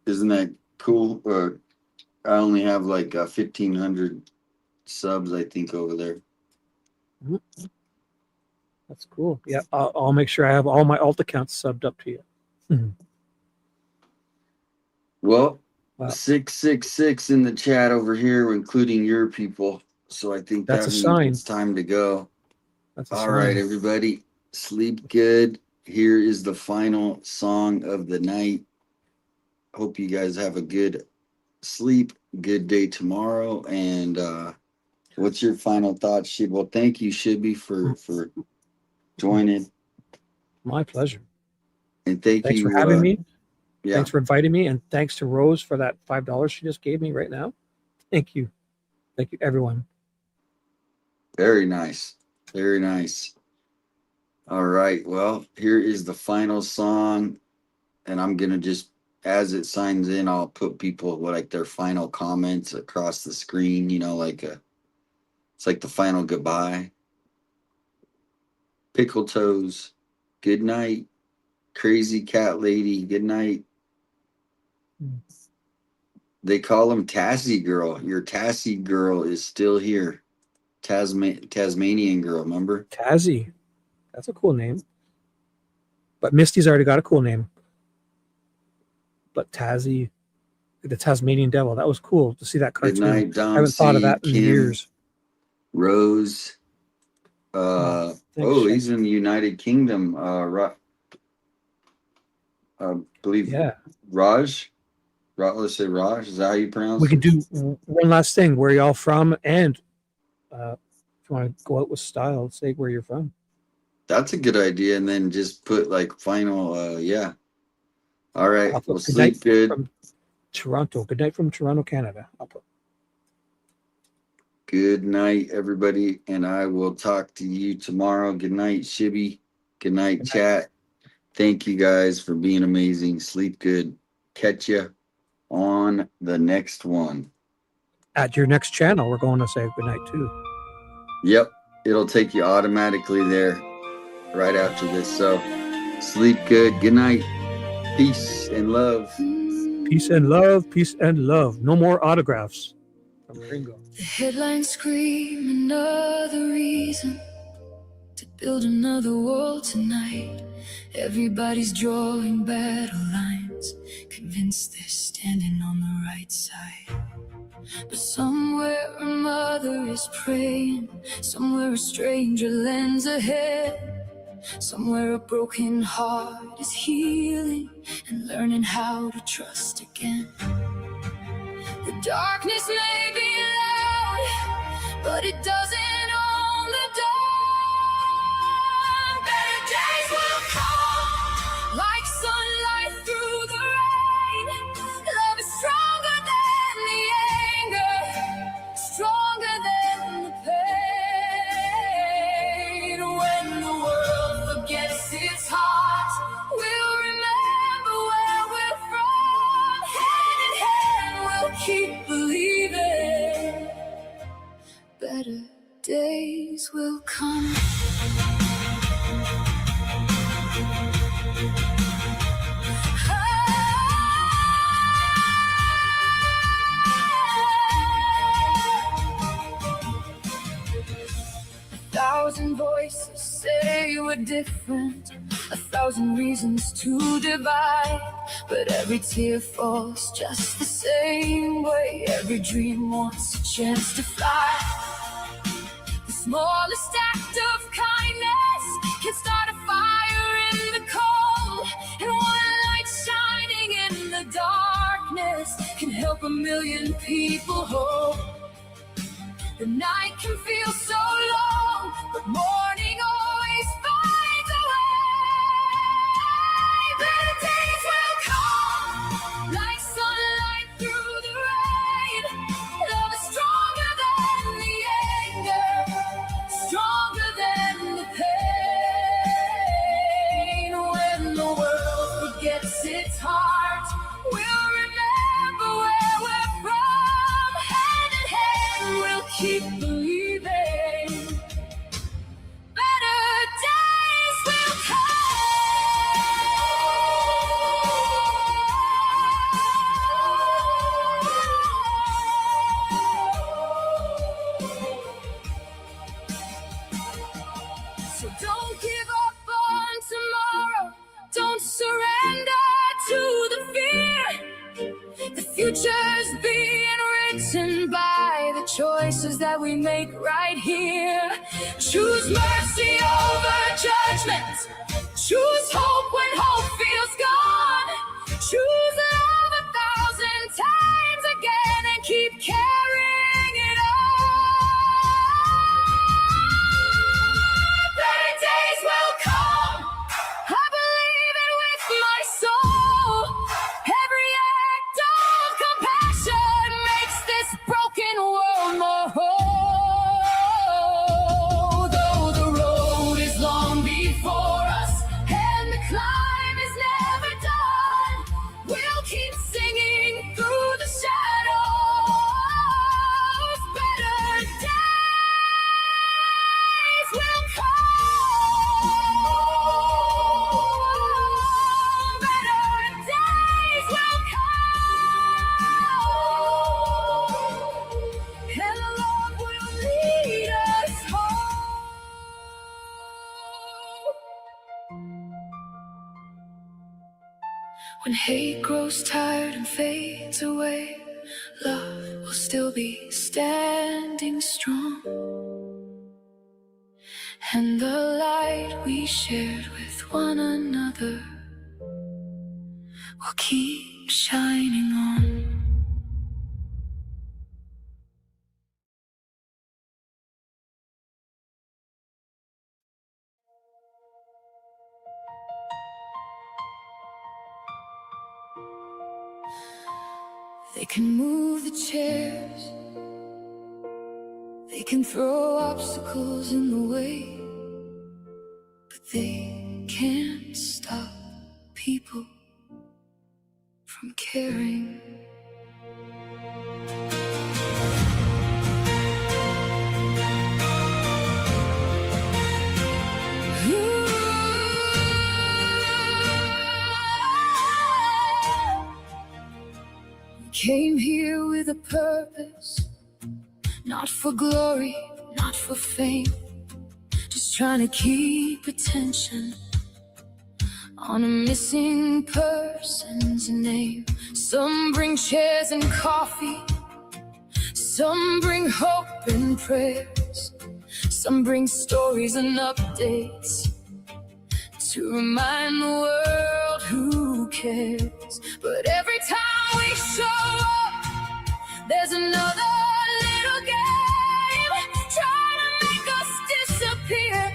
Isn't that cool? I only have like 1,500 subs, I think, over there. That's cool. Yeah, I'll make sure I have all my alt accounts subbed up to you. Well, 666 in the chat over here, including your people. So I think that's that a sign. It's time to go. That's a all sign. Right, everybody, sleep good. Here is the final song of the night. Hope you guys have a good sleep, good day tomorrow. And what's your final thoughts, Shibby? Well, thank you, Shibby, for joining. My pleasure. And thanks you for having me. Yeah. Thanks for inviting me, and thanks to Rose for that $5 she just gave me right now. Thank you, everyone. Very nice, very nice. All right, well, here is the final song, and I'm gonna just, as it signs in, I'll put people like their final comments across the screen. You know, like it's like the final goodbye. Pickle Toes, good night. Crazy Cat Lady, good night. They call him Tassie Girl. Your Tassie Girl is still here. Tasmanian Girl, remember? Tassie. That's a cool name. But Misty's already got a cool name. But Tassie, the Tasmanian Devil, that was cool to see that cartoon. Good night, Dom. I haven't thought of that in Kim, years. Rose. Thanks, He's in the United Kingdom. I believe Raj. Let's say Raj. Is that how you pronounce We it? could do one last thing. Where y'all from? And if you want to go out with style, say where you're from. That's a good idea. And then just put like final, yeah. All right. I'll put Well, good sleep night good. from Toronto. Good night from Toronto, Canada. I'll put. Good night, everybody. And I will talk to you tomorrow. Good night, Shibby. Good night, chat. Thank you guys for being amazing. Sleep good. Catch you on the next one. At your next channel, we're going to say good night too. Yep. It'll take you automatically there right after this. So sleep good. Good night. Peace and love. Peace and love. Peace and love. No more autographs from Gringo. The headlines scream another reason to build another wall tonight. Everybody's drawing battle lines, convinced they're standing on the right side. But somewhere a mother is praying, somewhere a stranger lends a hand, somewhere a broken heart is healing and learning how to trust again. The darkness may be loud, but it doesn't own the dawn. Better days will come, like sunlight through the rain. Love is stronger than the anger, stronger than the pain. When the world forgets its heart, we'll remember where we're from. Hand in hand, we'll keep believing. Better days will come. A thousand voices say we're different, 1,000 reasons to divide, but every tear falls just the same way. Every dream wants a chance to fly. The smallest act of kindness can start a fire in the cold, and one light shining in the darkness can help a million people hope. The night can feel so long, but morning always finds a way. Better days will come, like sunlight through the rain. Love is stronger than the anger, stronger than the pain. When the world forgets its heart, we'll remember where we're from. Hand in hand, we'll keep believing. Better days will come. So don't give up on tomorrow. Don't surrender to the fear. The future's being written by the choices that we make right here. Choose mercy over judgment. Choose hope when hope feels gone. Choose love 1,000 times again and keep carrying it on. Better days will come. I believe it with my soul. Every act of compassion makes this broken world more whole. Though the road is long before us and the When hate grows tired and fades away, love will still be standing strong. And the light we shared with one another will keep shining on. They can move the chairs, they can throw obstacles in the way, but they can't stop people from caring. Came here with a purpose, not for glory, not for fame, just trying to keep attention on a missing person's name. Some bring chairs and coffee, some bring hope and prayers, some bring stories and updates to remind the world who cares. But every time we show up, there's another little game trying to make us disappear,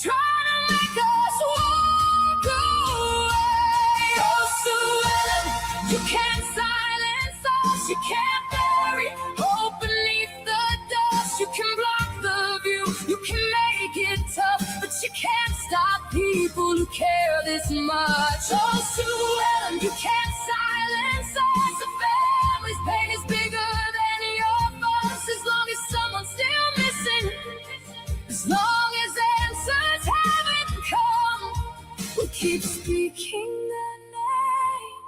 trying to make us walk away. Oh, Sue Ellen, you can't silence us, you can't bury hope beneath the dust. You can block the view, you can make it tough, but you can't stop people who care this much. Oh, Sue Ellen, you can't silence us. The family's pain is bigger than your fuss. As long as someone's still missing, as long as answers haven't come, we'll keep speaking their name,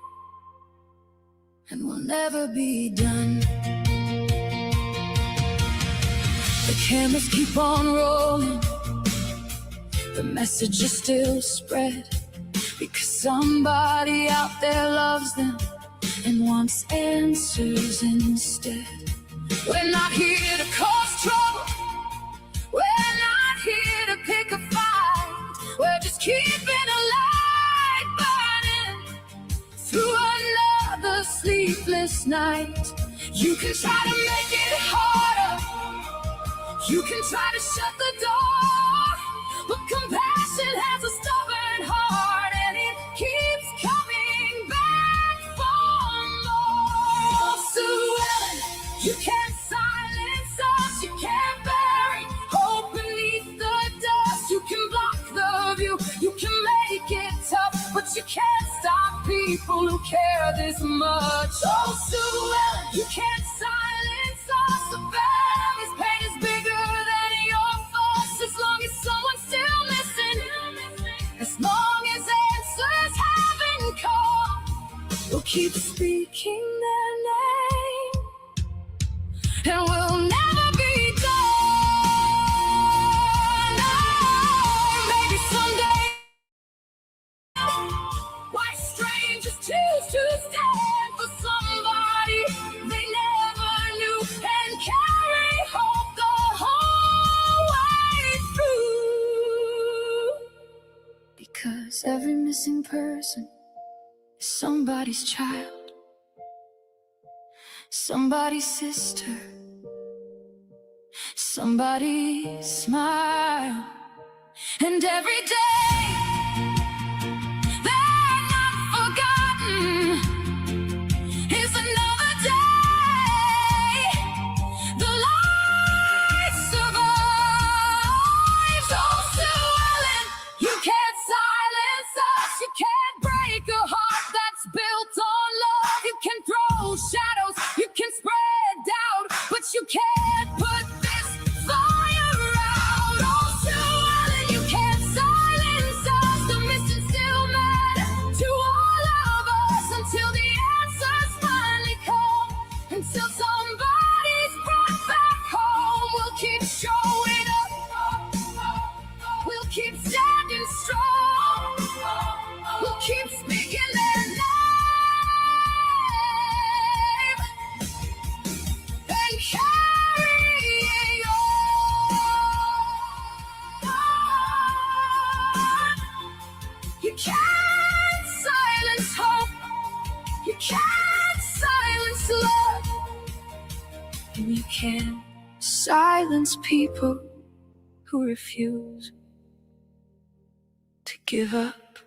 and we'll never be done. The cameras keep on rolling, the message is still spread, because somebody out there loves them and wants answers instead. We're not here to cause trouble, we're not here to pick a fight, we're just keeping a light burning through another sleepless night. You can try to make it harder, you can try to shut the door, but compassion has a stubborn heart, and it keeps coming back for more. Oh, Sue Ellen, you can't silence us, you can't bury hope beneath the dust. You can block the view, you can make it tough, but you can't stop people who care this much. Oh, Sue Ellen, you can't silence us. The family's pain is bigger than your fuss. As long as someone's still missing, as long as answers haven't come, we'll keep speaking their name, and we'll never be done. Oh, maybe someday, why strangers choose to stand for somebody they never knew and carry hope the whole way through. Because every missing person is somebody's child, somebody's sister, somebody's smile. And every day they're not forgotten is another day. The light survives. Oh, Sue Ellen, you can't silence us. You can't break a heart that's built on love. You can throw shadows, you can spread doubt, but you can't put this fire out. Oh, Sue Ellen, you can't silence can't silence love, and you can't silence people who refuse to give up.